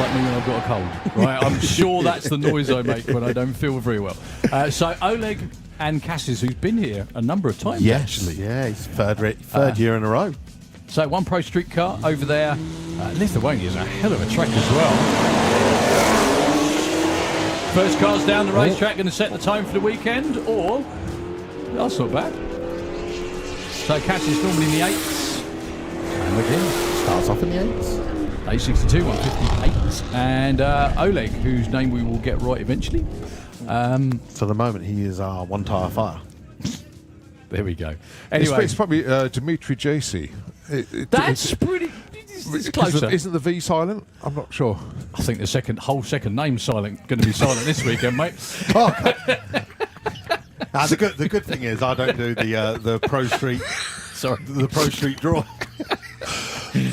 like me when I've got a cold, right? I'm sure that's the noise I make when I don't feel very well. So Oleg and Cassis, who's been here a number of times, actually. Yeah, he's third year in a row. So one Pro Street car over there. Lithuania is a hell of a track as well. First car's down the racetrack, going to set the tone for the weekend, or that's not bad. So Cassis normally in the 8s. And again, starts off in the 8s. 862, 158. And Oleg, whose name we will get right eventually. For the moment, he is our one tyre fire. There we go. Anyway, it's probably Dimitri JC. That's pretty. It's closer. Isn't the V silent? I'm not sure. I think the whole second name's silent. Going to be silent this weekend, mate. The good thing is I don't do the Pro Street. Sorry, the Pro Street draw.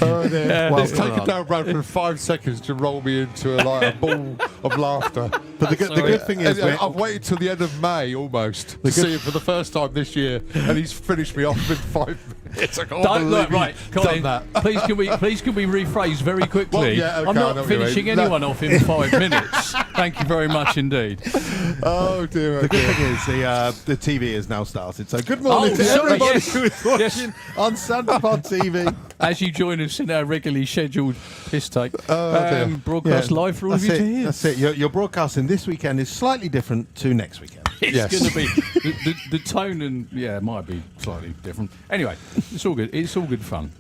Well, it's taken down Brad for 5 seconds to roll me into a ball of laughter. But the good thing is, I've waited till the end of May almost to see him for the first time this year, and he's finished me off in 5 minutes. I can't don't look believe right, he's Colin. done that. Please can we rephrase very quickly? Well, yeah, okay, I'm I know not what you finishing mean. anyone off in 5 minutes. Thank you very much indeed. Oh dear. The good thing is the TV has now started. So good morning to sorry, everybody yes. who is watching on Santapod TV. As you join us in our regularly scheduled piss take, dear. broadcast live for all of you to hear. That's it. Your broadcasting this weekend is slightly different to next weekend. It's going to be the tone and it might be slightly different. Anyway, it's all good. It's all good fun.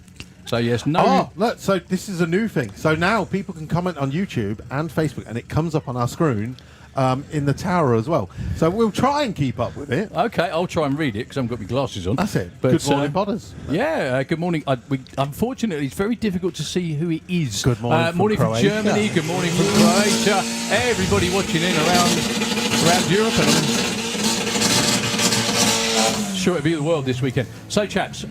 So yes, no. Oh, look, so this is a new thing. So now people can comment on YouTube and Facebook, and it comes up on our screen in the tower as well. So we'll try and keep up with it. Okay, I'll try and read it because I haven't got my glasses on. That's it. But, good morning, Potters. Yeah, good morning. Unfortunately, it's very difficult to see who it is. Good morning from morning Croatia. from Germany. Good morning from Croatia. Everybody watching in around Europe and. Sure, it'll be the world this weekend. So, chaps,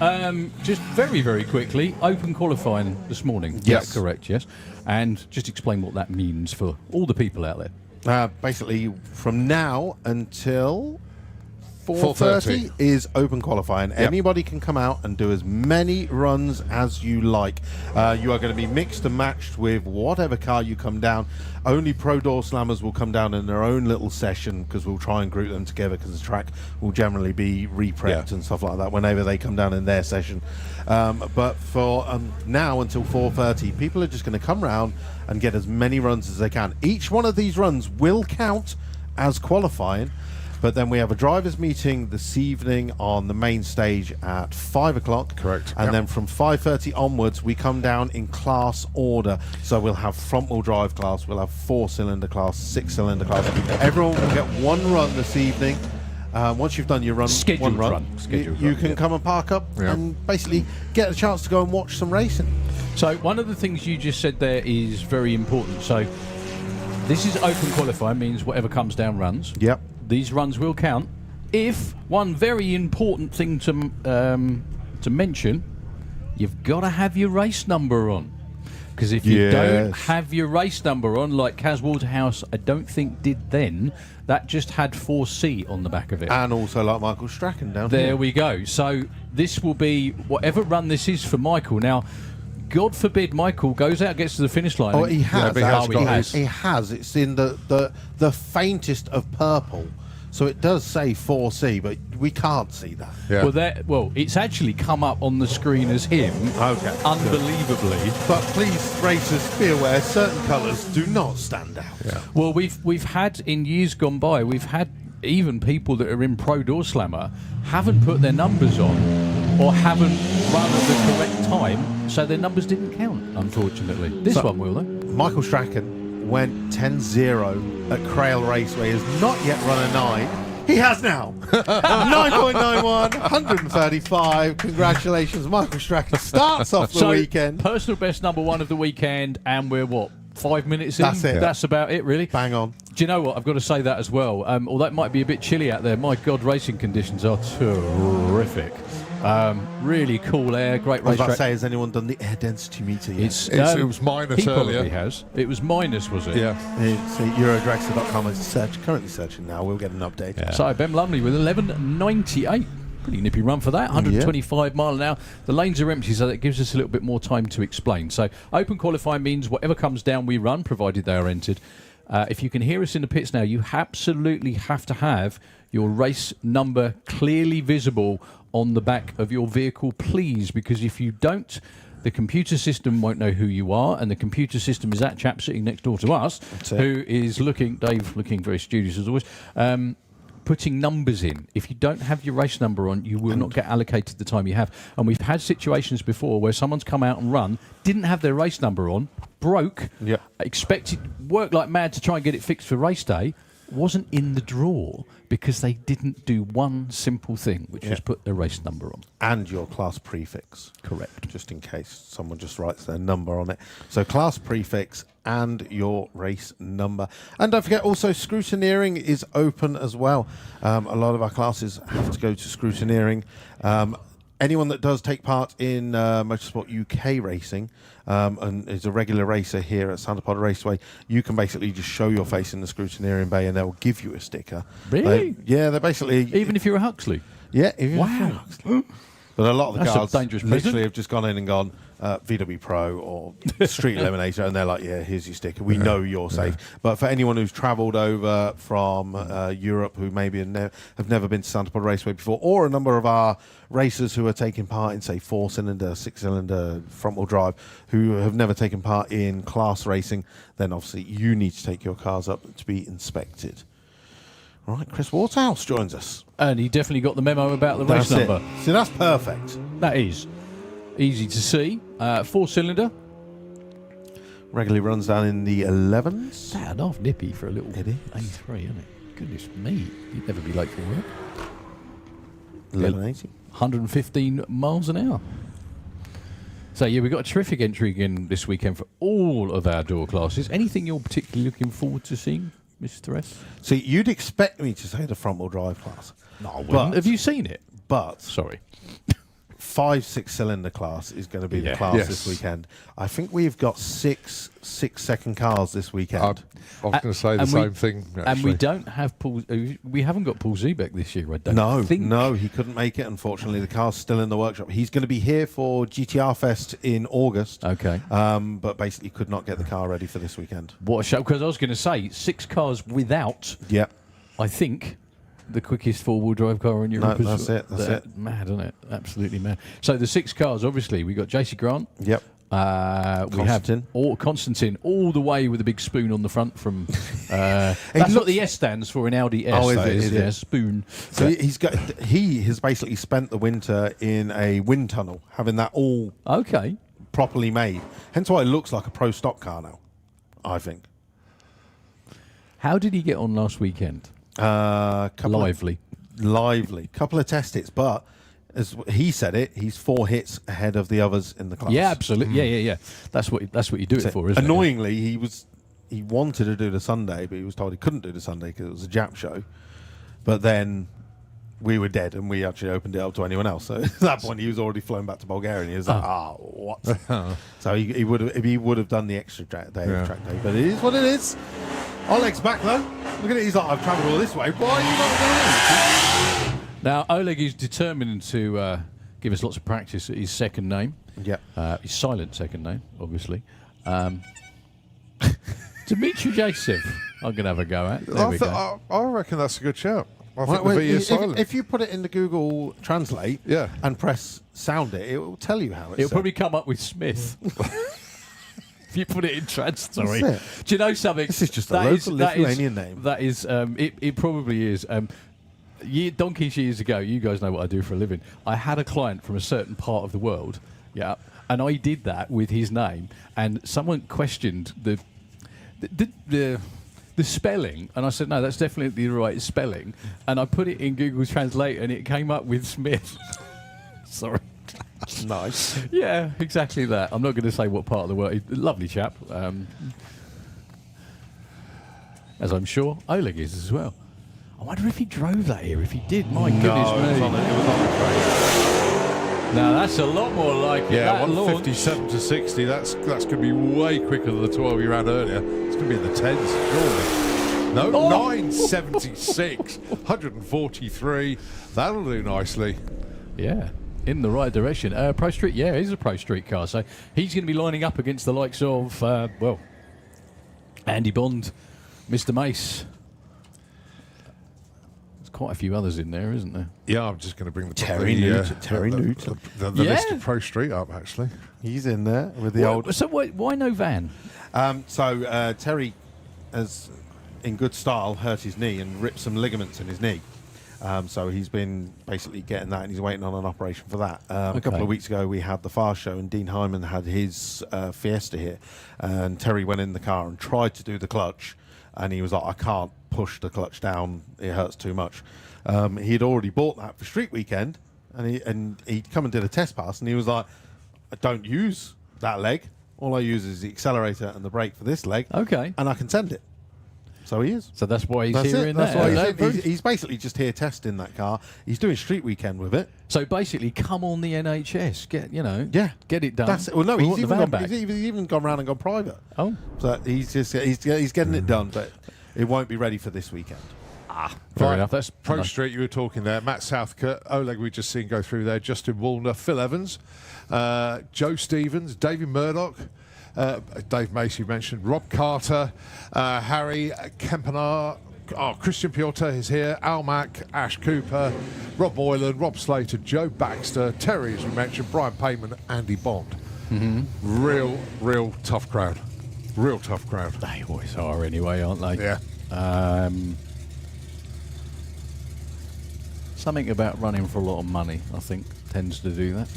just very, very quickly, open qualifying this morning. Yes. Is that correct, yes? And just explain what that means for all the people out there. Basically, from now until 4:30 is open qualifying. Yep. Anybody can come out and do as many runs as you like. You are going to be mixed and matched with whatever car you come down. Only Pro Doorslammers will come down in their own little session because we'll try and group them together because the track will generally be re-prepped and stuff like that whenever they come down in their session. But for now until 4:30, people are just going to come round and get as many runs as they can. Each one of these runs will count as qualifying. But then we have a drivers' meeting this evening on the main stage at 5 o'clock. Correct. And then from 5:30 onwards, we come down in class order. So we'll have front-wheel drive class, we'll have 4-cylinder class, 6-cylinder class. Everyone will get one run this evening. Once you've done your run, Scheduled one run. Scheduled you run, can come and park up and basically get a chance to go and watch some racing. So one of the things you just said there is very important. So this is open qualifying, means whatever comes down runs. Yep. These runs will count. If one very important thing to mention, you've got to have your race number on. Because if you don't have your race number on, like Kaz Waterhouse, I don't think did then, that just had 4C on the back of it. And also like Michael Strachan down here. There we go. So this will be whatever run this is for Michael. Now, God forbid Michael goes out, gets to the finish line. Oh, he has. He has. It's in the faintest of purple. So it does say 4C, but we can't see that. Yeah. Well, it's actually come up on the screen as him. Okay. Unbelievably. But please, racers, be aware, certain colours do not stand out. Yeah. Well, we've had, in years gone by, we've had even people that are in Pro Doorslammer haven't put their numbers on or haven't run at the correct time, so their numbers didn't count, unfortunately. This one will, though. Michael Strachan went 10-0 at Crail Raceway, has not yet run a 9. He has now. 9.91, 135. Congratulations, Michael Strachan starts off the weekend. Personal best number 1 of the weekend, and we're, 5 minutes in? That's it. That's about it, really. Bang on. Do you know what? I've got to say that as well. Although it might be a bit chilly out there, my God, racing conditions are terrific. Really cool air, great racetrack. I was about to say, has anyone done the air density meter yet? It was minus he earlier. Probably has. It was minus, was it? Yeah. It's Eurodragster.com is currently searching now. We'll get an update. Yeah. So Ben Lumley with 11.98. Pretty nippy run for that, 125 mile an hour. The lanes are empty, so that gives us a little bit more time to explain. So open qualifying means whatever comes down we run, provided they are entered. If you can hear us in the pits now, you absolutely have to have your race number clearly visible on the back of your vehicle, please, because if you don't, the computer system won't know who you are, and the computer system is that chap sitting next door to us who is Dave looking very studious as always, putting numbers in. If you don't have your race number on, you will not get allocated the time you have. And we've had situations before where someone's come out and run, didn't have their race number on, broke, expected, worked like mad to try and get it fixed for race day, wasn't in the draw because they didn't do one simple thing, which was put their race number on. And your class prefix. Correct. Just in case someone just writes their number on it. So class prefix and your race number. And don't forget, also, scrutineering is open as well. A lot of our classes have to go to scrutineering. Anyone that does take part in Motorsport UK racing and is a regular racer here at Santa Pod Raceway, you can basically just show your face in the scrutineering bay and they'll give you a sticker. Really? They're basically... Even if you're a Huxley? Yeah. Even wow. if you're a Huxley. But a lot of the That's cars a dangerous literally present. have just gone in and gone VW Pro or Street Eliminator, and they're like, yeah, here's your sticker. We know you're safe. But for anyone who's travelled over from Europe who maybe have never been to Santa Pod Raceway before, or a number of our racers who are taking part in, say, 4-cylinder, 6-cylinder front-wheel drive, who have never taken part in class racing, then obviously you need to take your cars up to be inspected. All right, Chris Waterhouse joins us. And he definitely got the memo about the race number. See, that's perfect. That is easy to see. 4-cylinder. Regularly runs down in the 11s. Sad off nippy for a little It is. A3, isn't it? Goodness me. You'd never be late for work. 1180. 115 miles an hour. So, yeah, we've got a terrific entry again this weekend for all of our door classes. Anything you're particularly looking forward to seeing, Mr. S? See, you'd expect me to say the front-wheel drive class. No, I wouldn't. Have you seen it? But Sorry. 5-6-cylinder class is going to be the class this weekend. I think we've got six second cars this weekend. I was going to say the same thing. Actually. And we don't have Paul. We haven't got Paul Ziebeck this year. I don't think. No, he couldn't make it. Unfortunately, the car's still in the workshop. He's going to be here for GTR Fest in August. Okay. But basically, could not get the car ready for this weekend. What a show! Because I was going to say 6 cars without. Yeah. I think the quickest 4-wheel drive car in Europe. No, that's it. That's it. Mad, isn't it? Absolutely mad. So the 6 cars, obviously, we got JC Grant. Yep. We have Constantine all the way with a big spoon on the front from. That's what the S stands for in Audi S. Oh, is that it? is, Is yeah, it? spoon. So he has basically spent the winter in a wind tunnel, having that all Okay. properly made. Hence why it looks like a pro stock car now, I think. How did he get on last weekend? Lively. Couple of test hits, but as he said it, he's 4 hits ahead of the others in the class. Yeah, absolutely. Yeah. That's what you do it for, isn't Annoyingly, he wanted to do the Sunday, but he was told he couldn't do the Sunday because it was a Jap show. But then we were dead, and we actually opened it up to anyone else. So at that point, he was already flown back to Bulgaria, and he was like, what? So he would have done the extra day of track day, but it is what it is. Oleg's back though. Look at it. He's like, I've travelled all this way. Why are you not doing it? Now, Oleg is determined to give us lots of practice at his second name. Yeah. His silent second name, obviously. Dmitry Jasev, I'm going to have a go at. There we go. I reckon that's a good shout. I think the V is silent. If you put it into Google Translate and press sound it will tell you how it's It'll probably come up with Smith. If you put it in Sorry. That's it. Do you know something? This is just a local Lithuanian name. That is, it probably is. Donkeys years ago, you guys know what I do for a living. I had a client from a certain part of the world, and I did that with his name, and someone questioned the spelling, and I said, no, that's definitely the right spelling, and I put it in Google Translate, and it came up with Smith. Sorry. Nice. Yeah, exactly that. I'm not going to say what part of the world. Lovely chap. As I'm sure Oleg is as well. I wonder if he drove that here. If he did, my goodness me. It was on the train. Now that's a lot more like it. Yeah, That 157 to 60. That's going to be way quicker than the 12 you ran earlier. It's going to be in the 10s, surely. No, Oh. 976, 143. That'll do nicely. Yeah, in the right direction. Pro Street, yeah, it is a Pro Street car. So he's going to be lining up against the likes of, well, Andy Bond, Mr. Mace. There's quite a few others in there, isn't there? Yeah, I'm just going to bring the Terry Newton. the Yeah. list of Pro Street up, actually. He's in there with the old. So why no van? So Terry has, in good style, hurt his knee and ripped some ligaments in his knee. So he's been basically getting that, and he's waiting on an operation for that. A couple of weeks ago, we had the Fast Show, and Dean Hyman had his Fiesta here, and Terry went in the car and tried to do the clutch, and he was like, I can't push the clutch down, it hurts too much. He'd already bought that for Street Weekend, and he'd come and did a test pass, and he was like, I don't use that leg, all I use is the accelerator and the brake for this leg, Okay. and I can send it. So he is. So that's why he's That's here it. in That's that. why No, he's, very- he's basically just here testing that car. He's doing Street Weekend with it. So basically, come on the NHS, get get it done. That's it. Well, no, We he's want the even, van gone, back. he's even gone round and gone private. Oh, So he's getting it done, but it won't be ready for this weekend. fair Right, enough. That's Pro Street, you were talking there. Matt Southcott, Oleg, we just seen go through there. Justin Woolner, Phil Evans, Joe Stevens, David Murdoch, Dave Macy mentioned, Rob Carter, Harry Kempenar, Christian Piotr is here, Al Mack, Ash Cooper, Rob Moylan, Rob Slater, Joe Baxter, Terry, as we mentioned, Brian Payman, Andy Bond. Real tough crowd. Real tough crowd. They always are anyway, aren't they? Yeah. Something about running for a lot of money, I think, tends to do that.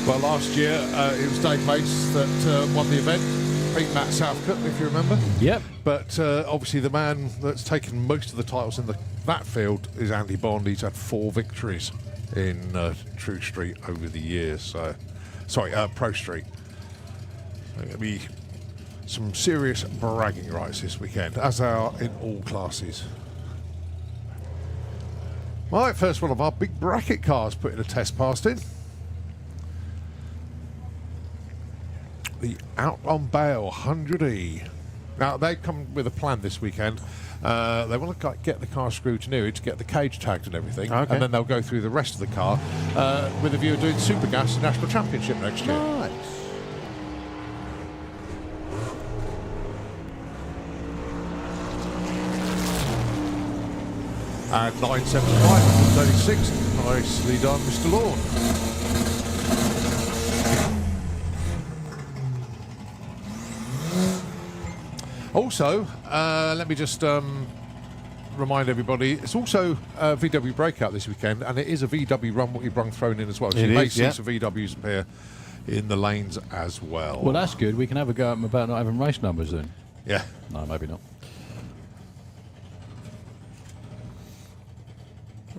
Well, last year it was Dave Mace that won the event, beat Matt Southcott, if you remember. Yep. But obviously the man that's taken most of the titles in that field is Andy Bond. He's had 4 victories in True Street over the years. Sorry, Pro Street. There'll be some serious bragging rights this weekend, as there are in all classes. Right, first one of our big bracket cars putting a test past in. The Out on Bail 100E. Now, they come with a plan this weekend. They want to get the car scrutineered to get the cage tagged and everything. Okay. And then they'll go through the rest of the car with a view of doing Super Gas National Championship next year. Nice. And 975, 136. Nicely done, Mr. Lord. Also, let me just remind everybody, it's also a VW Breakout this weekend, and it is a VW Run What You Brung thrown in as well. So It you may is, see yeah. some VWs appear in the lanes as well. Well, that's good. We can have a go at them about not having race numbers then. Yeah. No, maybe not.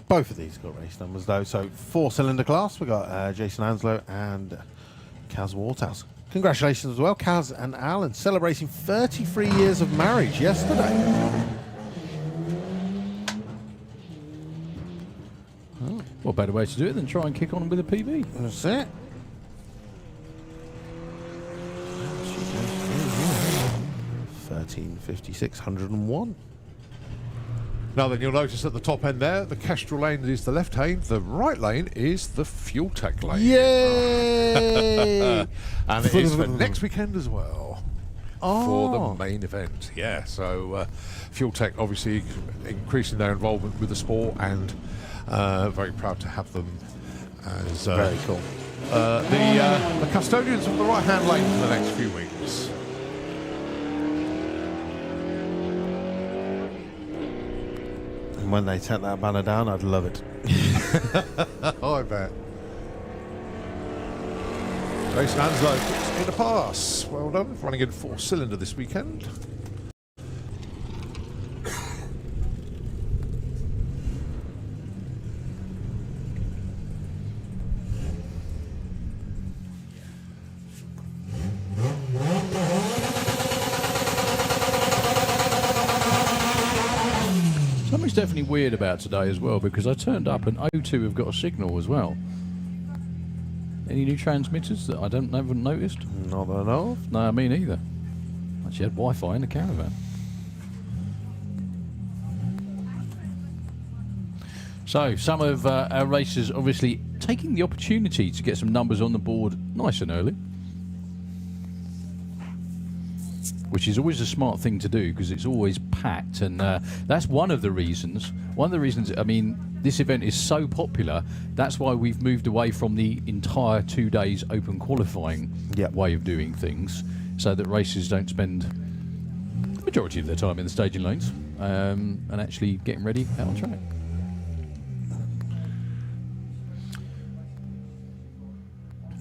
Both of these got race numbers though. So 4-cylinder class, we got Jason Anslow and Kaz Waterhouse. Congratulations as well, Kaz and Alan, celebrating 33 years of marriage yesterday. What better way to do it than try and kick on with a PB? That's it. 1356, 101. Now then, you'll notice at the top end there, the Kestrel lane is the left lane, the right lane is the Fuel Tech lane. Yay! And it is for next weekend as well. For the main event, yeah. So Fuel Tech obviously increasing their involvement with the sport, and very proud to have them as Very cool. the custodians of the right-hand lane for the next few weeks. And when they take that banner down, I'd love it. I bet. Jason Anslow in a pass. Well done. Running in 4-cylinder this weekend. Something's definitely weird about today as well, because I turned up and O2 have got a signal as well. Any new transmitters that I haven't noticed? Not that I know of. No, me neither. Actually had Wi-Fi in the caravan. So, some of our racers obviously taking the opportunity to get some numbers on the board nice and early. Which is always a smart thing to do because it's always packed, and that's one of the reasons. I mean, this event is so popular. That's why we've moved away from the entire 2 days open qualifying way of doing things, so that racers don't spend the majority of their time in the staging lanes and actually getting ready out on track.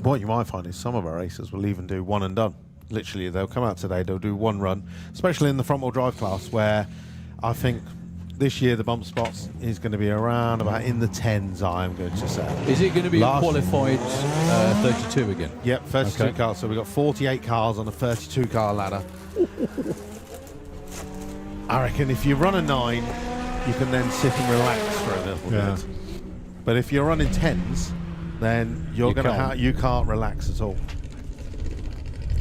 What you might find is some of our racers will even do one and done. Literally, they'll come out today, they'll do one run, especially in the front-wheel drive class, where I think this year the bump spots is going to be around about in the 10s, I'm going to say. Is it going to be a qualified 32 again? Yep, 32 cars. So we've got 48 cars on a 32-car ladder. I reckon if you run a 9, you can then sit and relax for a little bit. But if you're running 10s, then you can't relax at all.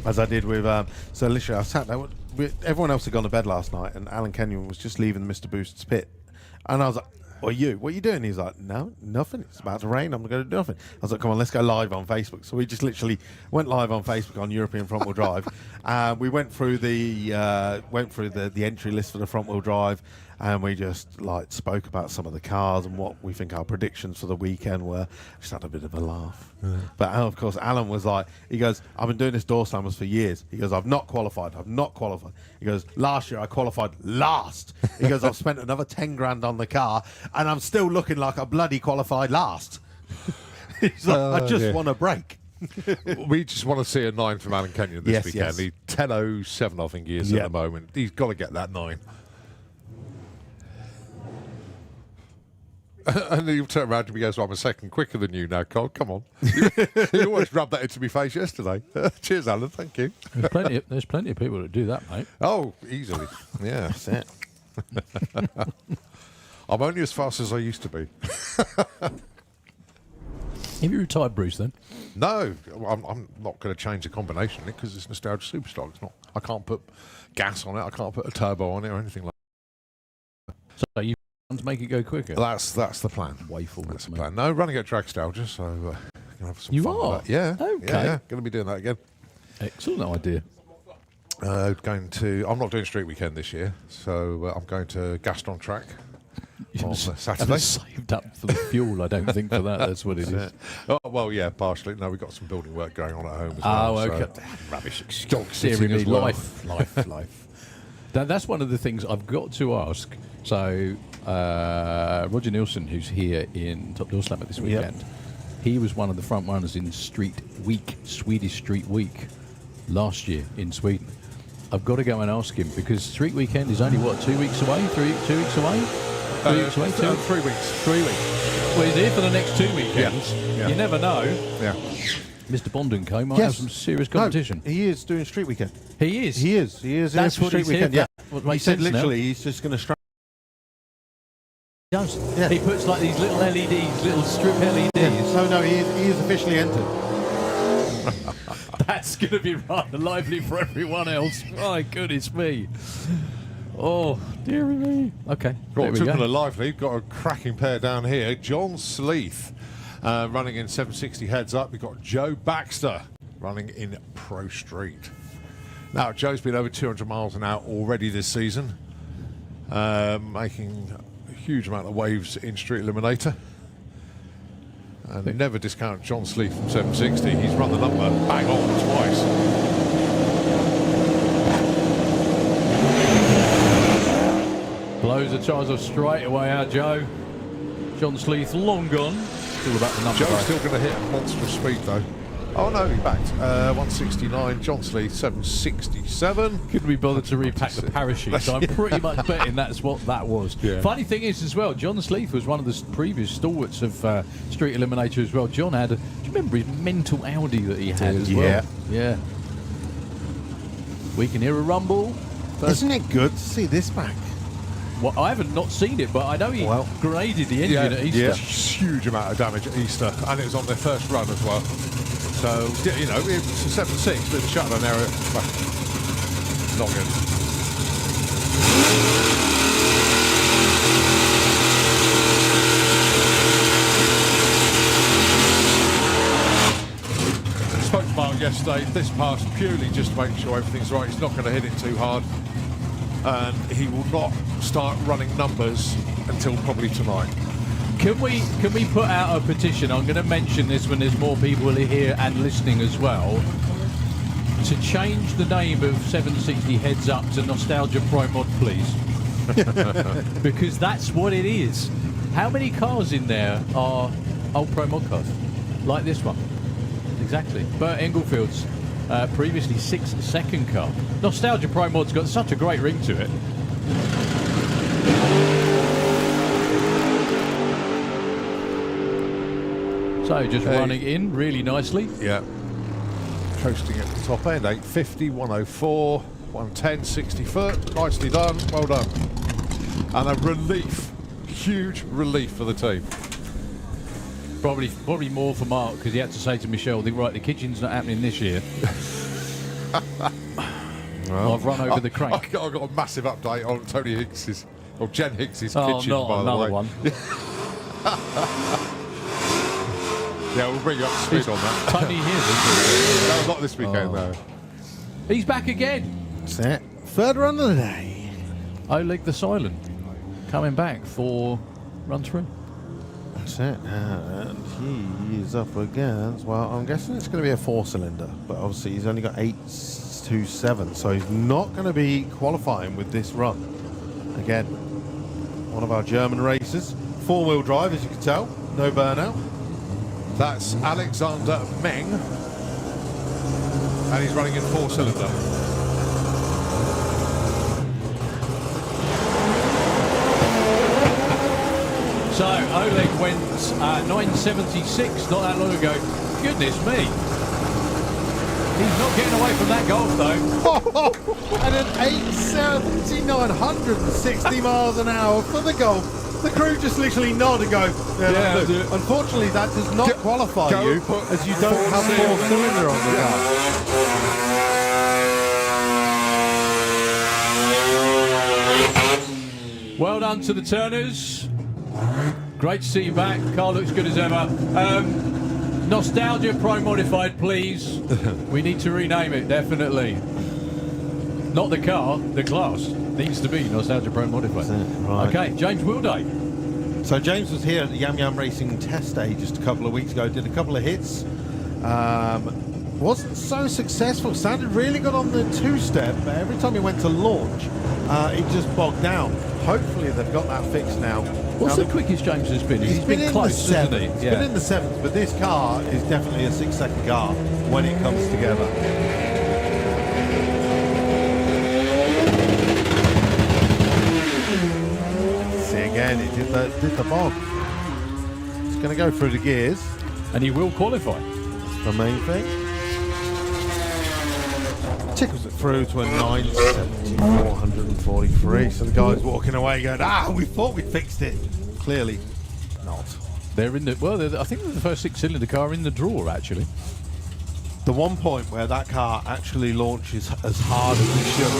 As I did with, so literally I sat there, everyone else had gone to bed last night, and Alan Kenyon was just leaving the Mr. Boost's pit. And I was like, what are you doing? He's like, no, nothing, it's about to rain, I'm going to do nothing. I was like, come on, let's go live on Facebook. So we just literally went live on Facebook on European Front Wheel Drive. We went through the entry list for the front wheel drive, and we just like spoke about some of the cars and what we think our predictions for the weekend were. Just had a bit of a laugh. But of course, Alan was like, he goes, I've been doing this Doorslammers for years. He goes, I've not qualified. He goes, last year I qualified last. He goes, I've spent another 10 grand on the car, and I'm still looking like a bloody qualified last. He's like, I just want a break. We just want to see a 9 from Alan Kenyon this weekend. He 10.07, I think he is at the moment. He's got to get that 9. And he'll turn around to me and goes, well, I'm a second quicker than you now, Cole. Come on. He always rubbed that into my face yesterday. Cheers, Alan. Thank you. There's plenty of people that do that, mate. Oh, easily. Yeah. That's it. I'm only as fast as I used to be. Have you retired, Bruce, then? No, I'm not going to change the combination because it's Nostalgia Superstock. It's not. I can't put gas on it. I can't put a turbo on it or anything like that. So you want to make it go quicker? That's the plan. Way forward. That's the plan. No, running at Dragstalgia, so going to have some fun are? with that. Yeah. Okay. Yeah, going to be doing that again. Excellent idea. I'm not doing street weekend this year, so I'm going to Gaston track on Saturday. Haven't saved up for the fuel, I don't think, for that. That's what it is. Oh, well, yeah, partially. No, we've got some building work going on at home as well. Oh, okay. So Rubbish. dog sitting as well. Life. That's one of the things I've got to ask. So, Roger Nilsson, who's here in Top Doorslammer this weekend, he was one of the front runners in Swedish Street Week last year in Sweden. I've got to go and ask him because Street Weekend is only, 2 weeks away? 2 weeks away? 3 weeks away? 3 weeks. 3 weeks. Well, he's here for the next 2 weekends. Yeah. You never know. Yeah. Mr. Bond & Co. might have some serious competition. No, he is doing street weekend. He is? He is. That's what street he's weekend. here Yeah. for. He said literally he's just going to He does. Yeah. He puts like these little LEDs, little strip LEDs. No, he is officially entered. That's going to be rather lively for everyone else. My goodness me. Oh, dearie me. Okay. Right, there we talking go. of lively, got a cracking pair down here. John Sleeth running in 760 heads up. We've got Joe Baxter running in Pro Street. Now, Joe's been over 200 miles an hour already this season, making a huge amount of waves in Street Eliminator. And never discount John Sleeth from 760. He's run the number bang on twice. Blows the tyres off straight away, our Joe. John Sleeth long gone. It's all about the number. Joe's still going to hit monstrous speed though. Oh no, he backed. 169, John Sleeth 767. Couldn't be bothered to repack the parachute, so I'm pretty much betting that's what that was. Yeah. Funny thing is as well, John Sleeth was one of the previous stalwarts of Street Eliminator as well. John had, do you remember his mental Audi that he had as well? Yeah. We can hear a rumble. Isn't it good to see this back? Well, I haven't not seen it, but I know he graded the engine at Easter. Huge amount of damage at Easter, and it was on their first run as well. So, you know, it's a 7.6, but the shutdown area, not good. I spoke to Mark yesterday. This pass purely just to make sure everything's right. He's not going to hit it too hard. And he will not start running numbers until probably tonight. Can we put out a petition? I'm going to mention this when there's more people here and listening as well. To change the name of 760 Heads Up to Nostalgia Pro Mod, please. Because that's what it is. How many cars in there are old Pro Mod cars? Like this one. Exactly. Bert Englefield's previously 6-second car. Nostalgia Pro Mod's got such a great ring to it. So just running in really nicely. Yeah. Coasting at the top end, 850, 104, 110, 60 foot. Nicely done, well done. And a relief, huge relief for the team. Probably more for Mark, because he had to say to Michelle, right, the kitchen's not happening this year. Well, I've run over the crank. I got a massive update on Tony Hicks's, or Jen Hicks's kitchen, not by the another way. one. Yeah, we'll bring you up to speed on that. Tony here. No, not this weekend, though. He's back again. That's it. Third run of the day. Oleg the Silent coming back for run through. That's it. And he is up against, well, I'm guessing it's going to be a 4-cylinder, but obviously he's only got 827, so he's not going to be qualifying with this run. Again, one of our German racers. 4-wheel drive, as you can tell. No burnout. That's Alexander Meng, and he's running in 4-cylinder. So Oleg went 976 not that long ago. Goodness me. He's not getting away from that Golf though. And an 870, 960 miles an hour for the Golf. The crew just literally nod and go, yeah, look, unfortunately that does not qualify you, as you don't have 4-cylinder on the car. Well done to the Turners. Great to see you back. Car looks good as ever. Nostalgia Pro Modified, please. We need to rename it, definitely. Not the car, the class. Needs to be Nostalgia Pro Modified. Right. Okay, James Wilday. So James was here at the Yam Yam Racing test day just a couple of weeks ago, did a couple of hits. Wasn't so successful, sounded really good on the 2-step, but every time he went to launch, it just bogged down. Hopefully they've got that fixed now. What's the quickest James has been? He's been in close, the 7th. hasn't he? He's been in the 7th, but this car is definitely a 6-second car when it comes together. See again, it did the bob. It's going to go through the gears. And he will qualify. That's the main thing. Tickles it through to a 970, 443. So the guy's walking away going, we thought we fixed it. Clearly not. They're in the, well, I think they're the first 6-cylinder car in the draw, actually. The one point where that car actually launches as hard as it should,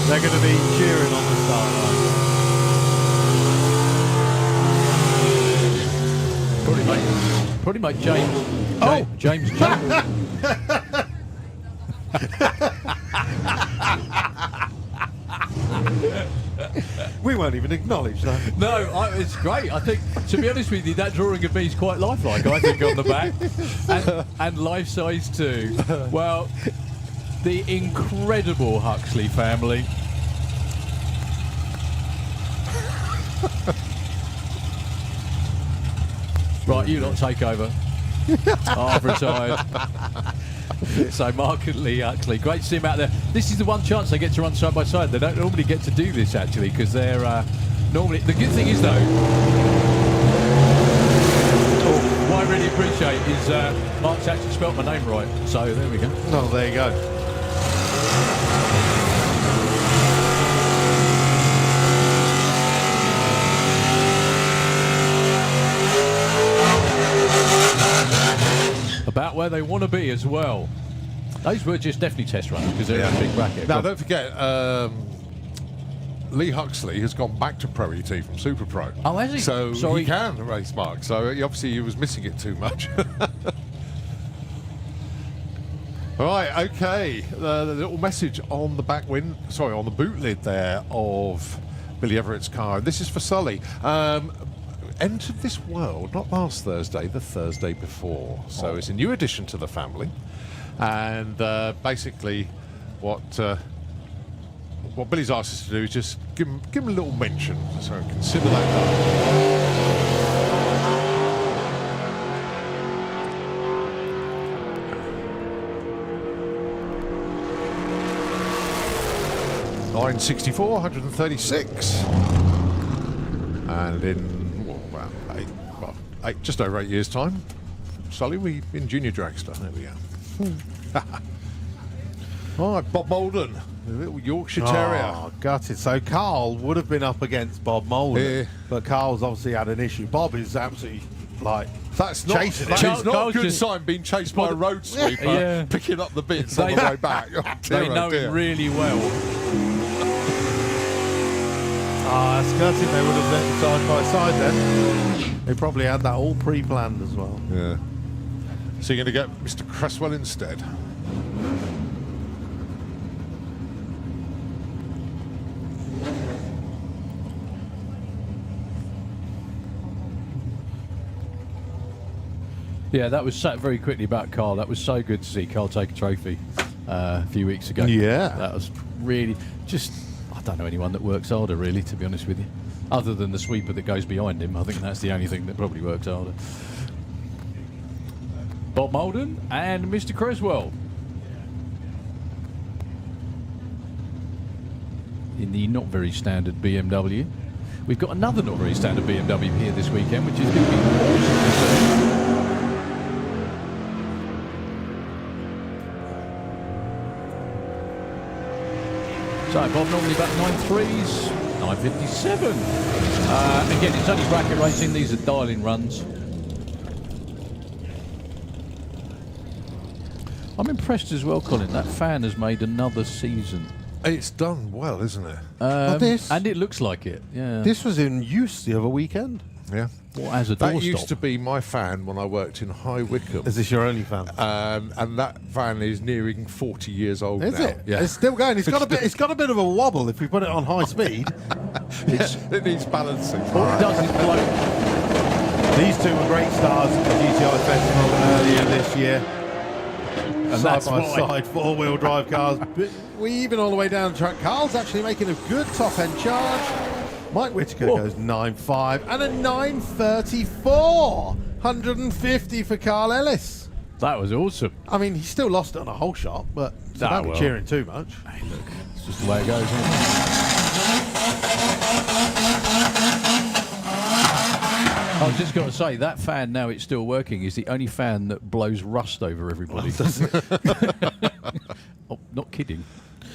they're going to be cheering on the start line. Pretty much James. James. We won't even acknowledge that. No, it's great. I think, to be honest with you, that drawing of me is quite lifelike, I think, on the back. And life-size too. Well, the incredible Huxley family. Right, you lot take over. I've retired. So Mark and Lee Huxley, great to see him out there. This is the one chance they get to run side by side. They don't normally get to do this actually, because they're normally. The good thing is though, what I really appreciate is Mark's actually spelt my name right. So there we go. Oh, there you go. about where they want to be as well. Those were just definitely test runs because they're in a big bracket. Now, don't forget, Lee Huxley has gone back to Pro ET from Super Pro. Oh, has he? So Sorry. he can race Mark. So obviously he was missing it too much. All right, okay. The little message on the on the boot lid there of Billy Everett's car. This is for Sully. Entered this world not last Thursday, the Thursday before. So it's a new addition to the family. And basically, what Billy's asked us to do is just give him a little mention. So consider that done. 964, 136, and in just over 8 years' time, Sully, we in junior dragster. There we go. All right, Bob Molden, the little Yorkshire Terrier. Oh, gutted. So Carl would have been up against Bob Molden, but Carl's obviously had an issue. Bob is absolutely That's not, chasing that it. is not a good sign, being chased by a road sweeper, picking up the bits on the way back. Oh, dear, They know him really well. That's gutted. They would have let him side by side then. They probably had that all pre-planned as well. Yeah. So you're going to get Mr. Cresswell instead. Yeah, that was very quickly about Carl. That was so good to see Carl take a trophy a few weeks ago. Yeah. That was really just... I don't know anyone that works harder, really, to be honest with you. Other than the sweeper that goes behind him. I think that's the only thing that probably works harder. Bob Molden and Mr. Creswell. In the not very standard BMW. We've got another not very standard BMW here this weekend, which is going to be awesome. So Bob normally about 9.3s, 9.57. Again, it's only bracket racing. These are dial-in runs. I'm impressed as well, Colin. That fan has made another season. It's done well, isn't it? And it looks like it. Yeah. This was in use the other weekend. Yeah. Well, as a That doorstop. used to be my fan when I worked in High Wycombe. Is this your only fan? And that van is nearing 40 years old Is now. it? Yeah. It's still going. It's got a bit. It's got a bit of a wobble if we put it on high speed. It needs balancing. All it does is blow. These two were great stars at the GTI Festival earlier this year. And Side that's by why. side, four-wheel drive cars. But we even all the way down the track. Carl's actually making a good top-end charge. Mike Whitaker goes 9.5 and a 9.34. 150 for Carl Ellis. That was awesome. I mean, he still lost it on a whole shot, but so don't be cheering too much. Hey, look, it's just the way it goes, isn't it? I was just going to say, that fan, now it's still working, is the only fan that blows rust over everybody. Oh, not kidding.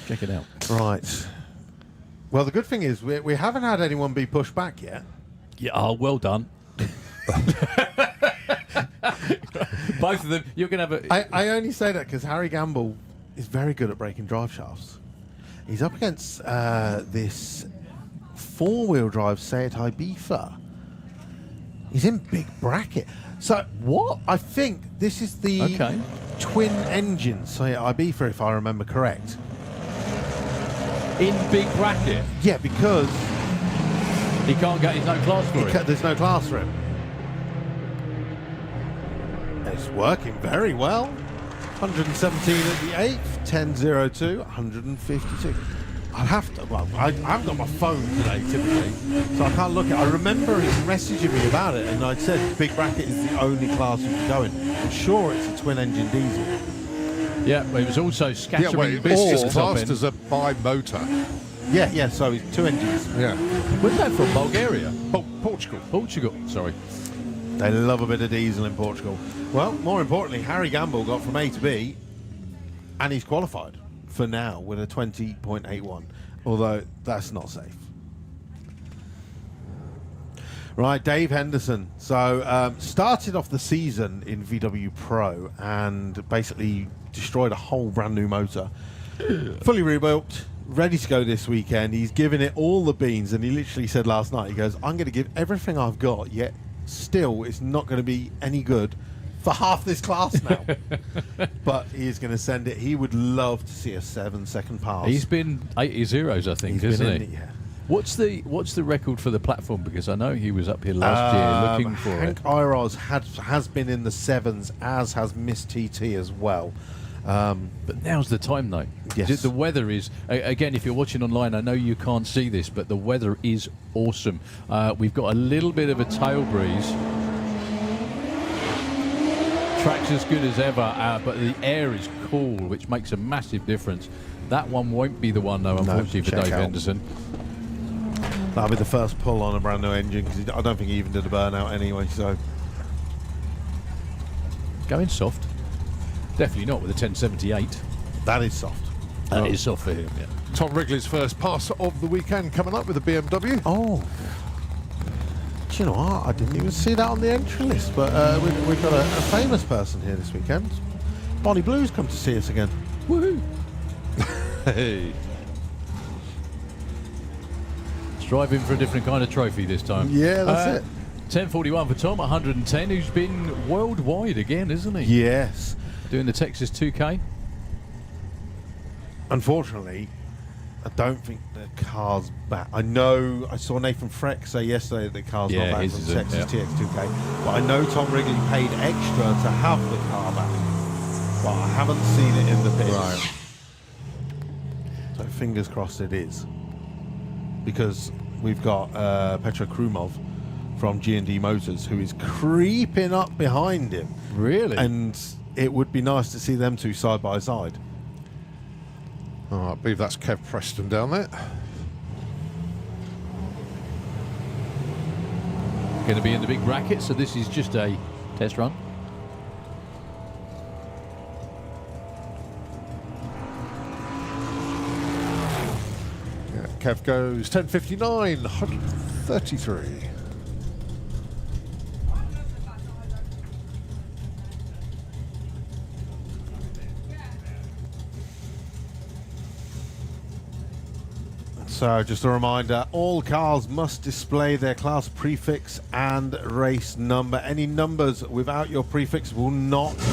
Check it out. Right. Well, the good thing is we haven't had anyone be pushed back yet. Yeah, oh, well done. Both of them, you're going to have a... I only say that because Harry Gamble is very good at breaking drive shafts. He's up against this four-wheel drive Seat Ibiza. He's in big bracket. So what? I think this is the twin engine Seat Ibiza, if I remember correct. In big bracket? Yeah, because he can't get, there's no class for it. There's no class for him. It's working very well. 117 at the 8th, 10.02, 152. I'll have to, well, I haven't got my phone today, typically, so I can't look at it. I remember him messaging me about it, and I'd said big bracket is the only class you can go in. I'm sure it's a twin-engine diesel. Yeah, but it was also scattering it's bits just classed as a bi-motor. Yeah, so it's two engines. Yeah. Where's that from? Bulgaria? Portugal. Portugal, sorry. They love a bit of diesel in Portugal. Well, more importantly, Harry Gamble got from A to B, and he's qualified for now with a 20.81, although that's not safe. Right, Dave Henderson. So started off the season in VW Pro and basically destroyed a whole brand new motor. Fully rebuilt, ready to go this weekend. He's given it all the beans, and he literally said last night, he goes, I'm going to give everything I've got, yet still it's not going to be any good for half this class now. But he is going to send it. He would love to see a 7-second pass. He's been 80 zeros, I think, He's isn't been he? in it, yeah. What's the record for the platform? Because I know he was up here last year looking for Hank it. Iros has been in the 7s, as has Miss TT as well. But now's the time, though. Yes. The weather is, again, if you're watching online, I know you can't see this, but the weather is awesome. We've got a little bit of a tail breeze. Track's as good as ever, but the air is cool, which makes a massive difference. That one won't be the one, though, unfortunately, for check Dave out. Henderson. That'll be the first pull on a brand new engine, because I don't think he even did a burnout anyway. So Going soft. Definitely not with a 1078. that is soft. That is soft for him, yeah. Tom Wrigley's first pass of the weekend coming up with a BMW. Oh, do you know what? I didn't even see that on the entry list. But we've got a famous person here this weekend. Bonnie Blue's come to see us again. Woohoo! Hey. Striving for a different kind of trophy this time. Yeah, that's it. 1041 for Tom, 110, who's been worldwide again, isn't he? Yes. Doing the Texas 2K. Unfortunately, I don't think the car's back. I know I saw Nathan Freck say yesterday that the car's Yeah, not back his from isn't, Texas yeah. TX2K, but I know Tom Wrigley paid extra to have the car back, but I haven't seen it in the pits. Right. So fingers crossed it is, because we've got Petro Krumov from G&D Motors who is creeping up behind him, Really? and it would be nice to see them two side by side. Oh, I believe that's Kev Preston down there. Going to be in the big bracket, so this is just a test run. Yeah, Kev goes 10:59, 133. So just a reminder, all cars must display their class prefix and race number. Any numbers without your prefix will not count.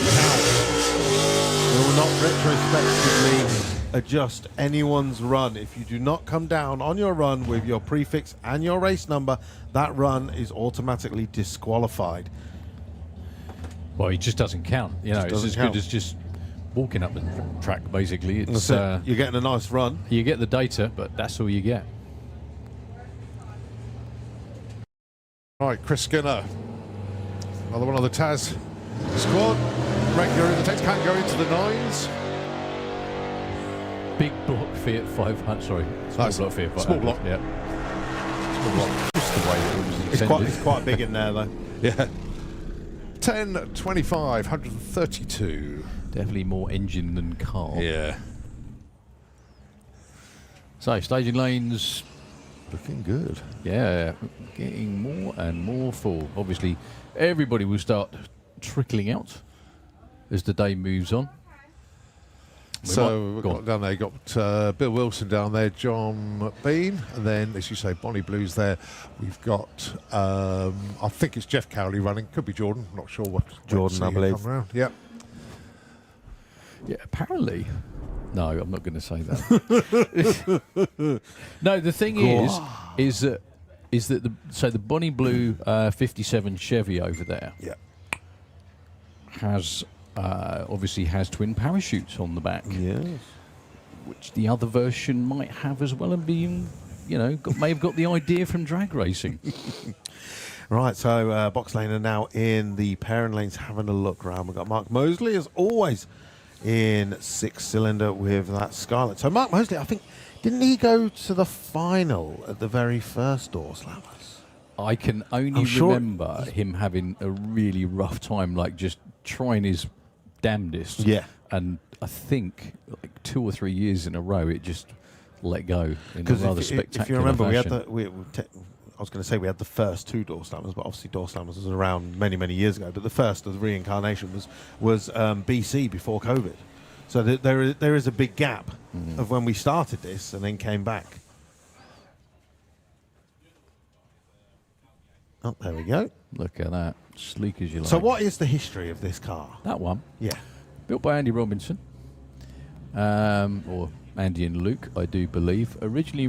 We will not retrospectively adjust anyone's run. If you do not come down on your run with your prefix and your race number, that run is automatically disqualified. Well, it just doesn't count. You know, Just it's doesn't as count. good as just walking up the track, basically. It's That's it. You're getting a nice run. you get the data, but that's all you get. All right, Chris Skinner. Another one of the Taz squad. Regular in the text, can't go into the 9s. Big block Fiat 500. Sorry, small That's block Fiat 500. small block. Yeah. Small block. Just the way that it was intended. It's quite big in there, though. Yeah. 10:25, 132. Definitely more engine than car. Yeah. So staging lanes, Looking good. yeah, getting more and more full. Obviously, everybody will start trickling out as the day moves on. So we've Go got on. down there, you've got Bill Wilson down there, John Bean, and then, as you say, Bonnie Blues there. We've got, I think it's Jeff Cowley running, could be Jordan, not sure what. Jordan, I believe. Yep. Yeah, apparently. No, I'm not going to say that. No, the thing is that the Bonnie Blue 57 Chevy over there Yeah. has obviously has twin parachutes on the back, Yes. which the other version might have as well, and being, you know, may have got the idea from drag racing. Right, so box lane are now in the pairing lanes having a look round. We've got Mark Mosley, as always, in 6-cylinder with that Scarlet. So Mark Mosley, I think, didn't he go to the final at the very first Doorslammers? I can only I'm sure remember him having a really rough time, like just trying his damnedest. Yeah. And I think like 2 or 3 years in a row, it just let go in a rather spectacular if you remember, fashion. I was going to say we had the first 2 Doorslammers, but obviously Doorslammers was around many, many years ago. But the first of the reincarnation was BC, before COVID. So there is a big gap of when we started this and then came back. Oh, there we go. Look at that. Sleek as you like. So what is the history of this car? That one. Yeah. Built by Andy Robinson. Or Andy and Luke, I do believe. Originally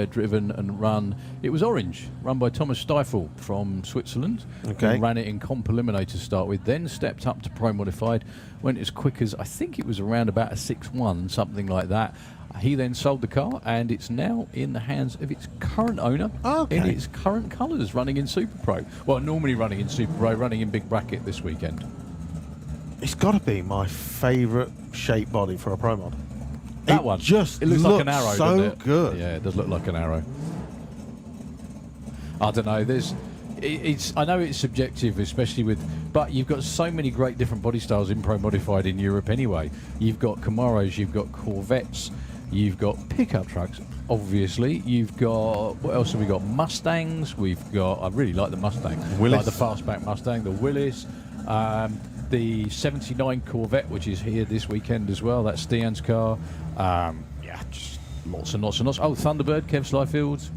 driven and run, it was orange, run by Thomas Stiefel from Switzerland. Okay. Ran it in comp eliminator to start with, then stepped up to Pro Modified, went as quick as, I think it was around about a 6.1, something like that. He then sold the car, and it's now in the hands of its current owner in its current colours, running in Super Pro. Well, normally running in Super Pro, running in Big Bracket this weekend. It's got to be my favourite shape body for a Pro Mod. That one. Just it looks like an arrow, so doesn't it? good. Yeah, it does look like an arrow. I don't know. I know it's subjective, especially but you've got so many great different body styles in Pro Modified in Europe anyway. You've got Camaros, you've got Corvettes, you've got pickup trucks, obviously. You've got, what else have we got? Mustangs. We've got, I really like the Mustang. Willis. Like the fastback Mustang, the Willis. The 79 Corvette, which is here this weekend as well. That's Stian's car. Yeah, just lots and lots and lots. Oh, Thunderbird, Kev Slyfield.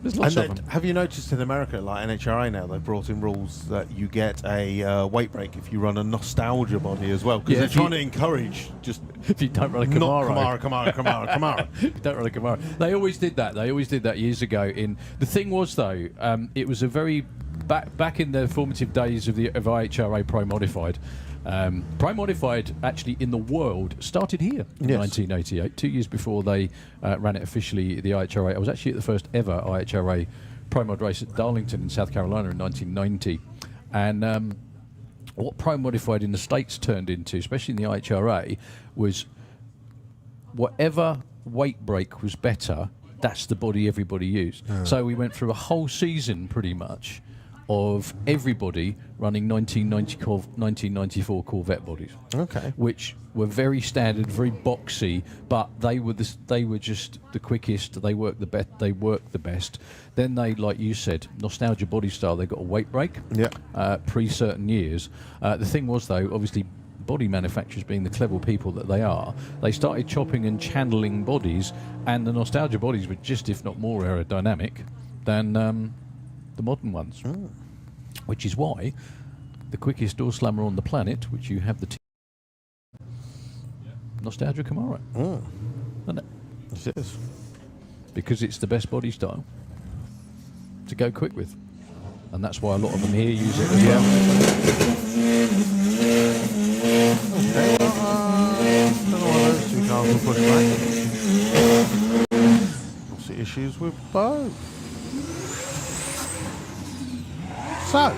There's lots of them. Have you noticed in America, like NHRA now, they've brought in rules that you get a weight break if you run a nostalgia body as well, because they're trying to encourage just if you don't run a Camaro. Not Camaro. If you don't run a Camaro. They always did that. They always did that years ago. The thing was, though, it was a very back in the formative days of IHRA Pro Modified. Pro Modified actually in the world started here in 1988, 2 years before they ran it officially, the IHRA. I was actually at the first ever IHRA Pro Mod race at Darlington in South Carolina in 1990. And what Pro Modified in the States turned into, especially in the IHRA, was whatever weight break was better, that's the body everybody used. So we went through a whole season pretty much of everybody running 1994 Corvette bodies, which were very standard, very boxy, but they were just the quickest. They worked the best. Then they, like you said, nostalgia body style. They got a weight break. Pre certain years. The thing was, though, obviously, body manufacturers, being the clever people that they are, they started chopping and channeling bodies, and the nostalgia bodies were just, if not more, aerodynamic than the modern ones. Which is why the quickest door slammer on the planet, which you have the nostalgia Camaro, isn't it? It is. Because it's the best body style to go quick with, and that's why a lot of them here use it as well. Okay, well, those 2 cars will push back. What's the issues with both? So,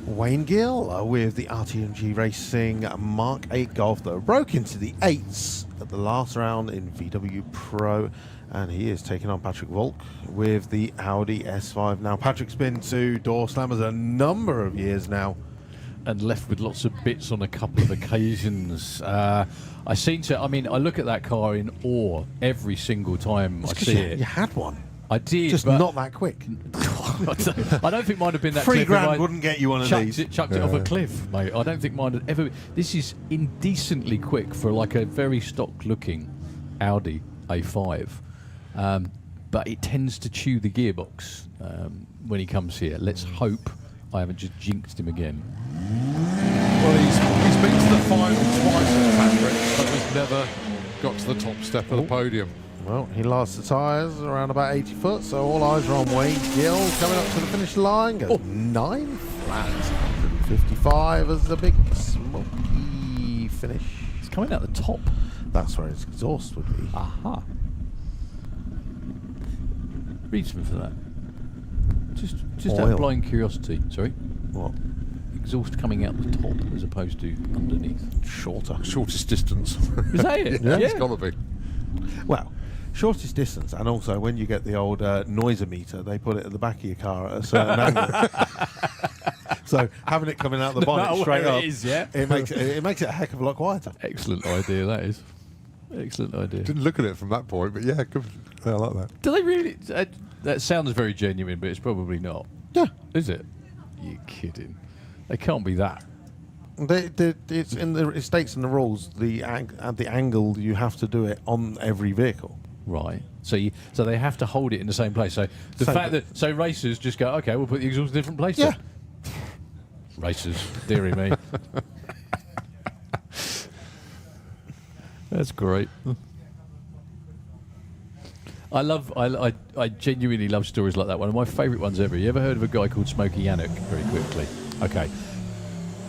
Wayne Gill with the RTMG Racing Mark 8 Golf that broke into the 8s at the last round in VW Pro, and he is taking on Patrick Volk with the Audi S5. Now, Patrick's been to Doorslammers a number of years now, and left with lots of bits on a couple of occasions. I look at that car in awe every single time I see it. You had one. I did, just not that quick. I don't think mine would have been that. $3,000 wouldn't get you one of these. Chucked it off a cliff, mate. I don't think mine would ever. This is indecently quick for like a very stock-looking Audi A5, but it tends to chew the gearbox when he comes here. Let's hope I haven't just jinxed him again. Well, he's been to the final twice as Patrick, but has never got to the top step of the podium. Well, he lost the tyres around about 80 foot, so all eyes are on Wayne Gill coming up to the finish line. Goes 9 flat, 155 as the big smoky finish. It's coming out the top. That's where his exhaust would be. Aha. Reason for that. Just out of blind curiosity. Sorry. What? Exhaust coming out the top as opposed to underneath. Shortest distance. Is that it? Yeah, it's got to be. Well, shortest distance, and also when you get the old noisometer, they put it at the back of your car at a certain angle. So having it coming out the bonnet straight up, it is, yeah. it makes it a heck of a lot quieter. Excellent idea, that is. Excellent idea. Didn't look at it from that point, but yeah, good. Yeah, I like that. Do they really? That sounds very genuine, but it's probably not. Yeah. Is it? You're kidding. They can't be that. It's in the it states in the rules at the angle you have to do it on every vehicle. Right. So they have to hold it in the same place. So the fact that racers just go, okay, we'll put the exhaust in a different place. Yeah. Then. Racers, dearie me. That's great. I genuinely love stories like that. One of my favourite ones ever. You ever heard of a guy called Smokey Yanick? Very quickly. Okay.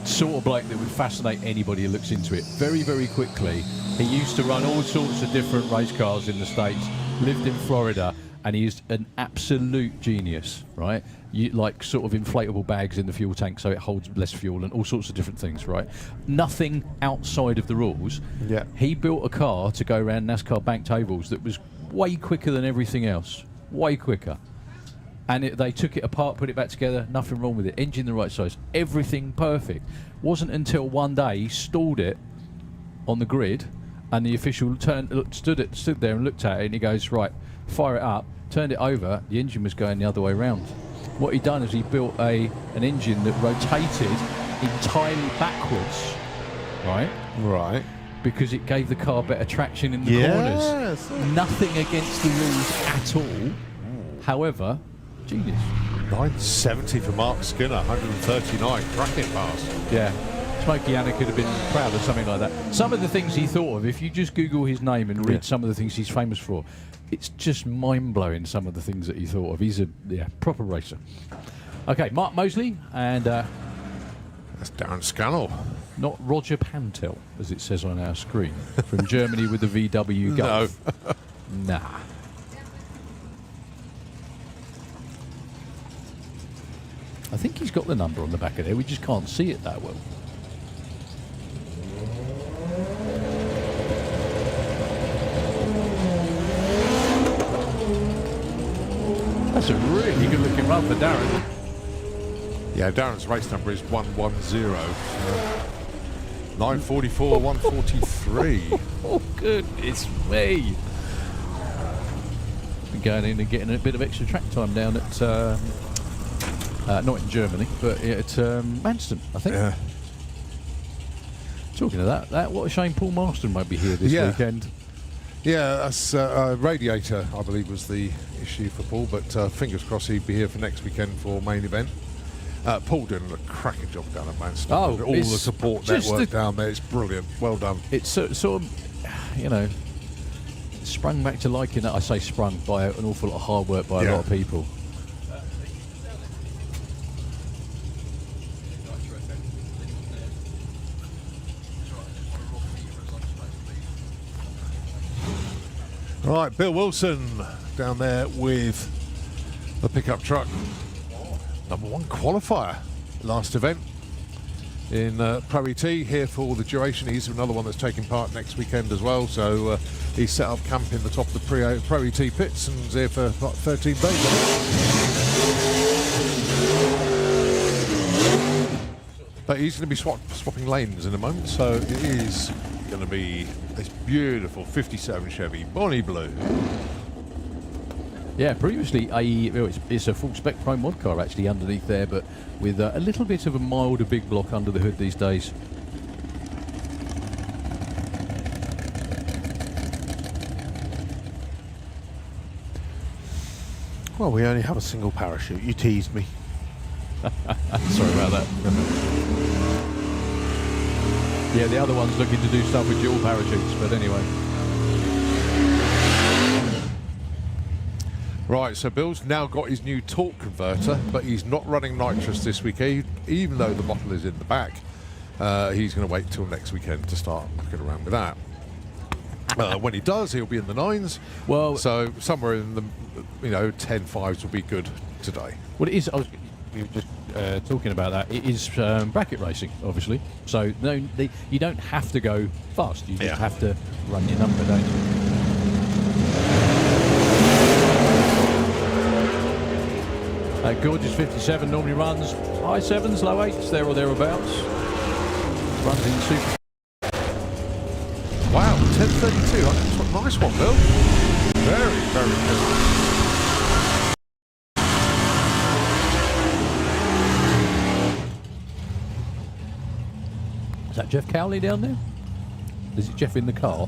Sort of bloke that would fascinate anybody who looks into it. Very, very quickly. He used to run all sorts of different race cars in the States, lived in Florida, and he's an absolute genius, right? Like sort of inflatable bags in the fuel tank so it holds less fuel and all sorts of different things, right? Nothing outside of the rules. Yeah. He built a car to go around NASCAR banked ovals that was way quicker than everything else. Way quicker. And they took it apart, put it back together, nothing wrong with it. Engine the right size, everything perfect. Wasn't until one day he stalled it on the grid, and the official stood there and looked at it, and he goes, right, fire it up, turned it over, the engine was going the other way round. What he'd done is he built an engine that rotated entirely backwards, right? Right. Because it gave the car better traction in the corners. Nothing against the rules at all. However, genius. 970 for Mark Skinner, 139, cracking pass. Yeah. Smokey Yanick could have been proud of something like that. Some of the things he thought of, if you just Google his name and read some of the things he's famous for, it's just mind-blowing, some of the things that he thought of. He's a proper racer. Okay, Mark Mosley and... That's Darren Scannell. Not Roger Pantel, as it says on our screen, from Germany with the VW Golf. No. Nah. I think he's got the number on the back of there. We just can't see it that well. That's a really good-looking run for Darren. Yeah, Darren's race number is 110. 944, 143. Oh, goodness me. Going in and getting a bit of extra track time down at... not in Germany, but at Manston, I think. Yeah. Talking of that, what a shame Paul Marston won't be here this weekend. Yeah, that's radiator, I believe, was the issue for Paul, but fingers crossed he'd be here for next weekend for main event. Paul doing a cracking job down at Manston. Oh, all the support network down there, it's brilliant. Well done. It's sort of, sprung back to liking that. I say sprung by an awful lot of hard work by a lot of people. Right, Bill Wilson down there with the pickup truck. #1 qualifier last event in Pro ET, here for the duration. He's another one that's taking part next weekend as well, so he's set up camp in the top of the Pro ET pits and is here for about 13 days. But he's going to be swapping lanes in a moment, so it is going to be this beautiful 57 Chevy Bonnie Blue. Yeah, previously it's a full spec Pro Mod car actually underneath there, but with a little bit of a milder big block under the hood these days. Well, we only have a single parachute. You teased me. Sorry about that. Yeah, the other one's looking to do stuff with dual parachutes, but anyway. Right, so Bill's now got his new torque converter, but he's not running nitrous this weekend, even though the bottle is in the back. He's going to wait till next weekend to start looking around with that. When he does, he'll be in the 9s. Well, so somewhere in the 10.5s will be good today. Well, it is. We were just talking about that. It is bracket racing, obviously. So you don't have to go fast. You just have to run your number, don't you? Gorgeous 57 normally runs high 7s, low 8s, there or thereabouts. Runs in super. Wow, 10:32. Nice one, Bill. Very, very good. Is that Jeff Cowley down there? Is it Jeff in the car?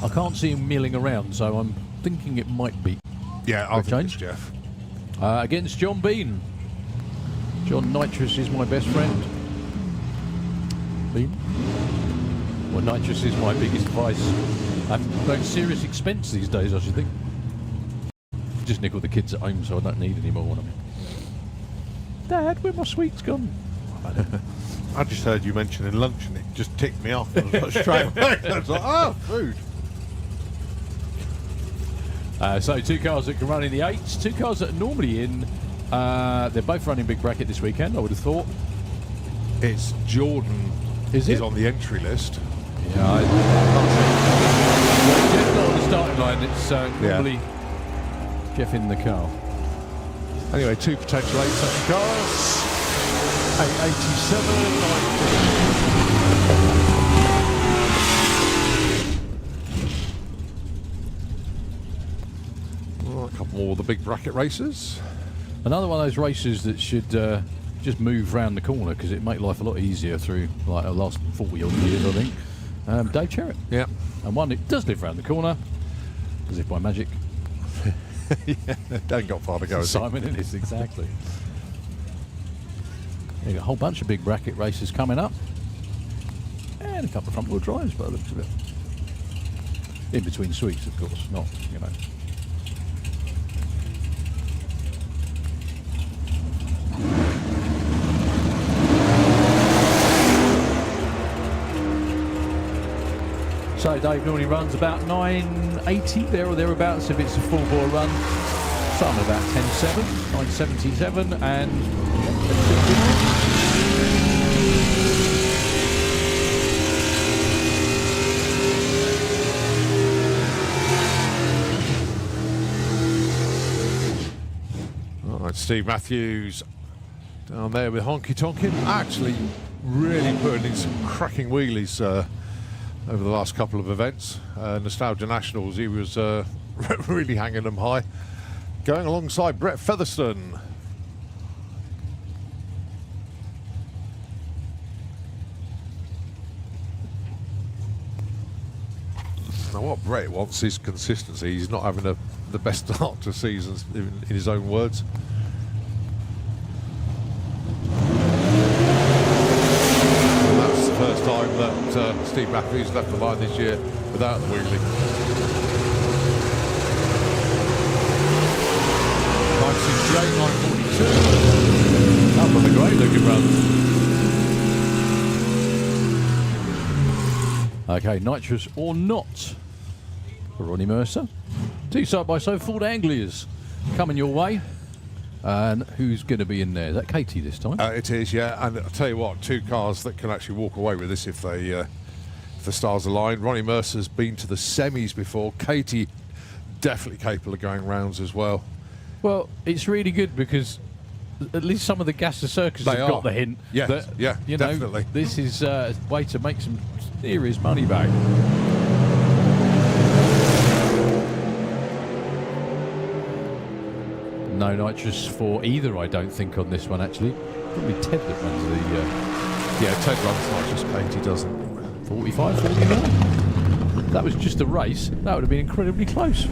I can't see him milling around, so I'm thinking it might be. Yeah, I'll change. change Jeff. Against John Bean. John Nitrous is my best friend. Bean? Well, Nitrous is my biggest vice. I've no serious expense these days, I should think. Just nickel the kids at home so I don't need any more. Dad, where my sweets gone? I just heard you mentioning lunch and it just ticked me off. I was like, straight away. I was like, oh, food. So 2 cars that can run in the 8s, 2 cars that are normally in. They're both running big bracket this weekend, I would have thought. It's Jordan Is on the entry list. Yeah, I can't see. Jeff's not on the starting line. It's normally Jeff in the car. Anyway, 2 potential 8-second cars. 887. Well, a couple more of the big bracket races. Another one of those races that should just move round the corner because it'd make life a lot easier through like the last 40 odd years, I think. Dave Cherrett. Yeah. And one that does live round the corner, as if by magic. Yeah, don't got far to go. Simon Innes, exactly. There you go, a whole bunch of big bracket races coming up. And a couple of front-wheel drives by the looks of it. In between sweeps, of course, not, you know. So Dave normally runs about 980 there or thereabouts if it's a full bore run. Some about 10.7, 977, and All right, Steve Matthews down there with Honky Tonkin. Actually, really putting in some cracking wheelies over the last couple of events. Nostalgia Nationals, he was really hanging them high. Going alongside Brett Featherstone. Now what Brett wants is consistency. He's not having the best start to seasons, in his own words. And that's the first time that Steve Matthews left the line this year without the wheelie. 968, 942. up on the great looking run. Okay, nitrous or not for Ronnie Mercer. 2 side-by-side Ford Anglias coming your way. And who's going to be in there? Is that Katie this time? It is, yeah. And I'll tell you what, 2 cars that can actually walk away with this if the stars align. Ronnie Mercer's been to the semis before. Katie definitely capable of going rounds as well. Well, it's really good because at least some of the Gaster Circus have got the hint. Yes, that, yeah, you know, definitely. This is a way to make some serious money back. No nitrous for either, I don't think, on this one, actually. Probably Ted that runs the... Yeah, Ted runs nitrous, Katie doesn't. 45, 49. That was just a race. That would have been incredibly close.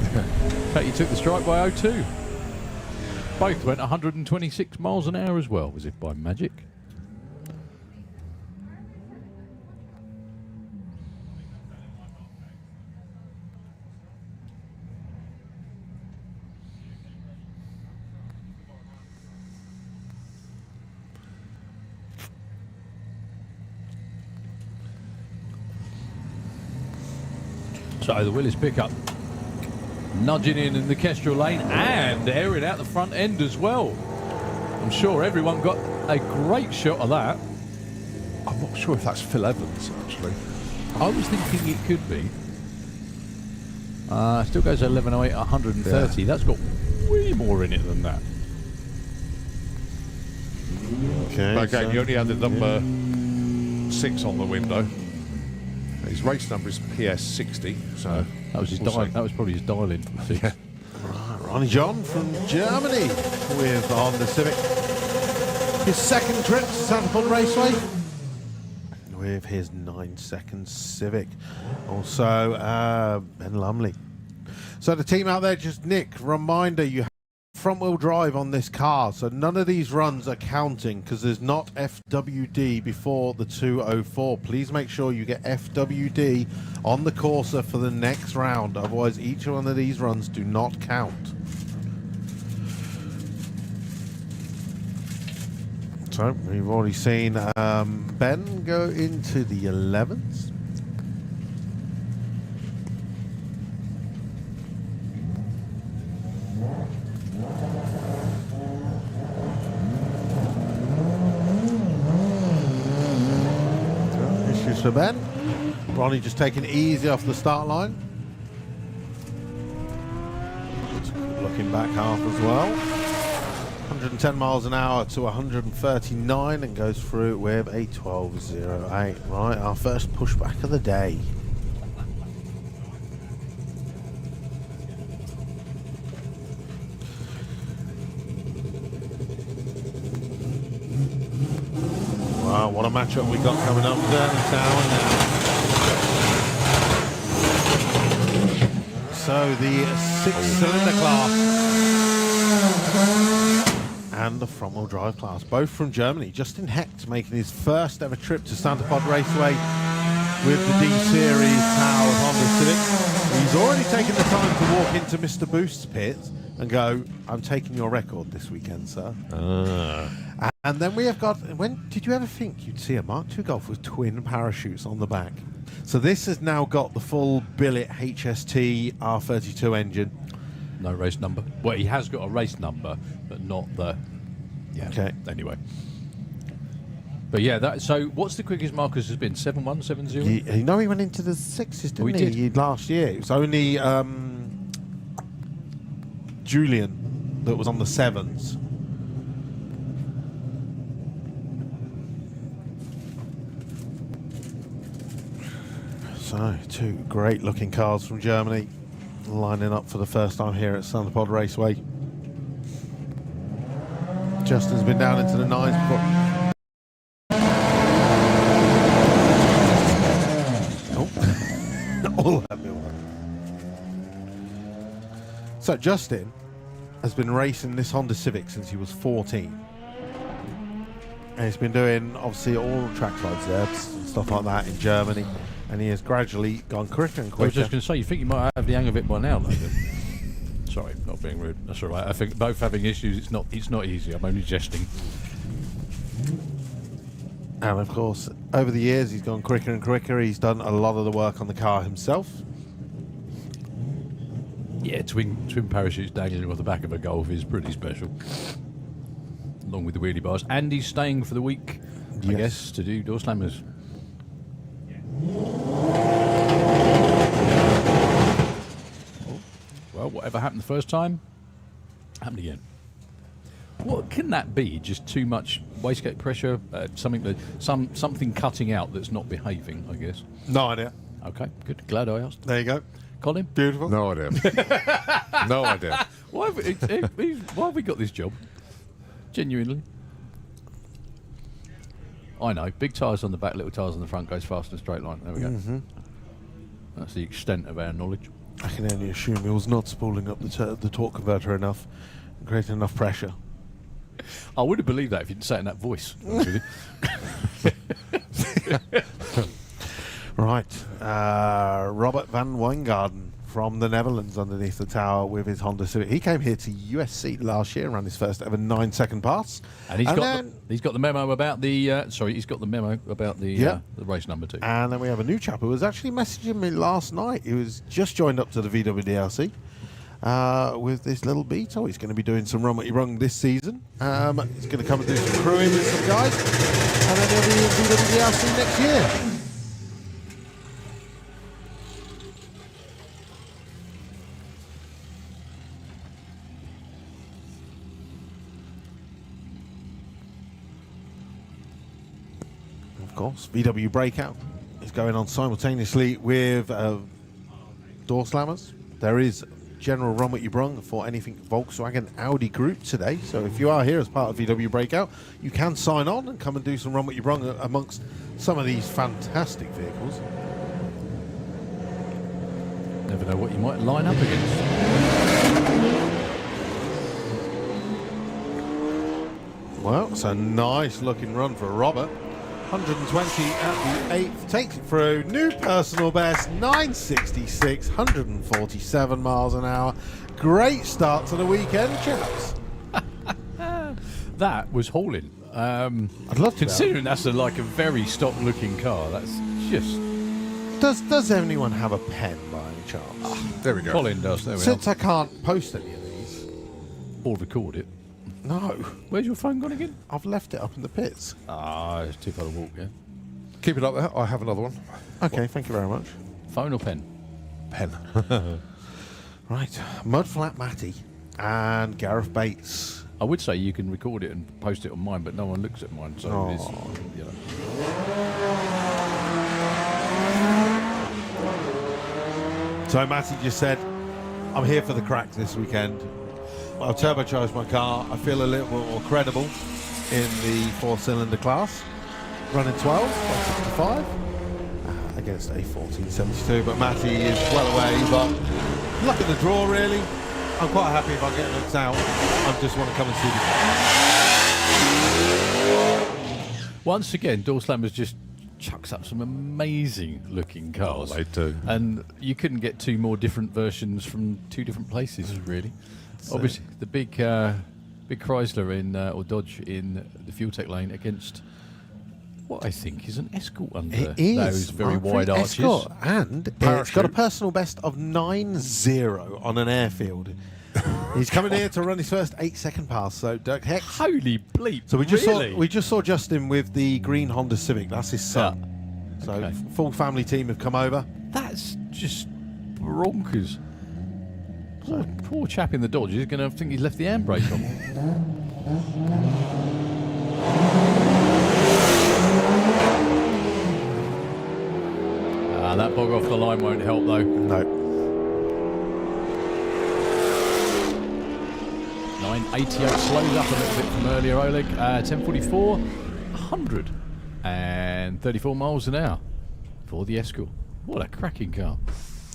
Katie took the strike by 02. Both went 126 miles an hour as well, as if by magic. So the Willis pickup nudging in the Kestrel lane and airing out the front end as well. I'm sure everyone got a great shot of that. I'm not sure if that's Phil Evans, actually. I was thinking it could be. Still goes 11.08, 130. Yeah. That's got way more in it than that. Okay. But again, you only had the number 6 on the window. His race number is PS60. So That was his we'll see. that was probably his dial-in. Yeah. Ronnie John from Germany with the Honda Civic. His second trip to Sandpond Raceway with his 9-second Civic. Also, Ben Lumley. So the team out there, just Nick, reminder, you have front-wheel drive on this car, so none of these runs are counting because there's not FWD before the 204. Please make sure you get FWD on the Corsa for the next round, otherwise each one of these runs do not count. So we've already seen Ben go into the 11s. Issues for Ben. Ronnie just taking it easy off the start line. Looking back half as well. 110 miles an hour to 139 and goes through with a 12.08. Right, our first pushback of the day. Wow, what a matchup we got coming up there in town now. So the 6-cylinder class and the front-wheel drive class, both from Germany. Justin Hecht making his first ever trip to Santa Pod Raceway with the D-Series powered Honda Civic. He's already taken the time to walk into Mr. Boost's pit and go, I'm taking your record this weekend, sir. And then we have got, when did you ever think you'd see a Mark II Golf with twin parachutes on the back? So this has now got the full billet HST R32 engine. No race number. Well, he has got a race number, but not the... Yeah, Okay. Anyway. But yeah, that. So what's the quickest Marcus has been? 7-1, 7-0? You know he went into the 6s, didn't We he? did. Last year. It was only Julian that was on the 7s. So, two great looking cars from Germany lining up for the first time here at Santa Pod Raceway. Justin's been down into the 9s before. All that milk. So Justin has been racing this Honda Civic since he was 14. And he's been doing, obviously, all track rides there, stuff like that in Germany. And he has gradually gone quicker and I was quicker. just going to say, you think you might have the hang of it by now, though? Sorry, not being rude. That's all right. I think both having issues. It's not easy. I'm only jesting. And of course, over the years, he's gone quicker and quicker. He's done a lot of the work on the car himself. Yeah, twin parachutes dangling off the back of a Golf is pretty special. Along with the wheelie bars. And he's staying for the week, I Yes. guess, to do Doorslammers. Well, whatever happened the first time, happened again. What can that be? Just too much wastegate pressure? Something cutting out that's not behaving, I guess. No idea. Okay, good. Glad I asked. There you go. Colin? Beautiful. No idea. No idea. Why have we got this job? Genuinely. I know. Big tyres on the back, little tyres on the front, goes fast in a straight line. There we go. That's the extent of our knowledge. I can only assume he was not spooling up the torque converter enough and creating enough pressure. I would have believed that if you didn't say it in that voice. Right. Robert van Wijngaarden from the Netherlands underneath the tower with his Honda Civic. He came here to USC last year and ran his first ever 9-second pass. And he's got the memo about the the race number too. And then we have a new chap who was actually messaging me last night. He was just joined up to the VWDLC with this little Beetle. He's going to be doing some Run What You Rung this season. He's going to come and do some crewing with some guys. And then he'll be in VWDLC next year. Of course, VW Breakout is going on simultaneously with Doorslammers. There is general run what you brung for anything Volkswagen Audi group today. So if you are here as part of VW Breakout, you can sign on and come and do some run what you brung amongst some of these fantastic vehicles. Never know what you might line up against. Well, it's a nice looking run for Robert. 120 at the 8th, takes it through. New personal best, 966, 147 miles an hour. Great start to the weekend, chaps. That was hauling. I'd love to. Considering that's like a very stock-looking car, that's just. Does anyone have a pen by any chance? There we go. Colin does. There we Since I can't post any of these. Or record it. No, Where's your phone gone again? I've left it up in the pits. Ah, it's too far to walk, yeah. Keep it up there. I have another one. Okay, thank you very much. Phone or pen? Pen. Right, Mudflat Matty and Gareth Bates. I would say you can record it and post it on mine, but no one looks at mine, so it is, you know. So Matty just said, I'm here for the crack this weekend. I've turbocharged my car. I feel a little bit more credible in the 4-cylinder class. Running 12, 165 against a 1472. But Matty is well away, but luck at the draw, really. I'm quite happy if I get knocked out. I just want to come and see the car. Once again, Doorslammers just chucks up some amazing looking cars. Oh, they do. And you couldn't get two more different versions from two different places, really. Obviously, the big Chrysler in or Dodge in the fuel tech lane against what I think is an Escort under those very wide arches. Escort, and it's got a personal best of 9-0 on an airfield. He's coming here to run his first 8-second pass. So Dirk Hex. Holy bleep! So we just saw Justin with the green Honda Civic. That's his son. So Okay. full family team have come over. That's just bonkers. Poor chap in the Dodge is going to think he's left the handbrake on. That bog off the line won't help though. No. 988 slows up a little bit from earlier, Oleg. 1044, 134 miles an hour for the Escort. What a cracking car.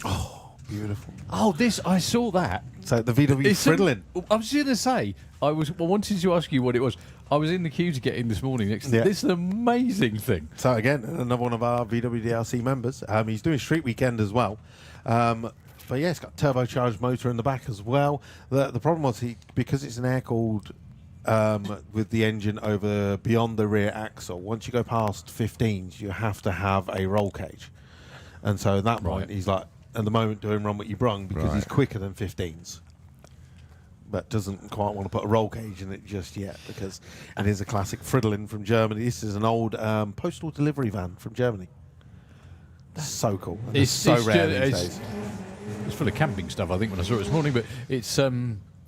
Oh, beautiful. Oh, I saw that. So the VW Fridolin. I was going to say, I wanted to ask you what it was. I was in the queue to get in this morning. This is an amazing thing. So again, another one of our VW DLC members. He's doing Street Weekend as well. But yeah, it's got turbocharged motor in the back as well. The problem was because it's an air-cooled with the engine over beyond the rear axle. Once you go past 15s, you have to have a roll cage. And so at that point, he's like, at the moment, doing run what you brung because he's quicker than 15s. But doesn't quite want to put a roll cage in it just yet because it is a classic Fridolin from Germany. This is an old postal delivery van from Germany. So cool. And it's so rare these days. It's full of camping stuff, I think, when I saw it this morning. But it's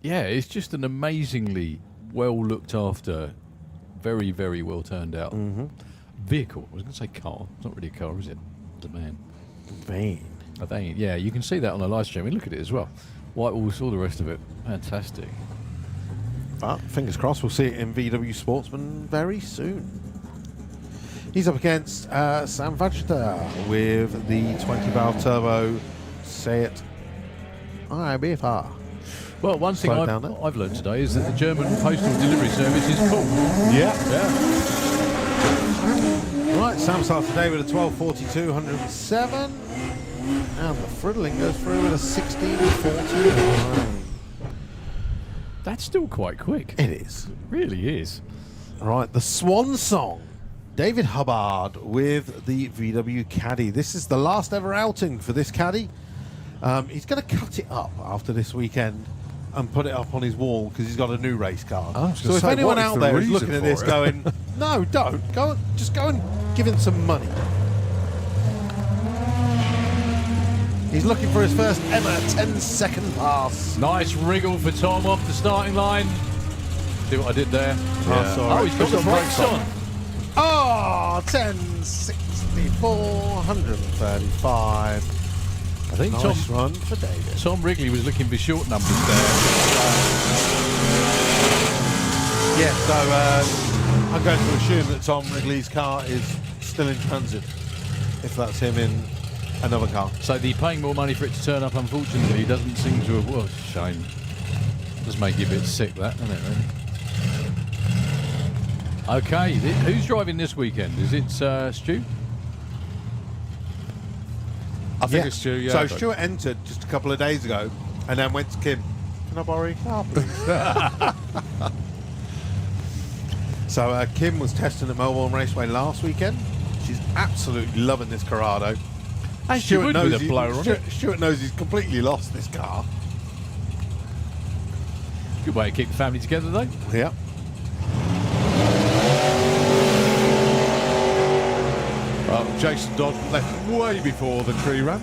it's just an amazingly well looked after, very, very well turned out vehicle. I was going to say car. It's not really a car, is it? It's a man. Van. A van. Yeah, you can see that on the live stream. I mean, look at it as well. White walls, all the rest of it. Fantastic. But fingers crossed, we'll see it in VW Sportsman very soon. He's up against Sam Vajda with the 20-valve turbo Seat IBFR. Well, one thing I've learned today is that the German postal delivery service is cool. Yeah. Right, Sam starts today with a 1242, 107. And the Fridolin goes through with a 1649. That's still quite quick. It is. It really is. Right, the Swan Song. David Hubbard with the VW Caddy. This is the last ever outing for this Caddy. He's going to cut it up after this weekend and put it up on his wall because he's got a new race car. So if anyone out there is looking at this going, no, don't. Just go and give him some money. He's looking for his first ever 10-second pass. Nice wriggle for Tom off the starting line. See what I did there? Yeah. Oh, he's got the brakes on. Oh, 10-6. 134, 135. I think Nice run for David. Tom Wrigley was looking for short numbers there. Yeah, so I'm going to assume that Tom Wrigley's car is still in transit, if that's him in another car. So the paying more money for it to turn up, unfortunately, doesn't seem to have... Well, it's a shame. Does make you a bit sick, that, doesn't it, really? Okay, who's driving this weekend? Is it Stu? I think it's Stu, yeah. So Stuart entered just a couple of days ago and then went to Kim. Can I borrow your car, please? So Kim was testing at Melbourne Raceway last weekend. She's absolutely loving this Corrado. And she would with a blower on it. Stuart knows he's completely lost this car. Good way to keep the family together, though. Yeah. Well, Jason Dodd left way before the tree ran.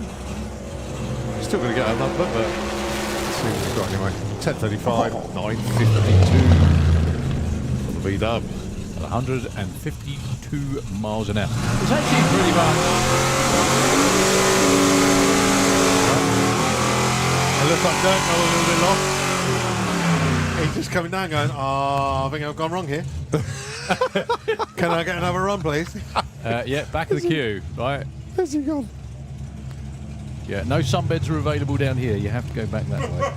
Still going to get a number, but let's see what he's got anyway. 10:35, 9:52 for the V-dub. 152 miles an hour. It's actually pretty much... It looks like Dirk got a little bit lost. He's just coming down going, oh, I think I've gone wrong here. Can I get another run, please? Yeah, back of the queue, right? Where's he gone? Yeah, no sunbeds are available down here. You have to go back that way.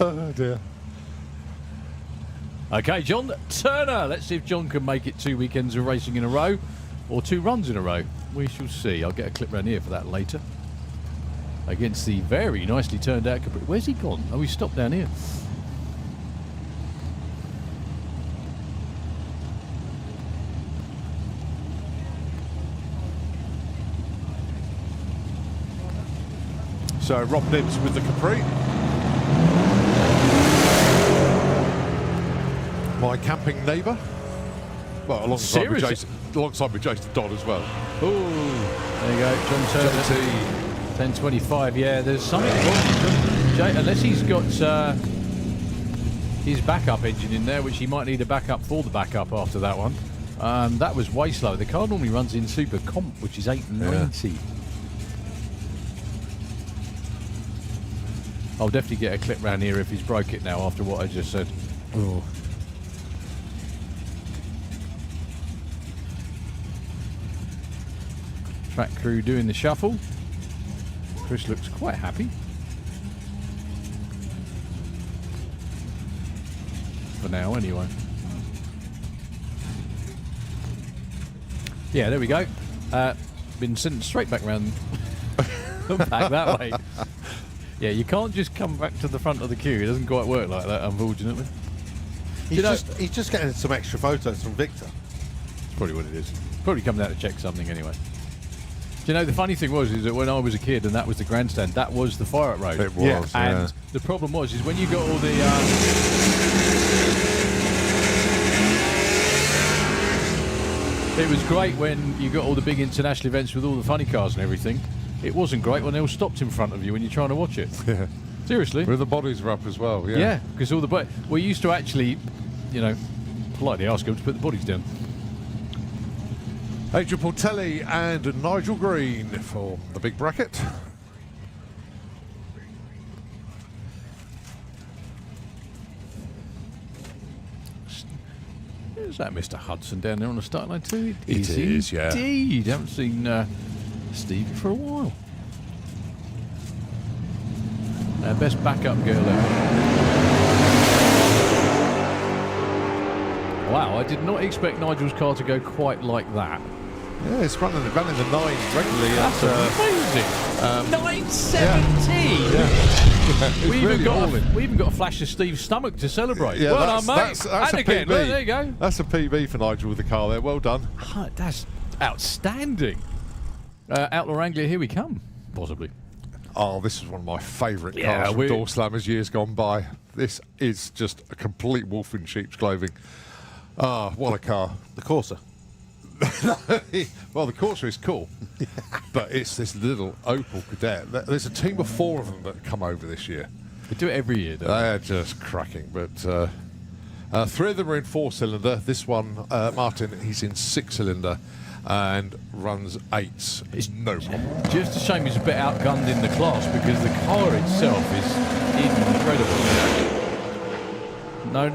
Oh, dear. Okay, John Turner. Let's see if John can make it 2 weekends of racing in a row or 2 runs in a row. We shall see. I'll get a clip round here for that later. Against the very nicely turned out Capri. Where's he gone? Oh, he stopped down here. So Rob Nibbs with the Capri. My camping neighbour. Well, alongside with Jason Dodd as well. Oh, there you go, John Turner. 10:25. Yeah, there's something wrong. Unless he's got his backup engine in there, which he might need a backup for the backup after that one. That was way slow. The car normally runs in super comp, which is 890. Yeah. I'll definitely get a clip round here if he's broke it now after what I just said. Oh. Track crew doing the shuffle. Chris looks quite happy. For now, anyway. Yeah, there we go. Been sent straight back round. Back that way. Yeah, you can't just come back to the front of the queue. It doesn't quite work like that, unfortunately. He's just getting some extra photos from Victor. That's probably what it is. Probably coming out to check something anyway. Do you know, the funny thing was is that when I was a kid and that was the grandstand, that was the fire up road. It was, yeah. And the problem was is when you got all the... it was great when you got all the big international events with all the funny cars and everything. It wasn't great when they all stopped in front of you when you're trying to watch it. Yeah. Seriously. Where the bodies were up as well, yeah. Yeah, because all the... We used to actually, you know, politely ask them to put the bodies down. Adrian Portelli and Nigel Green for the big bracket. Is that Mr. Hudson down there on the start line too? It is, yeah. Indeed. Haven't seen Stevie for a while. Best backup girl ever. Wow, I did not expect Nigel's car to go quite like that. Yeah, it's running the 9 regularly. That's amazing. 970. Yeah. We even got a flash of Steve's stomach to celebrate. Yeah, well done, mate. That's and a again, PB. look, there you go. That's a PB for Nigel with the car there. Well done. That's outstanding. Outlaw Anglia, here we come. Possibly. Oh, this is one of my favourite cars from Doorslammers years gone by. This is just a complete wolf in sheep's clothing. Ah, what a car. The Corsa. Well, the Corsa is cool, but it's this little Opel Cadet. There's a team of 4 of them that come over this year. They do it every year, don't They're just cracking, but 3 of them are in 4-cylinder. This one, Martin, he's in 6-cylinder and runs 8s. It's no problem. Just a shame he's a bit outgunned in the class because the car itself is incredible. No,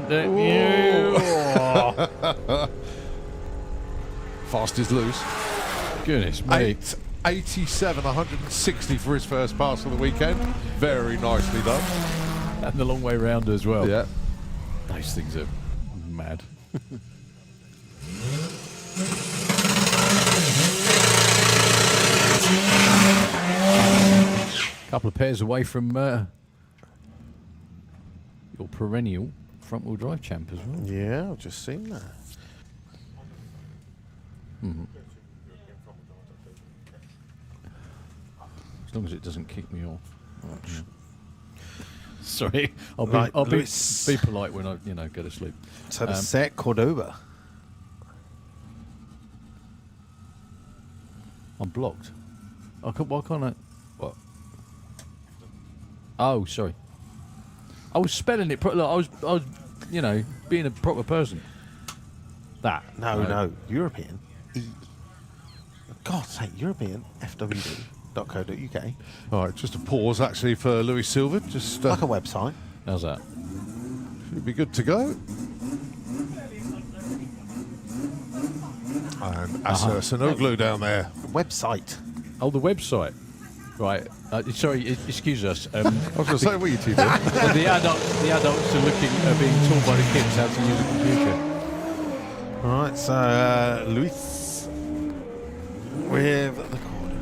Fast is loose. Goodness me. 887, 160 for his first pass of the weekend. Very nicely done. And the long way round as well. Yeah. Those things are mad. Couple of pairs away from your perennial front-wheel drive champ as well. Yeah, I've just seen that. As long as it doesn't kick me off. Sorry, I'll be Right, I'll be Luis. polite when I go to sleep. So the Seat Cordoba. I'm blocked. Why can't I? What? Oh, sorry. I was spelling it. Look, I was, being a proper person. That. No, European. God's sake, European FWD.co.uk. All right, just a pause actually for Louis Silver. Just Like a website. How's that? should be good to go. And Asa Sanoglu down there. Website. Oh, the website. Right. Sorry. Excuse us. I was going to say, what are you two doing? the adults are being taught by the kids how to use a computer. All right, so Luis with the corner.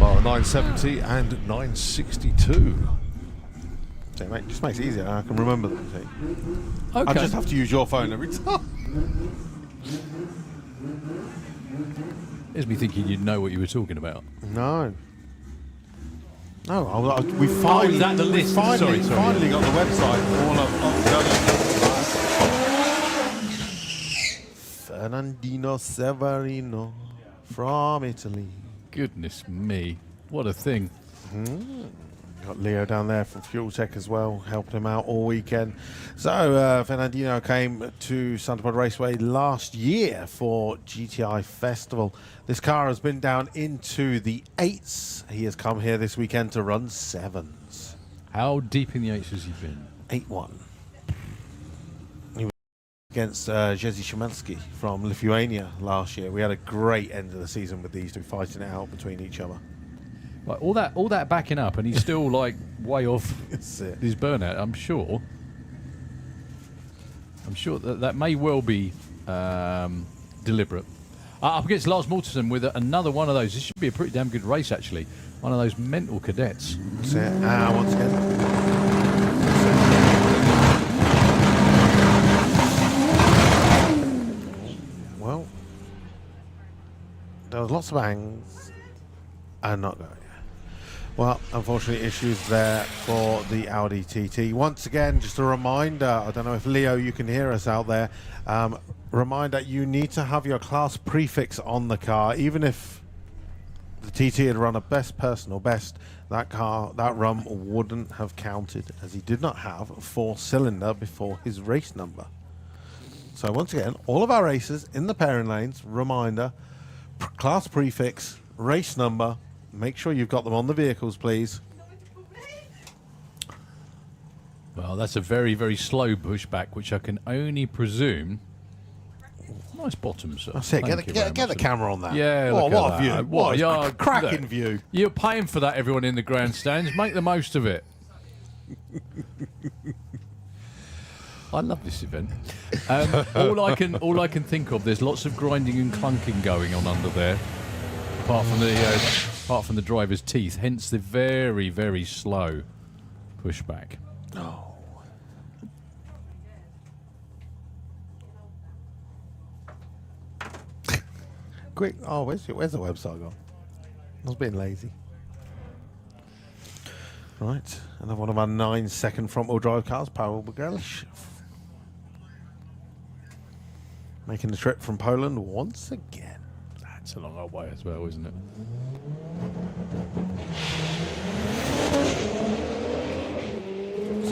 Well, 970 and 962. So, mate, just makes it easier. I can remember them. See? Okay. I just have to use your phone every time. Here's me thinking you'd know what you were talking about. No. No, we finally, is that the list? finally Sorry. got the website all up Fernandino Severino from Italy. Goodness me. What a thing. Got Leo down there from Fuel Tech as well, helping him out all weekend. So Fernandino came to Santa Pod Raceway last year for GTI Festival. This car has been down into the 8s. He has come here this weekend to run 7s. How deep in the 8s has he been? 8-1. He was against Jerzy Szymanski from Lithuania last year. We had a great end of the season with these two fighting it out between each other. Like all that backing up, and he's still like way off That's it. his burnout. I'm sure that may well be deliberate. Up against Lars Mortensen with another one of those. This should be a pretty damn good race, actually. One of those mental cadets. That's it. Once again. Well, there was lots of bangs and not going. Well, unfortunately, issues there for the Audi TT. Once again, just a reminder, I don't know if Leo, you can hear us out there. Reminder, you need to have your class prefix on the car. Even if the TT had run a best personal best, that run wouldn't have counted, as he did not have a 4-cylinder before his race number. So once again, all of our races in the pairing lanes, reminder, class prefix, race number. Make sure you've got them on the vehicles, please. Well, that's a very, very slow pushback, which I can only presume. Nice bottom, sir. That's it. Thank you very Get the much. camera on that. Yeah, What look a at view. that. What Yeah, a cracking look. view. You're paying for that, everyone in the grandstands. Make the most of it. I love this event. All I can think of, there's lots of grinding and clunking going on under there, apart from the driver's teeth. Hence the very, very slow pushback. Oh. Quick. Oh, where's the website gone? I was being lazy. Right. Another one of our 9-second front-wheel drive cars, Paweł Bogalish. Making the trip from Poland once again. That's a long old way as well, isn't it?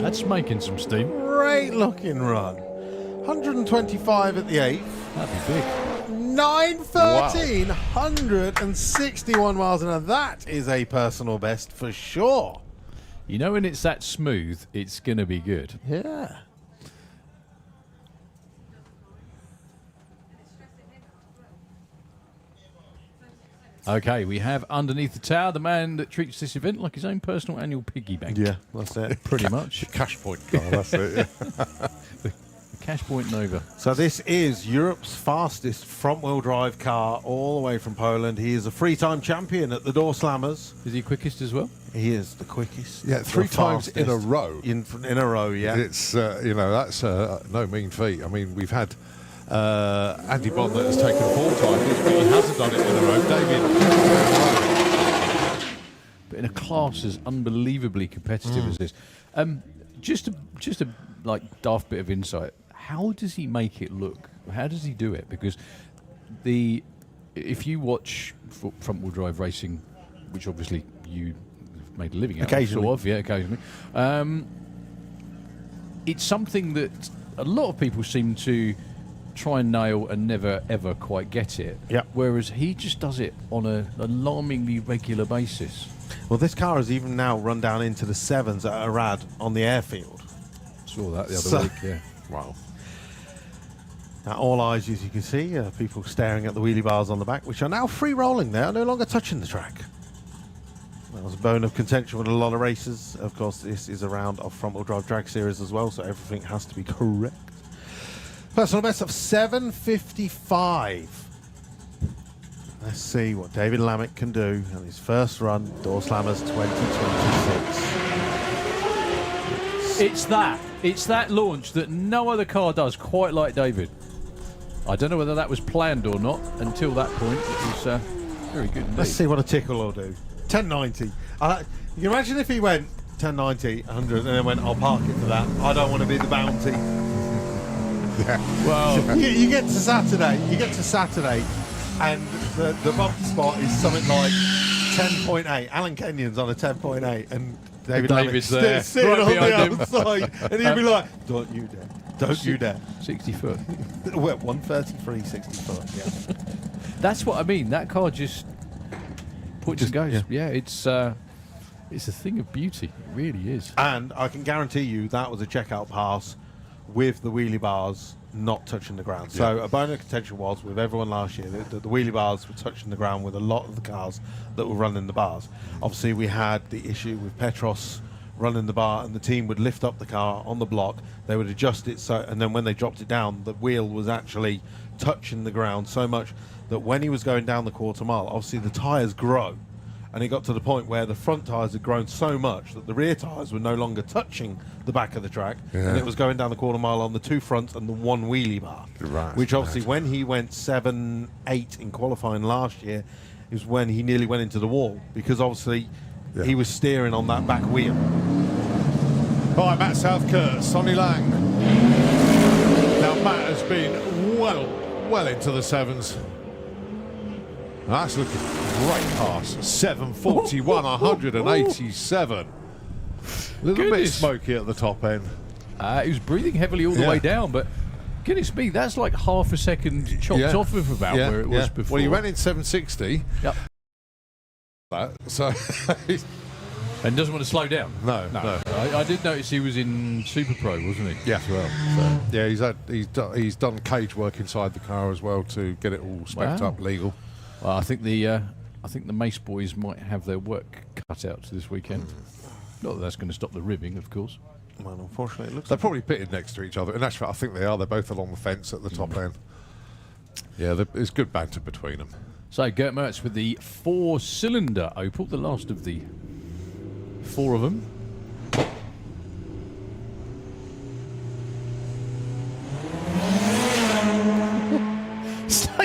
That's making some steam. Great looking run. 125 at the 8th. That'd be big. 9:13, 161 miles an hour. That is a personal best for sure. You know, when it's that smooth, it's going to be good. Yeah. Okay, we have underneath the tower the man that treats this event like his own personal annual piggy bank. Yeah, that's it. Pretty much. Cash point car, that's it. Yeah. The Cash Point Nova. So this is Europe's fastest front-wheel drive car all the way from Poland. He is a three-time champion at the Doorslammers. Is he quickest as well? He is the quickest. Yeah, 3 times in a row. In a row, yeah. It's, you know, that's no mean feat. I mean, we've had Andy Bond that has taken 4 times, but he hasn't done it in a row. David. But in a class as unbelievably competitive as this. Just a like daft bit of insight. How does he make it look? How does he do it? Because if you watch front-wheel drive racing, which obviously you have made a living out Occasionally. of, occasionally, it's something that a lot of people seem to try and nail and never ever quite get it. Yep. Whereas he just does it on an alarmingly regular basis. Well, this car has even now run down into the 7s at Arad on the airfield. Saw that the other week, yeah. Wow. Now, all eyes, as you can see, people staring at the wheelie bars on the back, which are now free-rolling. They are no longer touching the track. That was a bone of contention with a lot of racers. Of course, this is a round of front-wheel drive drag series as well, so everything has to be correct. Personal best of 7:55. Let's see what David Lammick can do on his first run, Doorslammers 2026. It's that launch that no other car does quite like David. I don't know whether that was planned or not until that point. It was very good indeed. Let's see what a tickle will do. 1090. You imagine if he went 1090, 100, and then went, I'll park it for that. I don't want to be the bounty. Yeah. Well, You get to Saturday, and the bump spot is something like 10.8. Alan Kenyon's on a 10.8, and David's there, sitting right on the behind him. outside, and he'd be like, "Don't you dare! Don't you dare!" 60 foot. Well, 133, 60 foot. Yeah. That's what I mean. That car just puts and goes. Yeah, it's a thing of beauty. It really is. And I can guarantee you that was a checkout pass with the wheelie bars not touching the ground. So a bone of contention was with everyone last year, the wheelie bars were touching the ground with a lot of the cars that were running the bars. Obviously, we had the issue with Petros running the bar, and the team would lift up the car on the block, they would adjust it, so, and then when they dropped it down, the wheel was actually touching the ground so much that when he was going down the quarter mile, obviously the tyres grow. And it got to the point where the front tyres had grown so much that the rear tyres were no longer touching the back of the track, and it was going down the quarter mile on the 2 fronts and the 1 wheelie bar. Right. Which obviously, when he went 7-8 in qualifying last year, is when he nearly went into the wall, because obviously he was steering on that back wheel. By Matt Southcourt, Sonny Lang. Now Matt has been well into the 7s. That's looking great pass. 741, 187. A little bit Goodness. smoky at the top end. He was breathing heavily all the way down, but goodness me, that's like half a second chopped off of about where it was before. Well, he went in 760. Yep. So And doesn't want to slow down. No. I did notice he was in Super Pro, wasn't he? Yeah, as well. So, yeah, he's done cage work inside the car as well to get it all specced up legal. Well, I think the Mace boys might have their work cut out this weekend. Not that that's going to stop the ribbing, of course. Well, unfortunately, it looks They're probably pitted next to each other. In actual fact, I think they are. They're both along the fence at the top end. Yeah, there's good banter between them. So Gert Mertz with the 4-cylinder Opel, the last of the 4 of them.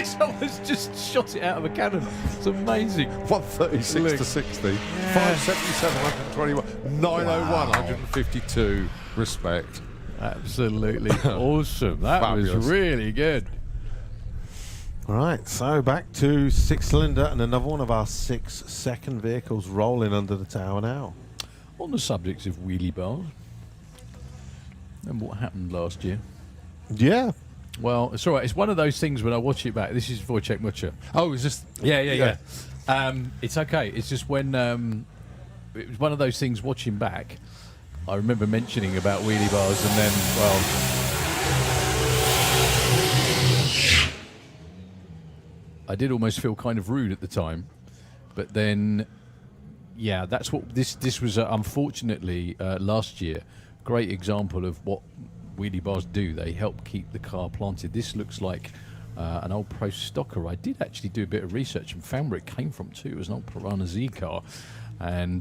Someone's just shot it out of a cannon. It's amazing. 136 to 60. 577, 121. 901, 152. Respect. Absolutely awesome. That Fabulous. was really good. All right, so back to 6-cylinder and another one of our 6-second vehicles rolling under the tower now. On the subject of wheelie bars, And what happened last year? Yeah. Well, it's all right. It's one of those things when I watch it back. This is Wojciech Mucha. Oh, is this? Yeah. It's okay. It's just when it was one of those things watching back. I remember mentioning about wheelie bars, and then, well, I did almost feel kind of rude at the time. But then, yeah, that's what this was. Unfortunately, last year, great example of what wheelie bars do. They help keep the car planted. This looks like an old Pro Stocker. I did actually do a bit of research and found where it came from too. It was an old Piranha Z car, and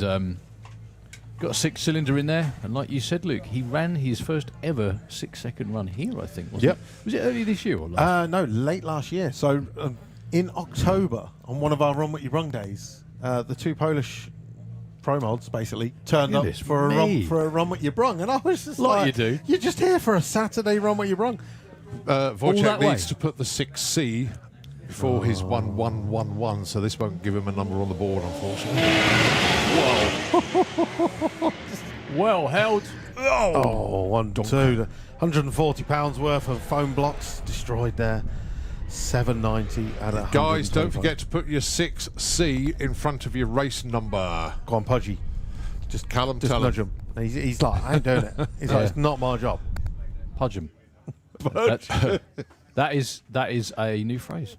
got a 6-cylinder in there. And like you said, Luke, he ran his first ever 6-second run here, I think, wasn't it? Was it early this year or last? No, late last year. So in October, on one of our Run What You Brung days, the two Polish pro mods basically turned up for a run what you brung, and I was just like, you do. You're just here for a Saturday run what you brung. Wojciech needs to put the 6C before his 1111, so this won't give him a number on the board, unfortunately. Whoa. Well held. Oh, 1, 2, £140 worth of foam blocks destroyed there. 790 at Guys, don't forget to put your 6C in front of your race number. Go on, Pudgy. Just Callum, Just tell nudge him. him. He's like, I ain't doing it. He's like, it's not my job. Pudge 'em. That is a new phrase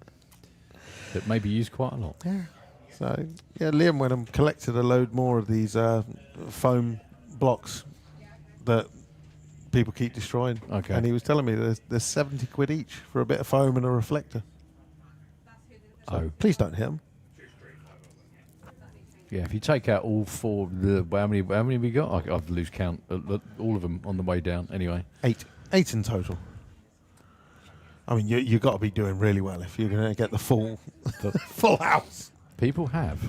that may be used quite a lot. Yeah. So, yeah, Liam went and collected a load more of these foam blocks that people keep destroying. Okay. And he was telling me there's 70 quid each for a bit of foam and a reflector. So please don't hit them. Yeah, if you take out all four, how many have we got? I've lose count. All of them on the way down. Anyway, 8 in total. I mean, you've got to be doing really well if you're going to get the full house. people have.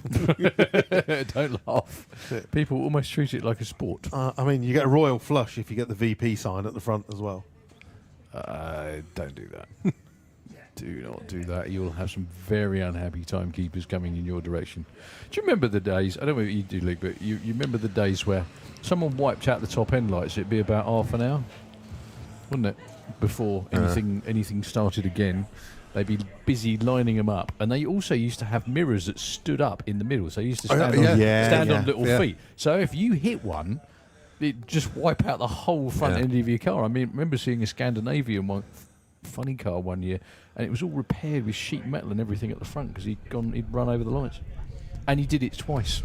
Don't laugh. People almost treat it like a sport. I mean, you get a royal flush if you get the VP sign at the front as well. Don't do that. Do not do that. You'll have some very unhappy timekeepers coming in your direction. Do you remember the days, I don't know what you do, Luke, but you remember the days where someone wiped out the top end lights, it'd be about half an hour, wouldn't it? Before anything started again. They'd be busy lining them up. And they also used to have mirrors that stood up in the middle. So you used to stand on little feet. So if you hit one, it'd just wipe out the whole front end of your car. I mean, I remember seeing a Scandinavian one, funny car one year, and it was all repaired with sheet metal and everything at the front because he'd run over the lights. And he did it twice.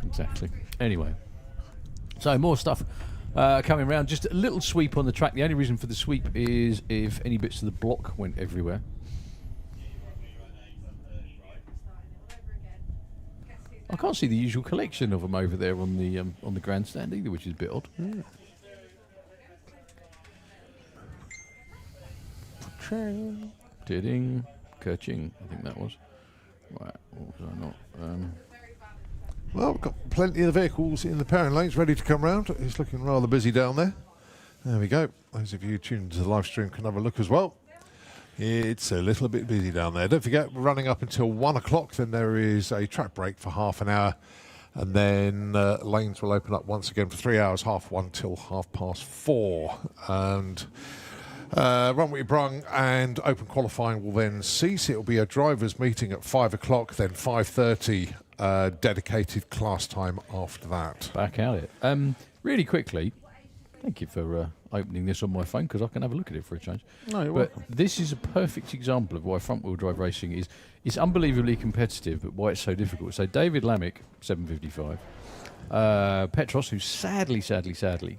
Exactly. Anyway. So more stuff. Coming round, just a little sweep on the track. The only reason for the sweep is if any bits of the block went everywhere. I can't see the usual collection of them over there on the grandstand either, which is a bit odd. Ding, Kerching, I think that was. Right, what was I not? Well, we've got plenty of vehicles in the pairing lanes ready to come round. It's looking rather busy down there. There we go. Those of you tuned to the live stream can have a look as well. It's a little bit busy down there. Don't forget, we're running up until 1 o'clock. Then there is a track break for half an hour. And then lanes will open up once again for 3 hours, 1:30 till 4:30. And Run What You Brung and open qualifying will then cease. It will be a drivers' meeting at 5 o'clock, then 5:30. Dedicated class time after that. Back at it. Really quickly, thank you for opening this on my phone because I can have a look at it for a change. No, you're welcome. This is a perfect example of why front-wheel drive racing is unbelievably competitive, but why it's so difficult. So David Lammick, 755. Petros, who's sadly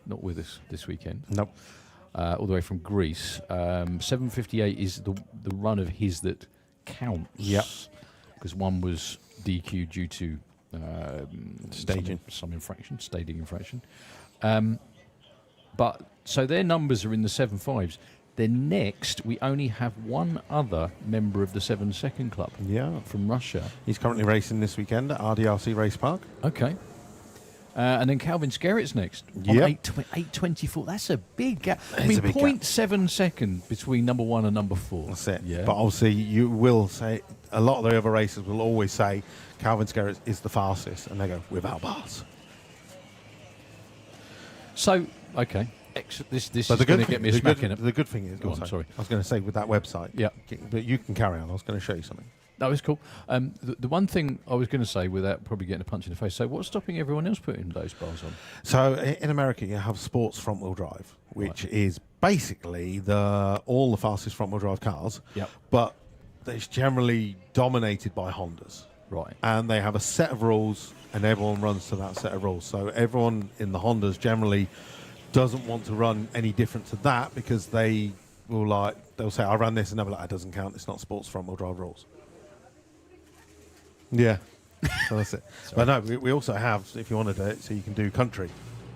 not with us this weekend. Nope. All the way from Greece. 758 is the run of his that counts. Yep. Because one was DQ due to staging, some infraction, staging infraction. But so their numbers are in the 7.5s. Then next, we only have one other member of the 7 Second Club. Yeah, from Russia. He's currently racing this weekend at RDRC Race Park. Okay. And then Calvin Skerritt's next. Yep. 8:24. That's a big gap. I It's mean, a big 0.7 second between number 1 and number 4. That's it. Yeah. But obviously, you will say, a lot of the other racers will always say Calvin Skerritt is the fastest, and they go, without bars. So Okay. Excellent. This But is going to get me a smack in it. the good thing is, Go on, sorry. I was going to say with that website. Yeah. But you can carry on. I was going to show you something. That was cool. The one thing I was going to say, without probably getting a punch in the face, so what's stopping everyone else putting those bars on? So in America, you have sports front-wheel drive, which is basically all the fastest front-wheel drive cars. Yep. But it's generally dominated by Hondas. Right. And they have a set of rules, and everyone runs to that set of rules. So everyone in the Hondas generally doesn't want to run any different to that, because they'll say, I ran this, and they'll be like, that doesn't count. It's not sports front-wheel drive rules. Yeah. So that's it. But no, we also have, if you want to do it, so you can do country.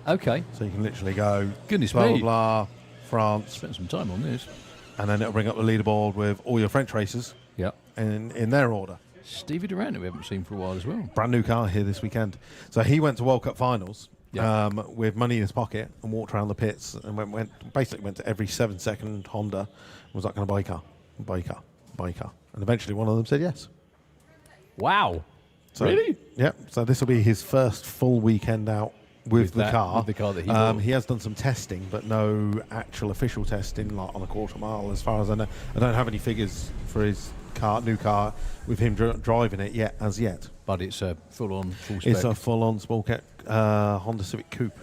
Okay. So you can literally go, Goodness blah, me. blah, blah, France, Spent some time on this. and then it'll bring up the leaderboard with all your French racers Yeah. in their order. Stevie Durant, who we haven't seen for a while as well. Brand new car here this weekend. So he went to World Cup finals Yeah. with money in his pocket and walked around the pits and basically went to every 7-second Honda and was like, going to buy a car, buy a car, buy a car. And eventually one of them said yes. Wow. So, Really? Yep. So this will be his first full weekend out with the car. With the car that he bought. He has done some testing, but no actual official testing, like on a quarter mile, as far as I know. I don't have any figures for his new car, with him driving it as yet. But it's a full spec. It's a full-on small cat Honda Civic Coupe.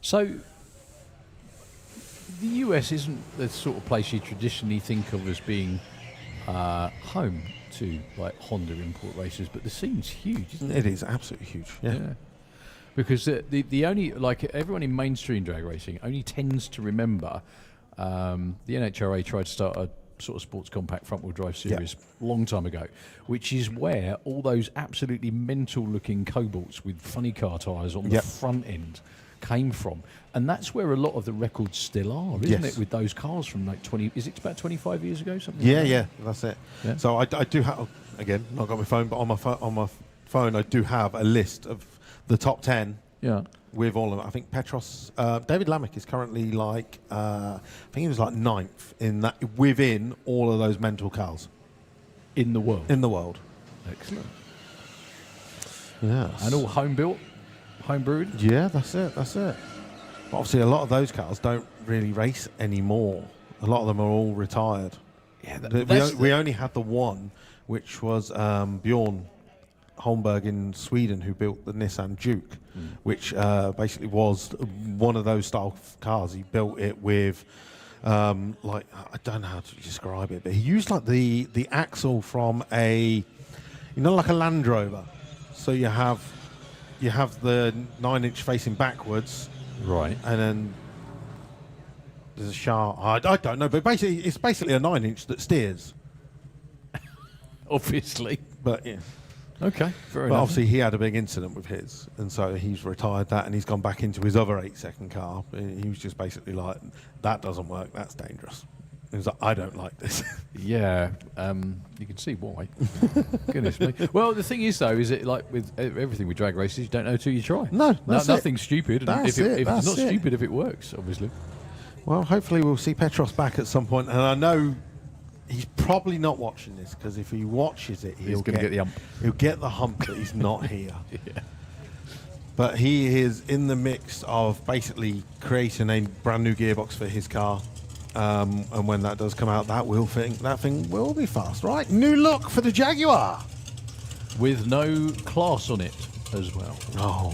So, the US isn't the sort of place you traditionally think of as being home to like Honda import races, but the scene's huge, isn't it? It is absolutely huge. Yeah. Because the only, like, everyone in mainstream drag racing only tends to remember the NHRA tried to start a sort of sports compact front-wheel drive series a long time ago, which is where all those absolutely mental-looking Cobalts with funny car tyres on the front end came from. And that's where a lot of the records still are, isn't it, with those cars from like 20... Is it about 25 years ago, something like that? Yeah, that's it. Yeah. So I do have, again, not got my phone, but on my phone I do have a list of the top 10 with all of them. I think Petros, David Lamech is currently like, I think he was like 9th in that, within all of those mental cars. In the world? In the world. Excellent. Yes. And all home-built? Home-brewed? Yeah, that's it. But obviously, a lot of those cars don't really race anymore. A lot of them are all retired. Yeah, we only had the one, which was Bjorn Holmberg in Sweden, who built the Nissan Juke, which basically was one of those style cars. He built it with, like, I don't know how to describe it, but he used like the axle from like a Land Rover. So you have the 9-inch facing backwards, right, and then there's a shaft. I don't know, but basically it's basically a 9-inch that steers. Obviously. But yeah. Okay, fair But enough. obviously he had a big incident with his, and so he's retired that, and he's gone back into his other 8-second car. He was just basically like, that doesn't work, that's dangerous. He was like, I don't like this. Yeah, you can see why. Goodness me. Well, the thing is, though, is it like with everything with drag races, you don't know till you try. No, that's it. Nothing's stupid. And That's if it, it's that's not it. stupid if it works, obviously. Well, hopefully we'll see Petros back at some point, and I know he's probably not watching this, because if he watches it, He's going to get the hump. He'll get the hump that he's not here. Yeah. But he is in the mix of basically creating a brand new gearbox for his car. And when that does come out, that thing will be fast, right? New look for the Jaguar. With no class on it as well. Oh.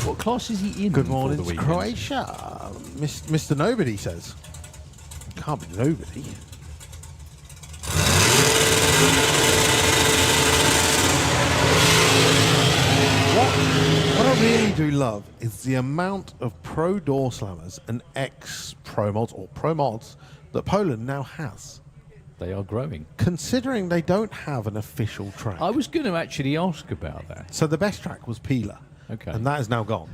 What class is he in? Good for morning, the weekend? Croatia. Mr. Nobody says. Can't be nobody. What I really do love is the amount of pro Doorslammers and ex-pro mods, or pro mods, that Poland now has. They are growing. Considering they don't have an official track. I was going to actually ask about that. So the best track was Pila. Okay. And that is now gone.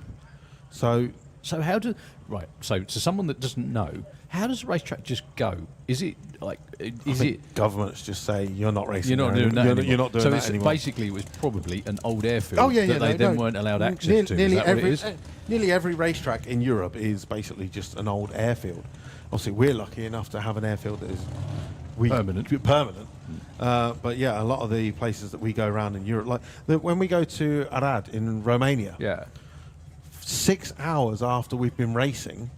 So how do... Right, so to someone that doesn't know, how does a racetrack just go? Is it like... Is it... governments just say, you're not racing. You're not there doing that anymore. anymore. You're not doing so that it's anymore. basically, it was probably an old airfield that they then weren't allowed access to. Nearly Is that what it is? Nearly every racetrack in Europe is basically just an old airfield. Obviously, we're lucky enough to have an airfield that is permanent. But yeah, a lot of the places that we go around in Europe, like when we go to Arad in Romania, Yeah. 6 hours after we've been racing,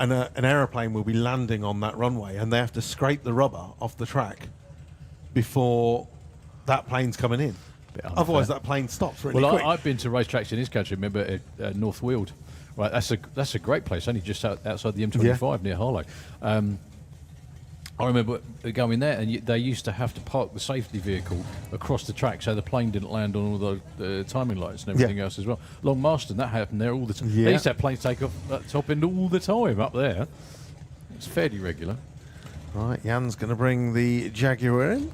an aeroplane will be landing on that runway, and they have to scrape the rubber off the track before that plane's coming in. Otherwise, that plane stops really quick. I've been to racetracks in this country. Remember North Weald, right? That's a great place. Only just outside the M25 near Harlow. I remember going there, and they used to have to park the safety vehicle across the track so the plane didn't land on all the timing lights and everything else as well. Long Marston, that happened there all the time. Yeah. They used to have planes take off at top end all the time up there. It's fairly regular. Right, Jan's going to bring the Jaguar in.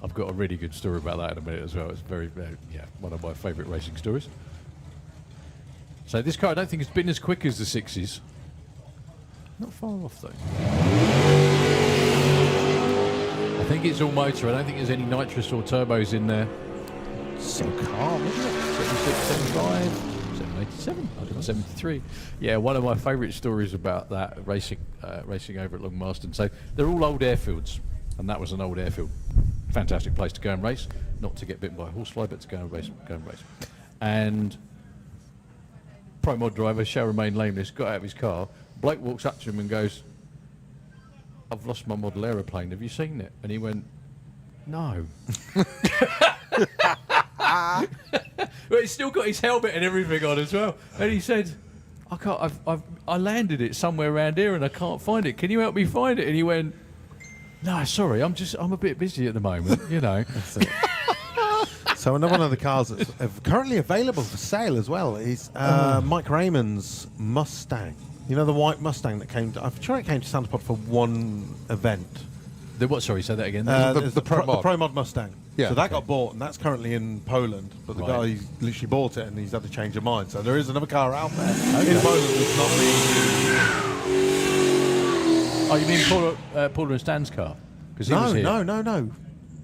I've got a really good story about that in a minute as well. It's very, one of my favourite racing stories. So this car, I don't think it's been as quick as the 6s. Not far off though. I think it's all motor. I don't think there's any nitrous or turbos in there. So calm, isn't it? 76, 75, 787, I don't know, 73. Yeah, one of my favourite stories about that racing over at Long Marston. So they're all old airfields, and that was an old airfield. Fantastic place to go and race, not to get bitten by a horsefly, but to go and race. And Pro Mod driver, shall remain nameless, got out of his car. Bloke walks up to him and goes, "I've lost my model aeroplane. Have you seen it?" And he went, "No." But he's still got his helmet and everything on as well. And he said, "I can't. I landed it somewhere around here and I can't find it. Can you help me find it?" And he went, "No, sorry. I'm a bit busy at the moment. You know." So another one of the cars that's currently available for sale as well is Mike Raymond's Mustang. You know, the white Mustang that came to... I'm sure it came to Santa Pod for one event. The what? Sorry, say that again. The Pro Mod Mustang. Yeah, so that got bought, and that's currently in Poland. But the guy literally bought it, and he's had to change his mind. So there is another car out there in Poland that's not being... Oh, you mean Paula and Stan's car? No.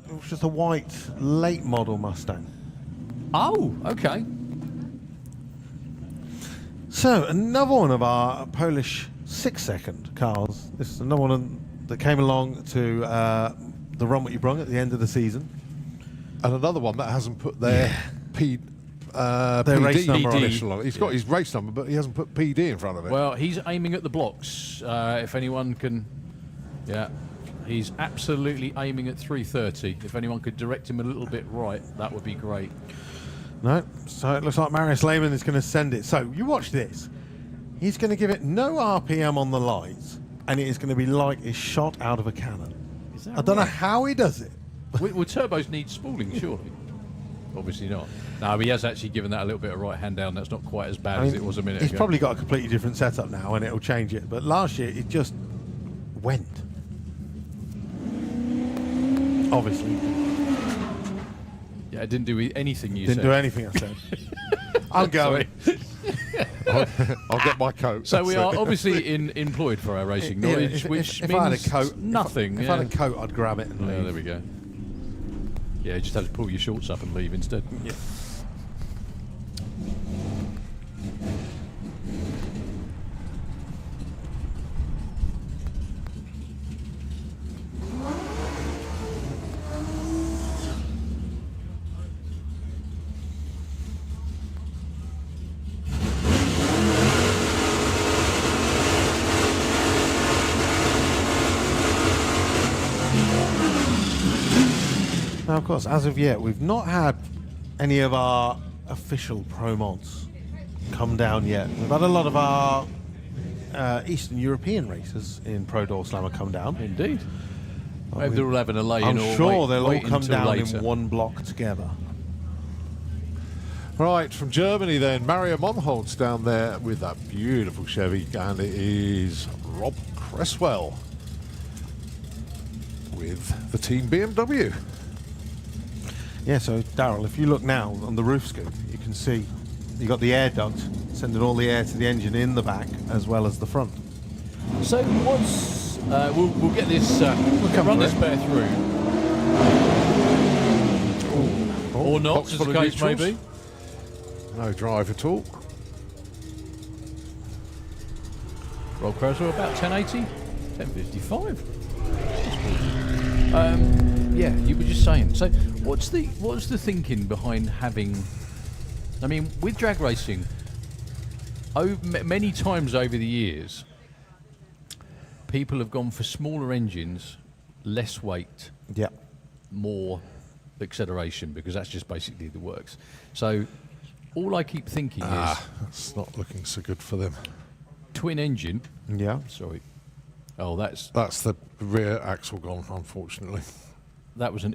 It was just a white late model Mustang. Oh, okay. So another one of our Polish 6-second cars. This is another one that came along to the Run What You Brung at the end of the season. And another one that hasn't put their race number on it. He's got his race number, but he hasn't put PD in front of it. Well, he's aiming at the blocks. If anyone can... Yeah. He's absolutely aiming at 330. If anyone could direct him a little bit right, that would be great. No, so it looks like Marius Lehmann is going to send it. So you watch this. He's going to give it no RPM on the lights, and it is going to be like it's shot out of a cannon. Is that I don't know how he does it. Well, turbos need spooling, surely. Obviously not. No, he has actually given that a little bit of right hand down. That's not quite as bad as it was a minute ago. He's probably got a completely different setup now, and it'll change it. But last year, it just went. Obviously. Yeah, it didn't do anything you Didn't said. do anything I said. I'm going. I'll get my coat. So we are obviously employed for our racing knowledge, which if means I had a coat, nothing. If I had a coat, I'd grab it and leave. There we go. Yeah, you just have to pull your shorts up and leave instead. Yeah. Now, of course, as of yet, we've not had any of our official pro mods come down yet. We've had a lot of our Eastern European racers in Pro Doorslammer come down. Indeed. Maybe they're all having a lay-in, I'm or sure they'll all wait come until down later. in one block together. Right, from Germany then, Mario Monholtz down there with that beautiful Chevy, and it is Rob Cresswell with the team BMW. Yeah, so Darryl, if you look now on the roof scoop, you can see you got the air duct sending all the air to the engine in the back as well as the front. So what's... we'll get this... run this bear through. Or not, box as full the of case may neutrals. be. No drive at all. Rob Cresswell about 1080, 1055. Yeah, you were just saying. So, what's the thinking behind having? I mean, with drag racing, many times over the years, people have gone for smaller engines, less weight, Yeah. more acceleration, because that's just basically the works. So all I keep thinking is It's not looking so good for them. twin engine. Yeah. Sorry. Oh, that's That's the rear axle gone, unfortunately. that was an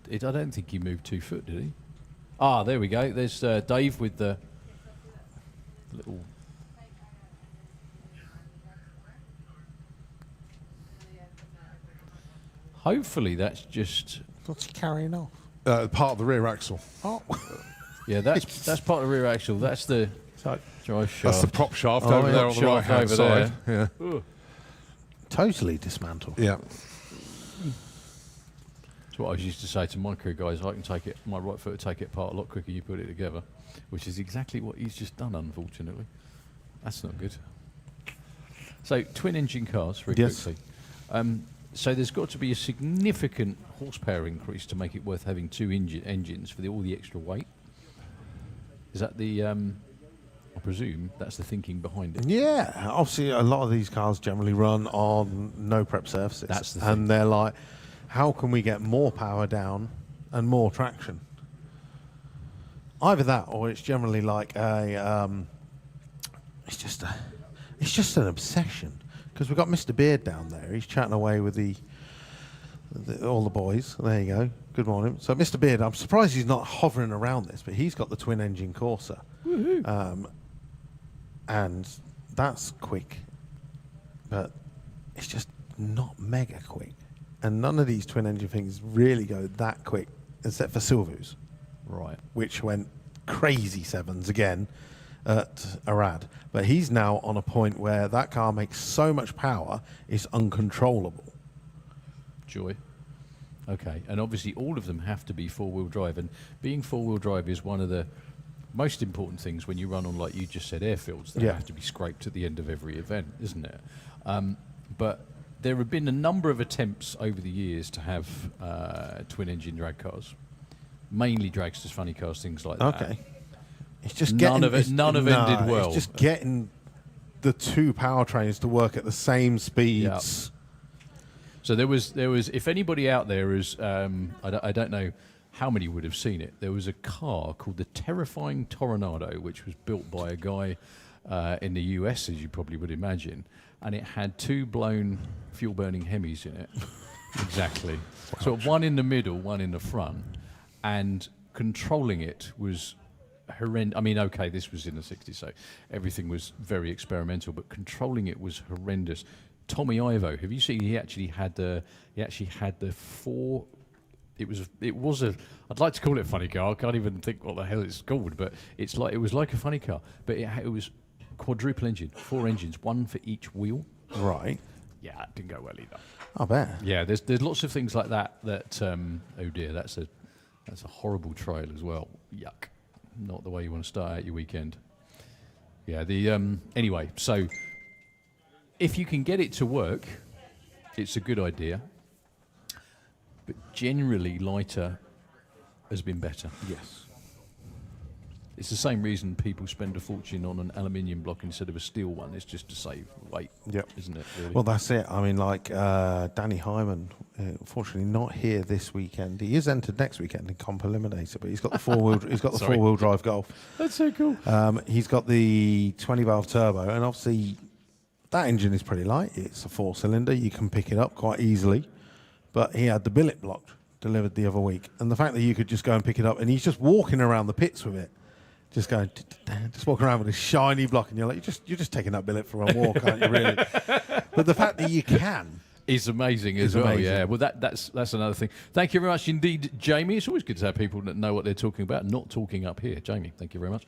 I don't think he moved 2 foot, did he? Ah, there we go. There's Dave with the little. Hopefully that's just. What's he carrying off? Part of the rear axle. Oh. Yeah, that's part of the rear axle. That's the drive shaft. That's the prop shaft Oh, over yeah. there on the Shaft right hand over side. there. Yeah. Totally dismantled. Yeah. That's what I used to say to my crew guys. I can take it, my right foot will take it apart a lot quicker. You put it together, which is exactly what he's just done. Unfortunately, that's not good. So twin engine cars, very Yes. quickly. So there's got to be a significant horsepower increase to make it worth having two engines for all the extra weight. Is that the? I presume that's the thinking behind it. Yeah, obviously a lot of these cars generally run on no prep surfaces. That's the thing. And they're like, how can we get more power down and more traction? Either that, or it's generally like it's just an obsession. Because we've got Mr. Beard down there. He's chatting away with all the boys. There you go. Good morning. So Mr. Beard, I'm surprised he's not hovering around this, but he's got the twin engine Corsa. And that's quick, but it's just not mega quick. And none of these twin engine things really go that quick, except for Silvu's, Right. which went crazy sevens again at Arad. But he's now on a point where that car makes so much power, it's uncontrollable. Joy. Okay, and obviously all of them have to be four-wheel drive, and being four-wheel drive is one of the most important things when you run on, like you just said, airfields that Yeah. have to be scraped at the end of every event, isn't it? But there have been a number of attempts over the years to have twin-engine drag cars, mainly dragsters, funny cars, things like that. Okay. It's just None getting, of it- it's- none of it did well. It's just getting the two powertrains to work at the same speeds. So there was. If anybody out there is, I don't know how many would have seen it. There was a car called the Terrifying Toronado, which was built by a guy in the US, as you probably would imagine, and it had two blown fuel-burning Hemis in it. Exactly. So one in the middle, one in the front, and controlling it was horrendous. I mean, okay, this was in the 60s, so everything was very experimental, but controlling it was horrendous. Tommy Ivo, have you seen? He actually had the four. It was a. I'd like to call it a funny car. I can't even think what the hell it's called, but it was like a funny car, but it was quadruple engine, 4 engines, one for each wheel. Right. Yeah, it didn't go well either. I bet. Yeah, there's lots of things like that. Oh dear, that's a horrible trail as well. Yuck, not the way you want to start out your weekend. Yeah. Anyway, so if you can get it to work, it's a good idea. But generally, lighter has been better. Yes. It's the same reason people spend a fortune on an aluminium block instead of a steel one. It's just to save weight, Yep. isn't it? Really? Well, that's it. I mean, like Danny Hyman, unfortunately not here this weekend. He is entered next weekend in Comp Eliminator, but he's got the four-wheel. He's got the Sorry. four-wheel drive Golf. That's so cool. He's got the 20-valve turbo, and obviously that engine is pretty light. It's a 4-cylinder. You can pick it up quite easily. But he had the billet block delivered the other week, and the fact that you could just go and pick it up, and he's just walking around the pits with it. Just going, just walking around with a shiny block, and you're like, you're just taking that billet for a walk, aren't you? Really? But the fact that you can is amazing as well. amazing. Yeah. Well, that's another thing. Thank you very much indeed, Jamie. It's always good to have people that know what they're talking about, not talking up here. Jamie, thank you very much.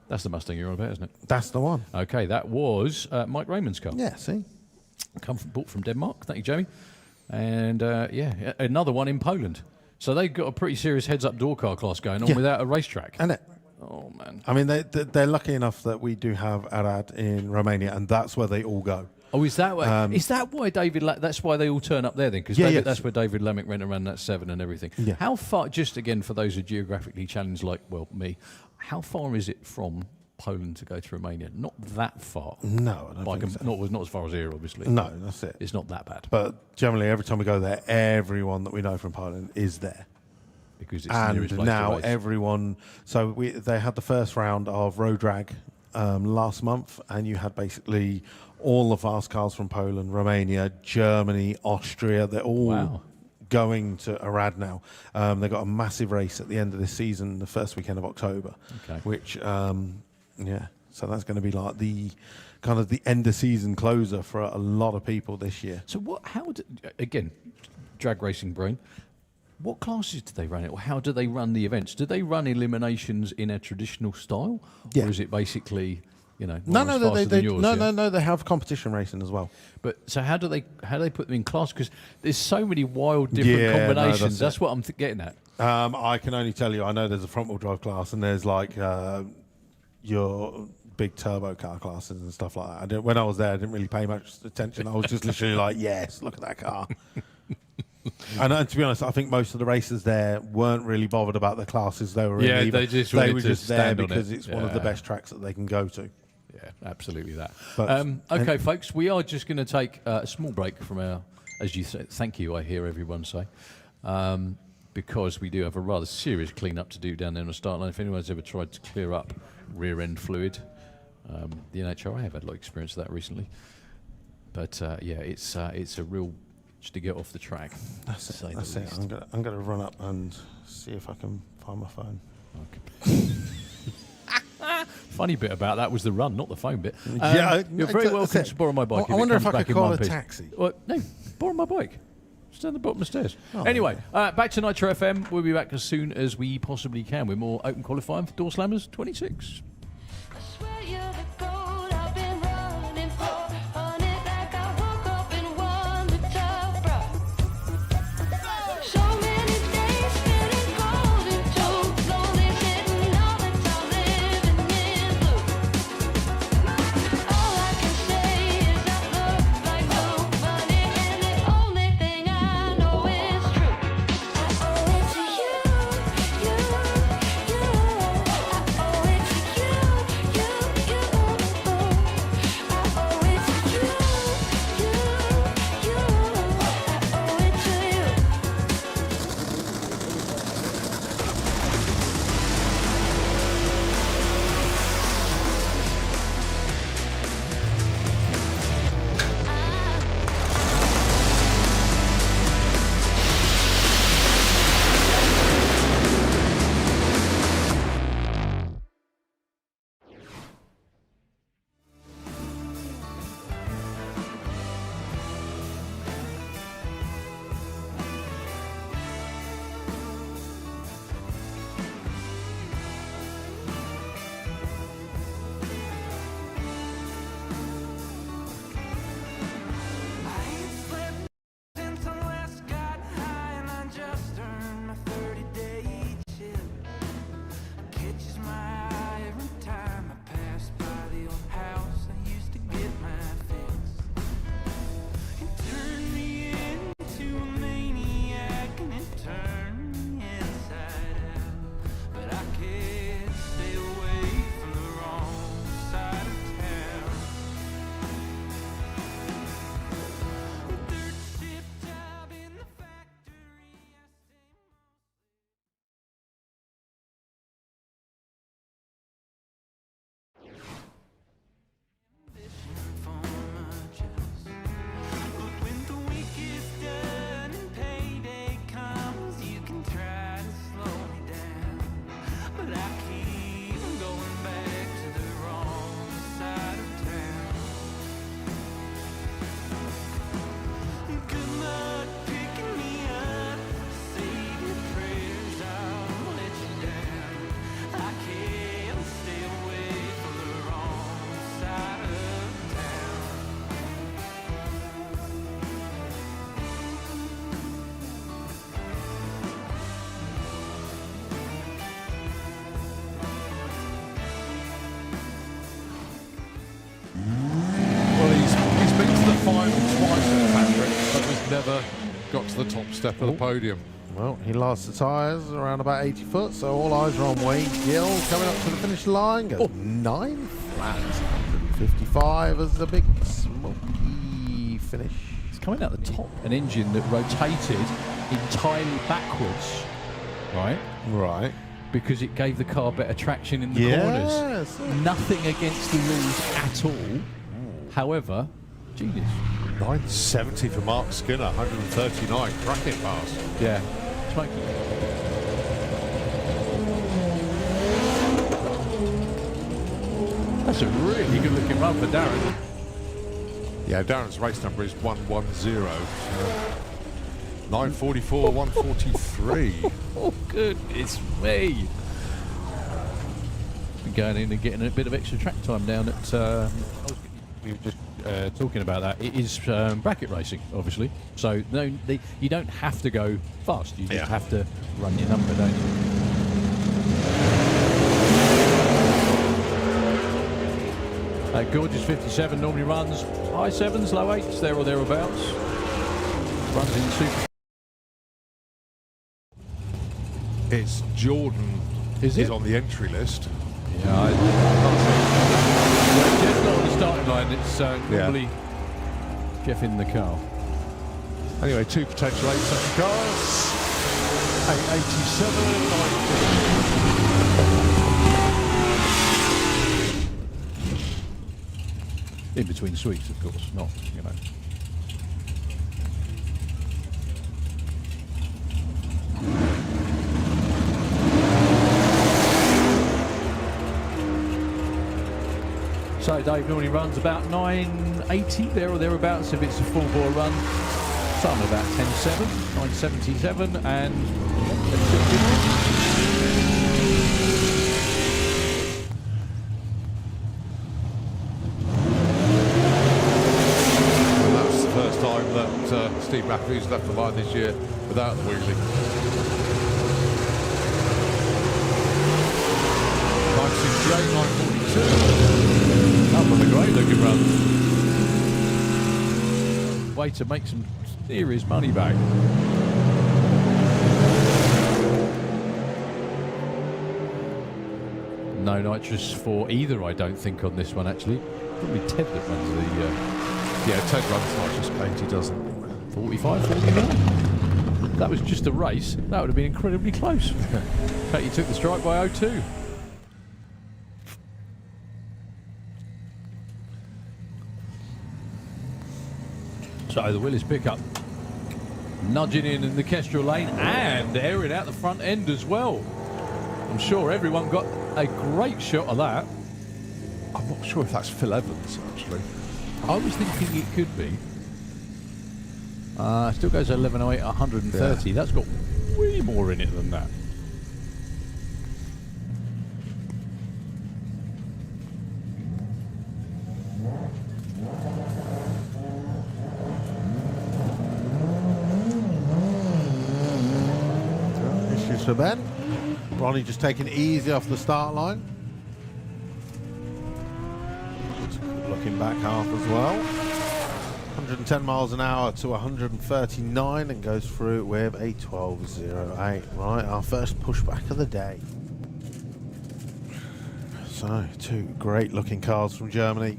That's the Mustang you're on about, isn't it? That's the one. Okay, that was Mike Raymond's car. Yeah. See. Bought from Denmark. Thank you, Jamie. And yeah, another one in Poland. So they've got a pretty serious heads-up door car class going on Yeah. without a racetrack. And it. Oh man. I mean, they're lucky enough that we do have Arad in Romania, and that's where they all go. Oh, is that why? Is that why David? That's why they all turn up there then? Because Yeah, that's where David Lammick went around that 7 and everything. Yeah. How far? Just again for those who are geographically challenged, like me, how far is it from Poland to go to Romania. Not that far. No, I don't think so. Not as far as here, obviously. No, that's it. It's not that bad. But generally, every time we go there, everyone that we know from Poland is there. Because it's the nearest And place now to race. everyone... So they had the first round of road drag last month, and you had basically all the fast cars from Poland, Romania, Germany, Austria. They're all going to Arad now. They've got a massive race at the end of this season, the first weekend of October, which, so that's going to be like the kind of the end of season closer for a lot of people this year. So again, drag racing brain, what classes do they run it, or how do they run the events? Do they run eliminations in a traditional style, or is it basically... No, they have competition racing as well. But so how do they put them in class? Because there's so many wild different combinations. That's what I'm getting at. I can only tell you, I know there's a front wheel drive class, and there's like your big turbo car classes and stuff like that. When I was there, I didn't really pay much attention. I was just literally like, yes, look at that car. And to be honest, I think most of the racers there weren't really bothered about the classes they were in. Yeah, they were just there because it's one of the Yeah. best tracks that they can go to. Yeah, absolutely that. But- Okay, folks, we are just going to take a small break from our, as you said, thank you, I hear everyone say, because we do have a rather serious clean-up to do down there on the start line. If anyone's ever tried to clear up rear-end fluid, the NHRA have had a lot of experience of that recently. But it's a real, just to get off the track. That's it. I'm gonna run up and see if I can find my phone. Okay. Funny bit about that was the run, not the phone bit. You're very welcome to borrow my bike. I wonder if I could call a taxi. Well, no, borrow my bike. Just down the bottom of the stairs. Anyway, back to Nitro FM. We'll be back as soon as we possibly can with more open qualifying for Doorslammers 26. Final twice at Patrick, but has never got to the top step of the podium. Well, he lost the tyres around about 80 foot, so all eyes are on Wayne Gill coming up to the finish line. Goes 9 flat, 155 as the big smoky finish. It's coming out the top. An engine that rotated entirely backwards, right? Right. Because it gave the car better traction in the corners. Nothing against the rules at all. However, genius. 970 for Mark Skinner, 139 bracket pass. Yeah. Smoky. That's a really good looking run for Darren. Yeah, Darren's race number is 110. 944, 143. Oh, goodness me. Been going in and getting a bit of extra track time down at... we were just talking about that. It is bracket racing, obviously. So no, you don't have to go fast. You just have to run your number, don't you? Gorgeous 57 normally runs high 7s, low 8s, there or thereabouts. Runs in super... It's Jordan Is on the entry list. Yeah, Jeff's not on the starting line. It's normally Jeff in the car. Anyway, 2 potential 8-second cars. 887, In between sweeps, of course, not, you know. So Dave normally runs about 980 there or thereabouts if it's a full bore run. Some about 10.7, 977 and that's the first time that Steve Matthews left the line this year without the wheelie. 968, 942. up on the great looking run. Way to make some serious money back. No nitrous for either, I don't think, on this one actually. Probably Ted that runs the Yeah, Ted runs nitrous paint, he doesn't. 45, 49. That was just a race. That would have been incredibly close. In fact, you took the strike by 0.2. So the Willis pickup nudging in the Kestrel lane and airing out the front end as well. I'm sure everyone got a great shot of that. I'm not sure if that's Phil Evans, actually. I was thinking it could be. Still goes 11.08, 130. Yeah. That's got way more in it than that. Issues for Ben. Ronnie just taking it easy off the start line. Just looking back half as well. 110 miles an hour to 139 and goes through with a 12.08. Right, our first pushback of the day. So, 2 great looking cars from Germany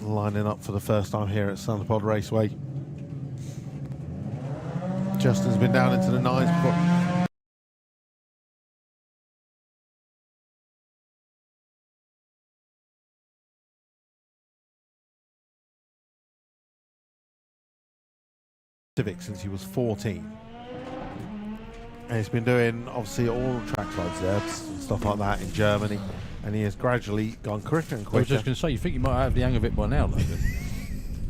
lining up for the first time here at Thunderpod Raceway. Justin's been down into the 9s before. Civic since he was 14, and he's been doing obviously all track rides there and stuff like that in Germany, and he has gradually gone quicker and I quicker. was just going to say, you think you might have the hang of it by now, Logan?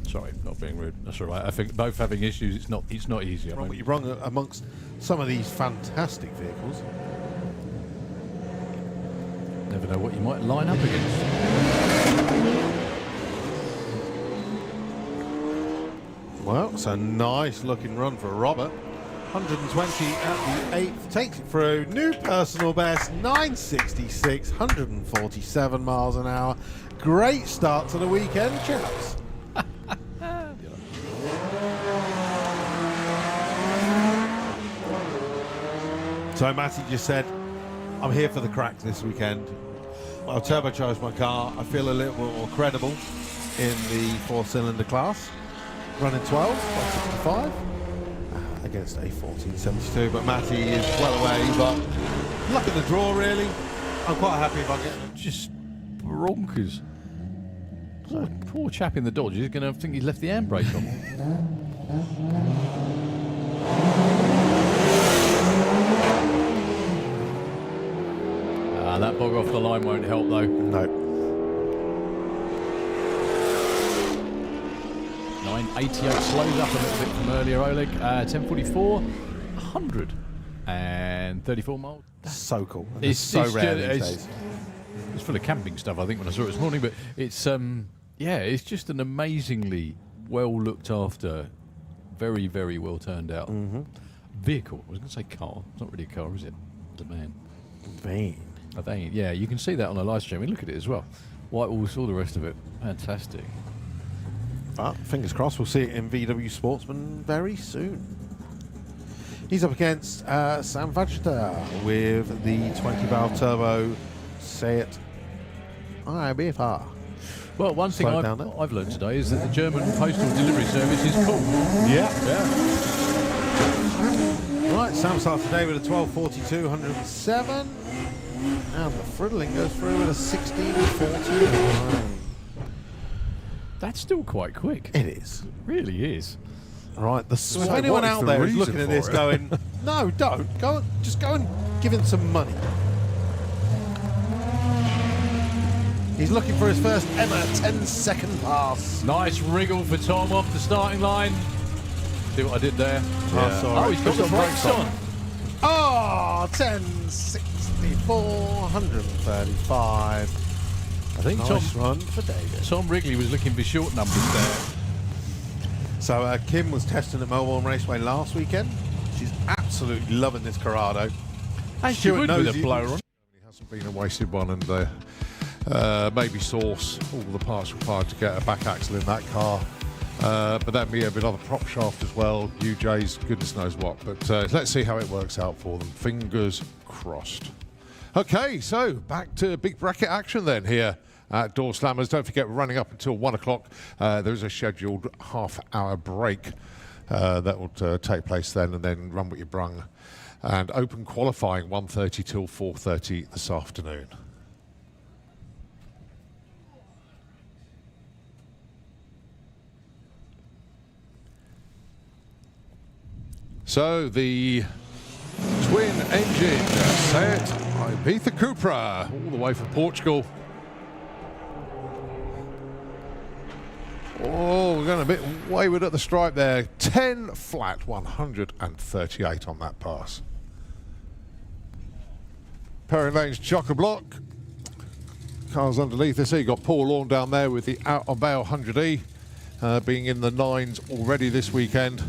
Sorry, not being rude. That's all right. I think both having issues. It's not easy. I mean, You're wrong amongst some of these fantastic vehicles. never know what you might line up against. Well, it's a nice looking run for Robert. 120 at the 8th, takes it through. New personal best, 966, 147 miles an hour. Great start to the weekend, chaps. So Matty just said, I'm here for the crack this weekend. I'll turbocharge my car. I feel a little bit more credible in the 4-cylinder class. Running 12, 165 against a 1472. But Matty is well away, but luck at the draw, really. I'm quite happy if I get... Just bonkers. Poor chap in the Dodge is going to think he's left the handbrake on. That bog off the line won't help though. No. 988 slows up a little bit from earlier, Oleg. 1044, 134 miles. So cool. It's so rare these days. It's full of camping stuff, I think, when I saw it this morning. But it's yeah, it's just an amazingly well looked after, very, very well turned out vehicle. I was going to say car. It's not really a car, is it? It's a man. Van. A van. Yeah, you can see that on a live stream. I mean, look at it as well. White walls, all the rest of it. Fantastic. But fingers crossed, we'll see it in VW Sportsman very soon. He's up against Sam Vajda with the 20-valve turbo Seat IBFR. Well, one thing I've learned today is that the German postal delivery service is cool. Yeah. Right, Sam starts today with a 1242, 107. And the Friddling goes through with a 1649. That's still quite quick. It is. It really is. Right, So if anyone what is out the there is reason looking at for this it? going, no, don't. Just go and give him some money. He's looking for his first ever 10-second pass. Nice wriggle for Tom off the starting line. See what I did there? Oh, sorry. Oh, he's got the brakes on. Oh, 1064, 135. I think Nice Tom, run for David. Tom Wrigley was looking for short numbers there. So Kim was testing at Melbourne Raceway last weekend. She's absolutely loving this Corrado. And she Stuart would knows with a you- blower on. It hasn't been a wasted one, and maybe source all the parts required to get a back axle in that car. But then we have another prop shaft as well, UJ's, goodness knows what. But let's see how it works out for them. Fingers crossed. Okay, so back to big bracket action then here at Doorslammers. Don't forget, running up until 1 o'clock, there is a scheduled half-hour break that will take place then, and then run what you brung. And open qualifying 1:30 till 4:30 this afternoon. So the twin engine Seat Ibiza Cupra, all the way from Portugal. Oh, we're going a bit wayward at the stripe there. 10 flat, 138 on that pass. Perry Lane's chock-a-block. Cars underneath this. You got Paul Lawn down there with the out-of-bow 100E, being in the 9s already this weekend.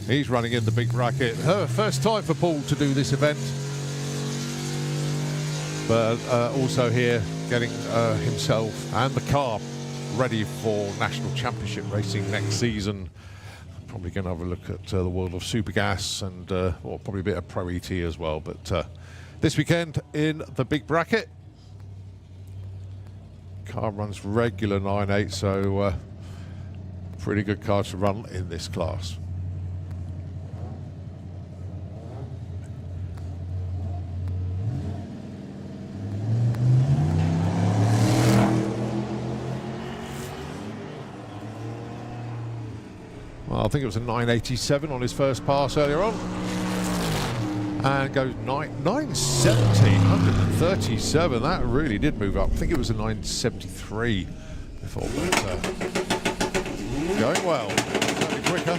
He's running in the big bracket. First time for Paul to do this event. But also here getting himself and the car ready for National Championship racing next season. Probably going to have a look at the world of Supergas and or probably a bit of Pro ET as well. But this weekend in the big bracket, car runs regular 9.8, so pretty good car to run in this class. Well, I think it was a 987 on his first pass earlier on. And goes 970, 137. That really did move up. I think it was a 973 before, but going well. Slightly quicker.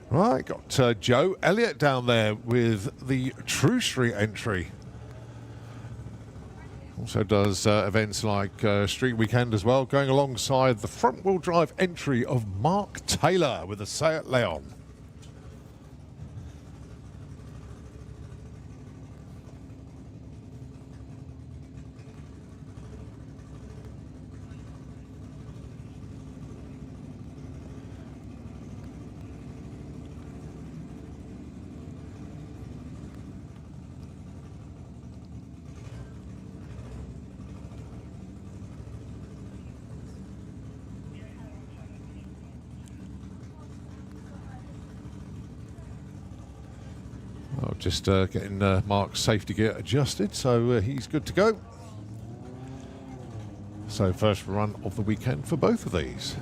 Right, got Joe Elliott down there with the True Street entry. Also does events like Street Weekend as well, going alongside the front-wheel drive entry of Mark Taylor with the Seat Leon. Just getting Mark's safety gear adjusted, so he's good to go. So first run of the weekend for both of these.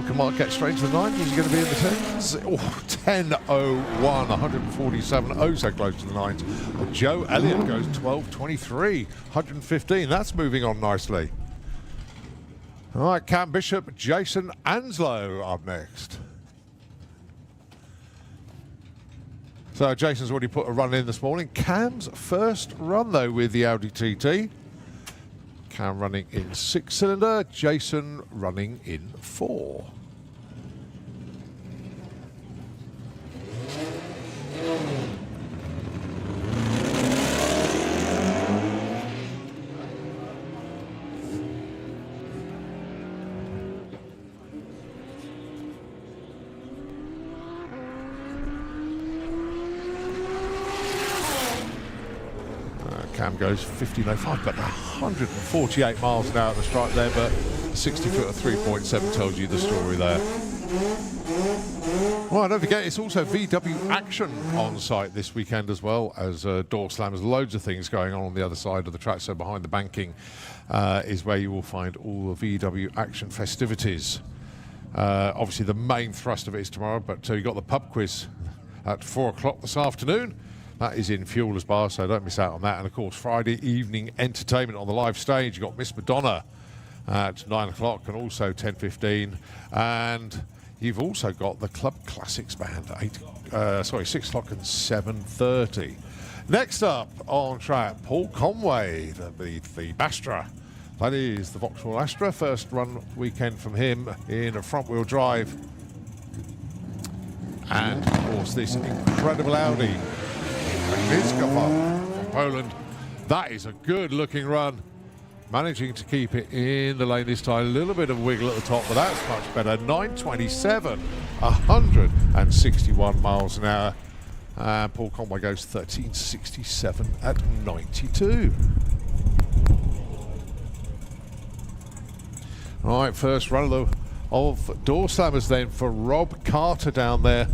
Can Mark get straight to the 9? Is he going to be in the 10s? Oh, 10.01, 147. Oh, so close to the 9s. Well, Joe Elliott goes 12.23, 115. That's moving on nicely. All right, Cam Bishop, Jason Anslow up next. So Jason's already put a run in this morning. Cam's first run, though, with the Audi TT. Cam running in 6-cylinder, Jason running in 4. Cam goes 15.05, but 148 miles an hour at the stripe there, but 60 foot of 3.7 tells you the story there. Well, don't forget, it's also VW Action on site this weekend as well as Doorslammers. Loads of things going on the other side of the track, so behind the banking is where you will find all the VW Action festivities. Obviously, the main thrust of it is tomorrow, but you've got the pub quiz at 4 o'clock this afternoon. That is in Fuelers Bar, so don't miss out on that. And, of course, Friday evening entertainment on the live stage. You've got Miss Madonna at 9 o'clock and also 10:15. And you've also got the Club Classics Band at 6 o'clock and 7:30. Next up on track, Paul Conway, the Astra. That is the Vauxhall Astra. First run weekend from him in a front-wheel drive. And, of course, this incredible Audi. From Poland. That is a good-looking run. Managing to keep it in the lane this time. A little bit of wiggle at the top, but that's much better. 9.27, 161 miles an hour. And Paul Conway goes 13.67 at 92. All right, first run of Doorslammers then for Rob Carter down there.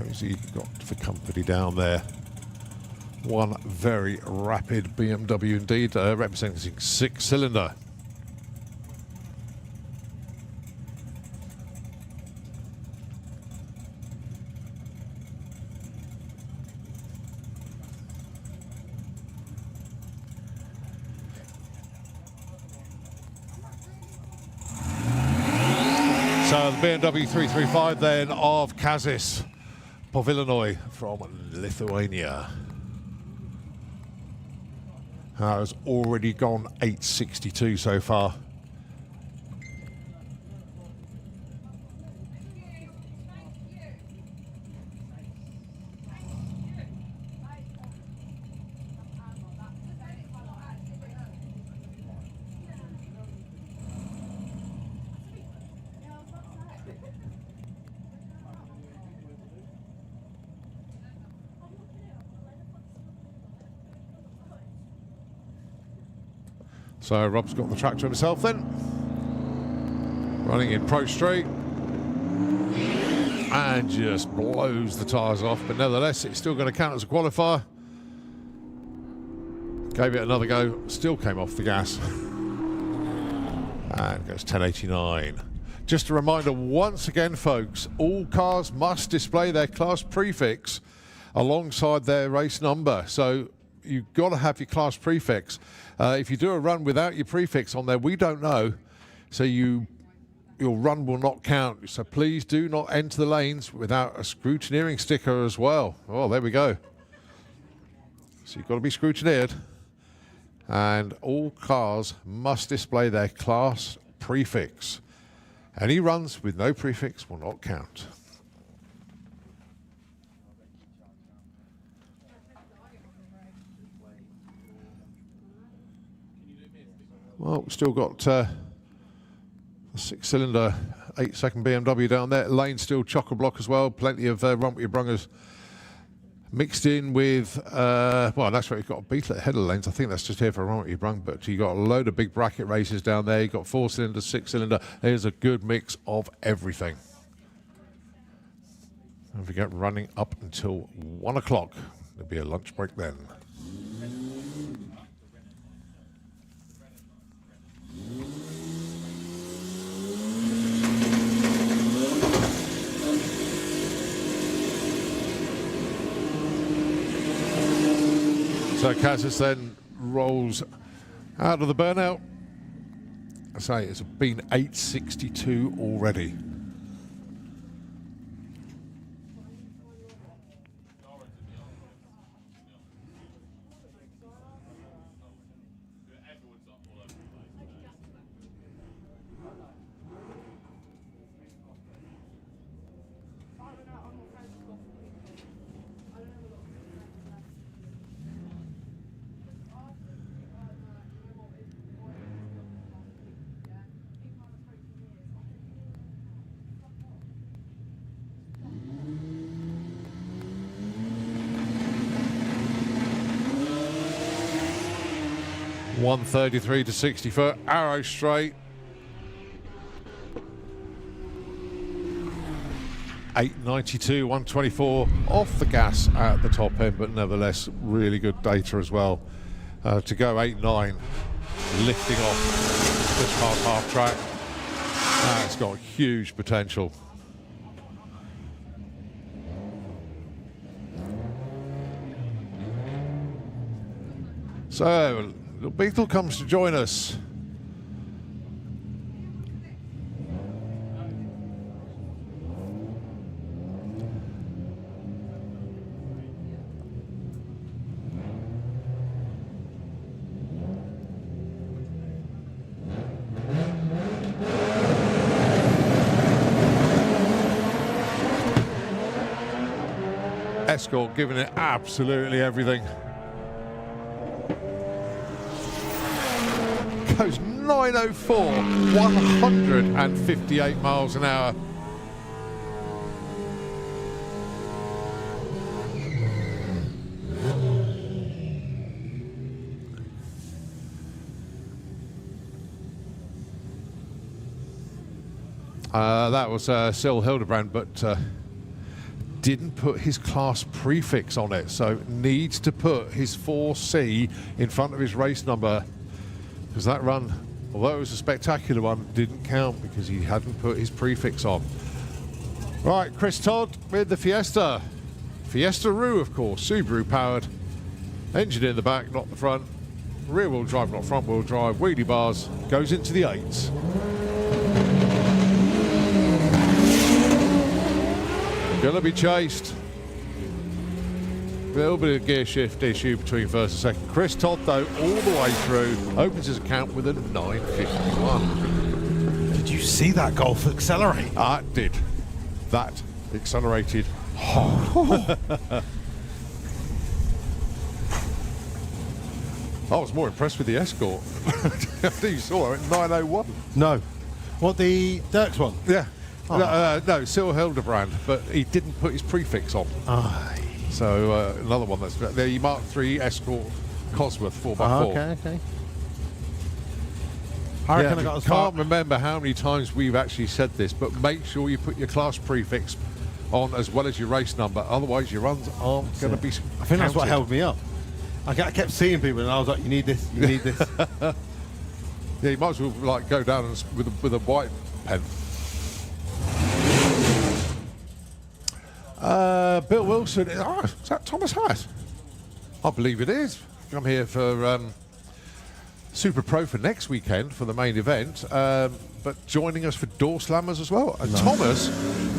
Who's he got for company down there? One very rapid BMW indeed, representing 6-cylinder. So the BMW 335 then of Kazis Povilanoy from Lithuania. Has already gone 8.62 so far. So Rob's got the track to himself then. Running in Pro Street. and just blows the tyres off. But nevertheless, it's still going to count as a qualifier. Gave it another go, still came off the gas. And goes 10.89. Just a reminder once again, folks, all cars must display their class prefix alongside their race number. So you've got to have your class prefix. If you do a run without your prefix on there, we don't know. So your run will not count. So please do not enter the lanes without a scrutineering sticker as well. Oh, there we go. So you've got to be scrutineered. And all cars must display their class prefix. Any runs with no prefix will not count. Well, we've still got a 6-cylinder, 8-second BMW down there. Lane still chock-a-block as well. Plenty of rumpy brungers mixed in with, well, that's where you've got a Beetle at the head of the lanes. I think that's just here for rumpy brung, but you've got a load of big bracket races down there. You've got 4-cylinder, 6-cylinder. There's a good mix of everything. Don't forget, running up until 1 o'clock. There'll be a lunch break then. So Cassis then rolls out of the burnout. I say it's been 8.62 already. .133 to 60 for arrow straight. 892, 124 off the gas at the top end, but nevertheless really good data as well. To go 8.9, lifting off this past half track. It's got huge potential. So the Beetle comes to join us. Escort giving it absolutely everything. Goes 904, 158 miles an hour. That was Sil Hildebrand, but didn't put his class prefix on it, so needs to put his 4C in front of his race number. Because that run, although it was a spectacular one, didn't count because he hadn't put his prefix on. Right, Chris Todd with the Fiesta. Fiesta Roo, of course, Subaru powered. Engine in the back, not the front. Rear wheel drive, not front wheel drive. Wheelie bars, goes into the 8s. Gonna be chased. A little bit of gear shift issue between first and second. Chris Todd, though, all the way through, opens his account with a 9.51. Did you see that Golf accelerate? I did. That accelerated. I was more impressed with the Escort. I think you saw it at 9.01. No. What, the Dirks one? Yeah. Oh. No, Sil Hildebrand, but he didn't put his prefix on. So another one that's the Mark III Escort Cosworth 4x4. Okay. I reckon I got as far. Can't remember how many times we've actually said this, but make sure you put your class prefix on as well as your race number. Otherwise, your runs aren't going to be. I think that's what held me up. I kept seeing people, and I was like, "You need this. You need this." Yeah, you might as well like go down and with a white pen. Bill Wilson. Oh, is that Thomas Hatt? I believe it is. I'm here for Super Pro for next weekend for the main event, but joining us for Doorslammers as well. And Thomas,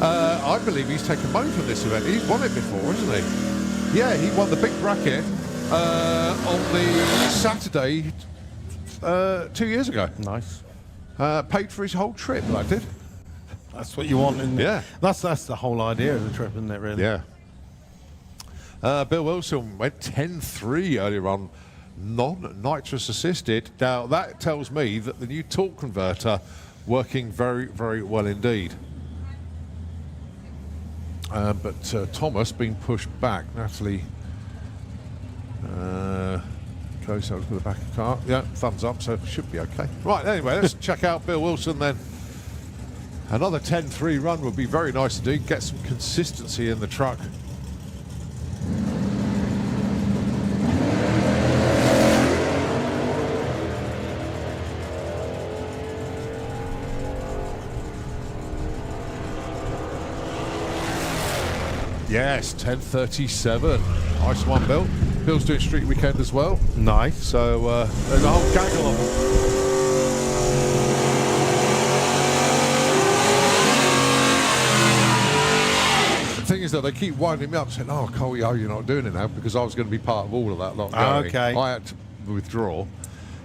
I believe he's taken both of this event. He's won it before, hasn't he? Yeah, he won the big bracket on the Saturday 2 years ago. Nice. Paid for his whole trip, I did. That's what you want, isn't it? Yeah. That's the whole idea of the trip, isn't it, really? Yeah. Bill Wilson went 10-3 earlier on, non-nitrous assisted. Now, that tells me that the new torque converter working very, very well indeed. But Thomas being pushed back. Natalie close up with the back of the car. Yeah, thumbs up, so it should be okay. Right, anyway, let's check out Bill Wilson then. Another 10-3 run would be very nice indeed. Get some consistency in the truck. Yes, 10:37. Nice one, Bill. Bill's doing street weekend as well. Nice. So there's a whole gaggle of them. The thing is that they keep winding me up saying, "Oh, Cole, you're not doing it now," because I was going to be part of all of that lot going. Okay. I had to withdraw.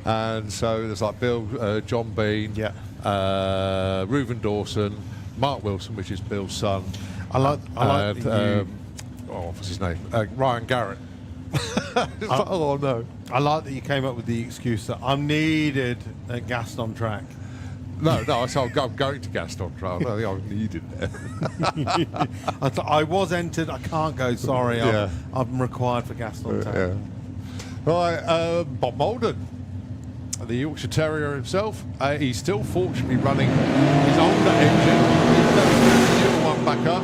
And so there's like Bill, John Bean, Reuven Dawson, Mark Wilson, which is Bill's son. I like what's his name? Ryan Garrett. Oh no! I like that you came up with the excuse that I'm needed at Gaston track. No, I said I'm going to Gaston track. I don't think I was needed there. I thought I was entered. I can't go. Sorry, Yeah. I'm required for Gaston track. Yeah. Right, Bob Molden, the Yorkshire Terrier himself. He's still fortunately running his older engine. He's never put the new one back up.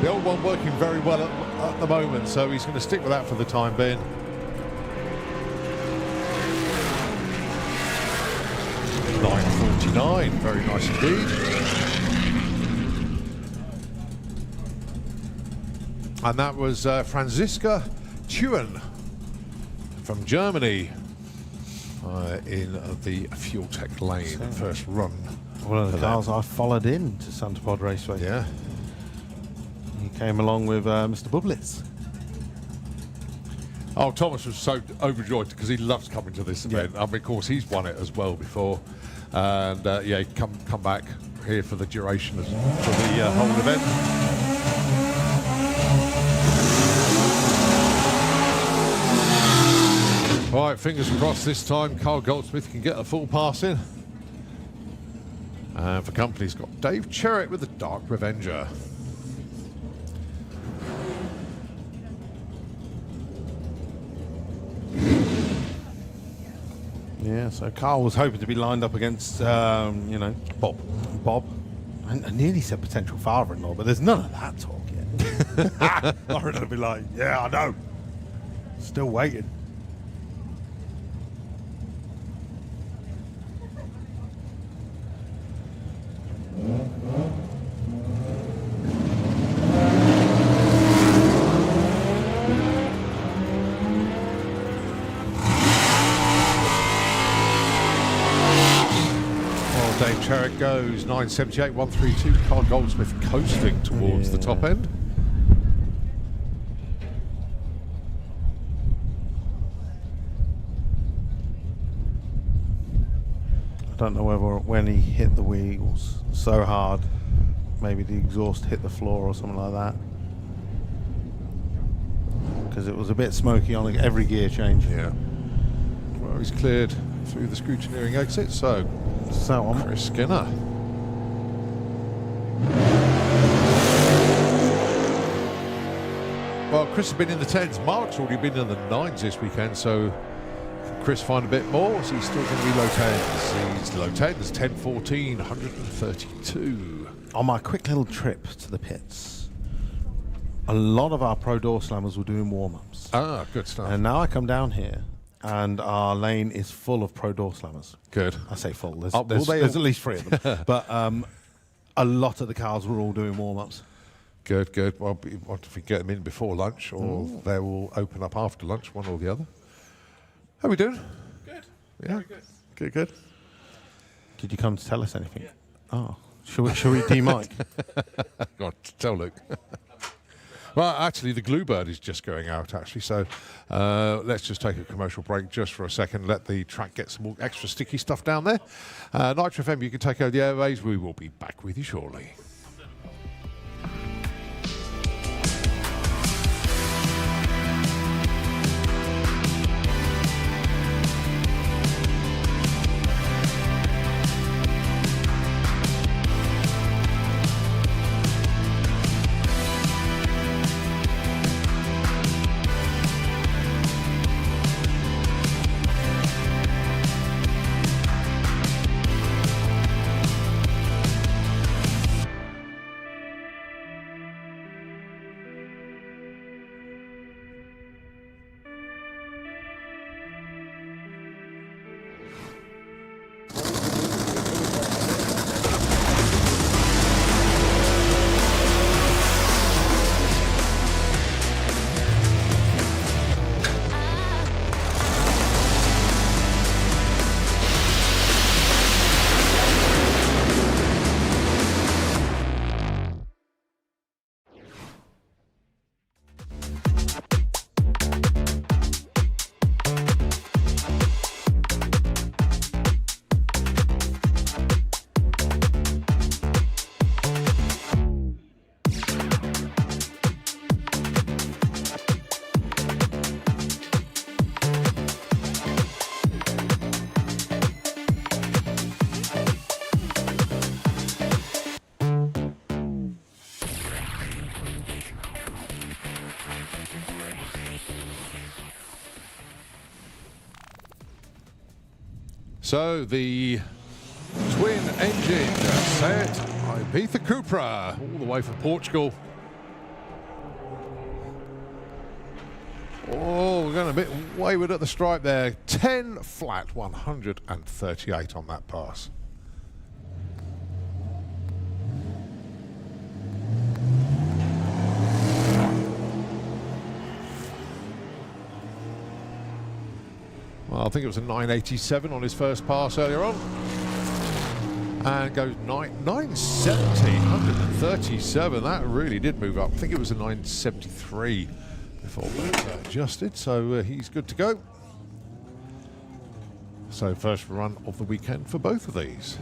The old one working very well at the moment, so he's going to stick with that for the time being. .949, very nice indeed. And that was Franziska Thuen from Germany in the Fuel Tech lane, first run. One of the cars I followed in to Santa Pod Raceway. Yeah. He came along with Mr. Bublitz. Oh, Thomas was so overjoyed because he loves coming to this event. I mean, of course, he's won it as well before. And yeah, come back here for the duration for the whole event. All right, fingers crossed this time Carl Goldsmith can get a full pass in. And for company, he's got Dave Cherritt with the Dark Revenger. Yeah, so Carl was hoping to be lined up against, Bob. I nearly said potential father-in-law, but there's none of that talk yet. I reckon I'd be like, yeah, I know. Still waiting. Dave Cherritt goes 978, 132. Carl Goldsmith coasting towards the top end. I don't know whether when he hit the wheels so hard, maybe the exhaust hit the floor or something like that. Because it was a bit smoky on every gear change. Yeah. Well, he's cleared through the scrutineering exit, so on Chris Skinner. Well, Chris has been in the 10s. Mark's already been in the 9s this weekend, so can Chris find a bit more? Is he still going to be low 10s? He's low 10s, 10-14, 132. On my quick little trip to the pits, a lot of our pro door slammers were doing warm-ups. Ah, good stuff. And now I come down here, and our lane is full of pro door slammers. Good. I say full. There's, Oh, will they there's all- at least 3 of them. But a lot of the cars were all doing warm-ups. Good, good. Well, what if we get them in before lunch, or they will open up after lunch, one or the other. How are we doing? Good. Yeah. Very good. Good, good. Did you come to tell us anything? Yeah. Oh. Shall we de-mic? Go on, tell Luke. Well, actually, the Bluebird is just going out, actually, so let's just take a commercial break just for a second, let the track get some more extra sticky stuff down there. Nitro FM, you can take over the airways. We will be back with you shortly. So the twin engine set Ibiza Cupra all the way from Portugal. Oh, we're going a bit wayward at the stripe there. 10 flat, 138 on that pass. Well, I think it was a 987 on his first pass earlier on. And goes 970, 137. That really did move up. I think it was a 973 before that adjusted. So he's good to go. So first run of the weekend for both of these.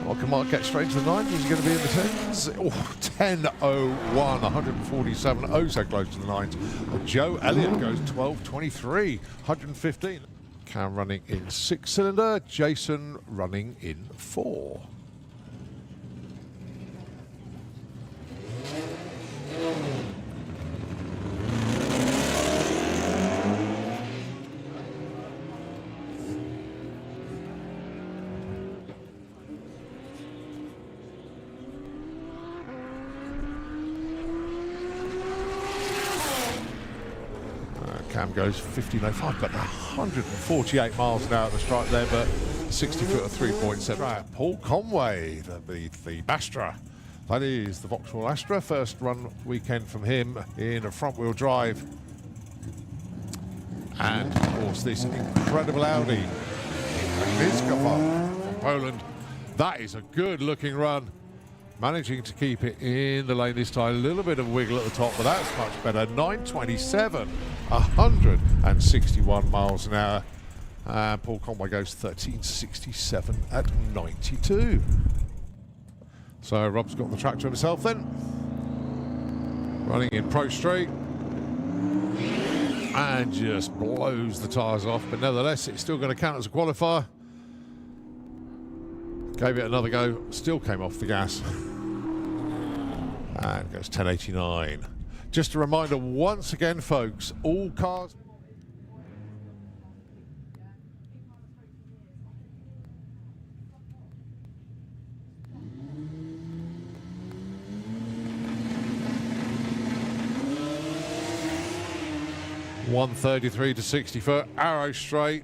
Well, can Mark get straight to the 9s? Is he going to be in the 10s? Oh, 10.01, 147. Oh, so close to the 9s. Joe Elliott goes 12.23, 115. Cam running in 6-cylinder. Jason running in 4. Cam goes 15.05, but 148 miles an hour at the stripe there, but 60 foot of 3.7. Paul Conway, the Astra. That is the Vauxhall Astra. First run weekend from him in a front-wheel drive. And, of course, this incredible Audi. From Poland. That is a good-looking run. Managing to keep it in the lane this time. A little bit of wiggle at the top, but that's much better. 927, 161 miles an hour. And Paul Conway goes 1367 at 92. So Rob's got the tractor himself then. Running in Pro Street. And just blows the tyres off. But nevertheless, it's still going to count as a qualifier. Gave it another go. Still came off the gas. And goes 1089. Just a reminder once again, folks, all cars... ...133 to 60 foot, arrow straight.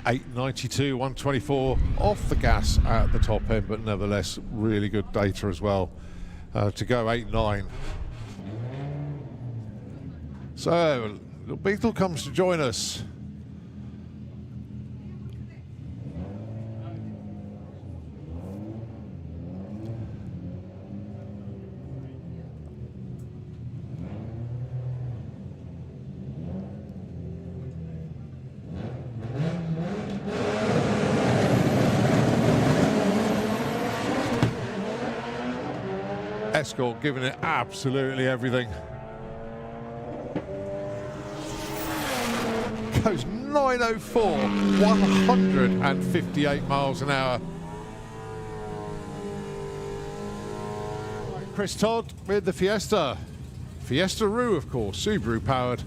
892, 124 off the gas at the top end, but nevertheless really good data as well to go 8.9. So Little Beetle comes to join us. Escort giving it absolutely everything. Goes 904, 158 miles an hour. Chris Todd with the Fiesta. Fiesta Roo, of course, Subaru powered.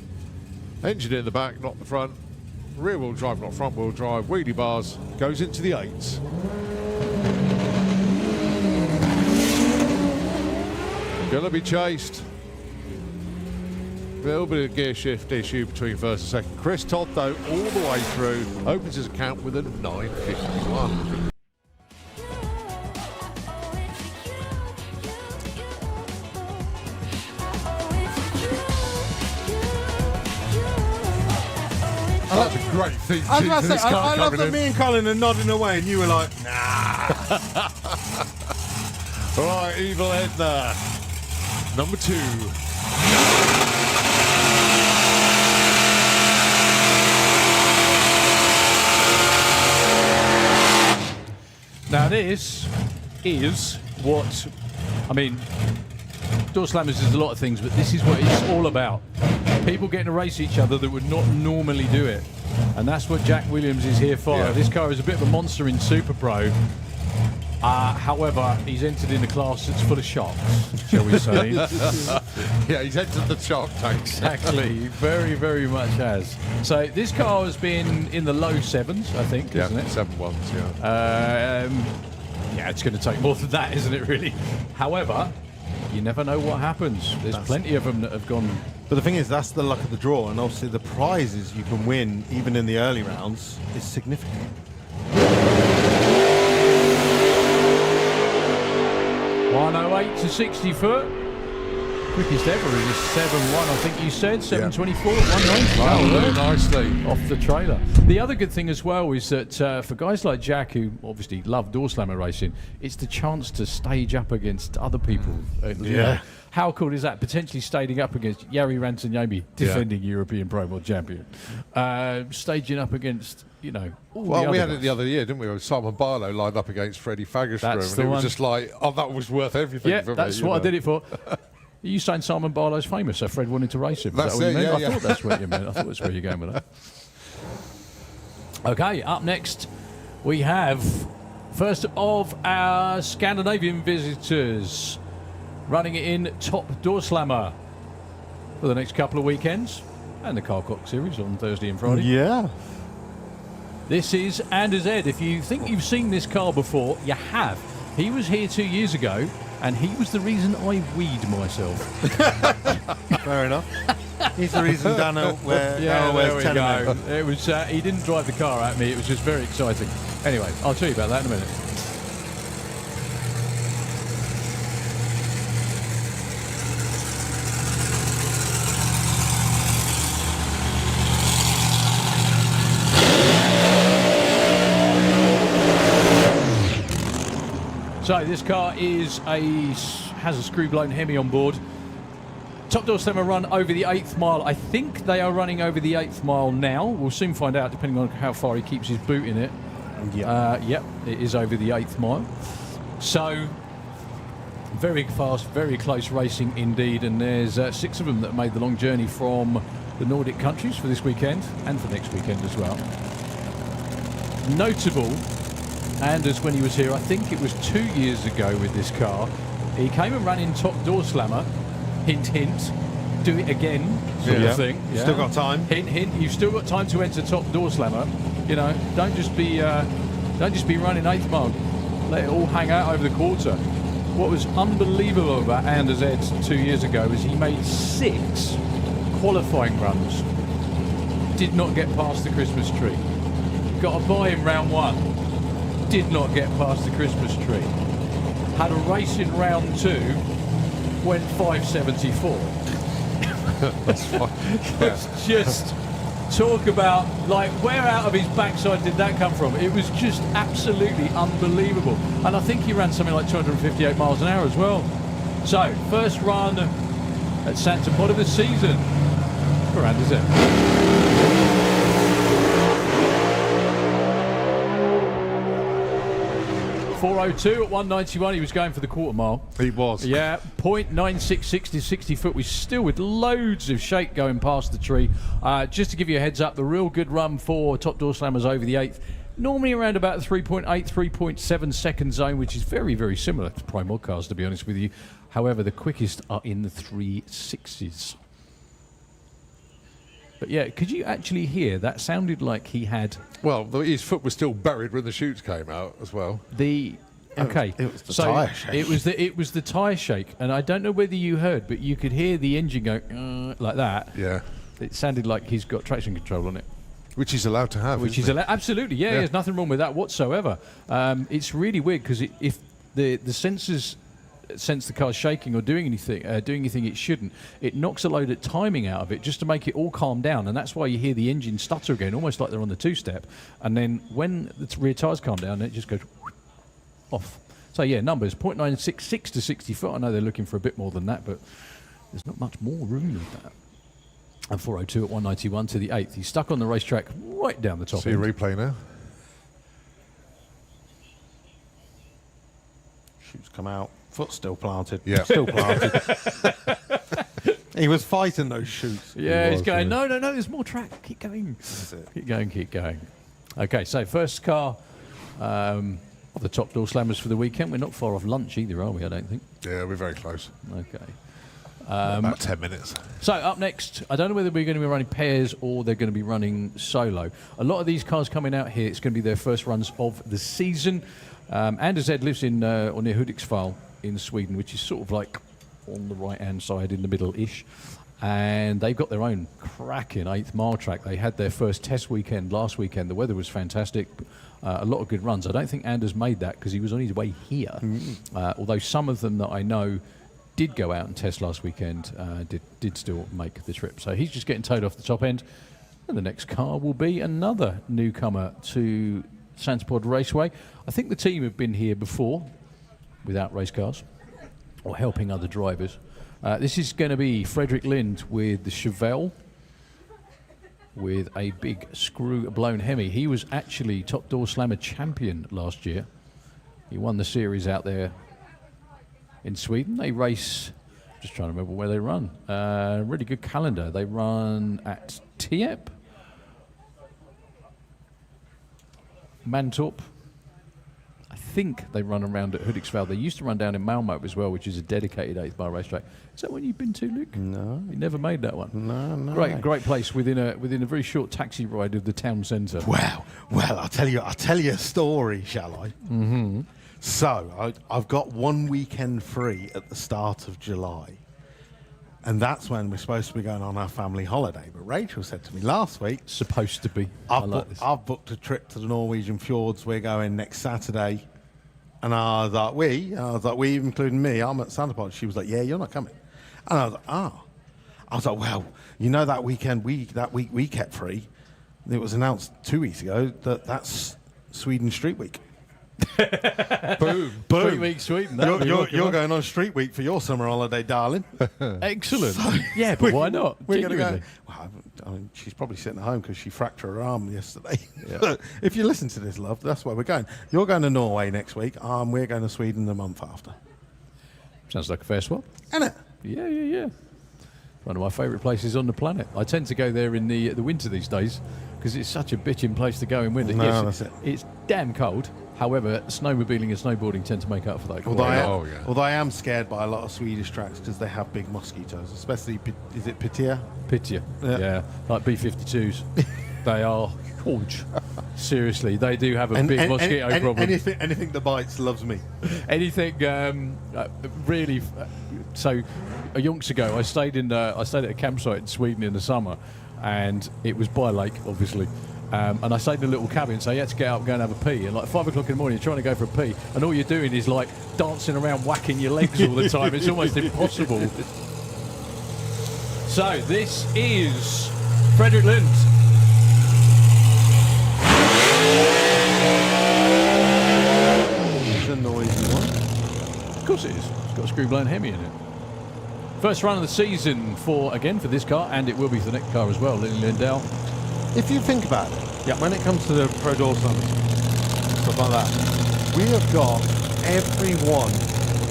Engine in the back, not the front. Rear wheel drive, not front wheel drive. Wheelie bars, goes into the 8s. Gonna be chased. A little bit of gear shift issue between first and second. Chris Todd, though, all the way through, opens his account with a 951. That's a great theme. I was about to this say, car I love coming that in. me and Colin are nodding away, and you were like, nah. Right, Evil Edna, number 2. Now this is what, I mean, Doorslammers is a lot of things, but this is what it's all about. People getting to race each other that would not normally do it. And that's what Jack Williams is here for. Yeah. This car is a bit of a monster in Super Pro. However, he's entered in a class that's full of sharks, shall we say. Yeah, he's entered the shark tank. Exactly, very, very much has. So this car has been in the low 7s, I think, Yeah, isn't it? 7.1s, yeah. Yeah, it's going to take more than that, isn't it, really? However, you never know what happens. There's plenty of them that have gone... But the thing is, that's the luck of the draw, and obviously the prizes you can win, even in the early rounds, is significant. 108 to 60 foot. Quickest ever is a 7.1, I think you said. 7.24 at 190. Wow, Well, very nicely. off the trailer. The other good thing as well is that for guys like Jack, who obviously love Doorslammer racing, it's the chance to stage up against other people. You know. How cool is that? Potentially staging up against Jari Rantaniemi, defending European Pro World Champion. Staging up against, you know, all the Well, we other had it guys. the other year, didn't we? With Simon Barlow lined up against Freddie Fagerstrom. That's And the it was one. just like, oh, that was worth everything Yeah, for me. that's you what I know. did it for. Are you saying Simon Barlow's famous, so Fred wanted to race him? Is That's that what you it, meant? yeah, I yeah. thought that's what you meant. I thought that's where you're going with that. Okay, up next we have first of our Scandinavian visitors running it in Top Doorslammer for the next couple of weekends and the Carcock Series on Thursday and Friday. Yeah. This is Anders Ed. If you think you've seen this car before, you have. He was here 2 years ago, and he was the reason I weed myself. Fair enough. He's the reason Dano wears there we tenement. go. It was. He didn't drive the car at me. It was just very exciting. Anyway, I'll tell you about that in a minute. So this car has a screw-blown Hemi on board. Top Doorslammer run over the 8th mile. I think they are running over the 8th mile now. We'll soon find out, depending on how far he keeps his boot in it. Yep, it is over the 8th mile. So, very fast, very close racing indeed. And there's 6 of them that made the long journey from the Nordic countries for this weekend and for next weekend as well. Notable Anders when he was here. I think it was 2 years ago with this car. He came and ran in top door slammer. Hint, hint. Do it again, sort of thing. Yeah. Still got time. Hint, hint. You've still got time to enter top door slammer. You know, don't just be running eighth mile. Let it all hang out over the quarter. What was unbelievable about Anders Eds 2 years ago is he made 6 qualifying runs. Did not get past the Christmas tree. Got a buy in round 1. Did not get past the Christmas tree. Had a race in round 2. Went 574. That's fine. It's just talk about, like, where out of his backside did that come from? It was just absolutely unbelievable. And I think he ran something like 258 miles an hour as well. So, first run at Santa Pod of the season for Anders Ed. 4:02 at 191. He was going for the quarter mile. He was. Yeah, 0.96 to 60 foot. We're still with loads of shake going past the tree. Just to give you a heads up, the real good run for top door slammers over the 8th. Normally around about the 3.8, 3.7 second zone, which is very, very similar to Prime Mod cars, to be honest with you. However, the quickest are in the 3.6s. But yeah, could you actually hear? That sounded like he had... Well, his foot was still buried when the chutes came out as well. It was the tyre shake. It was the tyre shake, and I don't know whether you heard, but you could hear the engine go like that. Yeah. It sounded like he's got traction control on it. Which he's allowed to have. Which is absolutely, yeah. There's nothing wrong with that whatsoever. It's really weird because if the sensors sense the car's shaking or doing anything it shouldn't, it knocks a load of timing out of it just to make it all calm down, and that's why you hear the engine stutter again, almost like they're on the 2-step. And then when the rear tyres calm down, it just goes off. So yeah, numbers 0.966 to 60 foot. I know they're looking for a bit more than that, but there's not much more room than that. And 4:02 at 191 to the 8th. He's stuck on the racetrack right down the top. See a replay now. Chutes come out. Foot still planted. Yeah. Still planted. He was fighting those chutes. Yeah, he's going, no, there's more track. Keep going. That's it. Keep going. Okay, so first car of the top door slammers for the weekend. We're not far off lunch either, are we? I don't think. Yeah, we're very close. Okay. About 10 minutes. So up next, I don't know whether we're going to be running pairs or they're going to be running solo. A lot of these cars coming out here, it's going to be their first runs of the season. Anders Ed lives in or near Hudiksvall in Sweden, which is sort of like on the right-hand side in the middle-ish. And they've got their own cracking 8th mile track. They had their first test weekend last weekend. The weather was fantastic. A lot of good runs. I don't think Anders made that because he was on his way here. Although some of them that I know did go out and test last weekend, did still make the trip. So he's just getting towed off the top end. And the next car will be another newcomer to Santa Pod Raceway. I think the team have been here before without race cars or helping other drivers. This is going to be Frederick Lind with the Chevelle with a big screw-blown Hemi. He was actually top door slammer champion last year. He won the series out there in Sweden. They race, just trying to remember where they run. Really good calendar. They run at Tierp, Mantorp. I think they run around at Hudiksvall. They used to run down in Malmö as well, which is a dedicated 8th mile racetrack. Is that one you've been to, Luke? No. You never made that one? No. Great place within a very short taxi ride of the town centre. Well, I'll tell you a story, shall I? Mm-hmm. So, I've got one weekend free at the start of July. And that's when we're supposed to be going on our family holiday. But Rachel said to me last week... Supposed to be. I've booked a trip to the Norwegian fjords. We're going next Saturday. And I was like, we, including me, I'm at Santa Pod. She was like, yeah, you're not coming. And I was like, oh. I was like, well, you know that week we kept free. It was announced 2 weeks ago that's Sweden Street Week. Boom. 3 weeks Sweden. You're going on Street Week for your summer holiday, darling. Excellent. So yeah, but why not? We're going to go. Well, I mean, she's probably sitting at home because she fractured her arm yesterday. Yeah. If you listen to this, love, that's where we're going. You're going to Norway next week. We're going to Sweden the month after. Sounds like a fair swap. Isn't it? Yeah. One of my favourite places on the planet. I tend to go there in the winter these days because it's such a bitching place to go in winter. No, yes, that's it. It's damn cold. However, snowmobiling and snowboarding tend to make up for that. Although quite I, a lot. although I am scared by a lot of Swedish tracks because they have big mosquitoes, especially, is it Pittia? Pitya. Yeah, like B-52s. They are huge. Seriously, they do have a big mosquito problem. Anything that bites loves me. Anything really. So, a yonks ago, I stayed at a campsite in Sweden in the summer, and it was by a lake, obviously. And I stayed in a little cabin, so you had to get up and go and have a pee. And like 5 o'clock in the morning, you're trying to go for a pee, and all you're doing is like dancing around, whacking your legs all the time. It's almost impossible. So this is Frederick Lind. It's a noisy one. Of course it is. It's got a screw-blown Hemi in it. First run of the season for this car, and it will be for the next car as well, Lenny Lindell. If you think about it, when it comes to the Pro Doorslammers, stuff like that, we have got every one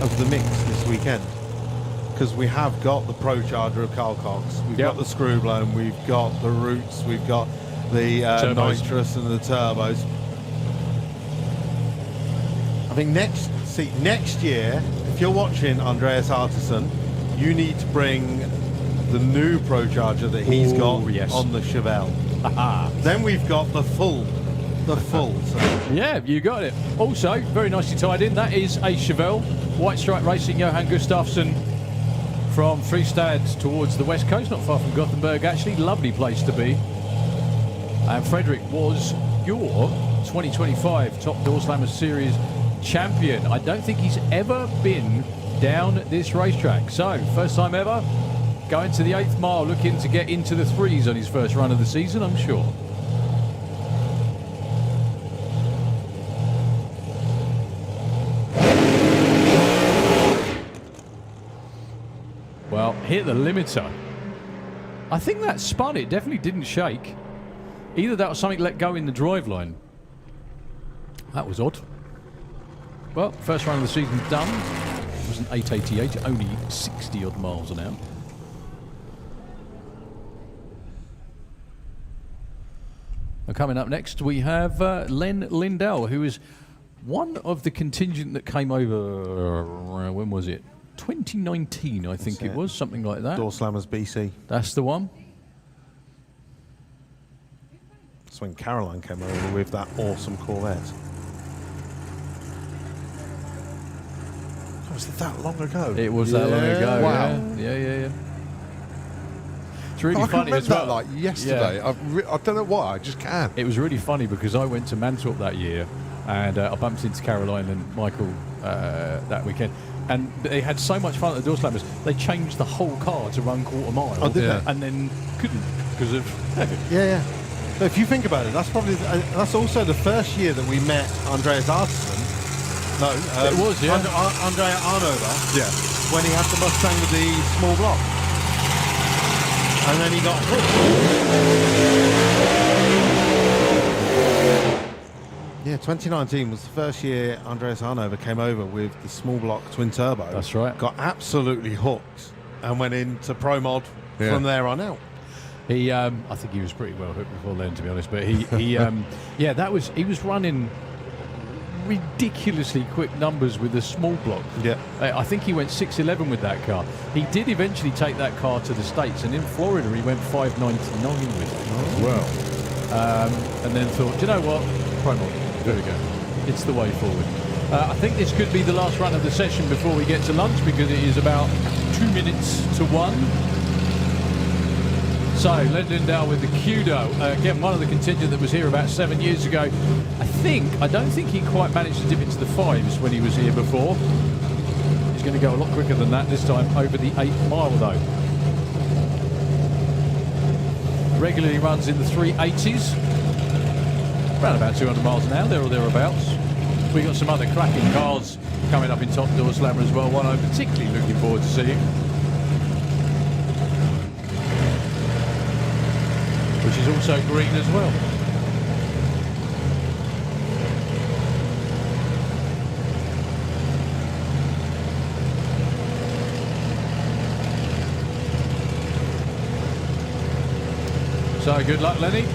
of the mix this weekend. Because we have got the Pro Charger of Carl Cox, we've got the screw blown, we've got the Roots, we've got the nitrous and the turbos. I think next year, if you're watching Andreas Artisan, you need to bring the new Pro Charger that he's got on the Chevelle. Then we've got the full. So. Yeah, you got it. Also, very nicely tied in, that is a Chevelle, White Stripe Racing, Johan Gustafsson from Friestad towards the west coast, not far from Gothenburg actually. Lovely place to be. And Frederick was your 2025 Top Doorslammers Series champion. I don't think he's ever been down this racetrack. So, first time ever. Going to the 8th mile, looking to get into the 3s on his first run of the season, I'm sure. Well, hit the limiter. I think that spun. It definitely didn't shake. Either that or something let go in the driveline. That was odd. Well, first run of the season done. It was an 888, only 60 odd miles an hour. Coming up next, we have Len Lindell, who is one of the contingent that came over, when was it? 2019, I think it was, something like that. Doorslammers BC. That's the one. That's when Caroline came over with that awesome Corvette. Was it that long ago? It was that long ago. Wow. Yeah. It's really I funny can as well. that like yesterday. Yeah. I don't know why. I just can't. It was really funny because I went to Mantorp that year, and I bumped into Caroline and Michael that weekend. And they had so much fun at the Doorslammers, they changed the whole car to run quarter mile. Oh, did they? And then couldn't because of... Yeah. But if you think about it, that's probably that's also the first year that we met Andreas Artisan. No, it was, yeah. Andrea Arnover. Yeah. When he had the Mustang with the small block. And then he got hooked. Yeah, 2019 was the first year Andreas Arnover came over with the small block twin turbo. That's right. Got absolutely hooked and went into Pro Mod from there on out. He, I think he was pretty well hooked before then, to be honest. But he he was running ridiculously quick numbers with the small block. Yeah. I think he went 6:11 with that car. He did eventually take that car to the States, and in Florida he went 5:99 with it as well. And then thought, do you know what? Pro Mod. There we go. It's the way forward. I think this could be the last run of the session before we get to lunch, because it is about 2 minutes to 1. So, Len Lindell with the Cudo. Again, one of the contingent that was here about 7 years ago. I don't think he quite managed to dip into the 5s when he was here before. He's going to go a lot quicker than that this time, over the 8th mile though. Regularly runs in the 380s. Around about 200 miles an hour, there or thereabouts. We've got some other cracking cars coming up in Top Doorslammer as well, one I'm particularly looking forward to seeing. Which is also green as well. So good luck, Lenny.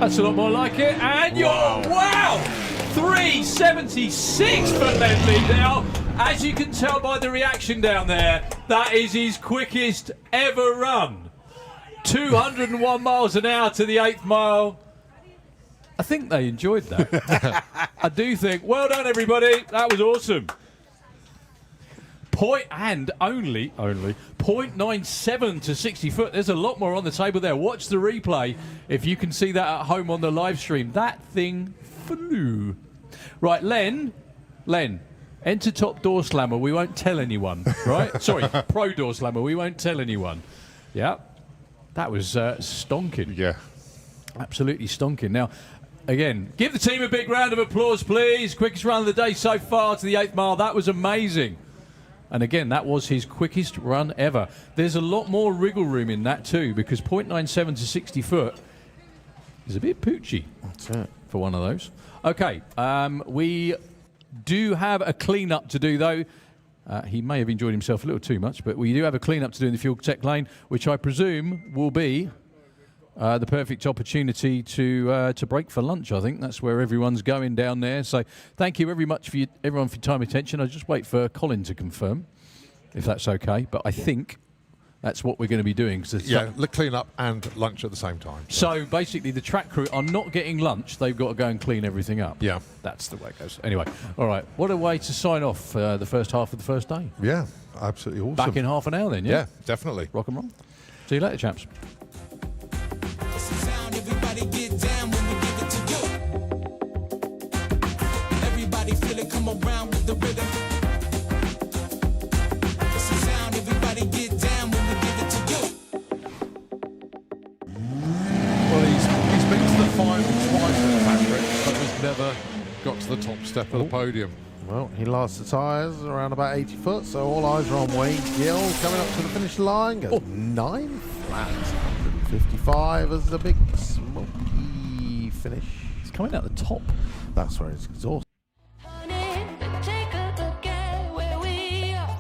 That's a lot more like it. And wow, 376 for Ledley now. As you can tell by the reaction down there, that is his quickest ever run. 201 miles an hour to the 8th mile. I think they enjoyed that. I do think. Well done, everybody. That was awesome. Only 0.97 to 60 foot. There's a lot more on the table there. Watch the replay if you can see that at home on the live stream. That thing flew. Right, Len, enter top Doorslammer. We won't tell anyone, right? Sorry, pro Doorslammer. We won't tell anyone. Yeah, that was stonking. Yeah. Absolutely stonking. Now, again, give the team a big round of applause, please. Quickest run of the day so far to the 8th mile. That was amazing. And again, that was his quickest run ever. There's a lot more wriggle room in that too, because 0.97 to 60 foot is a bit poochy. That's it. For one of those. Okay, we do have a clean-up to do, though. He may have enjoyed himself a little too much, but we do have a clean-up to do in the fuel tech lane, which I presume will be the perfect opportunity to break for lunch. I think that's where everyone's going down there. So thank you very much for everyone for your time and attention. I'll just wait for Colin to confirm, if that's okay. But I think that's what we're going to be doing. Yeah, clean up and lunch at the same time. So basically, the track crew are not getting lunch. They've got to go and clean everything up. Yeah. That's the way it goes. Anyway, all right. What a way to sign off the first half of the first day. Yeah, absolutely awesome. Back in half an hour then, yeah? Yeah, definitely. Rock and roll. See you later, chaps. Everybody get down when we give it to you. Everybody feel it, come around with the rhythm. It's the sound, everybody get down when we give it to you. Well, he's been to the final twice with Patrick, but has never got to the top step of the podium. Well, he lost the tyres around about 80 foot, so all eyes are on Wayne Gill coming up to the finish line. Goes 9 flat. 55 as the big smoky finish. It's coming out the top. That's where it's exhausted. Honey, take a look at where we are.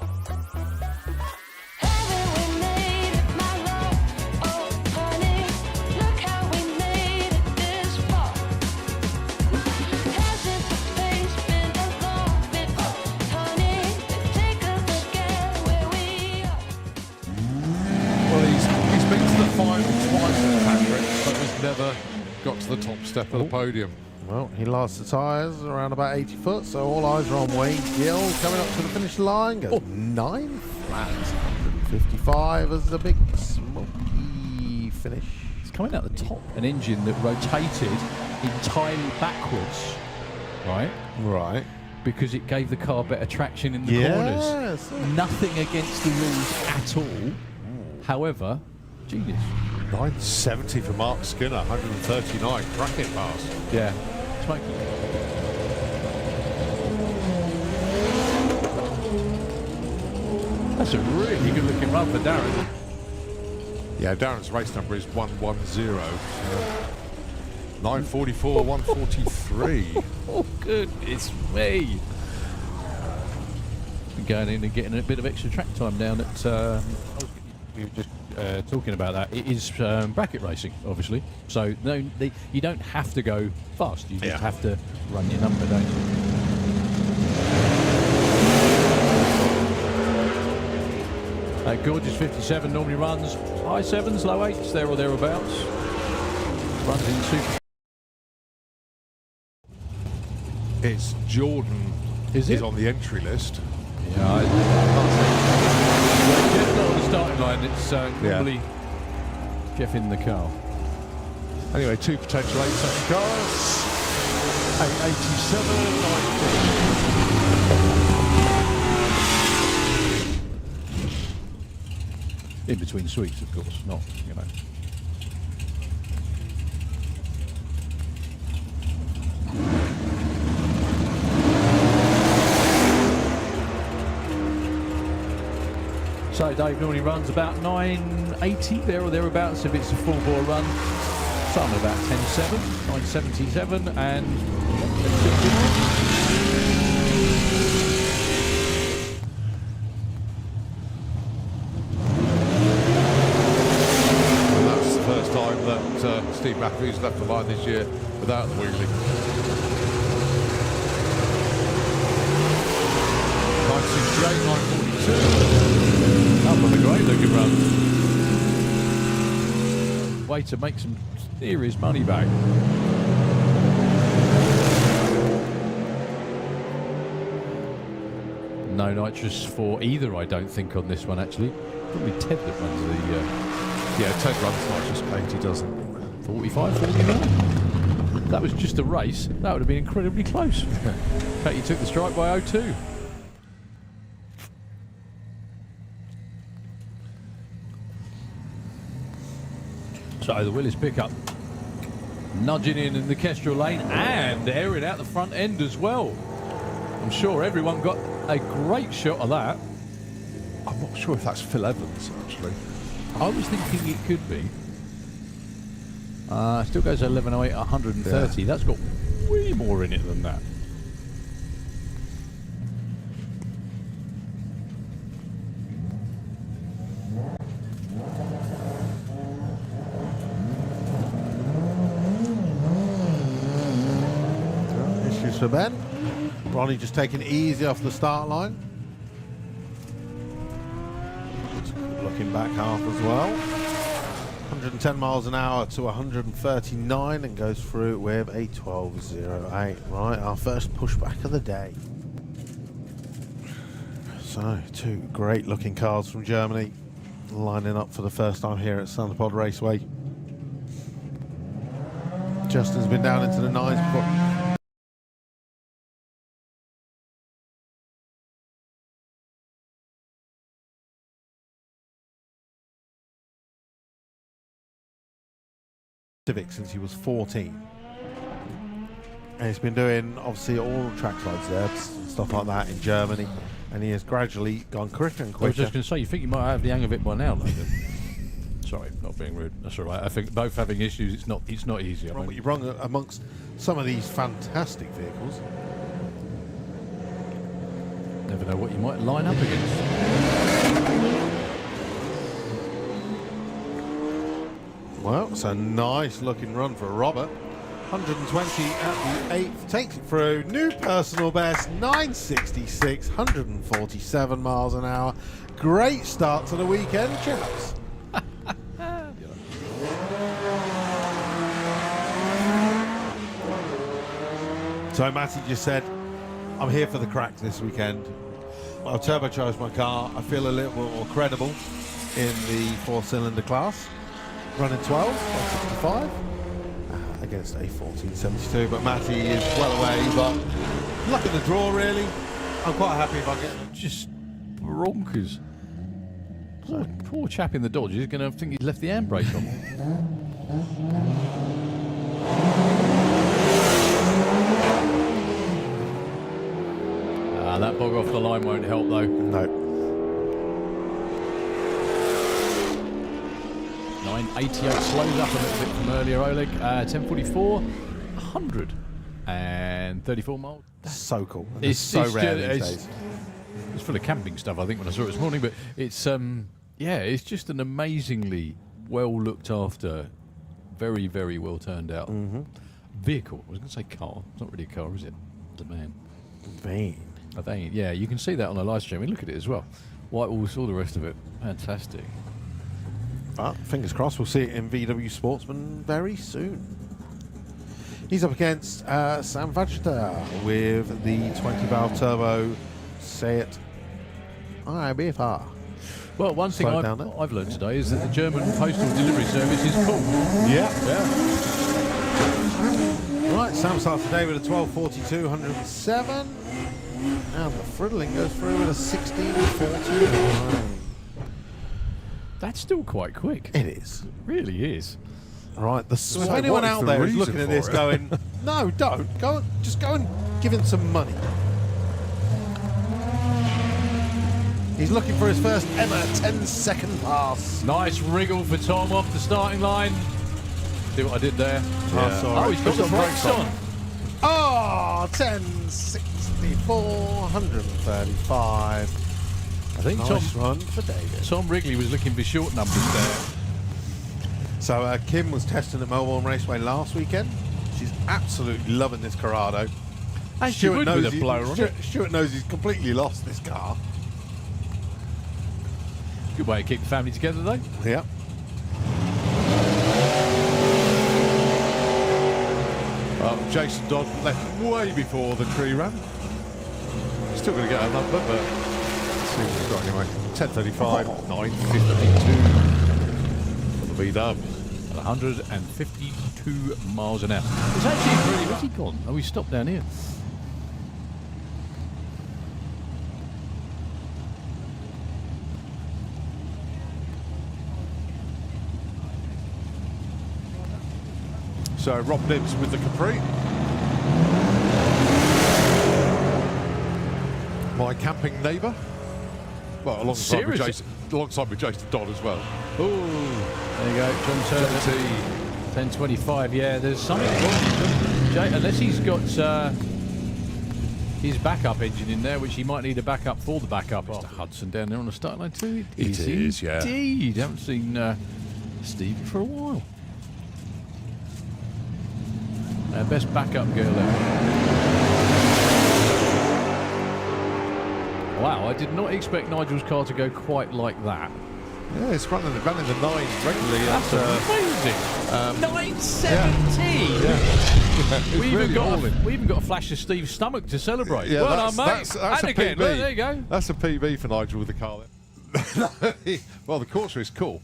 Haven't we made it, my love? Oh, honey, look how we made it this far. Hasn't the pace been a lot bit? Oh, honey, take a look at where we are. Well, he's been to the final twice with Patrick, but has never got to the top step of the podium. Well, he lost the tyres around about 80 foot, so all eyes are on Wayne Gill coming up to the finish line. Goes 9 flat. 55 as the big smoky finish. It's coming out the top. An engine that rotated entirely backwards, right? Right. Because it gave the car better traction in the Yes. corners. Nothing against the rules at all. However, genius. 970 for Mark Skinner, 139 bracket pass. Yeah. Smoky. That's a really good looking run for Darren. Yeah, Darren's race number is 110. 944, 143. Oh, goodness me. Going in and getting a bit of extra track time down at... we were just talking about that. It is bracket racing, obviously. So no, you don't have to go fast. You just have to run your number, don't you? Gorgeous 57 normally runs high 7s, low 8s, there or thereabouts. Runs in super... It's Jordan Is it? on the entry list. Yeah, I can't say. Jeff's not on the starting line. It's normally Jeff in the car. Anyway, two potential 8-second cars. 887, 19. In between sweeps, of course, not, you know. So Dave normally runs about 980 there or thereabouts if it's a full bore run. Some about 10.7, 977 and That's the first time that Steve Matthews left the line this year without the wheelie. 968, 942. Up on a great looking run. Way to make some serious money back. No nitrous for either, I don't think, on this one actually. Probably Ted that runs the Yeah, Ted runs not just paint, he doesn't. 45, 49. That was just a race. That would have been incredibly close. In fact, you took the strike by 0-2. So the Willis pickup nudging in the Kestrel lane and airing out the front end as well. I'm sure everyone got a great shot of that. I'm not sure if that's Phil Evans, actually. I was thinking it could be. Still goes 11.08, 130. Yeah. That's got way more in it than that. Issues for Ben. Ronnie just taking it easy off the start line. Looking back half as well. 110 miles an hour to 139 and goes through with a 12.08. Right, our first pushback of the day. So, two great looking cars from Germany lining up for the first time here at Thunderpod Raceway. Justin's been down into the nines before. Civic since he was 14, and he's been doing obviously all track sides there and stuff like that in Germany, and he has gradually gone quicker and I was quicker. just going to say, you think you might have the hang of it by now, Logan? Sorry, not being rude. That's all right. I think both having issues. It's not easy. I mean, You're wrong amongst some of these fantastic vehicles. never know what you might line up against. Well, it's a nice looking run for Robert. 120 at the 8th, takes it through. New personal best, 966, 147 miles an hour. Great start to the weekend, chaps. So Matty just said, I'm here for the crack this weekend. I'll turbocharge my car. I feel a little bit more credible in the 4-cylinder class. Running 12, 165 against a 1472, but Matty is well away, but luck in the draw really. I'm quite happy if I get Just bonkers. Poor chap in the Dodge is going to think he's left the handbrake on. That bog off the line won't help though. no. 988 slows up a little bit from earlier, Oleg. 1044, 134 miles. So cool. It's- It's so it's rare ju- these it's- days. It's full of camping stuff, I think, when I saw it this morning. But it's yeah, it's just an amazingly well looked after, very, very well turned out vehicle. I was going to say car. It's not really a car, is it? It's a man. Vain. I think, yeah, you can see that on the live stream. I mean, look at it as well. White walls, all the rest of it. Fantastic. But fingers crossed, we'll see it in VW Sportsman very soon. He's up against Sam Vajda with the 20-valve turbo Seat IBFR. Well, one thing Slow down there. I've learned today is that the German postal delivery service is cool. Yeah. Yeah. Right, Sam starts today with a 12.42, 107. And the Friddling goes through with a 16.49. That's still quite quick. It is. It really is. Right, So if anyone what is out the there is reason looking at for this it? going, no, don't. Just go and give him some money. He's looking for his first ever 10-second pass. Nice wriggle for Tom off the starting line. See what I did there? Yeah. Oh, he's got the brakes on. Oh, 10.64, 135. I think Nice Tom run for David. Tom Wrigley was looking for short numbers there. So Kim was testing at Melbourne Raceway last weekend. She's absolutely loving this Corrado. And she would with a blower on it. Stuart knows he's completely lost this car. Good way to keep the family together, though. Yeah. Well, Jason Dodd left way before the tree ran. Still going to get a number, but let's see what he's got anyway. 10:35, 9:52 for the V-dub. At 152 miles an hour. It's actually really... Where's he gone? Oh, he stopped down here. So Rob Nibbs with the Capri. My camping neighbour. Well, alongside with Jason Dodd as well. Oh, there you go. John Turner. 10:25. Yeah, there's something wrong. Unless he's got his backup engine in there, which he might need a backup for the backup. Mr. Hudson down there on the start line too. It is, yeah. Indeed. Haven't seen Stevie for a while. Best backup girl ever. Wow, I did not expect Nigel's car to go quite like that. Yeah, it's running the 9 regularly. That's amazing. 970. Yeah. We even got a flash of Steve's stomach to celebrate. Yeah, well done, mate. that's and a again, PB. look, there you go. That's a PB for Nigel with the car. Well, the Corsa is cool,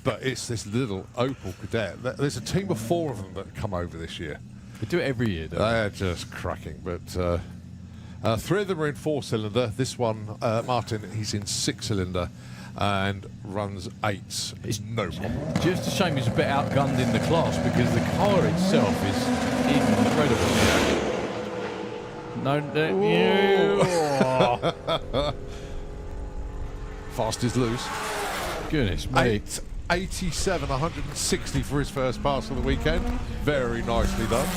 but it's this little Opel Kadett. There's a team of 4 of them that come over this year. We do it every year, don't we? They're just cracking, but 3 of them are in 4-cylinder. This one, Martin, he's in 6-cylinder and runs 8s. It's no problem. Just a shame he's a bit outgunned in the class because the car itself is incredible. No, Fast is loose. goodness me. 887, 160 for his first pass of the weekend. Very nicely done.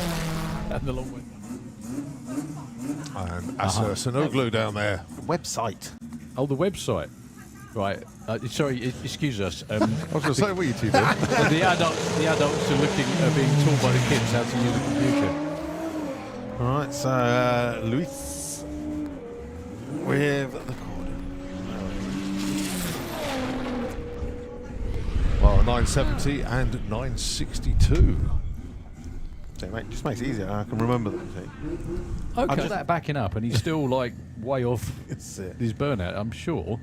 And the long way. And Asa Sanoglu down there. Website. Oh, the website. Right. Sorry, excuse us. I was going to say, what are you two doing? the adults are being taught by the kids how to use a computer. All right, so Luis with the corner. Well, 970 and 962. So, mate, just makes it easier. I can remember them. See? Okay. That backing up, and he's still like way off It's it. his burnout. I'm sure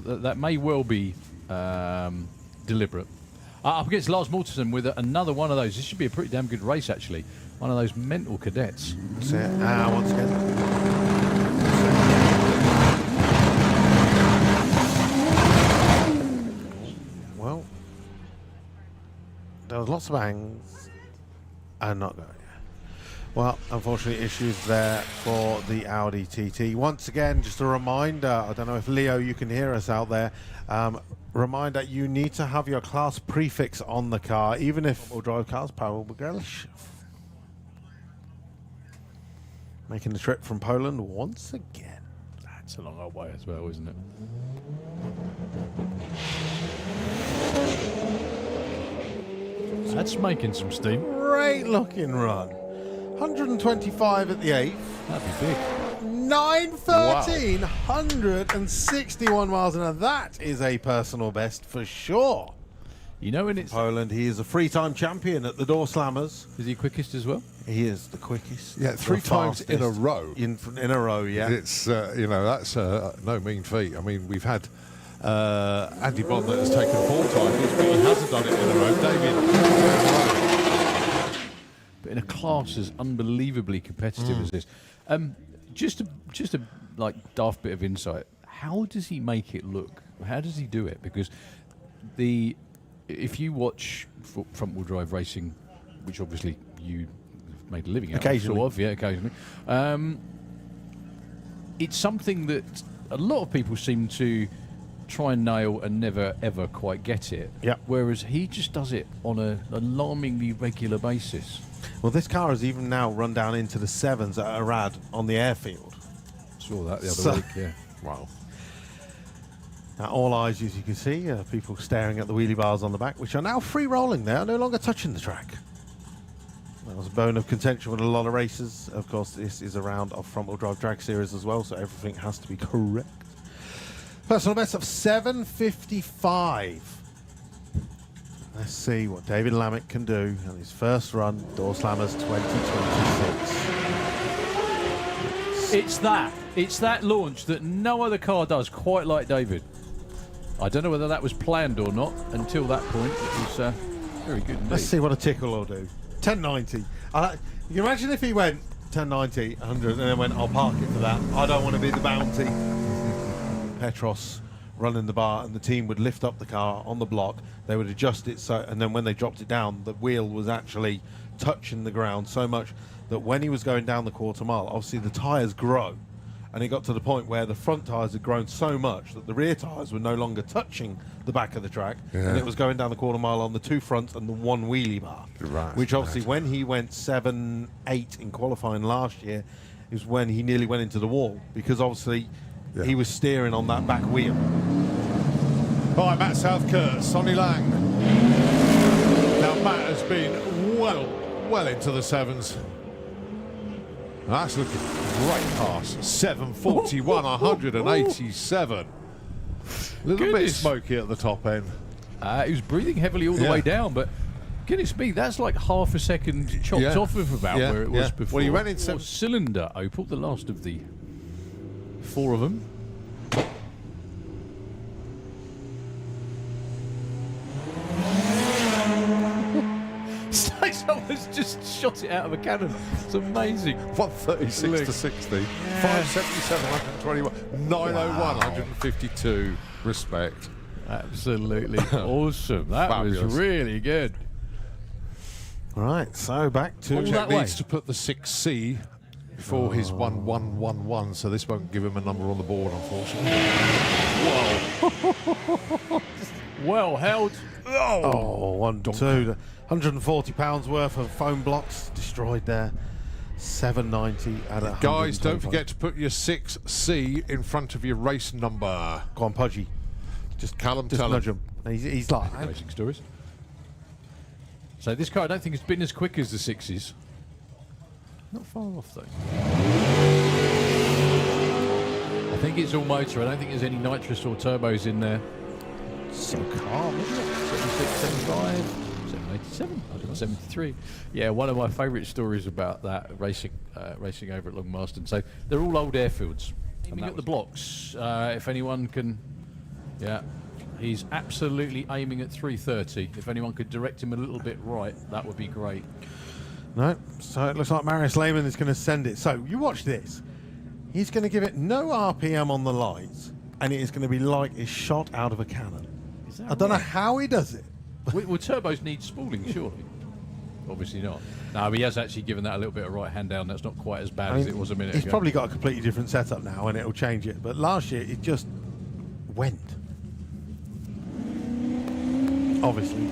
that may well be deliberate. Up against Lars Mortensen with another one of those. This should be a pretty damn good race, actually. One of those mental cadets. That's it. Once again. Well, there was lots of bangs and not going. Well, unfortunately, issues there for the Audi TT. Once again, just a reminder, I don't know if Leo, you can hear us out there. Reminder, you need to have your class prefix on the car, even if all drive cars, power will girlish. Making the trip from Poland once again. That's a long old way as well, isn't it? That's making some steam. Great looking run. 125 at the 8th. That'd be big. 913, 161 miles an hour. That is a personal best for sure. You know when it's... Poland, he is a three-time champion at the Door-Slammers. Is he quickest as well? He is the quickest. Yeah, 3 times in a row. In a row, yeah. It's, that's no mean feat. I mean, we've had Andy Bond that has taken 4 titles, but he hasn't done it in a row. David. But in a class as unbelievably competitive as this. Just a like daft bit of insight. How does he make it look? How does he do it? Because if you watch front-wheel drive racing, which obviously you have made a living out Occasionally. of, occasionally, it's something that a lot of people seem to try and nail and never ever quite get it. Yep. Whereas he just does it on an alarmingly regular basis. Well, this car has even now run down into the 7s at Arad on the airfield. Saw that the other week, yeah. Wow. Now, all eyes, as you can see, people staring at the wheelie bars on the back, which are now free rolling. They are no longer touching the track. That was a bone of contention with a lot of racers. Of course, this is a round of front-wheel drive drag series as well, so everything has to be correct. Personal best of 7:55. Let's see what David Lammick can do on his first run, Doorslammers 2026. It's that launch that no other car does quite like David. I don't know whether that was planned or not until that point. It was very good indeed. Let's see what a tickle will do. 1090. You imagine if he went 1090, 100, and then went, I'll park it for that. I don't want to be the bounty. Petros running the bar, and the team would lift up the car on the block. They would adjust it so, and then when they dropped it down, the wheel was actually touching the ground so much that when he was going down the quarter mile, obviously the tyres grow. And it got to the point where the front tyres had grown so much that the rear tyres were no longer touching the back of the track, and it was going down the quarter mile on the two fronts and the one wheelie bar. Right, which obviously, when he went 7-8 in qualifying last year, is when he nearly went into the wall, because obviously he was steering on that back wheel. All right, Matt Southcourt, Sonny Lang. Now, Matt has been well into the sevens. That's looking great pass. 7:41, 187. A little bit Goodness. smoky at the top end. He was breathing heavily all the way down, but goodness me, that's like half a second chopped off of about where it was before. Well, he went in cylinder Opel, the last of the four of them. Someone's just shot it out of a cannon. It's amazing. 136 to 60. 577, 121. 901, 152. Respect. Absolutely awesome. That Fabulous. was really good. Right, so back to... All Jack that way. needs to put the 6C before his 1111, so this won't give him a number on the board, unfortunately. Whoa. Well held. Oh, 1, 2, 140 pounds worth of foam blocks destroyed there. 790 at a Guys, don't forget to put your 6C in front of your race number. Go on, Pudgy. Just Callum, Just tell nudge him. him. He's like... Racing stories. So this car, I don't think it's been as quick as the sixes. Not far off though. I think it's all motor. I don't think there's any nitrous or turbos in there. So calm, isn't it? 76, 75, 787, 173. Yeah, one of my favourite stories about that racing over at Long Marston. So they're all old airfields. Aiming at the blocks. If anyone can, he's absolutely aiming at 330. If anyone could direct him a little bit right, that would be great. No, so it looks like Marius Lehman is going to send it. So you watch this. He's going to give it no RPM on the lights, and it is going to be like it's shot out of a cannon. I don't know how he does it. Well, turbos need spooling, surely. Obviously not. No, but he has actually given that a little bit of right hand down. That's not quite as bad as it was a minute He's ago. probably got a completely different setup now, and it'll change it. But last year, it just went. Obviously.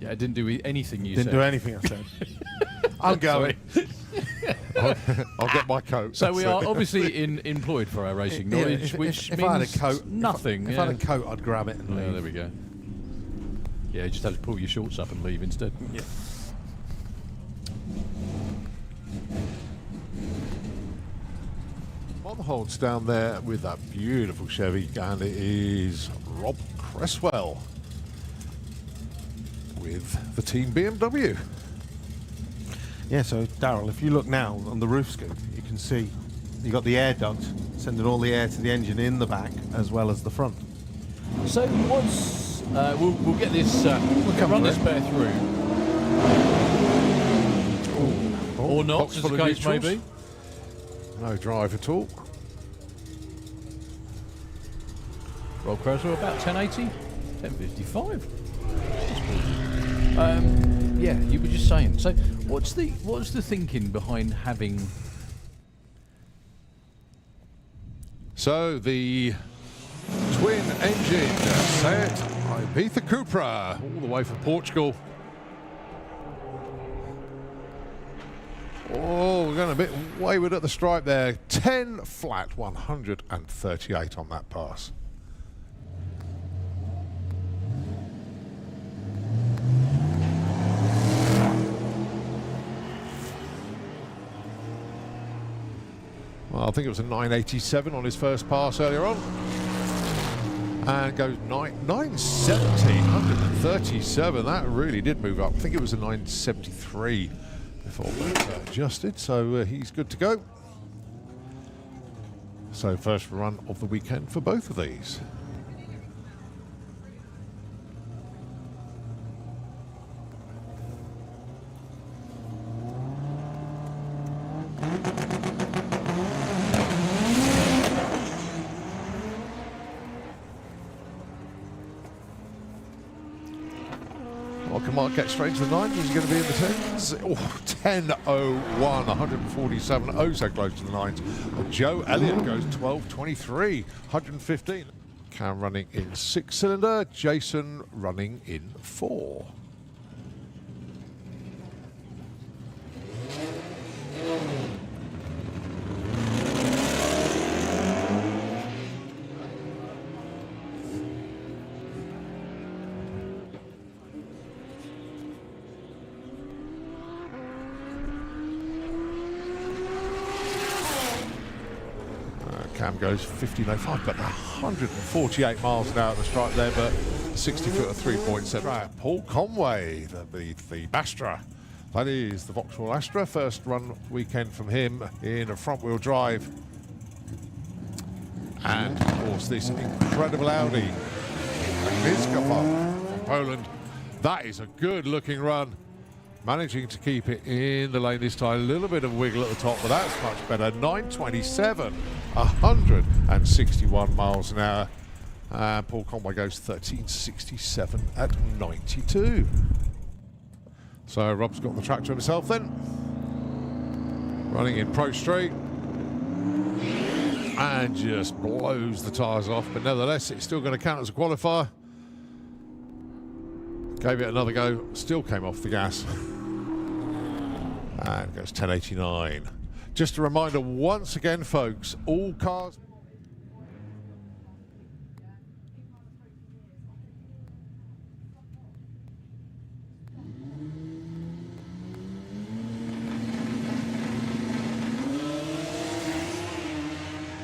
Yeah, it didn't do anything you Didn't said. do anything I said. I'm going. I'll get my coat. So we That's are it. obviously employed for our racing knowledge, which if means I had a coat, nothing. If I had a coat, I'd grab it and leave. There we go. Yeah, you just have to pull your shorts up and leave instead. Yeah. On holds down there with that beautiful Chevy, and it is Rob Cresswell with the team BMW. Yeah, so Darryl, if you look now on the roof scoop, you can see you got the air duct sending all the air to the engine in the back as well as the front. So what's we'll get this we'll run this bear through, or not, Box as full the of case may neutrals. be. No drive at all. Roll Cresswell about 1080, 1055. Yeah, you were just saying. So what's the thinking behind having? So the twin engine set Ibiza Cupra all the way from Portugal. Oh, we're going a bit wayward at the stripe there. 10 flat, 138 on that pass. Well, I think it was a 987 on his first pass earlier on. And goes 970, 137. That really did move up. I think it was a 973 before that adjusted. So he's good to go. So first run of the weekend for both of these. Might get straight to the 9s. Is he going to be in the 10s? Oh, 10.01, 147. Oh, so close to the 9s. Joe Elliott goes 12.23, 115. Cam running in 6-cylinder. Jason running in 4. Cam goes 15.05, but 148 miles an hour at the stripe there, but 60 foot of 3.7. Paul Conway, the Bastra. That is the Vauxhall Astra. First run weekend from him in a front-wheel drive. And, of course, this incredible Audi. Miskova from Poland. That is a good-looking run. Managing to keep it in the lane this time. A little bit of wiggle at the top, but that's much better. 927, 161 miles an hour. And Paul Conway goes 1367 at 92. So Rob's got the track to himself then. Running in Pro Street. And just blows the tyres off, but nevertheless, it's still going to count as a qualifier. Gave it another go, still came off the gas. And goes 10.89. Just a reminder once again, folks, all cars...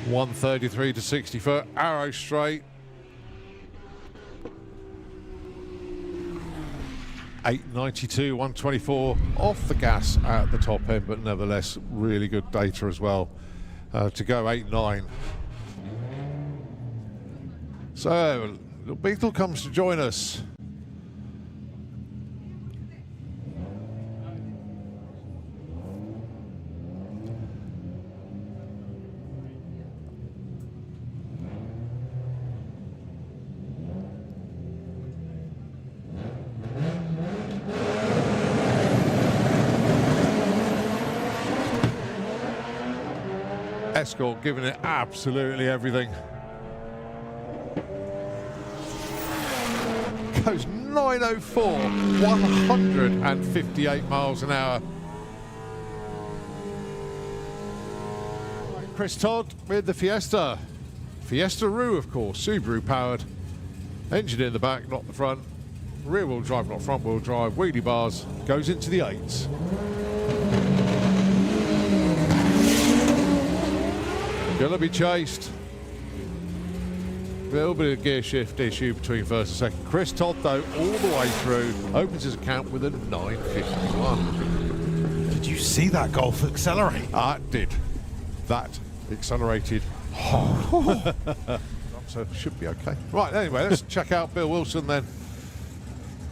...133 to 60 foot, arrow straight. 892, 124 off the gas at the top end, but nevertheless really good data as well to go 8.9. So Little Beetle comes to join us. Escort giving it absolutely everything. Goes 904, 158 miles an hour. Chris Todd with the Fiesta. Fiesta Roo, of course, Subaru powered. Engine in the back, not the front. Rear wheel drive, not front wheel drive. Wheelie bars, goes into the 8s. Gonna be chased. A little bit of gear shift issue between first and second. Chris Todd, though, all the way through, opens his account with a 951. Did you see that Golf accelerate? Did. That accelerated. So should be okay. Right, anyway, let's check out Bill Wilson then.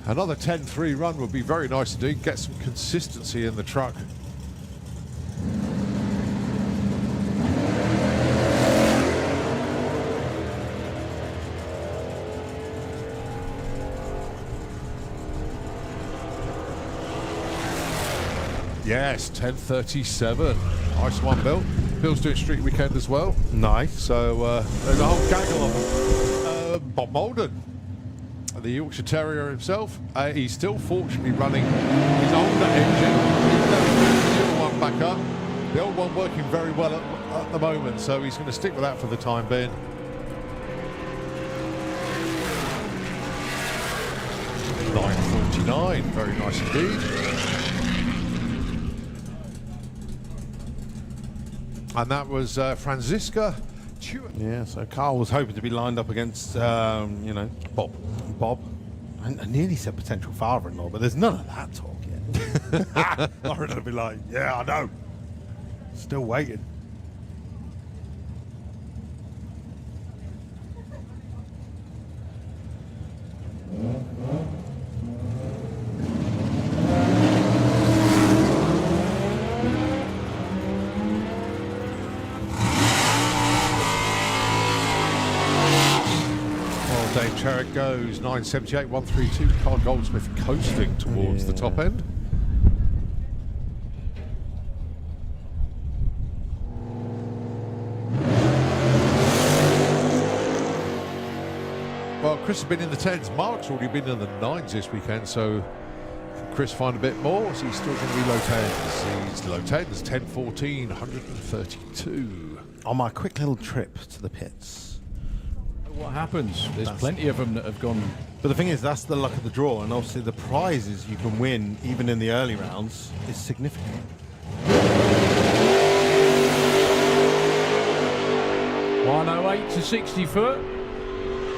Another 10.3 run would be very nice indeed. Get some consistency in the truck. Yes, 10.37. Nice one, Bill. Bill's doing street weekend as well. Nice. So there's a whole gaggle of them. Bob Molden, the Yorkshire Terrier himself. He's still fortunately running his older engine. He's never been the new one one back up. The old one working very well at the moment, so he's going to stick with that for the time being. .949, very nice indeed. And that was Franziska Stewart. Yeah, so Carl was hoping to be lined up against, you know, Bob. I nearly said potential father-in-law, but there's none of that talk yet. Lauren will be like, yeah, I know. Still waiting. Dave Cherrick goes 978, 132. Carl Goldsmith coasting towards the top end. Well, Chris has been in the 10s. Mark's already been in the 9s this weekend, so can Chris find a bit more? Is he still going to be low 10s? He's low 10s, 10, 14, 132. On my quick little trip to the pits. What happens? There's plenty of them that have gone. But the thing is, that's the luck of the draw, and obviously the prizes you can win, even in the early rounds, is significant. 108 to 60 foot.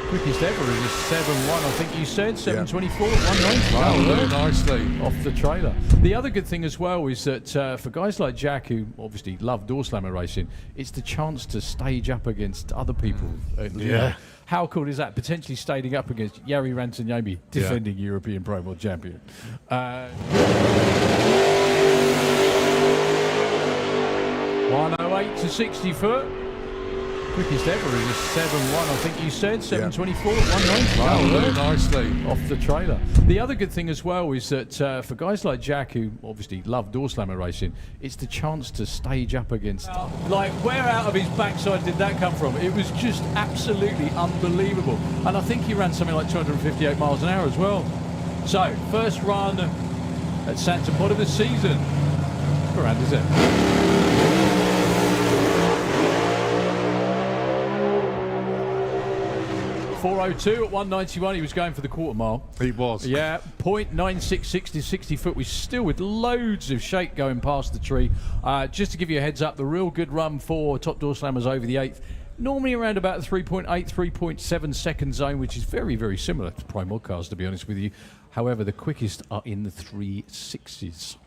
Quickest ever is a 7.1, I think you said. 7.24 at 190. Wow, very nicely. Off the trailer. The other good thing as well is that for guys like Jack, who obviously love Doorslammer racing, it's the chance to stage up against other people. You know. How cool is that? Potentially staging up against Jari Rantanjärvi, defending European Pro World Champion. 108 to 60 foot. Quickest ever is a 7.1, I think you said. 7.24 at 190. Wow, very nicely. Off the trailer. The other good thing as well is that for guys like Jack, who obviously love Doorslammer racing, it's the chance to stage up against. Like, where out of his backside did that come from? It was just absolutely unbelievable. And I think he ran something like 258 miles an hour as well. So, first run at Santa Pod of the season. What round is it? 4:02 at 191. He was going for the quarter mile. He was. Yeah, 0.966 to 60 foot. We're still with loads of shake going past the tree. Just to give you a heads up, the real good run for top Doorslammers over the 8th, normally around about the 3.8, 3.7 second zone, which is very, very similar to Prime Cars, to be honest with you. However, the quickest are in the 3.6s.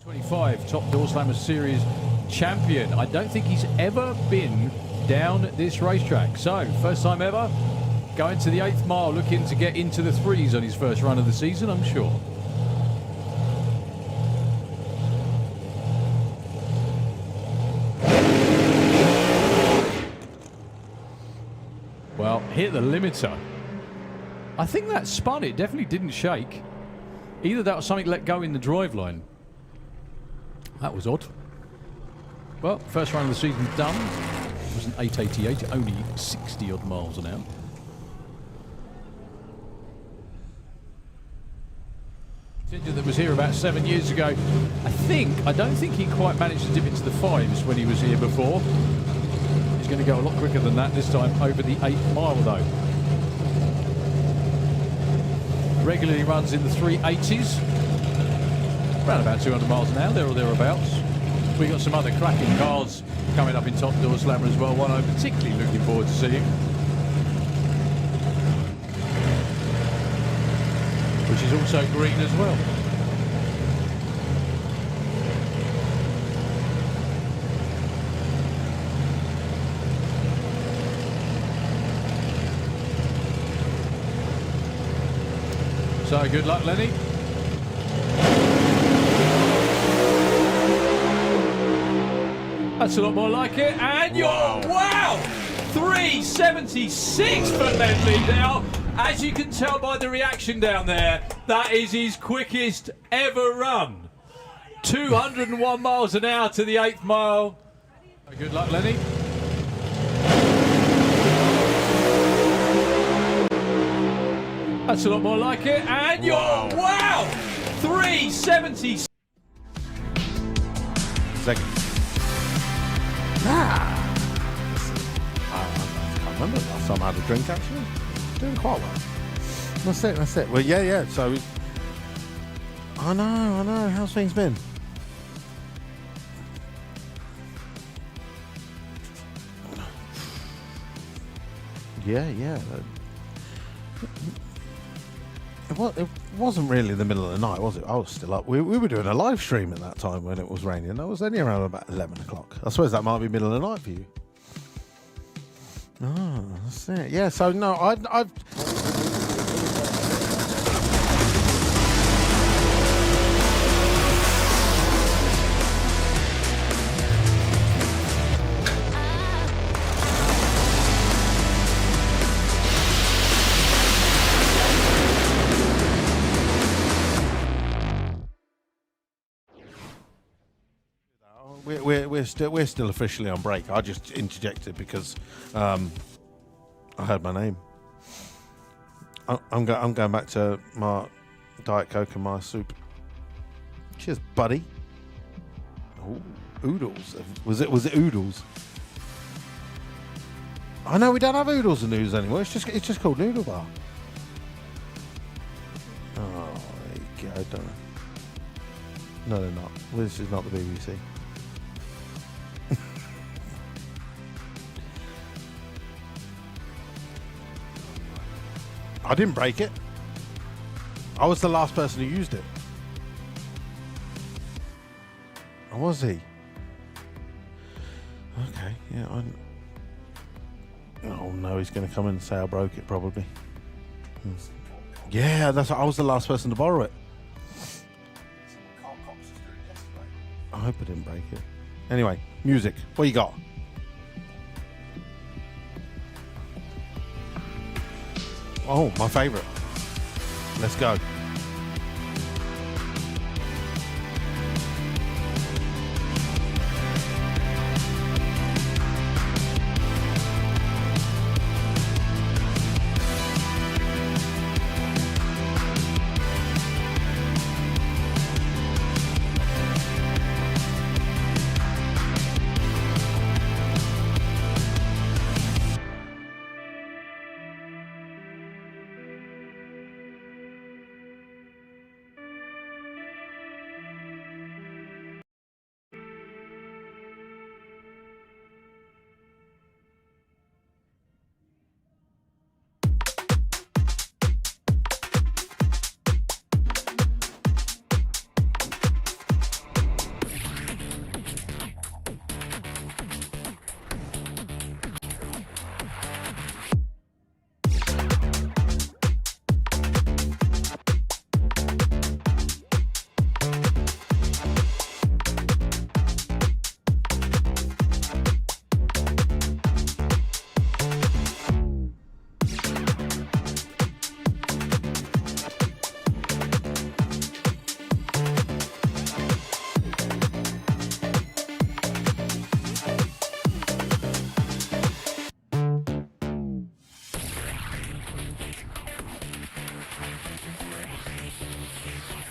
25, top Doorslammers Series champion. I don't think he's ever been down this racetrack. So, first time ever. Going to the 8th mile, looking to get into the 3s on his first run of the season, I'm sure. Well, hit the limiter. I think that spun. It definitely didn't shake. Either that or something let go in the driveline. That was odd. Well, first run of the season done. It was an 888, only 60 odd miles an hour. That was here about 7 years ago. I don't think he quite managed to dip into the 5s when he was here before. He's going to go a lot quicker than that this time over the 8th mile though. Regularly runs in the 380s. Around about 200 miles an hour, there or thereabouts. We've got some other cracking cars coming up in top Doorslammer as well. One I'm particularly looking forward to seeing, which is also green as well. So good luck, Lenny. That's a lot more like it, and wow, 376 for Ledley now. As you can tell by the reaction down there, that is his quickest ever run. 201 miles an hour to the 8th mile. Good luck, Lenny. That's a lot more like it, and wow, 376. second. I can't remember the last time I had a drink, actually. Doing quite well. That's it. Well, yeah. So, I know. How's things been? Yeah. It wasn't really the middle of the night, was it? I was still up. We were doing a live stream at that time when it was raining. That was only around about 11 o'clock. I suppose that might be middle of the night for you. Oh, that's it. Yeah, so no, I've we're still officially on break. I just interjected because I heard my name. I'm going back to my Diet Coke and my soup. Cheers, buddy. Ooh, oodles. Was it oodles? I know we don't have oodles and noodles anymore. It's just called Noodle Bar. Oh, there you go. Don't know. No, they're not. Well, this is not the BBC. I didn't break it. I was the last person who used it. Or was he? Okay, yeah. Oh no, he's going to come in and say I broke it, probably. Yeah, I was the last person to borrow it. I hope I didn't break it. Anyway, music. What you got? Oh, my favourite. Let's go.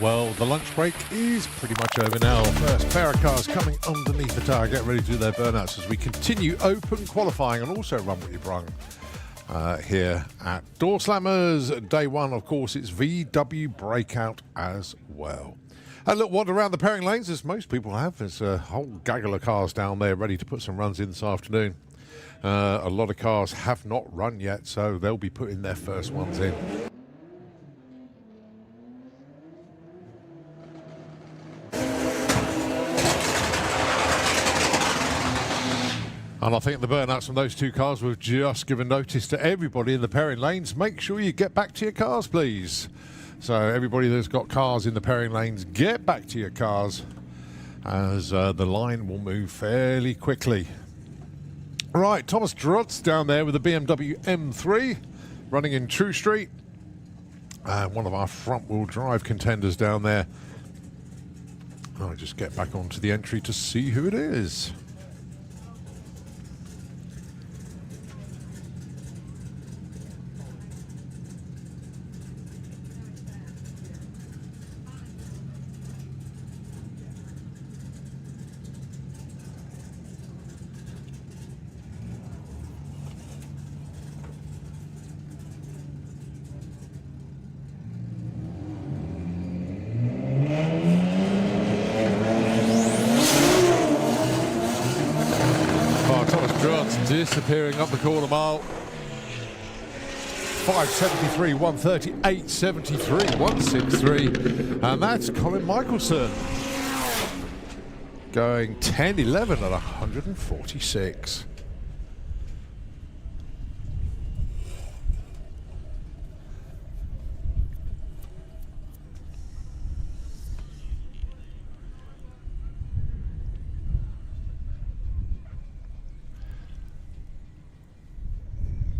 Well, the lunch break is pretty much over now. First pair of cars coming underneath the tire, get ready to do their burnouts as we continue open qualifying and also run what you brung here at Doorslammers. Day one, of course, it's VW Breakout as well. A little wander around the pairing lanes, as most people have. There's a whole gaggle of cars down there ready to put some runs in this afternoon. A lot of cars have not run yet, so they'll be putting their first ones in. And I think the burnouts from those two cars will just given notice to everybody in the pairing lanes. Make sure you get back to your cars, please. So everybody that's got cars in the pairing lanes, get back to your cars, as the line will move fairly quickly. Right, Thomas Drutz down there with the BMW M3 running in True Street. One of our front-wheel drive contenders down there. I'll just get back onto the entry to see who it is. disappearing up the quarter mile. 5:73, 1:30, 8:73, 1:63, and that's Colin Michelson going 10:11 at 146.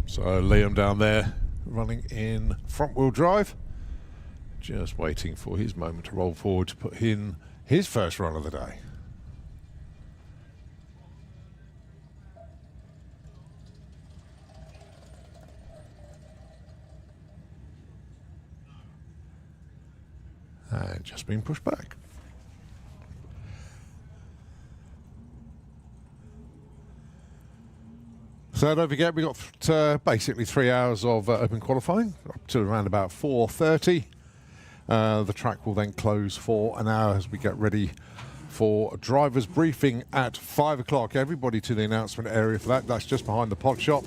So Liam down there running in front wheel drive, just waiting for his moment to roll forward to put in his first run of the day. And just been pushed back. So don't forget, we got basically 3 hours of open qualifying up to around about 4:30. The track will then close for an hour as we get ready for a driver's briefing at 5 o'clock. Everybody to the announcement area for that. That's just behind the pot shop.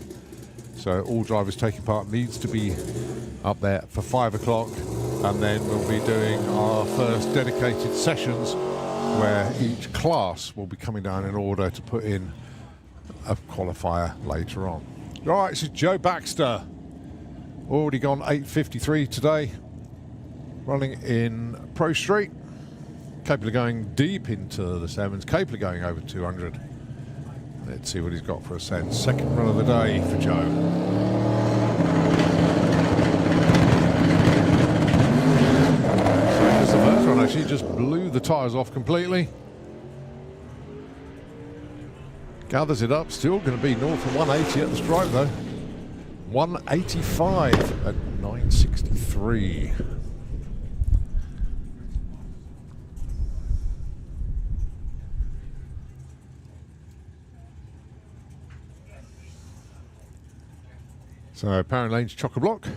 So all drivers taking part needs to be up there for 5 o'clock. And then we'll be doing our first dedicated sessions where each class will be coming down in order to put in a qualifier later on. Right, this is Joe Baxter. Already gone 8:53 today. Running in Pro Street. Capable of going deep into the sevens. Capable of going over 200. Let's see what he's got for a sense. Second run of the day for Joe. Same as the first one, actually. Just blew the tyres off completely. Gathers it up, still going to be north of 180 at the stripe though. 185 at 963. So Parent Lane's chock-a-block.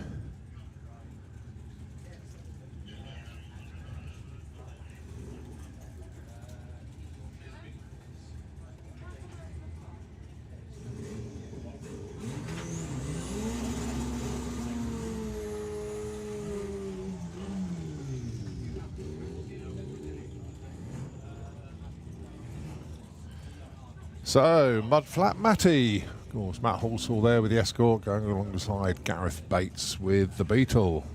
So, Mudflat Matty. Of course, Matt Halsall there with the Escort going alongside Gareth Bates with the Beetle.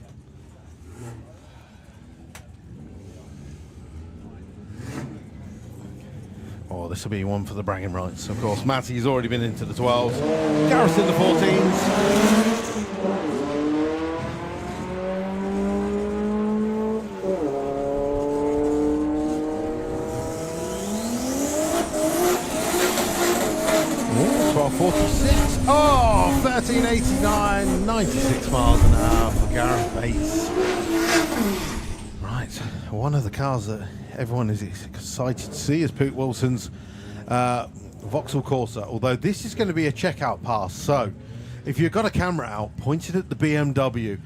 Oh, this will be one for the bragging rights. Of course, Matty's already been into the 12s. Gareth in the 14s. Oh, 1389, 96 miles an hour for Gareth Bates. Right, one of the cars that everyone is excited to see is Pete Wilson's Vauxhall Corsa, although this is going to be a checkout pass, so if you've got a camera out, point it at the BMW.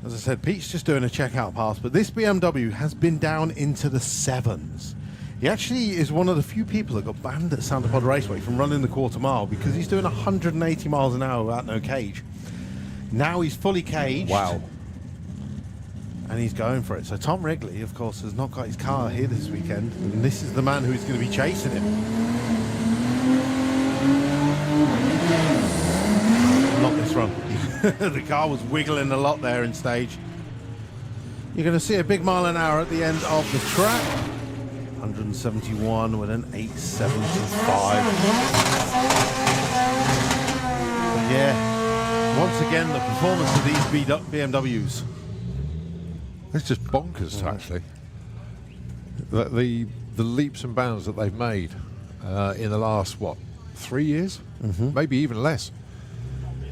As I said, Pete's just doing a checkout pass, but this BMW has been down into the 7s. He actually is one of the few people that got banned at Santapod Raceway from running the quarter mile because he's doing 180 miles an hour without no cage. Now he's fully caged. Wow. And he's going for it. So Tom Wrigley, of course, has not got his car here this weekend. And this is the man who's going to be chasing him. Not this run. The car was wiggling a lot there in stage. You're going to see a big mile an hour at the end of the track. 171 with an 875. But yeah, once again, the performance of these BMWs. It's just bonkers, actually. The leaps and bounds that they've made in the last, what, 3 years? Mm-hmm. Maybe even less.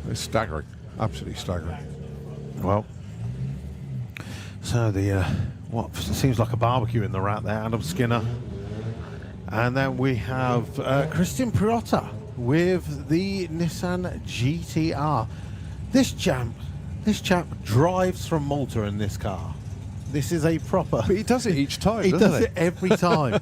It's staggering. Absolutely staggering. Well, so the what seems like a barbecue in the rat there, Adam Skinner. And then we have Christian Pirotta with the Nissan GTR. This chap drives from Malta in this car. This is a proper... But he does it each time, he doesn't does he? it every time.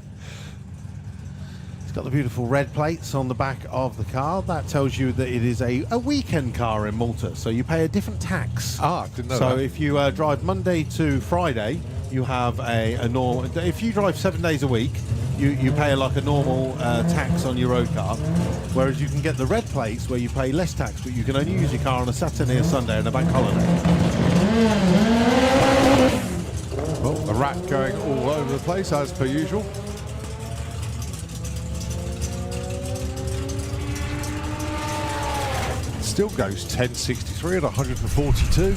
He's got the beautiful red plates on the back of the car. That tells you that it is a weekend car in Malta, so you pay a different tax. Didn't know So that. if you drive Monday to Friday, you have a normal. If you drive 7 days a week, you pay like a normal tax on your road car, whereas you can get the red plates where you pay less tax, but you can only use your car on a Saturday, a Sunday, and a bank holiday. Well, the rat going all over the place as per usual. Still goes 1063 at 142.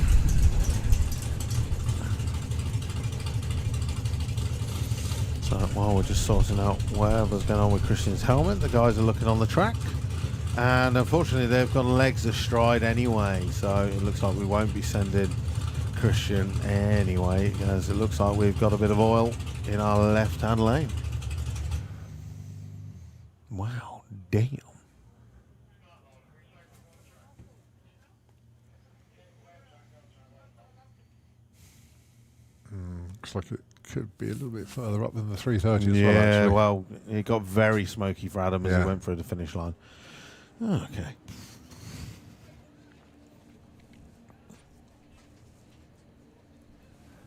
So while we're just sorting out whatever's going on with Christian's helmet, the guys are looking on the track. And unfortunately, they've got legs astride anyway. So it looks like we won't be sending Christian anyway, as it looks like we've got a bit of oil in our left-hand lane. Wow, damn. Looks like it could be a little bit further up than the 330 as Yeah, well, actually. well, it got very smoky for Adam as Yeah. he went through the finish line. Okay.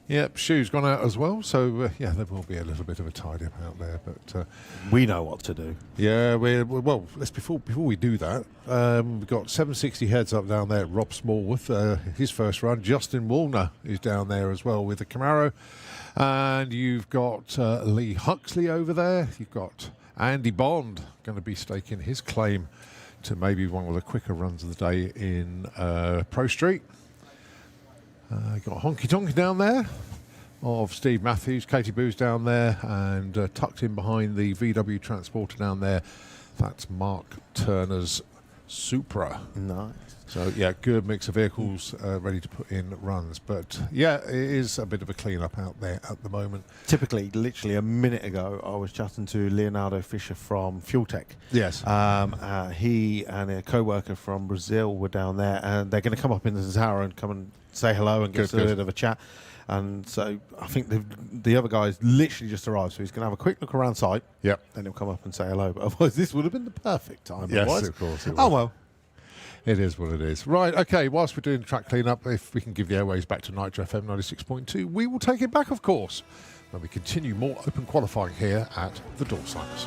Yep, shoe's gone out as well, so yeah, there will be a little bit of a tidy up out there. But We know what to do. yeah, well. Let's before we do that, we've got 760 heads up down there. Rob Smallworth, his first run. Justin Woolner is down there as well with the Camaro, and you've got Lee Huxley over there. You've got Andy Bond going to be staking his claim to maybe one of the quicker runs of the day in Pro Street. Got Honky Tonk down there of Steve Matthews, Katie Boo's down there, and tucked in behind the VW Transporter down there, that's Mark Turner's Supra. Nice. So yeah, good mix of vehicles ready to put in runs. But yeah, it is a bit of a clean-up out there at the moment. Typically, literally a minute ago, I was chatting to Leonardo Fischer from Fuel Tech. Yes. He and a co-worker from Brazil were down there, and they're going to come up in the tower and come and say hello and give us a bit of a chat. And so I think the other guy's literally just arrived, so he's going to have a quick look around site. Yep. Then he'll come up and say hello. But otherwise, this would have been the perfect time. Yes, otherwise. of course it Oh, would. well. It is what it is. Right, okay, whilst we're doing track clean-up, if we can give the airways back to Nitro FM 96.2, we will take it back, of course, when we continue more open qualifying here at the Doorslammers.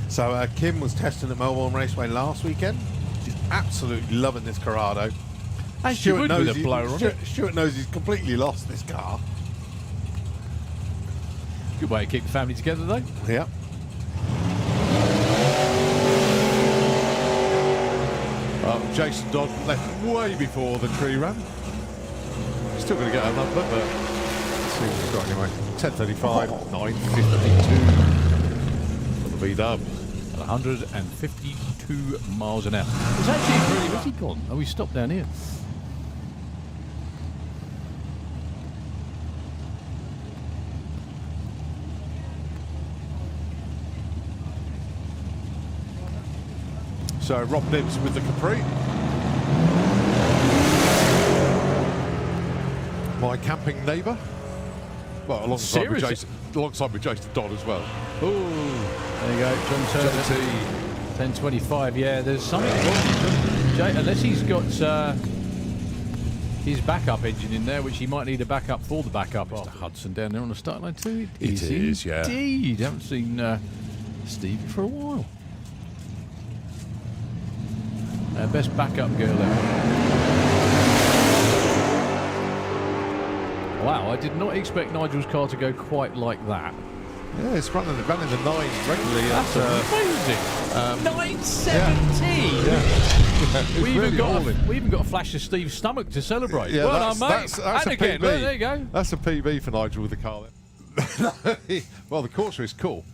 So Kim was testing at Melbourne Raceway last weekend. She's absolutely loving this Corrado. And she would with a blower on it. Stuart knows he's completely lost this car. Good way to keep the family together, though. Yeah. Jason Dodd left way before the tree ran. Still going to get a number, but let's see what we've got anyway. 10:35, 9:52. dub. 152 miles an hour. It's actually really. Where's he gone? Oh, we stopped down here. So Rob Nibbs with the Capri. My camping neighbour. Well, alongside with Jason Dodd as well. Oh, there you go. John Turner. JT. 1025. Yeah, there's something wrong. Unless he's got his backup engine in there, which he might need a backup for the backup. Mr. Hudson down there on the start line too. It is, yeah. Indeed. Haven't seen Stevie for a while. Best backup girl ever. Wow, I did not expect Nigel's car to go quite like that. Yeah, it's running the 9 regularly. That's amazing. 970. Yeah. We even got a flash of Steve's stomach to celebrate. Yeah, well done, mate. that's and a again, PB. well, there you go. That's a PB for Nigel with the car. Well, the Corsa is cool,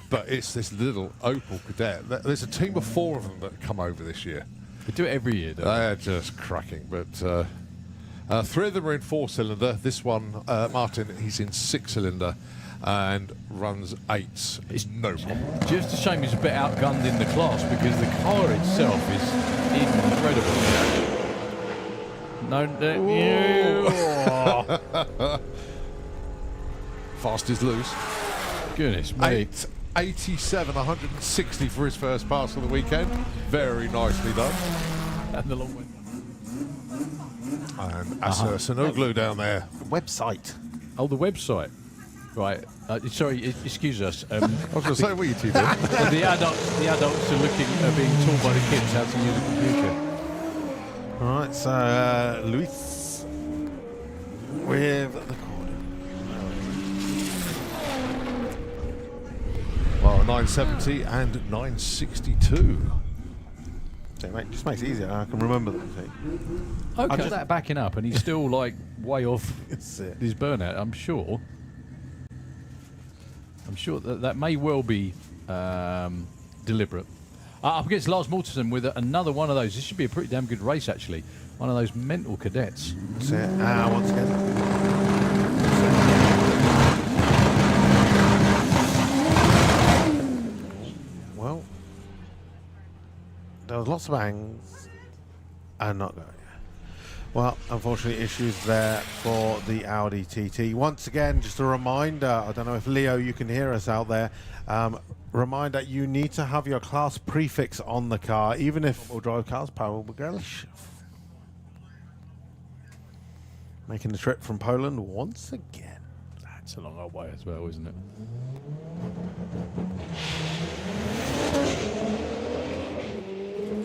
but it's this little Opel Kadett. There's a team of 4 of them that come over this year. We do it every year, don't we? They're just cracking, but 3 of them are in 4-cylinder. This one, Martin, he's in 6-cylinder and runs 8s. It's no problem. Just a shame he's a bit outgunned in the class because the car itself is incredible. No, Fast is loose. goodness me. 887, 160 for his first pass of the weekend. Very nicely done. And the long way. And Asa Sanoglu down there. Website. Oh, the website. Right. Sorry, excuse us. I was going to say, what are you two doing? the adults are being taught by the kids how to use a computer. All right, so Luis with the corner. Well, 970 and 962. Just makes it easier. I can remember them. Okay, that backing up, and he's still like way off That's it. his burnout. I'm sure that may well be deliberate. Up against Lars Mortensen with another one of those. This should be a pretty damn good race, actually. One of those mental cadets. That's it. Once again. Well, there was lots of bangs and not going. Well, unfortunately, issues there for the Audi TT. Once again, just a reminder, I don't know if Leo, you can hear us out there. Reminder, you need to have your class prefix on the car, even if all drive cars, power girlish. Making the trip from Poland once again. That's a long old way as well, isn't it?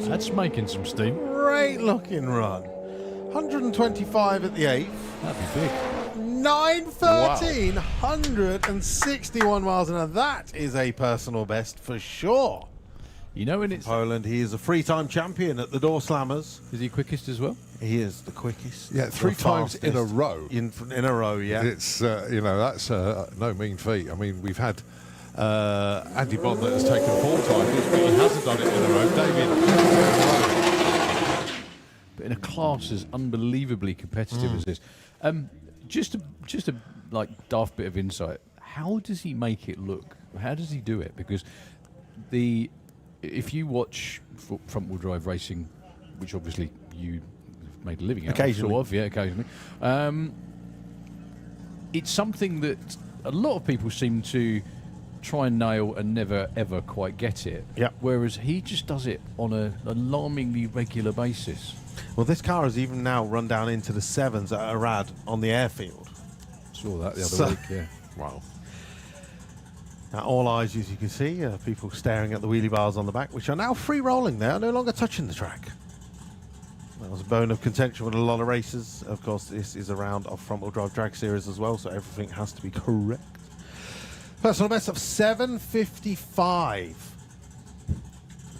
That's making some steam. Great looking run. 125 at the 8th. That'd be big. 913, 161 miles an hour. That is a personal best for sure. You know, when it's Poland, he is a three-time champion at the Doorslammers. is he quickest as well? He is the quickest. Yeah, 3 the times in a fastest. row. In a row, yeah. It's, that's no mean feat. I mean, we've had Andy Bond that has taken 4 titles, but he hasn't done it in a row. David. But in a class as unbelievably competitive as this. Just a like daft bit of insight. How does he make it look? How does he do it? Because if you watch front-wheel drive racing, which obviously you made a living out of, Occasionally. sort of, yeah, occasionally. It's something that a lot of people seem to try and nail and never ever quite get it. Yep. Whereas he just does it on an alarmingly regular basis. Well, this car has even now run down into the 7s at Arad on the airfield. Saw that the other So- week, yeah. Wow. Now, all eyes, as you can see, people staring at the wheelie bars on the back, which are now free rolling. They are no longer touching the track. That was a bone of contention with a lot of racers. Of course, this is a round of front-wheel drive drag series as well, so everything has to be correct. Personal best of 7:55.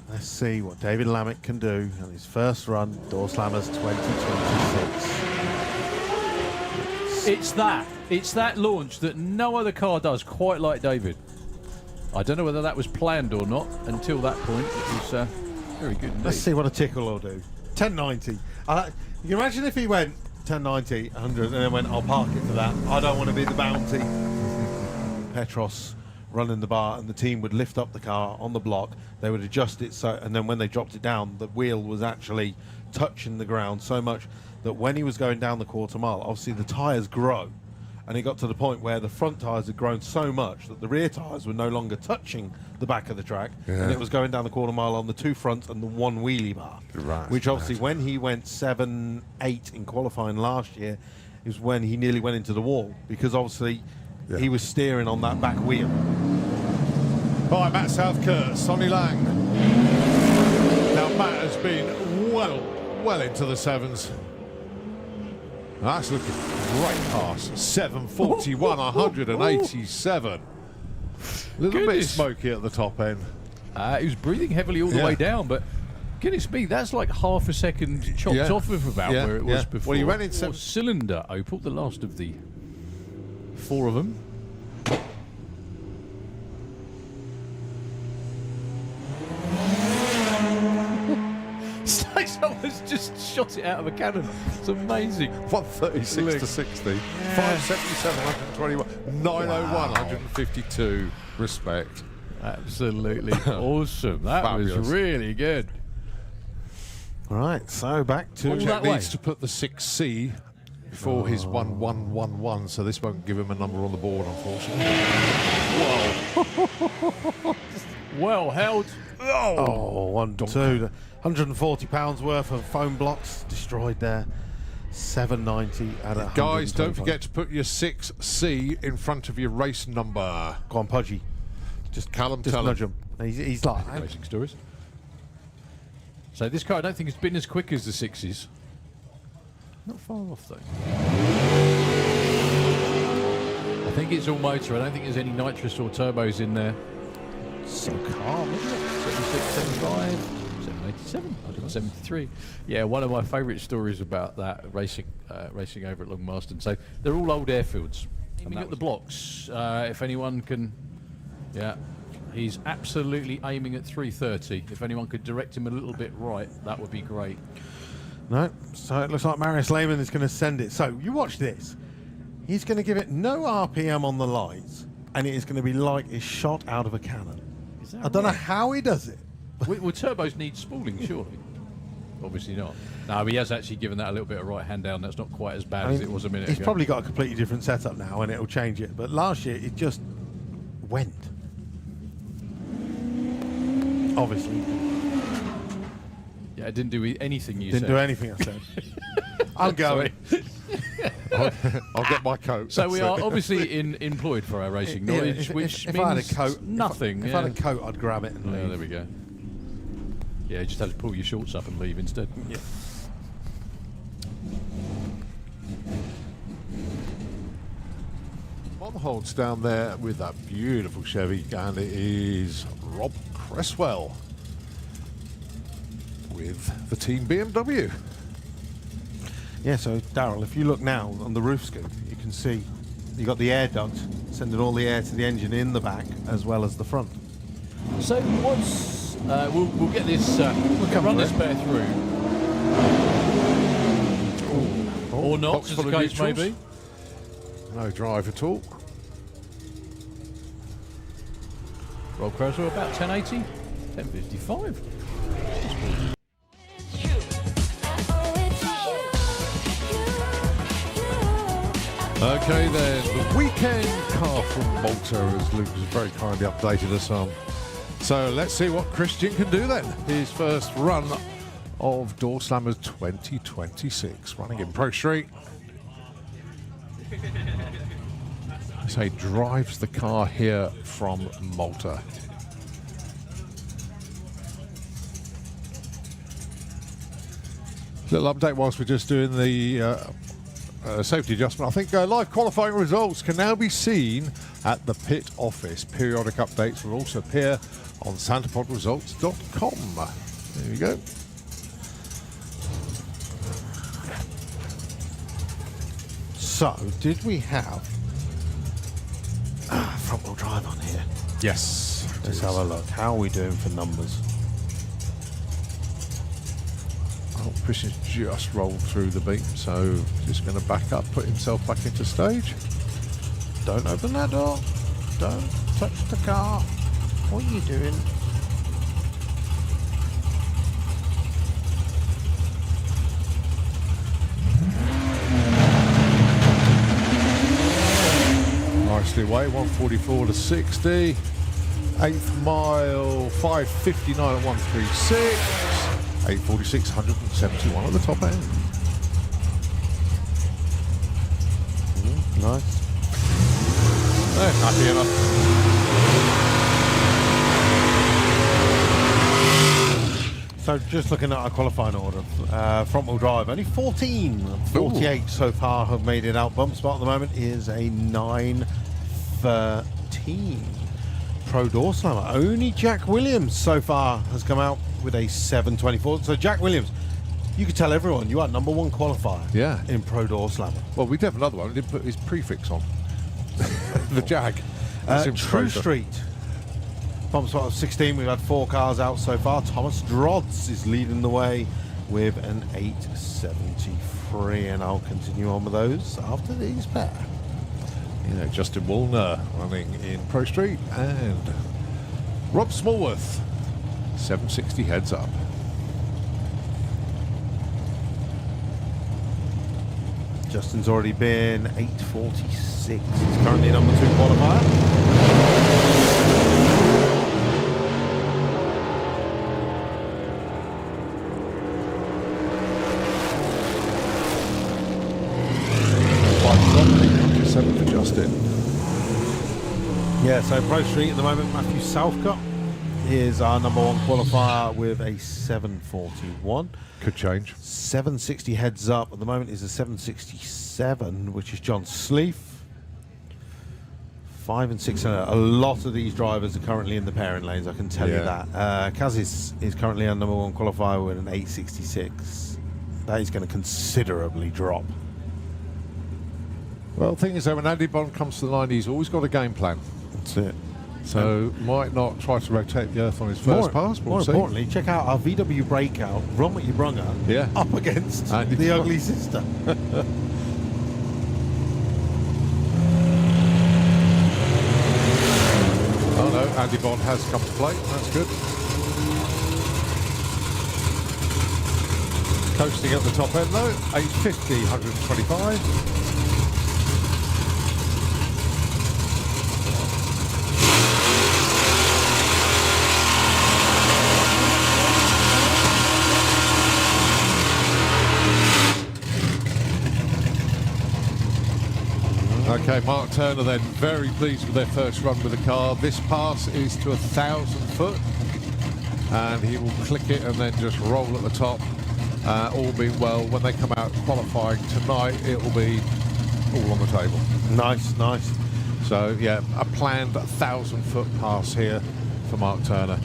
Let's see what David Lammick can do on his first run, Doorslammers 2026. It's that launch that no other car does quite like David. I don't know whether that was planned or not. Until that point, it was very good indeed. Let's see what a tickle will do. 1090. You can imagine if he went 1090, 100, and then went, I'll park it for that. I don't want to be the bounty. Petros running the bar, and the team would lift up the car on the block. They would adjust it so, and then when they dropped it down, the wheel was actually touching the ground so much that when he was going down the quarter mile, obviously the tyres grow. And it got to the point where the front tyres had grown so much that the rear tyres were no longer touching the back of the track, and it was going down the quarter mile on the two fronts and the one wheelie bar. Right, which obviously, when he went 7-8 in qualifying last year, is when he nearly went into the wall, because obviously he was steering on that back wheel. By Matt Southcourt, Sonny Lang. Now Matt has been well into the sevens. That's looking great pass. 741, 187. A little bit Goodness. smoky at the top end. He was breathing heavily all the way down, but goodness me, that's like half a second chopped off of about where it was before. Well, he went in cylinder Opel, the last of the 4 of them. It's like someone's just shot it out of a cannon. It's amazing. 136 to 60. 577, 121. 901, 152. Respect. Absolutely awesome. That Fabulous. was really good. All right, so back to All that way. Needs to put the 6C before his 1111, so this won't give him a number on the board, unfortunately. Well held. Oh, 1, 2. 140 pounds worth of foam blocks destroyed there. 790 at 100. Guys, don't forget to put your 6C in front of your race number. Go on, Pudgy. Just Callum, Just tell nudge him. him. He's like, Racing stories. So this car, I don't think it's been as quick as the 6s. Not far off though. I think it's all motor. I don't think there's any nitrous or turbos in there. so calm, isn't it? 76, 75, 787, 173. Yeah, one of my favourite stories about that racing over at Long Marston. So they're all old airfields. Aiming at the blocks, if anyone can, he's absolutely aiming at 330. If anyone could direct him a little bit right, that would be great. No, so it looks like Marius Lehman is going to send it. So you watch this. He's going to give it no RPM on the lights, and it is going to be like it's shot out of a cannon. I don't know how he does it. Well, turbos need spooling, surely. Obviously not. No, he has actually given that a little bit of right hand down. That's not quite as bad as it was a minute He's ago. probably got a completely different setup now, and it'll change it. But last year, it just went. Obviously. Yeah, it didn't do anything you Didn't said. do anything I said. I'm going. I'll get my coat. So we are obviously employed for our racing Yeah, knowledge, which if means I had a coat, nothing. If I had a coat, I'd grab it and leave. Yeah, there we go. Yeah, you just have to pull your shorts up and leave instead. Yeah. On the holds down there with that beautiful Chevy, and it is Rob Cresswell with the team BMW. Yeah, so Darryl, if you look now on the roof scoop, you can see you got the air duct sending all the air to the engine in the back as well as the front. So what's we'll get this we'll run this pair through, or not, box as full the of case may neutrals. be. No drive at all. Roll Cresswell about 1080, 1055. Okay then, the weekend car from Malta, as Luke has very kindly updated us on. So let's see what Christian can do then. His first run of Doorslammers 2026, running in Pro Street. So he drives the car here from Malta. Little update whilst we're just doing the safety adjustment. I think live qualifying results can now be seen at the pit office. Periodic updates will also appear on santapodresults.com. There you go. So, did we have front-wheel drive on here? Yes. Yes. Let's have a look. How are we doing for numbers? Oh, Christian's just rolled through the beam, so just going to back up, put himself back into stage. Don't open that door. Don't touch the car. What are you doing? Nicely away, 144 to 60. 8th mile, 5:59 at 136. 8:46, 171 at the top end. Nice. Happy enough. So just looking at our qualifying order, front wheel drive, only 14. 48 so far have made it out. Bump spot at the moment is a 9:13. Pro Doorslammer, only Jack Williams so far has come out with a 7:24. So Jack Williams, you could tell everyone you are number one qualifier in Pro Doorslammer. Well, we did have another one. We didn't put his prefix on. The Jag. True Street. Bump spot of 16. We've had 4 cars out so far. Thomas Drodds is leading the way with an 8:73, and I'll continue on with those after these pair. Yeah, Justin Woolner running in Pro Street, and Rob Smallworth, 760 heads up. Justin's already been 8:46. He's currently number 2 qualifier. For Justin. Yeah, so Pro Street at the moment, Matthew Southcott is our number 1 qualifier with a 7:41. Could change. 760 heads up at the moment is a 7:67, which is John Sleeth. 5 and 6. A lot of these drivers are currently in the pairing lanes, I can tell you that. Kaz is currently our number 1 qualifier with an 8:66. That is going to considerably drop. Well, the thing is, though, when Andy Bond comes to the line, he's always got a game plan. That's it. So might not try to rotate the earth on his first pass. More importantly, check out our VW breakout, run what you brung her, up against Andy the Bond. ugly sister. Oh no, Andy Bond has come to play. That's good. Coasting at the top end though, 850, 125. Okay, Mark Turner then very pleased with their first run with the car. This pass is to 1,000 foot, and he will click it and then just roll at the top. All being well, when they come out qualifying tonight, it will be all on the table. Nice, nice. So yeah, a planned 1,000 foot pass here for Mark Turner.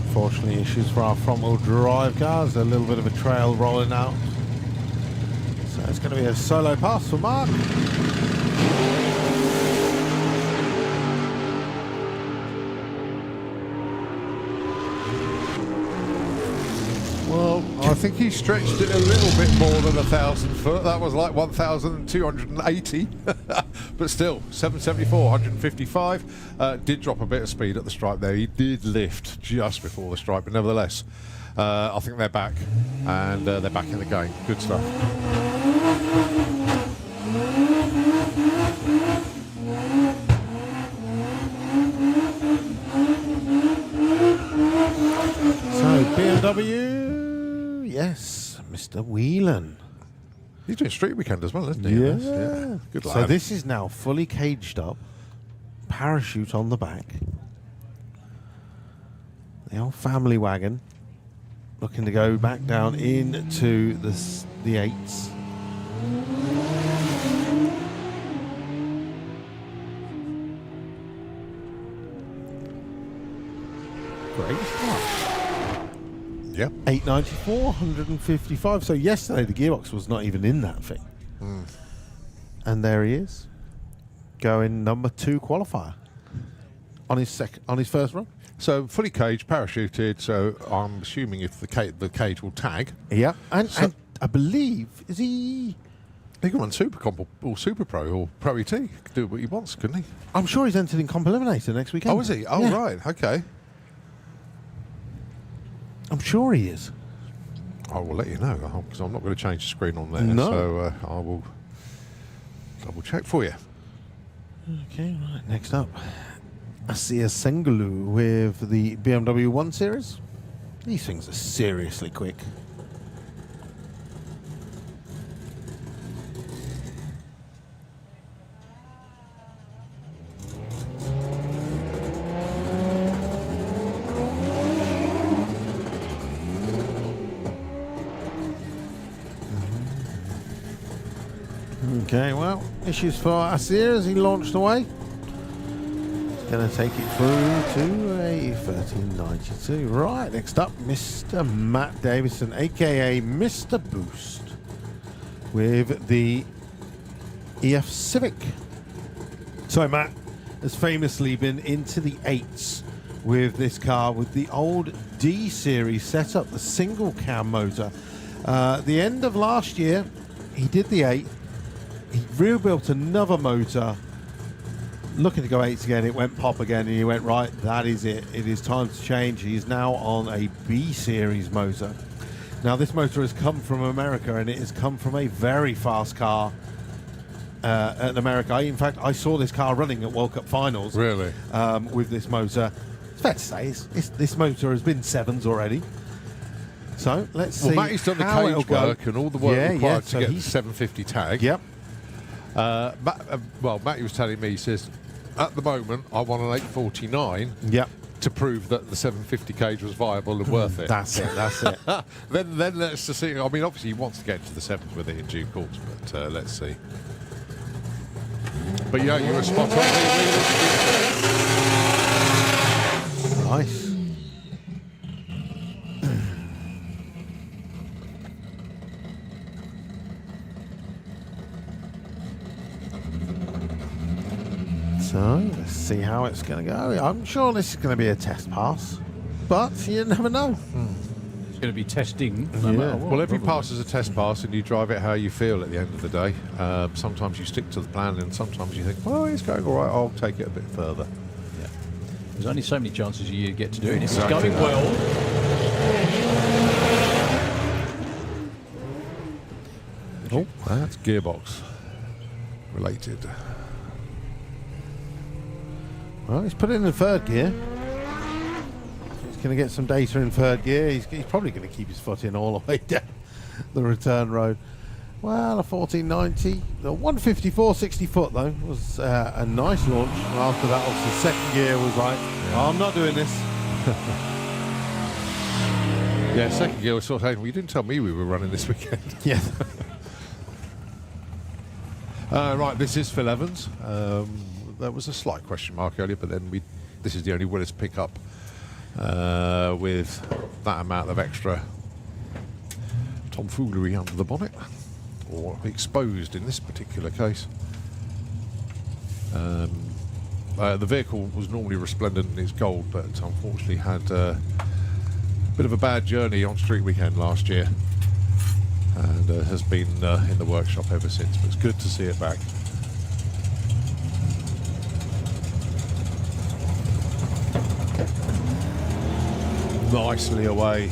Unfortunately, issues for our front wheel drive cars. A little bit of a trail rolling out. So it's going to be a solo pass for Mark. Well, I think he stretched it a little bit more than 1,000 foot. That was like 1,280. But still, 774, 155. Did drop a bit of speed at the stripe there. He did lift just before the stripe, but nevertheless, I think they're back, and they're back in the game. Good stuff. So BMW, yes, Mr. Whelan. He's doing street weekend as well, isn't he? Yeah. Good lad. So this is now fully caged up, parachute on the back. The old family wagon, looking to go back down into the 8s. Great start. Yep. 894, 155. So yesterday the gearbox was not even in that thing. And there he is, going number 2 qualifier. on his first run. So fully caged, parachuted. So I'm assuming if the cage will tag. Yeah, and I believe is he. He can run Super Comp or Super Pro or Pro ET. He could do what he wants, couldn't he? I'm sure he's entered in Comp Eliminator next weekend. Oh, is he? Oh, Yeah. right. Okay. I'm sure he is. I will let you know because I'm not going to change the screen on there. No. So I will double check for you. Okay, right. Next up, Asia Sengalu with the BMW 1 Series. These things are seriously quick. Okay, well, issues for Asir as he launched away. He's going to take it through to a 1392. Right, next up, Mr. Matt Davison, aka Mr. Boost, with the EF Civic. So Matt has famously been into the 8s with this car with the old D series setup, the single cam motor. The end of last year, he did the 8. He rebuilt another motor, looking to go 8s again. It went pop again, and he went, right, that is it. It is time to change. He's now on a B series motor. Now, this motor has come from America, and it has come from a very fast car in America. In fact, I saw this car running at World Cup finals. Really? With this motor. It's fair to say, this motor has been 7s already. So, let's see. Well, Matty's done the how it'll cage work and all the work required so to get the he's- 750 tag. Yep. Matty was telling me, he says, at the moment, I want an 849 Yep. to prove that the 750 cage was viable and worth it. That's it. That's it. then let's just see. I mean, obviously, he wants to get into the 7s with it in due course, but let's see. But yeah, you were spot on. Nice. So, let's see how it's going to go. I'm sure this is going to be a test pass, but you never know. It's going to be testing. No Yeah. matter what, Well, every probably. pass is a test pass, and you drive it how you feel at the end of the day. Sometimes you stick to the plan, and sometimes you think, well, it's going all right, I'll take it a bit further. Yeah. There's only so many chances you get to do it. If it's Exactly. going well, Oh, that's gearbox related. Well, he's put it in the third gear. He's going to get some data in third gear. He's probably going to keep his foot in all the way down the return road. Well, a 1490. The 154 60 foot, though, was a nice launch. And after that, obviously, second gear was like, oh, I'm not doing this. Yeah, second gear was sort of saying, well, you didn't tell me we were running this weekend. Yeah. Right, this is Phil Evans. There was a slight question mark earlier, but then this is the only Willis pickup with that amount of extra tomfoolery under the bonnet, or exposed in this particular case. The vehicle was normally resplendent in its gold, but unfortunately had a bit of a bad journey on street weekend last year, and has been in the workshop ever since, but it's good to see it back. Nicely away.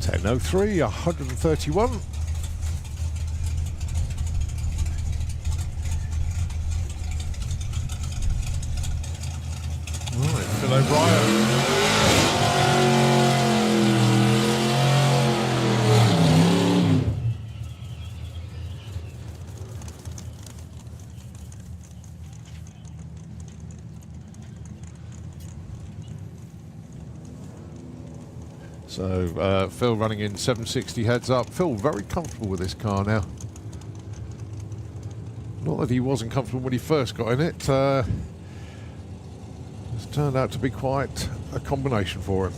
.10.03, 131. Right, Phil O'Brien. So Phil running in 760 heads up. Phil very comfortable with this car now. Not that he wasn't comfortable when he first got in it. It's turned out to be quite a combination for him.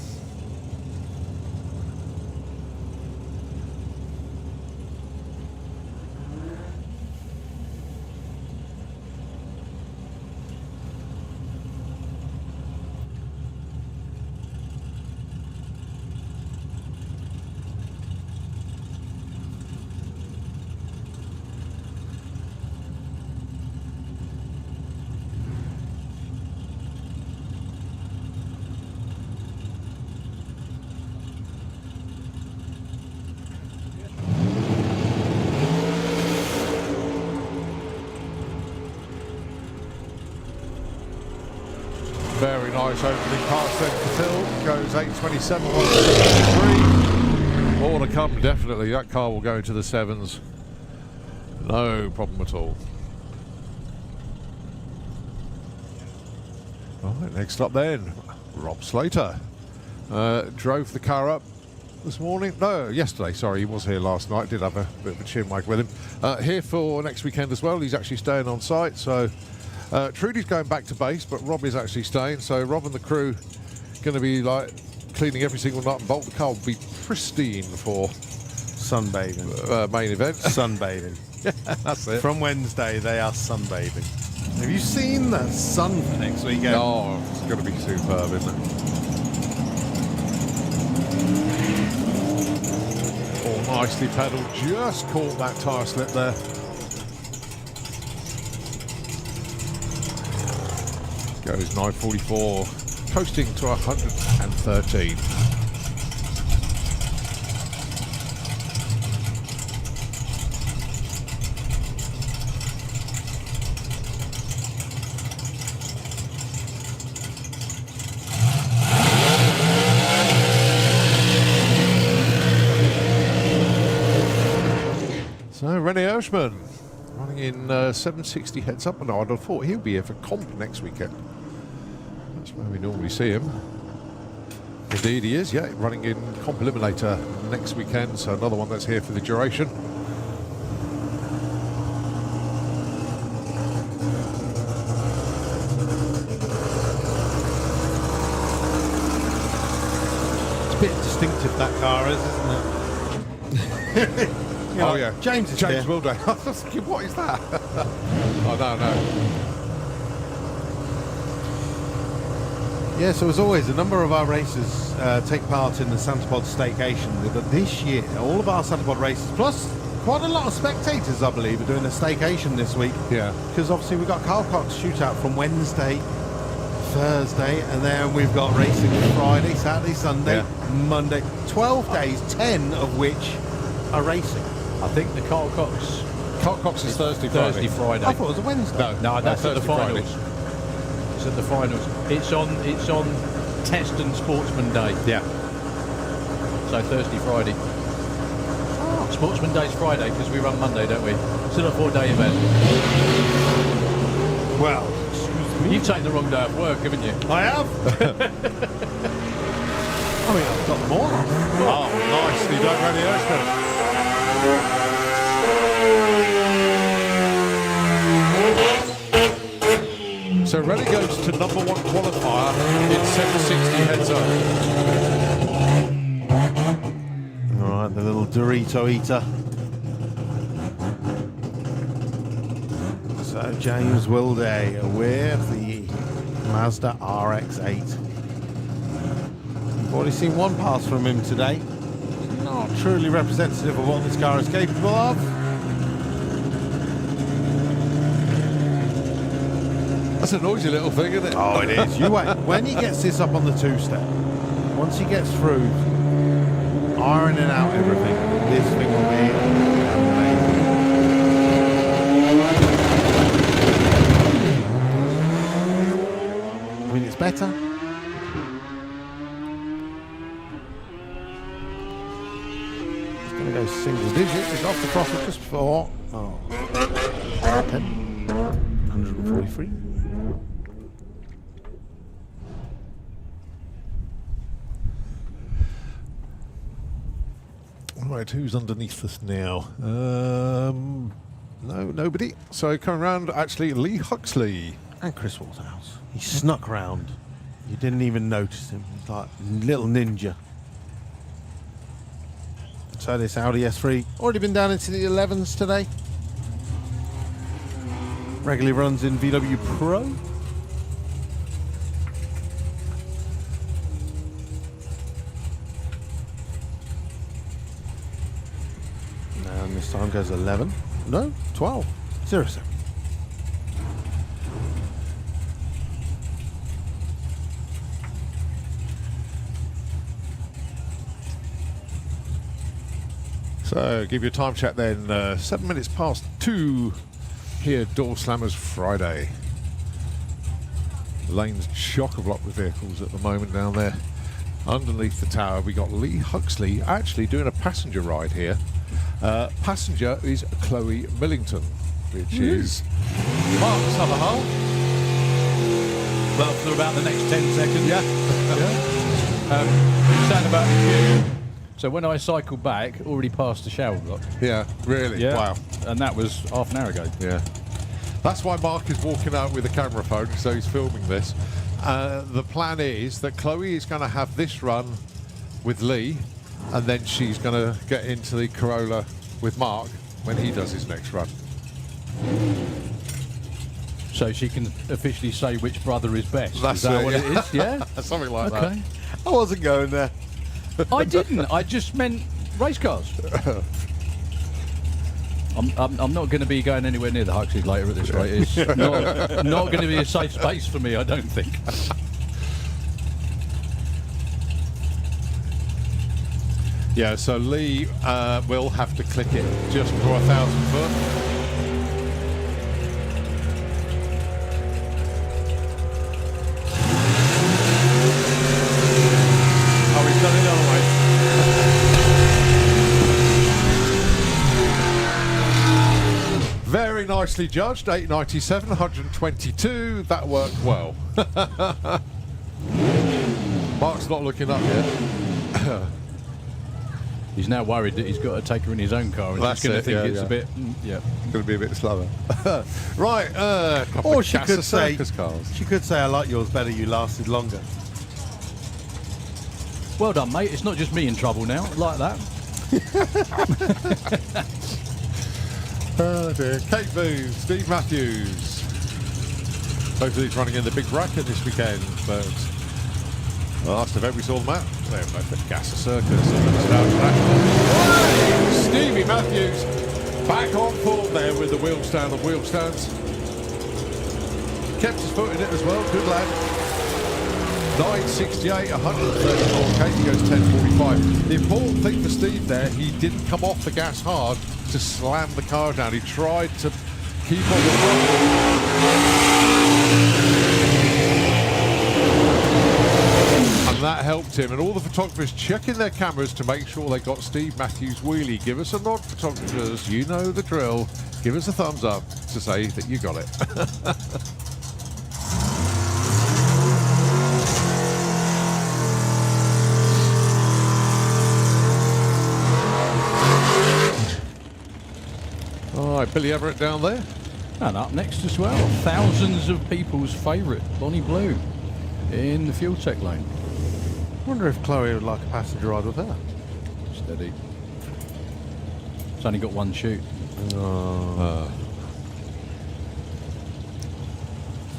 Very nice opening pass then for Phil. Goes 8.27, 1.63. More to come, definitely. That car will go into the sevens. No problem at all. Right, next up then, Rob Slater. Drove the car up this morning. No, yesterday, sorry. He was here last night. Did have a bit of a chinwag with him. Here for next weekend as well. He's actually staying on site, so... Trudy's going back to base, but Rob is actually staying. So Rob and the crew going to be like cleaning every single nut and bolt. The car will be pristine for Sunbathing. Main event. Sunbathing. That's it. From Wednesday, they are sunbathing. Have you seen the sun for next weekend? Oh, it's going to be superb, isn't it? Oh, nicely pedalled. Just caught that tyre slip there. Goes 9.44, coasting to 113. So René Hirschman running in 760 heads up, and I'd have thought he'll be here for comp next weekend. That's where we normally see him. Indeed he is, yeah, running in comp eliminator next weekend, so another one that's here for the duration. It's a bit distinctive, that car is, isn't it? You know, Oh yeah, James is James here. Wilday. I was thinking, what is that? Oh no. Yeah, so as always, a number of our racers take part in the Santapod Staycation. But this year, all of our Santapod races, plus quite a lot of spectators, I believe, are doing a staycation this week. Yeah. Because obviously we've got Carl Cox shootout from Wednesday, Thursday, and then we've got racing Friday, Saturday, Sunday, Monday. 12 days, 10 of which are racing. I think the Carl Cox Carl Cox is Thursday, Friday. I thought it was a Wednesday. No, that's at the Thursday, Friday. finals. It's at the finals. It's on Test and Sportsman Day. Yeah. So Thursday, Friday. Sportsman Day's Friday because we run Monday, don't we? Still a 4-day event. Well, You've taken the wrong day off work, haven't you? I have. I mean, I've got them all off. Oh, nicely done, René Hirschman. So René goes to number one qualifier in 760 heads up. All right, the little Dorito eater. So James Wilday with the Mazda RX-8. We've already seen one pass from him today. Not truly representative of what this car is capable of. That's a noisy little thing, isn't it? Oh, it is. You wait. When he gets this up on the two-step, once he gets through ironing out everything, this thing will be amazing. I mean, it's better. It's going to go single digit. It's off the profit just before. Oh, 10, 143. Right, who's underneath us now? No, nobody. So coming round, actually, Lee Huxley. And Chris Waterhouse. He snuck round. You didn't even notice him. He's like a little ninja. So this Audi S3 already been down into the 11s today. Regularly runs in VW Pro. And this time goes 11. No, 12. 0-7. So give you a time check then. 7 minutes past 2 here, Doorslammers Friday. Lane's chock-a-block with vehicles at the moment down there. Underneath the tower, we got Lee Huxley actually doing a passenger ride here. Passenger is Chloe Millington, which is Mark's other half. Well, for about the next 10 seconds. Yeah. You're saying about the queue. So when I cycled back, already past the shower block. Yeah, really? Yeah. Wow. And that was half an hour ago. Yeah. That's why Mark is walking out with a camera phone, so he's filming this. The plan is that Chloe is going to have this run with Lee, and then she's going to get into the Corolla with Mark when he does his next run. So she can officially say which brother is best. That's is that it, what yeah. it is? Yeah? Something like Okay. I wasn't going there. I didn't. I just meant race cars. I'm not going to be going anywhere near the Huxleys later at this rate. It's not going to be a safe space for me, I don't think. Yeah, so Lee will have to click it just for 1,000 foot. Oh, he's done it the other way. Very nicely judged, 897, 122. That worked well. Mark's not looking up yet. He's now worried that he's got to take her in his own car and That's he's going to it, think yeah, it's yeah. a bit... yeah. Going to be a bit slower. Right, couple Or of she Casa could say, Circus cars. she could say, I like yours better, you lasted longer. Well done, mate. It's not just me in trouble now. Like that. Oh dear. Kate Booth, Steve Matthews. Both of these running in the big bracket this weekend, but last event we saw them at, they were both at Casa Circus. Stevie Matthews back on form there with the wheel stand of wheel stands. Kept his foot in it as well, good lad. 968, 134. Katie goes 1045. The important thing for Steve there, he didn't come off the gas hard to slam the car down. He tried to keep on the throttle. And that helped him. And all the photographers checking their cameras to make sure they got Steve Matthews' wheelie. Give us a nod, photographers. You know the drill. Give us a thumbs up to say that you got it. All right, Billy Everett down there. And up next as well, thousands of people's favourite, Bonnie Blue, in the fuel tech lane. I wonder if Chloe would like a passenger ride with her. Steady. It's only got one chute.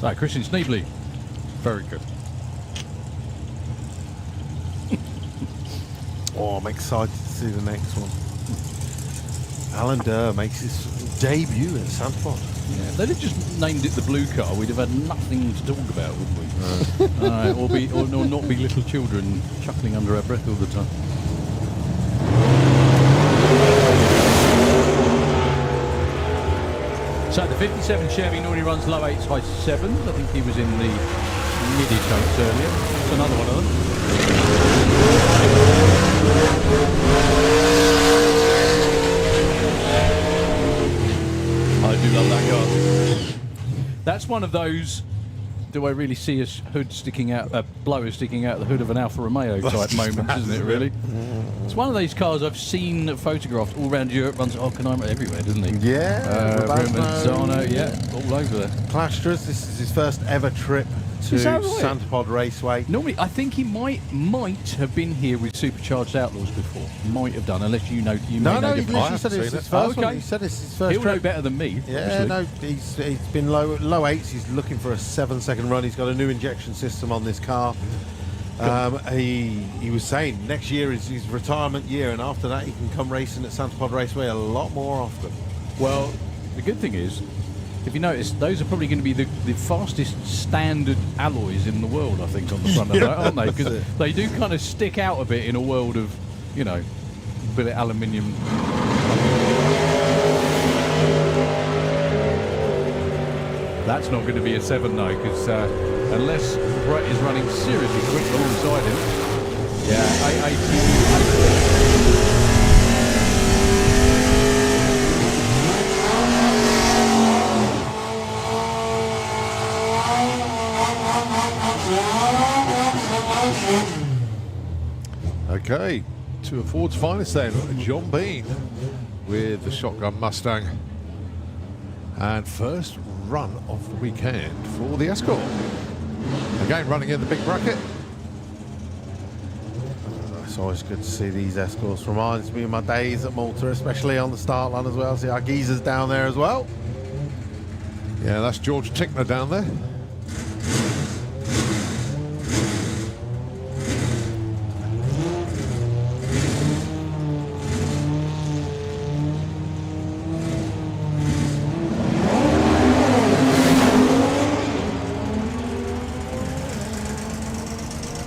So, Christian Sneebly. Very good. Oh, I'm excited to see the next one. Alan Durr makes his debut in Sandpod. Yeah, they'd have just named it the blue car, we'd have had nothing to talk about, wouldn't we? Or not be little children chuckling under our breath all the time. So the 57 Chevy normally runs low 8s, high 7s. I think he was in the midi totes earlier. That's another one of them. I do love that car. That's one of those, do I really see a hood sticking out, a blower sticking out the hood of an Alfa Romeo type moments, isn't it, really? It's one of those cars I've seen photographed all around Europe, runs at Hockenheimer everywhere, doesn't he? Yeah, Zano, yeah, all over there. Clashters, this is his first ever trip to Is that right? Sandpod Raceway. Normally, I think he might have been here with Supercharged Outlaws before. Might have done, unless you know. You may know he different. literally said it's his first one. He said it's his first He'll know trip. better than me. Yeah, obviously. no, he's been low 8s. He's looking for a 7-second run. He's got a new injection system on this car. He was saying next year is his retirement year, and after that he can come racing at Sandpod Raceway a lot more often. Well, the good thing is, if you notice, those are probably going to be the fastest standard alloys in the world, I think, on the front of that, aren't they? Because they do kind of stick out a bit in a world of, you know, billet aluminium. That's not going to be a 7 though, because unless Brett is running seriously quick alongside him. Yeah, 18. Okay, two of Ford's finest then. John Bean with the shotgun Mustang. And first run of the weekend for the Escort. Again, running in the big bracket. It's always good to see these Escorts. Reminds me of my days at Malta, especially on the start line as well. See our geezers down there as well. Yeah, that's George Tickner down there.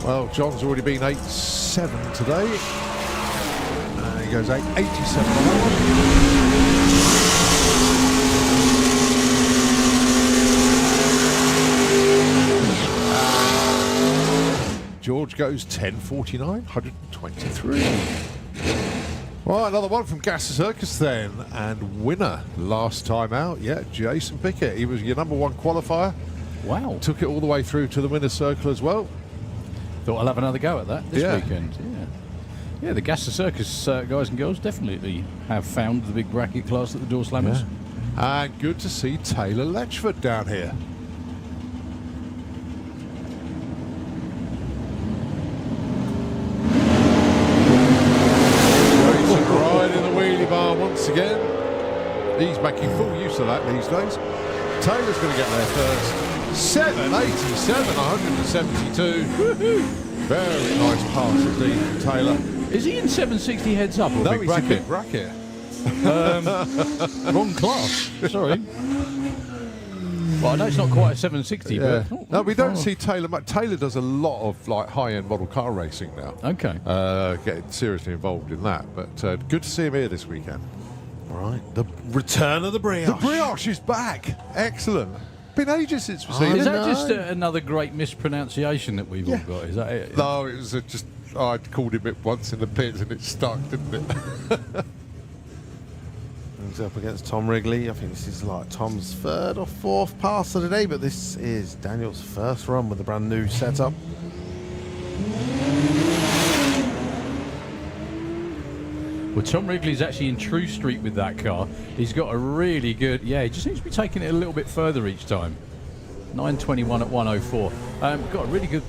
Well, John's already been 8.7 today. He goes 8.87 on that one. George goes 10.49, 123. Well, another one from Gas Circus then, and winner last time out. Yeah, Jason Pickett. He was your number one qualifier. Wow. Took it all the way through to the winner's circle as well. Thought I'll have another go at that this Yeah. weekend. Yeah, the Gas Circus guys and girls definitely have found the big bracket class at the Doorslammers. And good to see Taylor Letchford down here. Jason right in the wheelie bar once again. He's making full use of that these days. Taylor's going to get there first. 7.87, 172. Woohoo! Very nice pass indeed from Taylor. Is he in 760 heads up or No, big he's a bracket? big bracket. Wrong class. Sorry. Well, I know it's not quite a 760, Yeah. but No, we don't see Taylor much. Taylor does a lot of like high-end model car racing now. Okay. Getting seriously involved in that. But good to see him here this weekend. All right, the return of the brioche. The brioche is back. Excellent. Been ages since we've seen Is it. that just another great mispronunciation that we've all got? Is that it? No, it was just I'd called him it once in the pits and it stuck, didn't it? He's up against Tom Wrigley. I think this is like Tom's third or fourth pass of the day, but this is Daniel's first run with the brand new setup. Well, Tom Wrigley's actually in True Street with that car. He's got a really good... Yeah, he just seems to be taking it a little bit further each time. 921 at 104. Got a really good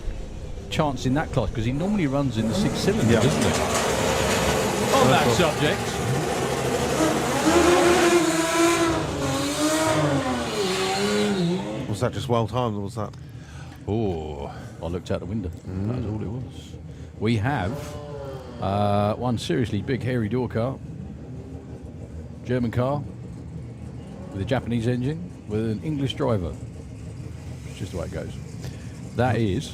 chance in that class because he normally runs in the 6-cylinder, doesn't he? On that subject. Was that just well timed, or was that? Oh, I looked out the window. That's all it was. We have one seriously big hairy door car. German car with a Japanese engine with an English driver. It's just the way it goes. That is...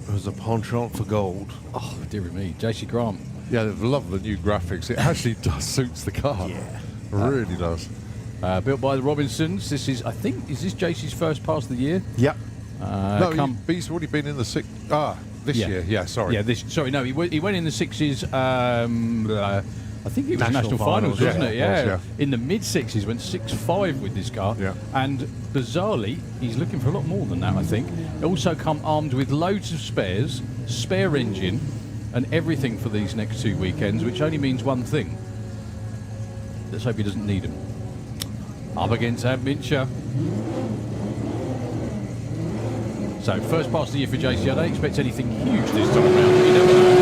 It was a penchant for gold. Oh, dear me. JC Grant. Yeah, I love the new graphics. It actually does suits the car. Yeah. It really does. Built by the Robinsons. This is, I think, is this JC's first pass of the year? Yep. No, he's already been in the six. This year. Yeah, sorry. Yeah, no, he went in the sixes. I think it was National Finals, wasn't it? Yeah, it was, In the mid sixes, went 6.5 with this car. Yeah. And bizarrely, he's looking for a lot more than that, I think. Also come armed with loads of spares, spare engine, and everything for these next 2 weekends, which only means one thing. Let's hope he doesn't need them. Up against Admincher. So, first pass of the year for JC. I don't expect anything huge this time around, but you never know.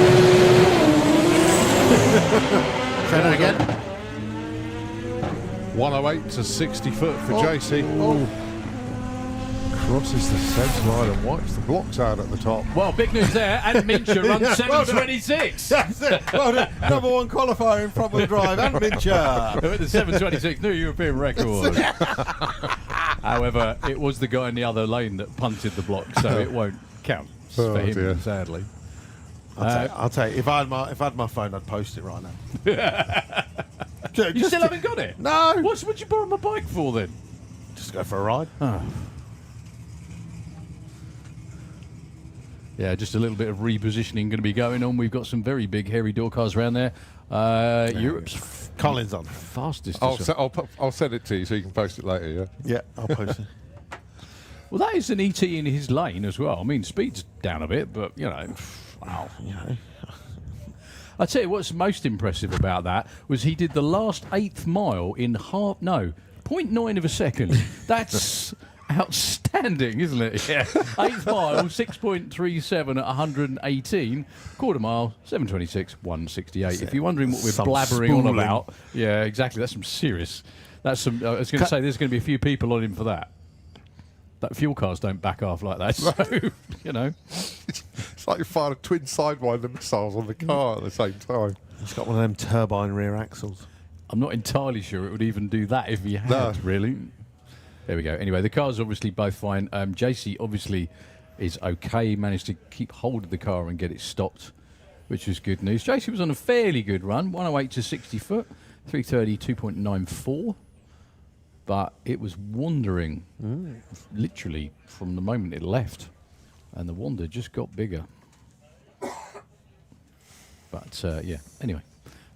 Say that again. 108 to 60 foot for JC. Oh. Crosses the centre line and wipes the blocks out at the top. Well, big news there. Adam Mincher runs 7.26. That's it. Well done. Number one qualifier in front wheel drive, and Mincher. With the 7.26 new European record. However, it was the guy in the other lane that punted the block, so it won't count for him, dear. sadly. I'll tell you. If I had my phone, I'd post it right now. You still haven't got it? No. What'd you borrow my bike for then? Just go for a ride. Yeah, just a little bit of repositioning going to be going on. We've got some very big, hairy door cars around there. Europe's Colin's on. fastest. I'll send it to you so you can post it later, yeah? Yeah, I'll post it. Well, that is an ET in his lane as well. I mean, speed's down a bit, but, you know, wow. You know. I'll tell you what's most impressive about that was he did the last 8th mile in 0.9 of a second. That's outstanding, isn't it? Yeah. 8th mile, 6.37 at 118. Quarter mile, 7:26, 1:68. If you're wondering what we're Some blabbering on spooling. about, yeah, exactly. That's some serious. That's some. I was going to say there's going to be a few people on him for that. That fuel cars don't back off like that, so you know. It's like you fired twin sidewinder missiles on the car at the same time. It's got one of them turbine rear axles. I'm not entirely sure it would even do that if he had, No. really. There we go. Anyway, the cars obviously both fine. JC obviously is okay, managed to keep hold of the car and get it stopped, which is good news. JC was on a fairly good run, 108 to 60 foot, 332.94. But it was wandering, literally, from the moment it left. And the wander just got bigger. But, yeah, anyway.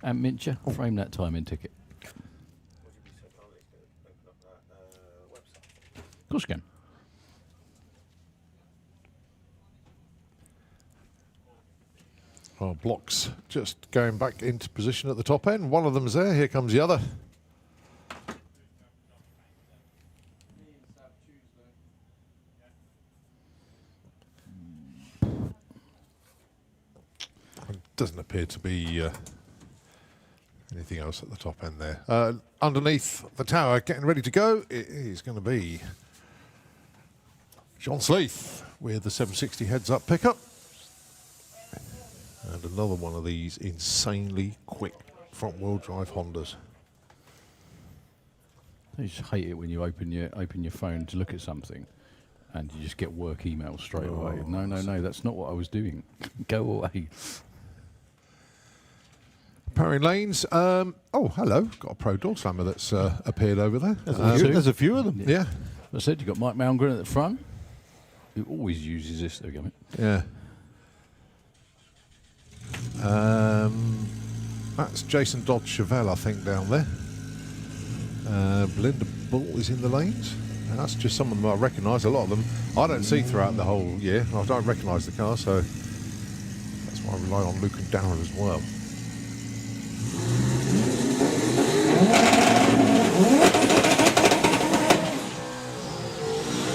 And Mincher, frame that time in ticket. Of course you can. Our blocks just going back into position at the top end. One of them's there. Here comes the other. Doesn't appear to be anything else at the top end there. Underneath the tower, getting ready to go, it is going to be John Sleeth with the 760 heads-up pickup. And another one of these insanely quick front-wheel drive Hondas. I just hate it when you open your phone to look at something and you just get work emails straight away. No, that's not what I was doing. Go away. Powering lanes. Oh, hello. Got a Pro Doorslammer that's appeared over there. There's a few of them. Yeah. I said you've got Mike Malmgren at the front, who always uses this. There we go, mate. Yeah. That's Jason Dodd Chevelle, I think, down there. Belinda Bull is in the lanes. And that's just some of them I recognise. A lot of them I don't see throughout the whole year. I don't recognise the car, so that's why I rely on Luke and Darren as well.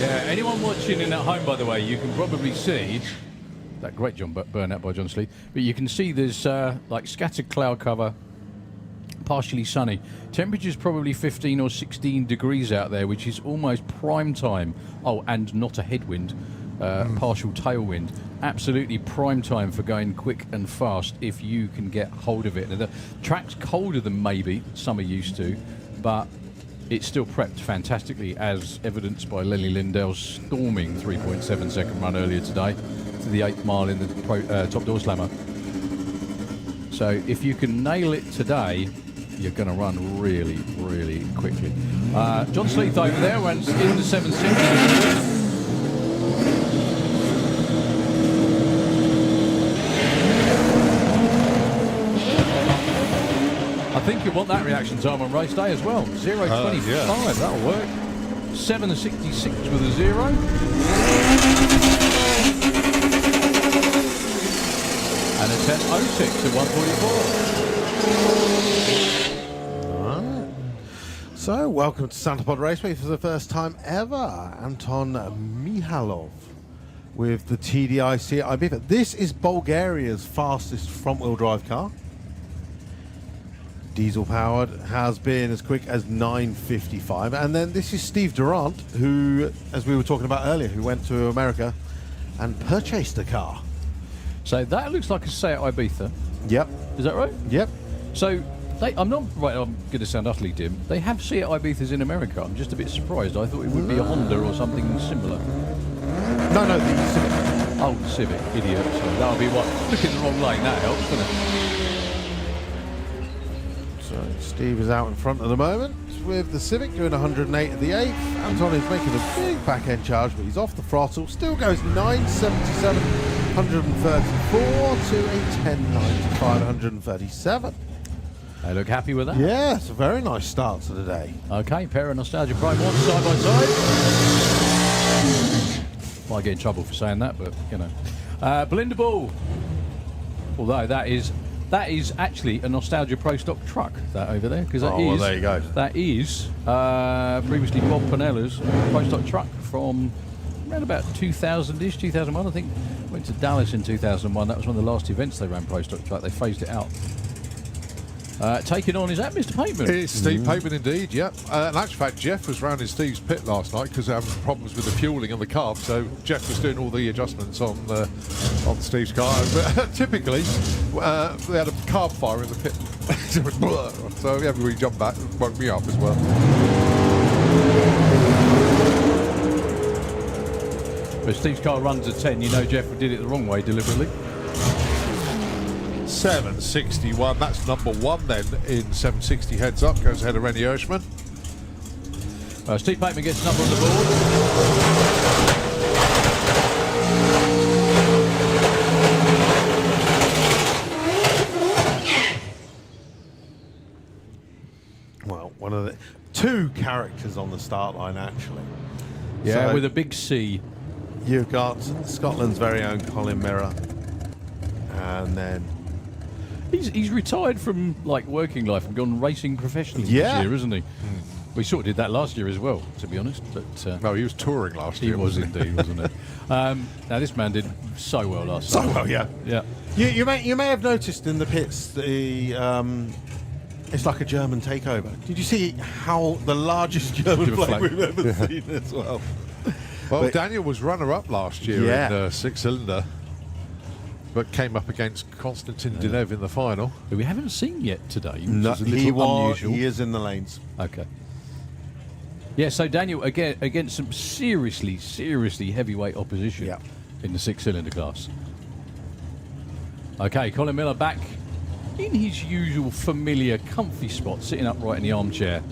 Yeah, anyone watching in at home, by the way, you can probably see that great burnout by John Sleeth, but you can see there's like scattered cloud cover, partially sunny. Temperature's probably 15 or 16 degrees out there, which is almost prime time. Oh, and not a headwind, partial tailwind. Absolutely prime time for going quick and fast if you can get hold of it. Now, the track's colder than maybe some are used to, but it's still prepped fantastically, as evidenced by Lenny Lindell's storming 3.7 second run earlier today to the 8th mile in the top door slammer. So if you can nail it today, you're going to run really, really quickly. John Sleeth over there went in the 760. I think you want that reaction time on race day as well. 0.25, yeah. That'll work. 7.66 with a 0. And a 10.06 at 144. So, welcome to Santa Pod Raceway for the first time ever. Anton Mihalov with the TDI CIB. This is Bulgaria's fastest front-wheel drive car. Diesel powered, has been as quick as 9:55. And then this is Steve Durant, who, as we were talking about earlier, who went to America and purchased a car. So that looks like a Seat Ibiza. Yep. Is that right? Yep. So I'm not right. I'm going to sound utterly dim. They have Seat Ibizas in America. I'm just a bit surprised. I thought it would be a Honda or something similar. No, the Civic. Oh, the Civic, idiot. So that would be what. Look in the wrong lane. That helps, doesn't it? So Steve is out in front at the moment with the Civic doing 108 at the 8th. Anton is making a big back end charge, but he's off the throttle. Still goes 9.77 134 to a 10.95, 137. They look happy with that. Yeah, it's a very nice start to the day. Okay, pair of Nostalgia Prime 1 side by side. Might get in trouble for saying that, but you know. Belinda Ball. Although that is actually a Nostalgia Pro Stock truck, that over there, because well, there you go. That is previously Bob Pinella's Pro Stock truck from around about 2000-ish, 2001. I think went to Dallas in 2001. That was one of the last events they ran Pro Stock truck. They phased it out. Taking on, is that Mr. Pateman? It's Steve Pateman indeed, yeah. In actual fact, Jeff was round in Steve's pit last night because having problems with the fueling on the carb, so Jeff was doing all the adjustments on Steve's car. But typically, they had a carb fire in the pit. So everybody jumped back and woke me up as well. But Steve's car runs at 10. You know Jeff did it the wrong way deliberately. 761, that's number 1 then in 760 heads up, goes ahead of Rennie Hirschman. Steve Pateman gets number on the board. Well, one of the 2 characters on the start line, actually. Yeah, So with a big C. you've got Scotland's very own Colin Mirror, and then He's retired from like working life and gone racing professionally Yeah. this year, isn't he? We sort of did that last year as well, to be honest. But No, he was touring last he year. was wasn't indeed, wasn't he? Now this man did so well last so night. well, yeah. Yeah. You may have noticed in the pits the it's like a German takeover. Did you see how the largest German German flag flag. we've ever seen as well? Well, But- Daniel was runner-up last year Yeah. in 6-cylinder, but came up against Konstantin Dinev in the final. Who we haven't seen yet today, which No, is a little unusual. he is in the lanes. Okay. Yeah, so Daniel again against some seriously heavyweight opposition Yeah. in the 6-cylinder class. Okay, Colin Miller back in his usual familiar comfy spot, sitting upright in the armchair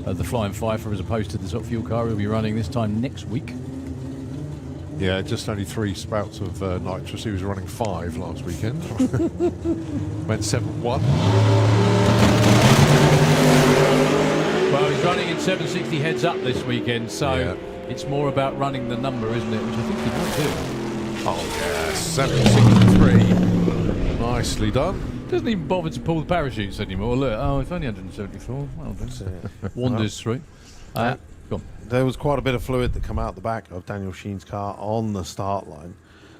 of the Flying Fifer as opposed to the top fuel car he'll be running this time next week. Yeah, just only 3 spouts of nitrous. He was running 5 last weekend. Went 7-1. Well, he's running in 760 heads up this weekend, so Yeah. it's more about running the number, isn't it? Which I think he might do. Oh, yeah, 763. Nicely done. Doesn't even bother to pull the parachutes anymore. Look, oh, it's only 174. Well, that's wanders through. Go on. There was quite a bit of fluid that come out the back of Daniel Sheen's car on the start line.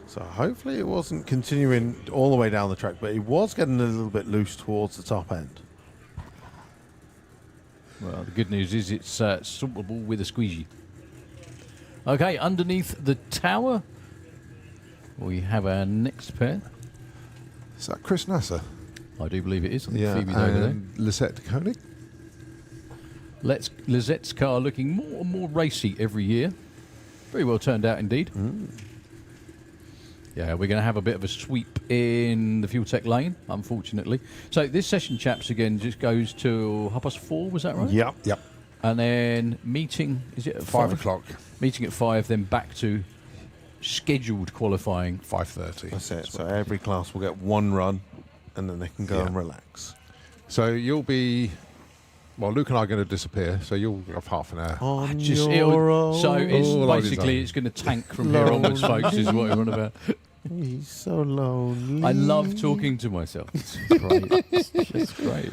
So hopefully it wasn't continuing all the way down the track, but it was getting a little bit loose towards the top end. Well, the good news is it's sortable with a squeegee. Okay, underneath the tower, we have our next pair. Is that Chris Nasser? I do believe it is. Yeah, Phoebe's over there. and Lisette Koenig. Lizette's car looking more and more racy every year. Very well turned out indeed. Yeah, we're going to have a bit of a sweep in the Fuel Tech lane, unfortunately. So this session, chaps, again, just goes to 4:30, was that right? Yep. And then meeting, is it at 5 o'clock. Meeting at 5, then back to scheduled qualifying. 5:30. That's it. So every class will get 1 run, and then they can go Yeah. and relax. So you'll be... Well, Luke and I are going to disappear, so you'll have half an hour. On So your it's Oh, ladies basically own. it's going to tank from here onwards, folks, is what we're on about. He's so lonely. I love talking to myself. It's great. It's great.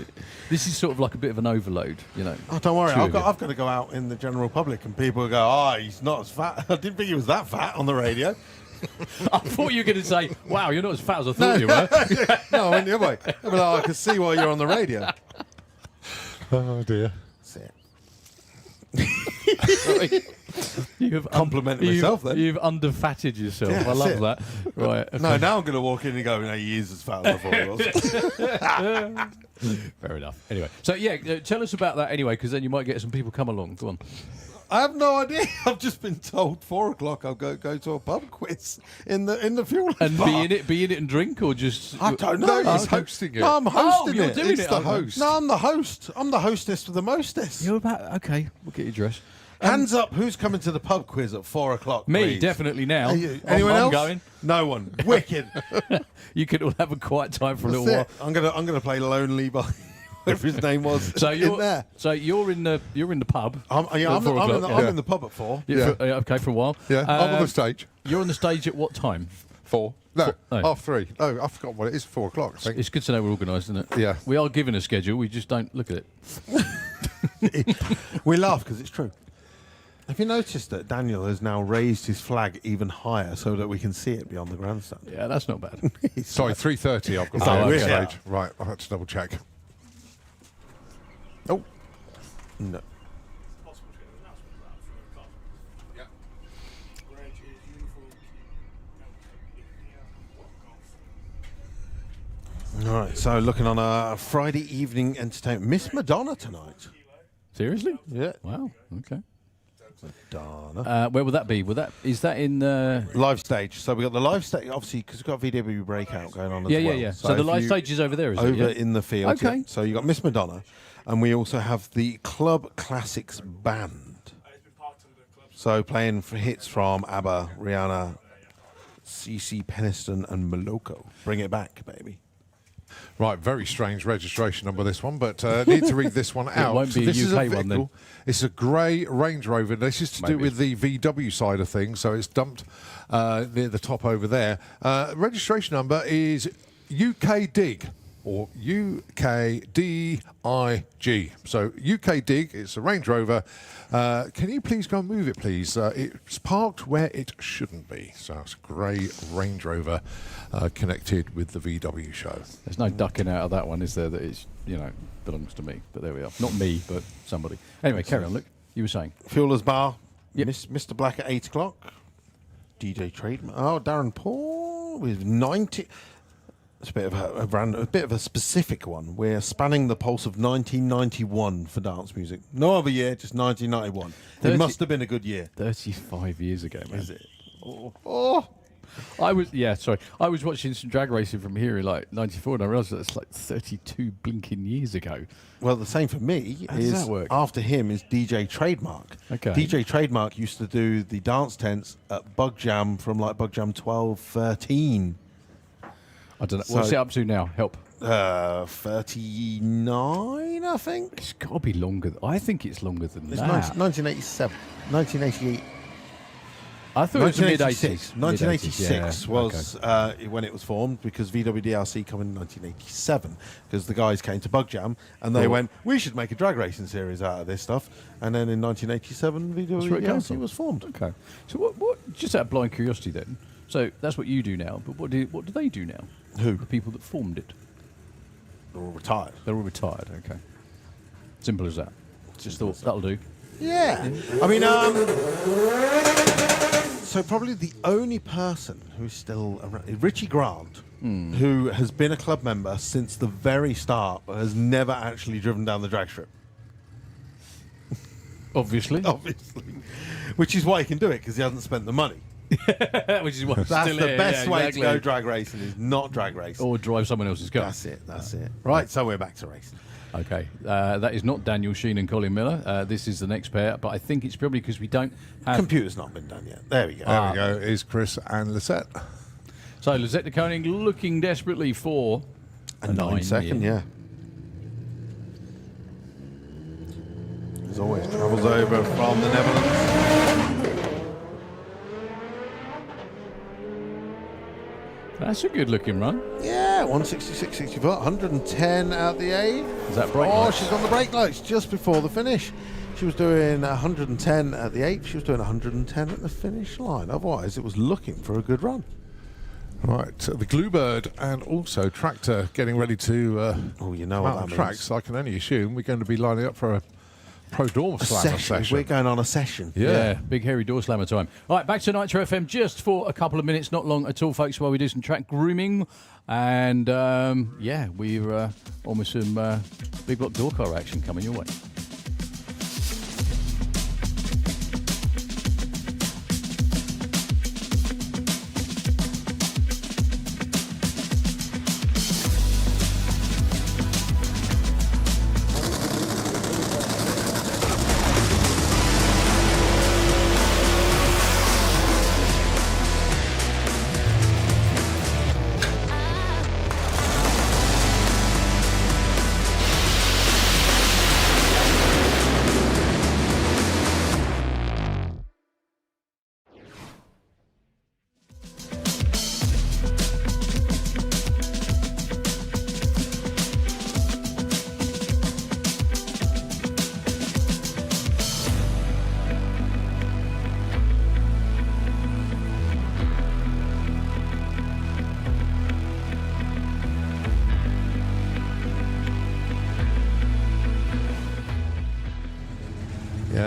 This is sort of like a bit of an overload, you know. Oh, don't worry. Two I've of got, you. I've got to go out in the general public, and people go, "Oh, he's not as fat." I didn't think he was that fat on the radio. I thought you were going to say, "Wow, you're not as fat as I thought you were." No, I went the other way. I mean, I can see why you're on the radio. Oh, dear. That's it. You've Complimented myself then. You've underfatted yourself. Yeah, I love that's that. Right. Okay. No, now I'm going to walk in and go, "No, he is as fat as I thought he was." Fair enough. Anyway, so yeah, tell us about that anyway, because then you might get some people come along. Go on. I have no idea. I've just been told 4 o'clock I'll go to a pub quiz in the fuel And bar. be in it and drink, or just I don't know. No, he's hosting it. No, I'm hosting you're it. doing It's it. the okay. host. No, I'm the host. I'm the hostess with the mostess. You're about okay. We'll get you dressed. Hands up, who's coming to the pub quiz at 4 o'clock? Me, please? definitely now. Anyone I'm else? going. No one. Wicked. You could all have a quiet time for a That's little while. it. I'm gonna play Lonely by whatever his name was. So in there. you're in the pub. I'm at 4 o'clock, I'm in the pub at 4. Yeah, okay, for a while. Yeah, I'm on the stage. You're on the stage at what time? 4. No, Oh. half 3. Oh, I forgot what it is. 4 o'clock, I think. It's good to know we're organised, isn't it? Yeah. We are given a schedule. We just don't look at it. We laugh because it's true. Have you noticed that Daniel has now raised his flag even higher so that we can see it beyond the grandstand? Yeah, that's not bad. Sorry, 3:30 I've got Is to that be on weird? stage. Right, I'll have to double check. Oh. No. All right, so looking on a Friday evening entertainment. Miss Madonna tonight. Seriously? Yeah. Wow. Okay. Madonna. Where would that be? Is that in? Live stage. So we got the live stage, obviously, because we've got VW Breakout going on as Yeah, well. yeah. So the if live you- stage is over there, is it? over Yeah? in the field. Okay. Yeah. So you got Miss Madonna, and we also have the Club Classics Band. So playing for hits from ABBA, Rihanna, CeCe Peniston, and Moloko. Bring it back, baby. Right, very strange registration number this one, but need to read this one out. won't be a this is UK one, then. vehicle. It's a grey Range Rover. This is to do Maybe. with the VW side of things, so it's dumped near the top over there. Registration number is UK Dig, or UKDIG. So UK Dig, it's a Range Rover. Can you please go and move it, please? It's parked where it shouldn't be. So it's a grey Range Rover connected with the VW show. There's no ducking out of that one, is there? That it's belongs to me. But there we are. Not me, but somebody. Anyway, carry on. Look, you were saying. Fuelers Bar. Yep. Mr. Black at 8 o'clock. DJ Trademark. Oh, Darren Paul with 90. It's a bit of a bit of a specific one. We're spanning the pulse of 1991 for dance music. No other year, just 1991. 30 It must have been a good year. 35 years ago, man. Is it? Oh. I was watching some drag racing from here in like '94, and I realised that it's like 32 blinking years ago. Well, the same for me. How does that work? After him is DJ Trademark. Okay. DJ Trademark used to do the dance tents at Bug Jam from like Bug Jam 12, 13. I don't know. So- What's it up to now? Help. 39, I think. It's got to be longer. I think it's longer than It's that. 1987. 1988. I thought it was the mid 80s. 1986 was when it was formed, because VWDRC come in 1987 because the guys came to Bug Jam and they Cool. went, we should make a drag racing series out of this stuff. And then in 1987, That's where it came VWDRC from. was formed. Okay. So what? Just out of blind curiosity, then. So that's what you do now. But what do they do now? Who? The people that formed it. They're all retired. They're all retired. Okay. Simple as that. Just thought that'll do. Yeah. I mean, so probably the only person who's still around, Richie Grant, who has been a club member since the very start, but has never actually driven down the drag strip. Obviously. Obviously. Which is why he can do it, because he hasn't spent the money. Which is what. That's the best way to go drag racing, is not drag racing. Or drive someone else's car. That's it. That's it. Right, so we're back to racing. Okay, that is not Daniel Sheen and Colin Miller. This is the next pair, but I think it's probably because we don't have. Computer's not been done yet. There we go. There we go. Is Chris and Lisette. So Lisette de Koning looking desperately for A 9 second, yeah. As always, travels over from the Netherlands. That's a good looking run. Yeah, 166.64, 110 at the 8. Is that brake Oh, lights? she's on the brake lights just before the finish. She was doing 110 at the 8. She was doing 110 at the finish line. Otherwise, it was looking for a good run. Right, the Bluebird and also Tractor getting ready to Oh, you know come what out that on means. tracks. I can only assume we're going to be lining up for a Pro Dorslammer Session. session. We're going on a session. Yeah, big hairy Doorslammer time. All right, back to Nitro FM just for a couple of minutes, not long at all, folks, while we do some track grooming. And we're almost some big block door car action coming your way.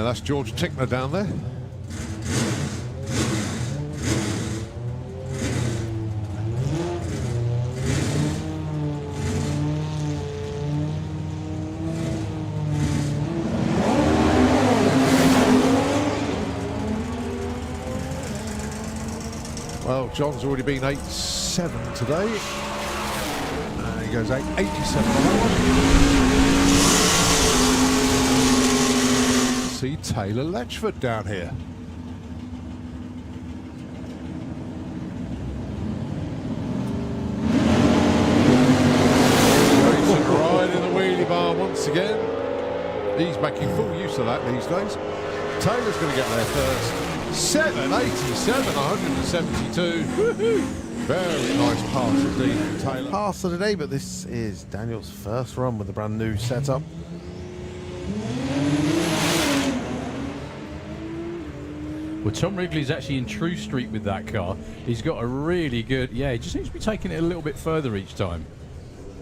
that's George Tickner down there. Well, John's already been 8.7 today. He goes 8.87 on that one. See Taylor Letchford down here. Grayson right in the wheelie bar once again. He's making full use of that these days. Taylor's going to get there first. 7.87, 172. Woohoo! Very nice pass indeed from Taylor. Pass of the day, but this is Daniel's first run with the brand new setup. Well, Tom Wrigley's actually in True Street with that car. He's got a really good, yeah, he just seems to be taking it a little bit further each time.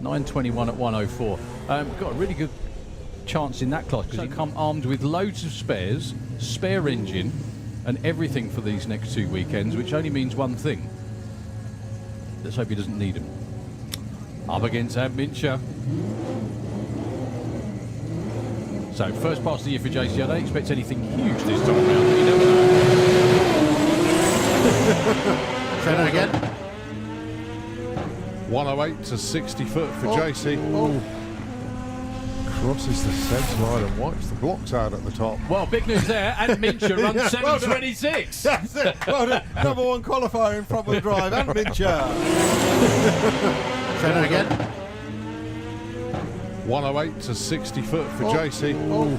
921 at 104. Got a really good chance in that class because you come armed with loads of spares, spare engine, and everything for these next 2 weekends, which only means one thing. Let's hope he doesn't need them. Up against Mincher. So, first pass of the year for JC. I don't expect anything huge this time around. You never know. Say that again. 108 to 60 foot for Oh. JC. Oh. Crosses the centre line and wipes the blocks out at the top. Well, big news there. And Mincher runs 7.26. That's it. Well done. Number one qualifier in front wheel drive, and Mincher. Say that again. 108 to 60 foot for Oh. JC. Oh.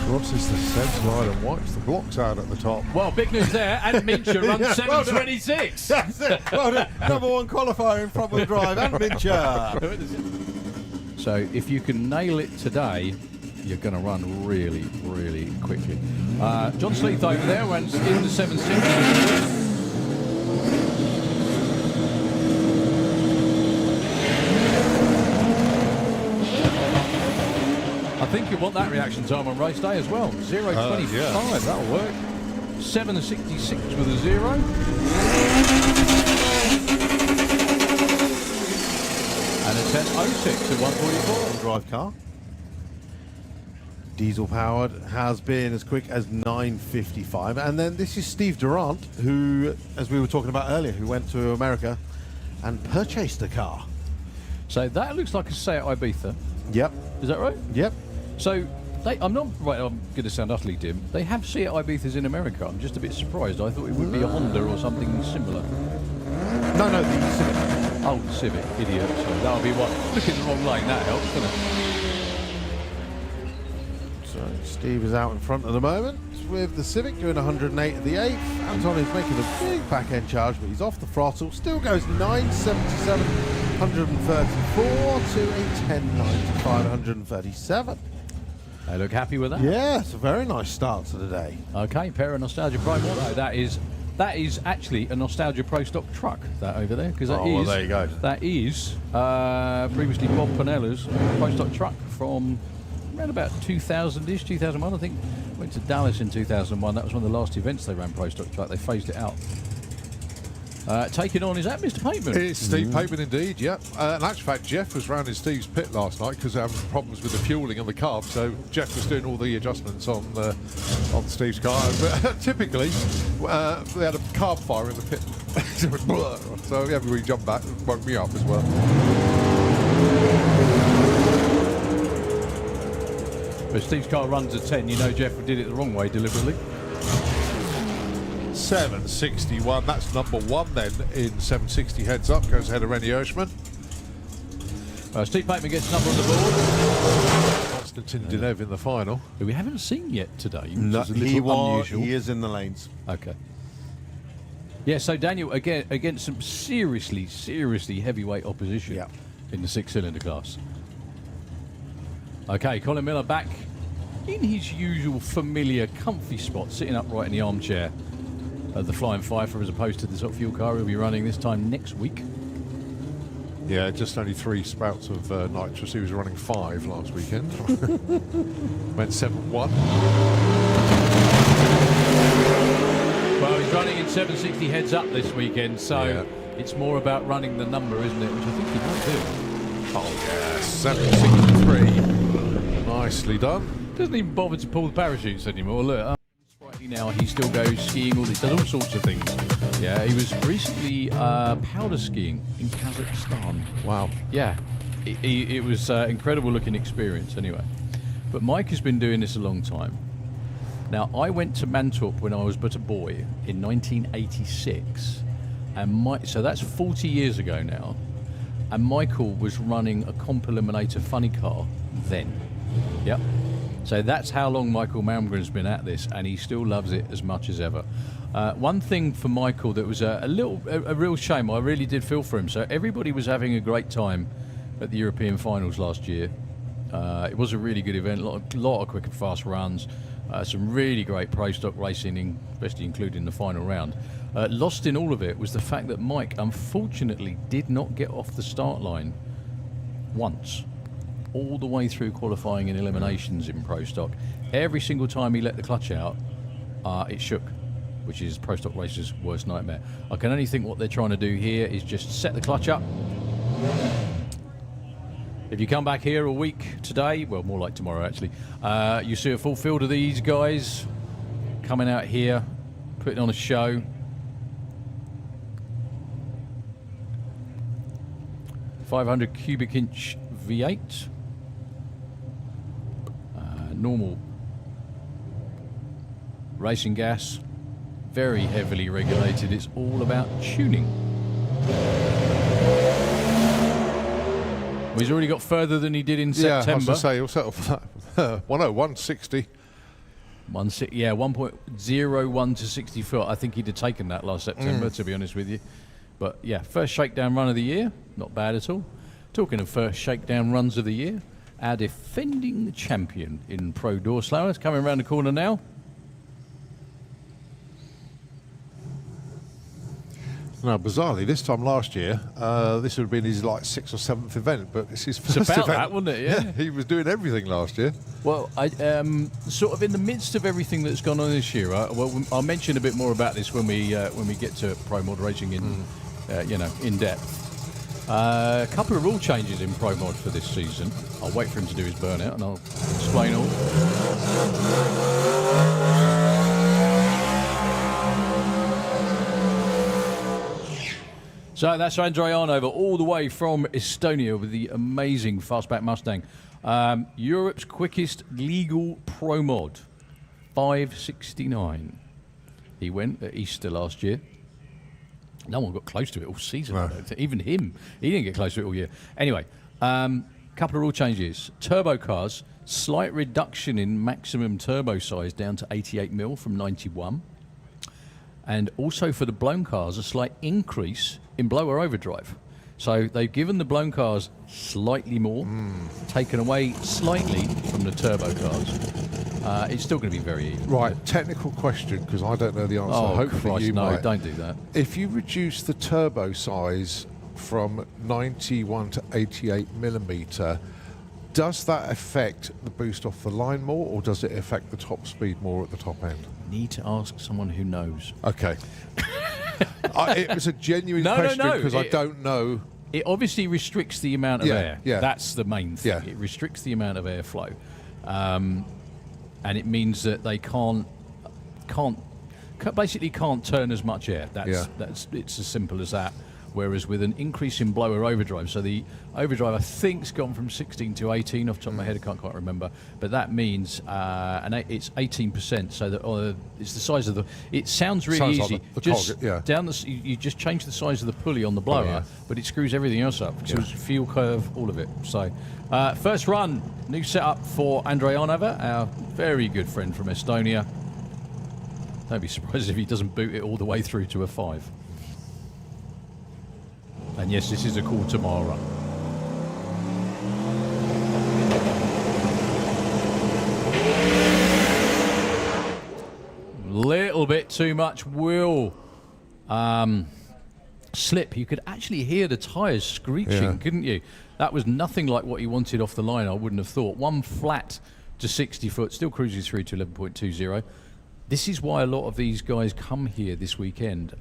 Crosses the centre line and wipes the blocks out at the top. Well, big news there. And Mincher runs Yeah, well done. 7.26. That's it. Well done. Number one qualifier in front wheel drive, and Mincher. So if you can nail it today, you're going to run really, really quickly. John Sleeth over there runs in the 7.6. I think you want that reaction time on race day as well. 0.25, yeah. that'll work. 7.66 with a 0. And a 10.06 at 144. Drive car. Diesel powered, has been as quick as 9.55. And then this is Steve Durant, who, as we were talking about earlier, who went to America and purchased a car. So that looks like a Seat Ibiza. Yep. Is that right? Yep. So I'm not right. I'm going to sound utterly dim. They have Seat Ibizas in America. I'm just a bit surprised. I thought it would be a Honda or something similar. No, the Civic. Oh, the Civic, idiot. So that'll be what. Look in the wrong lane. That helps, doesn't it? So Steve is out in front at the moment with the Civic, doing 108 at the 8th. Anton is making a big back end charge, but he's off the throttle. Still goes 977, 134 to a 1095, 137. They look happy with that. Yeah, it's a very nice start to the day. Okay, pair of Nostalgia Pro Moto. That is actually a Nostalgia Pro stock truck, that over there, because Oh, well, there you go. That is previously Bob Pinella's Pro stock truck from around about 2000-ish, 2001, I think. Went to Dallas in 2001. That was one of the last events they ran Pro stock truck. They phased it out. Taking on, is that Mr. Pateman? It's Steve Pateman indeed, yeah. In actual fact, Jeff was round in Steve's pit last night because they're having problems with the fuelling on the carb, so Jeff was doing all the adjustments on Steve's car. But typically, they had a carb fire in the pit. So everybody jumped back and woke me up as well. But Steve's car runs at 10. You know Jeff did it the wrong way deliberately. 761, that's number one then in 760 heads up, goes ahead of Rennie Hirschman. Steve Pateman gets number on the board. Konstantin Dinev in the final. Who we haven't seen yet today, which No, is a little unusual. he is in the lanes. Okay. Yeah, so Daniel, again, against some seriously heavyweight opposition Yeah. in the 6-cylinder class. Okay, Colin Miller back in his usual familiar comfy spot, sitting upright in the armchair of the Flying Fifer as opposed to the top fuel car he'll be running this time next week. Yeah, just only 3 spouts of nitrous. He was running 5 last weekend. Went 7-1. Well, he's running in 760 heads up this weekend, so it's more about running the number, isn't it? Which I think he might do. Oh, yeah, 763. Nicely done. Doesn't even bother to pull the parachutes anymore. Look, sprightly now, he still goes skiing, does all sorts of things. Yeah, he was recently powder skiing in Kazakhstan. Wow. Yeah, it was incredible looking experience anyway. But Mike has been doing this a long time. Now, I went to Mantorp when I was but a boy in 1986, and so that's 40 years ago now, and Michael was running a comp eliminator funny car then. Yep. So that's how long Michael Malmgren's been at this, and he still loves it as much as ever. One thing for Michael that was a real shame, I really did feel for him. So everybody was having a great time at the European finals last year. It was a really good event, a lot of quick and fast runs, some really great pro stock racing, especially including the final round. Lost in all of it was the fact that Mike unfortunately did not get off the start line once, all the way through qualifying and eliminations in pro stock. Every single time he let the clutch out, it shook, which is pro stock racers' worst nightmare. I can only think what they're trying to do here is just set the clutch up. If you come back here a week today, well, more like tomorrow actually, you see a full field of these guys coming out here, putting on a show. 500 cubic inch V8. Normal racing gas, very heavily regulated. It's all about tuning. Well, he's already got further than he did in September. Yeah, I was going to say, he'll settle for that. 160. 1.01 to 60 foot. I think he'd have taken that last September, to be honest with you. But yeah, first shakedown run of the year, not bad at all. Talking of first shakedown runs of the year, our defending champion in Pro Doorslammers coming around the corner now. Now, bizarrely, this time last year, this would have been his like 6th or 7th event, but it's his first It's about event. that, wasn't it? Yeah. He was doing everything last year. Well, I sort of in the midst of everything that's gone on this year. I'll mention a bit more about this when we get to Pro Mod racing in in depth. A couple of rule changes in Pro Mod for this season. I'll wait for him to do his burnout and I'll explain all. So that's Andrejan over all the way from Estonia with the amazing fastback Mustang. Europe's quickest legal Pro Mod, 5:69. He went at Easter last year. No one got close to it all season. No. I don't think. Even him, he didn't get close to it all year. Anyway, couple of rule changes. Turbo cars, slight reduction in maximum turbo size down to 88mm from 91. And also for the blown cars, a slight increase in blower overdrive. So they've given the blown cars slightly more, taken away slightly from the turbo cars. It's still going to be very even. Right, technical question, because I don't know the answer. Oh, Hopefully Christ, you no, might. don't do that. If you reduce the turbo size from 91 to 88mm, does that affect the boost off the line more, or does it affect the top speed more at the top end? Need to ask someone who knows. Okay. It was a genuine No, question no. because I don't know. It obviously restricts the amount of air. Yeah. That's the main thing. Yeah. It restricts the amount of airflow. And it means that they basically can't turn as much air. It's as simple as that. Whereas with an increase in blower overdrive, so the overdrive I think's gone from 16 to 18 off the top of my head, I can't quite remember, but that means it's 18%. So that it's the size of the. It sounds really Sounds easy. like the just cog, yeah. down the you just change the size of the pulley on the blower, yeah. but it screws everything else up. So it's fuel curve, all of it. So first run, new setup for Andrejan, our very good friend from Estonia. Don't be surprised if he doesn't boot it all the way through to a 5. And yes, this is a quarter mile run. Little bit too much wheel slip, you could actually hear the tyres screeching, Yeah. couldn't you? That was nothing like what he wanted off the line, I wouldn't have thought. One flat to 60 foot, still cruising through to 11.20. This is why a lot of these guys come here this weekend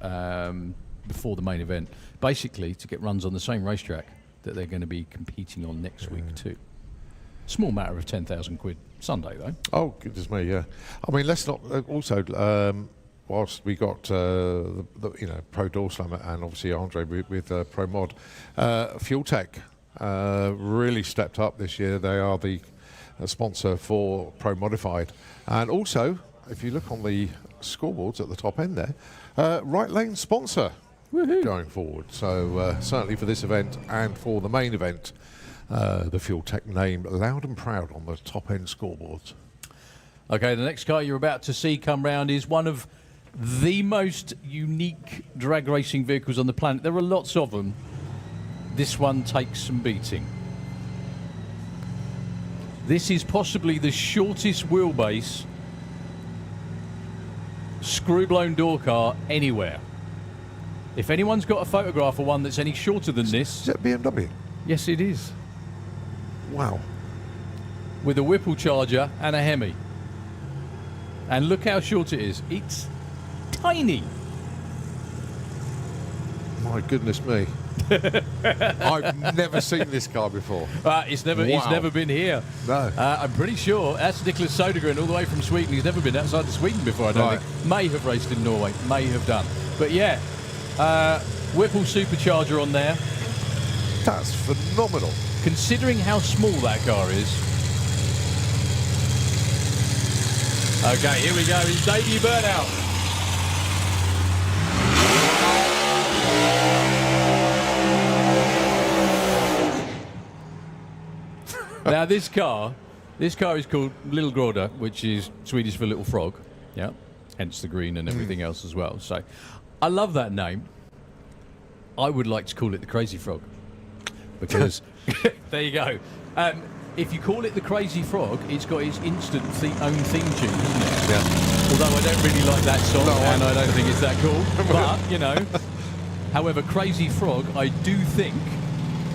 before the main event, basically to get runs on the same racetrack that they're going to be competing on next week too. Small matter of 10,000 quid Sunday though. Oh, goodness me, yeah. I mean, let's not also, whilst we got the Pro Doorslammer and obviously Andre with Pro Mod, Fuel Tech really stepped up this year. They are the sponsor for Pro Modified, and also if you look on the scoreboards at the top end there, Right Lane sponsor. Woohoo. Going forward. So certainly for this event and for the main event, the Fuel Tech name loud and proud on the top end scoreboards. Okay, the next car you're about to see come round is one of the most unique drag racing vehicles on the planet. There are lots of them. This one takes some beating. This is possibly the shortest wheelbase screw-blown door car anywhere. If anyone's got a photograph of one that's any shorter than this... Is that BMW? Yes, it is. Wow. With a Whipple charger and a Hemi. And look how short it is. It's tiny. My goodness me. I've never seen this car before. It's never Wow. been here. No. I'm pretty sure that's Nicholas Sodergren all the way from Sweden. He's never been outside of Sweden before, I don't Right. think. May have raced in Norway. May have done. But yeah, Whipple supercharger on there. That's phenomenal. Considering how small that car is. Okay, here we go. His debut burnout. Now this car is called Little Groda, which is Swedish for little frog. Yeah, hence the green and everything else as well. So, I love that name. I would like to call it the Crazy Frog because there you go. If you call it the Crazy Frog, it's got its instant own theme tune, isn't it? Yeah. Although I don't really like that song, No, and I don't think it's that cool. But you know, however, Crazy Frog, I do think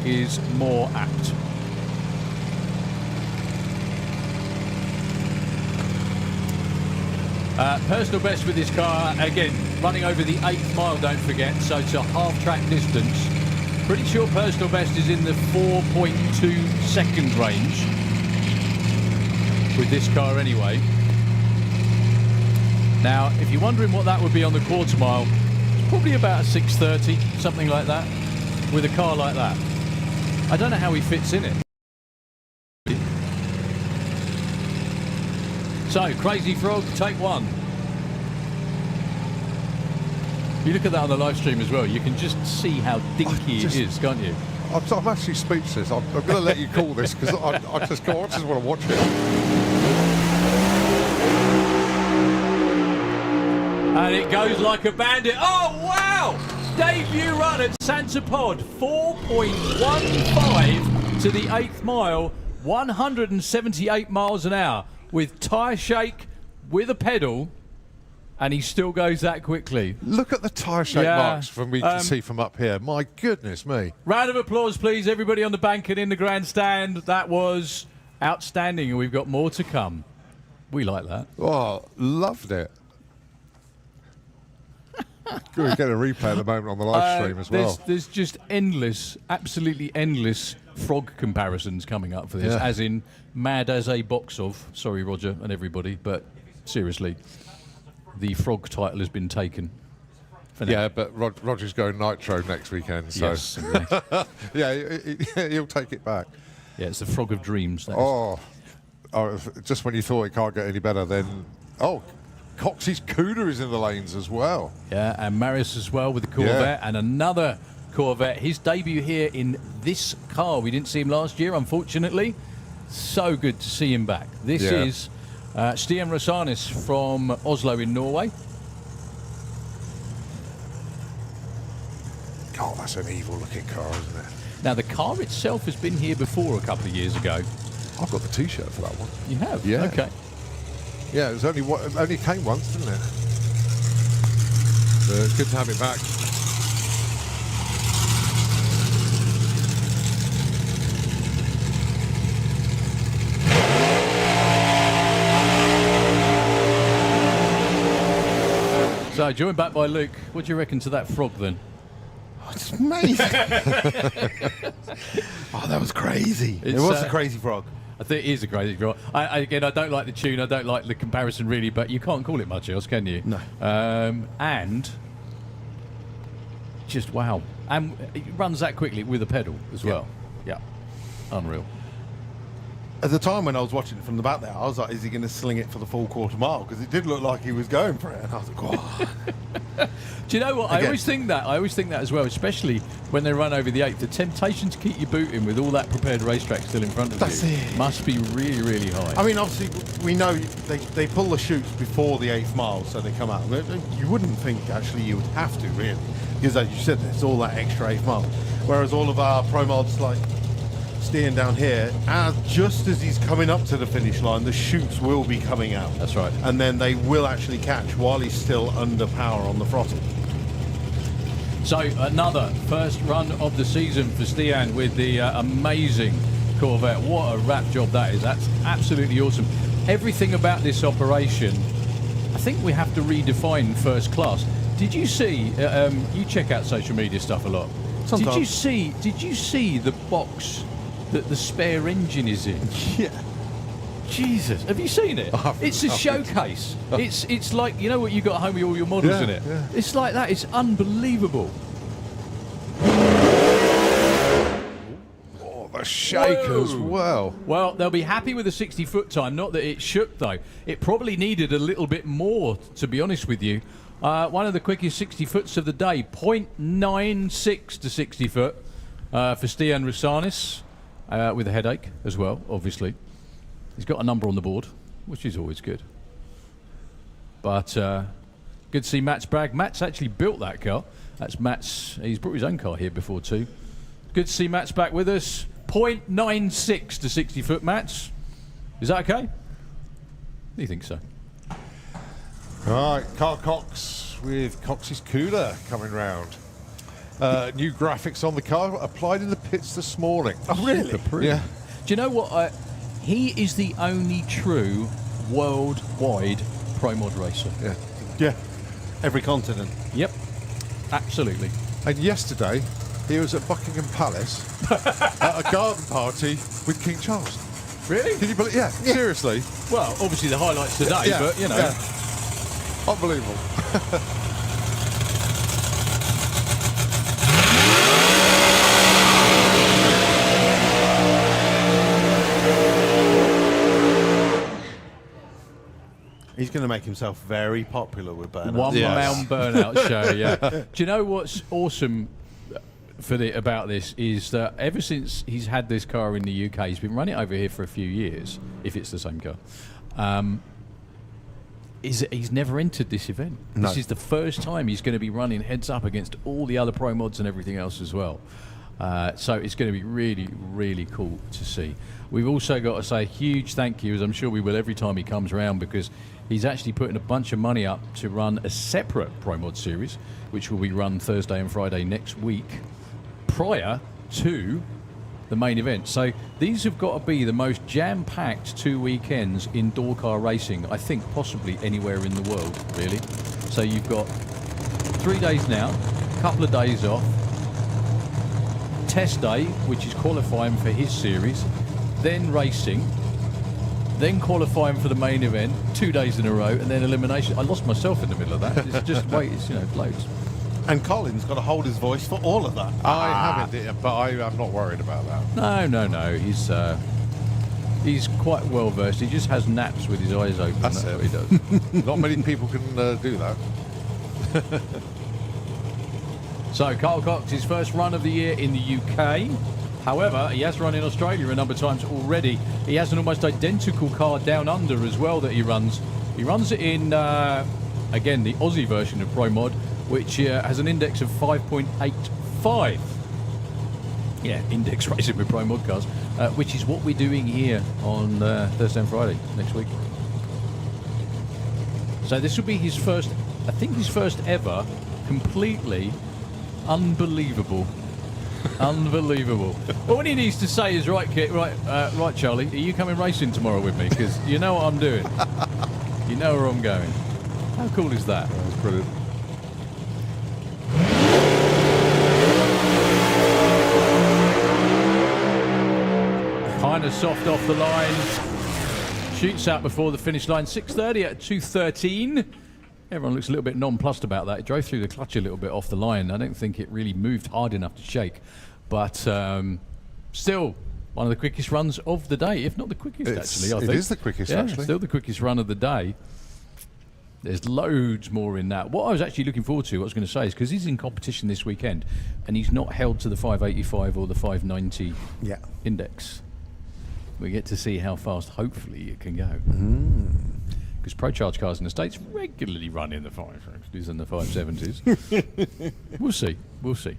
is more apt. Personal best with this car, again, running over the 8th mile, don't forget, so it's a half-track distance. Pretty sure personal best is in the 4.2 second range with this car anyway. Now, if you're wondering what that would be on the quarter mile, it's probably about a 6:30, something like that, with a car like that. I don't know how he fits in it. So, Crazy Frog, take one. You look at that on the live stream as well, you can just see how dinky it is, can't you? I'm actually speechless. I'm going to let you call this because I just want to watch it. And it goes like a bandit. Oh, wow! Debut run at Santa Pod, 4.15 to the 8th mile, 178 miles an hour, with tyre shake, with a pedal, and he still goes that quickly. Look at the tyre shake Yeah, marks from we can see from up here. My goodness me. Round of applause, please, everybody on the bank and in the grandstand. That was outstanding, and we've got more to come. We like that. Oh, loved it. Good, we get a replay at the moment on the live stream as well. There's just endless, absolutely endless frog comparisons coming up for this, Yeah. as in mad as a box of. Sorry, Roger and everybody, but seriously, the frog title has been taken. For now. Yeah, but Roger's going nitro next weekend, so Yes, exactly. yeah, he'll take it back. Yeah, it's the frog of dreams. That is. Oh, just when you thought it can't get any better, then Coxey's Cuda is in the lanes as well. Yeah, and Marius as well with the Corvette, and another Corvette. His debut here in this car. We didn't see him last year, unfortunately. So good to see him back. This Yeah. is Stian Rosanis from Oslo in Norway. God, that's an evil-looking car, isn't it? Now, the car itself has been here before a couple of years ago. I've got the T-shirt for that one. You have? Yeah. Okay. Yeah, it was only came once, didn't it? Good to have it back. So, joined back by Luke. What do you reckon to that frog then? It's amazing. Oh, that was crazy. It It's, was a crazy frog. I think it is a crazy frog. Again, I don't like the tune. I don't like the comparison really, but you can't call it much else, can you? No. And just wow. And it runs that quickly with a pedal as well. Yeah. Unreal. At the time when I was watching it from the back there, I was like, is he going to sling it for the full quarter mile? Because it did look like he was going for it. And I was like, oh. Do you know what? I Again. always think that. I always think that as well, especially when they run over the 8th. The temptation to keep your boot in with all that prepared racetrack still in front of That's you it. must be really, really high. I mean, obviously, we know they pull the chutes before the 8th mile, so they come out. You wouldn't think, actually, you would have to, really. Because, as you said, there's all that extra 8th mile. Whereas all of our pro mods, like Stian down here, just as he's coming up to the finish line, the chutes will be coming out. That's right. And then they will actually catch while he's still under power on the throttle. So another first run of the season for Stian with the amazing Corvette. What a wrap job that is. That's absolutely awesome. Everything about this operation, I think we have to redefine first class. Did you see, you check out social media stuff a lot. Sometimes. Did you see the box that the spare engine is in? Yeah. Jesus, have you seen it? It's a showcase. It's like, you know what you got at home with all your models Yeah, in it? yeah. It's like that. It's unbelievable. Oh, the shake as Whoa. well. Well, they'll be happy with a 60-foot time. Not that it shook, though. It probably needed a little bit more, to be honest with you. One of the quickest 60-foots of the day, 0.96 to 60-foot for Stian Rosanis, with a headache as well, obviously. He's got a number on the board, which is always good. But good to see Matt's brag. Matt's actually built that car. That's Matt's. He's brought his own car here before too. Good to see Matt's back with us. 0.96 to 60 foot, Matt's. Is that okay? Do you think so? Right, Carl Cox with Cox's Cuda coming round. New graphics on the car applied in the pits this morning. Oh, really? Super pretty. Yeah. Do you know what? He is the only true worldwide pro mod racer. Yeah. Yeah. Every continent. Yep. Absolutely. And yesterday, he was at Buckingham Palace at a garden party with King Charles. Really? Can you believe? Yeah, seriously. Well, obviously the highlights today, Yeah, but you know. yeah. Unbelievable. He's going to make himself very popular with Burnout. One Yes. man burnout show, yeah. Do you know what's awesome about this is that ever since he's had this car in the UK, he's been running it over here for a few years, if it's the same car. He's never entered this event. No. This is the first time he's going to be running heads up against all the other pro mods and everything else as well. So it's going to be really, really cool to see. We've also got to say a huge thank you, as I'm sure we will every time he comes around, because he's actually putting a bunch of money up to run a separate Pro Mod series, which will be run Thursday and Friday next week, prior to the main event. So these have got to be the most jam-packed 2 weekends in door car racing, I think possibly anywhere in the world, really. So you've got 3 days now, a couple of days off, test day, which is qualifying for his series, then racing, then qualifying for the main event, 2 days in a row, and then elimination. I lost myself in the middle of that. It's just wait, it's, you know, loads. And Colin's got to hold his voice for all of that. I haven't, but I'm not worried about that. No. He's quite well versed. He just has naps with his eyes open. That's That's it. what he does. Not many people can do that. So Carl Cox, his first run of the year in the UK. However, he has run in Australia a number of times already. He has an almost identical car down under as well that he runs. He runs it in, again, the Aussie version of Pro Mod, which has an index of 5.85. Yeah, index racing with Pro Mod cars, which is what we're doing here on Thursday and Friday next week. So this will be his first, I think his first ever, completely unbelievable. Unbelievable. All he needs to say is, right, Kit, right, Charlie, are you coming racing tomorrow with me? Because you know what I'm doing. You know where I'm going. How cool is that? That's brilliant. kind of soft off the line. Shoots out before the finish line. 6:30 at 2:13. Everyone looks a little bit nonplussed about that. It drove through the clutch a little bit off the line. I don't think it really moved hard enough to shake. But still, one of the quickest runs of the day, if not the quickest, actually, I think. It is the quickest, actually. Still the quickest run of the day. There's loads more in that. What I was actually looking forward to, what I was going to say, is because he's in competition this weekend and he's not held to the 585 or the 590 index. We get to see how fast, hopefully, it can go. Because Pro Charge cars in the States regularly run in the 560s and the 570s. We'll see. We'll see.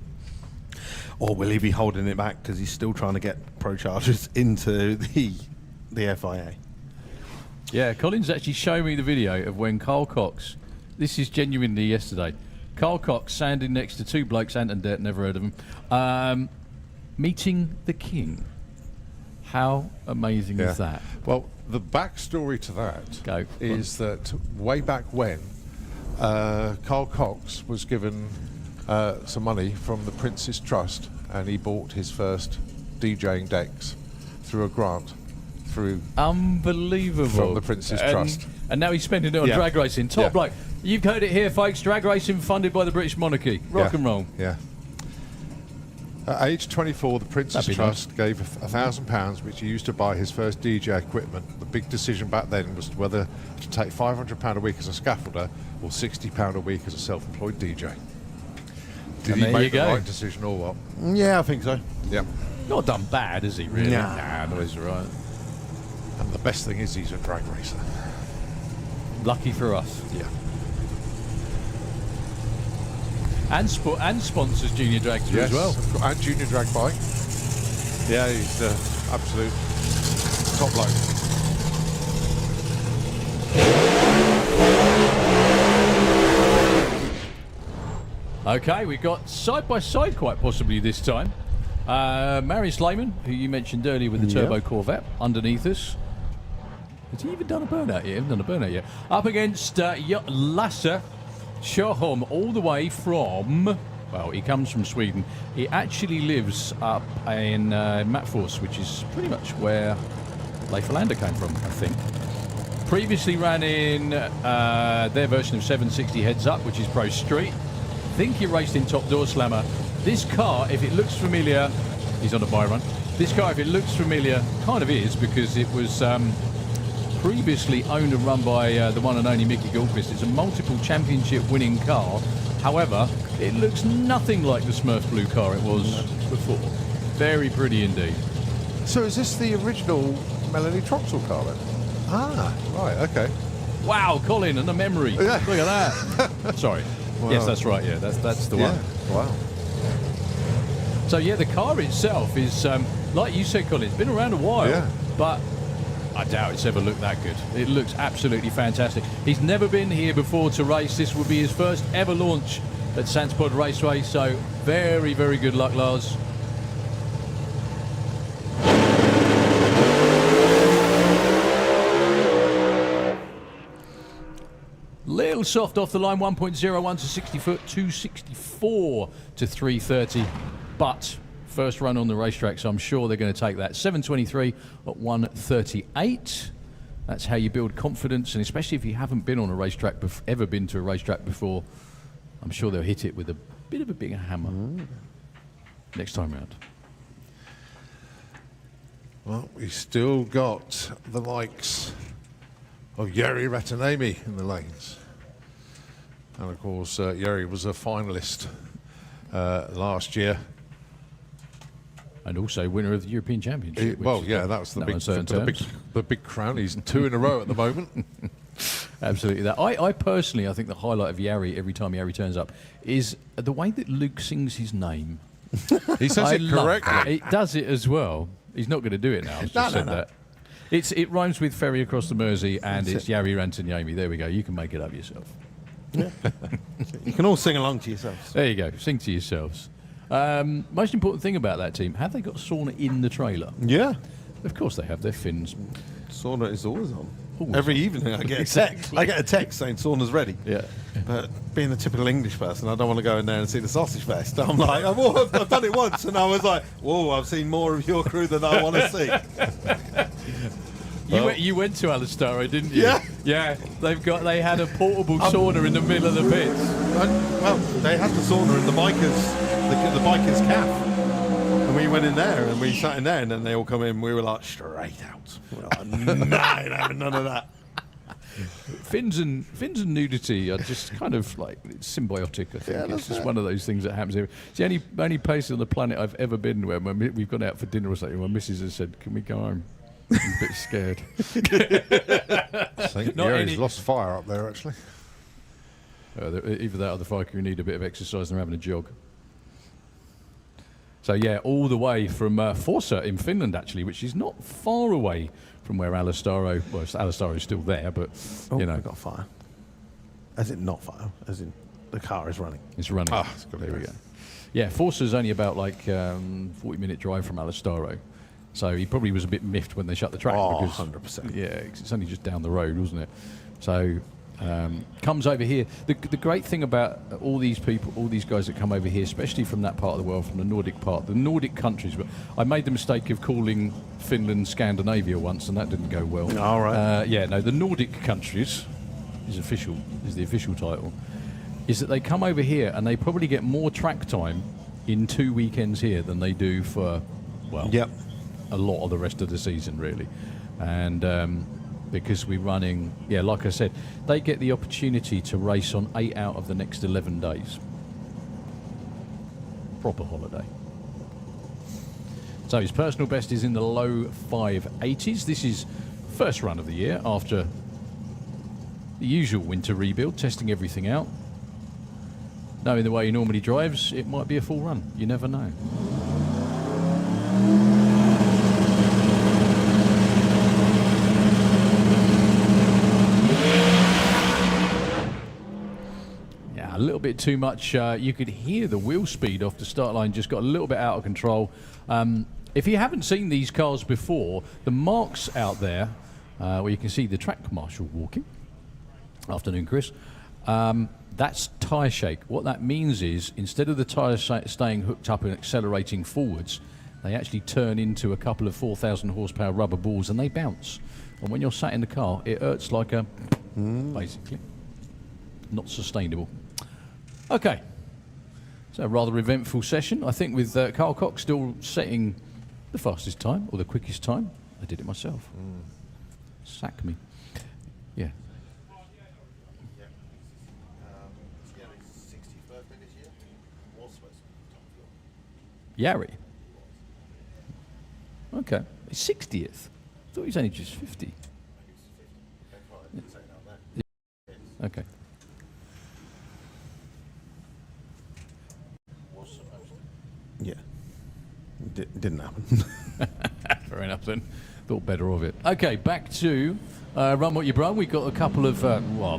Or will he be holding it back because he's still trying to get Pro Chargers into the FIA? Yeah, Colin's actually showing me the video of when Carl Cox, this is genuinely yesterday, Carl Cox standing next to two blokes, Ant and Det, never heard of them, meeting the king. How amazing is that? Well, the backstory to that is that way back when, Carl Cox was given some money from the Prince's Trust, and he bought his first DJing decks through a grant. Unbelievable. From the Prince's Trust. And now he's spending it on drag racing. Top bloke. You've heard it here, folks. Drag racing funded by the British monarchy. Rock and roll. Yeah. At age 24, the Prince's Trust gave £1,000, which he used to buy his first DJ equipment. The big decision back then was whether to take £500 a week as a scaffolder or £60 a week as a self-employed DJ. Did he make the right decision or what? Yeah, I think so. Yeah. Not done bad, is he, really? Nah. No, he's all right. And the best thing is he's a drag racer. Lucky for us. Yeah. And sponsors Junior Drag too as well. And Junior Drag Bike. Yeah, he's absolute top bloke. Okay, we've got side by side quite possibly this time. Marius Lehman, who you mentioned earlier with the Turbo Corvette, underneath us. Has he even done a burnout yet? He hasn't done a burnout yet. Up against Lasse Sjöholm, all the way from, well, he comes from Sweden. He actually lives up in Matfors, which is pretty much where Leif Olander came from, I think. Previously ran in their version of 760 Heads Up, which is Pro Street. I think he raced in Top Doorslammer. This car, if it looks familiar, he's on a buy run. This car, if it looks familiar, kind of is, because it was previously owned and run by the one and only Mickey Gilchrist. It's a multiple championship winning car. However, it looks nothing like the Smurf blue car it was before. Very pretty indeed. So is this the original Melanie Troxel car then? Ah, right, okay. Wow, Colin, and a memory. Yeah. Look at that. Sorry. Wow. Yes, that's right, yeah. That's the one. Wow. So, yeah, the car itself is, like you said, Colin, it's been around a while, but I doubt it's ever looked that good. It looks absolutely fantastic. He's never been here before to race. This will be his first ever launch at Sandspod Raceway, so very, very good luck, Lars. Little soft off the line, 1.01 to 60 foot, 264 to 330, but first run on the racetrack, so I'm sure they're going to take that. 723 at 138. That's how you build confidence, and especially if you haven't been on a racetrack, ever been to a racetrack before, I'm sure they'll hit it with a bit of a bigger hammer next time round. Well, we've still got the likes of Jari Ratanemi in the lanes. And of course, Jari was a finalist last year. And also winner of the European Championship. Well, yeah, that was the big crown. He's 2 in a row at the moment. Absolutely. That I personally, I think the highlight of Jari every time Jari turns up is the way that Luke sings his name. He says it correctly. He does it as well. He's not going to do it now. I've just said that. It rhymes with ferry across the Mersey, and it's Jari Rantaniemi. There we go. You can make it up yourself. Yeah. You can all sing along to yourselves. There you go. Sing to yourselves. Most important thing about that team, have they got sauna in the trailer? Yeah. Of course they have. They're Finns. Sauna is always on. Always Every evening I get a text. I get a text saying sauna's ready. Yeah. But being a typical English person, I don't want to go in there and see the sausage fest. I'm like, I've done it once, and I was like, whoa, I've seen more of your crew than I want to see. You went to Alistaro, didn't you? Yeah. Yeah. They had a portable sauna in the middle of the pits. Well, they had the sauna in the bikers' cafe. And we went in there and we sat in there, and then they all come in. We were like, straight out. We were like, nah, ain't having none of that. Fins and nudity are just kind of like it's symbiotic. I think Yeah, it's that's just it. one of those things that happens here. It's the only place on the planet I've ever been where we've gone out for dinner or something. My missus has said, "Can we go home?" I'm a bit scared. I think Not Gary's any- lost fire up there, actually. Either that or the fire crew need a bit of exercise and they're having a jog. So yeah, all the way from Forsa in Finland, actually, which is not far away from where Alistaro. Well, Alistaro is still there, but Oh, you know, we got fire. As in not fire, as in the car is running. it's running. Ah, it's got There we it. go. Yeah, Forsa's only about like 40-minute drive from Alistaro, so he probably was a bit miffed when they shut the track. Oh, because 100%. Yeah, 'cause it's only just down the road, wasn't it? So comes over here. The great thing about all these people, all these guys that come over here, especially from that part of the world, from the Nordic part, the Nordic countries. But I made the mistake of calling Finland Scandinavia once, and that didn't go well. All right. Yeah, no, the Nordic countries is the official title. Is that they come over here and they probably get more track time in 2 weekends here than they do for, well, Yep. a lot of the rest of the season, really. And because we're running, yeah, like I said, they get the opportunity to race on 8 out of the next 11 days. Proper holiday. So his personal best is in the low 580s. This is first run of the year after the usual winter rebuild, testing everything out. Knowing the way he normally drives, it might be a full run. You never know. Yeah, a little bit too much. You could hear the wheel speed off the start line just got a little bit out of control. If you haven't seen these cars before, the marks out there, where you can see the track marshal walking. Afternoon, Chris. That's tyre shake. What that means is instead of the tyres staying hooked up and accelerating forwards, they actually turn into a couple of 4,000 horsepower rubber balls and they bounce. And when you're sat in the car, it hurts like a... basically. Not sustainable. Okay. So a rather eventful session. I think with Carl Cox still setting the fastest time or the quickest time. I did it myself. Sack me. Yeah. Yari. Okay. 60th. I thought he was only just 50. Okay. Yeah. Didn't happen. Fair enough then. Thought better of it. Okay, back to Run What You Brung. We've got a couple of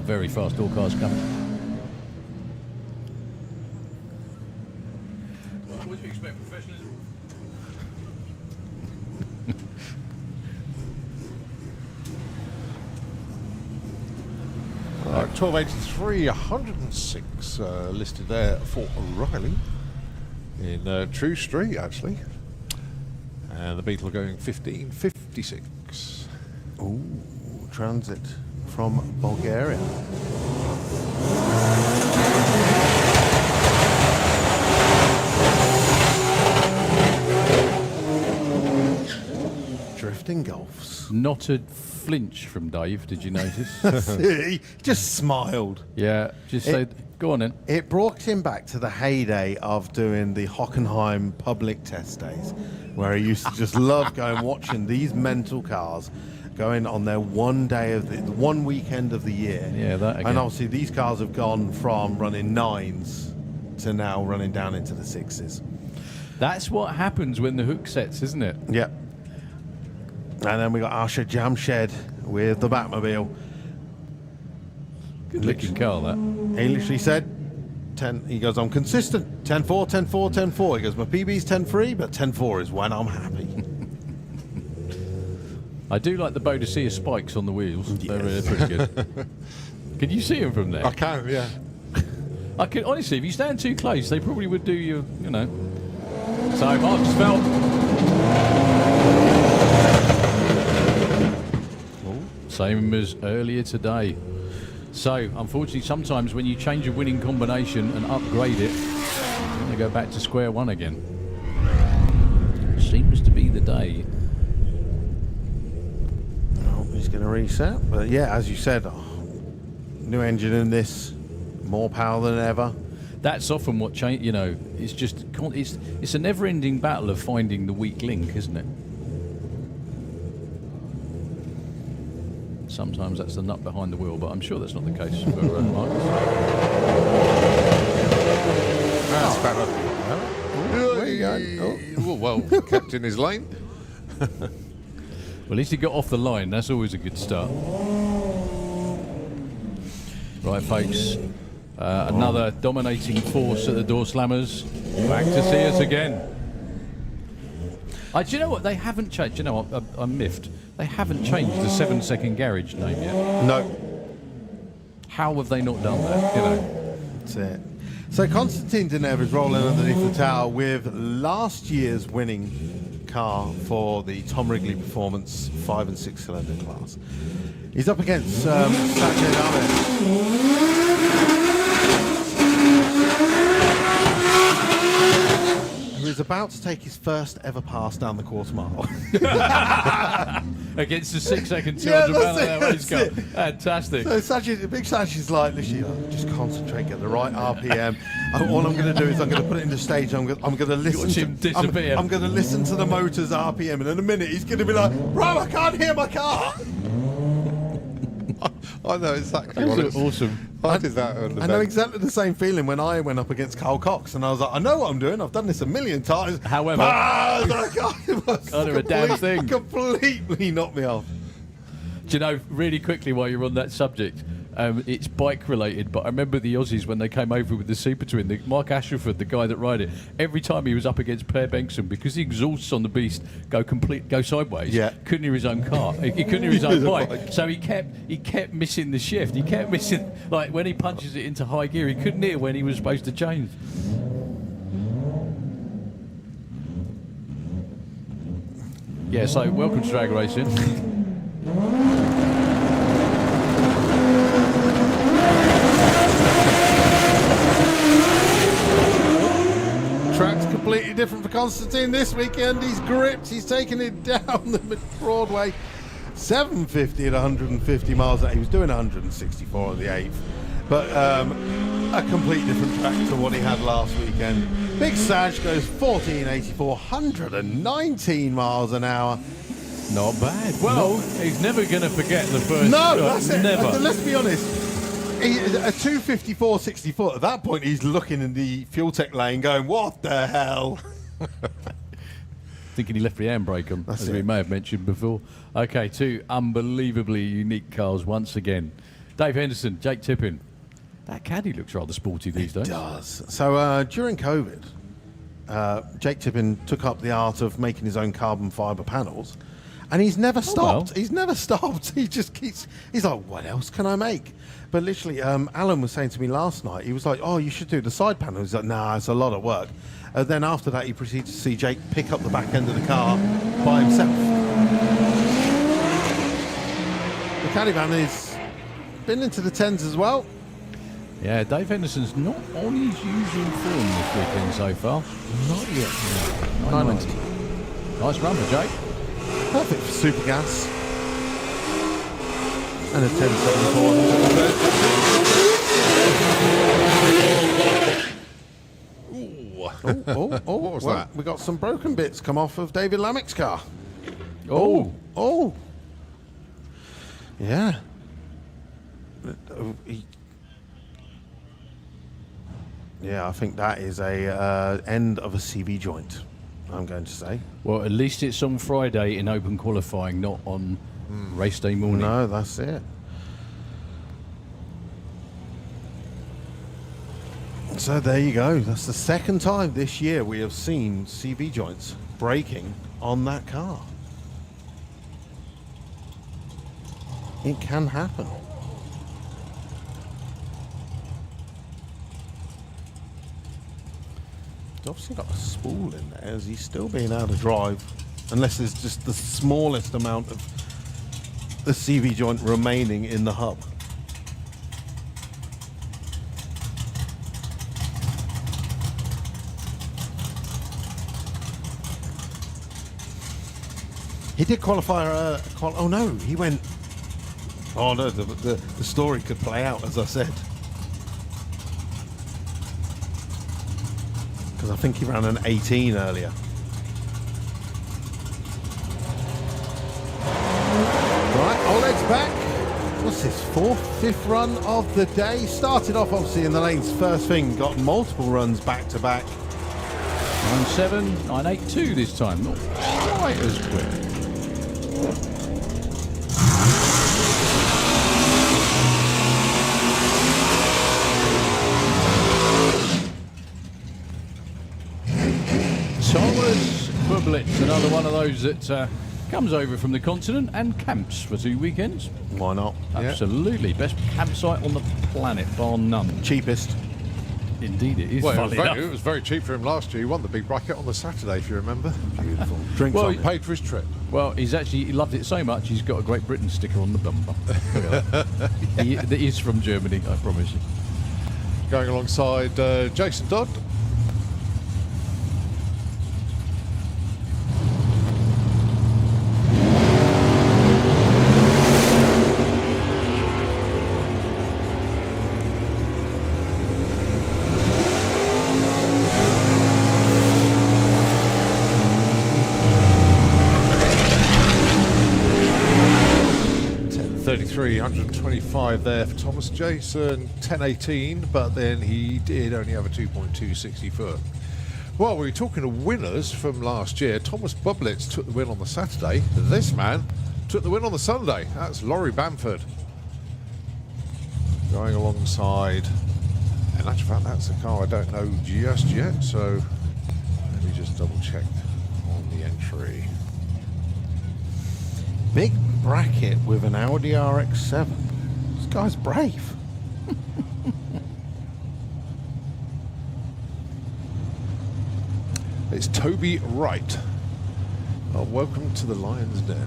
very fast door cars coming. What do you expect, professionalism? 1283, 106 listed there for O'Reilly in True Street, actually. And the Beetle going 1556. Ooh, transit from Bulgaria. Drifting Golfs. Not a flinch from Dave, did you notice? He just smiled. Yeah, just said, go on then. It brought him back to the heyday of doing the Hockenheim public test days, where he used to just love going watching these mental cars going on their one weekend of the year. Yeah, that again. And obviously these cars have gone from running 9s to now running down into the 6s. That's what happens when the hook sets, isn't it? Yep. And then we got Asher Jamshed with the Batmobile. Good looking car, that. He literally said, 10. He goes, I'm consistent. 10-4, 10-4, 10-4. He goes, my PB's 10-3, but 10-4 is when I'm happy. I do like the Boadicea spikes on the wheels. They're pretty good. Can you see them from there? I can, yeah. I can honestly, if you stand too close, they probably would do you, you know. So Marcus Felt. Same as earlier today. So, unfortunately, sometimes when you change a winning combination and upgrade it, you're going to go back to square one again. Seems to be the day. Oh, he's going to reset. But yeah, as you said, new engine in this, more power than ever. That's often what change. You know, it's just it's a never-ending battle of finding the weak link, isn't it? Sometimes that's the nut behind the wheel, but I'm sure that's not the case for Marcus. That's better. Where you going? Well, kept in his lane. Well, at least he got off the line. That's always a good start. Right, folks. Another dominating force at the Doorslammers. Back to see us again. Do you know what? They haven't changed. You know what? I'm miffed. They haven't changed the 7-second garage name yet. No. How have they not done that? You know. That's it. So Konstantin Denev is rolling underneath the tower with last year's winning car for the Tom Wrigley Performance 5 and 6 cylinder class. He's up against Sanjay Dame, who is about to take his first ever pass down the quarter mile. Against the 6-second 200 Yeah, mile an that's hour it, race car. that's it. Fantastic. So Sajid, Big Sajid's like, literally, just concentrate, get the right RPM. All I'm going to do is I'm going to put it into stage. I'm going to listen Watch to him disappear. I'm going to listen to the motor's RPM, and in a minute he's going to be like, bro, I can't hear my car. I know exactly what it's Awesome. I did that on the I know bench. exactly the same feeling when I went up against Carl Cox, and I was like, I know what I'm doing. I've done this a million times. However, I can't do a damn thing. Completely knocked me off. Do you know, really quickly while you're on that subject, it's bike related, but I remember the Aussies when they came over with the Super Twin, Mark Ashelford, the guy that ride it, every time he was up against Per Bengtsson, because the exhausts on the Beast go sideways, Yeah. couldn't hear his own car, he couldn't hear his own bike, so he kept missing the shift, he kept missing, like when he punches it into high gear, he couldn't hear when he was supposed to change. Yeah, so welcome to drag racing. Track's completely different for Konstantin this weekend. He's gripped. He's taking it down the Broadway. 750 at 150 miles. He was doing 164 at the 8th. But a complete different track to what he had last weekend. Big Saj goes 1484, 119 miles an hour. Not bad. Well, he's never going to forget the first. No, that's it. Never. Let's be honest. A 254.64. At that point, he's looking in the fuel tech lane, going, "What the hell?" Thinking he left the handbrake on, That's as it. we may have mentioned before. Okay, two unbelievably unique cars once again. Dave Henderson, Jake Tippin. That caddy looks rather sporty these days. It does. So during COVID, Jake Tippin took up the art of making his own carbon fibre panels, and he's never stopped. well. He's never stopped. He just keeps. He's like, what else can I make? But literally, Alan was saying to me last night, he was like, oh, you should do the side panel. He's like, nah, it's a lot of work. Then after that, he proceeded to see Jake pick up the back end of the car by himself. The caddy van has been into the 10s as well. Yeah, Dave Henderson's not on his usual form this weekend so far. Not yet. 990. Nice run for Jake. Perfect for super gas. And a 1074. What was that? We got some broken bits come off of David Lamek's car. Oh. Oh. Yeah. Yeah, I think that is a end of a CV joint, I'm going to say. Well, at least it's on Friday in open qualifying, not on race day morning. No, that's it. So there you go. That's the second time this year we have seen CV joints breaking on that car. It can happen. He's obviously got a spool in there. Is he still being able to drive? Unless there's just the smallest amount of the CV joint remaining in the hub. He did qualify. Oh no, he went. Oh no, the story could play out as I said. Because I think he ran an 18 earlier. Right, Oleg's back. What's this, fifth run of the day? Started off obviously in the lanes first thing, got multiple runs back to back. 9.7, 9.82 this time, not quite as quick. Thomas Bublitz, another one of those that comes over from the continent and camps for 2 weekends. Why not? Absolutely. Best campsite on the planet, bar none. Cheapest. Indeed it is. Well, funny enough. it was very cheap for him last year. He won the big bracket on the Saturday, if you remember. Beautiful. Drinks Well, on He it. paid for his trip. Well, he loved it so much, he's got a Great Britain sticker on the bumper. That is from Germany, I promise you. Going alongside Jason Dodd. .33, 125 there for Thomas Jason, 10.18, but then he did only have a 2.260 foot. Well, we were talking to winners from last year. Thomas Bublitz took the win on the Saturday. This man took the win on the Sunday. That's Laurie Bamford. Going alongside, in actual fact, that's a car I don't know just yet, so let me just double check on the entry. Big bracket with an Audi RX-7. This guy's brave. It's Toby Wright. Welcome to the Lion's Den.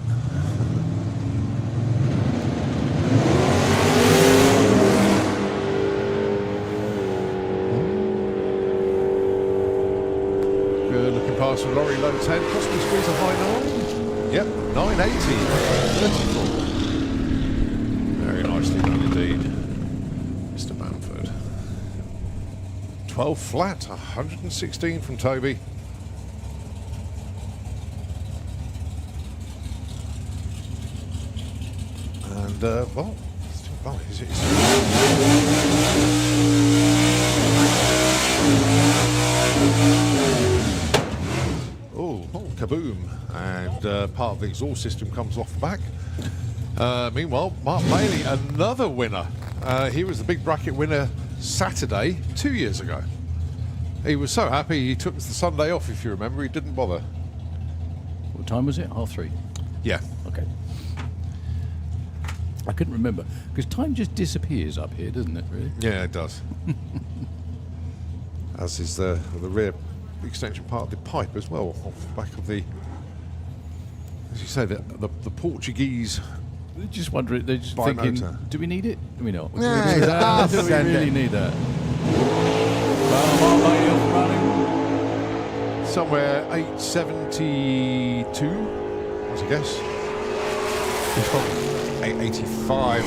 Good looking pass from Laurie, low 10. Possibly squeeze a high 9. Yep, 980. 34. Very nicely done indeed, Mr. Bamford. 12 flat, 116 from Toby. And, well, is it? Oh, kaboom. And part of the exhaust system comes off the back. Meanwhile, Mark Bailey, another winner. He was the big bracket winner Saturday 2 years ago. He was so happy he took the Sunday off, if you remember. He didn't bother. What time was it? 3:30. Yeah. Okay. I couldn't remember, because time just disappears up here, doesn't it, really? Yeah, it does. As is the rear extension part of the pipe as well, off the back of the, as you say, the Portuguese. They're just wondering, they're just Bimotor. thinking, do we need it? Do we not? Yeah, do we need that? it's Do we send really it. need that? Well, Mark Bailey off running. Somewhere 872, what's a guess? 885.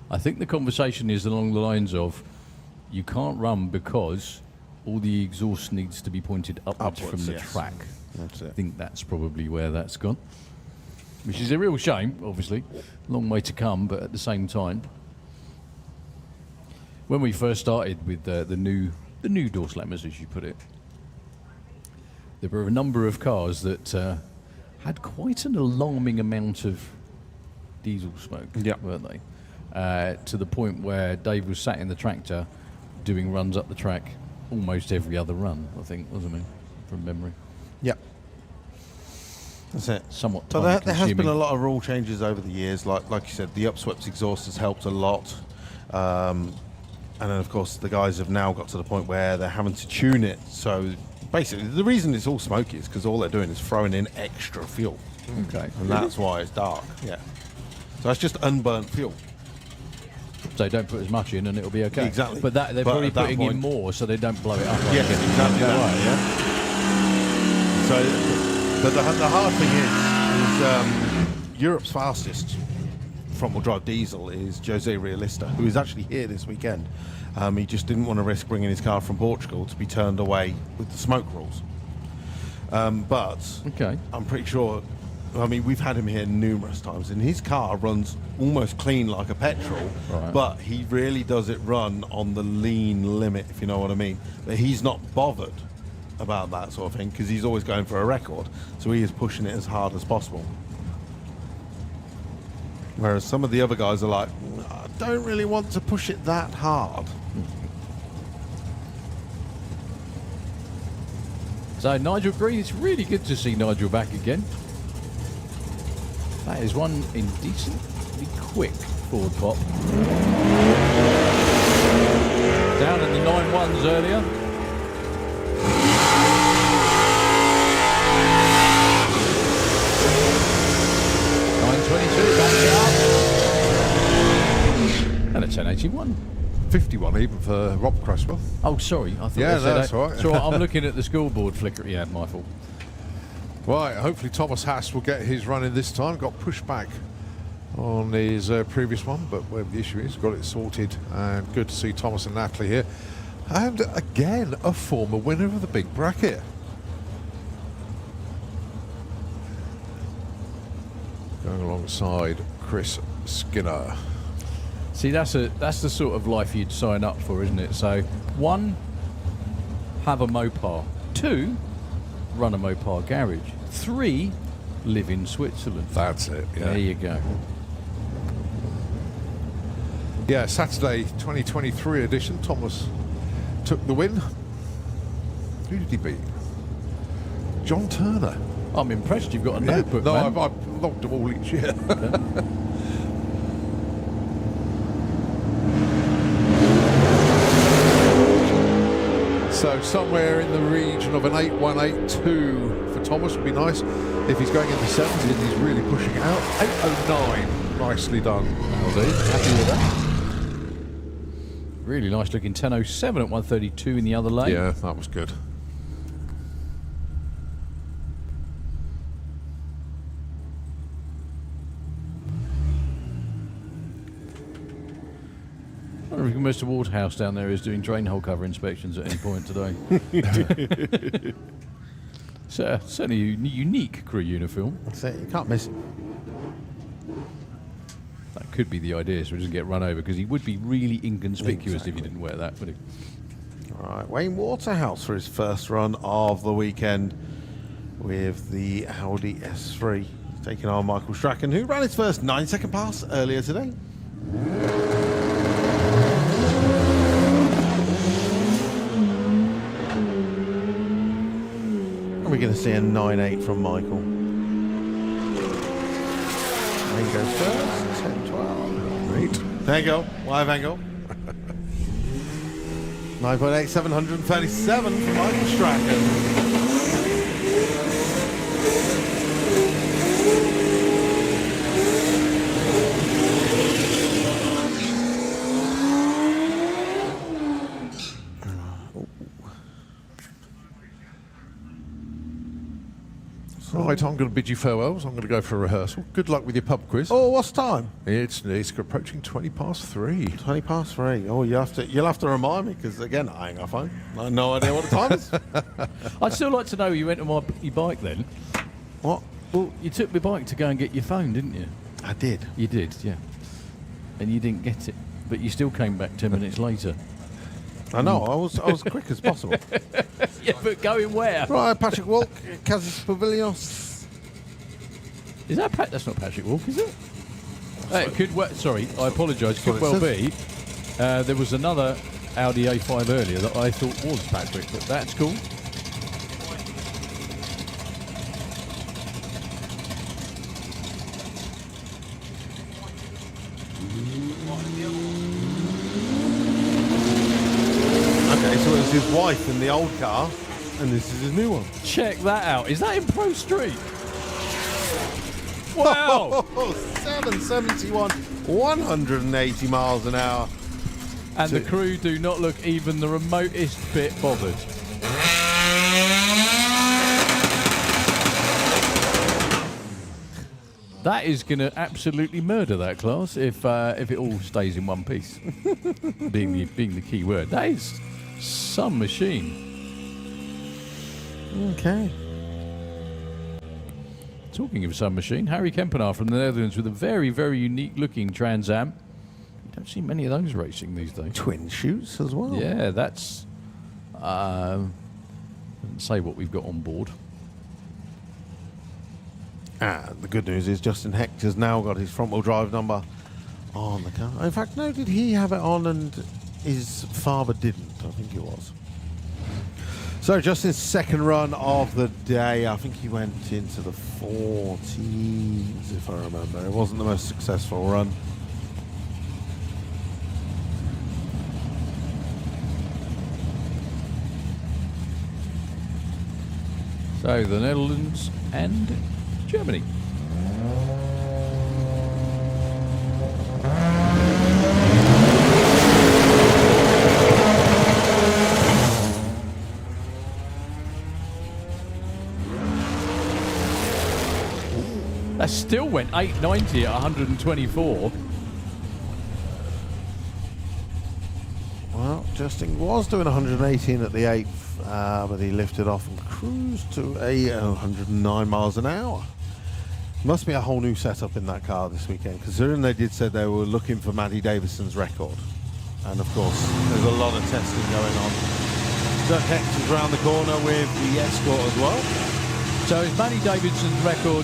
I think the conversation is along the lines of, you can't run because all the exhaust needs to be pointed upwards from the yes. track. That's I it. think that's probably where that's gone. Which is a real shame, obviously. Long way to come, but at the same time, when we first started with the new Doorslammers, as you put it, there were a number of cars that had quite an alarming amount of diesel smoke, Yep. weren't they? to the point where Dave was sat in the tractor doing runs up the track almost every other run, I think, wasn't he? From memory. Yep. That's it. Somewhat So there has been time-consuming. a lot of rule changes over the years. Like you said, the upswept exhaust has helped a lot. And then, of course, the guys have now got to the point where they're having to tune it. So basically, the reason it's all smoky is because all they're doing is throwing in extra fuel. Okay. And that's why it's dark. Yeah. So it's just unburnt fuel. So don't put as much in and it'll be okay. Exactly. But they're But probably at that putting in point- more so they don't blow it up. Like Yes, again. exactly that. Right, Yeah. So, but the hard thing is Europe's fastest front-wheel drive diesel is Jose Realista, who is actually here this weekend. He just didn't want to risk bringing his car from Portugal to be turned away with the smoke rules. But Okay. I'm pretty sure. I mean, we've had him here numerous times, and his car runs almost clean like a petrol, Right. but he really does it run on the lean limit, if you know what I mean. But he's not bothered about that sort of thing because he's always going for a record, so he is pushing it as hard as possible. Whereas some of the other guys are like, I don't really want to push it that hard. So Nigel Green, it's really good to see Nigel back again. That is one indecently quick forward pop. Down in the 9-1s earlier. And a 1081. 51 even for Rob Cresswell. Oh, sorry. I thought Yeah, they said that's that. all right. So I'm looking at the scoreboard flicker. Yeah, my fault. Right, hopefully Thomas Haas will get his run in this time. Got pushed back on his previous one, but whatever the issue is, got it sorted. And good to see Thomas and Natalie here. And again, a former winner of the big bracket. Going alongside Chris Skinner. See, that's the sort of life you'd sign up for, isn't it? So, 1, have a Mopar. 2, run a Mopar garage. 3, live in Switzerland. That's it, yeah. There you go. Yeah, Saturday 2023 edition. Thomas took the win. Who did he beat? John Turner. I'm impressed you've got a Yeah. notebook, No, man. I've logged them all each year. So somewhere in the region of an 8182 for Thomas would be nice. If he's going in the 70s, he's really pushing it out. 809, nicely done. That'll do. Happy with that. Really nice looking 1007 at 132 in the other lane. Yeah, that was good. I don't reckon Mr. Wardhouse down there is doing drain hole cover inspections at any point today. So, certainly a unique crew uniform. That's it. You can't miss it. That could be the idea, so he doesn't get run over, because he would be really inconspicuous if he didn't wear that, would he? All right, Wayne Waterhouse for his first run of the weekend with the Audi S3. He's taking on Michael Strachan, who ran his first 9-second pass earlier today. And we're going to see a 9.8 from Michael. Wayne goes first, 10-12. Great. There you go, live angle. 9.8, 737 for Michael Strachan. Right, I'm going to bid you farewells. I'm going to go for a rehearsal. Good luck with your pub quiz. Oh, what's time? It's approaching 3:20. 3:20. Oh, you'll have to remind me, because again, I ain't got a phone. I have no idea what the time is. I'd still like to know you went on your bike then. What? Well, you took my bike to go and get your phone, didn't you? I did. You did, yeah. And you didn't get it, but you still came back 10 minutes later. I know. I was quick as possible. Yeah, but going where? Right, Patrick Walk, Casas Pavilions. Is that That's not Patrick Walk, is it? It could sorry, I apologise. Could what well it be. There was another Audi A5 earlier that I thought was Patrick, but that's cool. Okay, so it was his wife in the old car, and this is his new one. Check that out. Is that in Pro Street? Wow! 771, 180 miles an hour. And the crew do not look even the remotest bit bothered. That is going to absolutely murder that class if it all stays in one piece. being the key word. That is some machine. Okay. Talking of some machine, Harry Kempenaar from the Netherlands with a very, very unique looking Trans Am. You don't see many of those racing these days. Twin chutes as well. Yeah, that's... doesn't say what we've got on board. And the good news is Justin Hecht has now got his front-wheel drive number on the car. In fact, no, did he have it on and his father didn't? I think it was. So Justin's second run of the day, I think he went into the 40s, if I remember. It wasn't the most successful run. So the Netherlands and Germany. That still went 890 at 124. Well, Justin was doing 118 at the 8th, but he lifted off and cruised to 109 miles an hour. Must be a whole new setup in that car this weekend, considering they did say they were looking for Matty Davidson's record. And of course, there's a lot of testing going on. Doug Hecht is around the corner with the Escort as well. So is Matty Davidson's record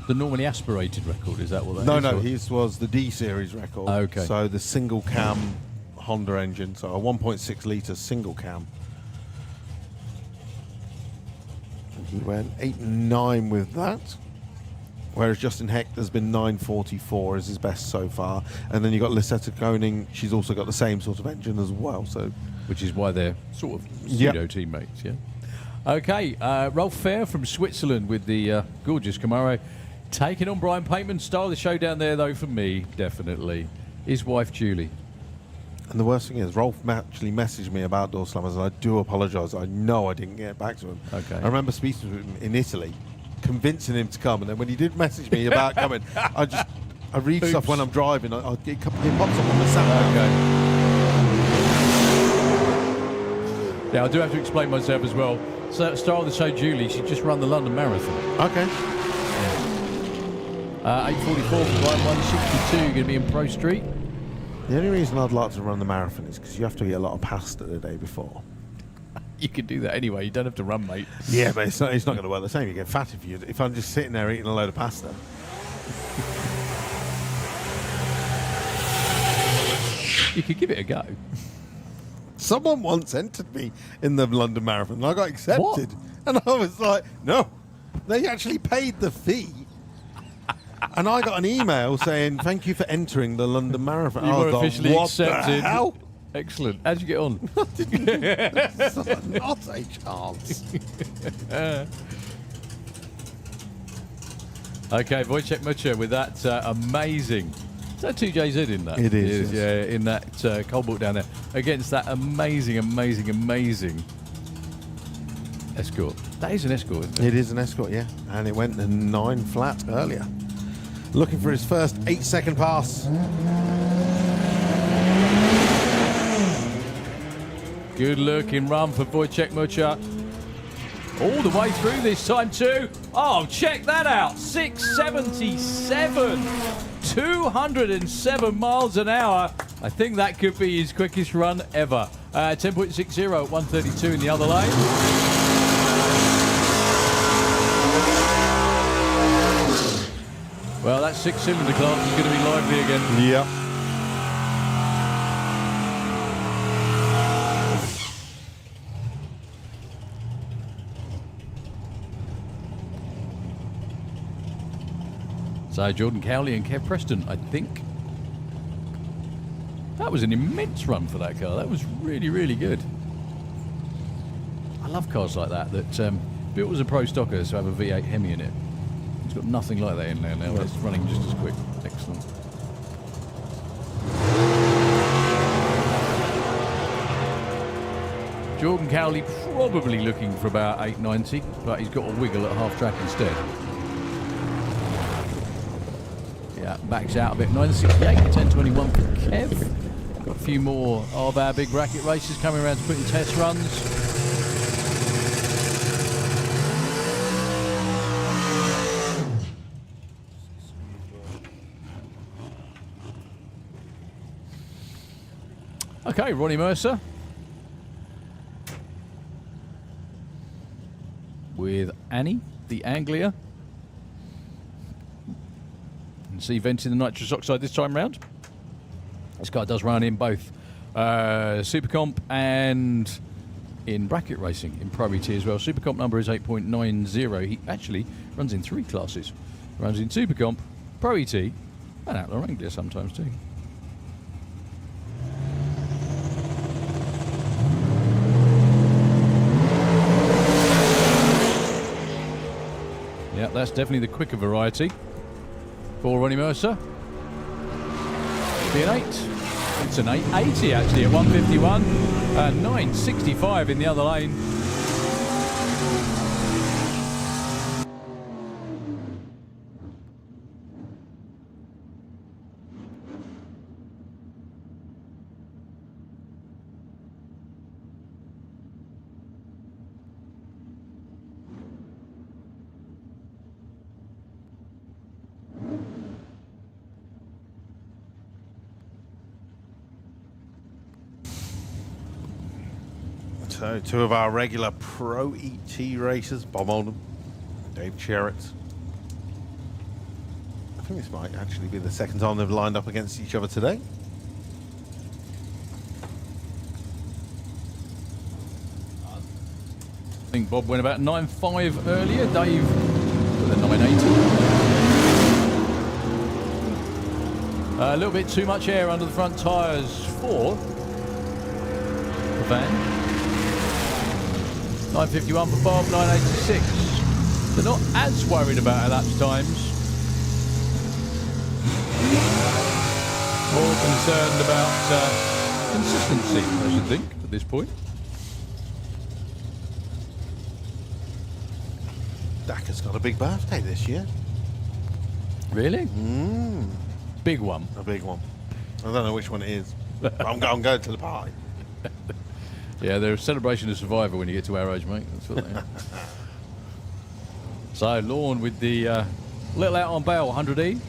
the normally aspirated record? Is that what that is? No, his was the D series record. Okay. So the single cam Honda engine, so a 1.6 litre single cam. And he went 8 and 9 with that. Whereas Justin Hecht has been 944 as his best so far. And then you've got Lisetta Koning, she's also got the same sort of engine as well. So, which is why they're sort of pseudo teammates, yeah? Okay, Rolf Fair from Switzerland with the gorgeous Camaro. Taking on Brian Pateman. Star of the show down there, though, for me, definitely. His wife, Julie. And the worst thing is, Rolf actually messaged me about Doorslammers, and I do apologise. I know I didn't get back to him. Okay. I remember speaking to him in Italy, convincing him to come, and then when he did message me about coming, I read stuff when I'm driving. It pops up on the sound. Okay. Now, I do have to explain myself as well. So, star of the show, Julie, she just run the London Marathon. Okay. 8:44 for Brian, 162, going to be in Pro Street. The only reason I'd like to run the marathon is because you have to eat a lot of pasta the day before. You can do that anyway. You don't have to run, mate. Yeah, but it's not going to work the same. You get fat if I'm just sitting there eating a load of pasta. You could give it a go. Someone once entered me in the London Marathon, and I got accepted. And I was like, no, they actually paid the fee. And I got an email saying, thank you for entering the London Marathon. You I were was like, officially what accepted. the hell? Excellent. How'd you get on? Not a chance. Okay, Wojciech Mucha with that amazing... Is that 2JZ in that? It is, yes. Yeah, in that cold book down there. Against that amazing Escort. That is an Escort, isn't it? It is an Escort, yeah. And it went to 9 flat earlier. Looking for his first 8-second pass. Good looking run for Wojciech Mucha. All the way through this time too. Oh, check that out. 677. 207 miles an hour. I think that could be his quickest run ever. 10.60 at 132 in the other lane. Well, that six-cylinder class is going to be lively again. Yep. So Jordan Cowley and Kev Preston, I think. That was an immense run for that car. That was really, really good. I love cars like that built as a pro stocker, so have a V8 Hemi in it. It's got nothing like that in there now. It's running just as quick. Excellent. Jordan Cowley probably looking for about 890, but he's got a wiggle at half track instead. Yeah, backs out a bit. 968, 1021 for Kev. Got a few more of our big bracket races coming around to put in test runs. Okay, Ronnie Mercer with Annie, the Anglia. And see venting the nitrous oxide this time round. This car does run in both Super Comp and in bracket racing in Pro ET as well. Super Comp number is 8.90. He actually runs in 3 classes. Runs in Super Comp, Pro ET, and Outlaw Anglia sometimes too. Yeah, that's definitely the quicker variety for Ronnie Mercer. Be an 8. It's an 880 actually at 151. 965 in the other lane. So, 2 of our regular Pro ET racers, Bob Oldham, Dave Sherritt. I think this might actually be the second time they've lined up against each other today. I think Bob went about 9.5 earlier. Dave with a 980. A little bit too much air under the front tyres for the van. 951 for Bob, 986. They're not as worried about elapsed times. More concerned about consistency, I should think, at this point. Dakkar's got a big birthday this year. Really? Big one. A big one. I don't know which one it is. I'm going to the party. Yeah, they're a celebration of Survivor when you get to our age, mate. That's what they are. So, Lorne with the little out on bail 100E.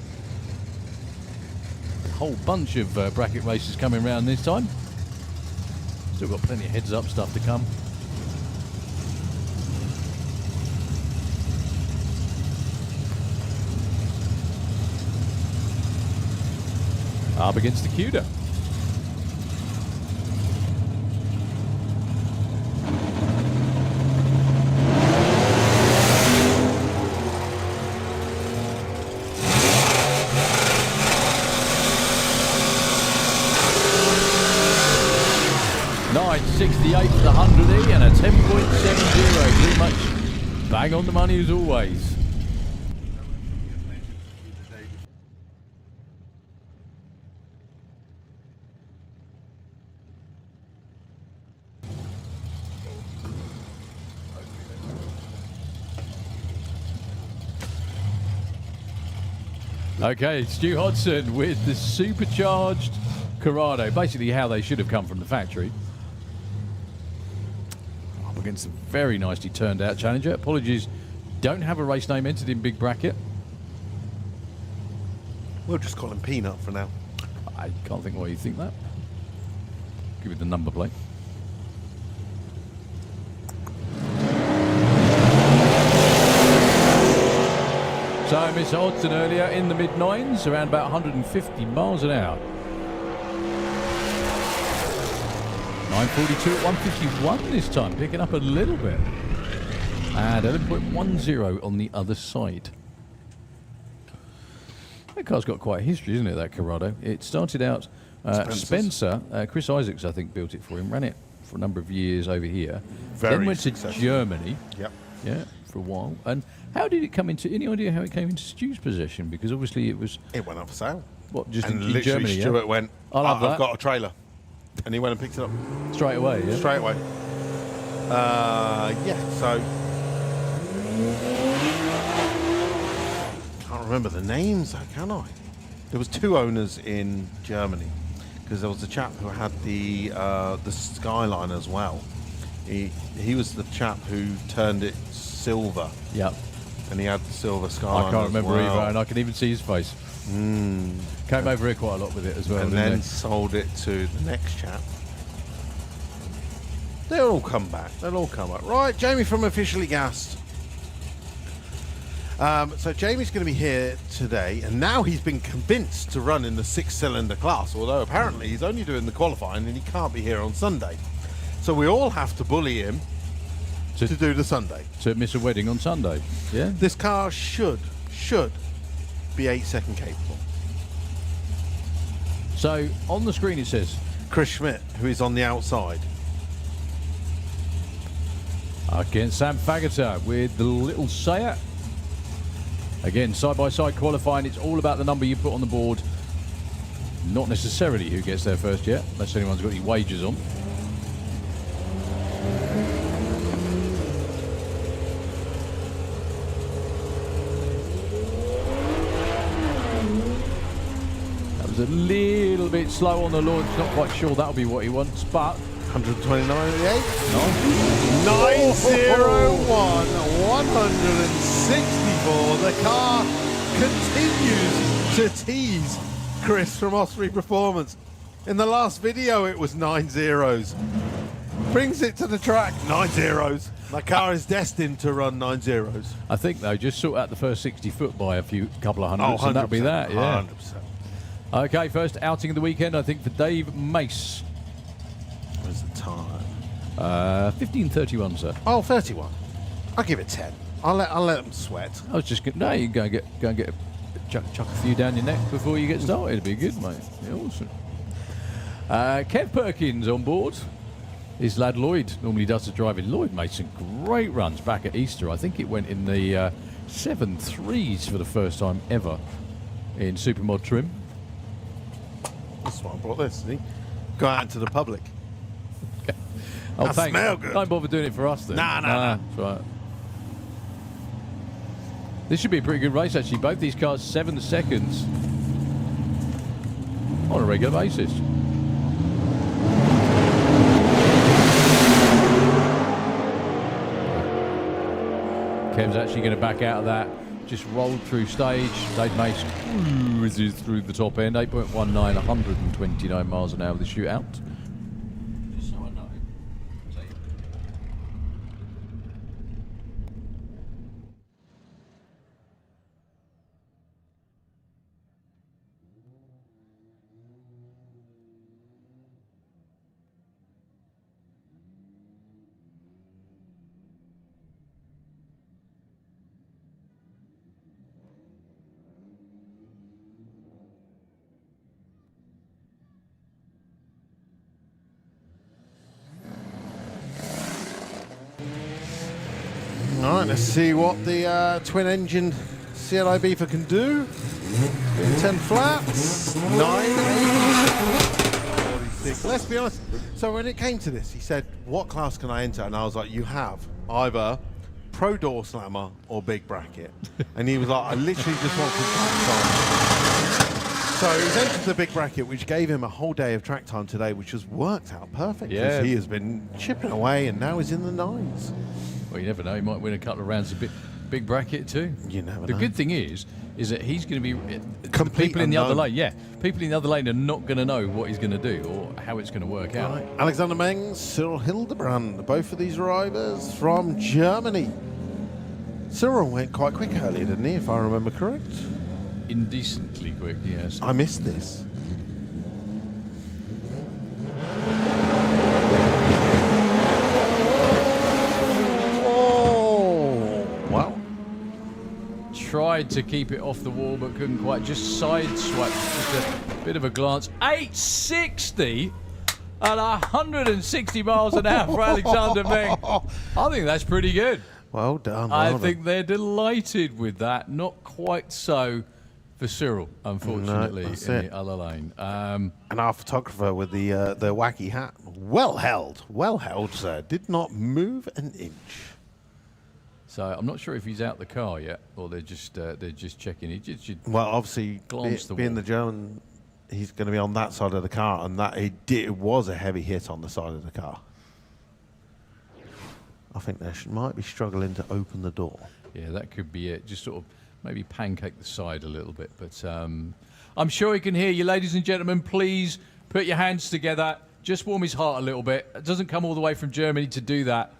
A whole bunch of bracket races coming round this time. Still got plenty of heads up stuff to come. Up against the Cuda. .68 for the 100E and a 10.70. Pretty much bang on the money as always. Okay, Stu Hodson with the supercharged Corrado. Basically how they should have come from the factory. Up against a very nicely turned out Challenger. Apologies, don't have a race name entered in Big Bracket. We'll just call him Peanut for now. I can't think why you think that. Give it the number plate. So nice odds than earlier in the mid-9s, around about 150 miles an hour. 942 at 151 this time, picking up a little bit. And 11.10 on the other side. That car's got quite a history, isn't it, that Corrado? It started out, Spencer, Chris Isaacs, I think, built it for him, ran it for a number of years over here. Very then went successful. to Germany. Yep. Yeah, for a while. And how did it come into, any idea how it came into Stu's possession? Because obviously it was, It went up for sale. what, just And in literally Germany, Stuart went, I love that. I've got a trailer. And he went and picked it up yeah? Straight away, yeah? straight away. Yeah, so... Can't remember the names though, can I? There was 2 owners in Germany. Because there was a chap who had the Skyline as well. He was the chap who turned it silver. Yeah. And he had the silver Skyline I can't as remember well. either, and I can even see his face. Came over here quite a lot with it as well. And didn't then he? sold it to the next chap. They'll all come back. They'll all come back. Right, Jamie from Officially Gassed. So Jamie's going to be here today, and now he's been convinced to run in the 6-cylinder class, although apparently he's only doing the qualifying and he can't be here on Sunday. So we all have to bully him to do the Sunday. To miss a wedding on Sunday. Yeah. This car should be 8-second capable. So on the screen it says, Chris Schmidt, who is on the outside. against Sam Fagata with the little Seat. Again, side-by-side qualifying, it's all about the number you put on the board. Not necessarily who gets there first yet, unless anyone's got any wagers on. That was a little bit slow on the launch, not quite sure that'll be what he wants, but 129 at the 8. nice. 901, 164. The car continues to tease Chris from Osprey Performance. In the last video, it was 9 zeros. Brings it to the track, 9 zeros. The car is destined to run 9 zeros. I think, though, just sort out the first 60 foot by a couple of hundreds, and that'll be that, yeah. 100%. Okay, first outing of the weekend, I think, for Dave Mace. Where's the time? 15:31, sir. Oh, 31. I'll give it 10. I'll let them sweat. I was just going. No, you go and get chuck a few down your neck before you get started. It'd be good, mate. Yeah, awesome. Kev Perkins on board. His lad Lloyd normally does the driving. Lloyd made some great runs back at Easter. I think it went in the 7.3s for the first time ever in Supermod trim. That's why I brought this, see? Go out into the public. Oh, That thanks. smell good. Don't bother doing it for us then. Nah. That's right. This should be a pretty good race, actually. Both these cars 7 seconds on a regular basis. Kev's actually going to back out of that. Just rolled through stage. Dave Mace cruises through the top end. 8.19, 129 miles an hour with the shootout. Just so I know. All right, let's see what the twin-engine CLI Beaver can do. 10 flats, 946. Let's be honest. So when it came to this, he said, "What class can I enter?" And I was like, "You have either Pro Doorslammer or Big Bracket." And he was like, "I literally just want some track time." So he's entered the Big Bracket, which gave him a whole day of track time today, which has worked out perfect because Yeah. he has been chipping away, and now he's in the 9s. Well, you never know. He might win a couple of rounds of big bracket too. You never The know. good thing is that he's going to be Complete people in the other unknown. lane. Yeah, people in the other lane are not going to know what he's going to do or how it's going to work out. Right. Alexander Mengs, Cyril Hildebrand, both of these drivers from Germany. Cyril went quite quick earlier, didn't he, if I remember correct? Indecently quick, yes. I missed this. Oh, well. Tried to keep it off the wall, but couldn't quite. Just sideswiped. Just a bit of a glance. 860 at 160 miles an hour for Alexander Meng. I think that's pretty good. Well done. I well think done. they're delighted with that. Not quite so for Cyril, unfortunately, that's in it. the other lane. And our photographer with the wacky hat, well held, sir. Did not move an inch. So I'm not sure if he's out the car yet, or they're just checking. He just should Well, obviously, glance the being wall. the German, he's going to be on that side of the car, and that it was a heavy hit on the side of the car. I think they might be struggling to open the door. Yeah, that could be it. Just sort of maybe pancake the side a little bit. But I'm sure he can hear you, ladies and gentlemen. Please put your hands together. Just warm his heart a little bit. It doesn't come all the way from Germany to do that.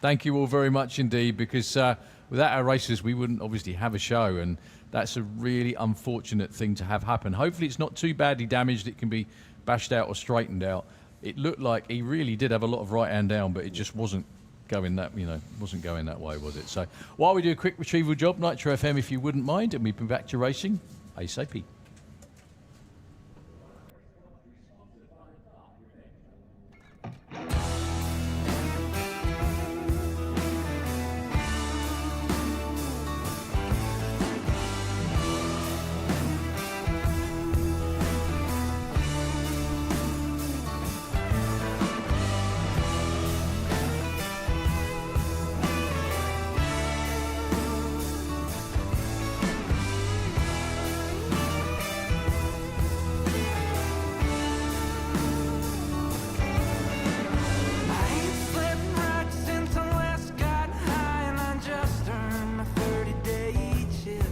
Thank you all very much indeed, because without our racers, we wouldn't obviously have a show, and that's a really unfortunate thing to have happen. Hopefully it's not too badly damaged. It can be bashed out or straightened out. It looked like he really did have a lot of right hand down, but it just wasn't going that, wasn't going that way, was it? So while we do a quick retrieval job, Nitro FM, if you wouldn't mind, and we'll be back to racing ASAP. I ain't slept right since I last got high, and I just earned my 30-day chip.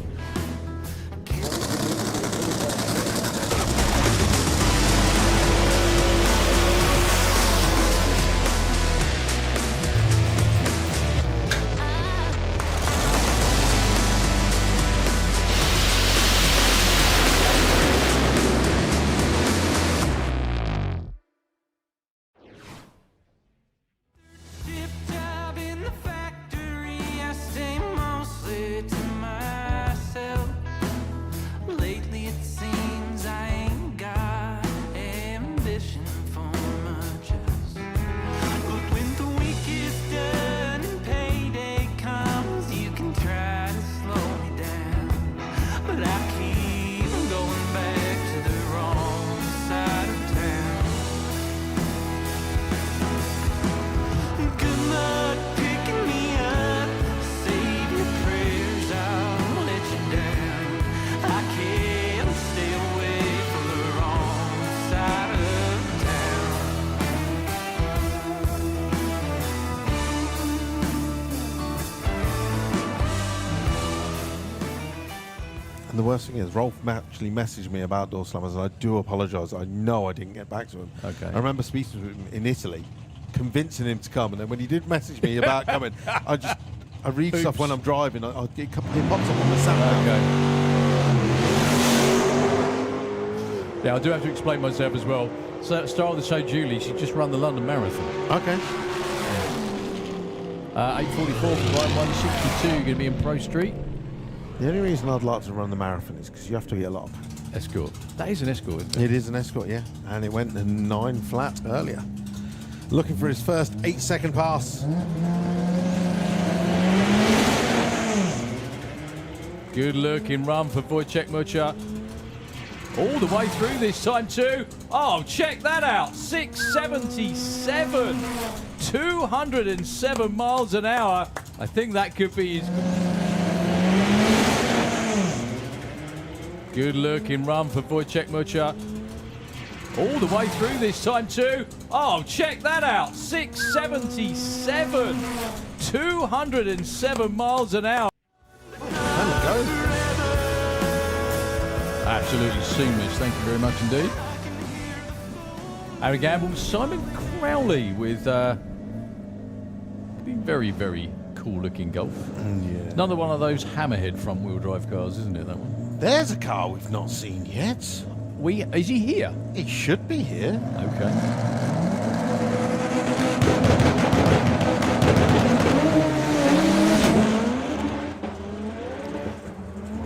Chip job in the factory, I stay mostly to myself. Lately it seems I ain't got ambition for much else. But when the week is done and payday comes, you can try to slow me down. But I keep going back to the wrong side of town. Good luck picking me up. Save your prayers, I'll let you down. I can't stay away from the wrong side of town. And the worst thing is, Rolf actually messaged me about Doorslammers, and I do apologise. I know I didn't get back to him. Okay. I remember speaking to him in Italy, convincing him to come, and then when he did message me about coming, I read stuff when I'm driving. It pops up on the sound. Okay. Yeah, I do have to explain myself as well. So, star of the show, Julie, she just run the London Marathon. Okay. 8:44 for Ryan 162, going to be in Pro Street. The only reason I'd like to run the marathon is because you have to get a lot of. Escort. That is an escort, isn't it? It is an escort, yeah, and it went to 9 flat earlier. Looking for his first 8-second pass. Good looking run for Wojciech Mucha. All the way through this time too. Oh, check that out. 677. 207 miles an hour. I think that could be his... Good looking run for Wojciech Mucha. All the way through this time too. Oh, check that out. 677. 207 miles an hour. And it goes. Absolutely seamless. Thank you very much indeed. Harry Gamble, Simon Crowley with being very, very cool looking Golf. Yeah. Another one of those hammerhead front wheel drive cars, isn't it, that one? There's a car we've not seen yet. Is he here? He should be here. Okay.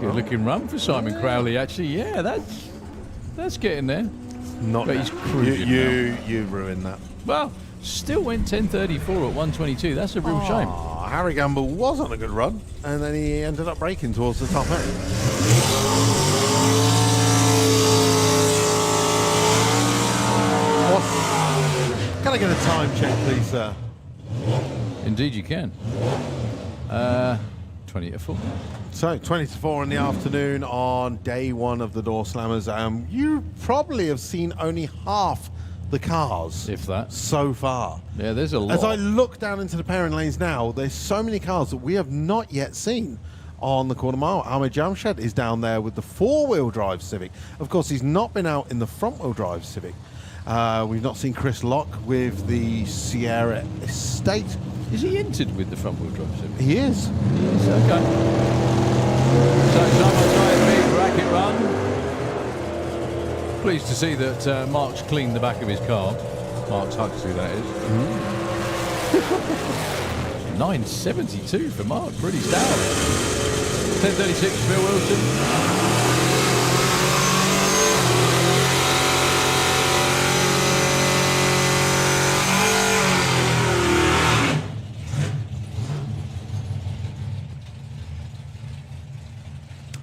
Good looking run for Simon Crowley, actually. Yeah, that's getting there. Not But now. he's cruising You ruined that. Well, still went 10:34 at 122. That's a real shame. Harry Gamble was on a good run, and then he ended up braking towards the top end. Can I get a time check, please, sir? Indeed, you can. 20 to 4. So, 20 to 4 in the afternoon on day one of the Doorslammers. You probably have seen only half the cars, If that. so far. Yeah, there's a lot. As I look down into the pairing lanes now, there's so many cars that we have not yet seen on the quarter mile. Ahmed Jamshed is down there with the four-wheel drive Civic. Of course, he's not been out in the front-wheel drive Civic. We've not seen Chris Locke with the Sierra Estate. Is he entered with the front wheel drive Civic? He is. Yes, okay. So someone's got a big bracket run. Pleased to see that Mark's cleaned the back of his car. Mark's Huxley, that is. 972 for Mark, pretty stout. 1036 Phil Wilson.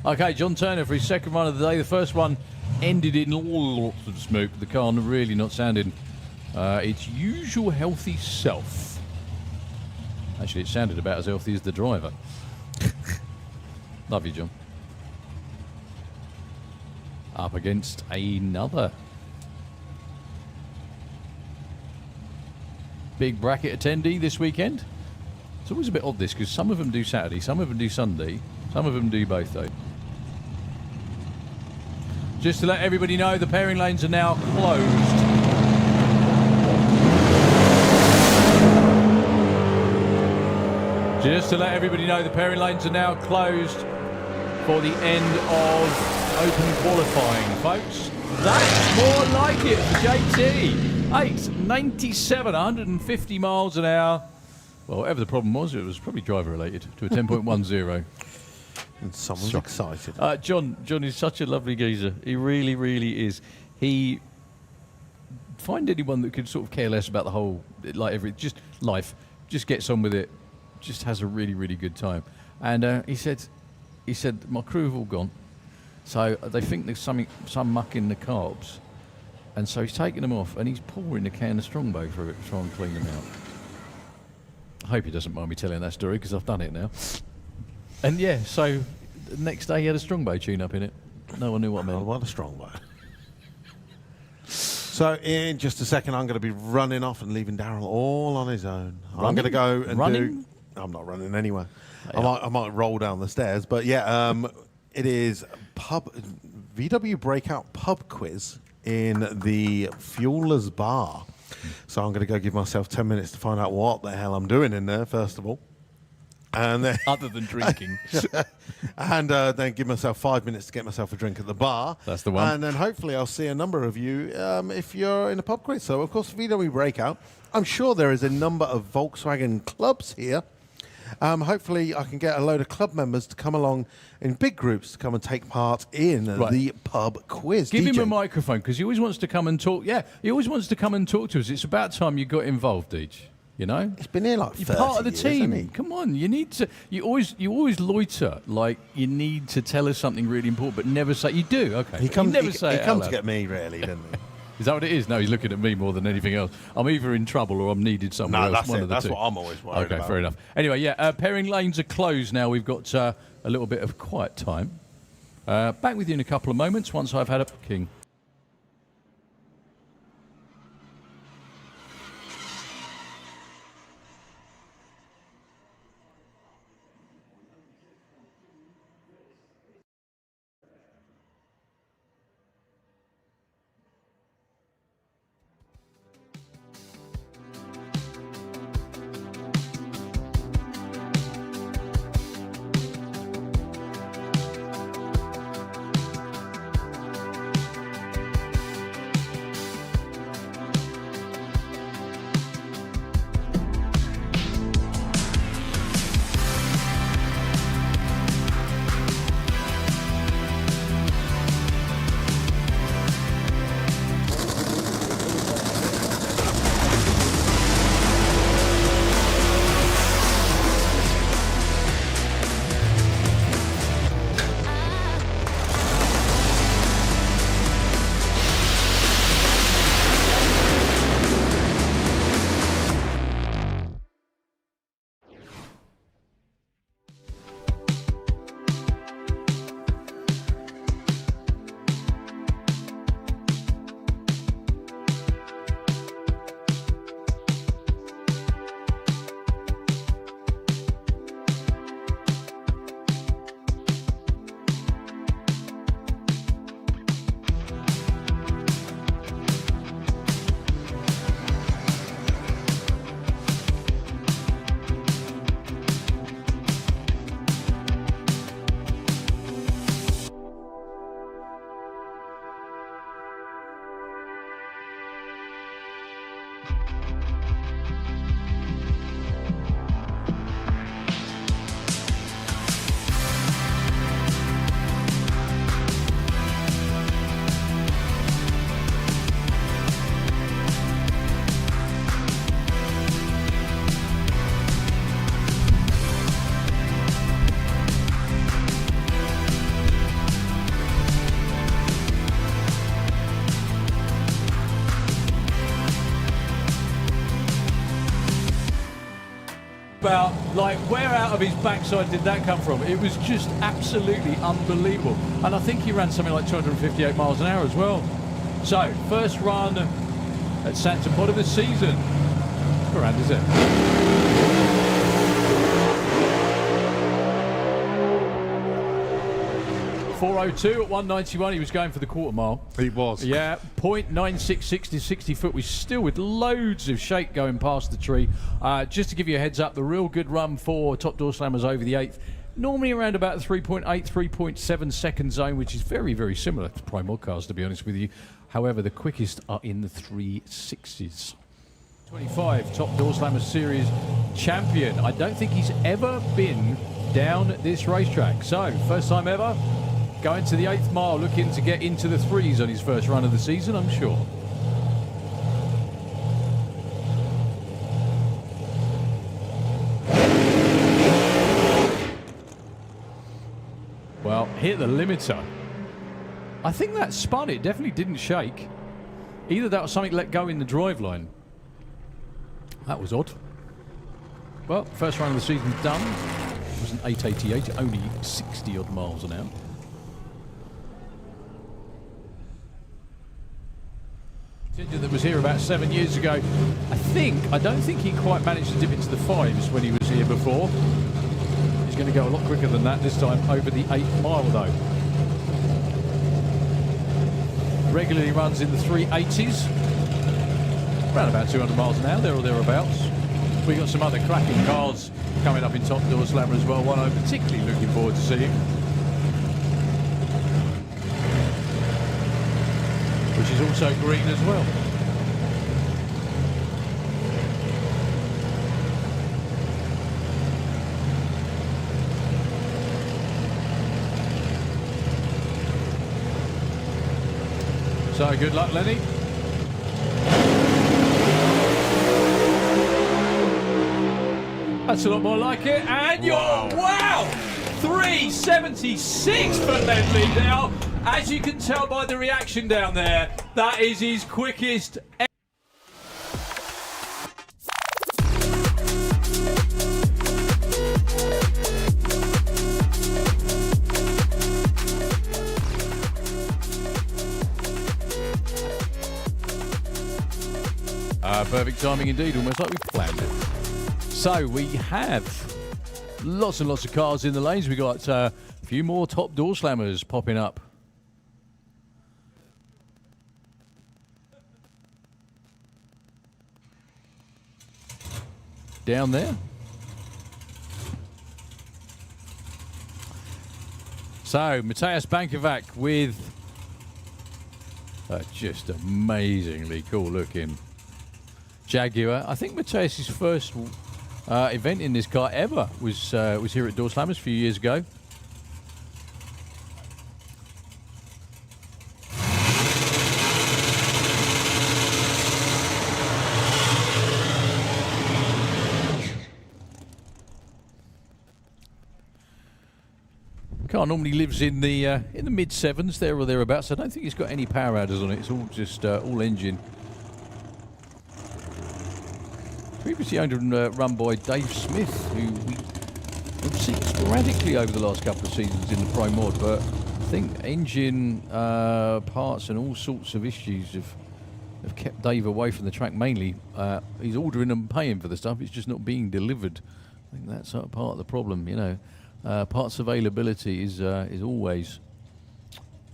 Okay, John Turner for his second run of the day. The first one ended in lots of smoke. The car really not sounding its usual healthy self. Actually, it sounded about as healthy as the driver. Love you, John. Up against another big bracket attendee this weekend. It's always a bit odd, this, because some of them do Saturday, some of them do Sunday, some of them do both, though. Just to let everybody know, the pairing lanes are now closed. Just to let everybody know, the pairing lanes are now closed for the end of open qualifying, folks. That's more like it for JT. 897, 150 miles an hour. Well, whatever the problem was, it was probably driver related to a 10.10. And someone's excited. John is such a lovely geezer. He really, really is. He find anyone that could sort of care less about the whole, like just life, just gets on with it, just has a really, really good time. And he said, my crew have all gone, so they think there's some muck in the carbs, and so he's taking them off and he's pouring a can of Strongbow through it to try and clean them out. I hope he doesn't mind me telling that story because I've done it now. And yeah, so the next day he had a Strongbow tune-up in it. No one knew what I meant. What a Strongbow. So in just a second, I'm going to be running off and leaving Darryl all on his own. I'm going to go and do... I'm not running anywhere. Yeah. I might roll down the stairs. But yeah, it is VW Breakout Pub Quiz in the Fuelers Bar. So I'm going to go give myself 10 minutes to find out what the hell I'm doing in there, first of all. And then Other than drinking. and then give myself 5 minutes to get myself a drink at the bar. That's the one. And then hopefully I'll see a number of you if you're in a pub quiz. So, of course, VW Breakout. I'm sure there is a number of Volkswagen clubs here. Hopefully I can get a load of club members to come along in big groups to come and take part in the pub quiz. Give DJ. him a microphone because he always wants to come and talk. Yeah, he always wants to come and talk to us. It's about time you got involved, Deej. You know? It's been here like 30 You're part of the years, team. isn't he? Come on, you need to. You always loiter like you need to tell us something really important, but never say. You do, okay? He comes. You never He say it out comes to loud. get me, really, doesn't he? Is that what it is? No, he's looking at me more than anything else. I'm either in trouble or I'm needed somewhere No, else. that's one it. of the That's two. what I'm always worried Okay, about. fair enough. Anyway, yeah, pairing lanes are closed now. We've got a little bit of quiet time. Back with you in a couple of moments once I've had a king. about, like, where out of his backside did that come from? It was just absolutely unbelievable. And I think he ran something like 258 miles an hour as well. So, first run at Santa Pod of the season. For Anderson. 4:02 at 191. He was going for the quarter mile. He was. Yeah, 0.96 to 60 foot. We're still with loads of shake going past the tree. Just to give you a heads up, the real good run for top Doorslammers over the 8th. Normally around about the 3.8, 3.7 second zone, which is very, very similar to Prime Modcars, to be honest with you. However, the quickest are in the 3.60s. 25, top Doorslammers Series champion. I don't think he's ever been down this racetrack. So, first time ever, going to the 8th mile, looking to get into the 3s on his first run of the season, I'm sure. Well, hit the limiter. I think that spun. It definitely didn't shake. Either that or something let go in the driveline. That was odd. Well, first run of the season's done. It was an 888, only 60 odd miles an hour. That was here about 7 years ago. I don't think he quite managed to dip into the 5s when he was here before. He's going to go a lot quicker than that this time over the 8th mile though. Regularly runs in the 380s. Around about 200 miles an hour, there or thereabouts. We got some other cracking cars coming up in top Doorslammer as well. One I'm particularly looking forward to seeing, which is also green as well. So good luck, Lenny. That's a lot more like it, and wow, 376 for Ledley now. As you can tell by the reaction down there, that is his quickest. Perfect timing indeed, almost like we planned it. So we have lots and lots of cars in the lanes. We got a few more top Doorslammers popping up. Down there. So Matthias Bankovac with a just amazingly cool looking Jaguar. I think Matthias's first event in this car ever was here at Doorslammers a few years ago. Car normally lives in the mid 7s, there or thereabouts. I don't think it's got any power adders on it. It's all just all engine. Previously owned and run by Dave Smith, who we've seen sporadically over the last couple of seasons in the Pro Mod, but I think engine parts and all sorts of issues have kept Dave away from the track. Mainly, he's ordering and paying for the stuff. It's just not being delivered. I think that's part of the problem, you know. Parts availability is always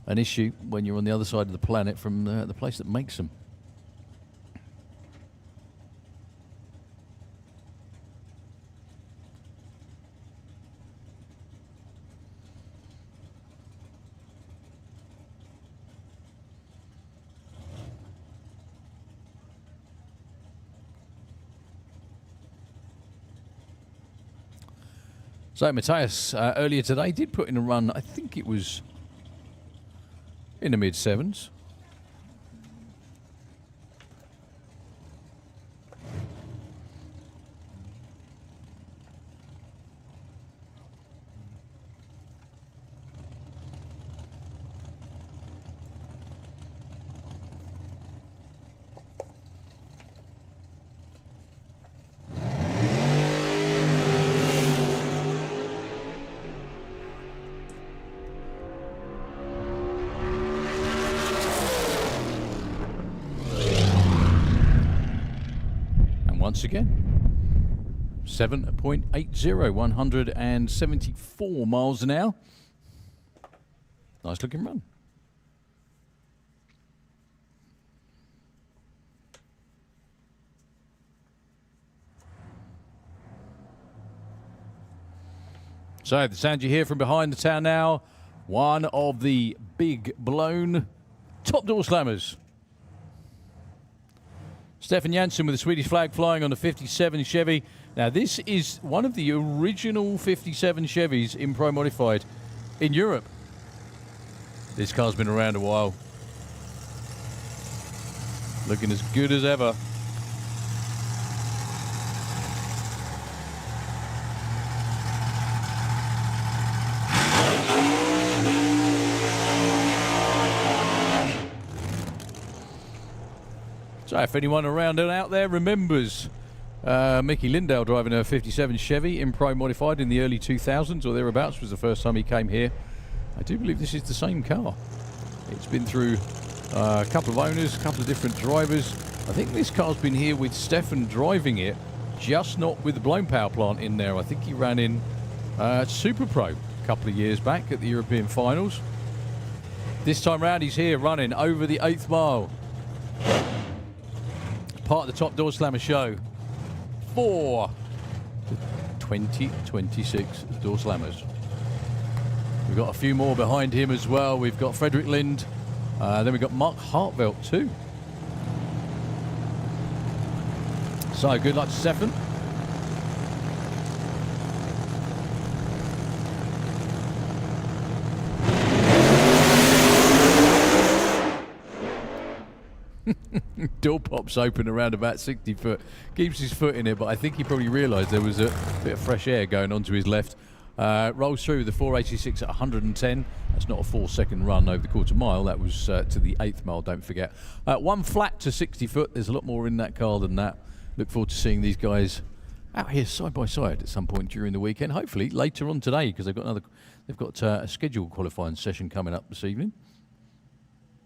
an issue when you're on the other side of the planet from the place that makes them. So Matthias earlier today did put in a run. I think it was in the mid 7s. once again. 7.80, 174 miles an hour. Nice looking run. So the sound you hear from behind the town now, one of the big blown top door slammers. Stefan Janssen with the Swedish flag flying on the 57 Chevy. Now this is one of the original 57 Chevys in Pro Modified in Europe. This car's been around a while. Looking as good as ever. So if anyone around and out there remembers Mickey Lindale driving a 57 Chevy in Pro Modified in the early 2000s or thereabouts, was the first time he came here. I do believe this is the same car. It's been through a couple of owners, a couple of different drivers. I think this car's been here with Stefan driving it, just not with the blown power plant in there. I think he ran in Super Pro a couple of years back at the European Finals. This time round he's here running over the 8th mile. Part of the Top Door Slammer show for the 2026 Door Slammers. We've got a few more behind him as well. We've got Frederick Lind, then we've got Mark Hartvelt too. So good luck to Stefan. Door pops open around about 60 foot, keeps his foot in it, but I think he probably realised there was a bit of fresh air going on to his left. Rolls through the 486 at 110. That's not a 4-second run over the quarter mile. That was to the 8th mile, don't forget. One flat to 60 foot. There's a lot more in that car than that. Look forward to seeing these guys out here side by side at some point during the weekend. Hopefully later on today, because they've got a scheduled qualifying session coming up this evening.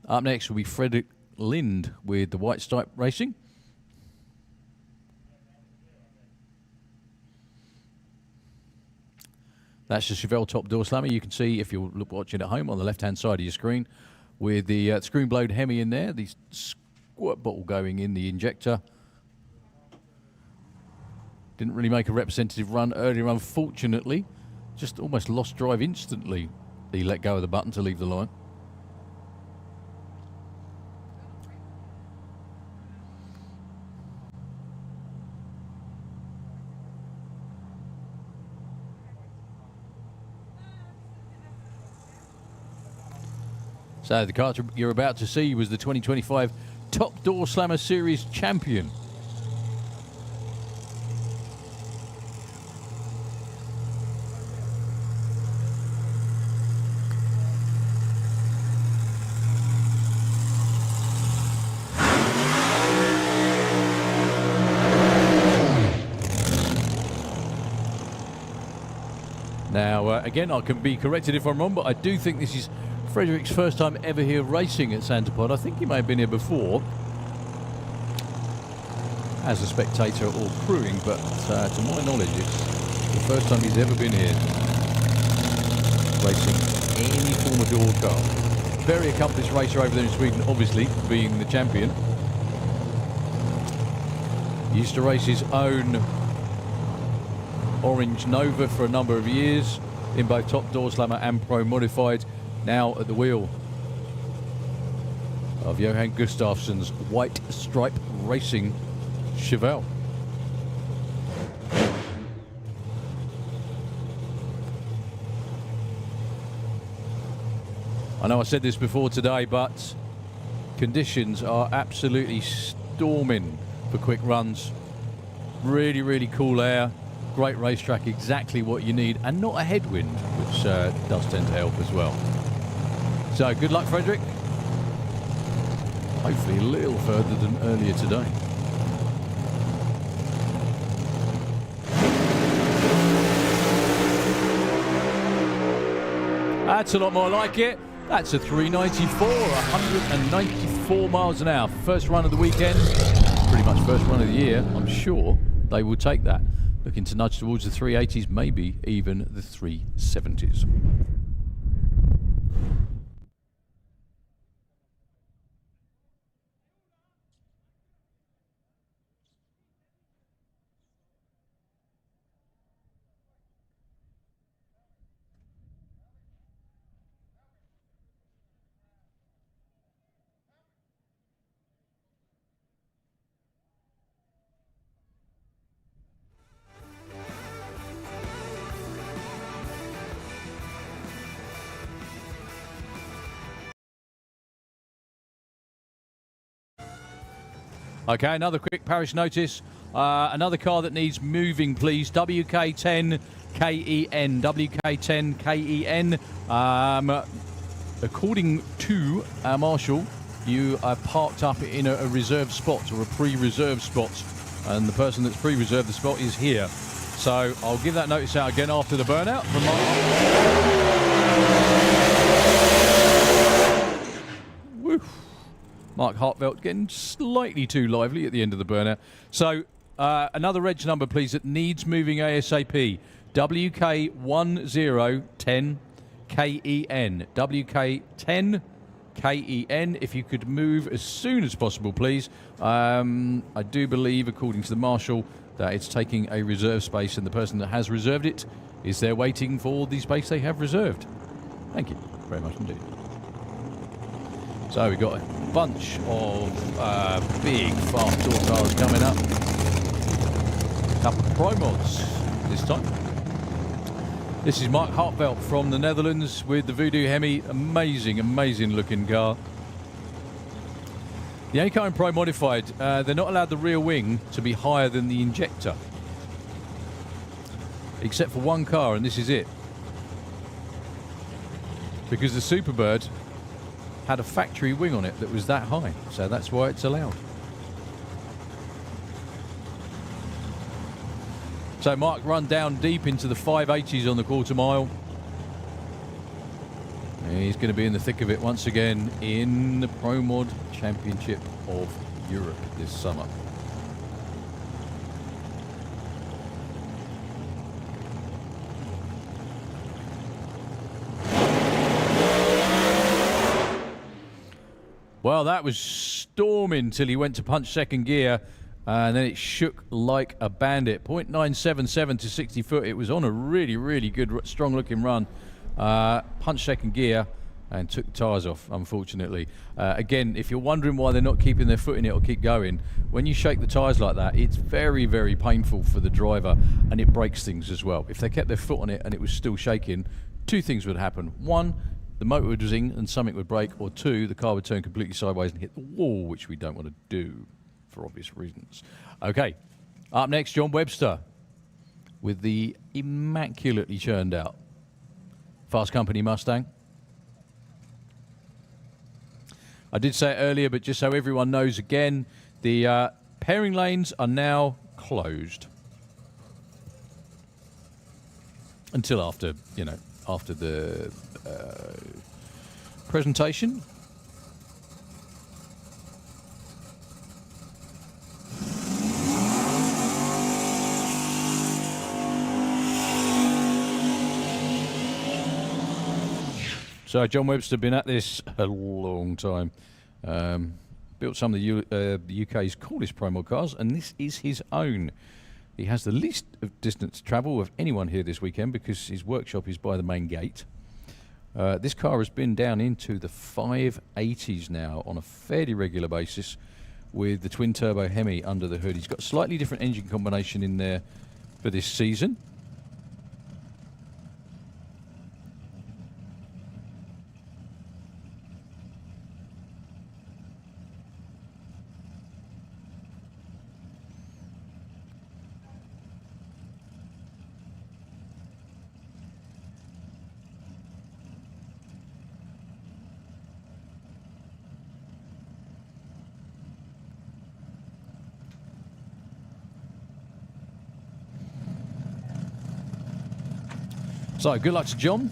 Up next will be Frederick Lind with the White Stripe Racing. That's the Chevelle Top Door Slammer. You can see, if you're watching at home, on the left-hand side of your screen, with the screen-blowed Hemi in there, the squirt bottle going in the injector. Didn't really make a representative run earlier, unfortunately. Just almost lost drive instantly. He let go of the button to leave the line. So the car you're about to see was the 2025 Top Door Slammer Series champion. Now, again, I can be corrected if I'm wrong, but I do think this is Frederick's first time ever here racing at Santa Pod. I think he may have been here before as a spectator or crewing, but to my knowledge, it's the first time he's ever been here racing any form of door car. Very accomplished racer over there in Sweden, obviously, being the champion. He used to race his own Orange Nova for a number of years in both Top Door Slammer and Pro Modified. Now at the wheel of Johan Gustafsson's White Stripe Racing Chevelle. I know I said this before today, but conditions are absolutely storming for quick runs. Really, really cool air. Great racetrack, exactly what you need, and not a headwind, which does tend to help as well. So good luck, Frederick. Hopefully a little further than earlier today. That's a lot more like it. That's a 394, 194 miles an hour. First run of the weekend. pretty much first run of the year, I'm sure they will take that. Looking to nudge towards the 380s, maybe even the 370s. Okay, another quick parish notice. Another car that needs moving, please. WK10 KEN. WK10 KEN. According to our marshal, you are parked up in a reserved spot or a pre-reserved spot, and the person that's pre-reserved the spot is here. So I'll give that notice out again after the burnout from Mark. Woo. Mark Hartvelt getting slightly too lively at the end of the burnout. So another reg number, please, that needs moving ASAP. WK1010 KEN. WK10 KEN. If you could move as soon as possible, please. I do believe, according to the marshal, that it's taking a reserve space, and the person that has reserved it is there waiting for the space they have reserved. Thank you very much indeed. So we've got a bunch of big fast tour cars coming up. A couple of Pro Mods this time. This is Mark Hartvelt from the Netherlands with the Voodoo Hemi. Amazing, amazing looking car. The only car in Pro Modified, they're not allowed the rear wing to be higher than the injector. Except for one car, and this is it. Because the Superbird had a factory wing on it that was that high, so that's why it's allowed. So Mark run down deep into the 580s on the quarter mile. And he's going to be in the thick of it once again in the Pro Mod Championship of Europe this summer. Well, that was storming till he went to punch second gear, and then it shook like a bandit. 0.977 to 60 foot. It was on a really, really good, strong-looking run. Punch second gear and took the tyres off, unfortunately. Again, if you're wondering why they're not keeping their foot in it or keep going, when you shake the tyres like that, it's very, very painful for the driver, and it breaks things as well. If they kept their foot on it and it was still shaking, two things would happen. One, the motor would zing and something would break, or two, the car would turn completely sideways and hit the wall, which we don't want to do for obvious reasons. Okay, up next, John Webster with the immaculately churned out Fast Company Mustang. I did say it earlier, but just so everyone knows again, the pairing lanes are now closed until after, after the presentation. So John Webster been at this a long time. Built some of the UK's coolest Pro Mod cars, and this is his own. He has the least of distance to travel of anyone here this weekend because his workshop is by the main gate. This car has been down into the 580s now on a fairly regular basis with the twin turbo Hemi under the hood. He's got a slightly different engine combination in there for this season. So, good luck to John.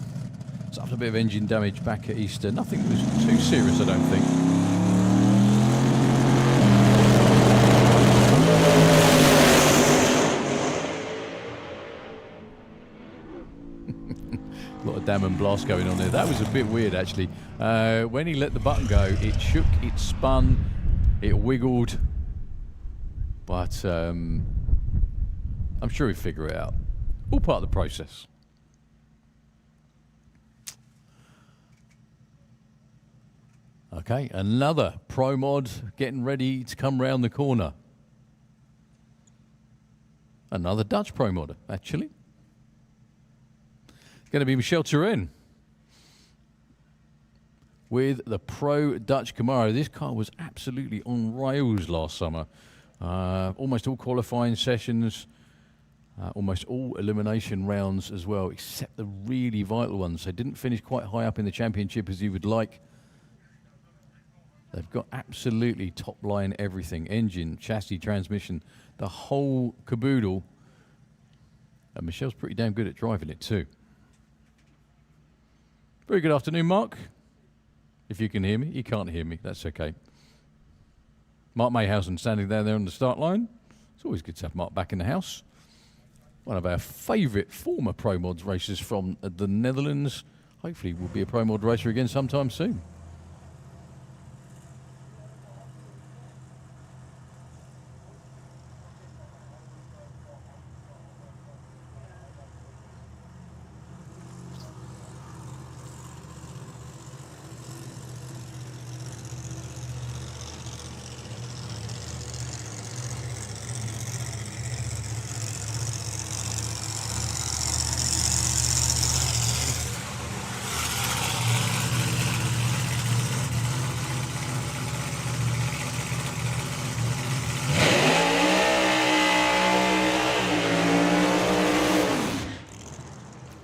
Suffered a bit of engine damage back at Easter. Nothing was too serious, I don't think. A lot of damn and blast going on there. That was a bit weird, actually. When he let the button go, it shook, it spun, it wiggled. But I'm sure he'll figure it out. All part of the process. Okay, another Pro Mod getting ready to come round the corner. Another Dutch Pro Mod, actually. Going to be Michel Turenne with the Pro Dutch Camaro. This car was absolutely on rails last summer. Almost all qualifying sessions, almost all elimination rounds as well, except the really vital ones. They didn't finish quite high up in the championship as you would like. They've got absolutely top-line everything. Engine, chassis, transmission, the whole caboodle. And Michel's pretty damn good at driving it too. Very good afternoon, Mark. If you can hear me. You can't hear me. That's okay. Mark Mayhausen standing down there on the start line. It's always good to have Mark back in the house. One of our favourite former Pro Mods racers from the Netherlands. Hopefully will be a Pro Mod racer again sometime soon.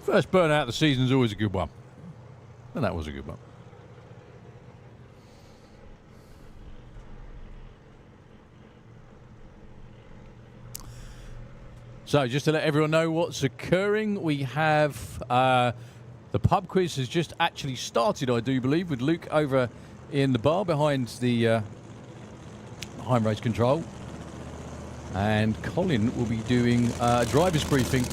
First burnout of the season is always a good one. And that was a good one. So just to let everyone know what's occurring, we have the pub quiz has just actually started, I do believe, with Luke over in the bar behind the behind race control. And Colin will be doing a driver's briefing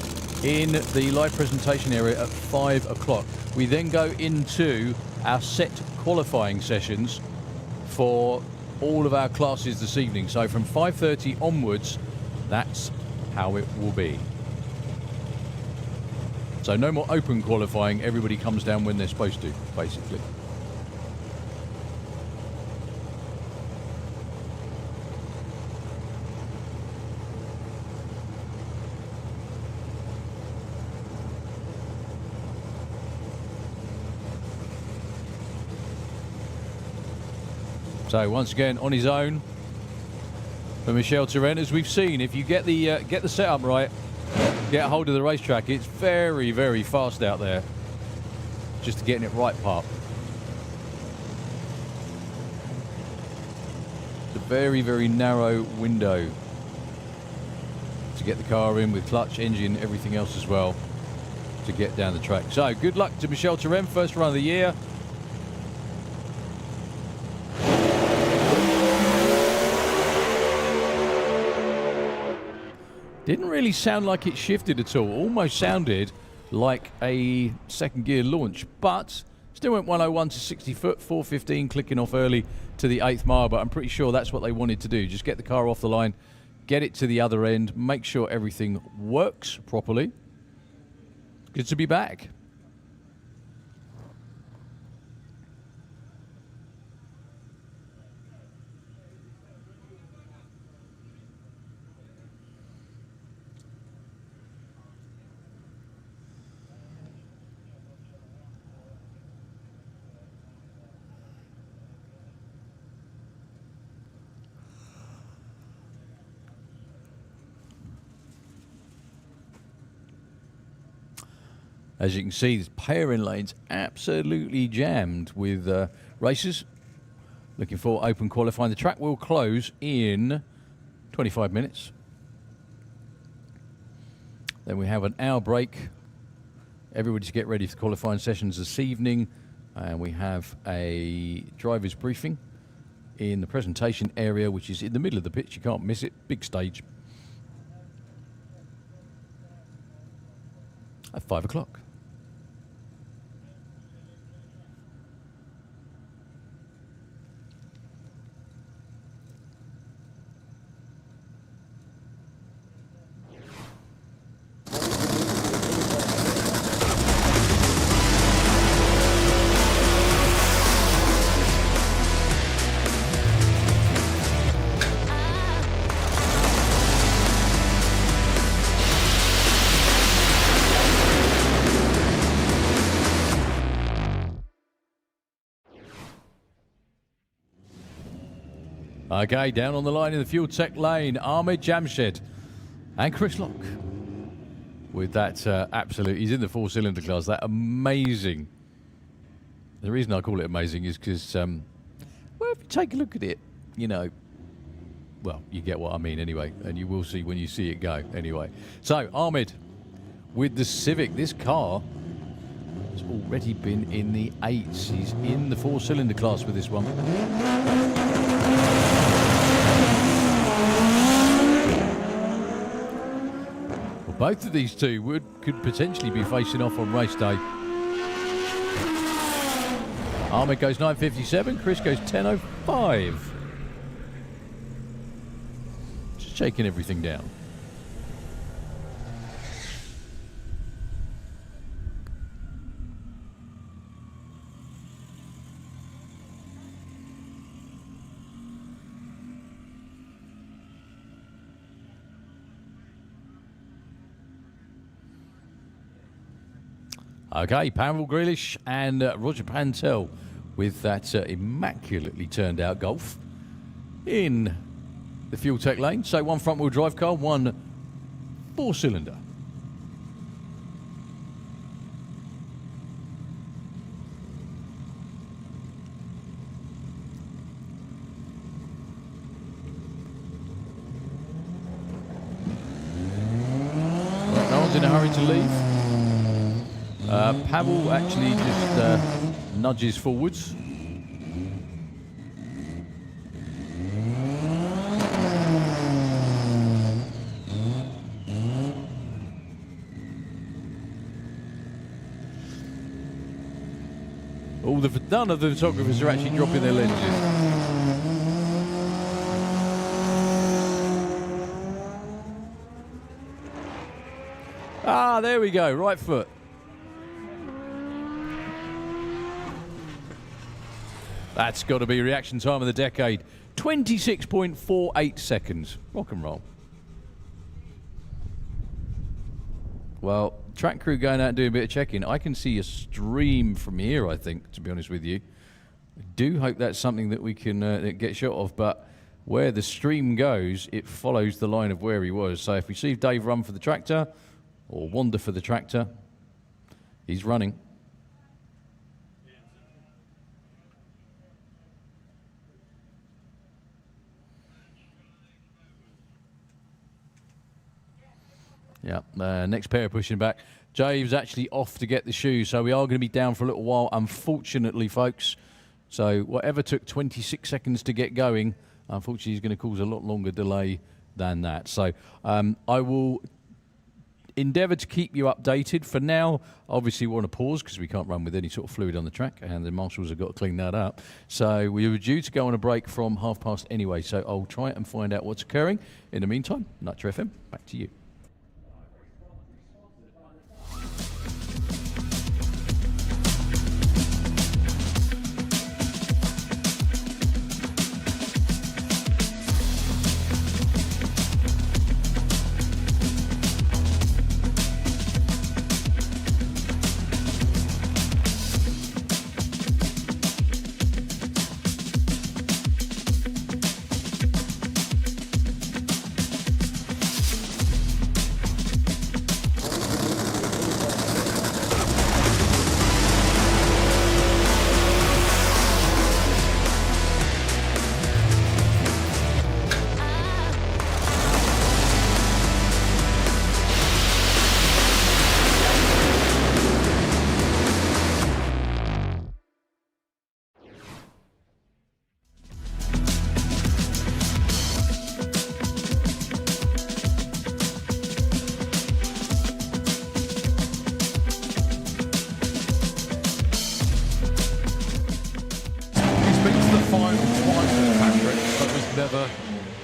in the live presentation area at 5 o'clock. We then go into our set qualifying sessions for all of our classes this evening. So from 5:30 onwards, that's how it will be. So no more open qualifying. Everybody comes down when they're supposed to, basically. So once again, on his own for Michel Turenne. As we've seen, if you get the setup right, get hold of the racetrack, it's very, very fast out there. Just getting it right part. It's a very, very narrow window to get the car in with clutch, engine, everything else as well to get down the track. So good luck to Michel Turenne, first run of the year. Didn't really sound like it shifted at all. Almost sounded like a second gear launch, but still went 101 to 60 foot, 415, clicking off early to the 8th mile, but I'm pretty sure that's what they wanted to do. Just get the car off the line, get it to the other end, make sure everything works properly. Good to be back. As you can see, this pairing lane's absolutely jammed with racers looking for open qualifying. The track will close in 25 minutes. Then we have an hour break. Everybody to get ready for qualifying sessions this evening. And we have a driver's briefing in the presentation area, which is in the middle of the pitch. You can't miss it. Big stage. At 5 o'clock. Okay, down on the line in the Fuel Tech lane, Ahmed Jamshed and Chris Lock. With that absolute, he's in the 4-cylinder class, that amazing. The reason I call it amazing is because, well, if you take a look at it, you know, well, you get what I mean anyway, and you will see when you see it go anyway. So, Ahmed, with the Civic, this car has already been in the 8s. He's in the 4-cylinder class with this one. Well, both of these two could potentially be facing off on race day. Ahmed goes 9:57, Chris goes 10:05. Just shaking everything down. Okay, Pavel Grealish and Roger Pantel with that immaculately turned out Golf in the Fuel Tech lane. So one front wheel drive car, one 4-cylinder. Right, no one's in a hurry to leave. Pavel actually just nudges forwards. None of the photographers are actually dropping their lenses. Ah, there we go, right foot. That's got to be reaction time of the decade. 26.48 seconds. Rock and roll. Well, track crew going out and doing a bit of checking. I can see a stream from here, I think, to be honest with you. I do hope that's something that we can get shot of, but where the stream goes, it follows the line of where he was. So if we see Dave run for the tractor, or wander for the tractor, he's running. Yeah, next pair pushing back. Jave's actually off to get the shoes, so we are going to be down for a little while, unfortunately, folks. So whatever took 26 seconds to get going, unfortunately, is going to cause a lot longer delay than that. So I will endeavour to keep you updated. For now, obviously, we want to pause because we can't run with any sort of fluid on the track, and the marshals have got to clean that up. So we were due to go on a break from past anyway, so I'll try and find out what's occurring. In the meantime, Nutcher FM, back to you.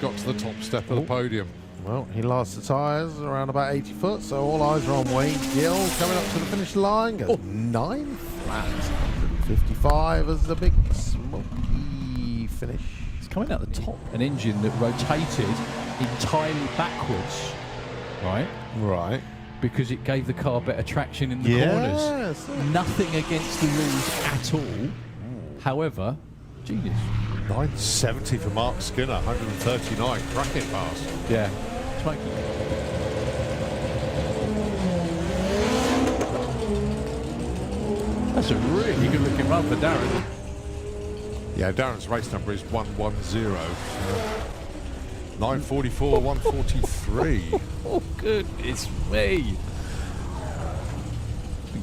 Got to the top step of the podium. Well, he lost the tyres around about 80 foot, so all eyes are on Wayne Gill coming up to the finish line. Goes 9 flat, 155 as the big smoky finish. It's coming out the top, an engine that rotated entirely backwards, right? Right. Because it gave the car better traction in the corners. Nothing against the rules at all. However, genius. 970 for Mark Skinner, 139. Cracking pass. Yeah. Smoky. That's a really good looking run for Darren. Yeah, Darren's race number is 110. 944, 143. Oh, goodness me.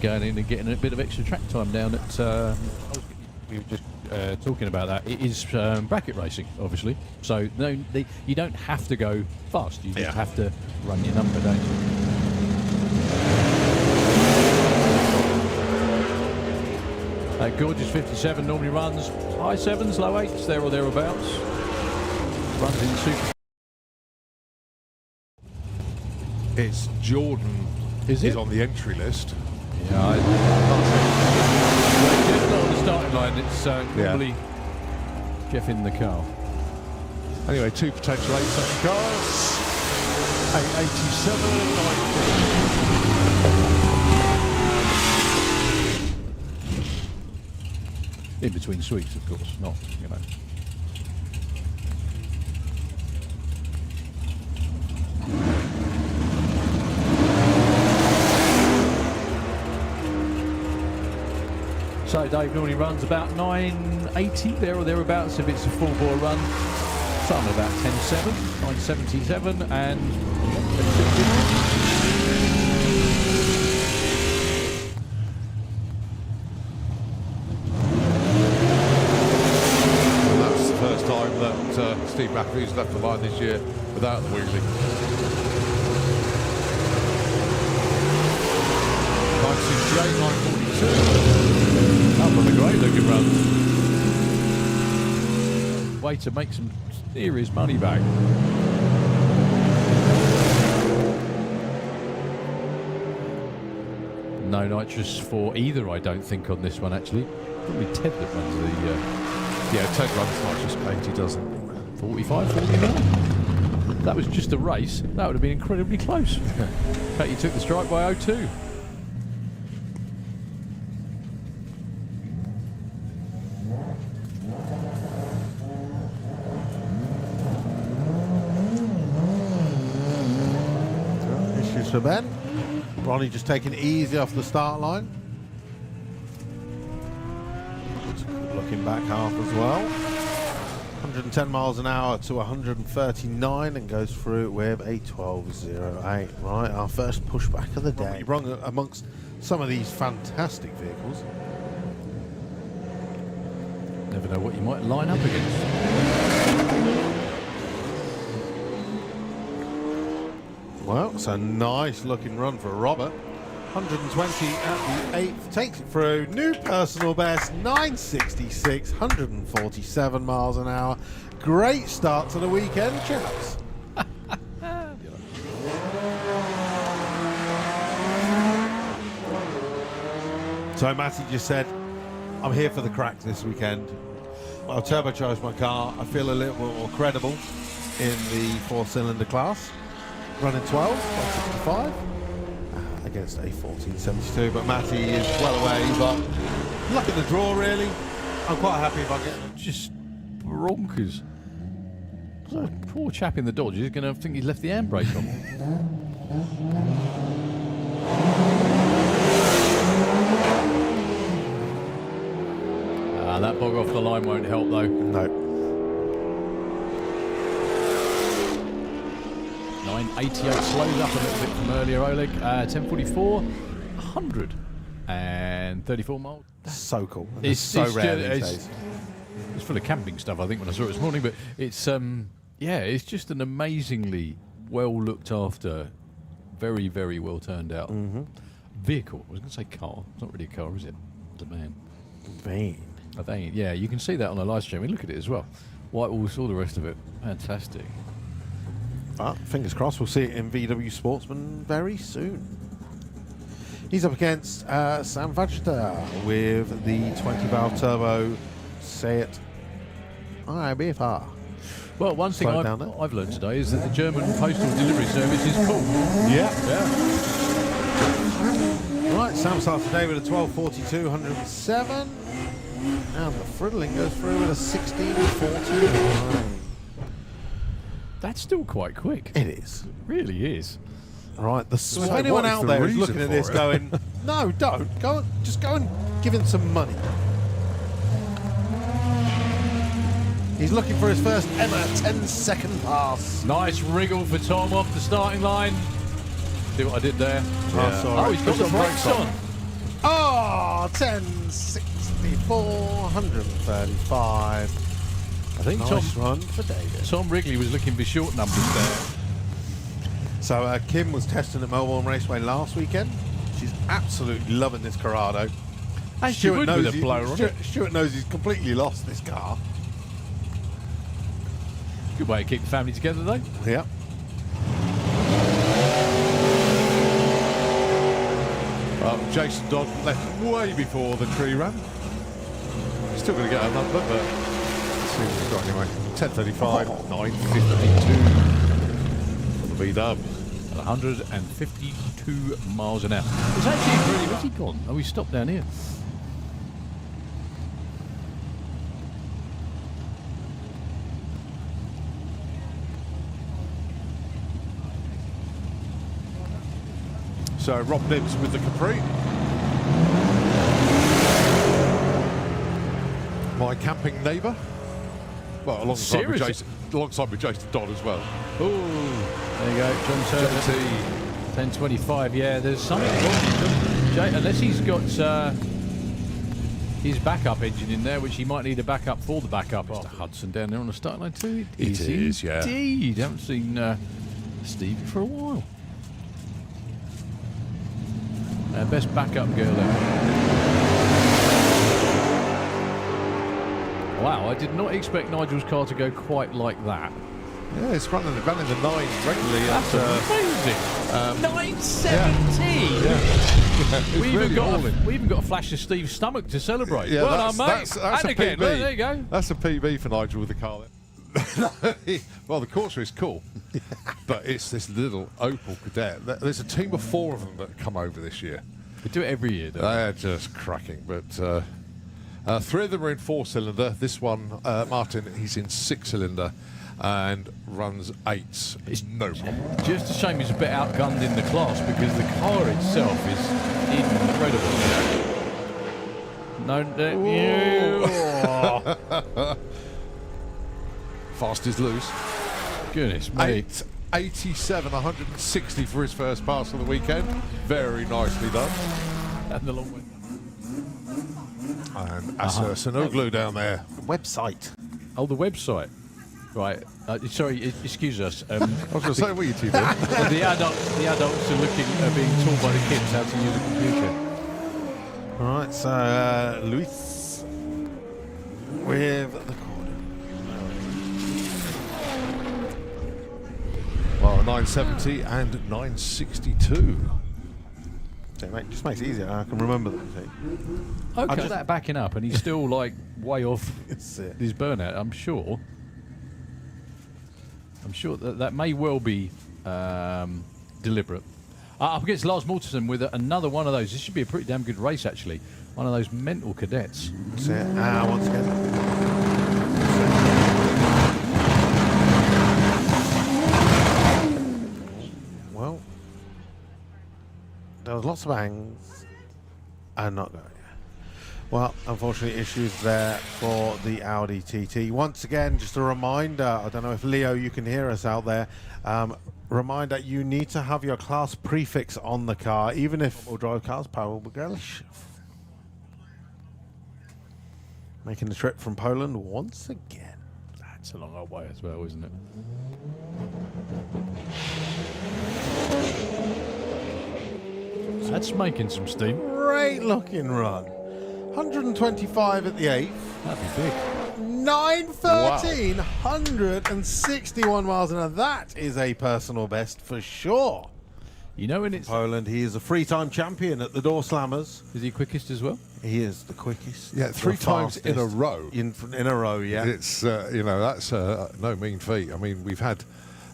Going in and getting a bit of extra track time down at. We were just talking about that. It is bracket racing, obviously. So no, you don't have to go fast. You just have to run your number, don't you? Gorgeous 57 normally runs high 7s, low 8s, there or thereabouts. Runs in super. It's Jordan Is is it? on the entry list. Yeah, I can't say. Jeff's not on the starting line. It's normally Jeff in the car. Anyway, 2 potential 8-second cars. 887, 19. In between sweeps, of course, not, you know. So Dave normally runs about 980 there or thereabouts if it's a full bore run. Some about 10.7, 977 and And that's the first time that Steve McAfee's left the line this year without the wheelie. 942. up on the great looking runs. Way to make some serious money back. No nitrous for either, I don't think, on this one actually. Probably Ted that runs the Yeah, Ted runs nitrous paint, he doesn't. 45, 49. That was just a race. That would have been incredibly close. In fact, you took the strike by 0.2. Issues for Ben. Ronnie just taking it easy off the start line. Looking back half as well. 110 miles an hour to 139 and goes through with a 12.08. Right, our first pushback of the day. Wrong amongst some of these fantastic vehicles. Never know what you might line up against. Well, it's a nice looking run for Robert. 120 at the 8th, takes it through. New personal best, 966, 147 miles an hour. Great start to the weekend, chaps. So Matty just said, I'm here for the crack this weekend. I'll turbocharge my car. I feel a little bit more credible in the 4-cylinder class. Running 12, 165 against a 1472, but Matty is well away, but luck in the draw really. I'm quite happy if I get Just bonkers. Poor chap in the Dodge is going to think he's left the handbrake on. That bog off the line won't help though. no. 988 slows up a little bit from earlier, Oleg. 1044, 134 miles. So cool. It's It's so rare just- these days. It's full of camping stuff, I think, when I saw it this morning. But it's yeah, it's just an amazingly well looked after, very, very well turned out vehicle. I was going to say car. It's not really a car, is it? It's a man. Vain. I think, yeah, you can see that on the live stream. I mean, look at it as well. White walls, all the rest of it. Fantastic. But fingers crossed, we'll see it in VW Sportsman very soon. He's up against Sam Vajda with the 20-valve turbo Seat IBFR. Well, one thing Slow down there. I've learned today is that the German postal delivery service is cool. Yeah. Yeah. Right, Sam starts today with a 1242, 107. And the Friddling goes through with a 16:49. That's still quite quick. It is. Really is. Right, So anyone what is out the there who's reason looking at for this it? going, no, don't. Just go and give him some money. He's looking for his first ever 10-second pass. Nice wriggle for Tom off the starting line. See what I did there? Oh, sorry. Oh, he's got the brakes on. Oh, 10.64, 135. I think Nice run for David. Tom Wrigley was looking for short numbers there. So Kim was testing at Melbourne Raceway last weekend. She's absolutely loving this Corrado. And she would with a blower on it. Stuart knows he's completely lost this car. Good way to keep the family together, though. Yeah. Well, Jason Dodd left way before the tree ran. He's still going to get a number, but let's see what he's got anyway. 10:35, 9:52 for the B-dub. At 152 miles an hour. It's actually really... Where's he gone? Oh, he stopped down here. So Rob Nibbs with the Capri. My camping neighbour. Well, alongside with Seriously? Jason Dodd as well. Oh, there you go. John Turner. JT. 10:25. Yeah, there's something wrong. Unless he's got his backup engine in there, which he might need a backup for the backup. Mr. Hudson down there on the start line too. It is, yeah. Indeed. Haven't seen Stevie for a while. Best backup girl ever. Wow, I did not expect Nigel's car to go quite like that. Yeah, it's running the 9 regularly. That's amazing. 970. Yeah. We even got a flash of Steve's stomach to celebrate. Yeah, well done, mate. that's and a again, PB. look, there you go. That's a PB for Nigel with the car. Well, the Corsa is cool, but it's this little Opel Kadett. There's a team of 4 of them that come over this year. We do it every year, don't They're just cracking, but 3 of them are in 4-cylinder. This one, Martin, he's in 6-cylinder and runs 8s. It's no problem. we? Just a shame he's a bit outgunned in the class because the car itself is incredible. No, Fast is loose. goodness me. 887, 160 for his first pass of the weekend. Very nicely done. And the long way. And Asa Sanoglu down there. Website. Oh, the website. Right. Sorry, excuse us. I was going to say, what are you two doing? the adults are being taught by the kids how to use a computer. All right, so Luis with the corner. Well, 970 and 962. So, mate, just makes it easier. I can remember them. See? Okay, that backing up, and he's still like way off It's it. his burnout. I'm sure that may well be deliberate. Up against Lars Mortensen with another one of those. This should be a pretty damn good race, actually. One of those mental cadets. That's it. Once again. Well, there was lots of bangs and not going. Well, unfortunately, issues there for the Audi TT. Once again, just a reminder, I don't know if Leo, you can hear us out there. Reminder, you need to have your class prefix on the car, even if all drive cars, Paweł Bogelish. Making the trip from Poland once again. That's a long old way as well, isn't it? That's making some steam. Great looking run. 125 at the 8th. That'd be big. 913, 161 miles an hour. That is a personal best for sure. You know when it's... Poland, he is a three-time champion at the Doorslammers. Is he quickest as well? He is the quickest. Yeah, 3 times in a row. In a row, yeah. It's, that's no mean feat. I mean, we've had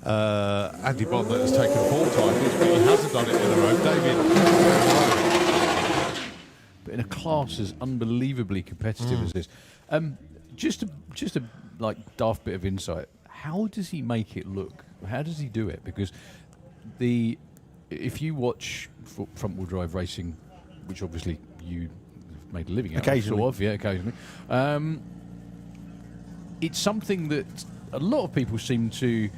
Andy Bond that has taken 4 times, but he hasn't done it in a row. David. But in a class as unbelievably competitive as this. Just a like daft bit of insight. How does he make it look? How does he do it? Because if you watch front-wheel drive racing, which obviously you have made a living out Occasionally. of, occasionally. It's something that a lot of people seem to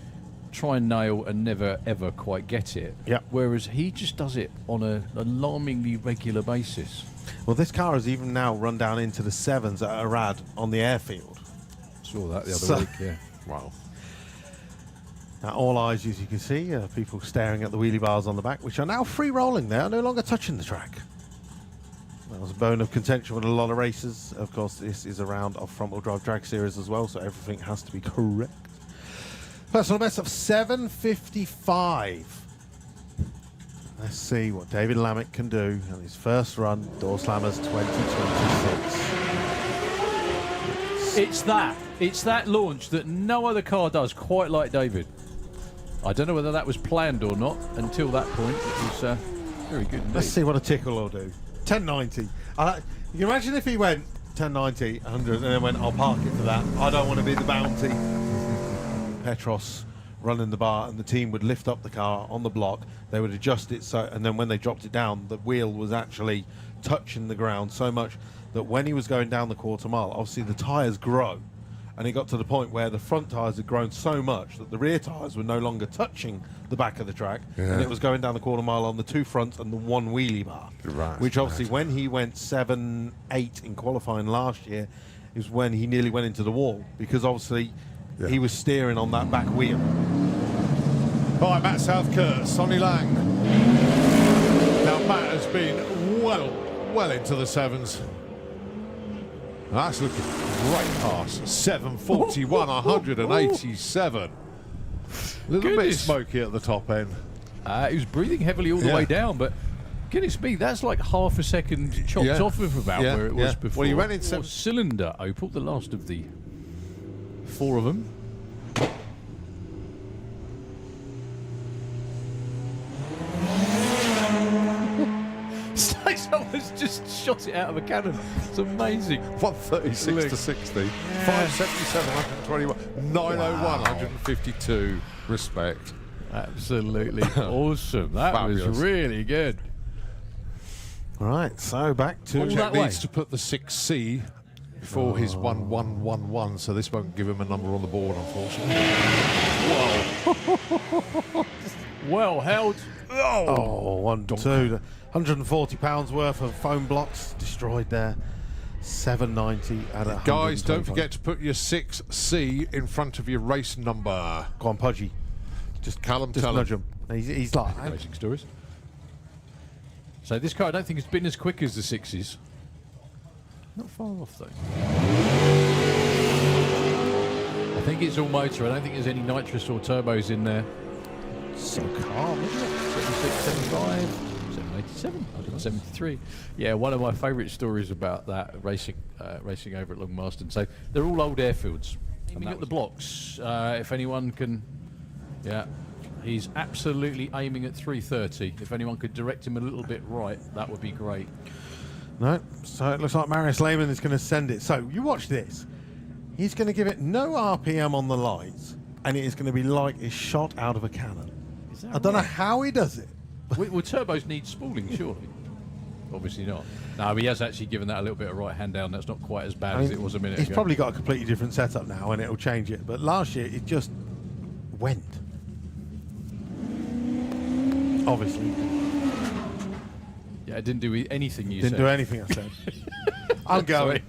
try and nail and never ever quite get it. Yep. Whereas he just does it on an alarmingly regular basis. Well, this car has even now run down into the 7s at Arad on the airfield. Saw that the other So- week. Yeah. Wow. Now, all eyes, as you can see, people staring at the wheelie bars on the back, which are now free rolling. They are no longer touching the track. That was a bone of contention with a lot of racers. Of course, this is a round of front-wheel drive drag series as well, so everything has to be correct. Personal best of 7:55. Let's see what David Lammick can do on his first run, Doorslammers 2026. It's that launch that no other car does quite like David. I don't know whether that was planned or not until that point. It was very good indeed. Let's see what a tickle will do. 1090. You can imagine if he went 1090, 100, and then went, I'll park it for that. I don't want to be the bounty. Petros running the bar, and the team would lift up the car on the block. They would adjust it so, and then when they dropped it down, the wheel was actually touching the ground so much that when he was going down the quarter mile, obviously the tyres grow. And it got to the point where the front tyres had grown so much that the rear tyres were no longer touching the back of the track, and it was going down the quarter mile on the 2 fronts and the 1 wheelie bar. Right, Which obviously, right. when he went 7-8 in qualifying last year, is when he nearly went into the wall, because obviously he was steering on that back wheel. All right, Matt Southcourt, Sonny Lang. Now, Matt has been well into the 7s. That's looking great pass. 7:41, 187. A little bit Goodness. smoky at the top end. He was breathing heavily all the Yeah. way down, but goodness me, that's like half a second chopped Yeah. off of about Yeah, where it was yeah. before. Well, he went in What cylinder Opel, the last of the 4 of them. Someone's just shot it out of a cannon. It's amazing. 136 Look. to 60. 577, 121. 901, 152. Respect. Absolutely awesome. That Fabulous. was really good. All right, so back to... All Jack that way. needs to put the 6C before his 1111, so this won't give him a number on the board, unfortunately. Well held. Oh, 1, 2, 140 pounds worth of foam blocks destroyed there. 790 at a Guys, don't forget to put your 6C in front of your race number. Go on, Pudgy. Just Callum, Just tell nudge him. him. He's like... Racing stories. So this car, I don't think has been as quick as the 6s. Not far off though. I think it's all motor. I don't think there's any nitrous or turbos in there. So calm, isn't it? 76, 75, 787, 173. Yeah, one of my favourite stories about that racing over at Long Marston. So they're all old airfields. Aiming at the blocks, if anyone can, yeah, he's absolutely aiming at 330. If anyone could direct him a little bit right, that would be great. No, so it looks like Marius Lehman is going to send it. So you watch this. He's going to give it no RPM on the lights, and it is going to be like it's shot out of a cannon. Is that I don't know right? how he does it. Well, turbos need spooling, surely. Obviously not. No, but he has actually given that a little bit of right hand down. That's not quite as bad I as mean, it was a minute he's ago. probably got a completely different setup now, and it'll change it. But last year, it just went. Obviously, Yeah, it didn't do anything you didn't said. do anything I said. I'm going.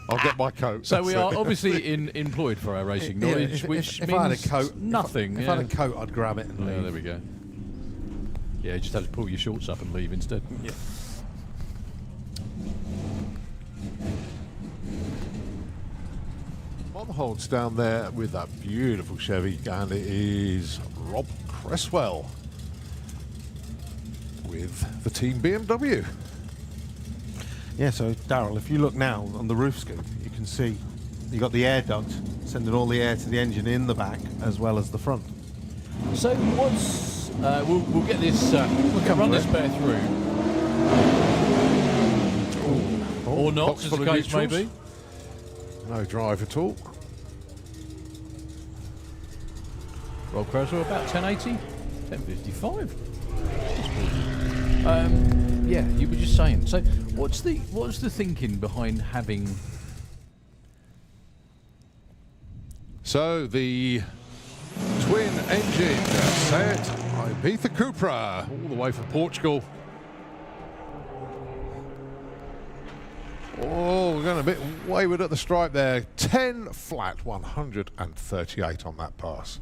I'll get my coat. So we are obviously employed for our racing Yeah, knowledge, if which I means had a coat, nothing. If I had a coat, I'd grab it and leave. Yeah, there we go. Yeah, you just have to pull your shorts up and leave instead. Yeah. Monholt's down there with that beautiful Chevy, and it is Rob Cresswell with the team BMW. Yeah, so Darryl, if you look now on the roof scoop, you can see you got the air duct sending all the air to the engine in the back as well as the front. So what's we'll get this we'll come run for this it. bear through. Or not, box as full the of case may neutrals. be. No drive at all. Roll Crowser about 1080, 1055. Yeah, you were just saying. So, what's the thinking behind having? So the twin engine set Ibiza Cupra all the way from Portugal. Oh, we're going a bit wayward at the stripe there. 10 flat, 138 on that pass.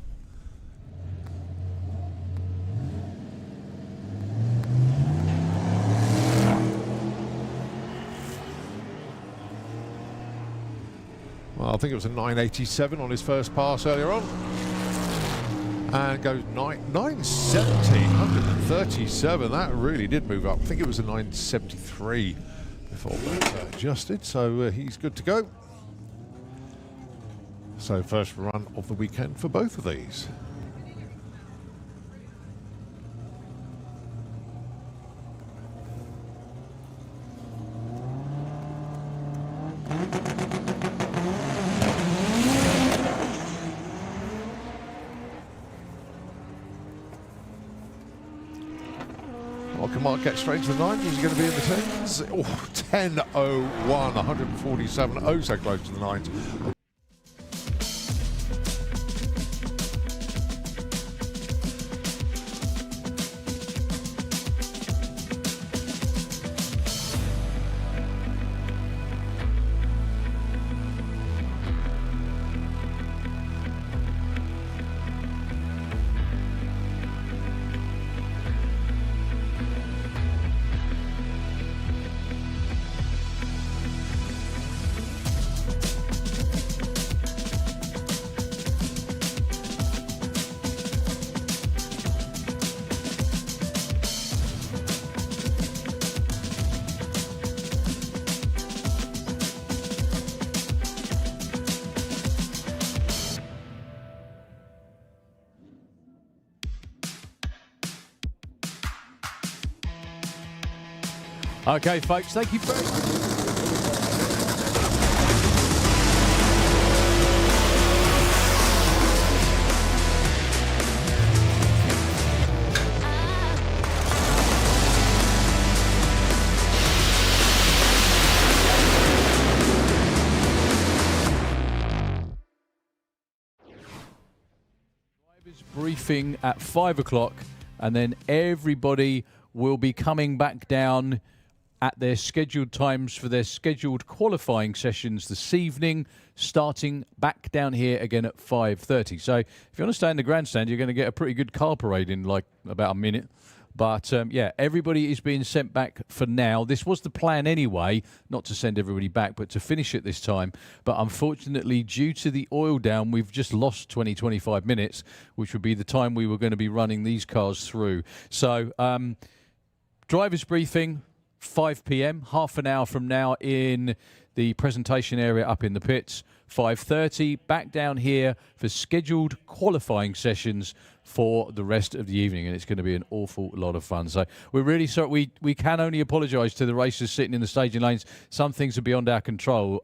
Well, I think it was a 987 on his first pass earlier on. And goes 970, 137. That really did move up. I think it was a 973 before that adjusted. So he's good to go. So first run of the weekend for both of these. Might get straight to the 9s. He's going to be in the 10s. Oh, 10.01, 147. Oh, so close to the 9s. Okay, folks, thank you very much. Briefing at 5 o'clock, and then everybody will be coming back down at their scheduled times for their scheduled qualifying sessions this evening, starting back down here again at 5:30. So if you want to stay in the grandstand, you're going to get a pretty good car parade in like about a minute. But yeah, everybody is being sent back for now. This was the plan anyway, not to send everybody back, but to finish at this time. But unfortunately, due to the oil down, we've just lost 20-25 minutes, which would be the time we were going to be running these cars through. So driver's briefing, 5 p.m, half an hour from now in the presentation area up in the pits. 5:30, back down here for scheduled qualifying sessions for the rest of the evening, and it's going to be an awful lot of fun. So we're really sorry. We can only apologise to the racers sitting in the staging lanes. Some things are beyond our control.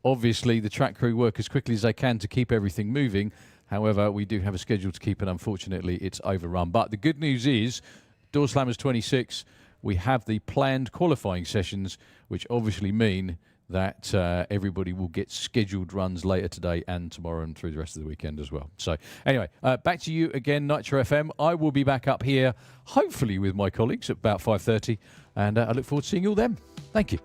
Obviously, the track crew work as quickly as they can to keep everything moving. However, we do have a schedule to keep, and unfortunately, it's overrun. But the good news is, Doorslammers 26, we have the planned qualifying sessions, which obviously mean that everybody will get scheduled runs later today and tomorrow and through the rest of the weekend as well. So anyway, back to you again, Nitro FM. I will be back up here, hopefully with my colleagues at about 5:30, and I look forward to seeing you all then. Thank you.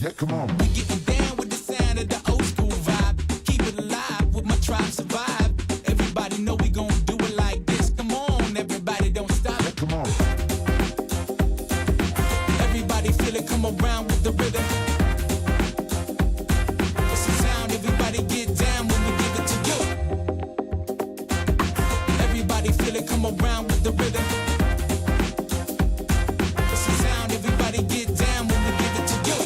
Yeah, come on. We getting down with the sound of the old school vibe. Keep it alive with my tribe survive. Everybody know we gon' do it like this. Come on, everybody don't stop. Yeah, come on. Everybody feel it, come around with the rhythm. It's the sound, everybody get down when we give it to you. Everybody feel it, come around with the rhythm. It's the sound, everybody get down when we give it to you.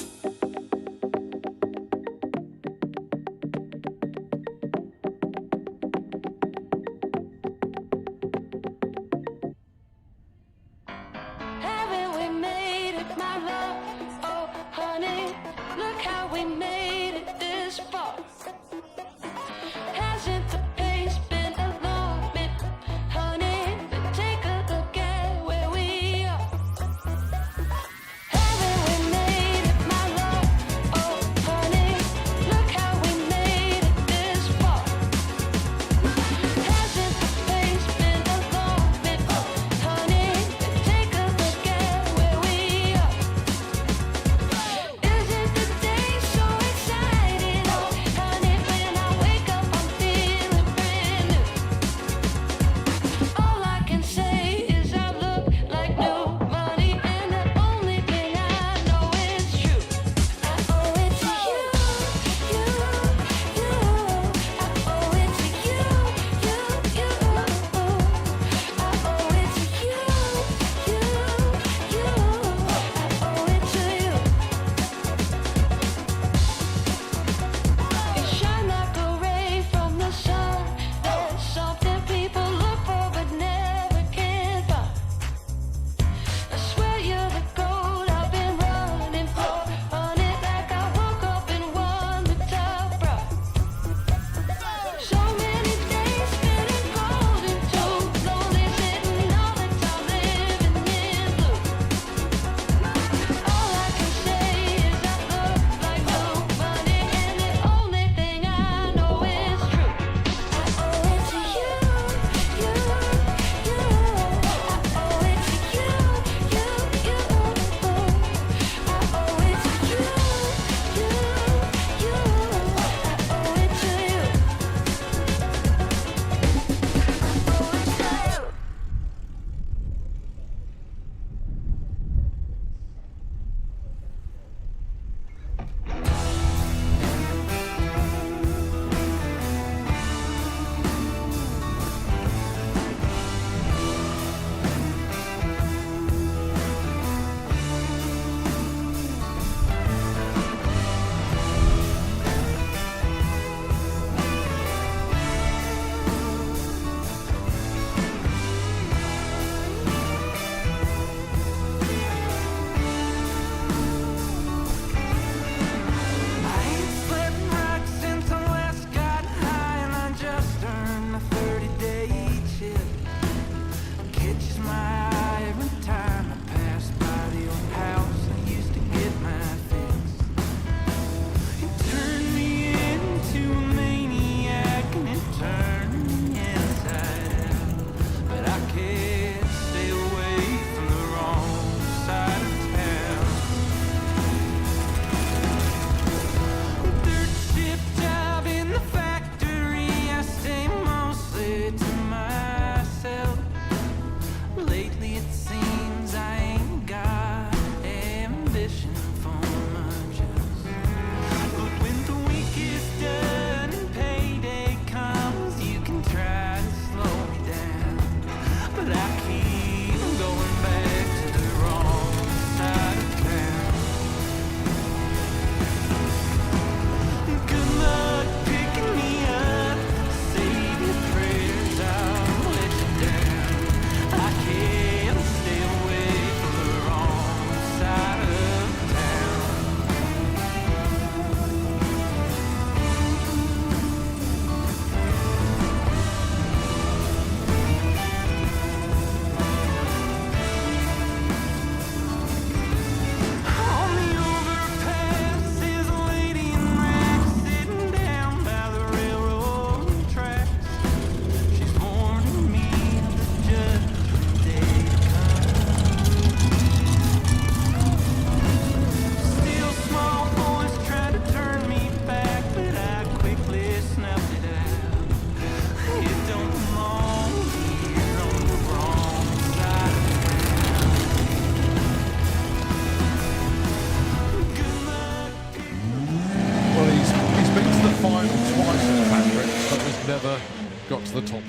Haven't we made it, my love? Oh, honey, look how we made it this far. Hasn't the pace been alarming, honey? But take a look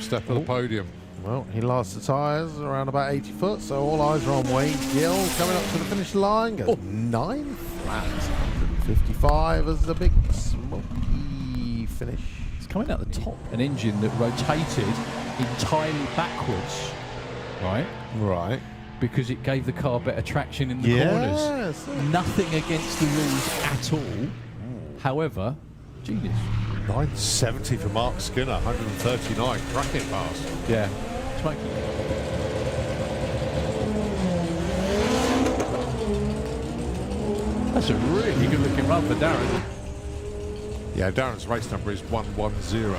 step of the podium. Well, he lost the tyres around about 80 foot, so all eyes are on Wayne Gill coming up to the finish line. Goes 9 flats, 155 as the big smoky finish. It's coming out the top, an engine that rotated entirely backwards, right? Right. Because it gave the car better traction in the Yes. corners. Nothing against the rules at all. However, genius. 970 for Mark Skinner, 139. Cracking pass. Yeah, smoky. That's a really good looking run for Darren. Yeah, Darren's race number is 110.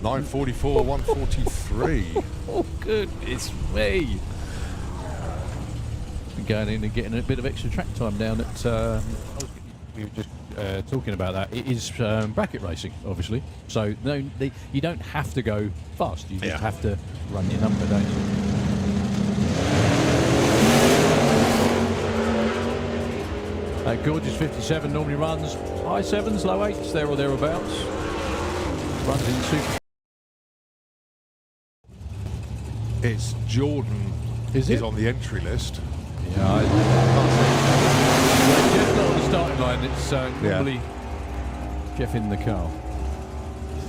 944, 143. Oh, goodness me. Going in and getting a bit of extra track time down at. We were just talking about that. It is bracket racing, obviously. So no, you don't have to go fast. You just have to run your number, don't you? Gorgeous 57 normally runs high 7s, low 8s, there or thereabouts. Runs in super. It's Jordan Is it? on the entry list. Yeah, I can't say. Jeff's not on the starting line. It's normally Jeff in the car.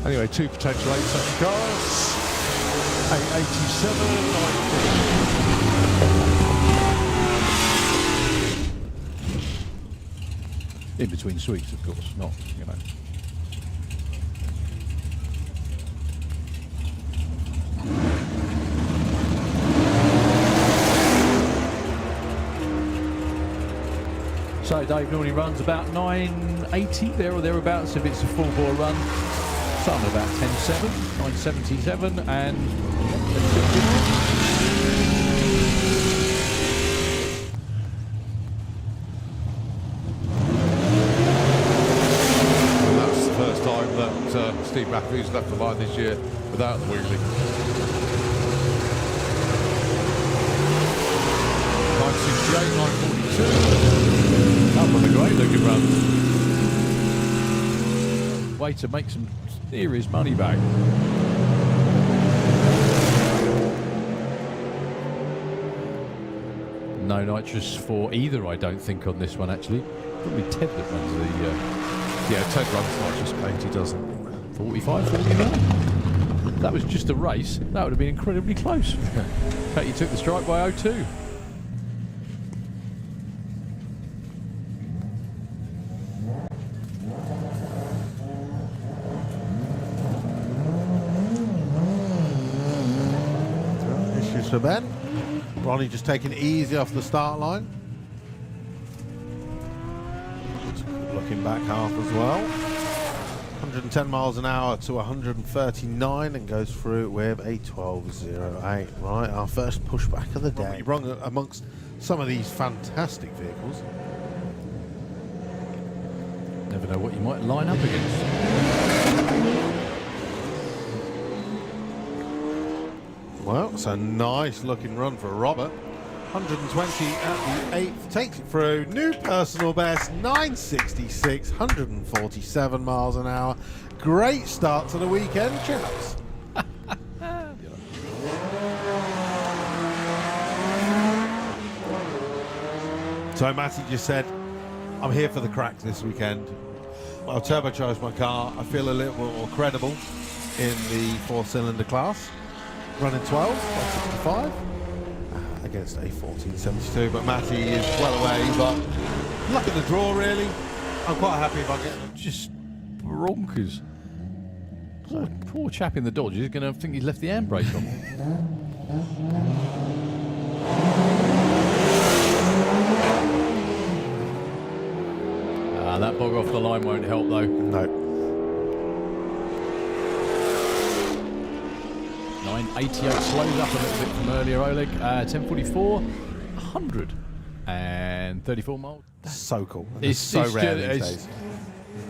Anyway, 2 potential 8-second cars. 887, 19. In between sweeps, of course, not, you know. So Dave normally runs about 980 there or thereabouts if it's a full bore run. Some about 10.7, 977, and And that's the first time that Steve Matthews left the line this year without the wheelie. 968, 942. up on the great looking run. Way to make some serious money back. No nitrous for either, I don't think, on this one actually. Probably Ted that runs the Yeah, Ted runs nitrous paint, he doesn't. 45, 49. That was just a race. That would have been incredibly close. In fact, you took the strike by 02. Issues for Ben. Ronnie just taking it easy off the start line. Looking back half as well. 110 miles an hour to 139 and goes through with a 12.08. Right, our first pushback of the day. Wrong amongst some of these fantastic vehicles. Never know what you might line up against. Well, it's a nice looking run for Robert. 120 at the 8th, takes it through. New personal best, 966, 147 miles an hour. Great start to the weekend, chaps. So Matty just said, I'm here for the cracks this weekend. I'll turbocharge my car. I feel a little more credible in the 4-cylinder class. Running 12, 165 against a 1472. But Matty is well away. But luck at the draw, really. I'm quite happy if I get Just bonkers. Poor chap in the Dodge is going to think he's left the handbrake on. That bog off the line won't help though. no. 988 slows up a little bit from earlier, Oleg. 1044, 134 miles. So cool. It's so rare ju- these it's- days.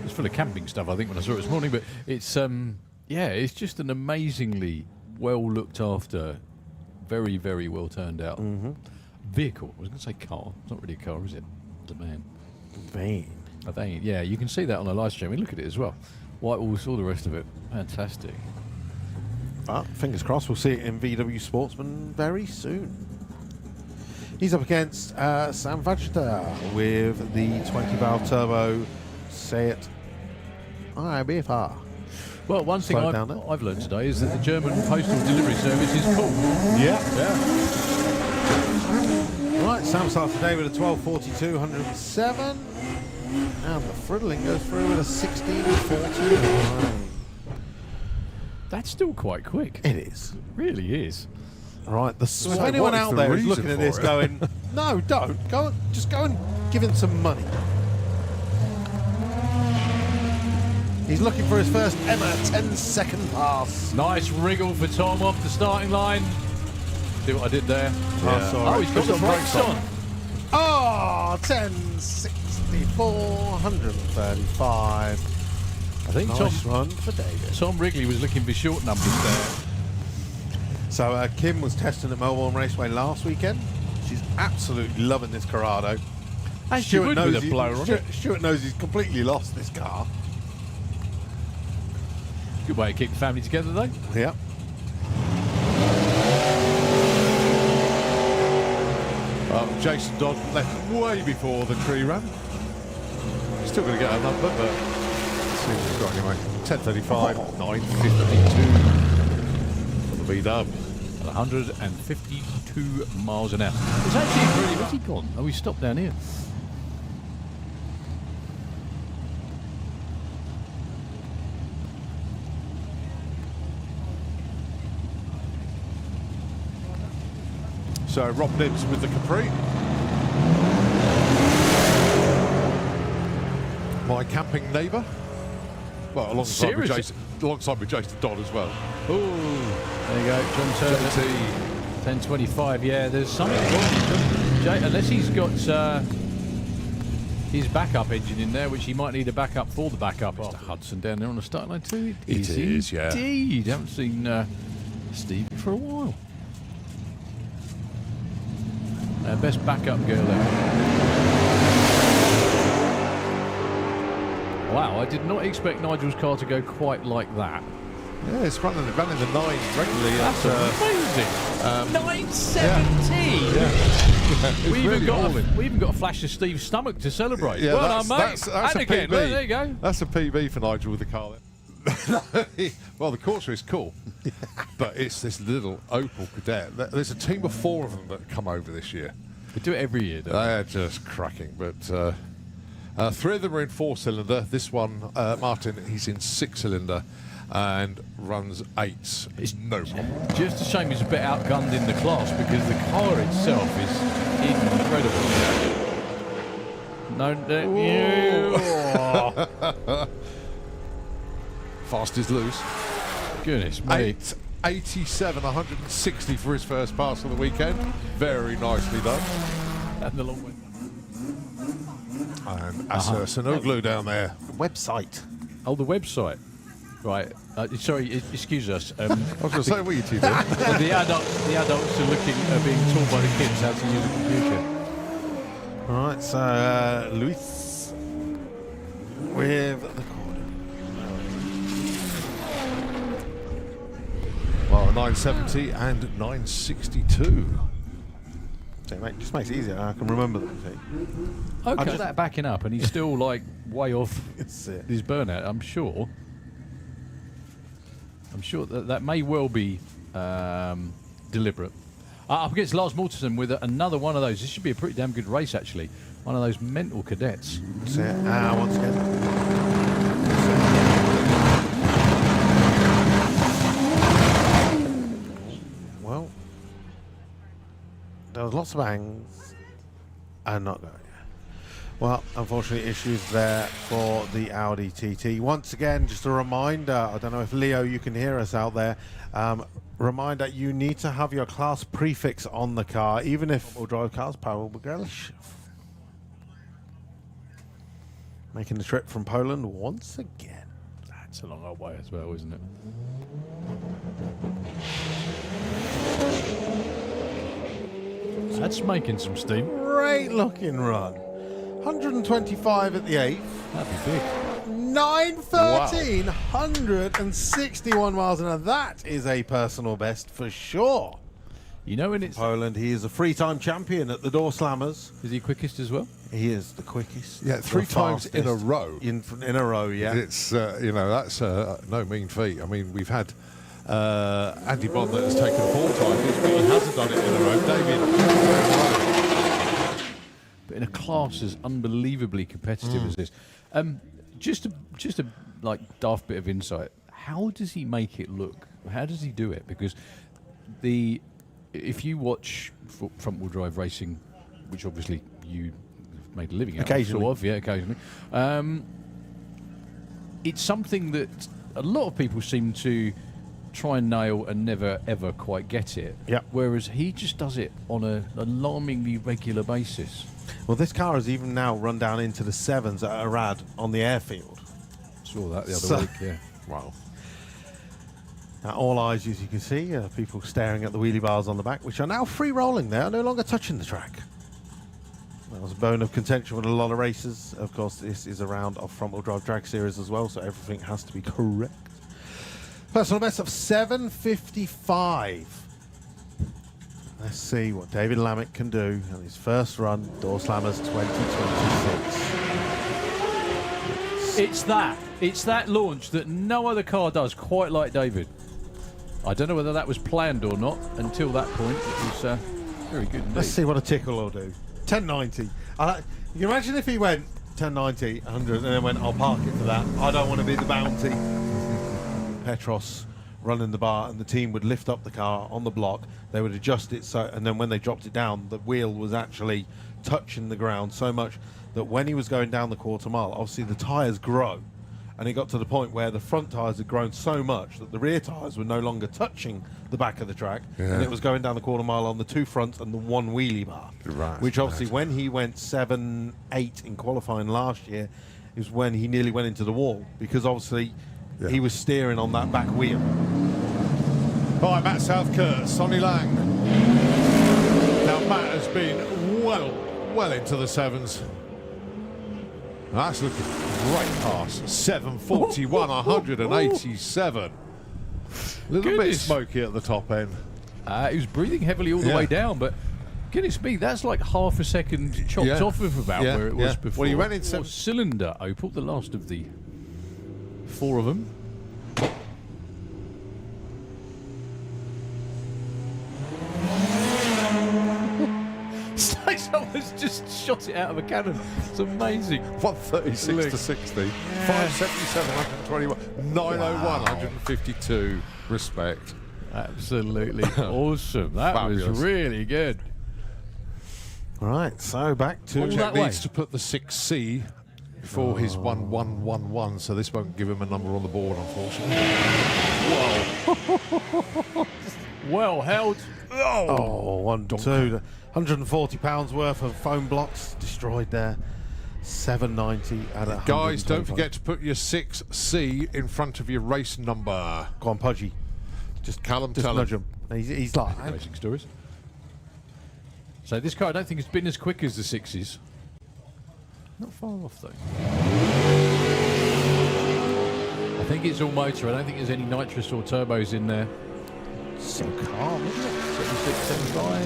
It's full of camping stuff, I think, when I saw it this morning. But it's yeah, it's just an amazingly well looked after, very, very well turned out vehicle. I was going to say car. It's not really a car, is it? It's a man. Man. I think, yeah, you can see that on a live stream. I mean, look at it as well. White walls, all the rest of it. Fantastic. But fingers crossed, we'll see it in VW Sportsman very soon. He's up against Sam Vajda with the 20-valve turbo Seat IBFR. Well, one thing Slow down there. I've learned today is that the German postal delivery service is cool. Yeah. Right, Sam starts today with a 1242 107. And the Friddling goes through with a 1649. That's still quite quick. It is. Really is. Right, So if anyone what is out the there is reason looking at for this it? going, no, don't. Just go and give him some money. He's looking for his first ever 10-second pass. Nice wriggle for Tom off the starting line. See what I did there? Yeah. Oh, he's got the brakes on. Oh, 1064, 135. I think Nice Tom run for David. Tom Wrigley was looking for short numbers there. So Kim was testing at Melbourne Raceway last weekend. She's absolutely loving this Corrado. And she would with a blower on it. Stuart knows he's completely lost this car. Good way to keep the family together, though. Yeah. Well, Jason Dodd left way before the tree ran. Still going to get a number, but let's see what he's got anyway. 10:35, 9:52 for the B-dub. 152 miles an hour. It's actually really... Where's he gone? Oh, he stopped down here. So Rob Nibbs with the Capri. My camping neighbour. Well, alongside with Seriously? Jason Dodd as well. Oh, there you go. John Turner. JT. 1025, yeah, there's something wrong. Unless he's got his backup engine in there, which he might need a backup for the backup. Mr. Hudson down there on the start line too. It is, yeah. Indeed. Haven't seen Stevie for a while. Best backup girl ever. Wow, I did not expect Nigel's car to go quite like that. Yeah, it's running the 9 regularly. That's amazing. 970. Yeah. We even got a flash of Steve's stomach to celebrate. Yeah, well done, mate. that's And a again, PB. look, there you go. That's a PB for Nigel with the car. Well, the Corsa is cool, but it's this little Opel Kadett. There's a team of 4 of them that come over this year. We do it every year, don't we? They're just cracking, but 3 of them are in 4-cylinder. This one, Martin, he's in 6-cylinder and runs 8s. It's no problem. Just a shame he's a bit outgunned in the class because the car itself is incredible. No, Fast is loose. goodness me. 887, 160 for his first pass of the weekend. Very nicely done. And the long way. And Asser Sanoglu down there. Website. Oh, the website. Right. Sorry, excuse us. I was going to say, what are you two doing? the adults are being taught by the kids how to use a computer. All right, so Luis with the corner. Well, 970 and 962. So, mate, just makes it easier. I can remember them. Okay, that backing up, and he's still like way off It's it. his burnout. I'm sure that may well be deliberate. Up against Lars Mortensen with another one of those. This should be a pretty damn good race, actually. One of those mental cadets. That's it. Once again. Well, there was lots of bangs and not going. Well, unfortunately, issues there for the Audi TT. Once again, just a reminder, I don't know if Leo, you can hear us out there. Reminder, you need to have your class prefix on the car, even if all drive cars, power girlish. Making the trip from Poland once again. That's a long old way as well, isn't it? That's making some steam. Great looking run. 125 at the 8th. That'd be big. 9:13, 161 miles an hour. That is a personal best for sure. You know when it's... Poland, he is a three-time champion at the Door-Slammers. Is he quickest as well? He is the quickest. Yeah, 3 the times in a fastest. row. In a row, yeah. It's, you know, that's no mean feat. I mean, we've had Andy Bond that has taken 4 titles, but he hasn't done it in a row. David. But in a class as unbelievably competitive as this. Just a like daft bit of insight. How does he make it look? How does he do it? Because if you watch front-wheel drive racing, which obviously you have made a living out of, Occasionally. sort of, yeah, occasionally, it's something that a lot of people seem to try and nail and never ever quite get it. Yep. Whereas he just does it on an alarmingly regular basis. Well, this car has even now run down into the 7s at Arad on the airfield. Saw that the other So- week, yeah. Wow. Now, all eyes, as you can see, people staring at the wheelie bars on the back, which are now free-rolling. They are no longer touching the track. That was a bone of contention with a lot of racers. Of course, this is a round of front-wheel drive drag series as well, so everything has to be correct. Personal best of 7:55. Let's see what David Lammick can do on his first run, Doorslammers 2026. It's that launch that no other car does quite like David. I don't know whether that was planned or not until that point. It was very good indeed. Let's see what a tickle will do. 1090. You can imagine if he went 1090, 100, and then went, I'll park it for that. I don't want to be the bounty. Petros running the bar, and the team would lift up the car on the block. They would adjust it so, and then when they dropped it down, the wheel was actually touching the ground so much that when he was going down the quarter mile, obviously the tyres grow. And it got to the point where the front tyres had grown so much that the rear tyres were no longer touching the back of the track, and it was going down the quarter mile on the 2 fronts and the 1 wheelie bar. Right, Which obviously, right. when he went 7-8 in qualifying last year, is when he nearly went into the wall, because obviously he was steering on that back wheel. By Matt Southcourt, Sonny Lang. Now Matt has been well into the 7s. That's looking great pass. 741, 187. A little bit Goodness. smoky at the top end. He was breathing heavily all the Yeah. way down, but goodness me, that's like half a second chopped Yeah. off of about Yeah, where it was yeah. before. Well, he went in Four cylinder Opel, the last of the 4 of them. It's like someone's just shot it out of a cannon. It's amazing. 136 Look. to 60. 577, 121. 901, 152. Respect. Absolutely awesome. That Fabulous. was really good. Right, so back to... All Jack that way. needs to put the 6C before his 1111, so this won't give him a number on the board, unfortunately. Well held. Oh, 1, 2, 140 pounds worth of foam blocks destroyed there. 790 at a Guys, don't forget to put your 6C in front of your race number. Go on, Pudgy. Just Callum, Just tell nudge him. him. He's like... Racing stories. So this car, I don't think it's been as quick as the 6s. Not far off though. I think it's all motor. I don't think there's any nitrous or turbos in there. So calm, isn't it? 76, 75,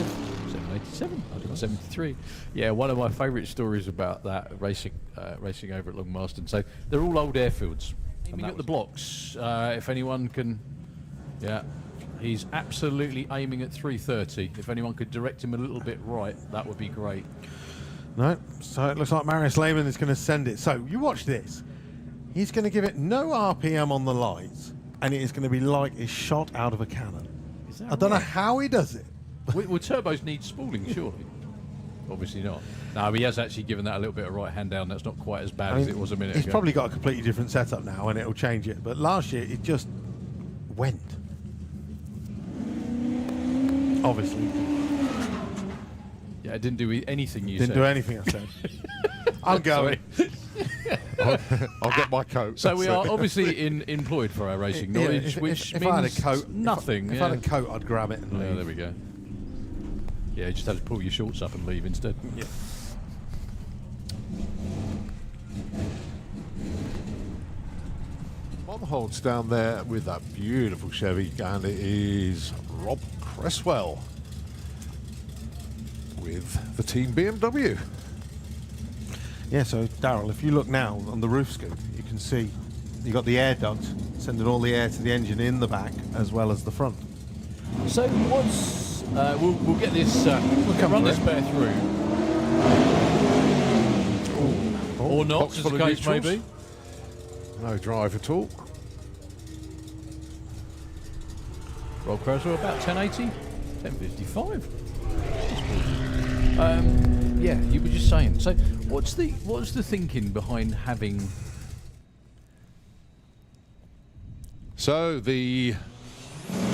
787, 173. Yeah, one of my favourite stories about that racing over at Long Marston. So they're all old airfields. Aiming at the blocks. If anyone can, yeah, he's absolutely aiming at 330. If anyone could direct him a little bit right, that would be great. No, so it looks like Marius Lehman is going to send it. So you watch this. He's going to give it no RPM on the lights, and it is going to be like it's shot out of a cannon. Is that I don't know right? how he does it. Well, turbos need spooling, surely. Obviously not. No, he has actually given that a little bit of right hand down. That's not quite as bad as it was a minute he's ago. probably got a completely different setup now, and it'll change it. But last year, it just went. Obviously, Yeah, I didn't do anything you didn't said. do anything I said. I'm going. I'll get my coat. So we That's are it. obviously employed for our racing knowledge, which if means I had a coat, nothing. If I had a coat, I'd grab it and leave. Yeah, there we go. Yeah, you just had to pull your shorts up and leave instead. Yeah. On the holds down there with that beautiful Chevy, and it is Rob Cresswell with the Team BMW. Yeah, so Daryl, if you look now on the roof scoop, you can see you got the air duct sending all the air to the engine in the back as well as the front. So what's we'll get this we'll run this bear through, or not, box as full the of case may neutrals. be. No drive at all. Roll Cresswell about 1080, 1055. Yeah, you were just saying. So what's the thinking behind having? So the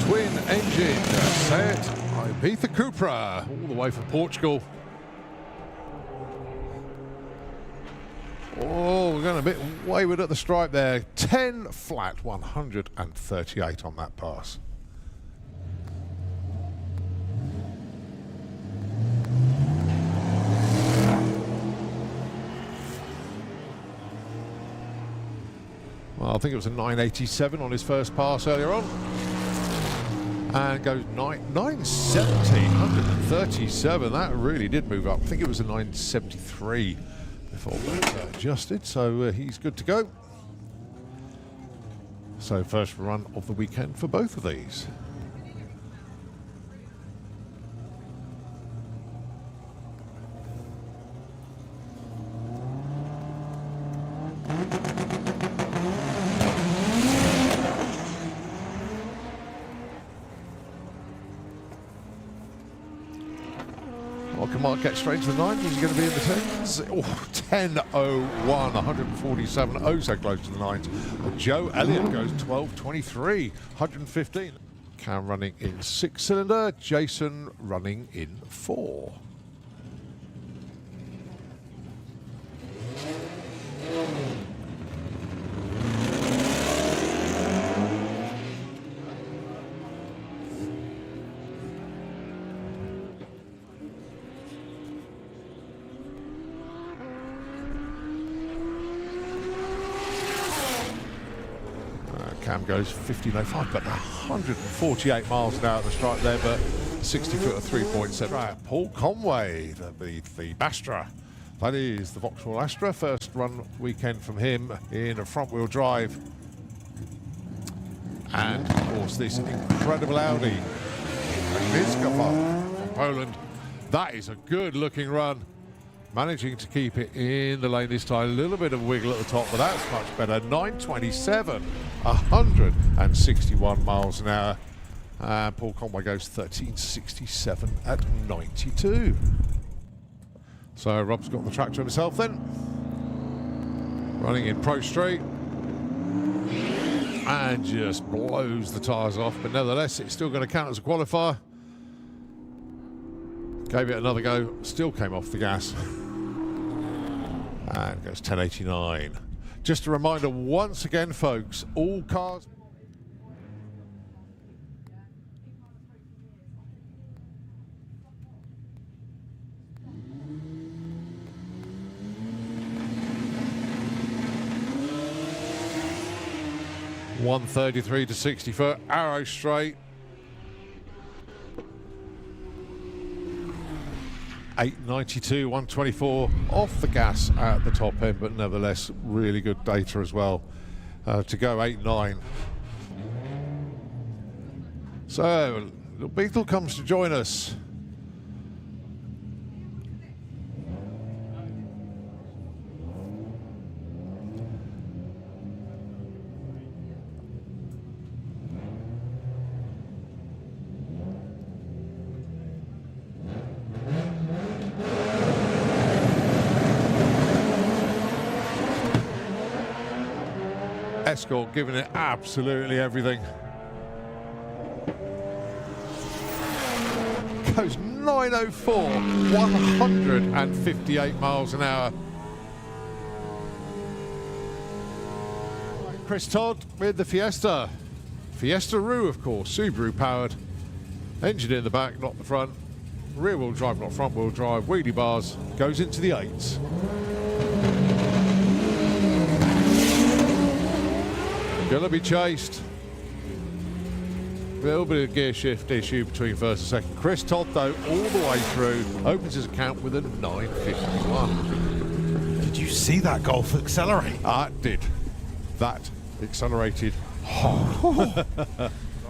twin engine set Ibiza Cupra all the way from Portugal. Oh, we're going a bit wayward at the stripe there. 10 flat, 138 on that pass. Well, I think it was a 987 on his first pass earlier on. And goes 970, 137. That really did move up. I think it was a 973 before that adjusted. So he's good to go. So first run of the weekend for both of these. Might get straight to the 9s. He's going to be in the 10s. Oh, 10.01, 147. Oh, so close to the 9s. Joe Elliott goes 12.23, 115. Cam running in 6-cylinder. Jason running in 4. Cam goes 15.05, but 148 miles an hour at the stripe there, but 60 foot of 3.7. Right. Paul Conway, the Astra. That is the Vauxhall Astra. First run weekend from him in a front-wheel drive. And, of course, this incredible Audi. Agnieszka from Poland. That is a good-looking run. Managing to keep it in the lane this time. A little bit of wiggle at the top, but that's much better. 927, 161 miles an hour. And Paul Conway goes 1367 at 92. So Rob's got the track to himself then. Running in Pro Straight. And just blows the tyres off, but nevertheless, it's still going to count as a qualifier. Gave it another go, still came off the gas. And goes 1089. Just a reminder once again, folks, all cars... ...133 to 60 foot, arrow straight. 892, 124 off the gas at the top end, but nevertheless really good data as well to go 8.9. So Little Beetle comes to join us. Escort giving it absolutely everything. Goes 904, 158 miles an hour. Chris Todd with the Fiesta. Fiesta Roo, of course, Subaru powered. Engine in the back, not the front. Rear wheel drive, not front wheel drive. Wheelie bars, goes into the 8s. Gonna be chased. A little bit of gear shift issue between first and second. Chris Todd, though, all the way through, opens his account with a 9.51. Did you see that Golf accelerate? Did. That accelerated.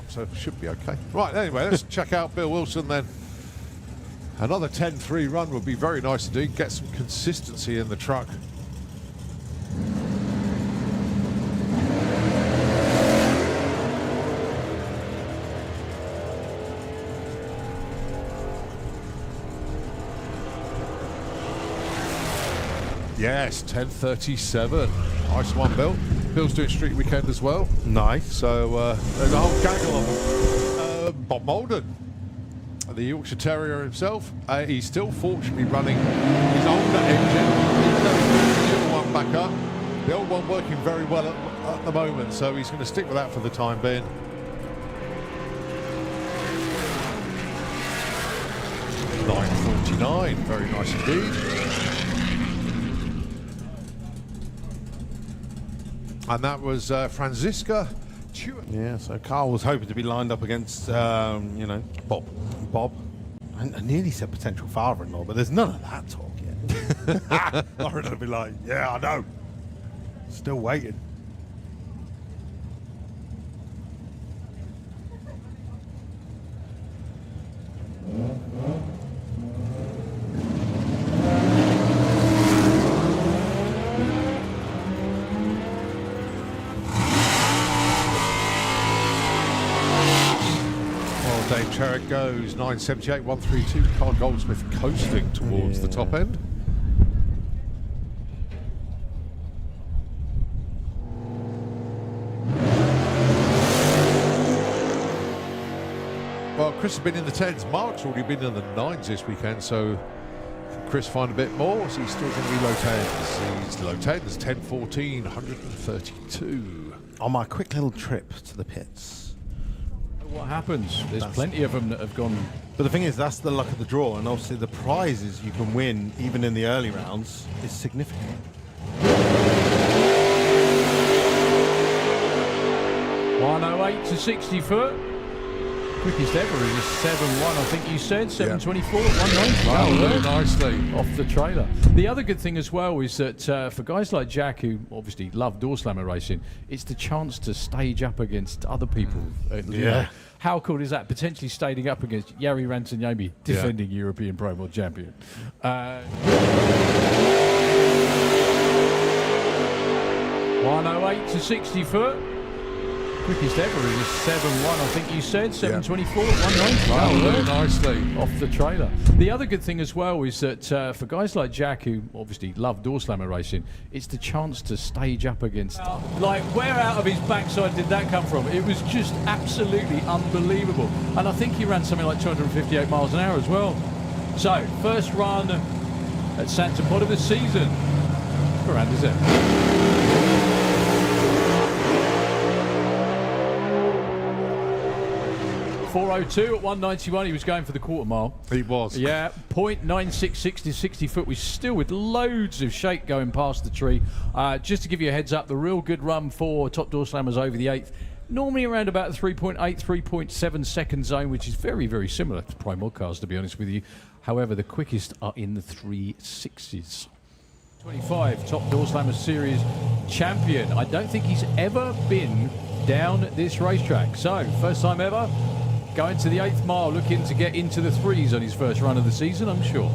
So should be okay. Right, anyway, let's check out Bill Wilson then. Another 10-3 run would be very nice indeed. Get some consistency in the truck. Yes, 10.37. Nice one, Bill. Bill's doing street weekend as well. Nice. So there's a whole gaggle of them. Bob Molden, the Yorkshire Terrier himself. He's still fortunately running his older engine. He's never put the new one back up. The old one working very well at the moment, so he's going to stick with that for the time being. .949, very nice indeed. And that was Franziska Stewart. Yeah, so Carl was hoping to be lined up against, you know, Bob. I nearly said potential father-in-law, but there's none of that talk yet. Lauren will be like, yeah, I know. Still waiting. Dave Cherrick goes 9.78, 132. Carl Goldsmith coasting towards the top end. Well, Chris has been in the 10s. Mark's already been in the 9s this weekend, so can Chris find a bit more? So he's still going to be low 10s. He's low 10s, 10.14, 132. On my quick little trip to the pits. What happens? There's plenty of them that have gone. But the thing is, that's the luck of the draw, and obviously the prizes you can win, even in the early rounds, is significant. 108 to 60 foot. Quickest ever is a 7.1, I think you said. 7.24 at 190. Wow, very nicely. Off the trailer. The other good thing as well is that for guys like Jack, who obviously love Doorslammer racing, it's the chance to stage up against other people. You know. How cool is that? Potentially staging up against Jari Rantaniemi, defending European Pro World Champion. 108 to 60 foot. Quickest ever is a 7.1, I think you said. 7.24 at 190. Wow, very nicely. Off the trailer. The other good thing as well is that for guys like Jack, who obviously love Doorslammer racing, it's the chance to stage up against. Like, where out of his backside did that come from? It was just absolutely unbelievable. And I think he ran something like 258 miles an hour as well. So, first run at Santa Pod of the season. What round is it? 4:02 at 191. He was going for the quarter mile. He was. Yeah, 0.966 to 60 foot. We're still with loads of shake going past the tree. Just to give you a heads up, the real good run for top Doorslammers over the 8th, normally around about the 3.8, 3.7 second zone, which is very, very similar to Prime Mod cars, to be honest with you. However, the quickest are in the 3.6s. 25, top Doorslammers Series champion. I don't think he's ever been down this racetrack. So, first time ever. Going to the 8th mile, looking to get into the 3s on his first run of the season, I'm sure.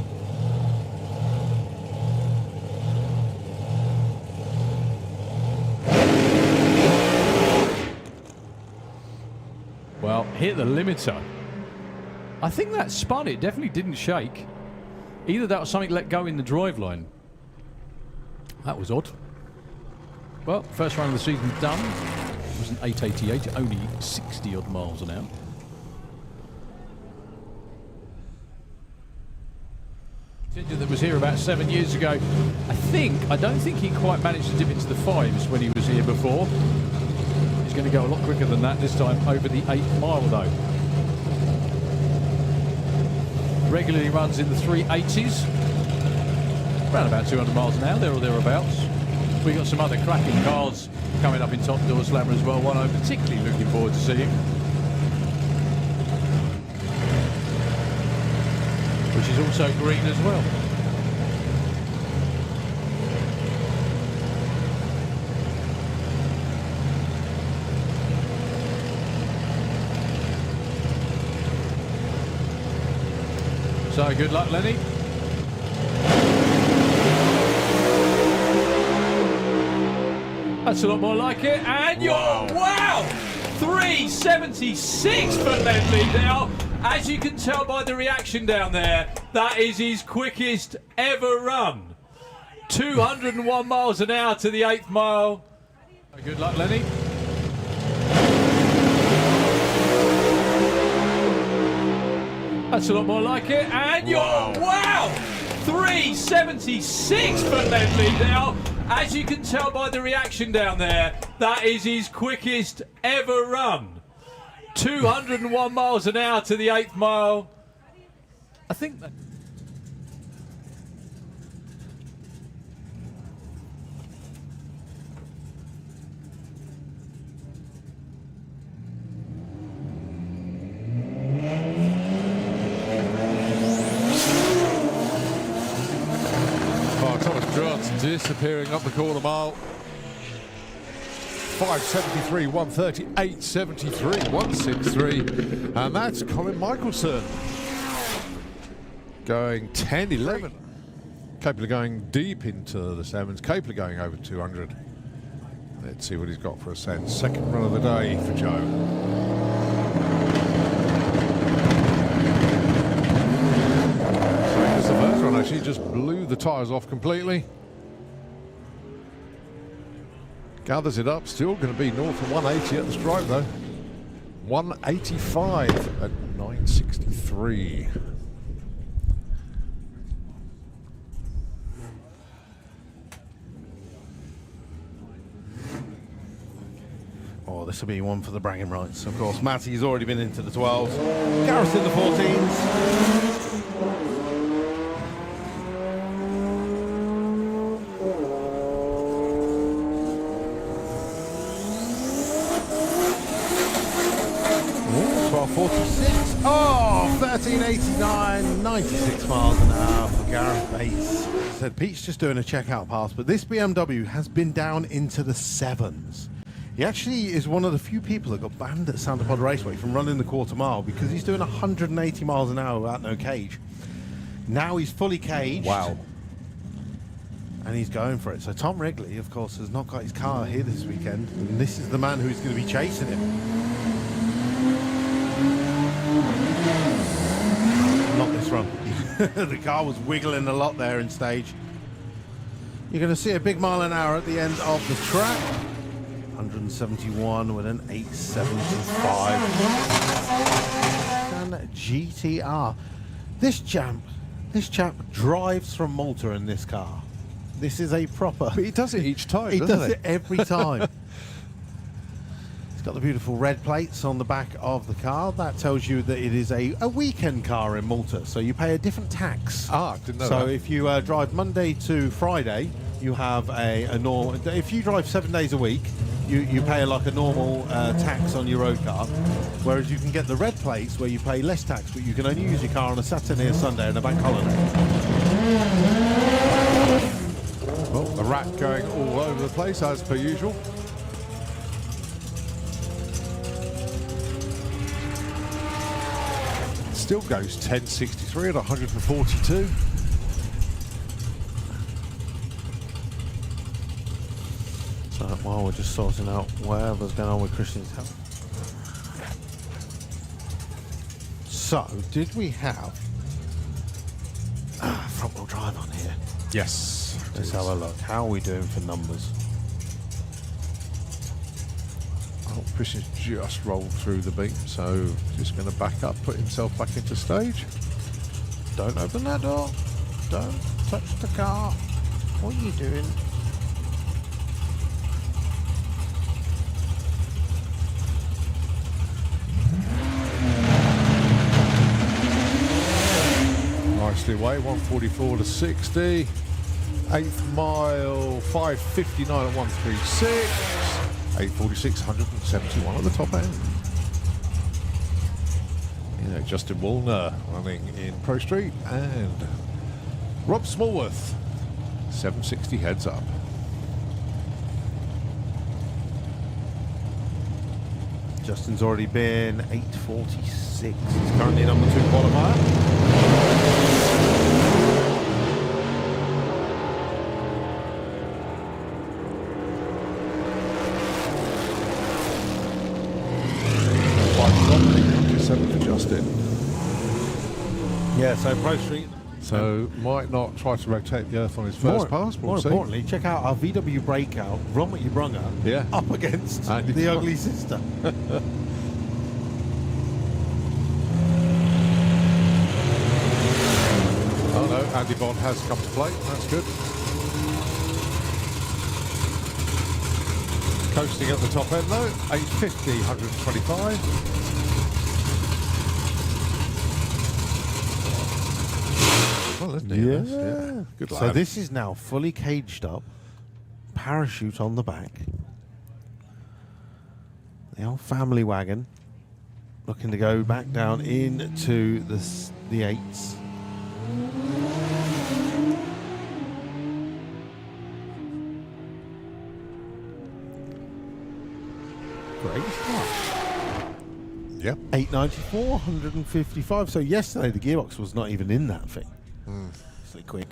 Well, hit the limiter. I think that spun. It definitely didn't shake. Either that or something let go in the driveline. That was odd. Well, first run of the season done. It was an 888, only 60 odd miles an hour. That was here about 7 years ago. I don't think he quite managed to dip into the 5s when he was here before. He's going to go a lot quicker than that this time over the 8th mile though. Regularly runs in the 380s. Around about 200 miles an hour, there or thereabouts. We got some other cracking cars coming up in Top Doorslammer as well. One I'm particularly looking forward to seeing, which is also green as well. So good luck, Lenny. That's a lot more like it. And wow, 376 for Ledley now. As you can tell by the reaction down there, that is his quickest ever run. 201 miles an hour to the 8th mile. Good luck, Lenny. That's a lot more like it. And wow, 376 for Ledley now. As you can tell by the reaction down there, that is his quickest ever run. 201 miles an hour to the 8th mile. I think that... Disappearing up the quarter mile. 5:73, 1:30, 8:73, 1:63, and that's Colin Michelson going 10:11. Capable of going deep into the sevens. Capable of going over 200. Let's see what he's got for a sense. Second run of the day for Joe. Same as the first one, actually, just blew the tyres off completely. Gathers it up, still going to be north of 180 at the stripe though. 185 at 963. Oh, this will be one for the bragging rights. Of course, Matty's already been into the 12s. Gareth in the 14s. Oh, 1389, 96 miles an hour for Gareth Bates. Said Pete's just doing a checkout pass, but this BMW has been down into the 7s. He actually is one of the few people that got banned at Santapod Raceway from running the quarter mile because he's doing 180 miles an hour without no cage. Now he's fully caged. Wow. And he's going for it. So Tom Wrigley, of course, has not got his car here this weekend. And this is the man who's going to be chasing him. Not this run. The car was wiggling a lot there in stage. You're going to see a big mile an hour at the end of the track. 171 with an 875. And GTR. This chap drives from Malta in this car. This is a proper... But he does it each time, he doesn't does he? it every time. Got the beautiful red plates on the back of the car. That tells you that it is a weekend car in Malta, so you pay a different tax. Ah, didn't know so that. if you drive Monday to Friday, you have a normal... If you drive 7 days a week, you pay like a normal tax on your road car, whereas you can get the red plates where you pay less tax, but you can only use your car on a Saturday, a Sunday and a bank holiday. Well, the rat going all over the place as per usual. Still goes 10.63 at 142. So while we're just sorting out whatever's going on with Christian's health. So, did we have front-wheel drive on here? Yes. Let's have a look. How are we doing for numbers? Oh, Christian's just rolled through the beam, so just going to back up, put himself back into stage. Don't open that door. Don't touch the car. What are you doing? Nicely away, 144 to 60. 8th mile, 5:59 at 136. 8:46, 171 at the top end. Yeah, Justin Woolner running in Pro Street, and Rob Smallworth, 760 heads up. Justin's already been 8:46. He's currently number 2 qualifier. For Justin. Yeah, so Pro Street. So might not try to rotate the earth on his first pass. We'll More see. importantly, check out our VW breakout, Run What You Brung Her, Yeah. up against Andy the Bond. ugly sister. Oh no, Andy Bond has come to play. That's good. Coasting at the top end though, 850, 125. Well, isn't he? Yeah. Good So lad. this is now fully caged up, parachute on the back. The old family wagon, looking to go back down into the 8s. Great stuff. Yep. 894, 155. So yesterday the gearbox was not even in that thing. It's like quick.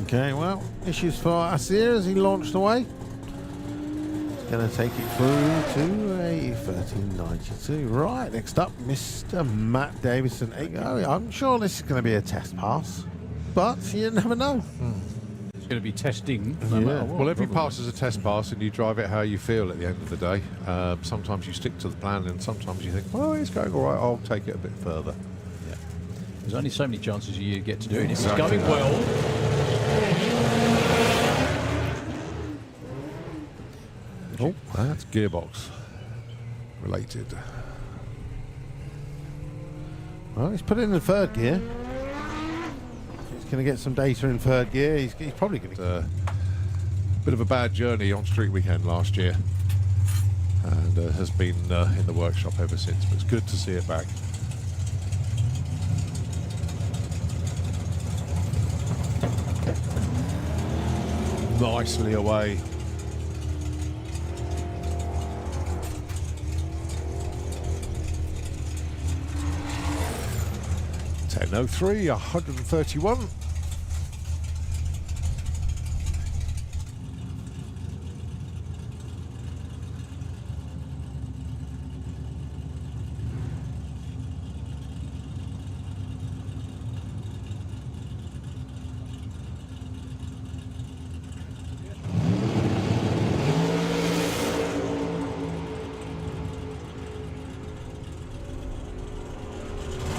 Okay, well, issues for Asir as he launched away. Going to take it through to a 1392. Right, next up, Mr. Matt Davison. I'm sure this is going to be a test pass, but you never know. It's going to be testing. No matter what, Well, every probably. pass is a test pass, and you drive it how you feel at the end of the day. Sometimes you stick to the plan, and sometimes you think, well, it's going all right, I'll take it a bit further. Yeah. There's only so many chances you get to do it. If it's Exactly. going well, Oh, that's gearbox related. Well, he's put it in the third gear. He's going to get some data in third gear. He's probably going to... Bit of a bad journey on Street Weekend last year, and has been in the workshop ever since, but it's good to see it back. Nicely away. .10.03, 131.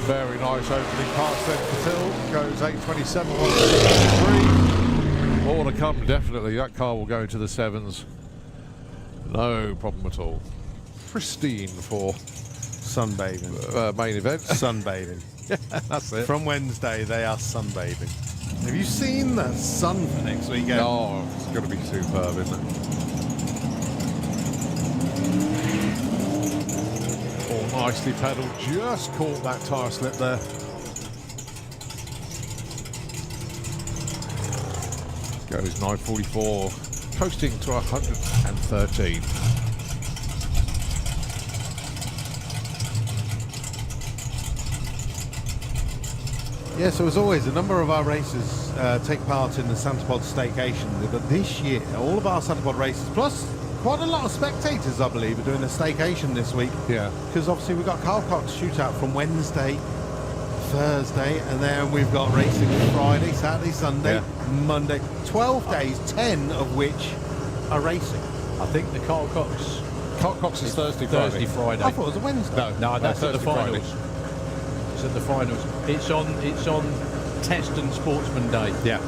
Very nice opening pass then for Phil. Goes 8.27, 163. More to come, definitely. That car will go into the 7s. No problem at all. Pristine for Sunbathing. main event. Sunbathing. That's it. From Wednesday, they are sunbathing. Have you seen the sun for next weekend? Oh, it's going to be superb, isn't it? All nicely pedalled. Just caught that tyre slip there. Goes 9.44, coasting to 113. Yeah, so as always, a number of our races take part in the Santapod Staycation. But this year, all of our Santapod races, plus quite a lot of spectators, I believe, are doing a staycation this week. Yeah. Because obviously we've got Carl Cox shootout from Wednesday, Thursday, and then we've got racing Friday, Saturday, Sunday, Monday. 12 days, 10 of which are racing. I think the Carl Cox Cox is Thursday, Friday. I thought it was a Wednesday. No, that's at the Thursday, Friday. finals. It's at the finals. It's on Test and Sportsman Day. Yeah.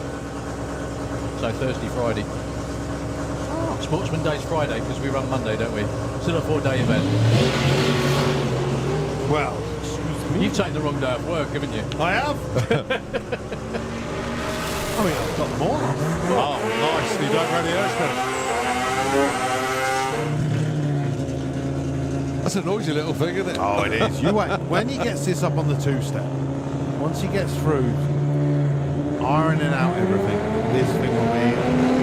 So Thursday, Friday. Sportsman Day's Friday because we run Monday, don't we? Still a 4-day event. Well, You've taken the wrong day off work, haven't you? I have. I mean, I've got them all off. Oh, nicely done, Randy Ashton. That's a noisy little thing, isn't it? Oh, it is. You wait. When he gets this up on the two-step, once he gets through ironing out everything, this thing will be amazing.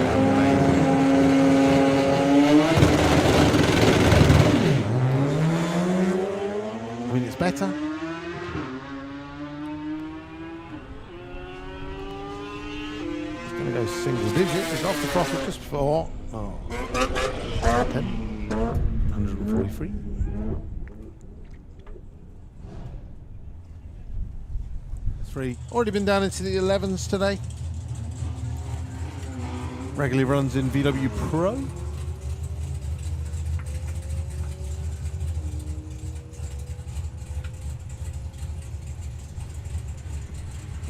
I mean, it's better. It's going to go single digit. It's off the profit just before. 10. 143. Already been down into the 11s today. Regularly runs in VW Pro.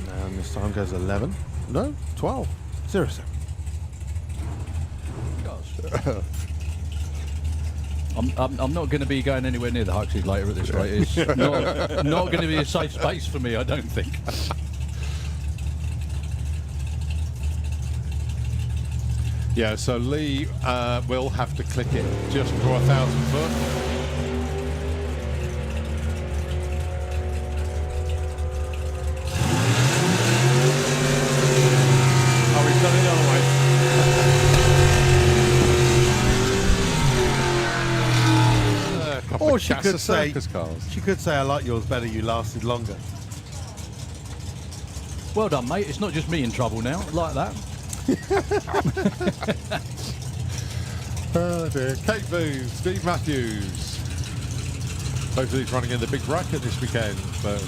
And this time goes 11. No, 12. 0 7. I'm not going to be going anywhere near the Huxies later at this rate. It's not going to be a safe space for me, I don't think. Yeah, so Lee will have to click it just for 1,000 foot. Oh, he's done it the other way. Or she could say, circus cars. she could say, I like yours better, you lasted longer. Well done, mate. It's not just me in trouble now. Like that. Oh dear. Kate Booth, Steve Matthews. Both of these running in the big bracket this weekend, but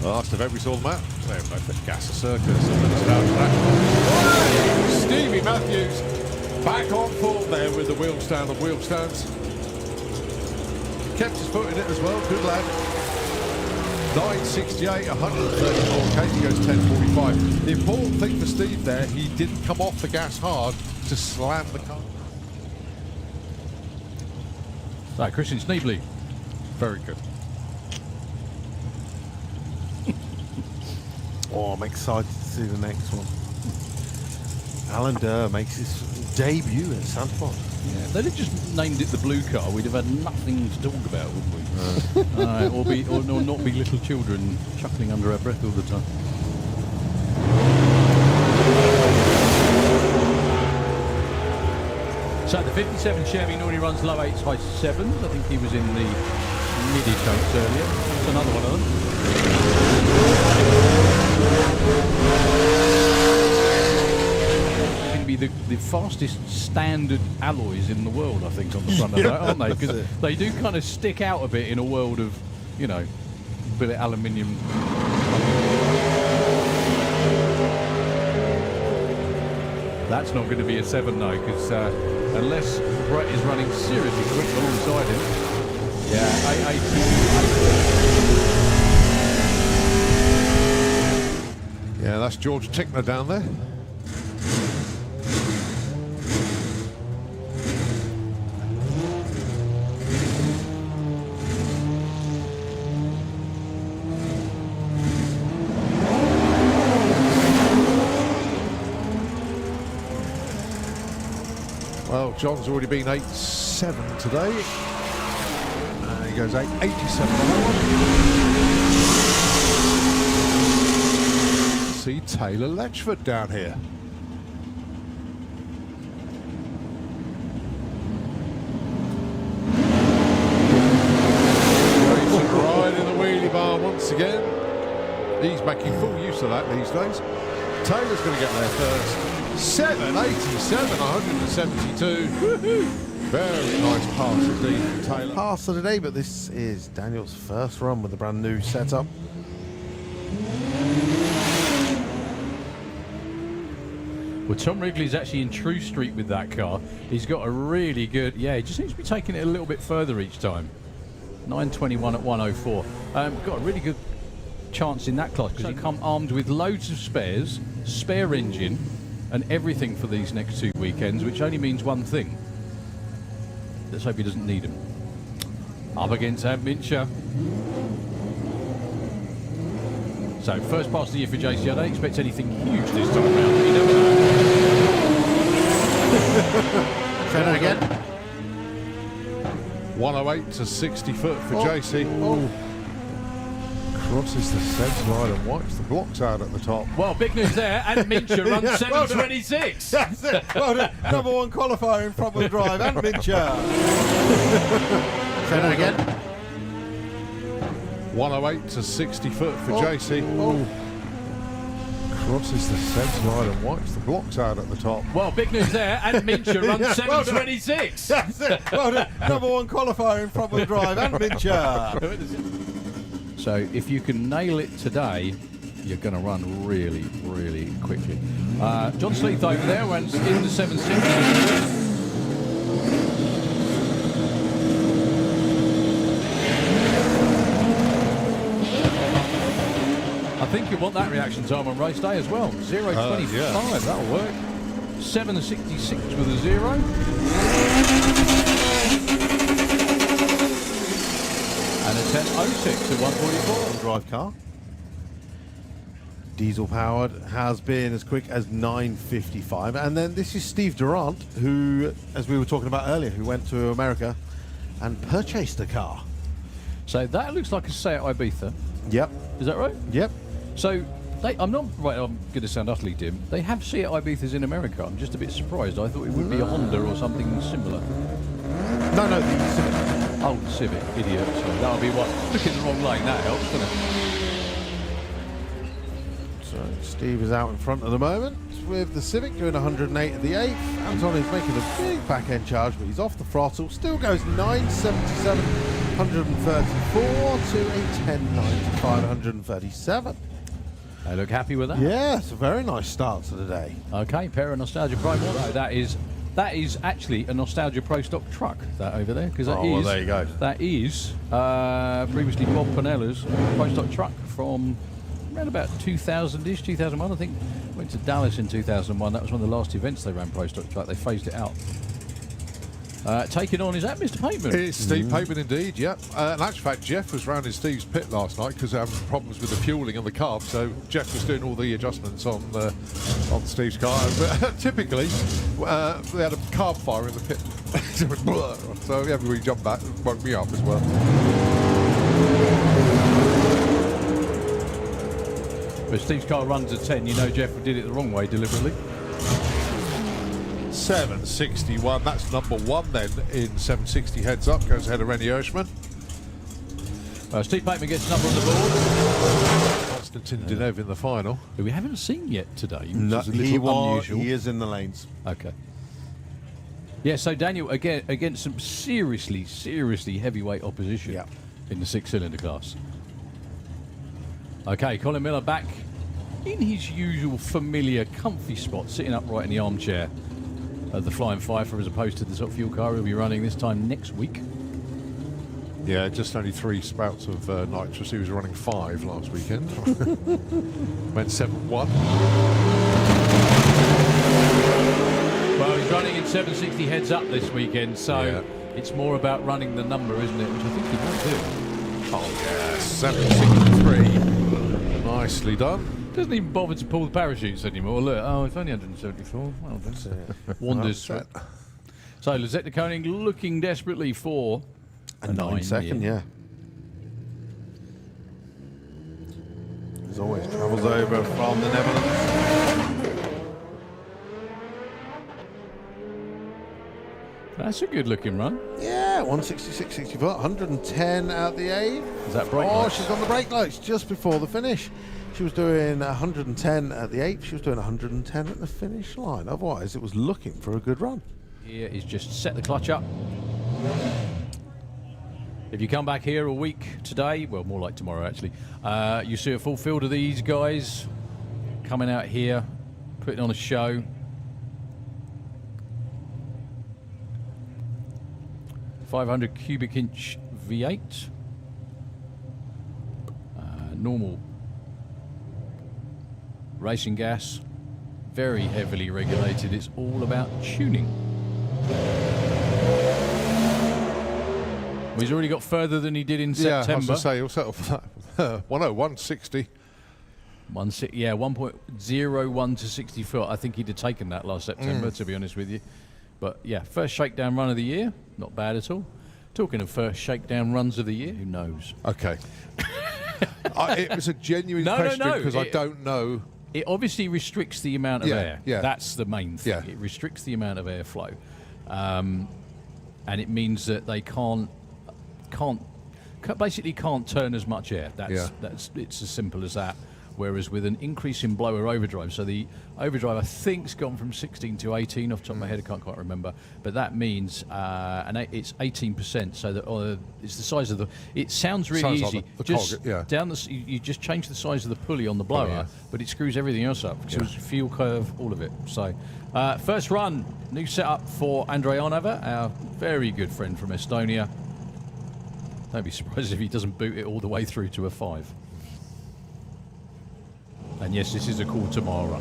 the last event we saw them at, they were both at Gasser Circus. Stevie Matthews back on form there with the wheel stand and wheel stands. Kept his foot in it as well, good lad. 968, 134, Katie goes 1045. The important thing for Steve there, he didn't come off the gas hard to slam the car. So, Christian Sneebly. Very good. Oh, I'm excited to see the next one. Alan Durr makes his debut at Sandpot. Yeah, they'd have just named it the blue car, we'd have had nothing to talk about, wouldn't we? Or not be little children chuckling under our breath all the time. So the 57 Chevy normally runs low 8s, high 7s. I think he was in the midi coats earlier. That's another one of them. Be the fastest standard alloys in the world, I think, on the front of that, aren't they? Because they do kind of stick out a bit in a world of, you know, billet aluminium. That's not going to be a 7 though, because unless Brett is running seriously quick alongside him. Yeah, 8. Yeah, that's George Tickner down there. Well, John's already been 8.7 today. He goes 8.87 on that one. See Taylor Letchford down here. Racing right in the wheelie bar once again. He's making full use of that these days. Taylor's going to get there first. 787, 172. Woohoo! Very nice pass indeed from Taylor. Pass of the day, but this is Daniel's first run with the brand new setup. Well, Tom Wrigley's actually in True Street with that car. He's got a really good... Yeah, he just seems to be taking it a little bit further each time. 921 at 104. Got a really good chance in that class because you come armed with loads of spares, spare engine, and everything for these next 2 weekends, which only means one thing. Let's hope he doesn't need them. Up against Adventure. So, first pass of the year for JC. I don't expect anything huge this time around. You never know. Say that again. 108 to 60 foot for Oh, JC. oh. Crosses the centre line and wipes the blocks out at the top. Well, big news there. And Mincher runs 7:26. That's it. Well done. Number one qualifier in front-wheel drive, and Mincher. Say that again. 108 to 60 foot for Oh, JC. oh. Crosses the centre line and wipes the blocks out at the top. Well, big news there. And Mincher runs 7:26. That's it. Well done. Number one qualifier in front-wheel drive, and Mincher. So if you can nail it today, you're going to run really, really quickly. John Sleeth over there runs in the 760. I think you want that reaction time on race day as well. 0.25, yeah. that'll work. 7.66 with a 0. And a 10.06 at 144. Drive car. Diesel powered, has been as quick as 9:55. And then this is Steve Durant, who, as we were talking about earlier, who went to America and purchased a car. So that looks like a Seat Ibiza. Yep. Is that right? Yep. So I'm not right. I'm going to sound utterly dim. They have Seat Ibizas in America. I'm just a bit surprised. I thought it would be a Honda or something similar. No, the Civic. Oh, the Civic, idiot. So that'll be what. Look in the wrong lane. That helps, doesn't it? So Steve is out in front at the moment with the Civic, doing 108 at the 8th. Anton is making a big back end charge, but he's off the throttle. Still goes 977, 134 to a 1095, 137. They look happy with that. Yeah, it's a very nice start to the day. Okay, pair of Nostalgia Pro. No, that is actually a Nostalgia Pro stock truck, that over there, because well, there you go. That is previously Bob Pinella's Pro stock truck from around about 2000-ish, 2001, I think. Went to Dallas in 2001. That was one of the last events they ran Pro stock truck. They phased it out. Taking on, is that Mr. Pateman? It's Steve Pateman indeed, yeah. In actual fact, Jeff was round in Steve's pit last night because they're having problems with the fuelling on the carb, so Jeff was doing all the adjustments on Steve's car. But typically, they had a carb fire in the pit. So everybody jumped back and woke me up as well. But Steve's car runs at 10. You know Jeff did it the wrong way deliberately. 761, that's number one then in 760 heads up, goes ahead of Rennie Hirschman. Steve Pateman gets number on the board. Konstantin Dinev in the final. Who we haven't seen yet today, which No, is a little unusual. he is in the lanes. Okay. Yeah, so Daniel, again, against some seriously heavyweight opposition Yeah. in the 6-cylinder class. Okay, Colin Miller back in his usual familiar comfy spot, sitting upright in the armchair of the Flying Fifer as opposed to the sort of fuel car he'll be running this time next week. Yeah, just only 3 spouts of nitrous. He was running 5 last weekend. Went 7-1. Well, he's running in 760 heads up this weekend, so it's more about running the number, isn't it? Which I think he might do. Oh, yeah, 763. Nicely done. Doesn't even bother to pull the parachutes anymore. Look, oh, it's only 174. Well done. Wanders. Well, So, Lizette de Koning looking desperately for a 9-second, yeah. As always, travels over from the Netherlands. That's a good looking run. Yeah, 166.64, 110 at the 8th. Is that brake Oh, lights? she's on the brake lights just before the finish. She was doing 110 at the 8th. She was doing 110 at the finish line. Otherwise, it was looking for a good run. Here is just set the clutch up. If you come back here a week today, well, more like tomorrow actually, you see a full field of these guys coming out here, putting on a show. 500 cubic inch V8. normal racing gas, very heavily regulated. It's all about tuning. Well, he's already got further than he did in Yeah, I was September. going to say, he'll settle for that. 101.60. 101 to 60 foot. I think he'd have taken that last September, to be honest with you. But yeah, first shakedown run of the year, not bad at all. Talking of first shakedown runs of the year, who knows? Okay. It was a genuine No, question no. because I don't know. It obviously restricts the amount of Yeah, air. yeah. That's the main thing. Yeah. It restricts the amount of airflow, and it means that they basically can't turn as much air. That's it's as simple as that. Whereas with an increase in blower overdrive, so the overdrive I think's gone from 16 to 18 off the top of my head, I can't quite remember, but that means it's 18%. So that it's the size of the. It sounds really Sounds easy. like the Just cog, yeah. down the you just change the size of the pulley on the blower, yeah. but it screws everything else up. So it's fuel curve, all of it. So first run, new setup for Andrei Arnava, our very good friend from Estonia. Don't be surprised if he doesn't boot it all the way through to a 5. And yes, this is a quarter mile run.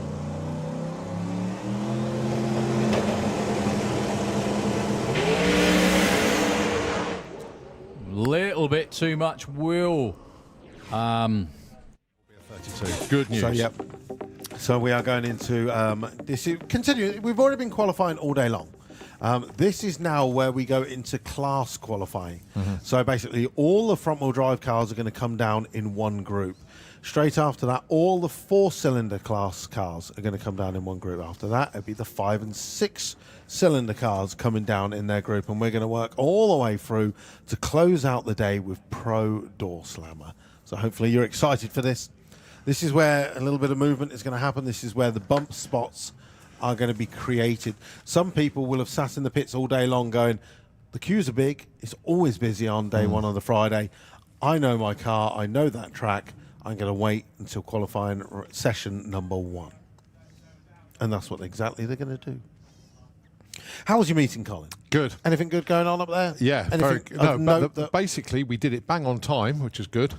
Little bit too much wheel. 32. Good news. So, yep. So we are going into this. Continuing, we've already been qualifying all day long. This is now where we go into class qualifying. So basically, all the front-wheel drive cars are going to come down in one group. Straight after that, all the 4-cylinder class cars are going to come down in one group. After that, it'll be the 5 and 6-cylinder cars coming down in their group, and we're going to work all the way through to close out the day with Pro Door Slammer. So hopefully you're excited for this. This is where a little bit of movement is going to happen. This is where the bump spots are going to be created. Some people will have sat in the pits all day long going, the queues are big. It's always busy on day one on the Friday. I know my car. I know that track. I'm going to wait until qualifying session number 1. And that's what exactly they're going to do. How was your meeting, Colin? Good. Anything good going on up there? Yeah, very Anything good. of No, note but basically we did it bang on time, which is good,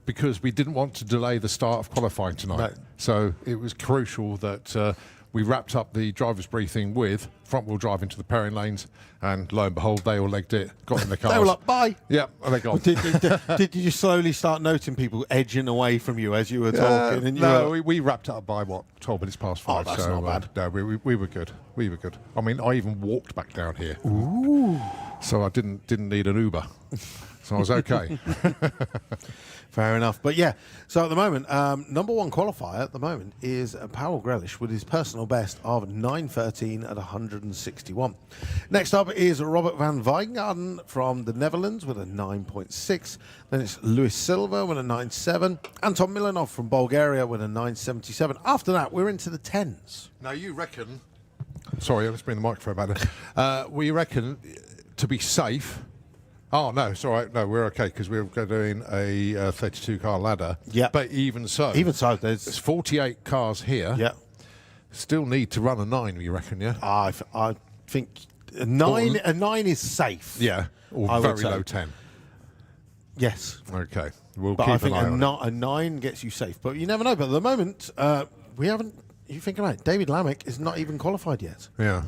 because we didn't want to delay the start of qualifying tonight. No. So it was crucial that we wrapped up the driver's briefing with front-wheel drive into the pairing lanes, and lo and behold, they all legged it, got in the cars. They were like, bye. Yeah, and they gone. Did you slowly start noting people edging away from you as you were talking? And you No, were, we wrapped up by, 12 minutes past 5. Oh, that's so, not bad. No, we were good. We were good. I mean, I even walked back down here. Ooh. So I didn't need an Uber. So I was okay. Fair enough. But yeah, so at the moment, number 1 qualifier at the moment is Powell Grealish with his personal best of 9:13 at 161. Next up is Robert van Wijngaarden from the Netherlands with a 9.6. Then it's Luis Silva with a 9.7. Anton Milanov from Bulgaria with a 9.77. After that, we're into the 10s. Now, you reckon... Sorry, let's bring the microphone back there. We reckon, to be safe... Oh, no, it's all right. No, we're okay because we're doing a 32-car ladder. Yeah. But even so, there's 48 cars here. Yeah. Still need to run a 9, you reckon, yeah? I think a 9 is safe. Yeah, or I would very say. low 10. Yes. Okay, we'll But keep I think an eye on it. a 9 gets you safe. But you never know. But at the moment, we haven't... You think about it. David Lamech is not even qualified yet. Yeah.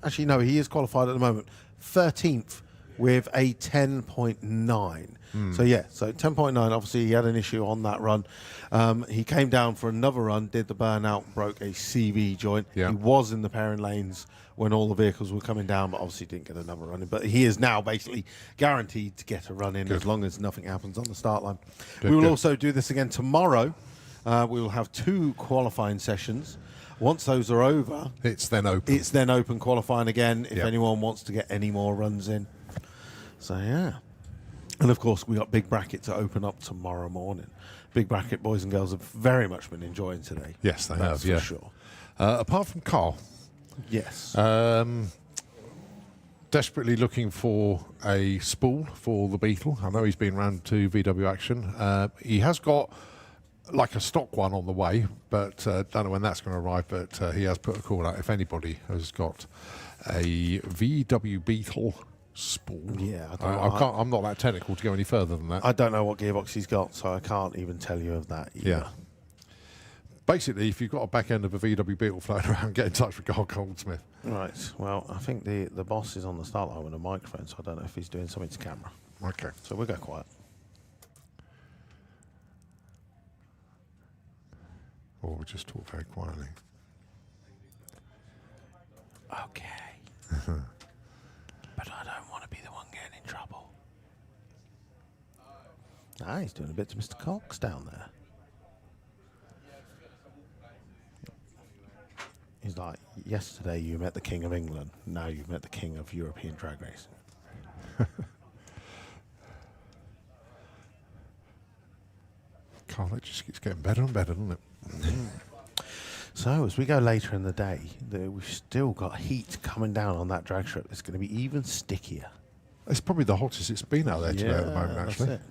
Actually, no, he is qualified at the moment. 13th with a 10.9. So, yeah, so 10.9. Obviously, he had an issue on that run. He came down for another run, did the burnout, broke a CV joint. Yeah. He was in the pairing lanes when all the vehicles were coming down, but obviously didn't get another run in. But he is now basically guaranteed to get a run in as long as nothing happens on the start line. We will also do this again tomorrow. We will have 2 qualifying sessions. Once those are over, It's then open. it's then open qualifying again if Yep. anyone wants to get any more runs in. So, yeah. And, of course, we got Big Bracket to open up tomorrow morning. Big Bracket boys and girls have very much been enjoying today. Yes, they That's have, yeah. for sure. Apart from Carl, Yes. desperately looking for a spool for the Beetle. I know he's been round to VW Action. He has got like a stock one on the way, but don't know when that's going to arrive, but he has put a call out if anybody has got a VW Beetle spool. Yeah, I'm not that technical to go any further than that. I don't know what gearbox he's got, so I can't even tell you of that either. Yeah. Basically, if you've got a back end of a VW Beetle floating around, get in touch with Carl Goldsmith. Right. Well, I think the boss is on the start line with a microphone, so I don't know if he's doing something to camera. Okay. So we'll go quiet. Or we'll just talk very quietly. Okay. But I don't want to be the one getting in trouble. Ah, he's doing a bit to Mr. Cox down there. He's like, yesterday you met the King of England, now you've met the King of European drag racing. Carl, it just keeps getting better and better, doesn't it? So as we go later in the day, we've still got heat coming down on that drag strip. It's going to be even stickier. It's probably the hottest it's been out there today at the moment, actually. That's it.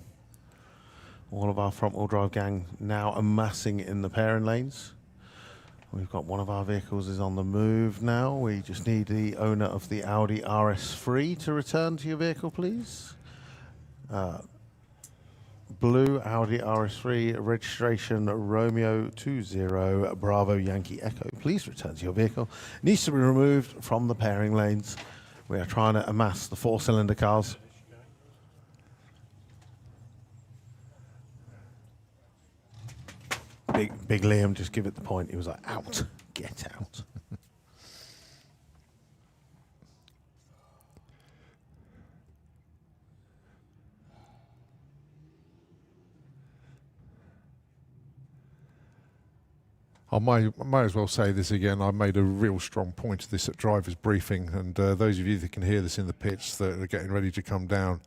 All of our front-wheel drive gang now amassing in the pairing lanes. We've got one of our vehicles is on the move now. We just need the owner of the Audi RS3 to return to your vehicle, please. Blue Audi RS3 registration Romeo 20 Bravo Yankee Echo. Please return to your vehicle. Needs to be removed from the pairing lanes. We are trying to amass the 4-cylinder cars. Big Liam just give it the point. He was like, out, get out. I might as well say this again. I made a real strong point of this at driver's briefing, and those of you that can hear this in the pits that are getting ready to come down,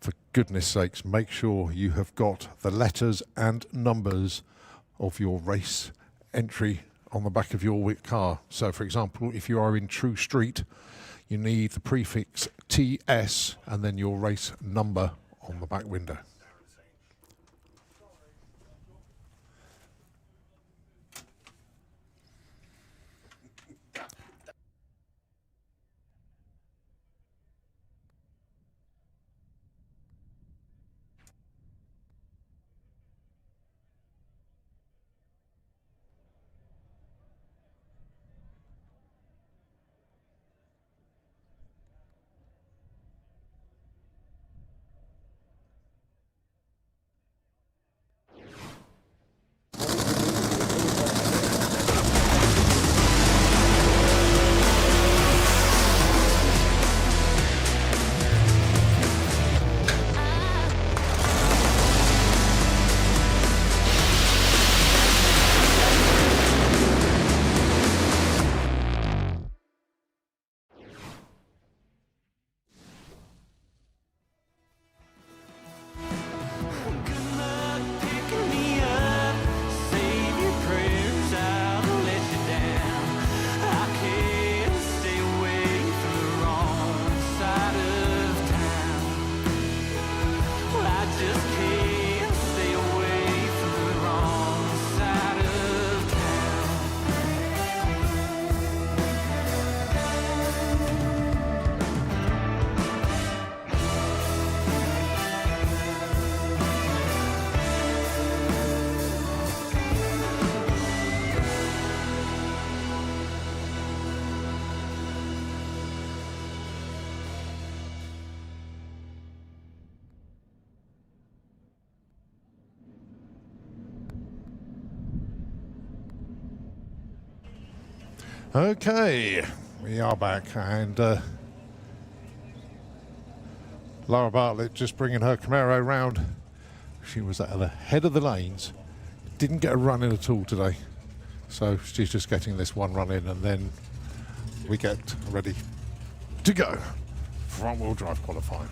for goodness sakes, make sure you have got the letters and numbers of your race entry on the back of your car. So, for example, if you are in True Street, you need the prefix TS and then your race number on the back window. Good luck picking me up. Save your prayers, I'll let you down. I can't stay away from the wrong side of town. I just can't stay away from the wrong side of town. Okay, we are back, and Laura Bartlett just bringing her Camaro round. She was at the head of the lanes, didn't get a run in at all today, so she's just getting this one run in, and then we get ready to go. Front-wheel drive qualifying.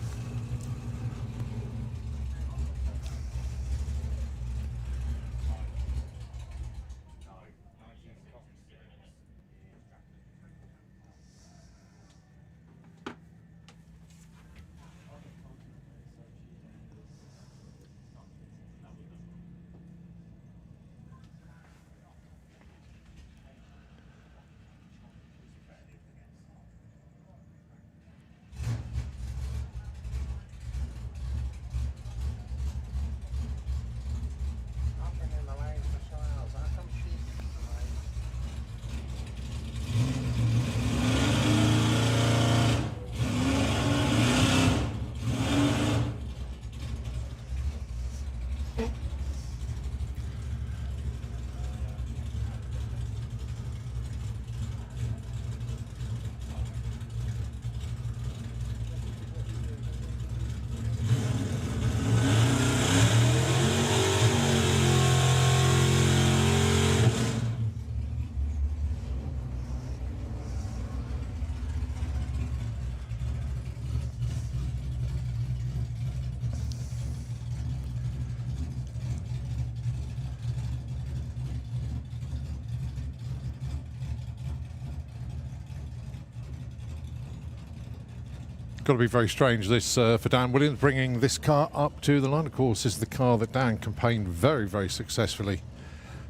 Got to be very strange this for Dan Williams, bringing this car up to the line. Of course, this is the car that Dan campaigned very, very successfully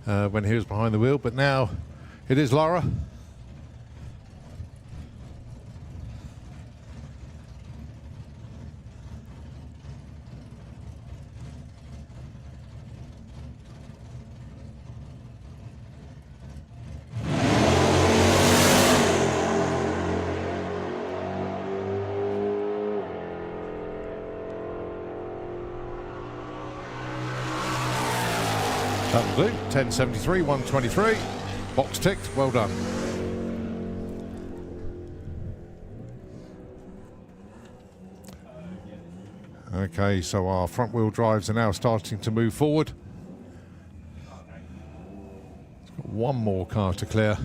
when he was behind the wheel. But now it is Lara. That'll do. 1073, 123. Box ticked. Well done. Okay, so our front wheel drives are now starting to move forward. It's got one more car to clear.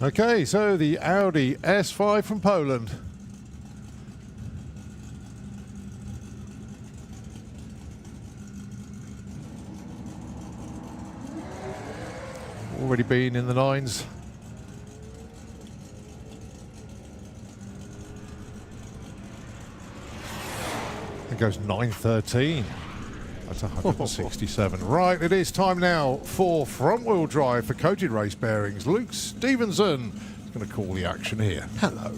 Okay, so the Audi S5 from Poland. Already been in the nines. It goes 913. That's 167. Right, it is time now for front wheel drive for Coated Race Bearings. Luke Stevenson is going to call the action here. Hello.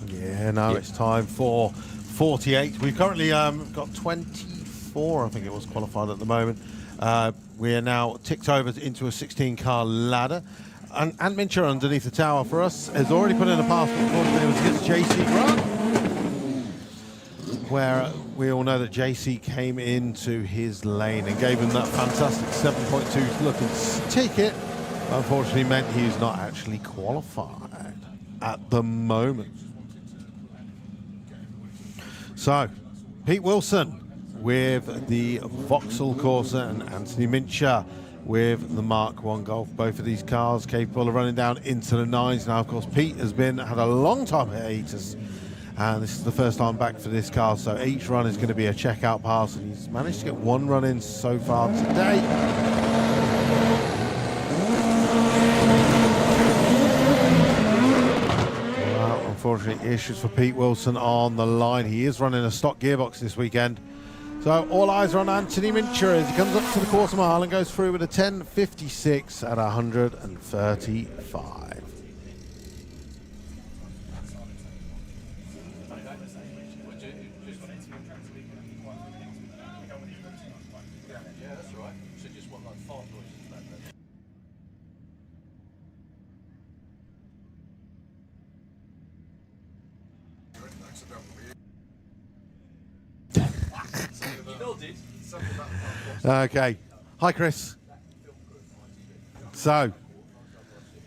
Yeah, now it's time for 48. We've currently got 24, I think it was, qualified at the moment. We are now ticked over into a 16-car ladder. And Ant Mincher underneath the tower for us has already put in a pass against JC Grant, where we all know that JC came into his lane and gave him that fantastic 7.2 looking ticket. Unfortunately meant he's not actually qualified at the moment. So, Pete Wilson with the Vauxhall Corsa and Anthony Mincher with the Mark 1 Golf. Both of these cars capable of running down into the nines. Now, of course, Pete has had a long time hiatus, and this is the first time back for this car, so each run is going to be a checkout pass, and he's managed to get one run in so far today. Well, unfortunately, issues for Pete Wilson on the line. He is running a stock gearbox this weekend. So all eyes are on Anthony Mincher as he comes up to the quarter mile and goes through with a 10.56 at 135. Okay. Hi, Chris. So,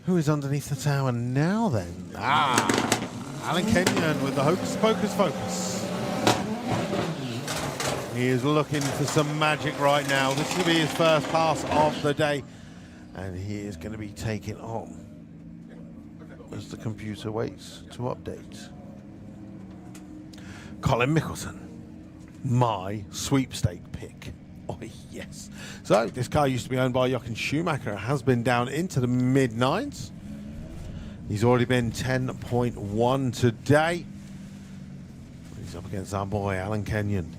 who is underneath the tower now, then? Alan Kenyon with the Hocus Pocus Focus. He is looking for some magic right now. This is going to be his first pass of the day, and he is going to be taking on as the computer waits to update. Colin Mickelson, my sweepstake pick. Oh, yes. So, this car used to be owned by Jochen Schumacher. It has been down into the mid-9s. He's already been 10.1 today. He's up against our boy, Alan Kenyon.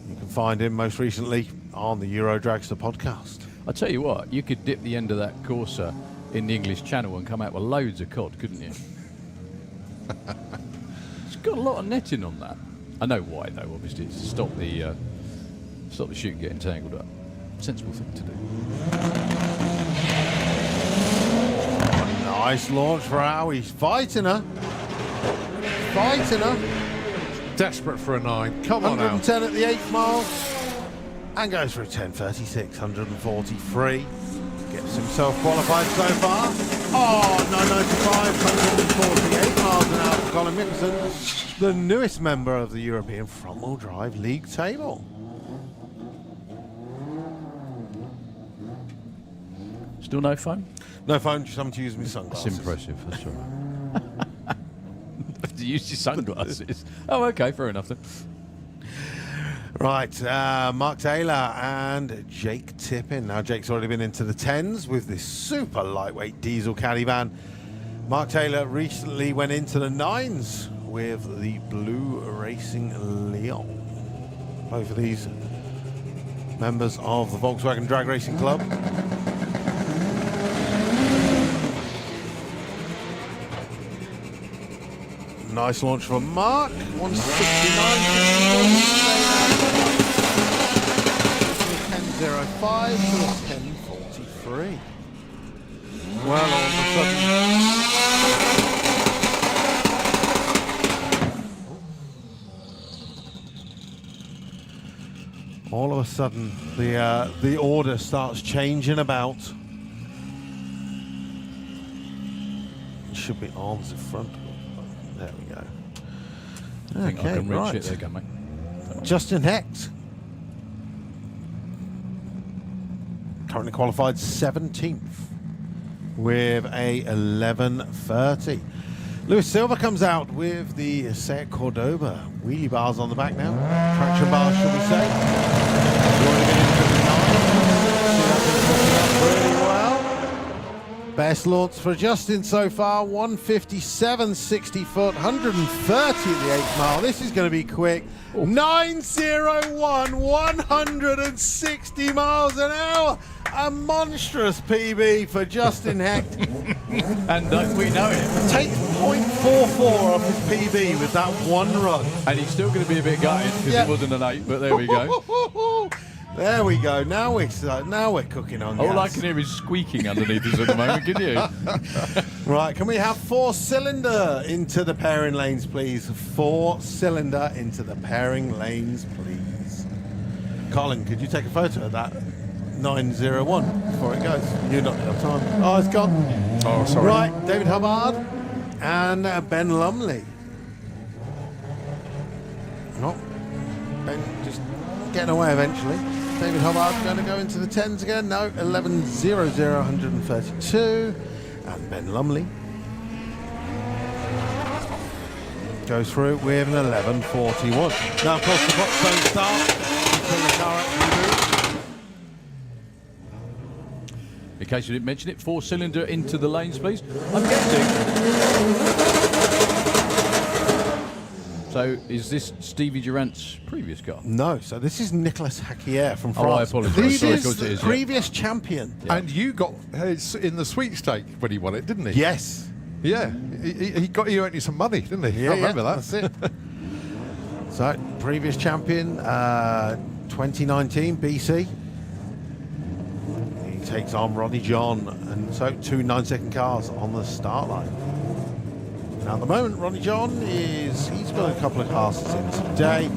You can find him most recently on the Euro Dragster podcast. I tell you what, you could dip the end of that Corsa in the English Channel and come out with loads of cod, couldn't you? It's got a lot of netting on that. I know why, though. Obviously, it's to stop the chute getting tangled up. Sensible thing to do. Nice launch for Howie. He's fighting her. Desperate for a 9. Come on, Al. 110 at the 8th mile. And goes through 10.36, 143. Gets himself qualified so far. Oh, 9.95, 148 miles an hour for Colin Mickelson, the newest member of the European Front-Wheel Drive League table. Still no phone? No phone, just having to use my That's sunglasses. impressive. That's all right. To use your sunglasses. Oh, okay, fair enough then. Right, Mark Taylor and Jake Tippin. Now, Jake's already been into the 10s with this super lightweight diesel caddy van. Mark Taylor recently went into the 9s with the Blue Racing Leon. Both of these members of the Volkswagen Drag Racing Club. Nice launch from Mark. 169. 10.05 to 10.43. Well, all of a sudden, the order starts changing about. It should be arms in front. There we go. I think I can reach it. There you go, mate. Justin Hecht. Currently qualified 17th with a 11.30. Lewis Silva comes out with the Seat Cordoba. Wheelie bars on the back now. Traction bars, should we say. Already been into the 9. Really well. Best launch for Justin so far, 157, 60 foot, 130 at the 8th mile. This is going to be quick. 901, 160 miles an hour. A monstrous PB for Justin Hecht. And we know it. Takes 0.44 off his PB with that one run. And he's still going to be a bit gutted because Yep. it wasn't an 8, but there we go. There we go. Now we're cooking on All I gas. can hear is squeaking underneath us at the moment, can you? Right, can we have 4-cylinder into the pairing lanes, please? 4-cylinder into the pairing lanes, please. Colin, could you take a photo of that 901 before it goes? You're not going to have time. Oh, it's gone. Oh, sorry. Right, David Hubbard and Ben Lumley. Oh, Ben just getting away eventually. David Hubbard going to go into the 10s again. No, 11.00, 132. And Ben Lumley goes through with an 11.41. Now, of course, the clock don't start until the car actually moves. In case you didn't mention it, 4-cylinder into the lanes, please. I'm guessing. So, is this Stevie Durant's previous car? No, so this is Nicolas Haquier from France. Oh, I apologise. Previous, Sorry, of course it is, yeah. previous champion. And you got in the sweepstake when he won it, didn't he? Yes. Yeah. He got you earning some money, didn't he? I remember that. That's it. So, previous champion, 2019 BC. He takes on Ronnie John, and so 2 9-second cars on the start line. Now, at the moment, Ronnie John he's got a couple of cars in today.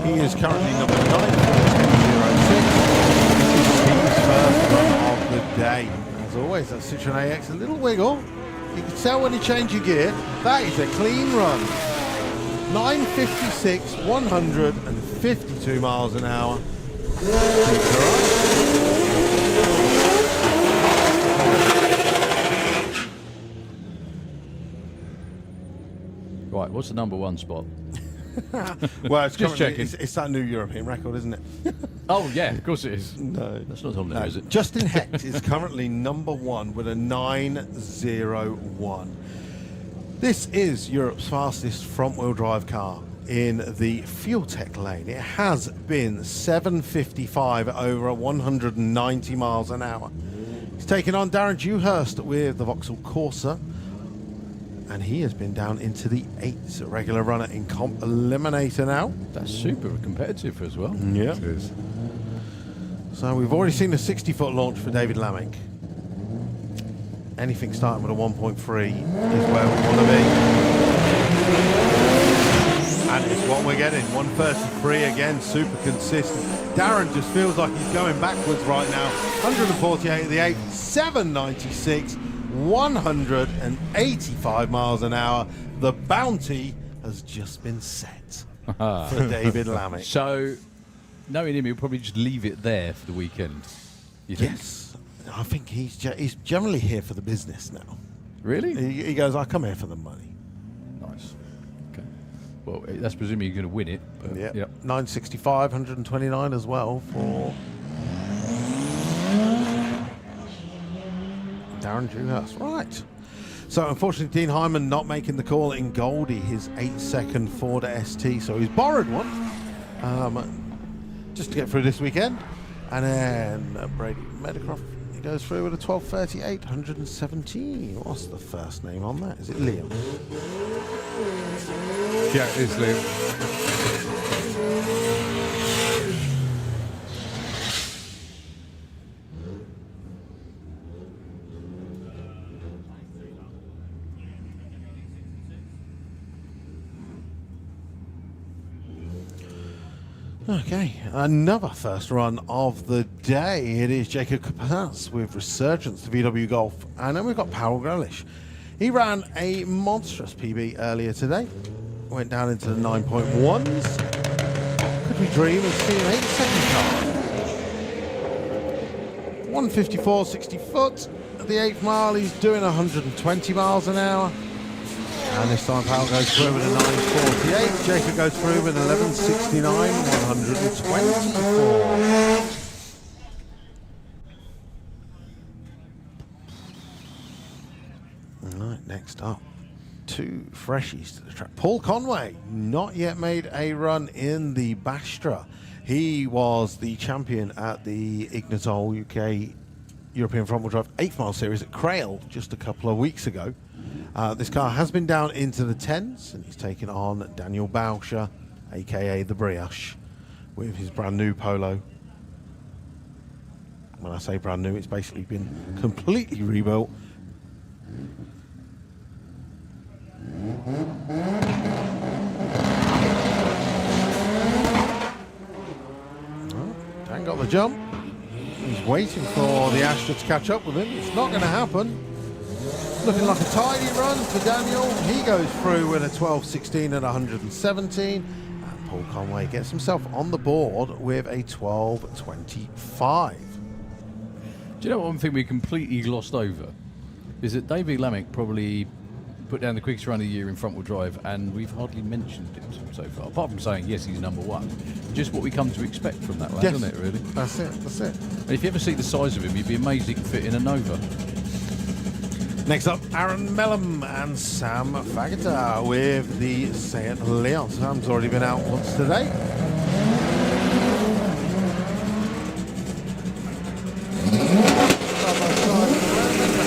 He is currently number 9 for 10.06. This is his first run of the day. As always, that Citroen AX, a little wiggle. You can tell when you change your gear. That is a clean run. 956, 152 miles an hour. Right, what's the number 1 spot? Well, it's Just checking. It's that new European record, isn't it? Oh, yeah, of course it is. No. That's not on there, is it? Justin Hecht is currently number 1 with a 901. This is Europe's fastest front-wheel drive car in the fuel tech lane. It has been 755 over 190 miles an hour. He's taken on Darren Dewhurst with the Vauxhall Corsa, and he has been down into the 8th regular runner in comp eliminator now. That's super competitive as well. Yeah. It is. So we've already seen a 60-foot launch for David Lammick. Anything starting with a 1.3 is where we want to be. And it's what we're getting. 133 again, super consistent. Darren just feels like he's going backwards right now. 148 at the 8th, 796, 185 miles an hour. The bounty has just been set for David Lammick. So, knowing him, he'll probably just leave it there for the weekend. You think? Yes, I think he's generally here for the business now. Really? He goes, I come here for the money. Nice. Okay. Well, that's presuming you're going to win it. But, Yep. yep. 965, 129 as well for Darren Dewhurst. Right. So unfortunately, Dean Hyman not making the call in Goldie, his 8-second Ford ST. So he's borrowed one just to get through this weekend. And then Brady Medicroft, he goes through with a 12:38, 117. What's the first name on that? Is it Liam? Yeah, it is, Liam. Okay, another first run of the day. It is Jacob Kapatz with Resurgence, the VW Golf. And then we've got Powell Grelish. He ran a monstrous PB earlier today. Went down into the 9.1s. Could we dream of seeing an 8-second car? 154, 60 foot. At the 8th mile, he's doing 120 miles an hour. And this time Powell goes through with a 948. Jacob goes through with 1169, 124. All right, next up, 2 freshies to the track. Paul Conway, not yet made a run in the Bastra. He was the champion at the Ignatol UK European Front Wheel Drive 8th Mile Series at Crail just a couple of weeks ago. This car has been down into the 10s, and he's taken on Daniel Bauscher, aka the Brioche, with his brand new Polo. When I say brand new, it's basically been completely rebuilt. Dan got the jump. He's waiting for the Astra to catch up with him. It's not going to happen. Looking like a tidy run for Daniel. He goes through with a 12:16 and 117. And Paul Conway gets himself on the board with a 12:25. Do you know what one thing we completely glossed over? Is that David Lammick probably put down the quickest run of the year in front-wheel drive, and we've hardly mentioned it so far. Apart from saying, yes, he's number 1. Just what we come to expect from that lad, Yes. isn't it, really? That's it. That's it. And if you ever see the size of him, you'd be amazed he can fit in a Nova. Next up, Aaron Mellum and Sam Fagata with the Saint Leon. Sam's already been out once today.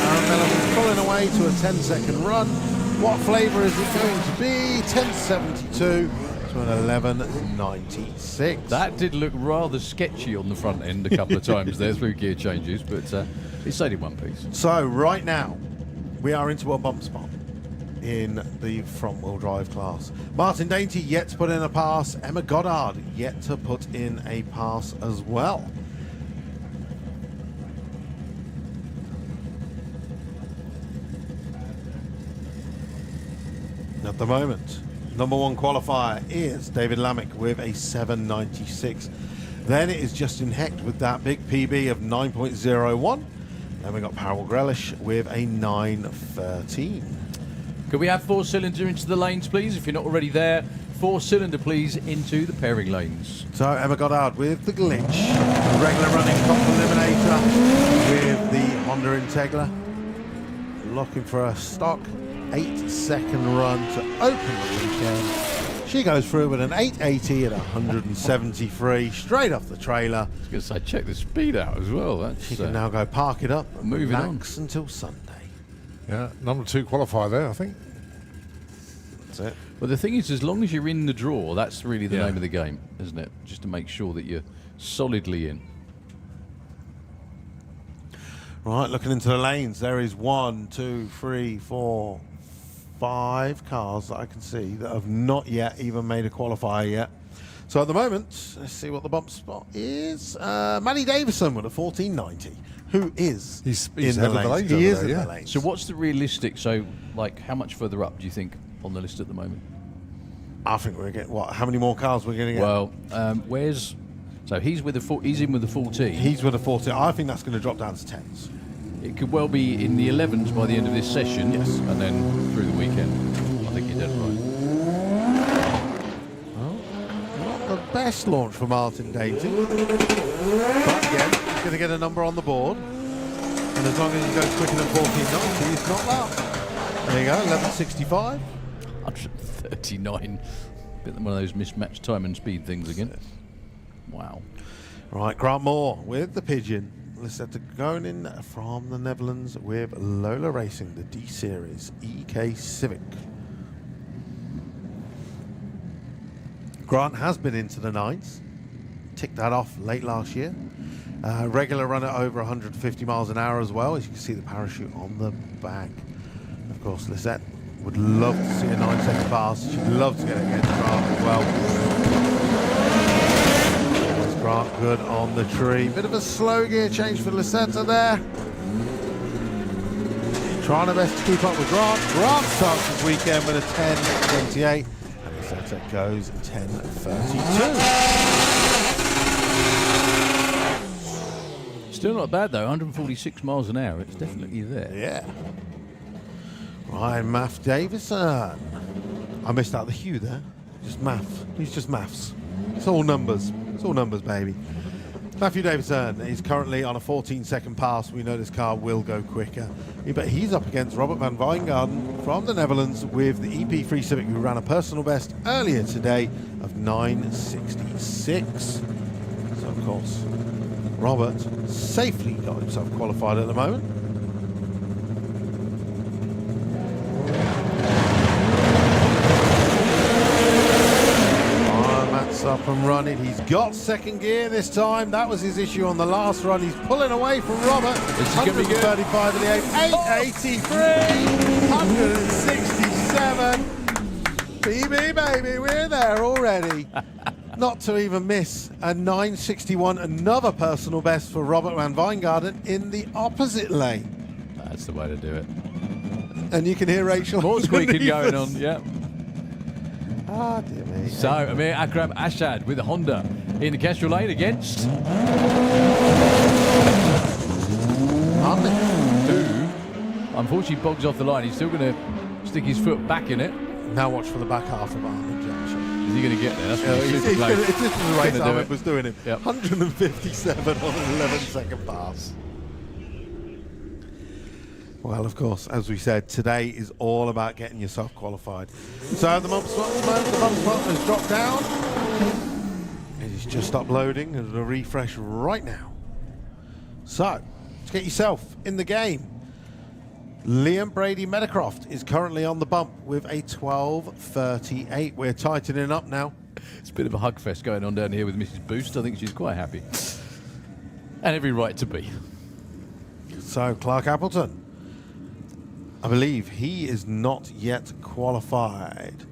Aaron Mellum is pulling away to a 10-second run. What flavour is it going to be? 10.72 to an 11.96. That did look rather sketchy on the front end a couple of times there through gear changes, but it stayed in one piece. So right now, we are into a bump spot in the front-wheel drive class. Martin Dainty yet to put in a pass. Emma Goddard yet to put in a pass as well. At the moment, number 1 qualifier is David Lammick with a 7.96. Then it is Justin Hecht with that big PB of 9.01. Then we got Powell Grelish with a 9.13. Could we have 4-cylinder into the lanes, please? If you're not already there, 4-cylinder, please, into the pairing lanes. So Emma Goddard with the glitch. Regular running top eliminator with the Honda Integra. Looking for a stock 8-second run to open the weekend. She goes through with an 880 at 173, straight off the trailer. I was going to say, check the speed out as well. That's, She can now go park it up and moving on. relax until Sunday. Yeah, number 2 qualifier there, I think. That's it. Well, the thing is, as long as you're in the draw, that's really the Yeah. name of the game, isn't it? Just to make sure that you're solidly in. Right, looking into the lanes, there is 1, 2, 3, 4, 5 cars that I can see that have not yet even made a qualifier yet. So at the moment, let's see what the bump spot is. Manny Davison with a 1490, who is He's in ahead the of the lanes. lanes He over is there, in yeah. the lanes. So what's the realistic? So, like, how much further up do you think on the list at the moment? I think we're getting what? How many more cars we're going to get? Well, where's? So he's with the he's in with the 14. He's with a 14. I think that's going to drop down to 10s. It could well be in the 11s by the end of this session. Yes. And then through the weekend. I think you're dead right. Not the best launch for Martin Dainty. But again, he's going to get a number on the board. And as long as he goes quicker than 14.90, he's not that. There you go, 11.65. 139. Bit one of those mismatched time and speed things again. Wow. Right, Grant Moore with the Pigeon. Let's set to going in from the Netherlands with Lola Racing, the D Series EK Civic. Grant has been into the 9s. Ticked that off late last year. Regular runner over 150 miles an hour as well. As you can see the parachute on the back. Of course, Lisette would love to see a 9-second pass. She'd love to get it against Grant as well. Grant good on the tree. Bit of a slow gear change for Lisetta there. Trying her best to keep up with Grant. Grant starts his weekend with a 10.28 and Lisetta goes 10.32. Still not bad though. 146 miles an hour. It's definitely there. Yeah. Ryan Math Davison. I missed out the hue there. Just math. He's just maths. It's all numbers. It's all numbers, baby. Matthew Davison is currently on a 14-second pass. We know this car will go quicker. But he's up against Robert van Wijngaarden from the Netherlands with the EP3 Civic, who ran a personal best earlier today of 9.66. So, of course, Robert safely got himself qualified at the moment. Up and running. He's got second gear this time. That was his issue on the last run. He's pulling away from Robert. This is going to be good. 135 in the 8. 883. 167. BB, baby. We're there already. Not to even miss a 961. Another personal best for Robert van Wijngaarden in the opposite lane. That's the way to do it. And you can hear Rachel. More squeaking underneath going us. on, yeah. Ah, dear me. So, Amir Akram Ashad with the Honda in the Kestrel lane against Hardly. who, unfortunately, bogs off the line. He's still going to stick his foot back in it. Now watch for the back half of Arnold Junction. Is he going to get there? That's Yeah, what he's he's super gonna, close. this is the race Gonna do Ahmed it. was doing him. Yep. 157 on an 11-second pass. Well, of course, as we said, today is all about getting yourself qualified. So the bump spot has dropped down. It is just uploading and a refresh right now. So, to get yourself in the game, Liam Brady Meadowcroft is currently on the bump with a 12.38. We're tightening up now. It's a bit of a hug fest going on down here with Mrs. Boost. I think she's quite happy. And every right to be. So, Clark Appleton, I believe he is not yet qualified.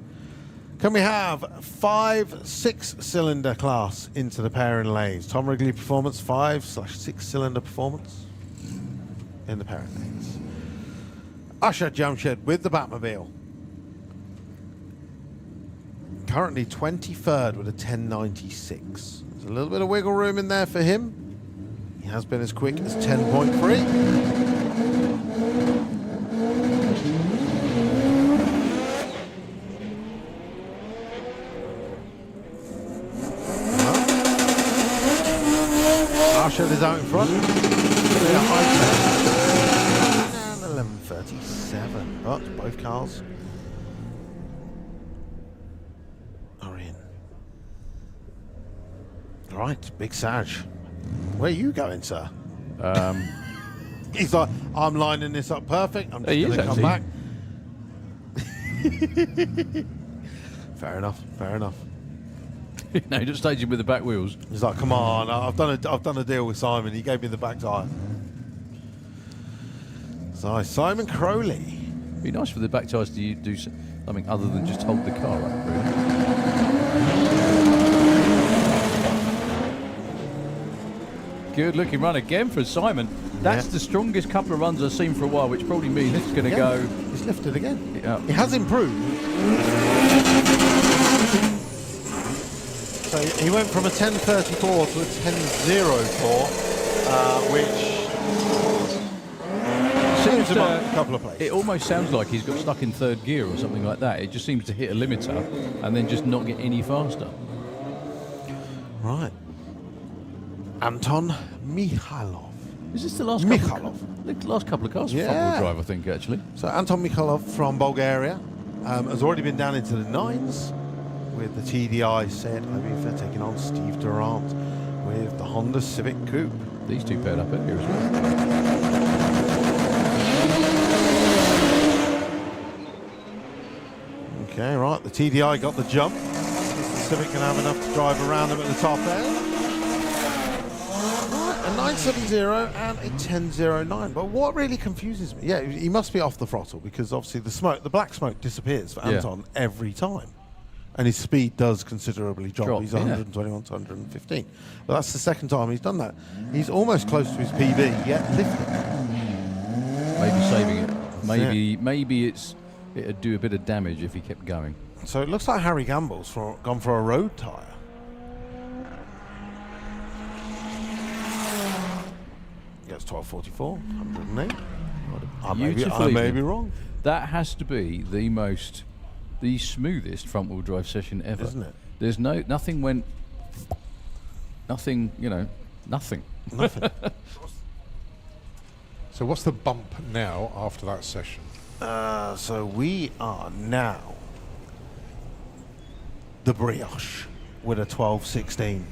Can we have 5/6 cylinder class into the pairing lanes? Tom Wrigley Performance 5/6 cylinder performance in the pairing lanes. Usher Jamshed with the Batmobile. Currently 23rd with a 10.96. There's a little bit of wiggle room in there for him. He has been as quick as 10.3. Shed is out in front. High 10 and 11:37. But both cars are in. Right, Big Sag. Where are you going, sir? He's like, I'm lining this up perfect. I'm just He going is, to come actually. back. Fair enough. Fair enough. No, just staging with the back wheels. He's like, come on, I've done a deal with Simon. He gave me the back tyre. So Simon Crowley. Be nice for the back tyres to do something other than just hold the car up, really. Good looking run again for Simon. That's Yeah. the strongest couple of runs I've seen for a while, which probably means it's going to go. He's lifted again. Yeah. He has improved. So he went from a 10.34 to a 10.04, which saves him up a couple of places. It almost sounds like he's got stuck in third gear or something like that. It just seems to hit a limiter and then just not get any faster. Right. Anton Mikhailov. Is this the last Mikhailov. couple of cars for Yeah. front-wheel drive, I think, actually? So Anton Mikhailov from Bulgaria has already been down into the 9s with the TDI set. Ibiza taking on Steve Durant with the Honda Civic Coupe. These two paired up earlier as well. Okay, right. The TDI got the jump. The Civic can have enough to drive around them at the top end. Right, a 970 and a 1009. But what really confuses me, yeah, he must be off the throttle because obviously the black smoke disappears for Yeah. Anton every time. And his speed does considerably drop. He's yeah. 121 to 115. But that's the second time he's done that. He's almost close to his PB, yet lifting. Maybe saving it. Maybe it'd do a bit of damage if he kept going. So it looks like Harry Gamble's gone for a road tyre. Gets 12.44, 108. I may Beautiful be evening. wrong, That has to be the smoothest front-wheel drive session ever. isn't it? There's nothing went, nothing. Nothing. So what's the bump now after that session? So we are now the Brioche with a 12.16.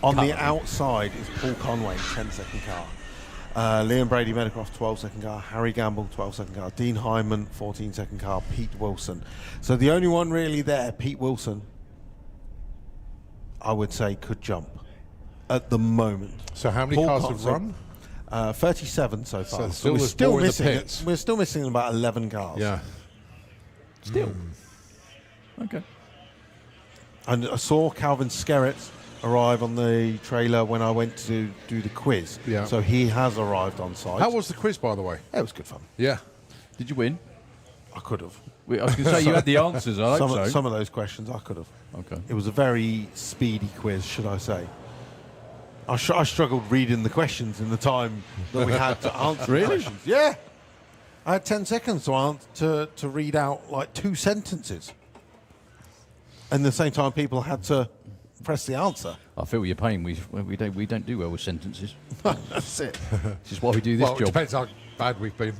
On the outside is Paul Conway, 10-second car. Liam Brady Meadowcroft, 12-second car. Harry Gamble, 12-second car. Dean Hyman, 14-second car. Pete Wilson. So the only one really there, Pete Wilson, I would say could jump at the moment. So how many Paul cars have Conway, run? 37 so far. So still we're there's still more in the missing it. pits. We're still missing about 11 cars. Yeah. Still. Okay. And I saw Calvin Skerritt arrive on the trailer when I went to do the quiz. Yeah. So he has arrived on site. How was the quiz, by the way? It was good fun. Yeah. Did you win? I could have. I was going to say you had the answers. I hope so. Some of those questions I could have. Okay. It was a very speedy quiz, should I say. I struggled reading the questions in the time that we had to answer the Really? questions. Yeah. I had 10 seconds to read out like 2 sentences. And at the same time, people had to press the answer. I feel your pain. We don't do well with sentences. That's it. Which is why we do this Well, it job. depends how bad we've been.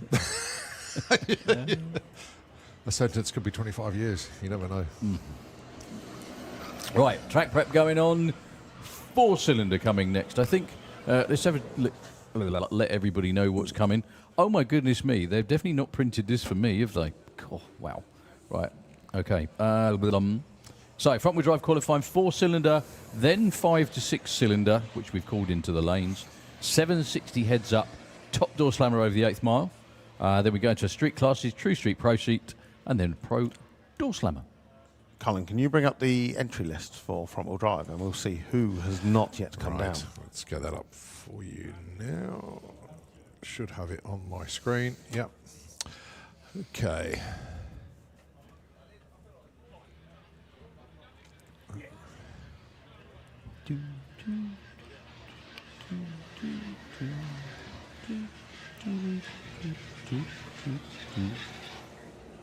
A sentence could be 25 years. You never know. Right, track prep going on. 4-cylinder coming next. I think let's have let everybody know what's coming. Oh my goodness me, they've definitely not printed this for me, have they? Oh, wow. Right, okay. So front-wheel drive qualifying, 4-cylinder, then 5 to 6-cylinder, which we've called into the lanes. 760 heads up, top door slammer over the 8th mile. Then we go into street classes, true street, pro street, and then pro door slammer. Colin, can you bring up the entry list for front-wheel drive and we'll see who has not yet come down. Let's get that up for you now. Should have it on my screen. Yep. Okay.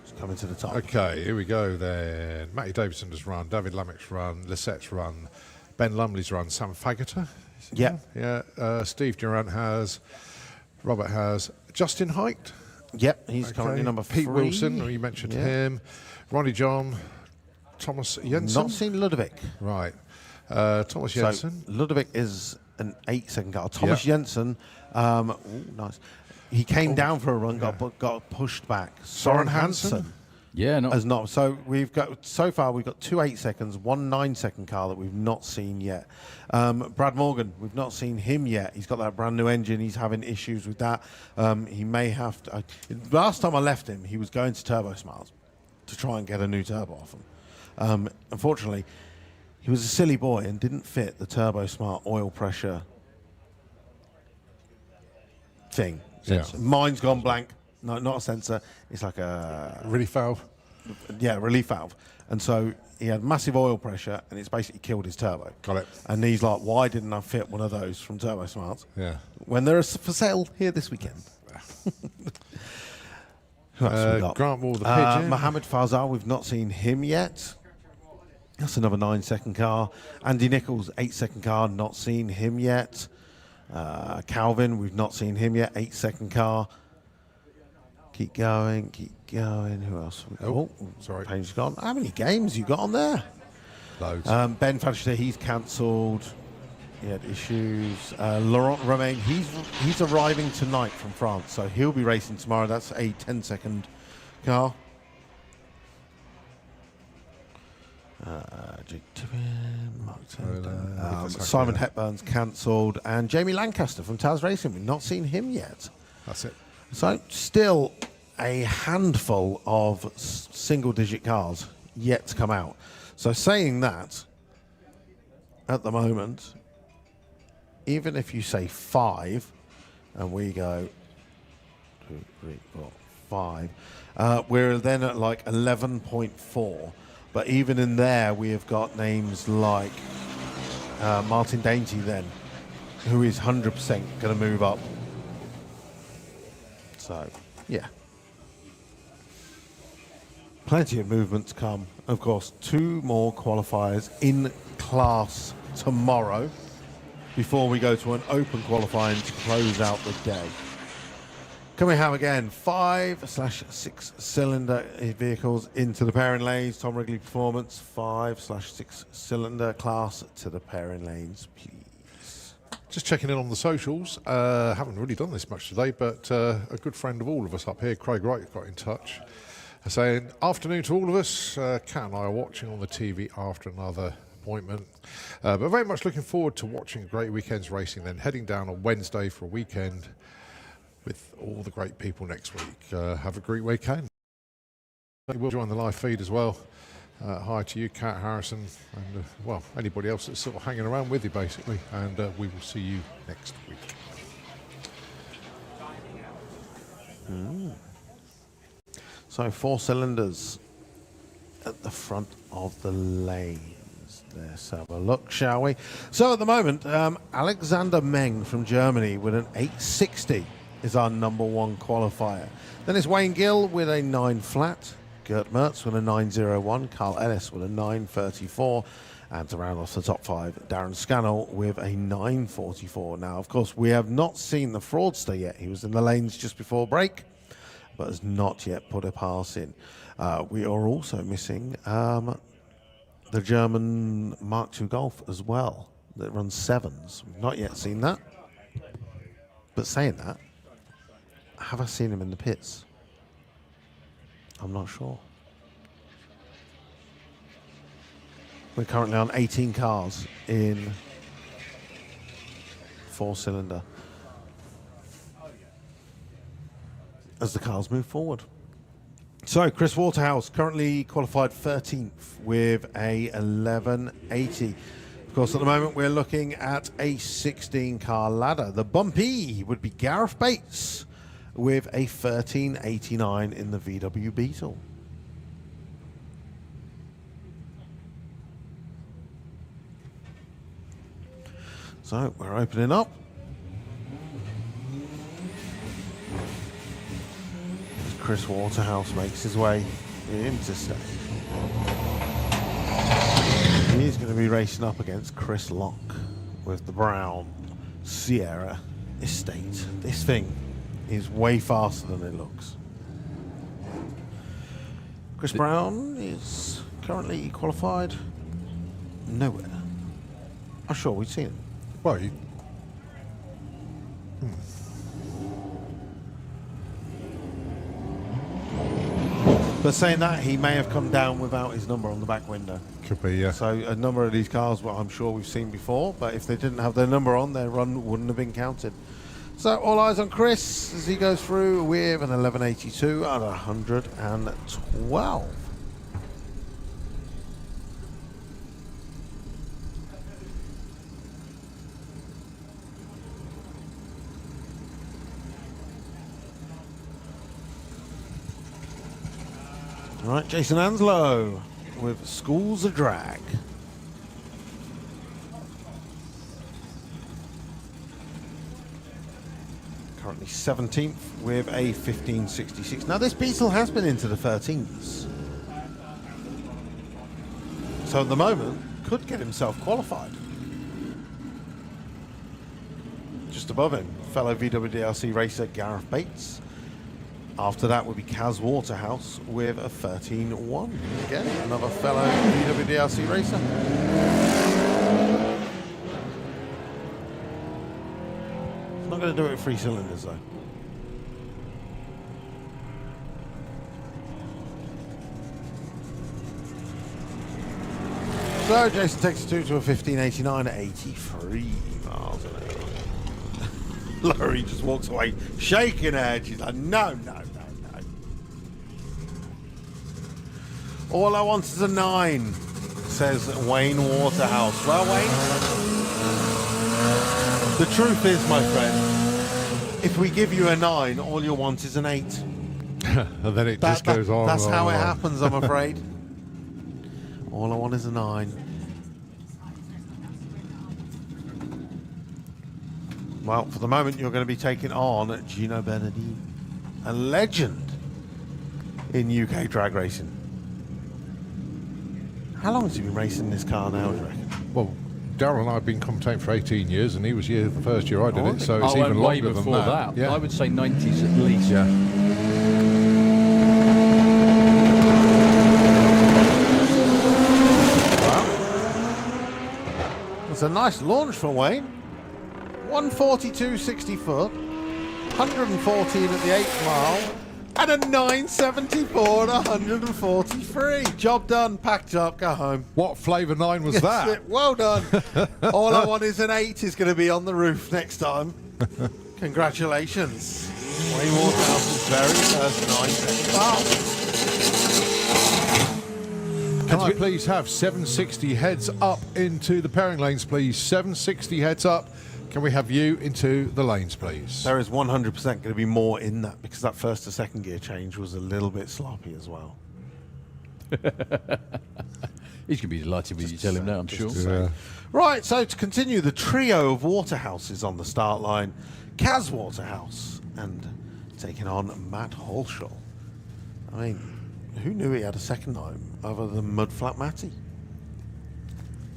It's coming to the top. Okay, here we go then. Matty Davidson has run, David Lamek's run, Lissette's run, Ben Lumley's run, Sam Faggoter, Yeah. Yeah. Steve Durant has. Robert has. Justin Hite. Yep, he's currently number 3. Pete Wilson, you mentioned him. Ronnie John. Thomas Jensen. Not seen Ludovic. Right. Thomas Jensen. So Ludovic is an 8-second car. Thomas Jensen, nice. He came down for a run, got pushed back. Soren Hansen Yeah, no. has not. So so far we've got 2 8-seconds, 1 9-second car that we've not seen yet. Brad Morgan, we've not seen him yet. He's got that brand new engine. He's having issues with that. He may have to. Last time I left him, he was going to Turbo Smiles to try and get a new turbo off him. Unfortunately, he was a silly boy and didn't fit the Turbo Smart oil pressure thing. Yeah. Mine's gone blank. No, not a sensor. It's like a Relief valve. relief valve. And so he had massive oil pressure, and it's basically killed his turbo. Got it. And he's like, "Why didn't I fit one of those from Turbo Smarts Yeah. when they're for sale here this weekend?" Who else have we got? Grant Wall, the pigeon. Mohammed Fazal, we've not seen him yet. That's another 9-second car. Andy Nichols, 8-second car, not seen him yet. Calvin, we've not seen him yet, 8-second car. Keep going, keep going. Who else? Sorry. Page's gone. How many games you got on there? Loads. Ben Fadster, he's cancelled. He had issues. Laurent Romain, he's arriving tonight from France, so he'll be racing tomorrow. That's a 10-second car. Jake Tippin, Mark Taylor, Simon Hepburn's cancelled, and Jamie Lancaster from Taz Racing. We've not seen him yet. That's it. So still a handful of single-digit cars yet to come out. So saying that, at the moment, even if you say 5, and we go 2, 3, 4, 5, we're then at like 11.4. But even in there, we have got names like Martin Dainty then, who is 100% going to move up. So, yeah. Plenty of movement to come. Of course, 2 more qualifiers in class tomorrow before we go to an open qualifying to close out the day. Can we have again 5/6 cylinder vehicles into the pairing lanes? Tom Wrigley Performance, 5/6 cylinder class to the pairing lanes, please. Just checking in on the socials. Haven't really done this much today, but a good friend of all of us up here, Craig Wright, got in touch saying, afternoon to all of us. Kat and I are watching on the TV after another appointment. But very much looking forward to watching a great weekend's racing, then heading down on Wednesday for a weekend with all the great people next week. Have a great weekend. We'll join the live feed as well. Hi to you, Kat, Harrison, and well, anybody else that's sort of hanging around with you, basically. And we will see you next week. So 4 cylinders at the front of the lanes. Let's have a look, shall we? So at the moment, Alexander Meng from Germany with an 860 is our number 1 qualifier. Then it's Wayne Gill with a 9 flat. Gert Mertz with a 901, Carl Ellis with a 934, and to round off the top 5, Darren Scannell with a 944. Now, of course, we have not seen the fraudster yet. He was in the lanes just before break, but has not yet put a pass in. We are also missing the German Mark II Golf as well, that runs 7s. We've not yet seen that. But saying that, have I seen him in the pits? I'm not sure. We're currently on 18 cars in 4-cylinder as the cars move forward. So Chris Waterhouse currently qualified 13th with a 1180. Of course, at the moment we're looking at a 16-car ladder. The bumpy would be Gareth Bates with a 1389 in the VW Beetle. So we're opening up. As Chris Waterhouse makes his way into stage. He's going to be racing up against Chris Locke with the Brown Sierra Estate. This thing is way faster than it looks. Chris Brown is currently qualified nowhere. I'm sure we've seen him. Well, But saying that, he may have come down without his number on the back window. could be, yeah. So a number of these cars, well, I'm sure we've seen before, but if they didn't have their number on, their run wouldn't have been counted. So all eyes on Chris as he goes through with an 1182 out of 112. All right, Jason Anslow with Schools of Drag. Currently 17th with a 1566. Now this Beetle has been into the 13s. So at the moment, could get himself qualified. Just above him, fellow VWDLC racer Gareth Bates. After that would be Kaz Waterhouse with a 13-1. Again, another fellow VWDLC racer. Not going to do it with 3 cylinders though. So Jason takes it to a 1589 at 83 miles an hour. Laurie just walks away shaking her head. She's like, no, no, no, no. All I want is a 9, says Wayne Waterhouse. Well, Wayne, the truth is, my friend, if we give you a 9, all you want is an 8. And then it just goes on. That's and how on it and on. happens, I'm afraid. All I want is a 9. Well, for the moment, you're going to be taking on Gino Bernardini, a legend in UK drag racing. How long has he been racing this car now, do you reckon? Well, Darryl and I have been commentating for 18 years, and he was here the first year I did it, so it's Oh, even and way longer than before that. Yeah. I would say 90s at least. Yeah. Well, it's a nice launch for Wayne. 142 60 foot, 114 at the 8th mile, and a 974 at 143. Job done, packed up, go home. What flavour 9 was That's that? it, well done. All I want is an 8 is going to be on the roof next time. Congratulations. Wayne Waterhouse's very first 9 second. Can I please have 760 heads up into the pairing lanes, please? 760 heads up. Can we have you into the lanes, please? There is 100% going to be more in that because that first to second gear change was a little bit sloppy as well. He's going to be delighted when you tell him that, I'm sure. Yeah. Right, so to continue, the trio of Waterhouses on the start line. Kaz Waterhouse and taking on Matt Holshaw. I mean, who knew he had a second name other than Mudflat Matty?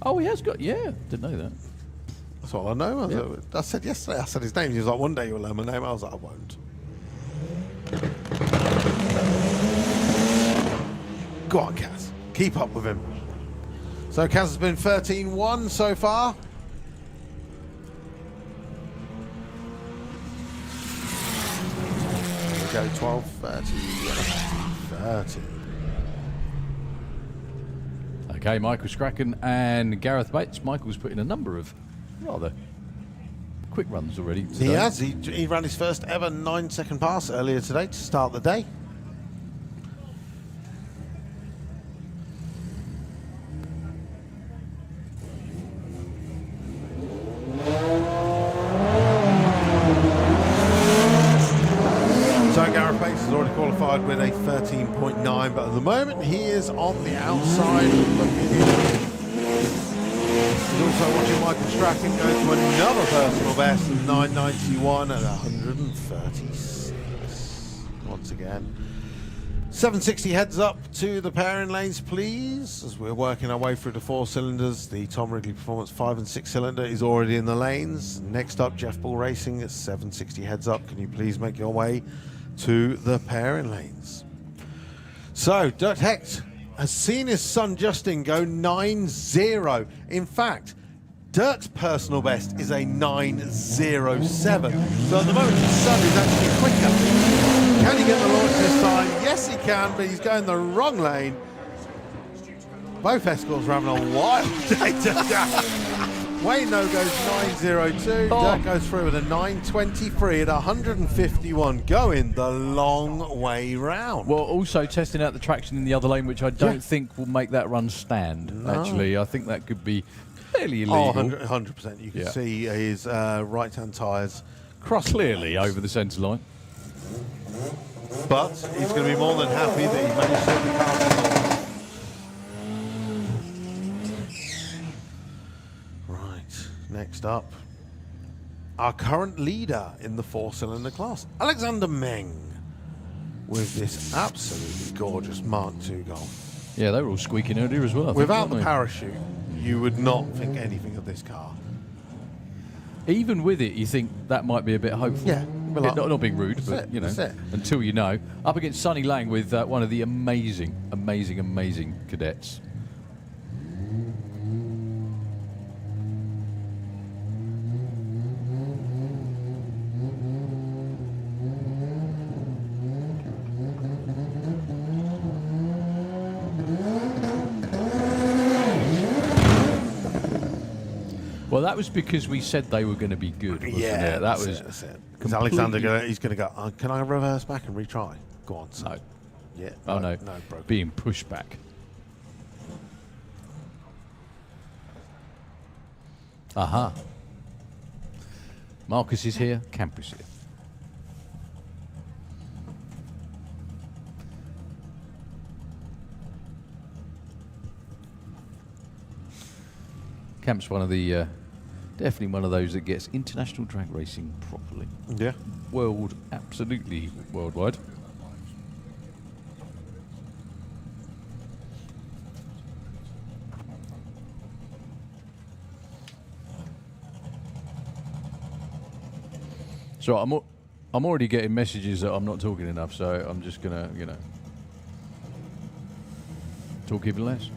Oh, he has got, yeah, didn't know that. That's all I know. Yep. I said yesterday, I said his name. He was like, one day you'll learn my name. I was like, I won't. Go on, Kaz. Keep up with him. So Kaz has been 13-1 so far. There we go, 12, 30, 30. Okay, Michael Strachan and Gareth Bates. Michael's put in a number of rather quick runs already today. He has. He ran his first ever 9-second pass earlier today to start the day. So Gareth Bates has already qualified with a 13.9, but at the moment he is on the outside looking in. He's also watching Michael Strachan go to another personal best of 991 at 136. Once again, 760 heads up to the pairing lanes, please. As we're working our way through the 4 cylinders, the Tom Wrigley Performance 5 and 6 cylinder is already in the lanes. Next up, Jeff Bull Racing at 760 heads up. Can you please make your way to the pairing lanes? So, Dirt Hecht has seen his son Justin go 9.0. In fact, Dirt's personal best is a 9.07. So at the moment, his son is actually quicker. Can he get the launch this time? Yes, he can, but he's going the wrong lane. Both escorts are having a wild day today. Wayne No goes 9.02. Dirt goes through with a 9.23 at 151, going the long way round. Well, also testing out the traction in the other lane, which I don't think will make that run stand. No. Actually, I think that could be fairly illegal. Oh, 100%. You can see his right-hand tyres cross Clearly over the centre line. But he's going to be more than happy that he managed to hit the car. Right, next up, our current leader in the 4-cylinder class, Alexander Meng, with this absolutely gorgeous Mark II Golf. Yeah, they were all squeaking earlier as well. I think, Without weren't the they? parachute, you would not think anything of this car. Even with it, you think that might be a bit hopeful. Yeah. Yeah, not being rude, That's but it, you know, that's it. until you know. Up against Sonny Lang with one of the amazing cadets. Well, that was because we said they were going to be good, wasn't it? That was That's it. Is Alexander completely- he's going to go, can I reverse back and retry? Go on, son. No. Yeah. Oh no, No, broken. being pushed back. Aha. Marcus is here, Camp is here. Camp's one of the, definitely one of those that gets international drag racing properly. Yeah. Absolutely worldwide. So I'm already getting messages that I'm not talking enough, so I'm just gonna, talk even less.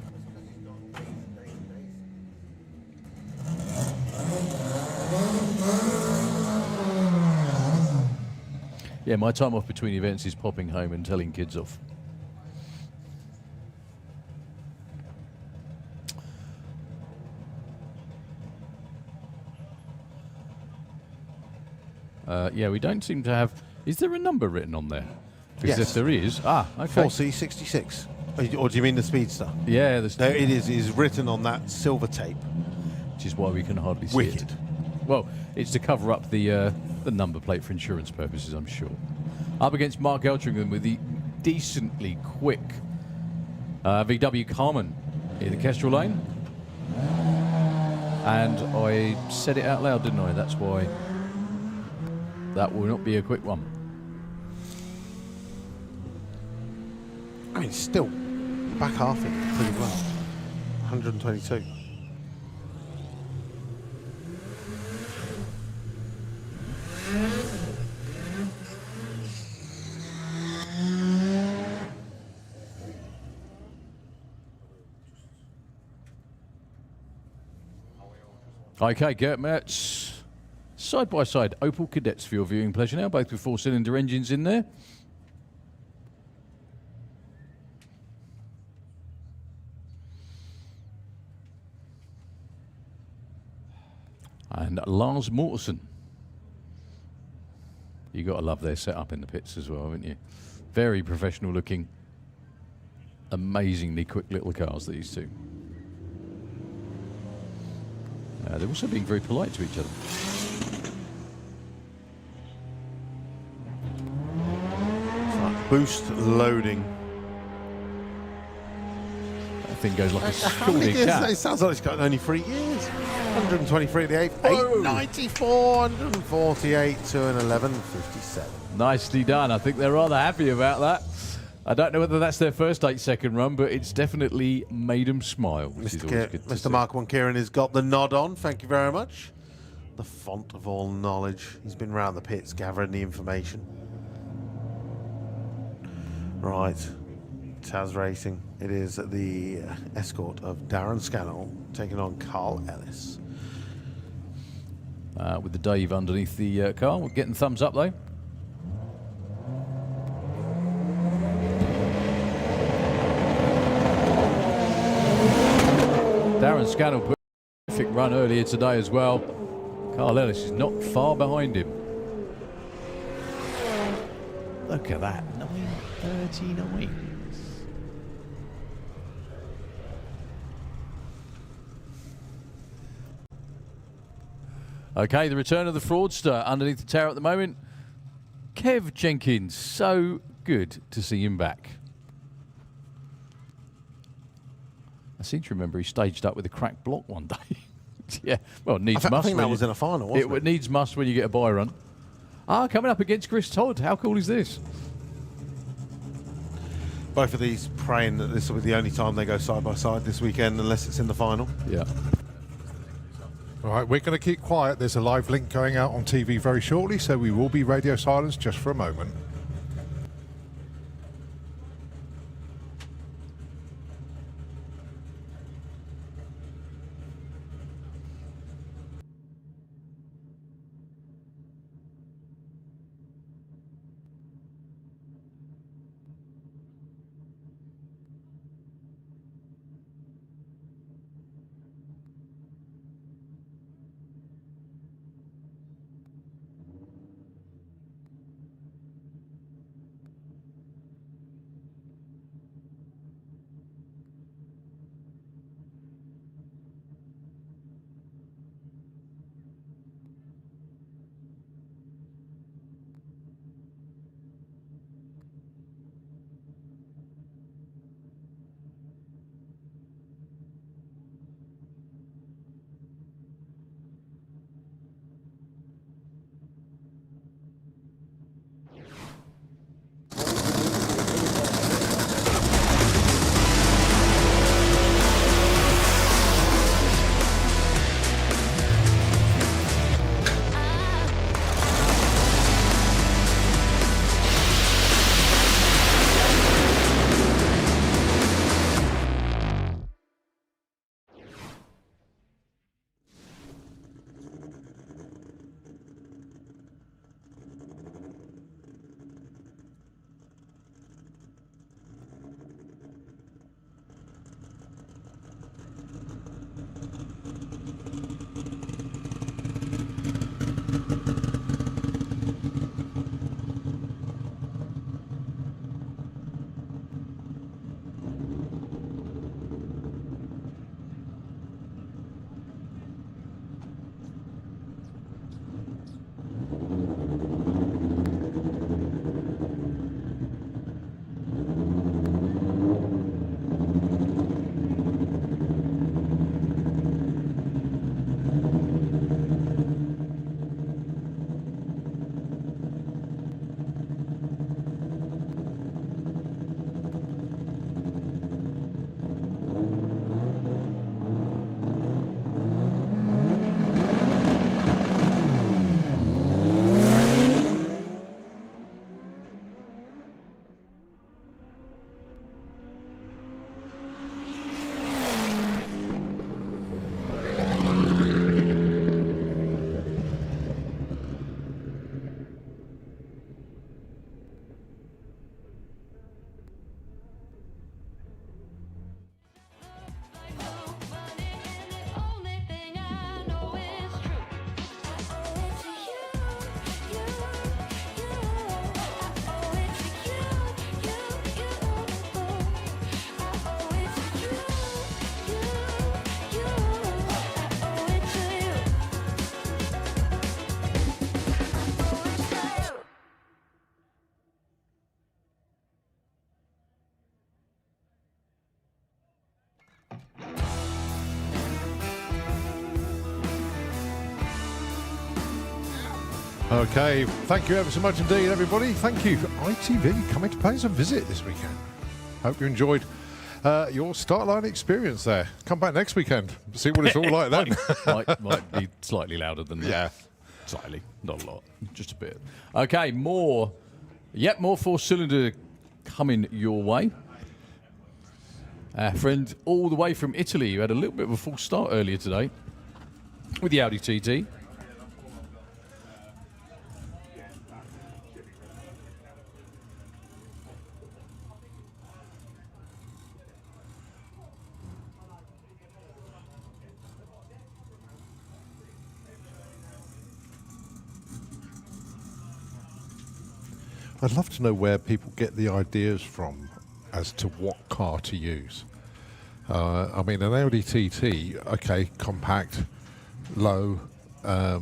Yeah, my time off between events is popping home and telling kids off. Yeah, we don't seem to have... Is there a number written on there? Because Yes. if there is... okay. 4C66. Or do you mean the Speedster? Yeah, No, it is written on that silver tape. which is why we can hardly see Wicked. it. Well, it's to cover up the number plate for insurance purposes, I'm sure. Up against Mark Eltringham with the decently quick VW Carmen in the Kestrel lane. And I said it out loud, didn't I? That's why that will not be a quick one. I mean, still back half it pretty well. 122. Okay, Gert Mertz. Side by side, Opel Cadets for your viewing pleasure now, both with 4-cylinder engines in there. And Lars Mortensen. You got to love their setup in the pits as well, haven't you? Very professional looking, amazingly quick little cars, these two. They're also being very polite to each other. It's like boost loading. That thing goes like a How many scalding years? cat. It sounds like it's got only 3 years. 123 at the 8th, Whoa. 894, 148 to an 11.57. Nicely done. I think they're rather happy about that. I don't know whether that's their first 8-second run, but it's definitely made them smile, which is always good to see. Mr. Mark One Kieran has got the nod on. Thank you very much. The font of all knowledge. He's been round the pits gathering the information. Right. Taz Racing. It is the escort of Darren Scannell taking on Carl Ellis. With the Dave underneath the car. We're getting thumbs up, though. Darren Scannell put a terrific run earlier today as well. Carl Ellis is not far behind him. Look at that, 9:39. Okay, the return of the fraudster underneath the tower at the moment. Kev Jenkins, so good to see him back. I seem to remember he staged up with a cracked block one day. Yeah, well, needs must. I think that was in a final, wasn't it? It needs must when you get a buy run. Coming up against Chris Todd. How cool is this? Both of these praying that this will be the only time they go side by side this weekend, unless it's in the final. Yeah. All right, we're going to keep quiet. There's a live link going out on TV very shortly, so we will be radio silence just for a moment. Okay, thank you ever so much indeed, everybody. Thank you for ITV coming to pay us a visit this weekend. Hope you enjoyed your Startline experience there. Come back next weekend, see what it's all like then. might be slightly louder than that. Yeah. Slightly, not a lot, just a bit. Okay, more 4-cylinder coming your way. Our friend all the way from Italy, who had a little bit of a false start earlier today with the Audi TT. I'd love to know where people get the ideas from as to what car to use. I mean, an Audi TT, okay, compact, low, but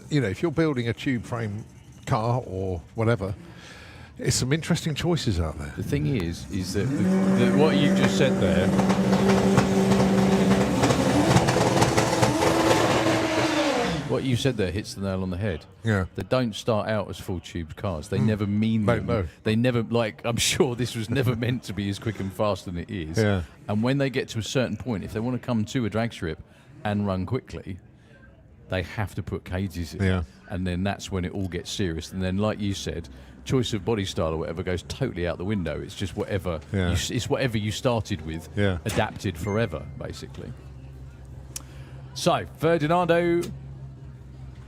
you know, if you're building a tube frame car or whatever, it's some interesting choices out there. The thing is that what you just said there. What you said there hits the nail on the head. Yeah. They don't start out as full tube cars. They never mean them. No. They never, like, I'm sure this was never meant to be as quick and fast than it is. Yeah. And when they get to a certain point, if they want to come to a drag strip and run quickly, they have to put cages in. Yeah. And then that's when it all gets serious. And then, like you said, choice of body style or whatever goes totally out the window. It's just whatever. Yeah. It's whatever you started with, Yeah. adapted forever, basically. So, Ferdinando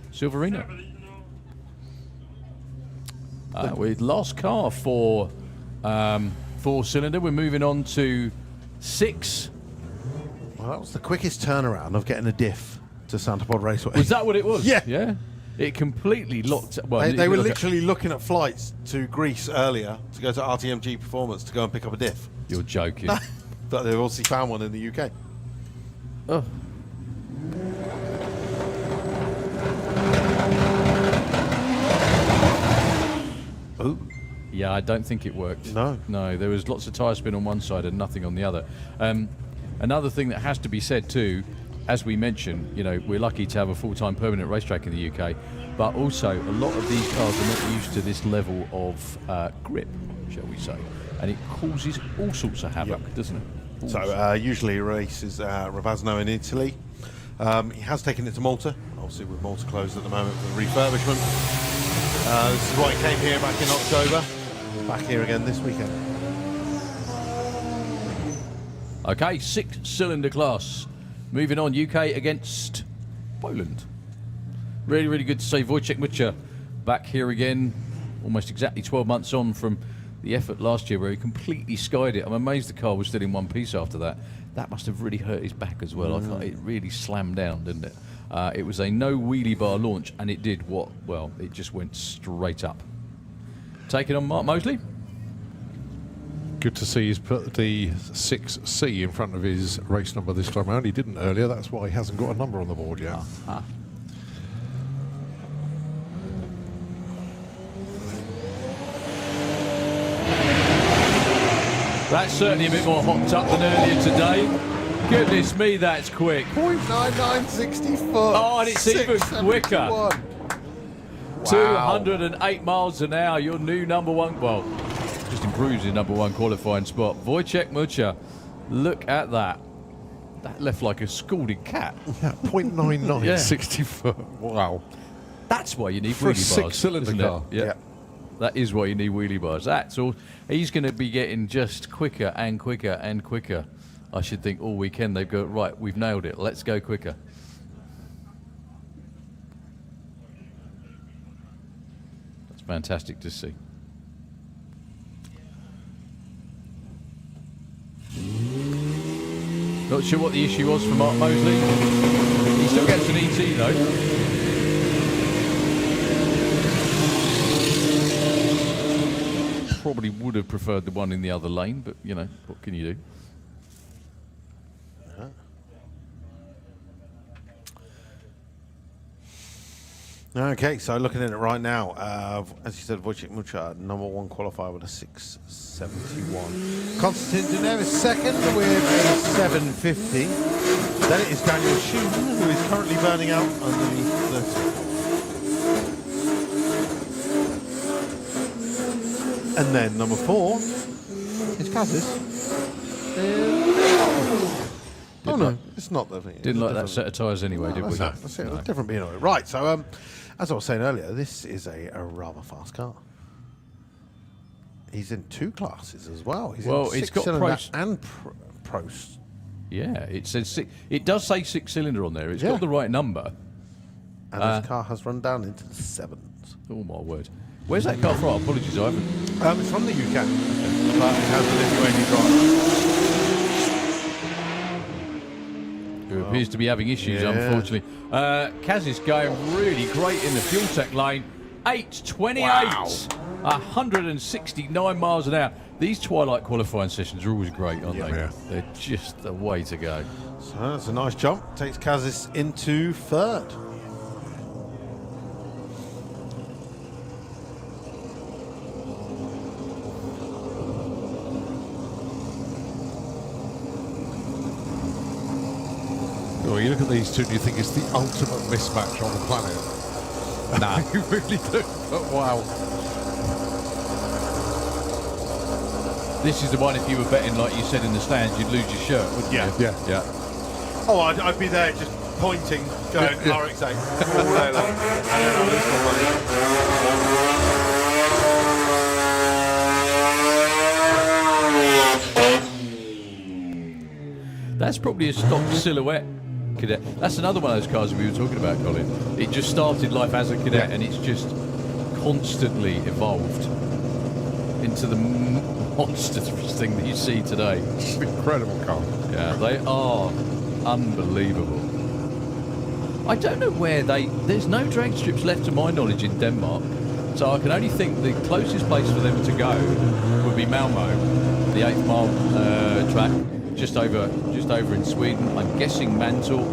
Silverino. With last car for 4-cylinder. We're moving on to 6. Well, that was the quickest turnaround of getting a diff to Santa Pod Raceway. Was that what it was? Yeah. Yeah. It completely locked. Well, They were literally looking at flights to Greece earlier to go to RTMG Performance to go and pick up a diff. You're joking. But they've obviously found one in the UK. Oh. Ooh. Yeah, I don't think it worked. No. There was lots of tyre spin on one side and nothing on the other. Another thing that has to be said too, as we mentioned, you know, we're lucky to have a full-time permanent racetrack in the UK, but also a lot of these cars are not used to this level of grip, shall we say, and it causes all sorts of havoc, doesn't it? All sorts. So usually he races Ravasno in Italy. He has taken it to Malta, obviously with Malta closed at the moment for refurbishment. This is why he came here back in October. Back here again this weekend. Okay, 6-cylinder class. Moving on, UK against Poland. Really, really good to see Wojciech Mucha back here again, almost exactly 12 months on from the effort last year where he completely skied it. I'm amazed the car was still in one piece after that. That must have really hurt his back as well. It really slammed down, didn't it? It was a no wheelie bar launch, and it did what? Well, it just went straight up. Taking on Mark Mosley. Good to see he's put the 6C in front of his race number this time around. He didn't earlier, that's why he hasn't got a number on the board yet. That's certainly a bit more hopped up than earlier today. Goodness me, that's quick. 0.9960 foot. Oh, and it's even quicker. 671. 208 miles an hour, your new number one. Well, just improves your number one qualifying spot. Wojciech Mucha, look at that. That left like a scalded cat. Yeah, 0.99, Yeah. 60 foot. Wow. That's why you need For a wheelie bars. 6-cylinder isn't it? car. Yeah. Yeah. That is why you need wheelie bars. That's all. He's going to be getting just quicker and quicker and quicker. I should think all weekend they've got, right, we've nailed it. Let's go quicker. That's fantastic to see. Not sure what the issue was for Mark Mosley. He still gets an ET though. Probably would have preferred the one in the other lane, but you know, what can you do? Okay, so looking at it right now, as you said, Wojciech Mucha, number one qualifier with a 671. Konstantin Dunev is second with a 750. Then it is Daniel Schumann, who is currently burning out underneath the And then number 4 is Kaz's. Oh no, it's not the thing. Didn't like that set of tyres anyway, did we? That's it. Different B&O. Right. So, as I was saying earlier, this is a rather fast car. He's in 2 classes as well. He's Well, in it's got six-cylinder pros- and pros. Yeah, it says it does say 6-cylinder on there. It's Yeah. got the right number. And this car has run down into the 7s. Oh my word! Where's that car from? Apologies, I haven't. It's from the UK, but it has a Lithuanian driver. Who appears to be having issues, Yeah. unfortunately. Kaz is going really great in the fuel tech lane. 8:28, 169 miles an hour. These twilight qualifying sessions are always great, aren't they? Yeah. They're just the way to go. So that's a nice jump. Takes Kazis into 3rd. Well, you look at these two and you think it's the ultimate mismatch on the planet. Nah. You really do. But wow. This is the one, if you were betting, like you said in the stands, you'd lose your shirt, wouldn't Yeah. you? Yeah. Yeah. Oh, I'd be there just pointing, going RX-8 all day long. And then I lose my money. That's probably a stock silhouette cadet. That's another one of those cars we were talking about, Colin. It just started life as a cadet, and it's just constantly evolved into the monstrous thing that you see today. It's an incredible car. Yeah, they are unbelievable. I don't know where there's no drag strips left to my knowledge in Denmark, so I can only think the closest place for them to go would be Malmo, the 8th mile track, just over in Sweden. I'm guessing Mantle,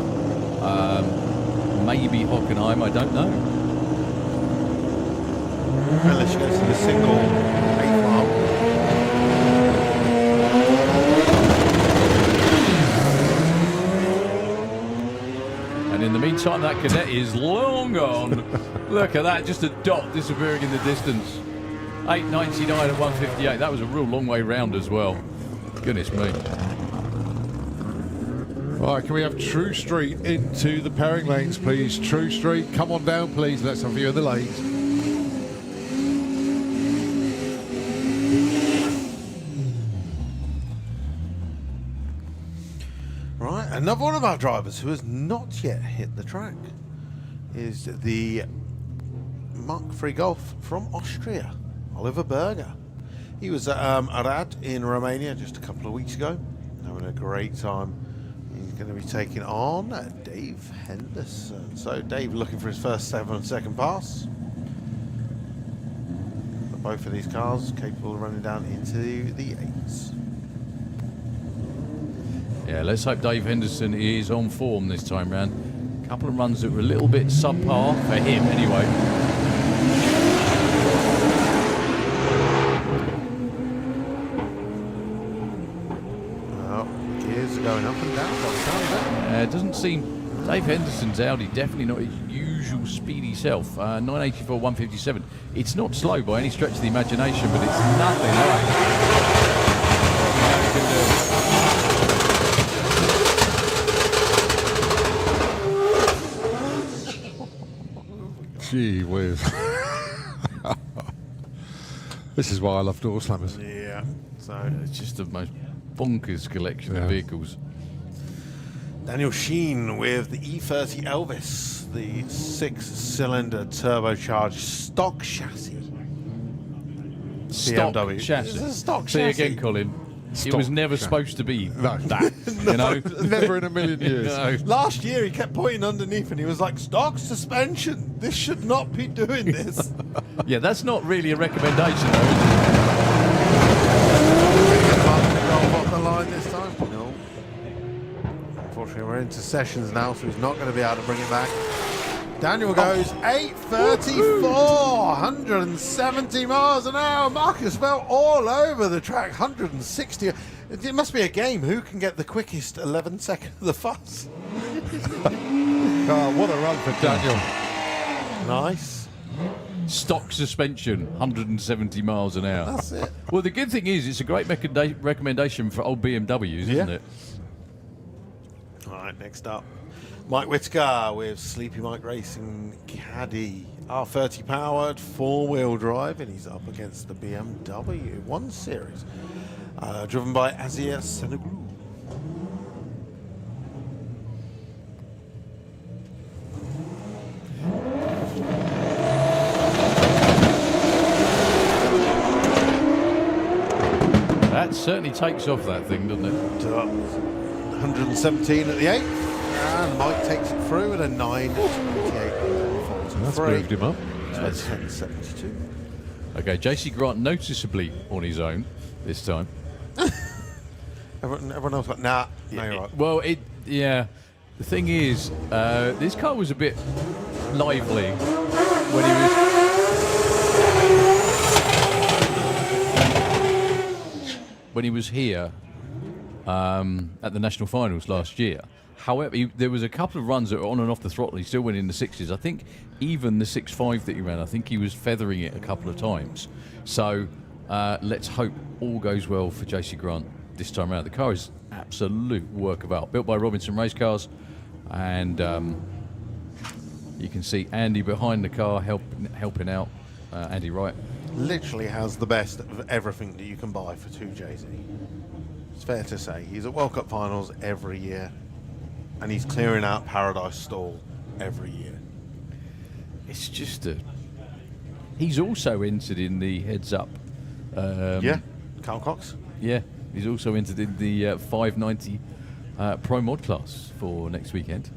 maybe Hockenheim, I don't know. Unless you go to the single 8 mile. And in the meantime, that cadet is long gone. Look at that, just a dot disappearing in the distance. 8.99 at 1:58. That was a real long way round as well. Goodness me. All right, can we have True Street into the pairing lanes, please? True Street, come on down, please. Let's have you in the lanes. Right, another one of our drivers who has not yet hit the track is the Mark III Golf from Austria, Oliver Berger. He was at Arad in Romania just a couple of weeks ago, having a great time. He's going to be taking on Dave Henderson. So Dave looking for his first 7-second pass. But both of these cars capable of running down into the 8s. Yeah, let's hope Dave Henderson is on form this time round. A couple of runs that were a little bit subpar for him anyway. Well, gears are going up and down by the sound of it. It doesn't seem Dave Henderson's Audi definitely not his usual speedy self. 984 157. It's not slow by any stretch of the imagination, but it's nothing like. Gee whiz. This is why I love Doorslammers. Yeah. So It's just the most bonkers collection of vehicles. Daniel Sheen with the E30 Elvis, the 6-cylinder turbocharged stock chassis. Stock BMW. chassis. It's a stock Say chassis. again, Colin. It Stock was never chassis. supposed to be No. that. You know? Never in a million years. No. Last year he kept pointing underneath and he was like, stock suspension. This should not be doing this. Yeah, that's not really a recommendation, though, is it? Off the line this time? No. Unfortunately, we're into sessions now, so he's not going to be able to bring it back. Daniel goes 8:34, 170 miles an hour. Marcus fell all over the track, 160. It must be a game. Who can get the quickest 11 second of the fuss? Oh, what a run for Daniel. Nice. stock suspension, 170 miles an hour. That's it. Well, the good thing is it's a great recommendation for old BMWs, isn't Yeah. it? All right, next up, Mike Whitaker with Sleepy Mike Racing Caddy. R30 powered, 4-wheel drive, and he's up against the BMW 1 Series. Driven by Azia Seneglu. That certainly takes off that thing, doesn't it? 117 at the 8th, and Mike takes it through at a 9.28. That's moved him up. That's 10.72. Okay, JC Grant noticeably on his own this time. Everyone else got, nah, no, you're right. Well, yeah. The thing is, this car was a bit lively when he was here at the national finals last year. However, there was a couple of runs that were on and off the throttle. He still went in the 6s. I think even the 6.5 that he ran, I think he was feathering it a couple of times. So let's hope all goes well for JC Grant this time around. The car is absolute work of art, built by Robinson Race Cars, and you can see Andy behind the car helping out. Andy Wright. Literally has the best of everything that you can buy for 2JZ. It's fair to say. He's at World Cup finals every year, and he's clearing out Paradise Stall every year. It's just he's also entered in the heads up. Yeah, Carl Cox. Yeah, he's also entered in the 590 Pro Mod class for next weekend.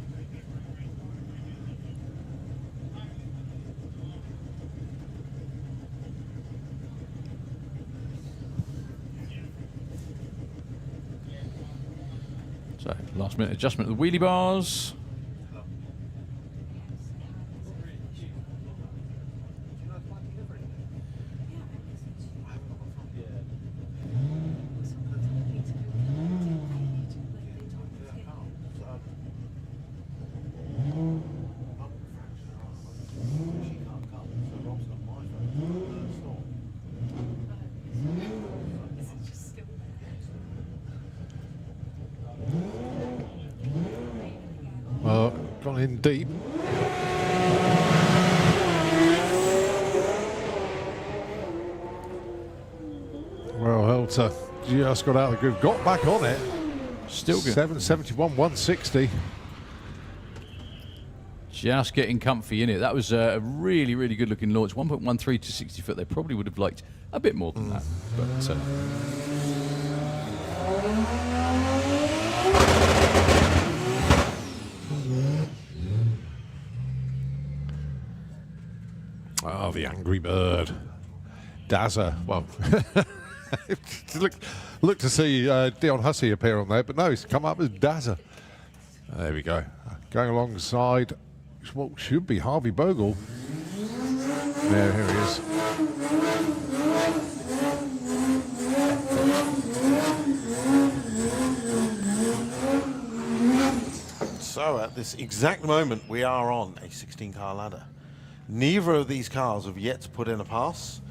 So, last minute adjustment of the wheelie bars. Gone in deep. Well, Helter just got out of the groove, got back on it. Still good. 771, 160. Just getting comfy in it. That was a really, really good looking launch. 1.13 to 60 foot. They probably would have liked a bit more than that. But Oh, the Angry Bird. Dazza. Well, look to see Dion Hussey appear on there, but no, he's come up as Dazza. There we go. Going alongside what should be Harvey Bogle. There, here he is. So at this exact moment, we are on a 16-car ladder. Neither of these cars have yet to put in a pass.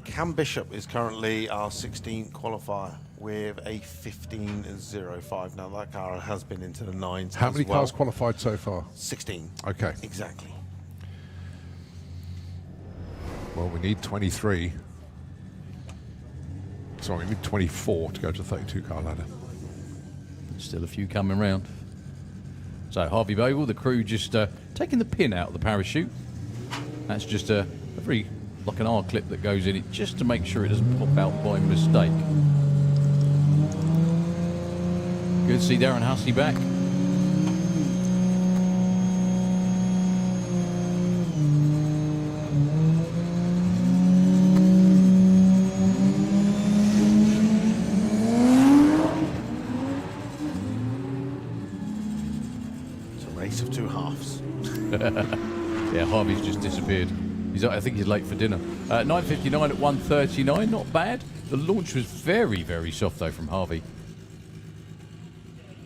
Cam Bishop is currently our 16th qualifier with a 15.05. Now that car has been into the 9s. How as many well. cars qualified so far? 16. Okay. Exactly. Well, we need 23. Sorry, we need 24 to go to the 32-car ladder. still a few coming round. So Harvey Bogle, the crew just taking the pin out of the parachute. That's just a very, like an R clip that goes in it just to make sure it doesn't pop out by mistake. Good to see Darren Hussey back. It's a race of two halves. Yeah, Harvey's just disappeared. I think he's late for dinner. 9:59 at 1:39, not bad. The launch was very, very soft though from Harvey.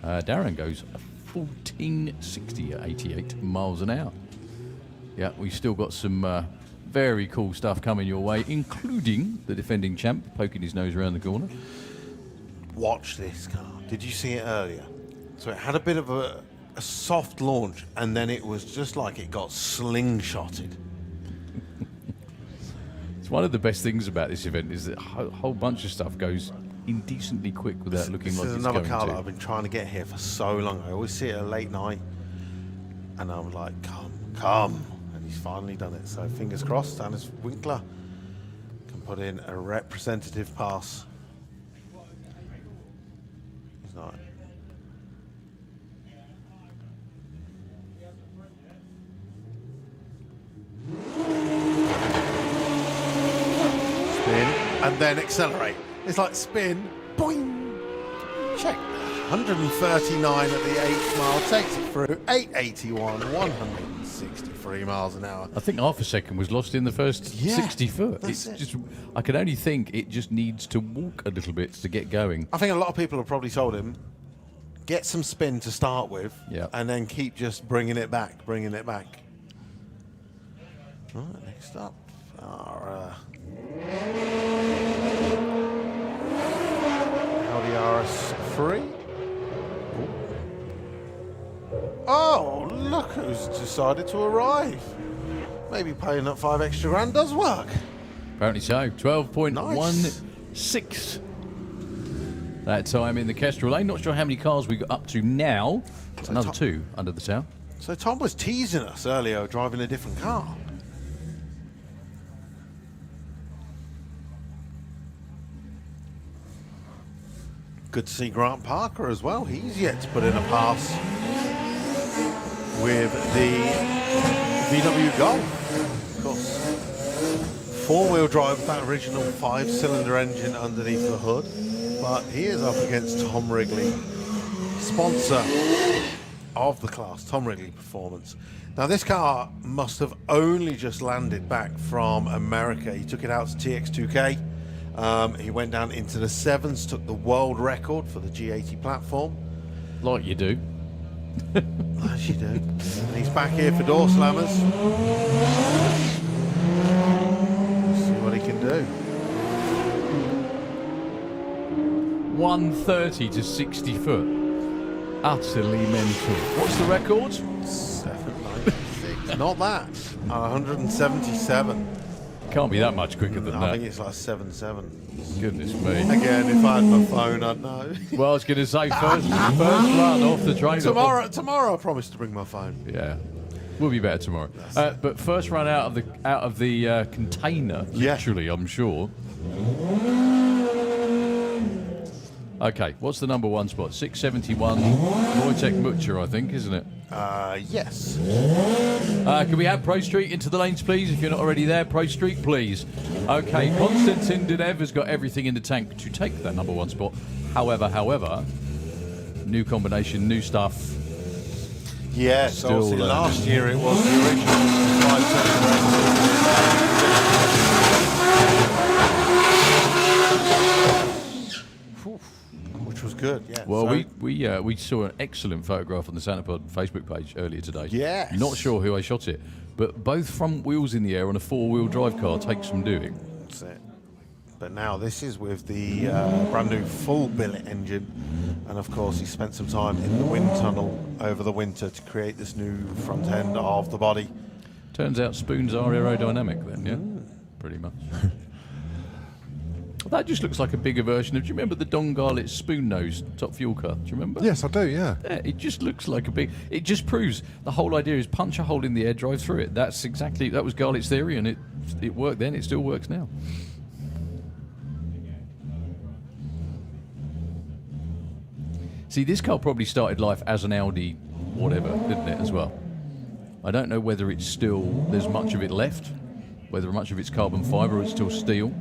Darren goes 1460 at 88 miles an hour. Yeah, we've still got some very cool stuff coming your way, including the defending champ poking his nose around the corner. Watch this car. Did you see it earlier? So it had a bit of a soft launch, and then it was just like it got slingshotted. It's one of the best things about this event is that a whole bunch of stuff goes indecently quick without looking like This is it's another going car to. that I've been trying to get here for so long. I always see it at late night, and I'm like, come. And he's finally done it. So fingers crossed, Dennis Winkler can put in a representative pass. He's not. Spin, and then accelerate. It's like spin, boing, check. 139 at the 8th mile, takes it through, 881, 163 miles an hour. I think half a second was lost in the first 60 foot. that's It's it. just, I can only think it just needs to walk a little bit to get going. I think a lot of people have probably told him, get some spin to start with, Yeah. and then keep just bringing it back. Right, next up, our Audi RS3. Oh, look who's decided to arrive. Maybe paying up 5 extra grand does work. Apparently so. 12.16. That time in the Kestrel lane. Not sure how many cars we got up to now. Another Tom- 2 under the tower. So Tom was teasing us earlier driving a different car. Good to see Grant Parker as well. He's yet to put in a pass with the VW Golf. Of course, 4-wheel drive with that original 5-cylinder engine underneath the hood. But he is up against Tom Wrigley, sponsor of the class, Tom Wrigley Performance. Now this car must have only just landed back from America. He took it out to TX2K. He went down into the 7s, took the world record for the G80 platform. Like you do. As you do. And he's back here for Doorslammers. See what he can do. 130 to 60 foot. Utterly mental. What's the record? 796. Not that. 177. Can't be that much quicker than I that. think it's like 7.7. Goodness me. Again, if I had my phone, I'd know. Well, I was going to say first run off the train. Tomorrow I promise to bring my phone. Yeah, we'll be better tomorrow. But first run out of the container, Yeah. literally, I'm sure. Okay, what's the number 1 spot? 671. Wojtek Mucha, I think, isn't it? Yes. Can we have Pro Street into the lanes, please? If you're not already there, Pro Street, please. Okay, Konstantin Dinev has got everything in the tank to take that number 1 spot. However, new combination, new stuff. Yes, Still obviously learning. last year it was the original 5-cylinder, which was good. Yeah. Well, So- we saw an excellent photograph on the Santapod Facebook page earlier today. Yes. Not sure who I shot it, but both front wheels in the air on a 4-wheel drive car takes some doing. That's it. But now this is with the brand new full billet engine, and of course he spent some time in the wind tunnel over the winter to create this new front end of the body. Turns out spoons are aerodynamic then, yeah? Pretty much. That just looks like a bigger version of, do you remember the Don Garlett spoon nose top fuel car? Do you remember? Yes, I do, yeah. Yeah, it just looks like it just proves the whole idea is punch a hole in the air, drive through it. That was Garlett's theory, and it worked then, it still works now. See, this car probably started life as an Audi whatever, didn't it, as well? I don't know whether there's much of it left, whether much of it's carbon fibre or it's still steel.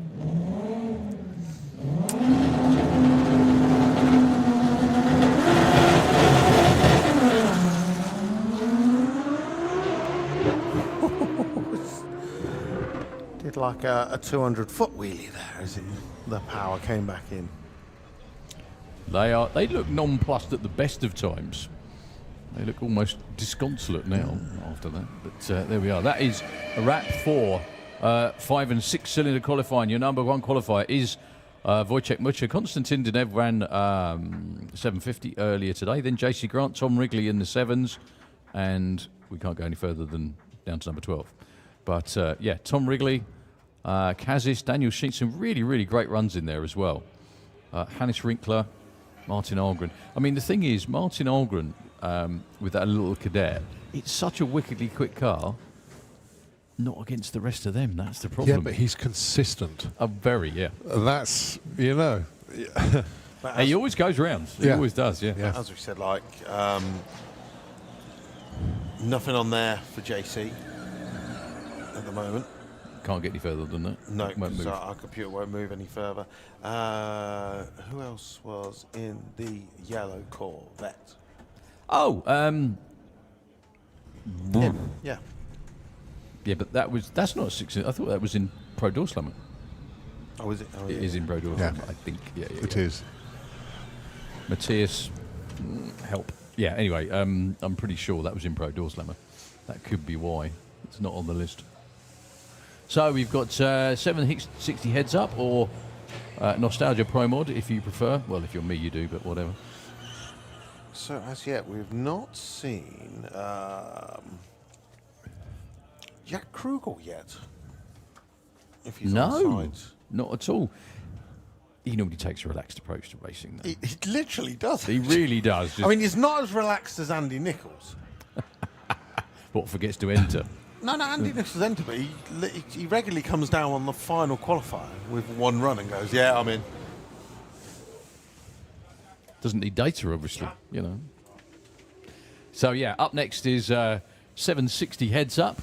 Did like a 200-foot wheelie there as the power came back in. They look nonplussed at the best of times. They look almost disconsolate now after that. But there we are. That is a wrap for 5 and 6 cylinder qualifying. Your number one qualifier is Wojciech Mucha. Konstantin Dinev ran 750 earlier today. Then JC Grant, Tom Wrigley in the 7s. And we can't go any further than down to number 12. But yeah, Tom Wrigley, Kazis, Daniel Sheets, some really, really great runs in there as well. Hannes Rinkler, Martin Algren. I mean, the thing is, Martin Algren, with that little cadet, it's such a wickedly quick car. Not against the rest of them, that's the problem. Yeah, but he's consistent. Very, yeah. That's, you know. He always goes round. He Yeah. always does, yeah. As we said, like, nothing on there for JC at the moment. Can't get any further than that. No, Won't because move. our computer won't move any further. Who else was in the yellow Corvette? Oh, Yeah. yeah, but that's not a 6. I thought that was in Pro Dorslammer. Oh, is it? Oh, It is in Pro Dorslammer, Yeah. I think. Yeah, It is. Matthias, help. Yeah, anyway, I'm pretty sure that was in Pro Dorslammer. That could be why it's not on the list. So we've got 760 heads up or Nostalgia Pro Mod if you prefer. Well, if you're me, you do, but whatever. So as yet, we've not seen Jack Krugel yet. If he's on No, side. not at all. He normally takes a relaxed approach to racing, though. He literally does. He really does. Just, I mean, he's not as relaxed as Andy Nichols. what forgets to enter. No, Andy Nichols entered, but he regularly comes down on the final qualifier with one run and goes, yeah, I'm in. Doesn't need data, obviously, you know. So, yeah, up next is 760 heads up.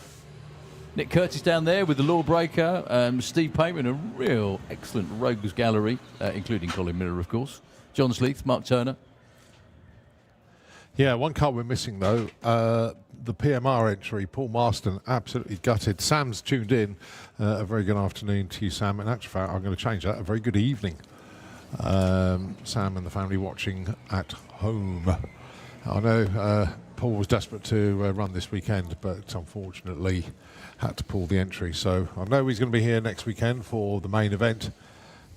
Nick Curtis down there with the Lawbreaker. Steve Payman, a real excellent rogues gallery, including Colin Miller, of course. John Sleeth, Mark Turner. Yeah, one car we're missing, though. The PMR entry, Paul Marston, absolutely gutted. Sam's tuned in. A very good afternoon to you, Sam. In actual fact, I'm going to change that. A very good evening. Sam and the family watching at home. I know Paul was desperate to run this weekend, but unfortunately had to pull the entry. So I know he's going to be here next weekend for the main event.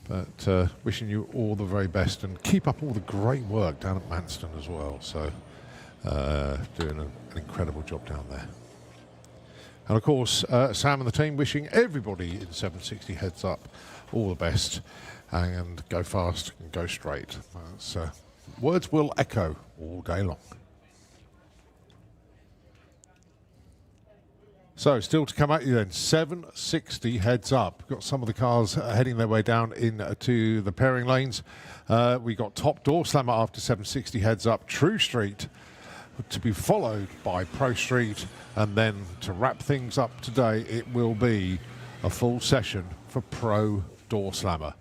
But wishing you all the very best and keep up all the great work down at Manston as well. So doing an incredible job down there. And of course, Sam and the team wishing everybody in 760 heads up all the best and go fast and go straight. Words will echo all day long. So, still to come at you then, 760 heads up. Got some of the cars heading their way down into the pairing lanes. We got top door slammer after 760 heads up, True Street, to be followed by Pro Street. And then to wrap things up today, it will be a full session for Pro Door Slammer.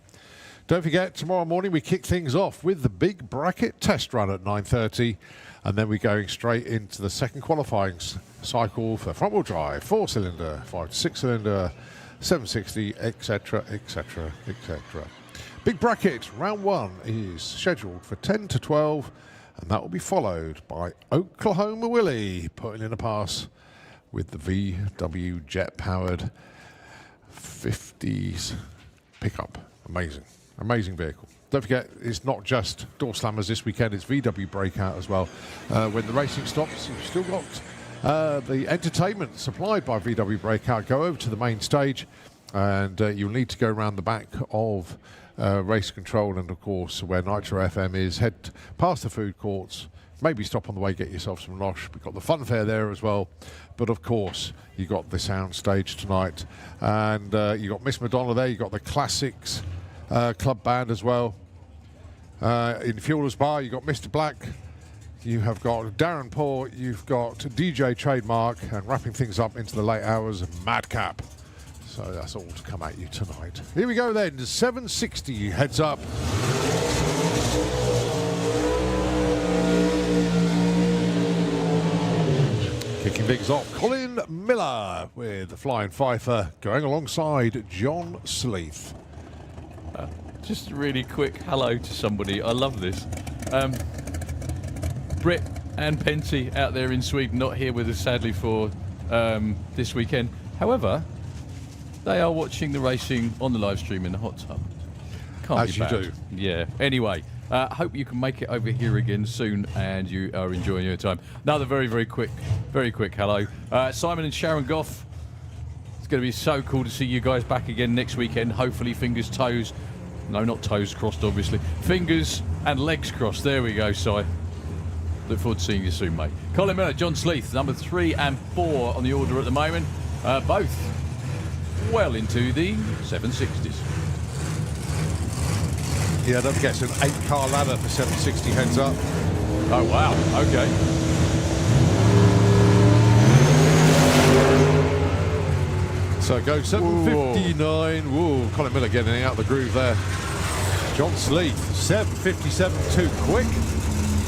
Don't forget, tomorrow morning we kick things off with the big bracket test run at 9:30. And then we're going straight into the second qualifying cycle for front-wheel drive, 4-cylinder, 5 to 6-cylinder, 760, etc., etc., etc. Big bracket, round 1 is scheduled for 10 to 12, and that will be followed by Oklahoma Willie putting in a pass with the VW jet-powered 50s pickup. Amazing vehicle. Don't forget, it's not just Door Slammers this weekend, it's VW Breakout as well. When the racing stops, you've still got the entertainment supplied by VW Breakout. Go over to the main stage and you'll need to go around the back of Race Control and, of course, where Nitro FM is. Head past the food courts, maybe stop on the way, get yourself some nosh. We've got the fun fair there as well. But, of course, you got the sound stage tonight. And you got Miss Madonna there, you got the Classics Club Band as well. In Fuelers Bar, you've got Mr. Black, you have got Darren Paul, you've got DJ Trademark, and wrapping things up into the late hours, Madcap. So that's all to come at you tonight. Here we go then, 760 heads up. Kicking things off, Colin Miller with the Flying Fifer going alongside John Sleeth. Just a really quick hello to somebody. I love this. Britt and Penty out there in Sweden, not here with us sadly for this weekend. However, They are watching the racing on the live stream in the hot tub. Can't As be you bad. do. Yeah. Anyway, hope you can make it over here again soon and you are enjoying your time. Another very quick hello. Simon and Sharon Goff. It's going to be so cool to see you guys back again next weekend. Hopefully, fingers, toes. No, not toes crossed, obviously. Fingers and legs crossed. There we go, Si. Look forward to seeing you soon, mate. Colin Miller, John Sleeth, number 3 and 4 on the order at the moment. Both well into the 760s. Yeah, don't forget, it's an 8-car ladder for 760, heads up. Oh, wow. Okay. So go 759. Whoa, Colin Miller getting out of the groove there. John Sleeth, 757 too quick.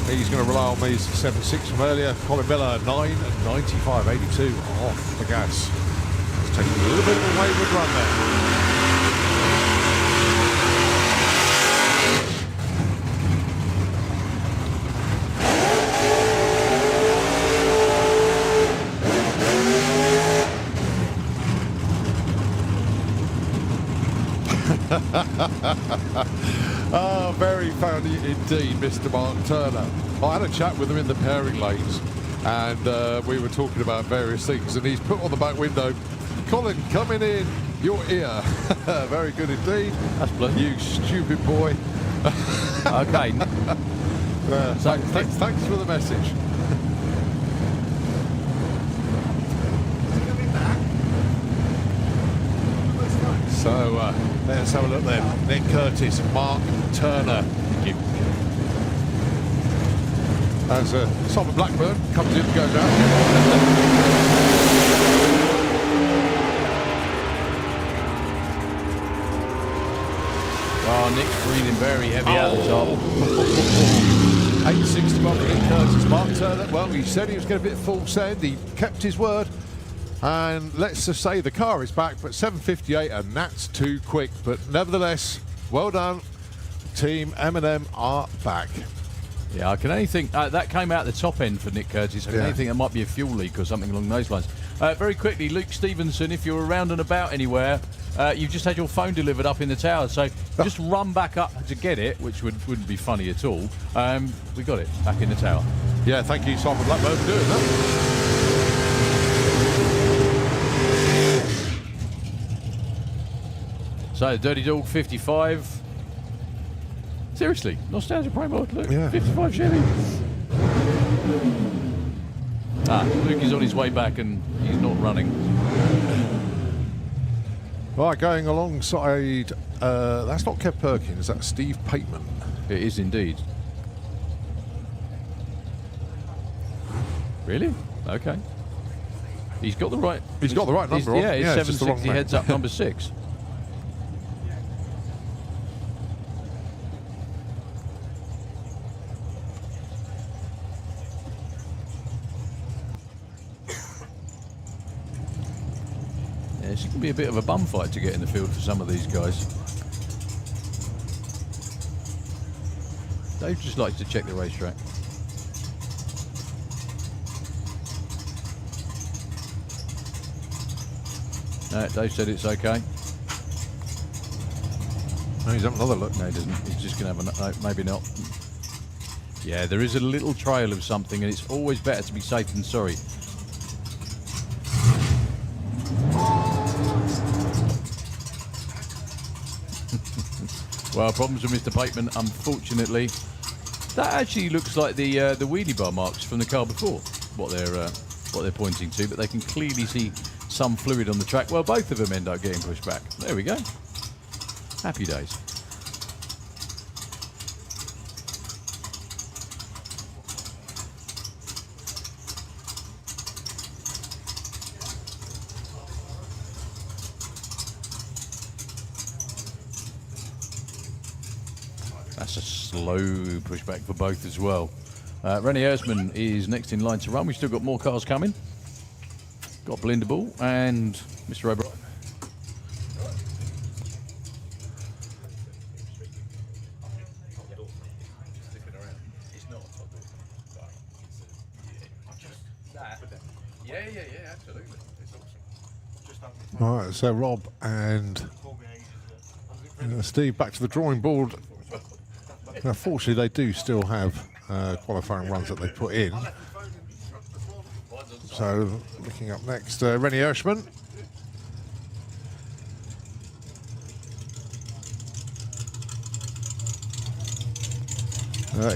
He's going to rely on his 7.6 from earlier. Colin Miller, 9.95.82 off the gas. Let's take a little bit of a wayward run there. Oh, very funny indeed, Mr. Mark Turner. I had a chat with him in the pairing lanes, and we were talking about various things, and he's put on the back window, Colin, coming in your ear. Very good indeed. That's brilliant. You stupid boy. Okay. So thanks for the message. So let's have a look then. Nick Curtis, Mark Turner. Thank you. As Simon Blackburn comes in and goes out. Oh, Nick's breathing very heavy at the top. 861 for Nick Curtis. Mark Turner, well, he said he was going to be at full send. He kept his word. And let's just say the car is back, but 758, and that's too quick. But nevertheless, well done. Team M&M are back. Yeah, I can only think that came out the top end for Nick Curtis. I can Yeah. only think there might be a fuel leak or something along those lines. Very quickly, Luke Stevenson, if you're around and about anywhere, you've just had your phone delivered up in the tower, so just run back up to get it, which wouldn't be funny at all. We got it back in the tower. Yeah, thank you, Simon Blackburn, for doing that. So, Dirty Dog 55. Seriously, Nostalgia Prime Mode, look. Yeah. 55 Chevy. Luke is on his way back and he's not running. Right, going alongside, that's not Kev Perkins, that's Steve Pateman. It is indeed. Really? Okay. He's got the right... He's got the right number on. Yeah, it's it's just the wrong 760 name. heads up number 6. Yeah, this can be a bit of a bum fight to get in the field for some of these guys. Dave just likes to check the racetrack. No, Dave said it's okay. No, he's having another look. No, he doesn't. He's just going to have a... No, maybe not. Yeah, there is a little trail of something, and it's always better to be safe than sorry. Well, problems with Mr. Pateman, unfortunately. That actually looks like the wheelie bar marks from the car before, what they're pointing to, but they can clearly see some fluid on the track. Well, both of them end up getting pushed back. There we go. Happy days. That's a slow pushback for both as well. Rennie Erzman is next in line to run. We've still got more cars coming. Got Blindable and Mr. O'Brien. Yeah, absolutely. It's awesome. All right, so Rob and Steve back to the drawing board. Now, fortunately, they do still have qualifying runs that they put in. So, looking up next, Rennie Hirschman.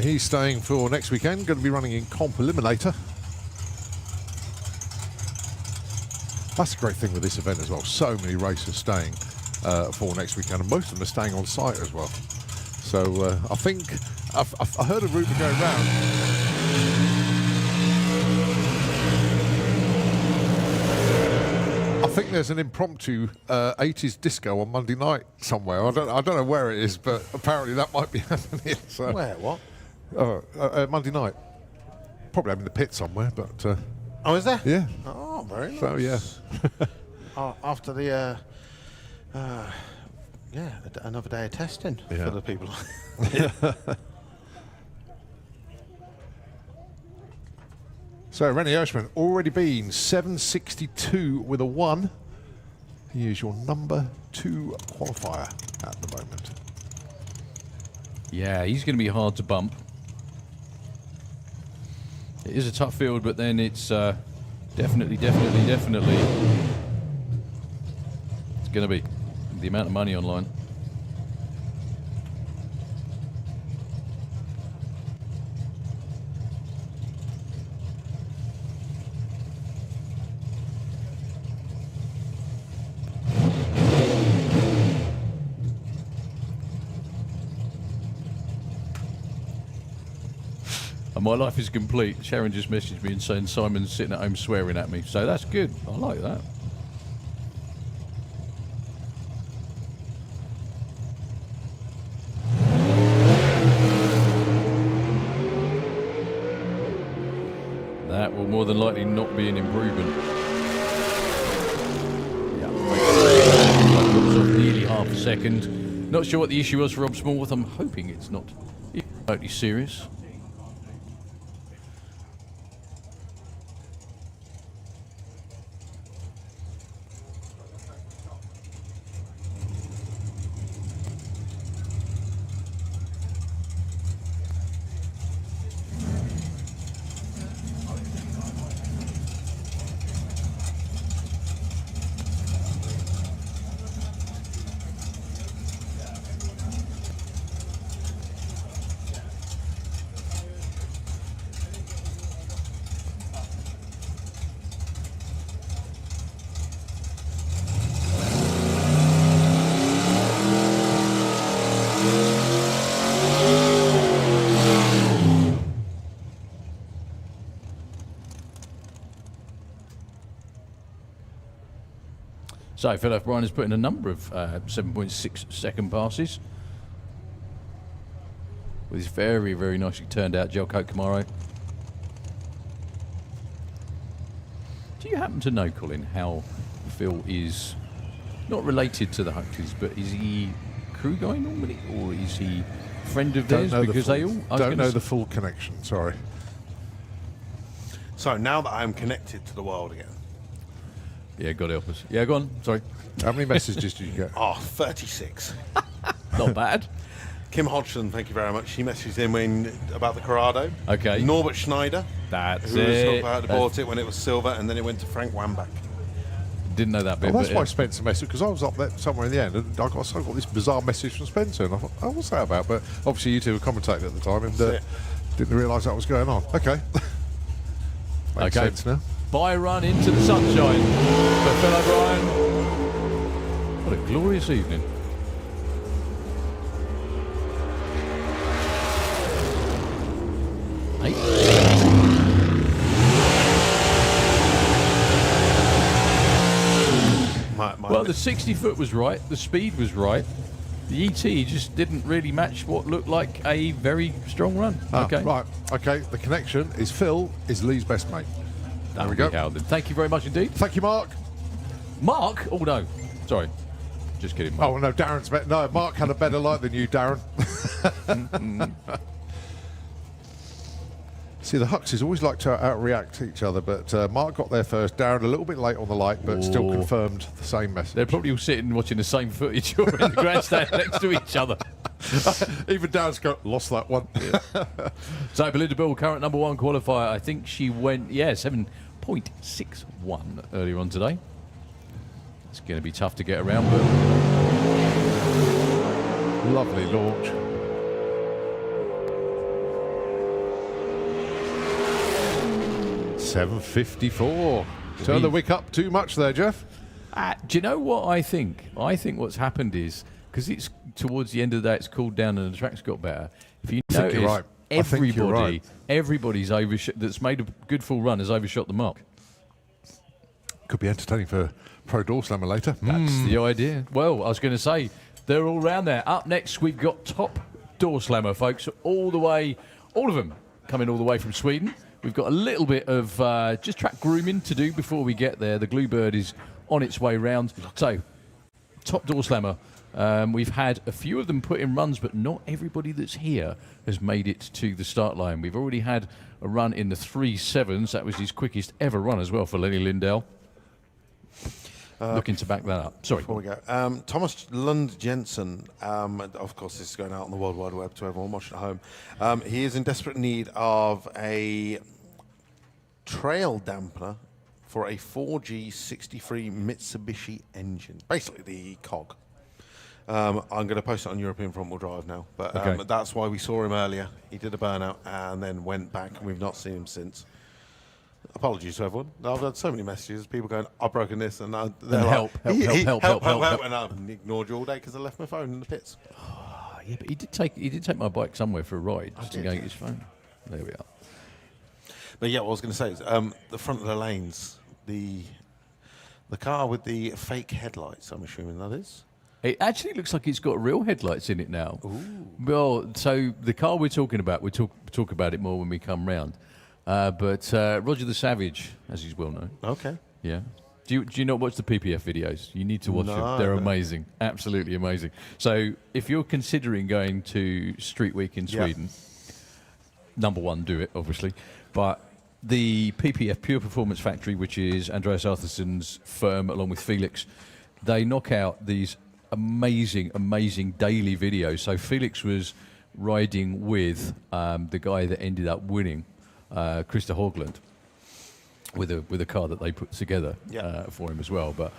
He's staying for next weekend, going to be running in Comp Eliminator. That's a great thing with this event as well. So many racers staying for next weekend, and most of them are staying on site as well. So I think I heard a rumour going round. I think there's an impromptu 80s disco on Monday night somewhere. I don't know where it is, but apparently that might be happening. So. Where? What? Monday night. Probably having the pit somewhere, but. Oh, is there? Yeah. Oh, very nice. So yeah. After the, another day of testing for the people. So Rennie Hirschman already been 762 with a 1. He is your number 2 qualifier at the moment. Yeah, he's going to be hard to bump. It is a tough field, but then it's definitely it's going to be the amount of money online. And my life is complete. Sharon just messaged me and saying Simon's sitting at home swearing at me. So that's good. I like that. That will more than likely not be an improvement. Yeah. Drops off nearly half a second. Not sure what the issue was for Rob Smallworth. I'm hoping it's not totally serious. So Phil O'Brien has put in a number of 7.6 second passes with his very, very nicely turned out gel coat Camaro. Do you happen to know, Colin, how Phil is not related to the Huxleys, but is he crew guy normally, or is he friend of theirs? Because they all don't know the full connection. Sorry. So now that I'm connected to the world again. Yeah, God help us. Yeah, go on. Sorry. How many messages did you get? Oh, 36. Not bad. Kim Hodgson, thank you very much. She messaged in about the Corrado. Okay. Norbert Schneider, That's who it. bought it when it was silver, and then it went to Frank Wambach. Didn't know that bit. Well, that's but, why Spencer messaged, because I was up there somewhere in the end, and I got this bizarre message from Spencer, and I thought, oh, what's that about? But obviously you two were commentating at the time, and didn't realise that was going on. Okay. Makes sense now. By run into the sunshine for Phil O'Brien. What a glorious evening. Well, the 60 foot was right, the speed was right. The ET just didn't really match what looked like a very strong run. Okay. Right, okay, the connection is Phil is Lee's best mate. There we go. Thank you very much indeed. Thank you, Mark. Mark? Oh, no. Sorry. Just kidding, Mark. Oh, no, Darren's better. No, Mark had a better light than you, Darren. See, the Huxes always like to outreact each other, but Mark got there first. Darren a little bit late on the light, but still confirmed the same message. They're probably all sitting watching the same footage or in the grandstand next to each other. Even Darren's got lost that one. So Belinda Bill, current number 1 qualifier. I think she went 7.61 earlier on today. It's going to be tough to get around, but Lovely launch. $7.54. Turn the wick up too much there, Jeff. do you know what I think? I think what's happened is, because it's towards the end of the day, it's cooled down and the track's got better. If you think you're notice, right. I think you're right. everybody's overshot, that's made a good full run has overshot the mark. Could be entertaining for Pro Doorslammer later. That's the idea. Well, I was going to say, they're all round there. Up next, we've got top Doorslammer, folks, all the way, all of them coming all the way from Sweden. We've got a little bit of just track grooming to do before we get there. The Bluebird is on its way round. So, top Doorslammer. We've had a few of them put in runs, but not everybody that's here has made it to the start line. We've already had a run in the 3.7s. That was his quickest ever run as well for Lenny Lindell. Looking to back that up. Sorry. Before we go, Thomas Lund Jensen, of course this is going out on the World Wide Web to everyone watching at home. He is in desperate need of a trail dampener for a 4G63 Mitsubishi engine, basically the cog. I'm going to post it on European front wheel drive now, but Okay. that's why we saw him earlier. He did a burnout and then went back, and we've not seen him since. Apologies to everyone. I've had so many messages, people going, "I've broken this," and they're help, like, help, and I've ignored you all day because I left my phone in the pits. Yeah, but he did take my bike somewhere for a ride just to did, go yeah. get his phone. There we are. But yeah, what I was going to say is the front of the lanes, the car with the fake headlights. I'm assuming that is. It actually looks like it's got real headlights in it now. Ooh. Well, so the car we're talking about, we'll talk about it more when we come round. But Roger the Savage, as he's well known. Okay. Yeah. Do you not watch the PPF videos? You need to watch them. They're amazing. Absolutely amazing. So if you're considering going to Street Week in Sweden, number one, do it, obviously. But the PPF, Pure Performance Factory, which is Andreas Arthursson's firm, along with Felix, they knock out these amazing, amazing daily videos. So Felix was riding with the guy that ended up winning, Krista Haugland, with a car that they put together for him as well. But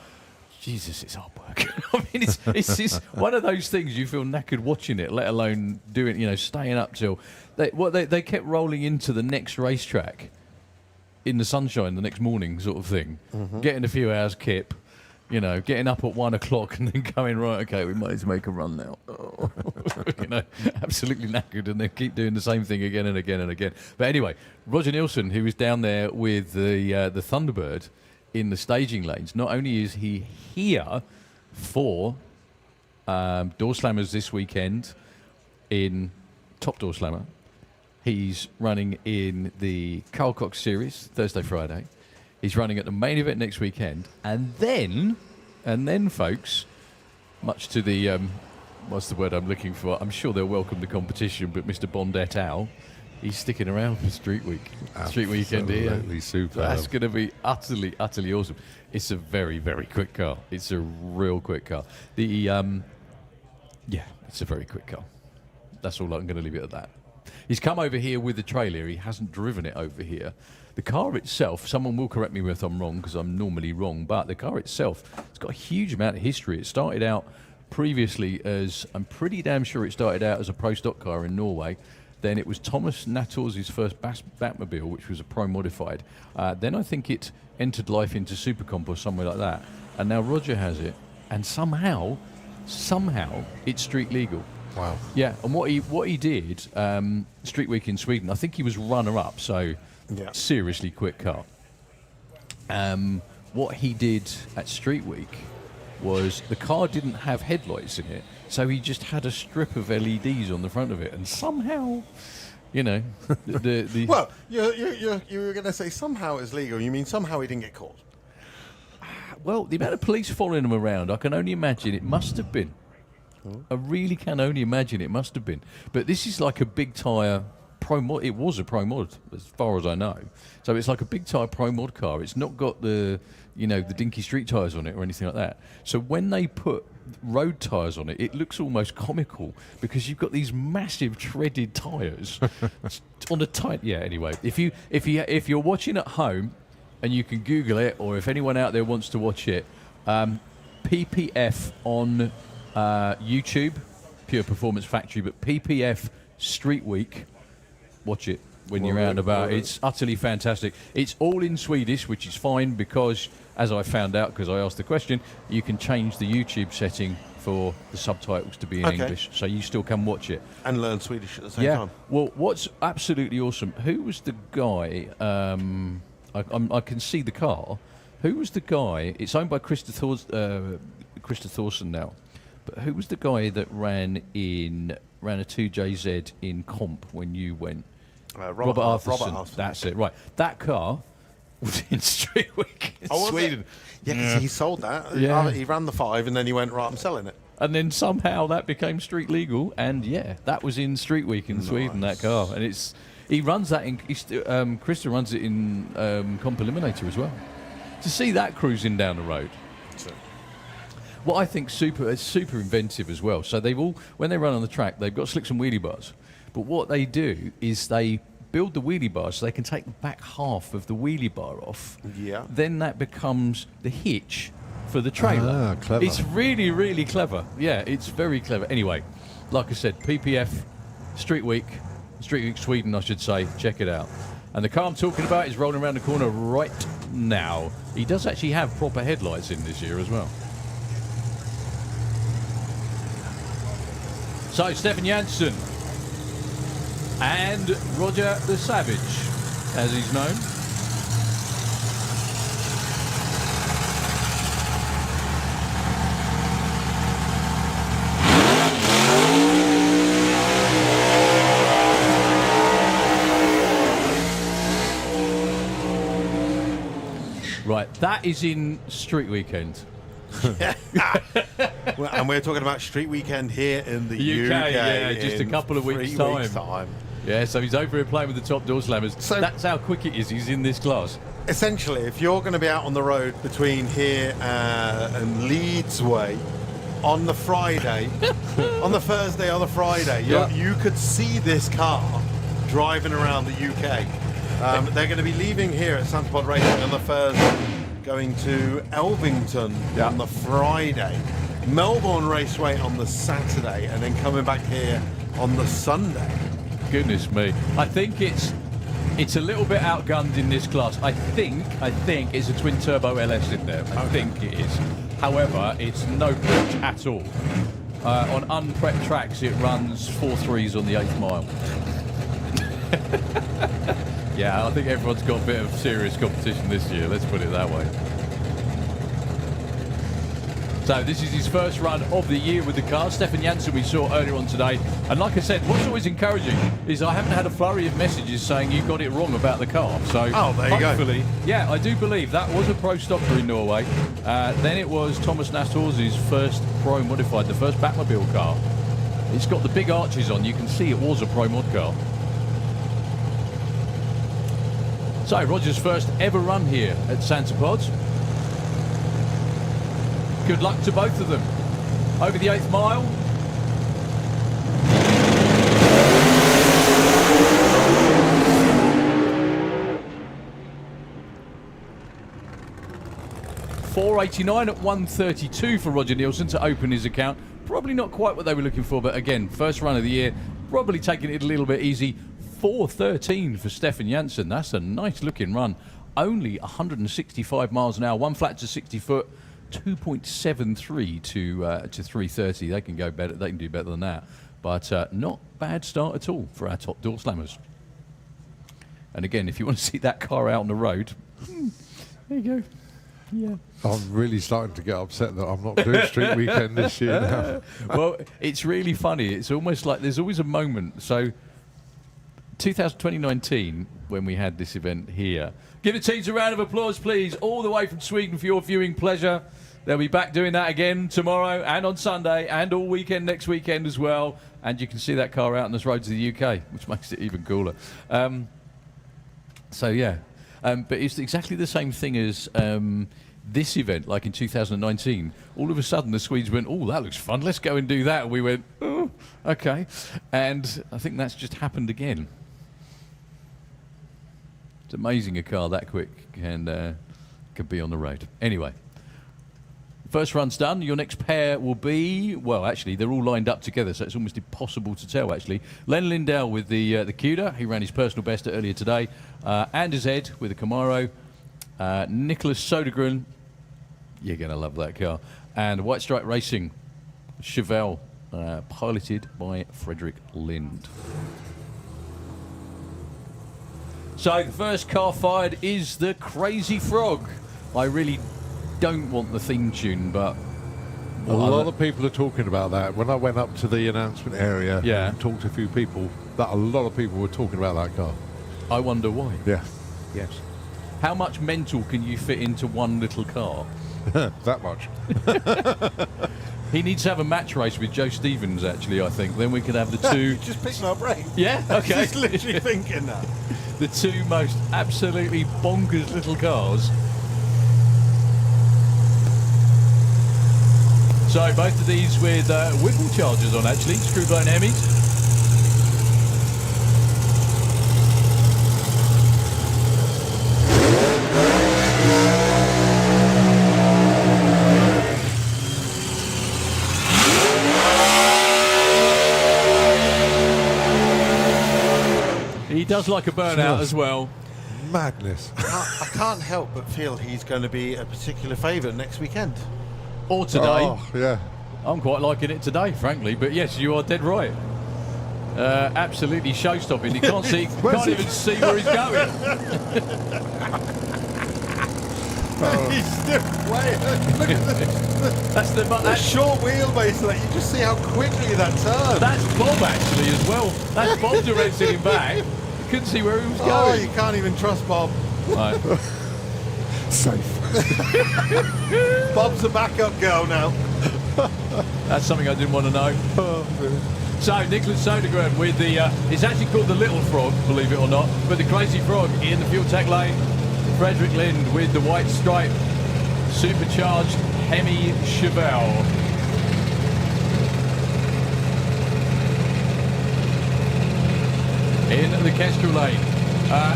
Jesus, it's hard work. I mean, it's one of those things you feel knackered watching it, let alone doing, staying up till they kept rolling into the next racetrack in the sunshine the next morning, sort of thing, getting a few hours kip. Getting up at 1 o'clock and then going, right, okay, we might as well make a run now. Absolutely knackered, and they keep doing the same thing again and again and again. But anyway, Roger Nielsen, who was down there with the Thunderbird in the staging lanes, not only is he here for Doorslammers this weekend in Top Doorslammer, he's running in the Carl Cox Series Thursday, Friday. He's running at the main event next weekend, and then, folks, much to the what's the word I'm looking for? I'm sure they'll welcome the competition, but Mr. Bond et al., he's sticking around for Street Week, Street Weekend here. Absolutely super. That's going to be utterly, utterly awesome. It's a very, very quick car. It's a real quick car. It's a very quick car. That's all I'm going to leave it at that. He's come over here with the trailer. He hasn't driven it over here. The car itself, someone will correct me if I'm wrong, because I'm normally wrong, but the car itself, it's got a huge amount of history. It started out previously as, I'm pretty damn sure it started out as a pro stock car in Norway. Then it was Thomas Nators' first Batmobile, which was a pro modified. Then I think it entered life into Supercomp or somewhere like that. And now Roger has it, and somehow it's street legal. Wow. Yeah, and what he did, Street Week in Sweden, I think he was runner-up, so seriously quick car. What he did at Street Week was the car didn't have headlights in it, so he just had a strip of LEDs on the front of it, and somehow, the Well, you were going to say somehow it's legal. You mean somehow he didn't get caught? well, the amount of police following him around, I can only imagine it must have been. I really can only imagine it must have been. But this is like a big tyre pro mod. It was a pro mod, as far as I know. So it's like a big tyre pro mod car. It's not got the the dinky street tyres on it or anything like that. So when they put road tyres on it, it looks almost comical because you've got these massive treaded tyres on a tight. Yeah. Anyway, if you're watching at home, and you can Google it, or if anyone out there wants to watch it, PPF on YouTube, Pure Performance Factory, but PPF Street Week. Watch it when you're out and about. It's utterly fantastic. It's all in Swedish, which is fine because, as I found out because I asked the question, you can change the YouTube setting for the subtitles to be in English, so you still can watch it. And learn Swedish at the same time. Well, what's absolutely awesome, who was the guy, I can see the car, who was the guy, it's owned by Krista Thorson now, but who was the guy that ran a 2JZ in comp when you went? Robert Arthurson. That's it, right. That car was in Street Week in Sweden. Yeah, because he sold that. Yeah. He ran the 5 and then he went, right, I'm selling it. And then somehow that became street legal, and that was in Street Week in Sweden, that car. And he runs that in, Krista runs it in Comp Eliminator as well. To see that cruising down the road. What I think super inventive as well. So they've all, when they run on the track, they've got slicks and wheelie bars. But what they do is they build the wheelie bar so they can take the back half of the wheelie bar off. Yeah. Then that becomes the hitch for the trailer. Ah, clever. It's really, really clever. Yeah, it's very clever. Anyway, like I said, PPF Street Week Sweden, I should say. Check it out. And the car I'm talking about is rolling around the corner right now. He does actually have proper headlights in this year as well. So, Stefan Janssen and Roger the Savage, as he's known. Right, that is in Street Weekend. Well, and we're talking about Street Weekend here in the UK. Yeah, just a couple of weeks' time. Yeah, so he's over here playing with the top Doorslammers. So that's how quick it is. He's in this class. Essentially, if you're going to be out on the road between here and Leeds way on the Friday, on the Thursday or the Friday, you could see this car driving around the UK. They're going to be leaving here at Santa Pod Racing on the Thursday, going to Elvington on the Friday, Melbourne Raceway on the Saturday, and then coming back here on the Sunday. Goodness me. I think it's a little bit outgunned in this class. I think it's a twin turbo LS in there. I think it is. However, it's no pitch at all. On unprepped tracks, it runs 4.3s on the 8th mile. Yeah, I think everyone's got a bit of serious competition this year, let's put it that way. So this is his first run of the year with the car. Stefan Janssen we saw earlier on today. And like I said, what's always encouraging is I haven't had a flurry of messages saying you got it wrong about the car. So there you hopefully, go. Yeah, I do believe that was a pro stocker in Norway. Then it was Thomas Nastor's first pro modified, the first Batmobile car. It's got the big arches on. You can see it was a pro mod car. So Roger's first ever run here at Santa Pod. Good luck to both of them. Over the 8th mile. $4.89 at 132 for Roger Nielsen to open his account. Probably not quite what they were looking for, but again, first run of the year, probably taking it a little bit easy. 4.13 for Stefan Janssen. That's a nice looking run. Only 165 miles an hour, one flat to 60 foot, 2.73 to 330. They can go better. They can do better than that. But not bad start at all for our top Doorslammers. And again, if you want to see that car out on the road, there you go. Yeah. I'm really starting to get upset that I'm not doing Street Weekend this year now. Well, it's really funny. It's almost like there's always a moment. So 2019, when we had this event here. Give the teams a round of applause, please, all the way from Sweden for your viewing pleasure. They'll be back doing that again tomorrow and on Sunday and all weekend next weekend as well. And you can see that car out on the roads of the UK, which makes it even cooler. So yeah, but it's exactly the same thing as this event, like in 2019. All of a sudden, the Swedes went, "Oh, that looks fun. Let's go and do that." And we went, "Oh, okay." And I think that's just happened again. It's amazing a car that quick can be on the road. Anyway, first run's done. Your next pair will be, well, actually, they're all lined up together, so it's almost impossible to tell, actually. Len Lindell with the Cuda. He ran his personal best earlier today. Anders Ed with the Camaro. Nicholas Sodergren. You're going to love that car. And White Stripe Racing, Chevelle, piloted by Frederick Lind. So the first car fired is the Crazy Frog. I really don't want the theme tune, but A lot of people are talking about that. When I went up to the announcement area Yeah. and talked to a few people, that a lot of people were talking about that car. I wonder why. Yeah. Yes. How much mental can you fit into one little car? That much. He needs to have a match race with Joe Stevens, actually, I think. Then we could have the two... Just picking our brain. Yeah? Okay. Just literally thinking that. The two most absolutely bonkers little cars. So both of these with Whipple chargers on, actually, screw-blown Hemis. He does like a burnout as well. Madness. I can't help but feel he's going to be a particular favourite next weekend. Or today. Oh, yeah. I'm quite liking it today, frankly. But yes, you are dead right. Absolutely show-stopping. You can't see, can't even see where he's going. He's still way. Look at That's the the short wheelbase. Like, you just see how quickly that turns. That's Bob actually as well. That's Bob directing him back. You couldn't see where he was Oh, going. you can't even trust Bob. Right. Safe. Bob's a backup girl now. That's something I didn't want to know. So Nicholas Sodergren with the, it's actually called the Little Frog, believe it or not, but the Crazy Frog in the fuel tech lane. Frederick Lind with the White Stripe supercharged Hemi Chevelle. In the Kestrel lane.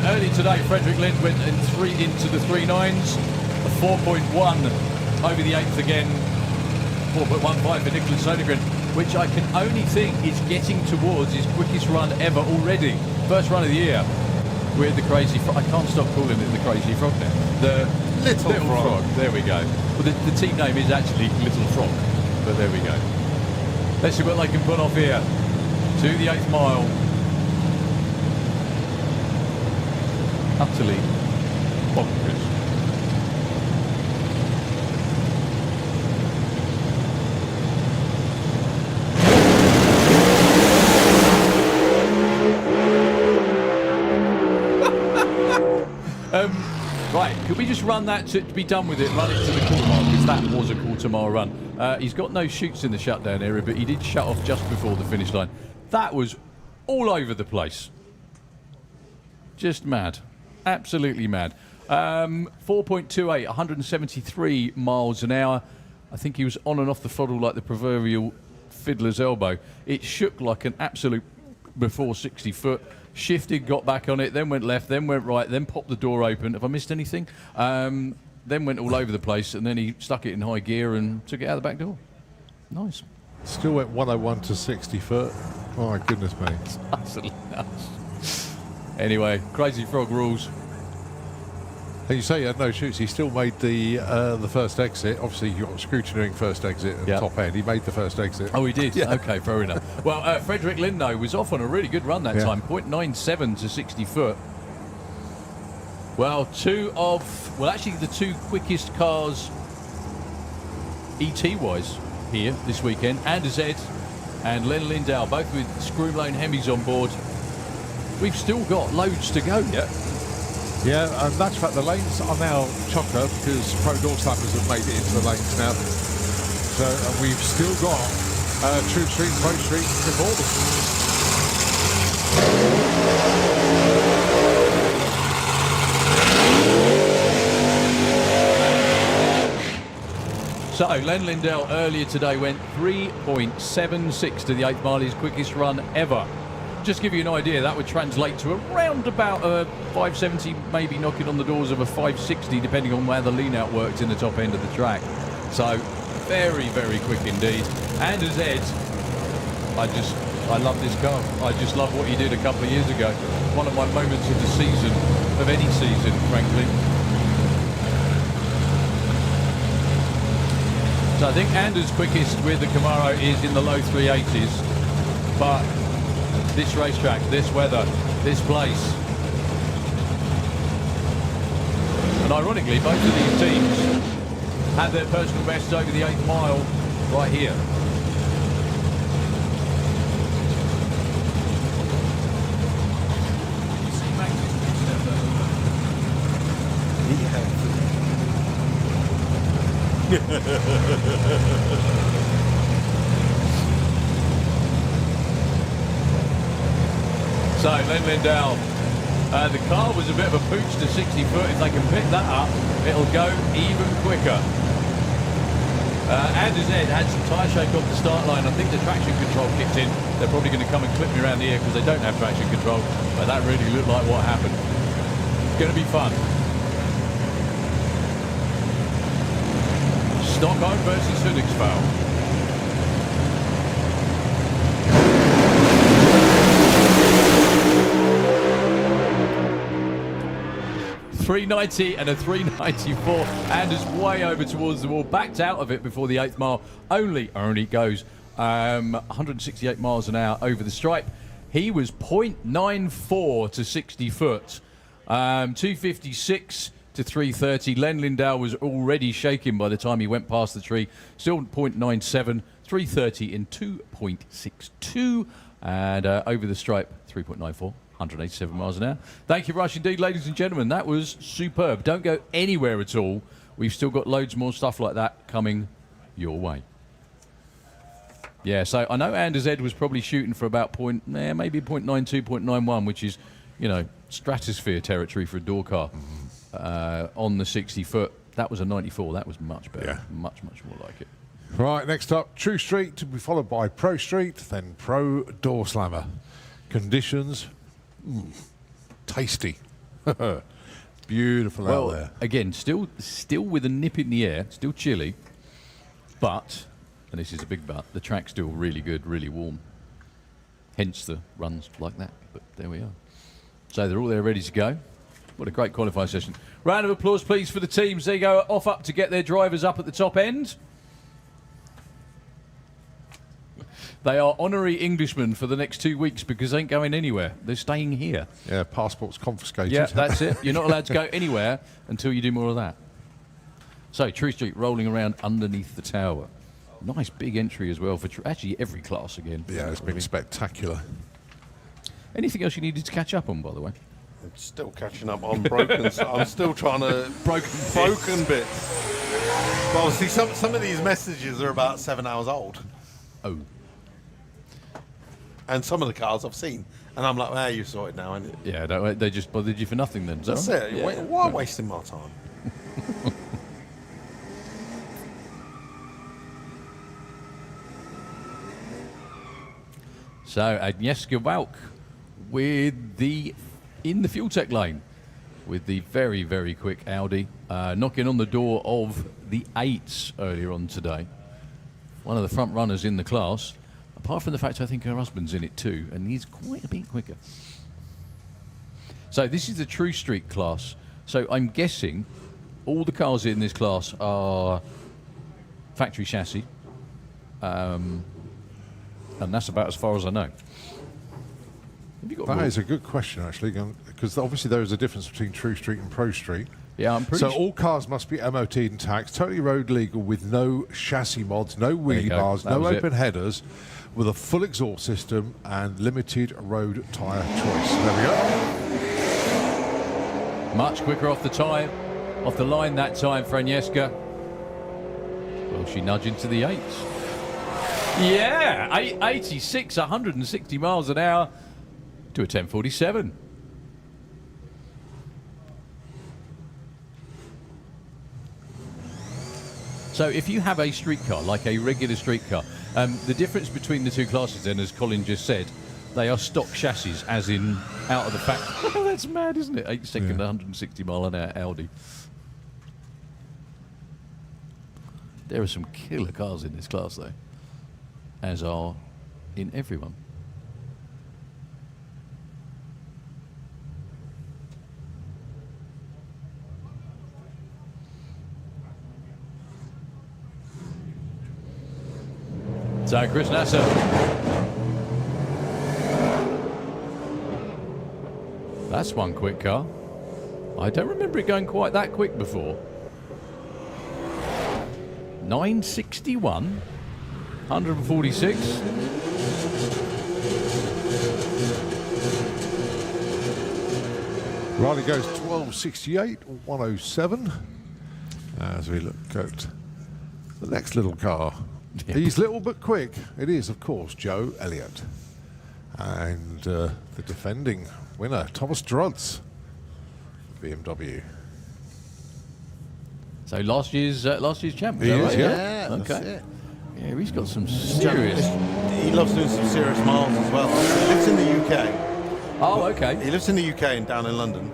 Early today, Frederick Lind went into the 3.9s, a 4.1 over the 8th again, 4.15 for Nicholas Sodergren, which I can only think is getting towards his quickest run ever already. First run of the year with the Crazy Frog. I can't stop calling it the Crazy Frog now. The Little Frog. There we go. Well, the team name is actually Little Frog, but there we go. Let's see what they can put off here. To the 8th mile. Utterly bonkers. Right, could we just run that to be done with it, run it to the quarter mile, because that was a quarter mile run. He's got no chutes in the shutdown area, but he did shut off just before the finish line. That was all over the place. Just mad. Absolutely mad. 4.28, 173 miles an hour. I think he was on and off the throttle like the proverbial fiddler's elbow. It shook like an absolute before 60 foot. Shifted, got back on it, then went left, then went right, then popped the door open. Have I missed anything? Then went all over the place, and then he stuck it in high gear and took it out the back door. Nice. Still went 101 to 60 foot. Oh, my goodness me. Absolutely nuts. Anyway, Crazy Frog rules. And you say he had no shoots. He still made the first exit. Obviously, you got scrutineering first exit at the Yep. top end. He made the first exit. Oh, he did? Yeah. Okay, fair enough. Well, Frederick Lindo was off on a really good run that Yeah. time, 0.97 to 60 foot. Well, actually the two quickest cars ET-wise here this weekend, Anders Ed and Len Lindau, both with screw-blown Hemis on board. We've still got loads to go yet. Yeah, and that's fact. The lanes are now chocker because Pro Doorslammers have made it into the lanes now. So we've still got True Street, Pro Street before them. So, Len Lindell earlier today went 3.76 to the 8th mile, his quickest run ever. Just to give you an idea, that would translate to around about a 570, maybe knocking on the doors of a 560, depending on where the lean out worked in the top end of the track. So, very, very quick indeed. Anders Ed, I love this car. I just love what he did a couple of years ago. One of my moments of the season, of any season, frankly. So I think Anders' quickest with the Camaro is in the low 380s, but this racetrack, this weather, this place, and ironically both of these teams had their personal bests over the 8th mile right here. So, Len Lindell, the car was a bit of a pooch to 60 foot. If they can pick that up, it'll go even quicker. Anders Ed had some tyre shake off the start line. I think the traction control kicked in. They're probably going to come and clip me around the ear because they don't have traction control. But that really looked like what happened. It's going to be fun. Stockholm versus Hudiksvall. 390 and a 394, and is way over towards the wall, backed out of it before the 8th mile. Only goes 168 miles an hour over the stripe. He was 0.94 to 60 foot, 256 to 330. Len Lindell was already shaking by the time he went past the tree. Still 0.97, 330 in 2.62, and over the stripe 3.94. 187 miles an hour. Thank you, Rush, indeed, ladies and gentlemen. That was superb. Don't go anywhere at all. We've still got loads more stuff like that coming your way. Yeah, so I know Anders Ed was probably shooting for about maybe 0.92, 0.91, which is, you know, stratosphere territory for a door car on the 60 foot. That was a 94. That was much better. Yeah. Much, much more like it. Right, next up, True Street to be followed by Pro Street, then Pro Doorslammer. Conditions. Tasty. Beautiful out there. Again, still with a nip in the air, still chilly, but, and this is a big but, the track's still really good, really warm. Hence the runs like that, but there we are. So they're all there ready to go. What a great qualifying session. Round of applause, please, for the teams. They go off up to get their drivers up at the top end. They are honorary Englishmen for the next 2 weeks because they ain't going anywhere. They're staying here. Yeah, passports confiscated. Yeah, that's it. You're not allowed to go anywhere until you do more of that. So, True Street rolling around underneath the tower. Nice big entry as well for actually every class again. Yeah, it's been spectacular. Anything else you needed to catch up on, by the way? I'm still catching up on broken. I'm still trying to broken bits. Well, see, some of these messages are about 7 hours old. Oh. And some of the cars I've seen, and I'm like, well, you're sorted now, ain't it? Yeah, they just bothered you for nothing then. That's it. Yeah. Why wasting my time? So, Agnieszka Walk with in the fuel tech lane with the very, very quick Audi, knocking on the door of the 8s earlier on today. One of the front runners in the class. Apart from the fact I think her husband's in it too, and he's quite a bit quicker. So this is the True Street class. So I'm guessing all the cars in this class are factory chassis. And that's about as far as I know. Have you got that is a good question, actually, because obviously there is a difference between True Street and Pro Street. Yeah, I'm pretty So all cars must be MOT'd and taxed, totally road legal with no chassis mods, no wheelie bars, no open headers, with a full exhaust system and limited road tyre choice. There we go. Much quicker off the line that time for Agnieszka. Will she nudge into the 8s? Yeah, 86, 160 miles an hour to a 10:47. So if you have a street car, like a regular street car, the difference between the two classes then, as Colin just said, they are stock chassis, as in out of the factory. That's mad, isn't it? 8-second, 160 mile an hour Audi. There are some killer cars in this class, though, as are in everyone. So Chris Nasser. That's one quick car. I don't remember it going quite that quick before. 961, 146. Riley goes 12.68, 107. As we look at the next little car. He's little but quick. It is, of course, Joe Elliott. And the defending winner, Thomas Drudz, BMW. So last year's champ. He is, right? yeah. That's Okay. it. Yeah, he's got some serious. He loves doing some serious miles as well. He lives in the UK. Oh, okay. He lives in the UK and down in London,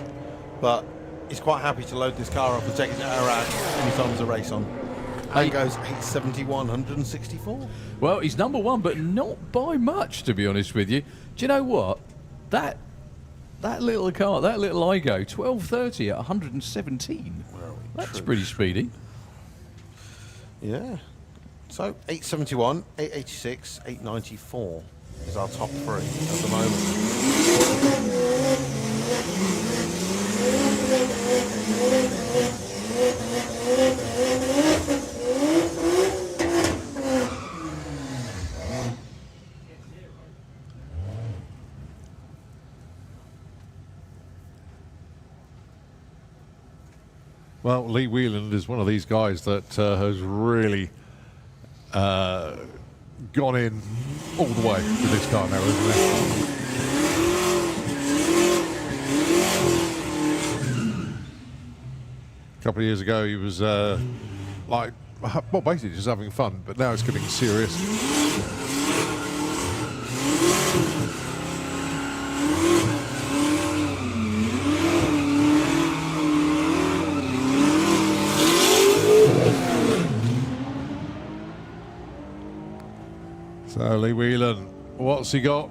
but he's quite happy to load this car up and take it around anytime there's a race on. And he goes 871, 164. Well, he's number one, but not by much, to be honest with you. Do you know what? That little car, that little Igo, 1230 at 117. That's true. pretty speedy. Yeah. So 871, 886, 894 is our top three at the moment. Well, Lee Wheeland is one of these guys that has really gone in all the way with this car now, isn't he? A couple of years ago, he was like, well, basically just having fun, but now it's getting serious. So Lee Whelan, what's he got?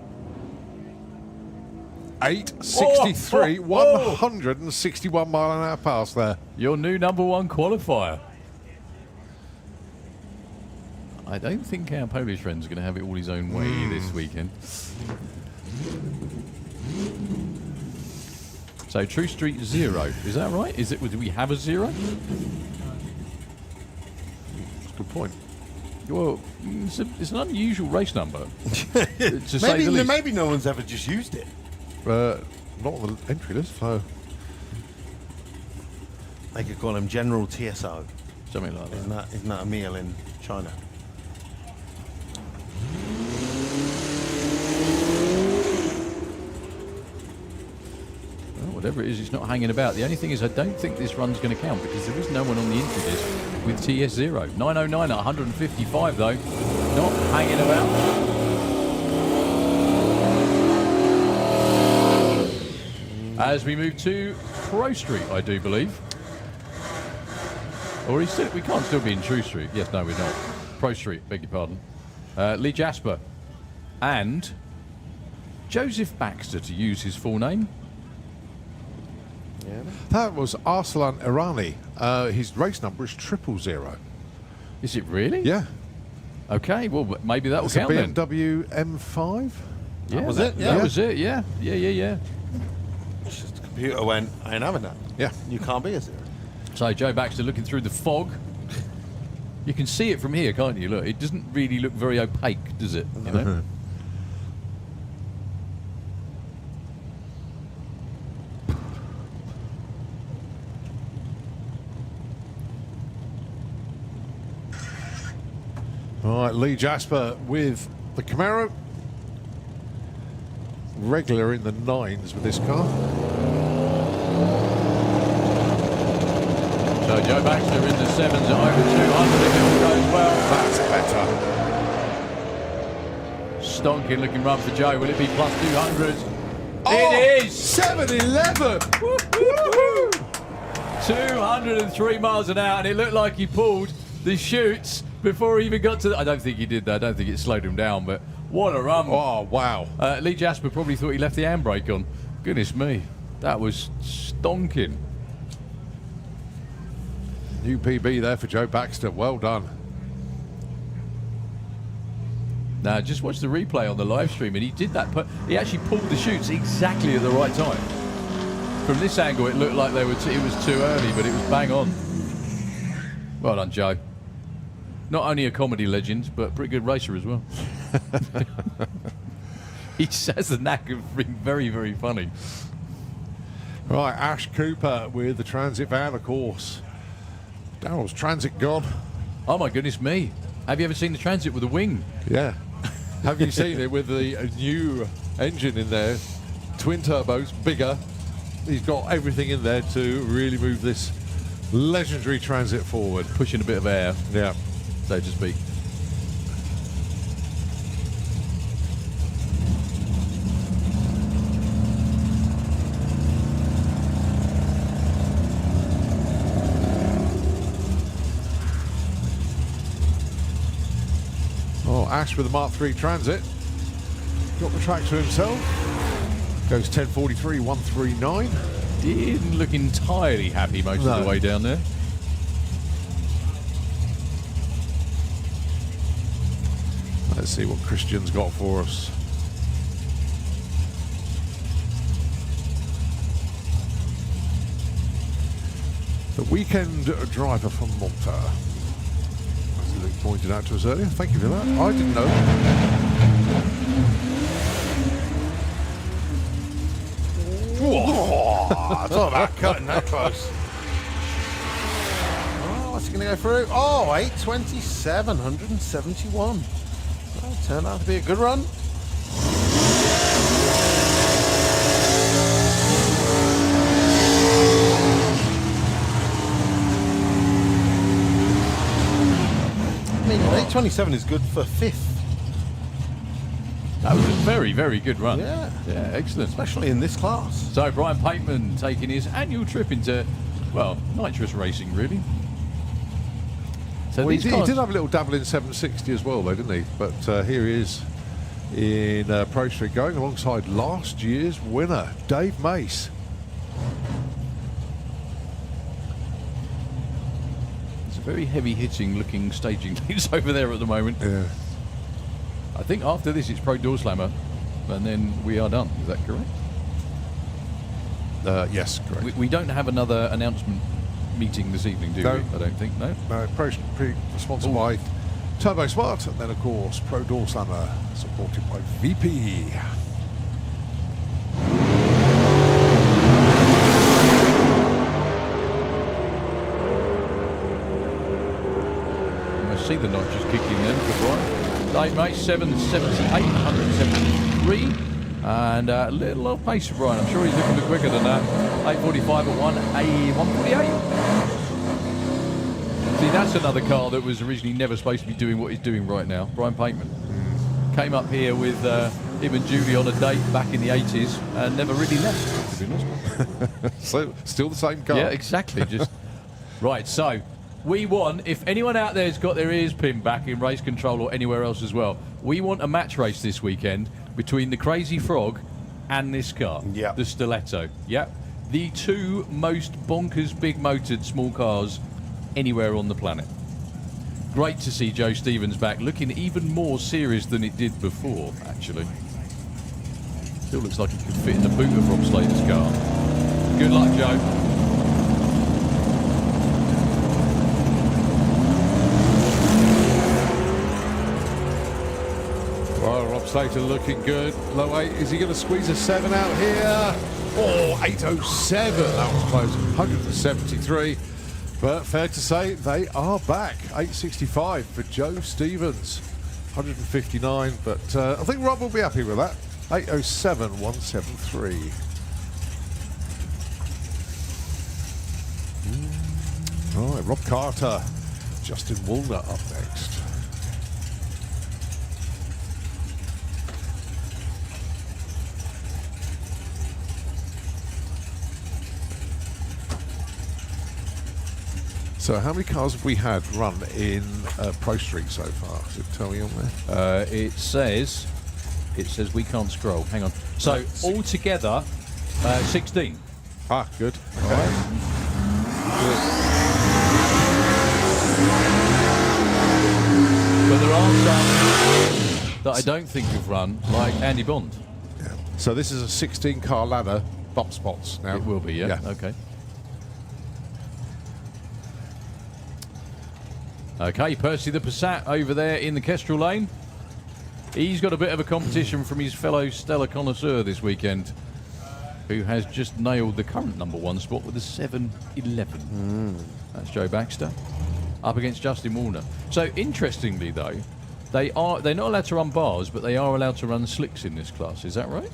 863, 161 mile an hour pass there. Your new number one qualifier. I don't think our Polish friend's going to have it all his own way this weekend. So True Street 0, is that right? Is it? Do we have a 0? That's a good point. Well, it's an unusual race number. To say the least. Maybe no one's ever just used it. Not on the entry list, so. They could call him General TSO. Something like that. Isn't that a meal in China? Well, whatever it is, it's not hanging about. The only thing is, I don't think this run's going to count because there is no one on the entry list with TS0. 909 at 155 though, not hanging about. As we move to Pro Street, I do believe. Or is it? We can't still be in True Street. Yes, no, we're not. Pro Street, beg your pardon. Lee Jasper and Joseph Baxter, to use his full name. Yeah. That was Arslan Irani. His race number is 000. Is it really? Yeah. Okay, well, maybe that will It's a count then. BMW M5. Yeah, was it? That Yeah. was it, yeah. Yeah. It's just the computer went, I ain't having that. Yeah. You can't be a 0. So Joe Baxter looking through the fog. You can see it from here, can't you? Look, it doesn't really look very opaque, does it? You know? All right, Lee Jasper with the Camaro. Regular in the 9s with this car. So Joe Baxter in the 7s at over 200 if it all goes well. That's better. Stonking looking run for Joe. Will it be plus 200? Oh, It is! 711! 203 miles an hour, and it looked like he pulled the chutes before he even got to I don't think he did that. I don't think it slowed him down, but what a run. Oh, wow. Lee Jasper probably thought he left the handbrake on. Goodness me. That was stonking. New PB there for Joe Baxter. Well done. Now, just watch the replay on the live stream, and he did that. He actually pulled the chutes exactly at the right time. From this angle, it looked like it was too early, but it was bang on. Well done, Joe. Not only a comedy legend, but a pretty good racer as well. He just has the knack of being very, very funny. Right, Ash Cooper with the Transit van, of course. Daryl's Transit god. Oh, my goodness me. Have you ever seen the Transit with a wing? Yeah. Have you seen it with the new engine in there? Twin turbos, bigger. He's got everything in there to really move this legendary Transit forward. Pushing a bit of air, Yeah. so to speak. Oh, Ash with the Mark III Transit. Got the track to himself. Goes 10:43, 139. Didn't look entirely happy most of the way down there. Let's see what Christian's got for us. The weekend driver from Malta. As Luke pointed out to us earlier. Thank you for that. I didn't know. I thought about cutting that close. Oh, what's he going to go through? Oh, 827, 171. Well, turned out to be a good run. I mean, 827 is good for 5th. That was a very, very good run. Yeah. Yeah, excellent. Especially in this class. So Brian Pateman taking his annual trip into, well, nitrous racing, really. So Well, he these did cars, have a little dabble in 760 as well, though, didn't he? But here he is in Pro Street, going alongside last year's winner, Dave Mace. it's a very heavy-hitting looking staging piece over there at the moment. Yeah. I think after this it's Pro Doorslammer, and then we are done. Is that correct? Yes, correct. We don't have another announcement meeting this evening, do No. we? I don't think. No. Pro Street sponsored by Turbo Smart, and then of course Pro Doorslammer, supported by VP. I see the notches kicking in for Brian. Dave Mace, 778, 173. And a little off pace for Brian. I'm sure he's looking a bit quicker than that. 845 at 148. See, that's another car that was originally never supposed to be doing what he's doing right now. Brian Pateman. Came up here with him and Julie on a date back in the 80s and never really left, to be honest. So, still the same car. Yeah, exactly. Just right. So we want, if anyone out there's got their ears pinned back in race control or anywhere else as well, we want a match race this weekend between the Crazy Frog and this car, Yep. the Stiletto. Yep, the two most bonkers big-motored small cars anywhere on the planet. Great to see Joe Stevens back, looking even more serious than it did before, actually. Still looks like it could fit in the boot of Rob Slater's car. Good luck, Joe. Well, Rob Slater looking good. Low 8. Is he going to squeeze a 7 out here? Oh, 807. That was close. 173. But fair to say, they are back. 865 for Joe Stevens. 159, but I think Rob will be happy with that. 807, 173. All right, Rob Carter. Justin Walnut up next. So how many cars have we had run in Pro Street so far? Does it tell you on there? It says we can't scroll. Hang on. So altogether, 16. Ah, good. All right. But there are some that I don't think have run, like Andy Bond. Yeah. So this is a 16-car ladder, bump spots now. It will be, yeah. Yeah. Okay. Okay, Percy the Passat over there in the Kestrel lane. He's got a bit of a competition from his fellow Stella connoisseur this weekend, who has just nailed the current #1 spot with a 711. That's Joe Baxter up against Justin Warner. So interestingly, though, they're not allowed to run bars, but they are allowed to run slicks in this class. Is that right?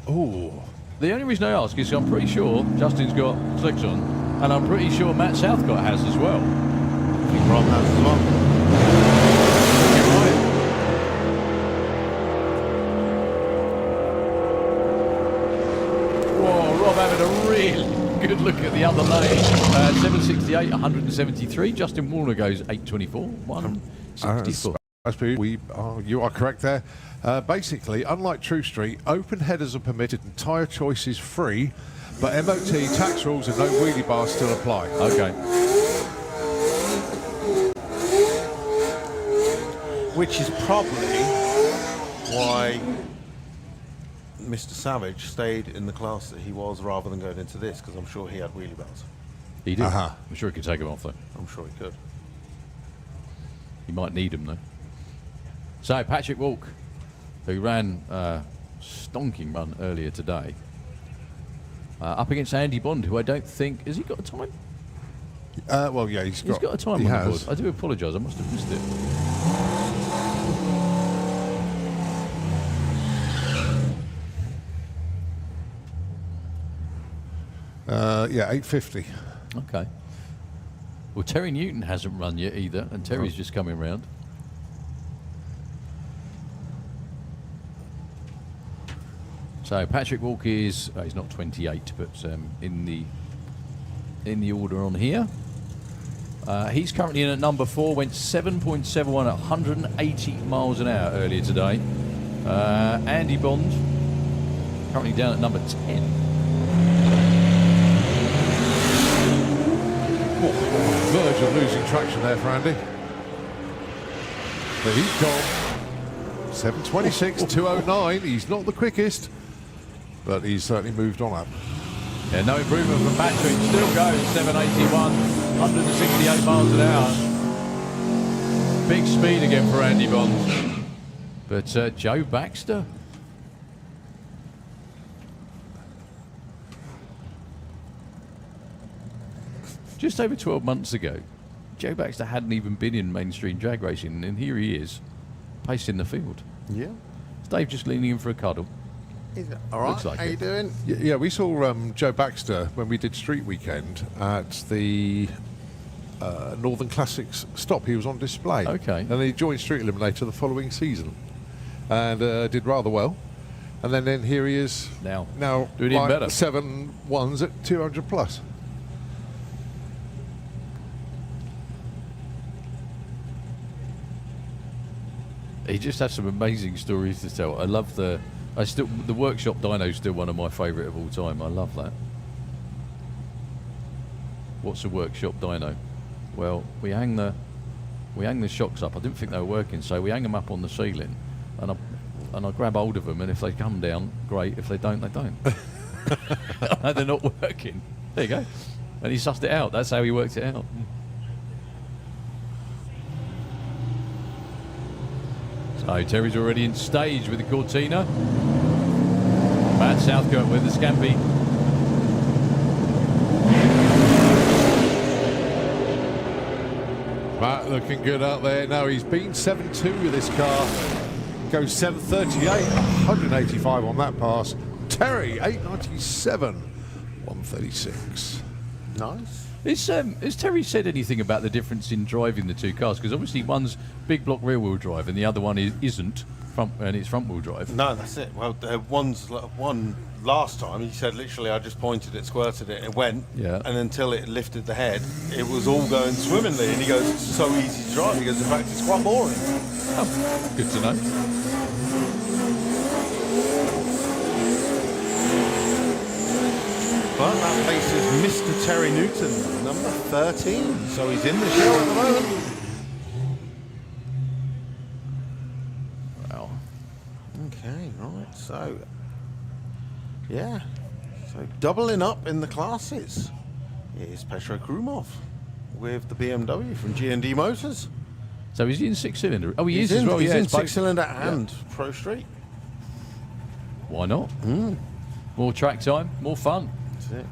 Oh, The only reason I ask is I'm pretty sure Justin's got slicks on, and I'm pretty sure Matt Southcott has as well. I think Rob has as well. Whoa, Rob having a really good look at the other lane. 768, 173. Justin Warner goes 824, 164. You are correct there. Basically, unlike True Street, open headers are permitted and tyre choice is free, but MOT tax rules and no wheelie bars still apply. Okay. Which is probably why Mr. Savage stayed in the class that he was rather than going into this, because I'm sure he had wheelie bars. He did. Uh-huh. I'm sure he could take him off, though. I'm sure he could. He might need him, though. So, Patrick Walk, who ran a stonking run earlier today, up against Andy Bond, who I don't think... Has he got a time? Well, yeah, he's got a time he on the has. board. I do apologise, I must have missed it. Yeah, 850. Okay. Well, Terry Newton hasn't run yet either, and Terry's just coming round. So Patrick Walk is he's not 28, but in the order on here. He's currently in at #4. Went 7.71 at 180 miles an hour earlier today. Andy Bond currently down at number 10. Verge of losing traction there for Andy. But he's gone. 726, 209. He's not the quickest, but he's certainly moved on up. Yeah, no improvement from Patrick. Still goes 781, 168 miles an hour. Big speed again for Andy Bond. But Joe Baxter. Just over 12 months ago, Joe Baxter hadn't even been in mainstream drag racing, and here he is, pacing the field. Yeah. Is Dave just leaning in for a cuddle? All right. Looks like How it. you doing? Yeah, we saw Joe Baxter when we did Street Weekend at the Northern Classics stop. He was on display. Okay. And then he joined Street Eliminator the following season and did rather well. And then here he is Now like doing even better. 7 1s at 200 plus. He just has some amazing stories to tell. I love the workshop dyno is still one of my favourite of all time. I love that. What's a workshop dyno? Well, we hang the shocks up. I didn't think they were working, so we hang them up on the ceiling, and I grab hold of them, and if they come down, great. If they don't, they don't. And they're not working. There you go. And he sussed it out. That's how he worked it out. So Terry's already in stage with the Cortina. Matt Southcote with the Scampi. Matt looking good out there. No, he's been 7-2 with this car. Goes 738, 185 on that pass. Terry, 897, 136. Nice. Has Terry said anything about the difference in driving the two cars? Because obviously one's big block rear wheel drive and the other one isn't, and it's front wheel drive. No, that's it. Well, one last time he said literally I just pointed it, squirted it, it went, Yeah. and until it lifted the head, it was all going swimmingly. And he goes, it's so easy to drive. He goes, in fact, it's quite boring. Oh, good to know. But that places Mr. Terry Newton, number 13. So he's in the show at the moment. Wow. Okay, right. So, yeah. So doubling up in the classes is Petro Krumov with the BMW from G&D Motors. So is he in 6-cylinder? Oh, he is in, as well. He's Yeah, in it's both. 6-cylinder and Pro Street. Why not? More track time, more fun. That's it.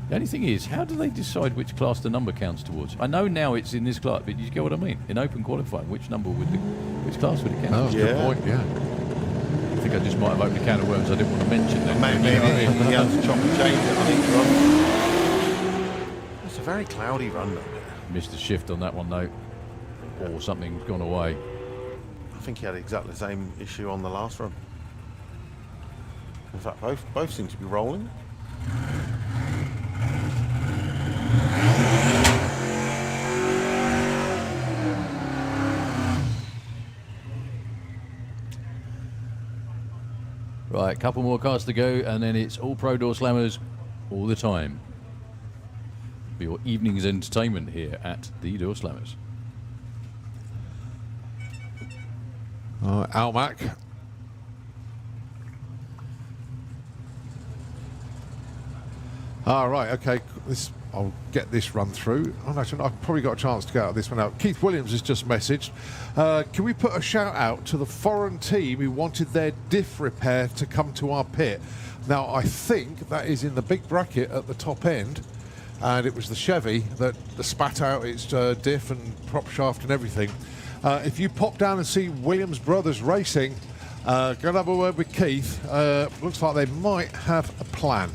The only thing is, how do they decide which class the number counts towards? I know now it's in this class, but you get what I mean? In open qualifying, which class would it count? Oh, that's a Yeah. good point, yeah. I think I just might have opened a can of worms I didn't want to mention then. Maybe he has to chop and change it on each run. It's a very cloudy run, though. Missed a shift on that one, though. Or something's gone away. I think he had exactly the same issue on the last run. In fact, both seem to be rolling. Right, couple more cars to go, and then it's all Pro Doorslammers all the time. For your evening's entertainment here at the Doorslammers. Almac. Right, okay. I'll get this run through. Oh, no, I've probably got a chance to get out this one out. Keith Williams has just messaged. Can we put a shout out to the foreign team who wanted their diff repair to come to our pit? Now, I think that is in the big bracket at the top end. And it was the Chevy that spat out its diff and prop shaft and everything. If you pop down and see Williams Brothers Racing, go and have a word with Keith. Looks like they might have a plan.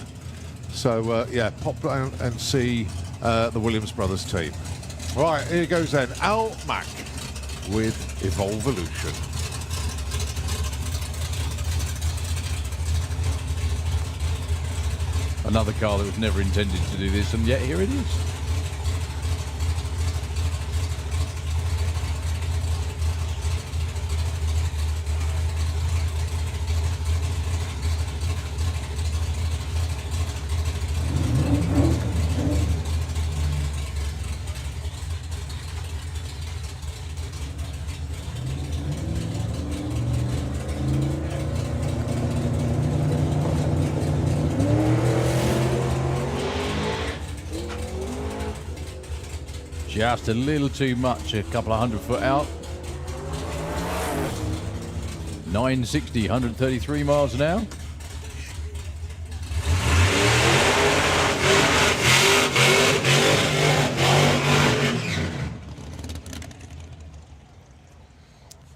So, yeah, pop down and see the Williams Brothers team. Right, here goes then. Al Mack with Evolvolution. Another car that was never intended to do this, and yet here it is. Just a little too much, a couple of 100 foot out. 960, 133 miles an hour.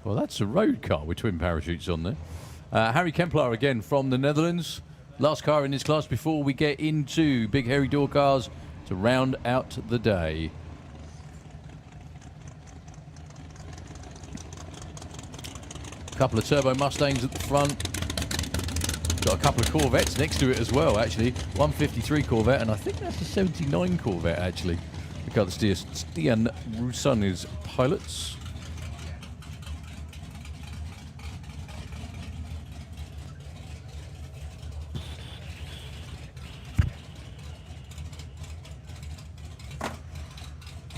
Well, that's a road car with twin parachutes on there. Harry Kempler again from the Netherlands. Last car in this class before we get into big hairy door cars to round out the day. Couple of turbo Mustangs at the front. Got a couple of Corvettes next to it as well, actually. 153 Corvette, and I think that's a 79 Corvette, actually. The car that Stian Roussan is pilots.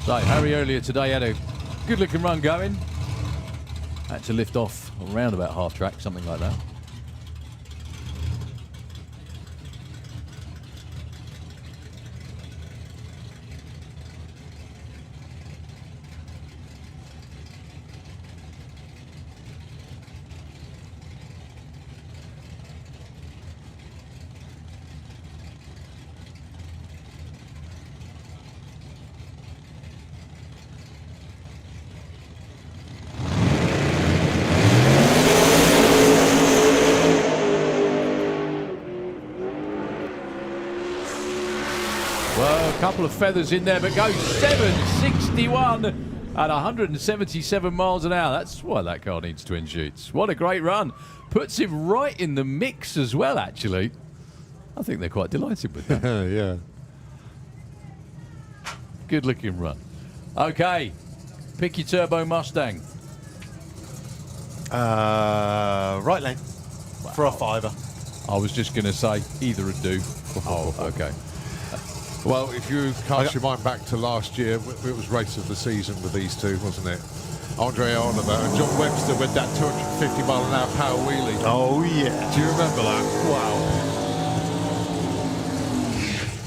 So, Harry earlier today had a good-looking run going. Had to lift off around about half track, something like that. couple of feathers in there, but goes 761 at 177 miles an hour. That's why that car needs twin sheets. What a great run. Puts him right in the mix as well, actually. I think they're quite delighted with that. Yeah. Good looking run. Okay, pick your turbo Mustang. Right lane for a fiver. I was just going to say either would do. Oh, okay. Well, if you cast your mind back to last year, it was race of the season with these two, wasn't it? Andre Oliver and John Webster with that 250 mile an hour power wheelie. Oh, yeah. Do you remember that? Wow.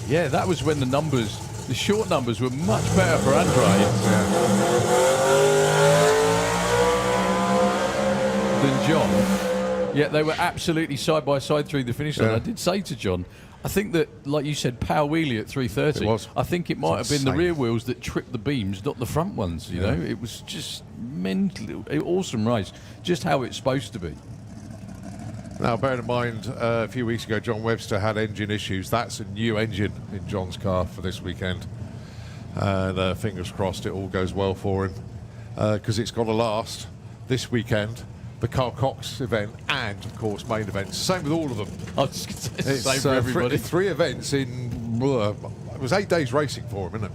Yeah, that was when the short numbers were much better for Andre than John. Yet they were absolutely side by side through the finish line. Yeah. I did say to John, I think that, like you said, power wheelie at 330. It was. I think it might have been the insane. rear wheels that tripped the beams, not the front ones. You know, it was just mentally awesome race, just how it's supposed to be. Now, bearing in mind, a few weeks ago, John Webster had engine issues. That's a new engine in John's car for this weekend. And fingers crossed it all goes well for him. Because it's got to last this weekend, the Carl Cox event, and, of course, main events. Same with all of them. I was just going to It's say for everybody. three events in... it was 8 days racing for him, isn't it?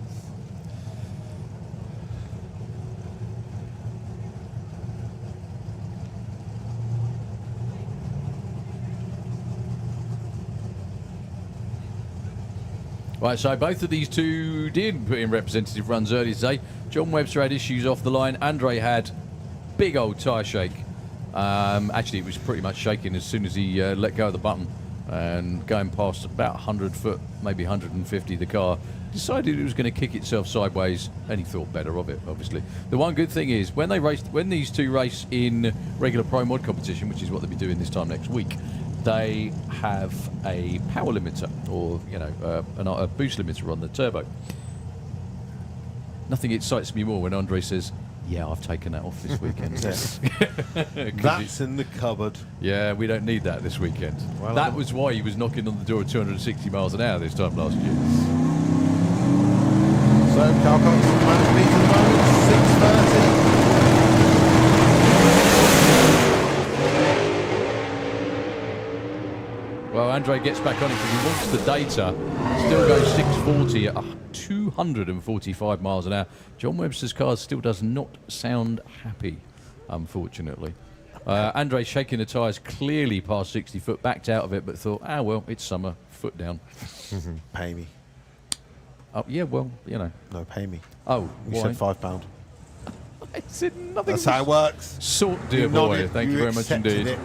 Right, so both of these two did put in representative runs earlier today. John Webster had issues off the line. Andre had big old tyre shake. Actually, it was pretty much shaking as soon as he let go of the button. And going past about 100 foot, maybe 150, the car decided it was going to kick itself sideways, and he thought better of it, obviously. The one good thing is, when these two race in regular Pro Mod competition, which is what they'll be doing this time next week, they have a power limiter, or a boost limiter on the turbo. Nothing excites me more when Andre says, "Yeah, I've taken that off this weekend." That's in the cupboard. Yeah, we don't need that this weekend. Well, that was why he was knocking on the door at 260 miles an hour this time last year. So, Carl Cox man beat at the moment, 6:30. Well, Andre gets back on it because he wants the data. Still goes 640 at 245 miles an hour. John Webster's car still does not sound happy, unfortunately. Andre shaking the tyres clearly past 60 foot, backed out of it, but thought, well, it's summer, foot down. Pay me. Oh, yeah, well, No, pay me. Oh, You why? said £5. I said nothing. That's how it works. Sort, dear You boy. nodded, Thank you very much accepted indeed. it.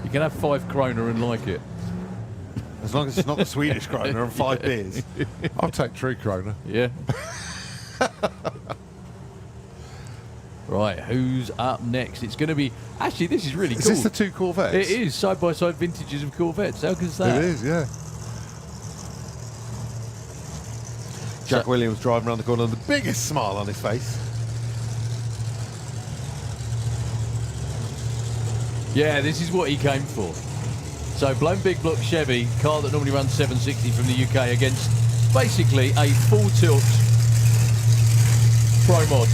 You can have 5 kroner and like it. As long as it's not the Swedish kroner and 5 beers. I'll take 3 kroner. Yeah. Right, who's up next? It's going to be... Actually, this is really Is cool. this the 2 Corvettes? It is, side-by-side vintages of Corvettes. How good's that? It is, yeah. Jack Williams driving around the corner with the biggest smile on his face. Yeah, this is what he came for. So, blown big block Chevy, car that normally runs 760 from the UK, against basically a full tilt Pro Mod.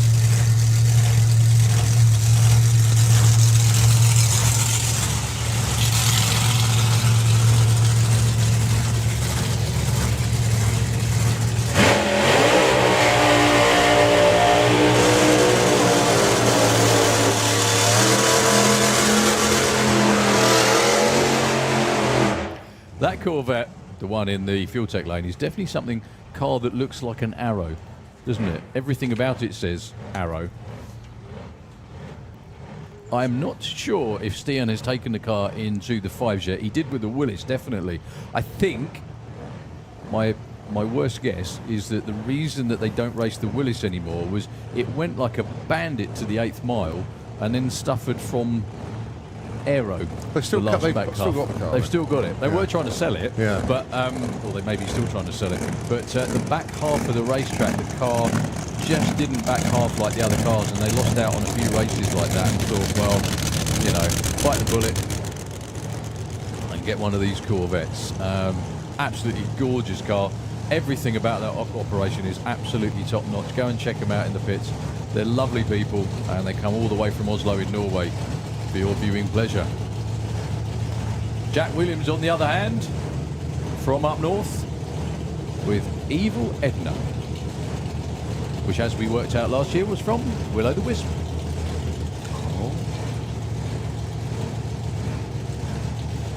That Corvette, the one in the Fuel Tech lane, is definitely something car that looks like an arrow, doesn't it? Everything about it says arrow. I'm not sure if Stian has taken the car into the 5s yet. He did with the Willis, definitely. I think my worst guess is that the reason that they don't race the Willis anymore was it went like a bandit to the 8th mile and then suffered from aero. They've still the got- last they've back still half. got the car, They've right? still got it. They were trying to sell it, Yeah. but well, they may be still trying to sell it. But the back half of the racetrack, the car just didn't back half like the other cars, and they lost out on a few races like that. And thought, well, bite the bullet and get one of these Corvettes. Absolutely gorgeous car. Everything about that operation is absolutely top notch. Go and check them out in the pits. They're lovely people, and they come all the way from Oslo in Norway for your viewing pleasure. Jack Williams, on the other hand, from up north with Evil Edna, which, as we worked out last year, was from Willow the Wisp.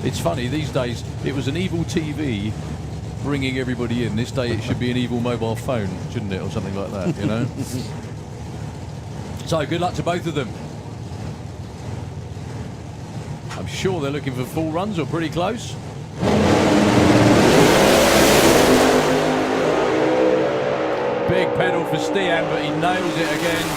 It's funny, these days it was an evil TV bringing everybody in. This day it should be an evil mobile phone, shouldn't it, or something like that, you know? So good luck to both of them. I'm sure they're looking for full runs or pretty close. Big pedal for Stian, but he nails it again.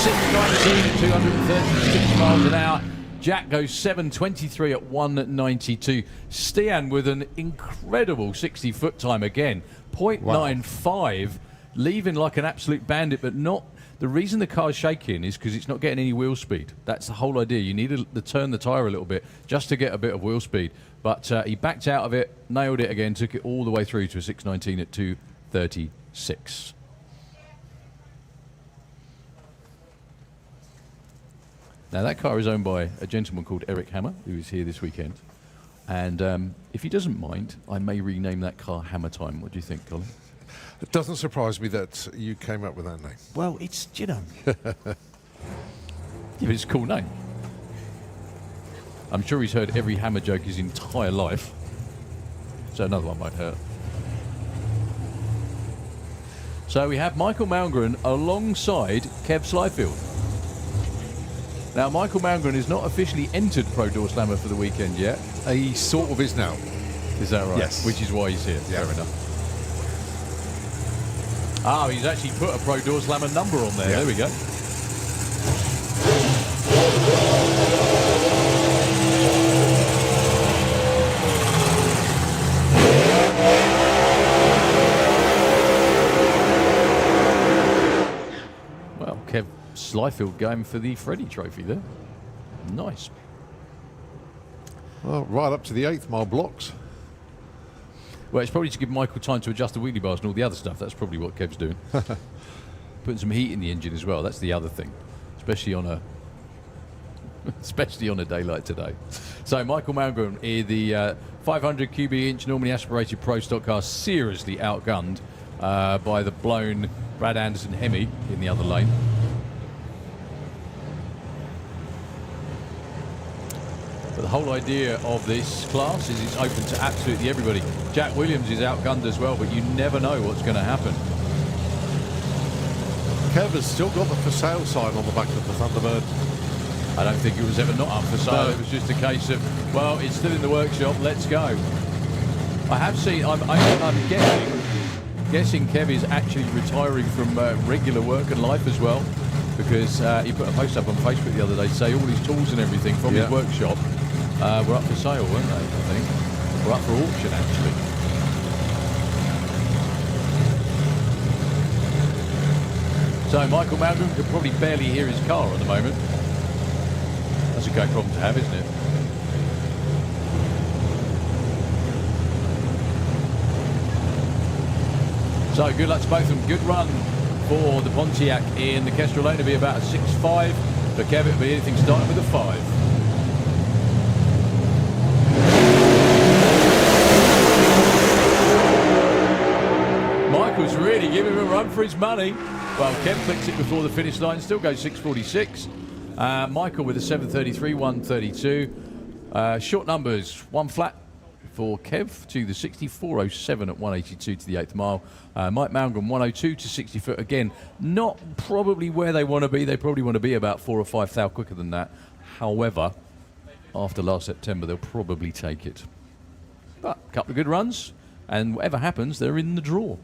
619 at 236 miles an hour. Jack goes 7:23 at 1:92. Stian with an incredible 60-foot time again. 0.95, leaving like an absolute bandit, but not. The reason the car's shaking is because it's not getting any wheel speed. That's the whole idea. You need to turn the tyre a little bit just to get a bit of wheel speed. But he backed out of it, nailed it again, took it all the way through to a 6:19 at 2:36. Now, that car is owned by a gentleman called Eric Hammer, who is here this weekend. And if he doesn't mind, I may rename that car Hammer Time. What do you think, Colin? It doesn't surprise me that you came up with that name. Well, it's, you know. Yeah, but it's a cool name. I'm sure he's heard every Hammer joke his entire life. So another one might hurt. So we have Michael Malmgren alongside Kev Slyfield. Now, Michael Malmgren is not officially entered Pro Doorslammer for the weekend yet. He sort of is now. Is that right? Yes. Which is why he's here. Yeah. Fair enough. Oh, he's actually put a Pro Doorslammer number on there. Yeah. There we go. Well, Kev Slyfield going for the Freddie Trophy there. Nice. Well, right up to the 8th mile blocks. Well, it's probably to give Michael time to adjust the wheelie bars and all the other stuff. That's probably what Kev's doing. Putting some heat in the engine as well. That's the other thing, especially on a day like today. So Michael Malmgren, the 500 cubic inch normally aspirated Pro stock car, seriously outgunned by the blown Brad Anderson Hemi in the other lane. But the whole idea of this class is it's open to absolutely everybody. Jack Williams is outgunned as well, but you never know what's going to happen. Kev has still got the for sale sign on the back of the Thunderbird. I don't think it was ever not up for sale. No. It was just a case of, well, it's still in the workshop, let's go. I have seen, I'm guessing Kev is actually retiring from regular work and life as well, because he put a post up on Facebook the other day to say all his tools and everything from his workshop were up for sale, weren't they, I think? Were up for auction, actually. So Michael Malmgren could probably barely hear his car at the moment. That's a great problem to have, isn't it? So good luck to both of them. Good run for the Pontiac in the Kestrel Lane. It'll be about a 6.5. For Kev, it'll be anything starting with a 5. Michael's really giving him a run for his money. Well, Kev clicks it before the finish line, still goes 6.46. Michael with a 7.33, 1.32. Short numbers, 1 flat for Kev to the 64.07 at 1.82 to the 8th mile. Mike Malmgren, 1.02 to 60 foot. Again, not probably where they want to be. They probably want to be about 4 or 5 thou quicker than that. However, after last September, they'll probably take it. But a couple of good runs, and whatever happens, they're in the draw.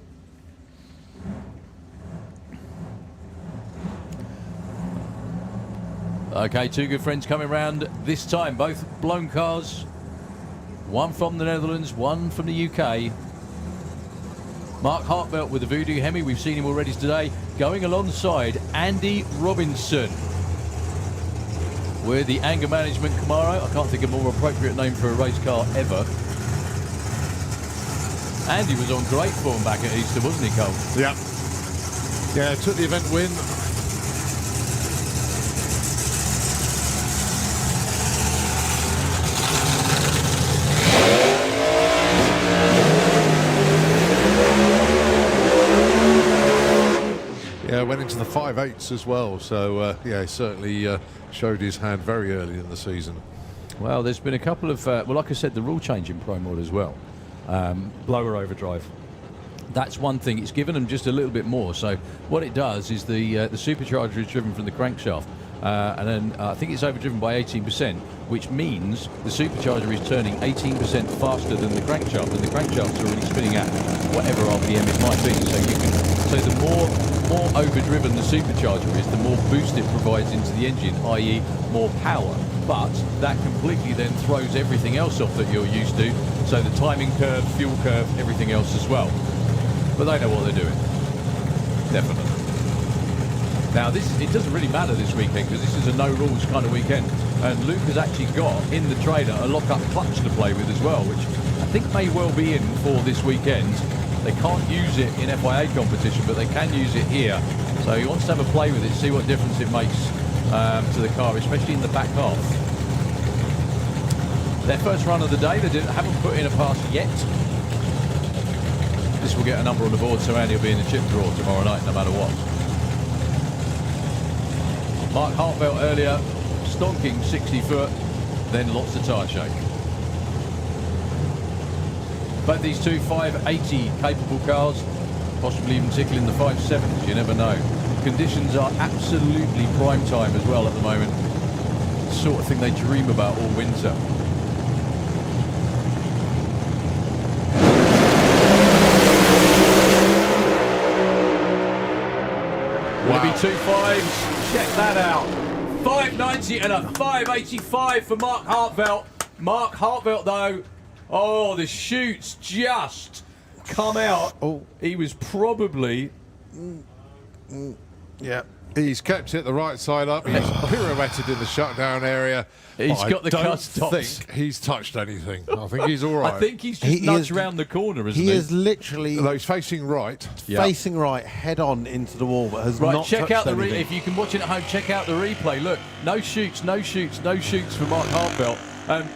Okay, 2 good friends coming round this time. Both blown cars. One from the Netherlands, one from the UK. Mark Hartbelt with the Voodoo Hemi. We've seen him already today. Going alongside Andy Robinson with the Anger Management Camaro. I can't think of a more appropriate name for a race car ever. Andy was on great form back at Easter, wasn't he, Cole? Yeah. Yeah, took the event win. Yeah, went into the 5.8s as well. So, yeah, he certainly showed his hand very early in the season. Well, there's been a couple of, well, like I said, the rule change in Pro Mod as well. Blower overdrive. That's one thing. It's given them just a little bit more. So what it does is the supercharger is driven from the crankshaft, and then I think it's overdriven by 18%, which means the supercharger is turning 18% faster than the crankshaft, and the crankshaft's already spinning at whatever RPM it might be. So the more overdriven the supercharger is, the more boost it provides into the engine, i.e. more power. But that completely then throws everything else off that you're used to. So the timing curve, fuel curve, everything else as well. But they know what they're doing. Definitely. Now, it doesn't really matter this weekend because this is a no-rules kind of weekend. And Luke has actually got, in the trailer, a lock-up clutch to play with as well, which I think may well be in for this weekend. They can't use it in FIA competition, but they can use it here. So he wants to have a play with it, see what difference it makes to the car, especially in the back half. Their first run of the day, they haven't put in a pass yet. This will get a number on the board, so Andy will be in the chip draw tomorrow night, no matter what. Mark Hartwell earlier, stonking 60 foot, then lots of tyre shake. Both these two 580 capable cars, possibly even tickling the 570s, you never know. Conditions are absolutely prime time as well at the moment. The sort of thing they dream about all winter. Will it be 2 5s? Check that out. 590 and a 585 for Mark Hartvelt. Mark Hartvelt, though, oh, the chutes just come out. Oh. He was probably... Yeah. He's kept it the right side up. He's pirouetted in the shutdown area. He's got the car I don't stops. think he's touched anything. I think he's all right. I think he's just nudged round the corner, isn't he? He is literally Although he's facing right. facing right, head on into the wall, but has Right, not check touched out the anything. if you can watch it at home, check out the replay. Look, no shoots, no shoots, no shoots for Mark Hartvelt.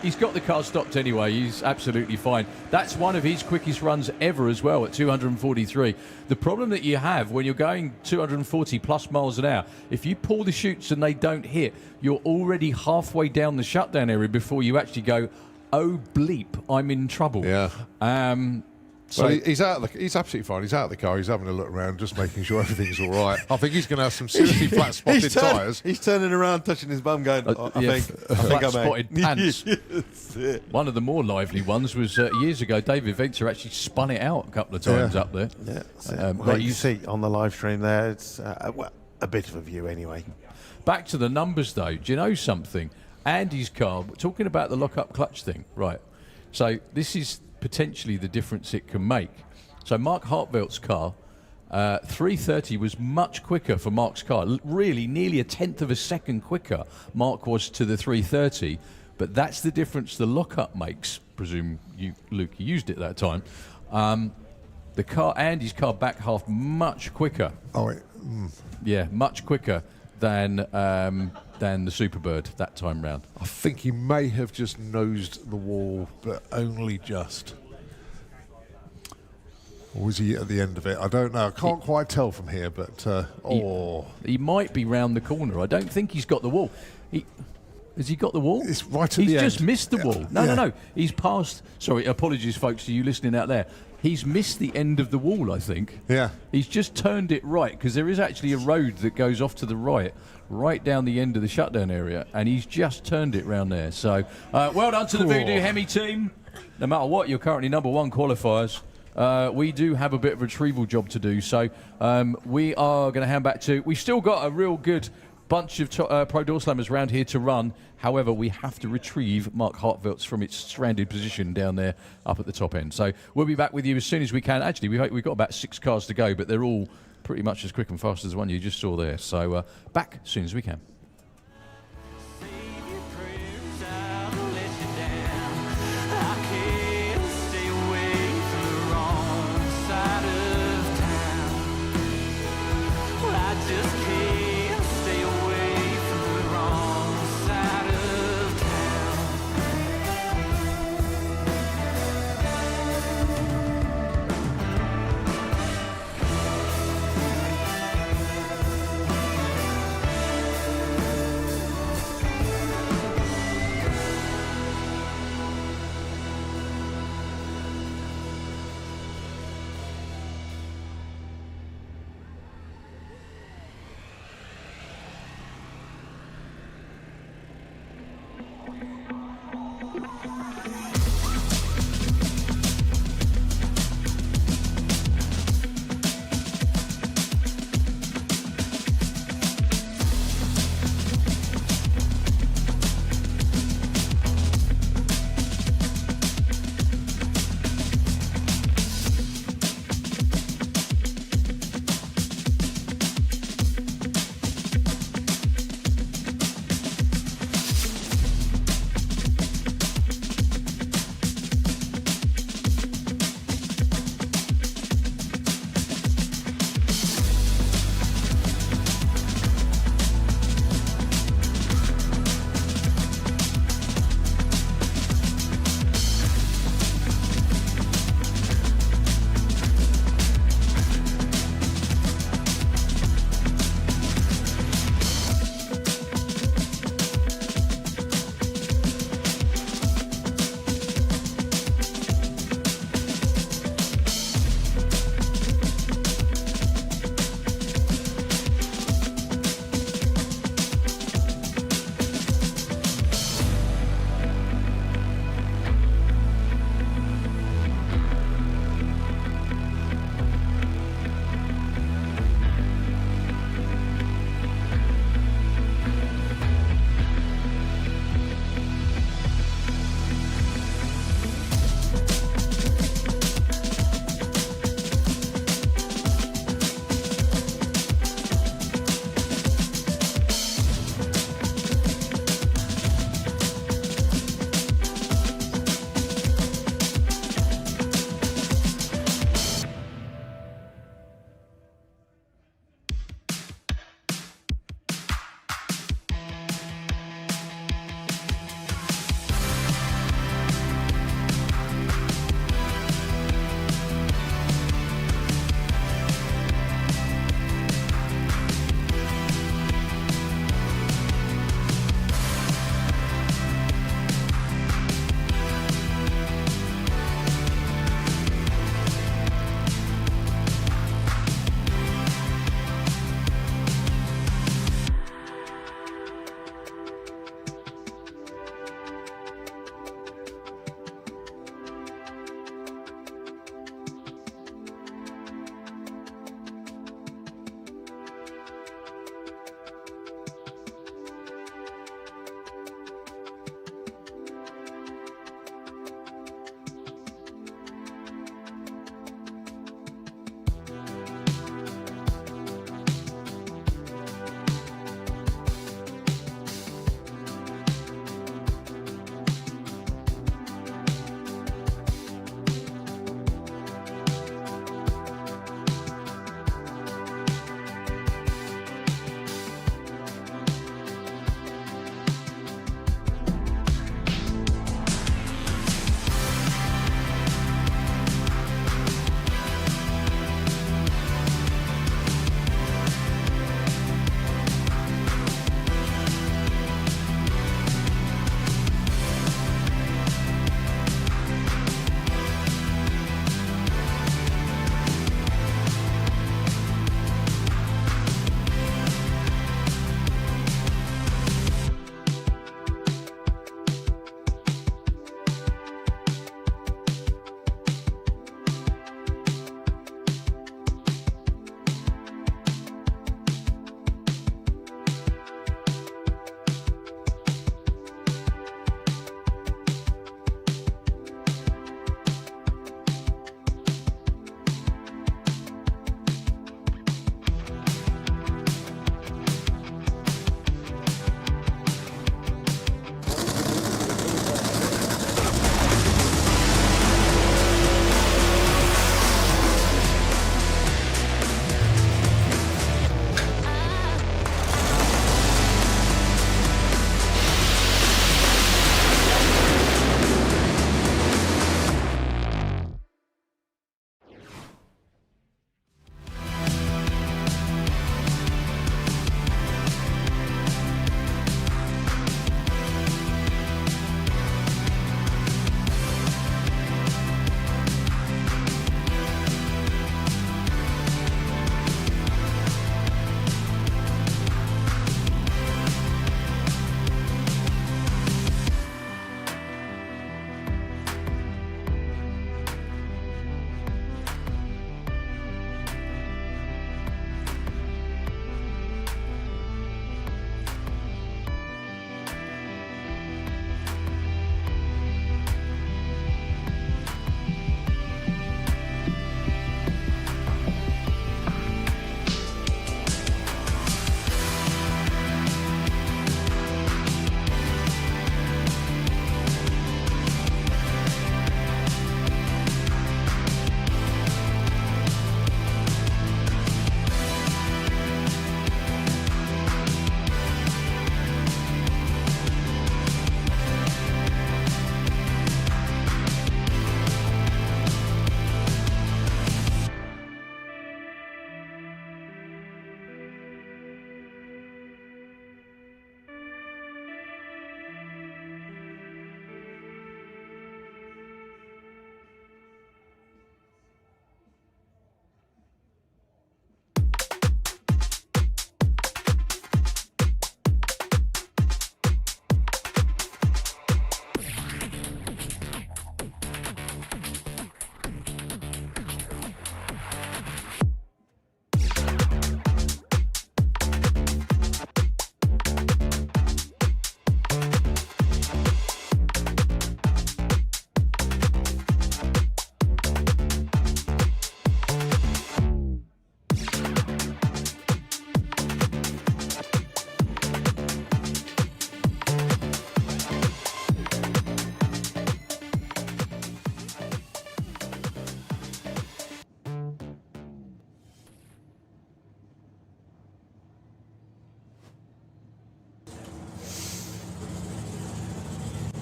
He's got the car stopped anyway. He's absolutely fine. That's one of his quickest runs ever as well at 243. The problem that you have when you're going 240 plus miles an hour, if you pull the chutes and they don't hit, you're already halfway down the shutdown area before you actually go, oh bleep, I'm in trouble. Yeah. So Well, he's out. He's absolutely fine. He's out of the car. He's having a look around, just making sure everything's all right. I think he's going to have some seriously flat spotted tyres. He's turning around, touching his bum, going, I think flat I'm spotted pants. That's it. One of the more lively ones was years ago. David Venter actually spun it out a couple of times up there. Yeah, that's it. But Well, you see on the live stream there, it's well, a bit of a view anyway. Back to the numbers, though. Do you know something? Andy's car, talking about the lock-up clutch thing, right? So this is potentially the difference it can make. So Mark Hartvelt's car, 330 was much quicker for Mark's car. Really, nearly a tenth of a second quicker Mark was to the 330. But that's the difference the lock-up makes. Presume you, Luke, you used it that time. The car, Andy's car, back half much quicker. Oh, wait. Yeah, much quicker than the Superbird that time round. I think he may have just nosed the wall, but only just. Or was he at the end of it? I don't know. I can't quite tell from here, but He might be round the corner. I don't think he's got the wall. Has he got the wall? It's right at He's the end. just missed the wall. No, Yeah. no. He's passed. Sorry, apologies, folks, to you listening out there. He's missed the end of the wall, I think. Yeah. He's just turned it right, because there is actually a road that goes off to the right down the end of the shutdown area, and he's just turned it round there. So, well done to the Voodoo Hemi team. No matter what, you're currently number one qualifiers. We do have a bit of a retrieval job to do, so we are going to hand back to... We've still got a real good bunch of Pro Doorslammers around here to run. However, we have to retrieve Mark Hartvelt's from its stranded position down there up at the top end. So we'll be back with you as soon as we can. Actually, we've got about 6 cars to go, but they're all pretty much as quick and fast as the one you just saw there. So back as soon as we can. Save your prayers, I'll let you down. I can't stay away from the wrong.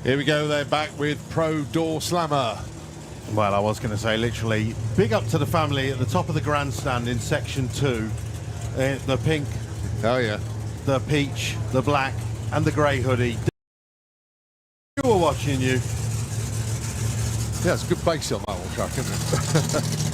Here we go, they're back with Pro Door Slammer. Well, I was going to say, literally, big up to the family at the top of the grandstand in section 2. The pink, Oh, yeah. the peach, the black, and the grey hoodie. We were watching you. Yeah, it's a good base on that one, Chuck, isn't it?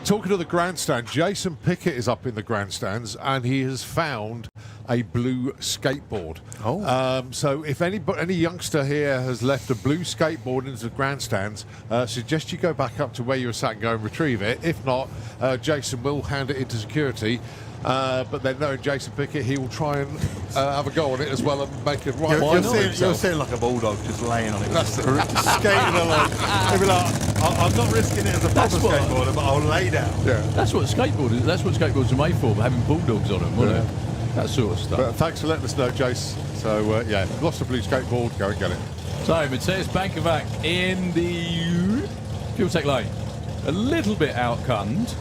Talking of the grandstand, Jason Pickett is up in the grandstands and he has found a blue skateboard. Oh. So if any youngster here has left a blue skateboard into the grandstands, suggest you go back up to where you were sat and go and retrieve it. If not, Jason will hand it into security. But then knowing Jason Pickett, he will try and have a go on it as well and make it right. You're seeing like a bulldog just laying on it, skating along. He'll be like, I'm not risking it as a proper skateboarder, but I'll lay down. Yeah. That's what skateboard is. That's what skateboards are made for, having bulldogs on them, wasn't it? That sort of stuff. But thanks for letting us know, Jace. So, yeah, lost a blue skateboard, go and get it. So, Matthias Bankovac in the fuel tech lane. A little bit outgunned.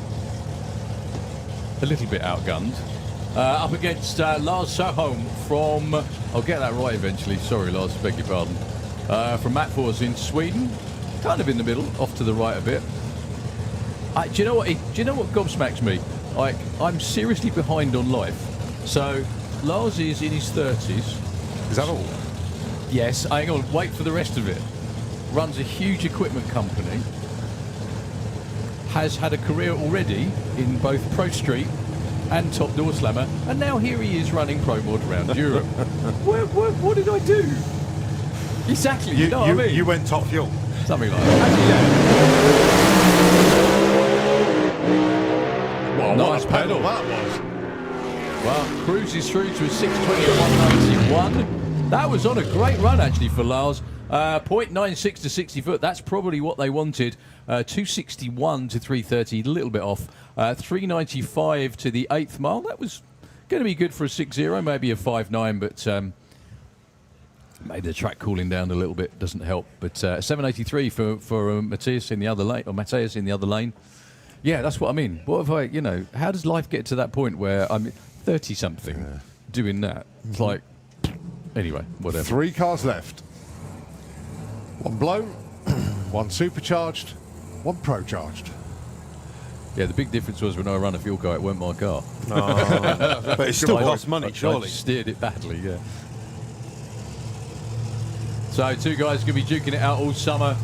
Up against Lars Soholm from... I'll get that right eventually. Sorry, Lars, beg your pardon. From Matfors in Sweden. Kind of in the middle, off to the right a bit. Do you know what gobsmacks me? Like, I'm seriously behind on life. So, Lars is in his 30s. Is that all? Yes, hang on, wait for the rest of it. Runs a huge equipment company. Has had a career already in both Pro Street and Top Door Slammer, and now here he is running Pro Mod around Europe. What did I do? Exactly, you know what I mean? You went top fuel. Something like that. Well, Nice what a pedal pedal. that was. Well, cruises through to a 620 at 191. That was on a great run, actually, for Lars. 0.96 to 60 foot. That's probably what they wanted. 261 to 330, a little bit off. 395 to the 8th mile. That was going to be good for a 6.0, maybe a 5.9, but maybe the track cooling down a little bit doesn't help. But 783 for Matthias in the other lane, or Matthias in the other lane. Yeah, that's what I mean. What if how does life get to that point where I'm 30-something doing that? It's like, anyway, whatever. 3 cars left. One blow, one supercharged, one pro-charged. Yeah, the big difference was when I run a fuel car, it weren't my car. But it still costs money, I surely. steered it badly, yeah. So 2 guys going to be duking it out all summer.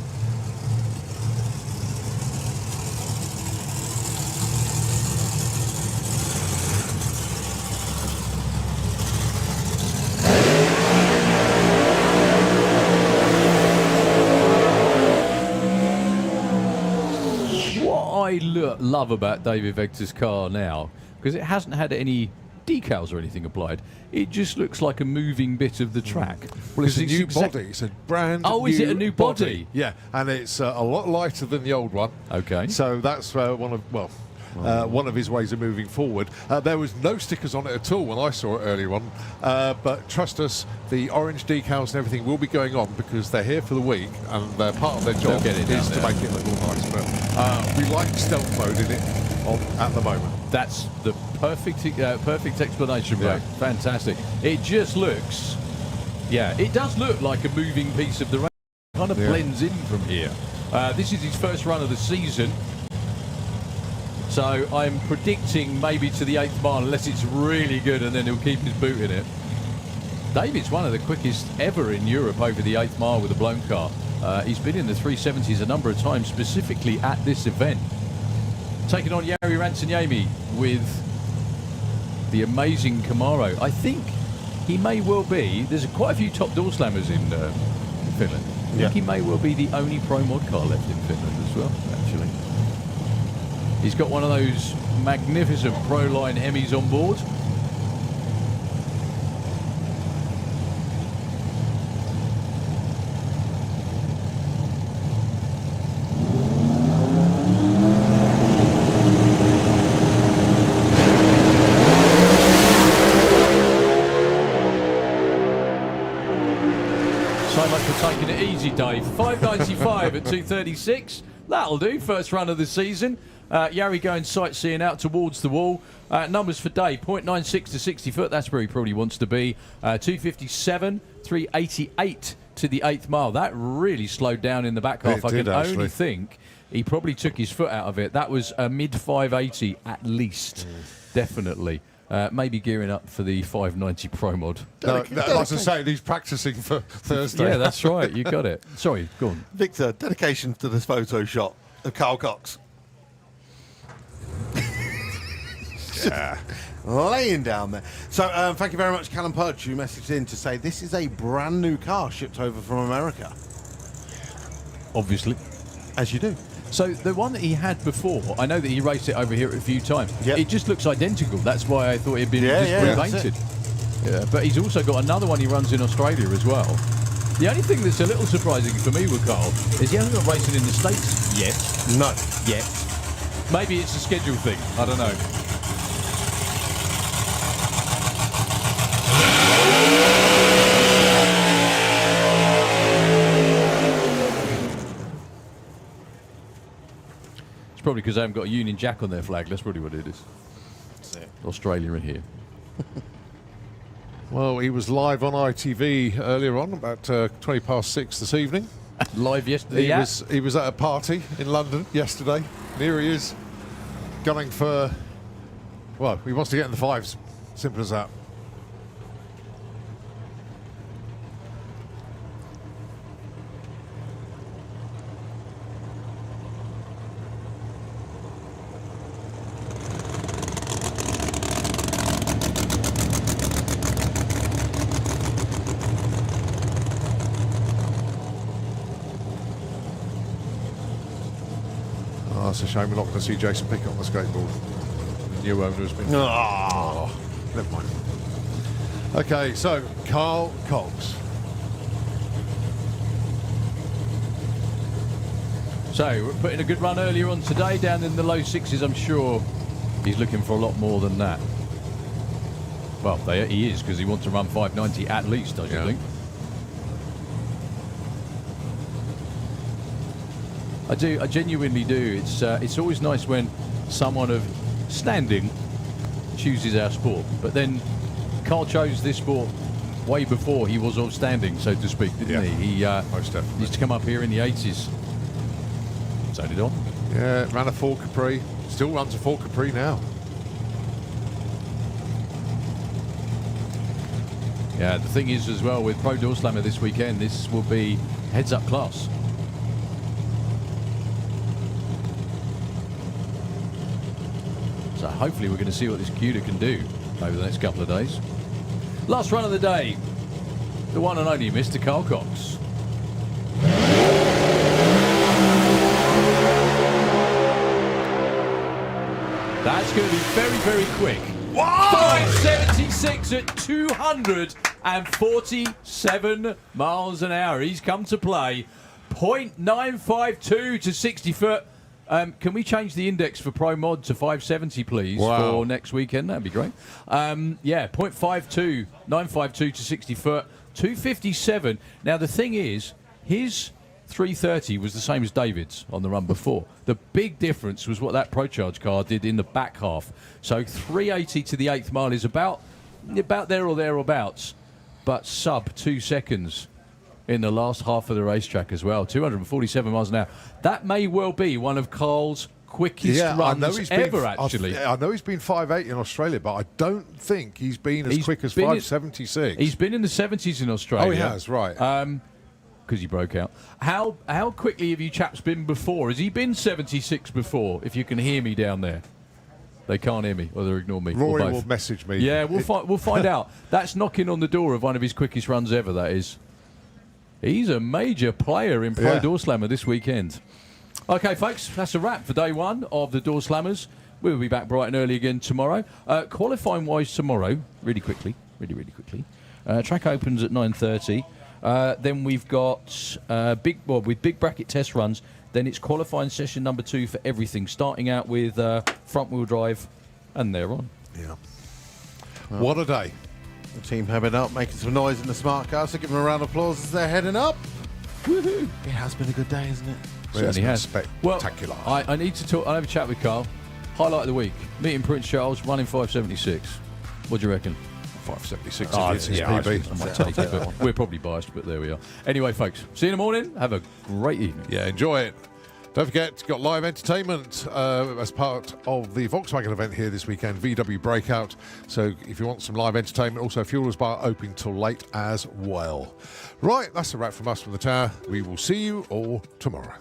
I love about David Vector's car now, because it hasn't had any decals or anything applied. It just looks like a moving bit of the track. Well, it's a new body. It's a brand new is it a new body? Yeah, and it's a lot lighter than the old one. Okay. So that's one of his ways of moving forward. There was no stickers on it at all when I saw it earlier on, but trust us, the orange decals and everything will be going on because they're here for the week and part of their job get it is down to there. make it look nice. But we like stealth mode in it at the moment. That's the perfect explanation, Yeah. mate. Fantastic. It just looks, it does look like a moving piece of the race. It kind of blends in from here. This is his first run of the season. So I'm predicting maybe to the 8th mile, unless it's really good, and then he'll keep his boot in it. David's one of the quickest ever in Europe over the 8th mile with a blown car. He's been in the 370s a number of times, specifically at this event. Taking on Jari Ransaniemi with the amazing Camaro. I think he may well be, there's quite a few top door slammers in Finland. I think he may well be the only pro mod car left in Finland as well, actually. He's got one of those magnificent Proline Hemis on board. So much for taking it easy, Dave. 595 at 236. That'll do. First run of the season. Yari going sightseeing out towards the wall. Numbers for Day, 0.96 to 60 foot. That's where he probably wants to be. 257, 388 to the 8th mile. That really slowed down in the back half. I can only think he probably took his foot out of it. That was a mid 580 at least, definitely. Maybe gearing up for the 590 Pro Mod. No, I was saying he's practicing for Thursday. Yeah, that's right. You got it. Sorry, go on. Victor, dedication to this photo shot of Carl Cox. Yeah. Laying down there. So, thank you very much, Callum Pudge, who messaged in to say this is a brand new car shipped over from America. Obviously. As you do. So the one that he had before, I know that he raced it over here a few times. Yep. It just looks identical. That's why I thought it'd been just repainted. Yeah, but he's also got another one he runs in Australia as well. The only thing that's a little surprising for me with Carl is he hasn't got racing in the States yet. No. Yet. Maybe it's a schedule thing. I don't know. It's probably because they haven't got a Union Jack on their flag. That's probably what it is. That's it. Australia in here. Well, he was live on ITV earlier on, about 20 past 6 this evening. Live yesterday. He was at a party in London yesterday. And here he is, gunning for, well, he wants to get in the fives. Simple as that. Oh, it's a shame we're not going to see Jason Pickett on the skateboard. The new owner has been... Oh, never mind. Okay, so Carl Cox. So, we're putting a good run earlier on today, down in the low sixes. I'm sure he's looking for a lot more than that. Well, he is, because he wants to run 590 at least, don't you think? I do. I genuinely do. It's always nice when someone of standing chooses our sport. But then Carl chose this sport way before he was of standing, so to speak, didn't he? He most definitely used to come up here in the 80s. So did I. Yeah, ran a 4 Capri. Still runs a 4 Capri now. Yeah, the thing is as well with Pro Doorslammer this weekend, this will be heads-up class. So hopefully we're going to see what this Cuda can do over the next couple of days. Last run of the day, the one and only Mr. Carl Cox. That's going to be very, very quick. 576 at 247 miles an hour. He's come to play. 0.952 to 60 foot. Can we change the index for Pro Mod to 570, please, for next weekend? That'd be great. Yeah, 0.52, 952 to 60 foot, 257. Now, the thing is, his 330 was the same as David's on the run before. The big difference was what that ProCharge car did in the back half. So 380 to the 8th mile is about there or thereabouts, but sub 2 seconds in the last half of the racetrack as well. 247 miles an hour. That may well be one of Carl's quickest runs ever, actually. I know he's been 5.8 in Australia, but I don't think he's been as quick as 5.76. He's been in the 70s in Australia. Oh, he has, right. Because he broke out. How quickly have you chaps been before? Has he been 76 before, if you can hear me down there? They can't hear me, or they'll ignore me. Rory will message me. Yeah, we'll find out. That's knocking on the door of one of his quickest runs ever, that is. He's a major player in Pro Doorslammer this weekend. Okay, folks, that's a wrap for day one of the Doorslammers. We'll be back bright and early again tomorrow. Qualifying-wise tomorrow, really quickly, track opens at 9:30. Then we've got with big bracket test runs. Then it's qualifying session number 2 for everything, starting out with front-wheel drive, and they're on. Yeah. Well, what a day. The team having up, making some noise in the smart car, so give them a round of applause as they're heading up. Woohoo! It has been a good day, hasn't it? Certainly has. Spectacular. Well, I need to talk. I'll have a chat with Carl. Highlight of the week: meeting Prince Charles, running 5:76. What do you reckon? 5:76 Oh, is his yeah, I PB. might take it, but we're probably biased, but there we are. Anyway, folks, see you in the morning. Have a great evening. Yeah, enjoy it. Don't forget, got live entertainment as part of the Volkswagen event here this weekend, VW Breakout. So if you want some live entertainment, also Fuelers Bar open till late as well. Right, that's a wrap from us from the tower. We will see you all tomorrow.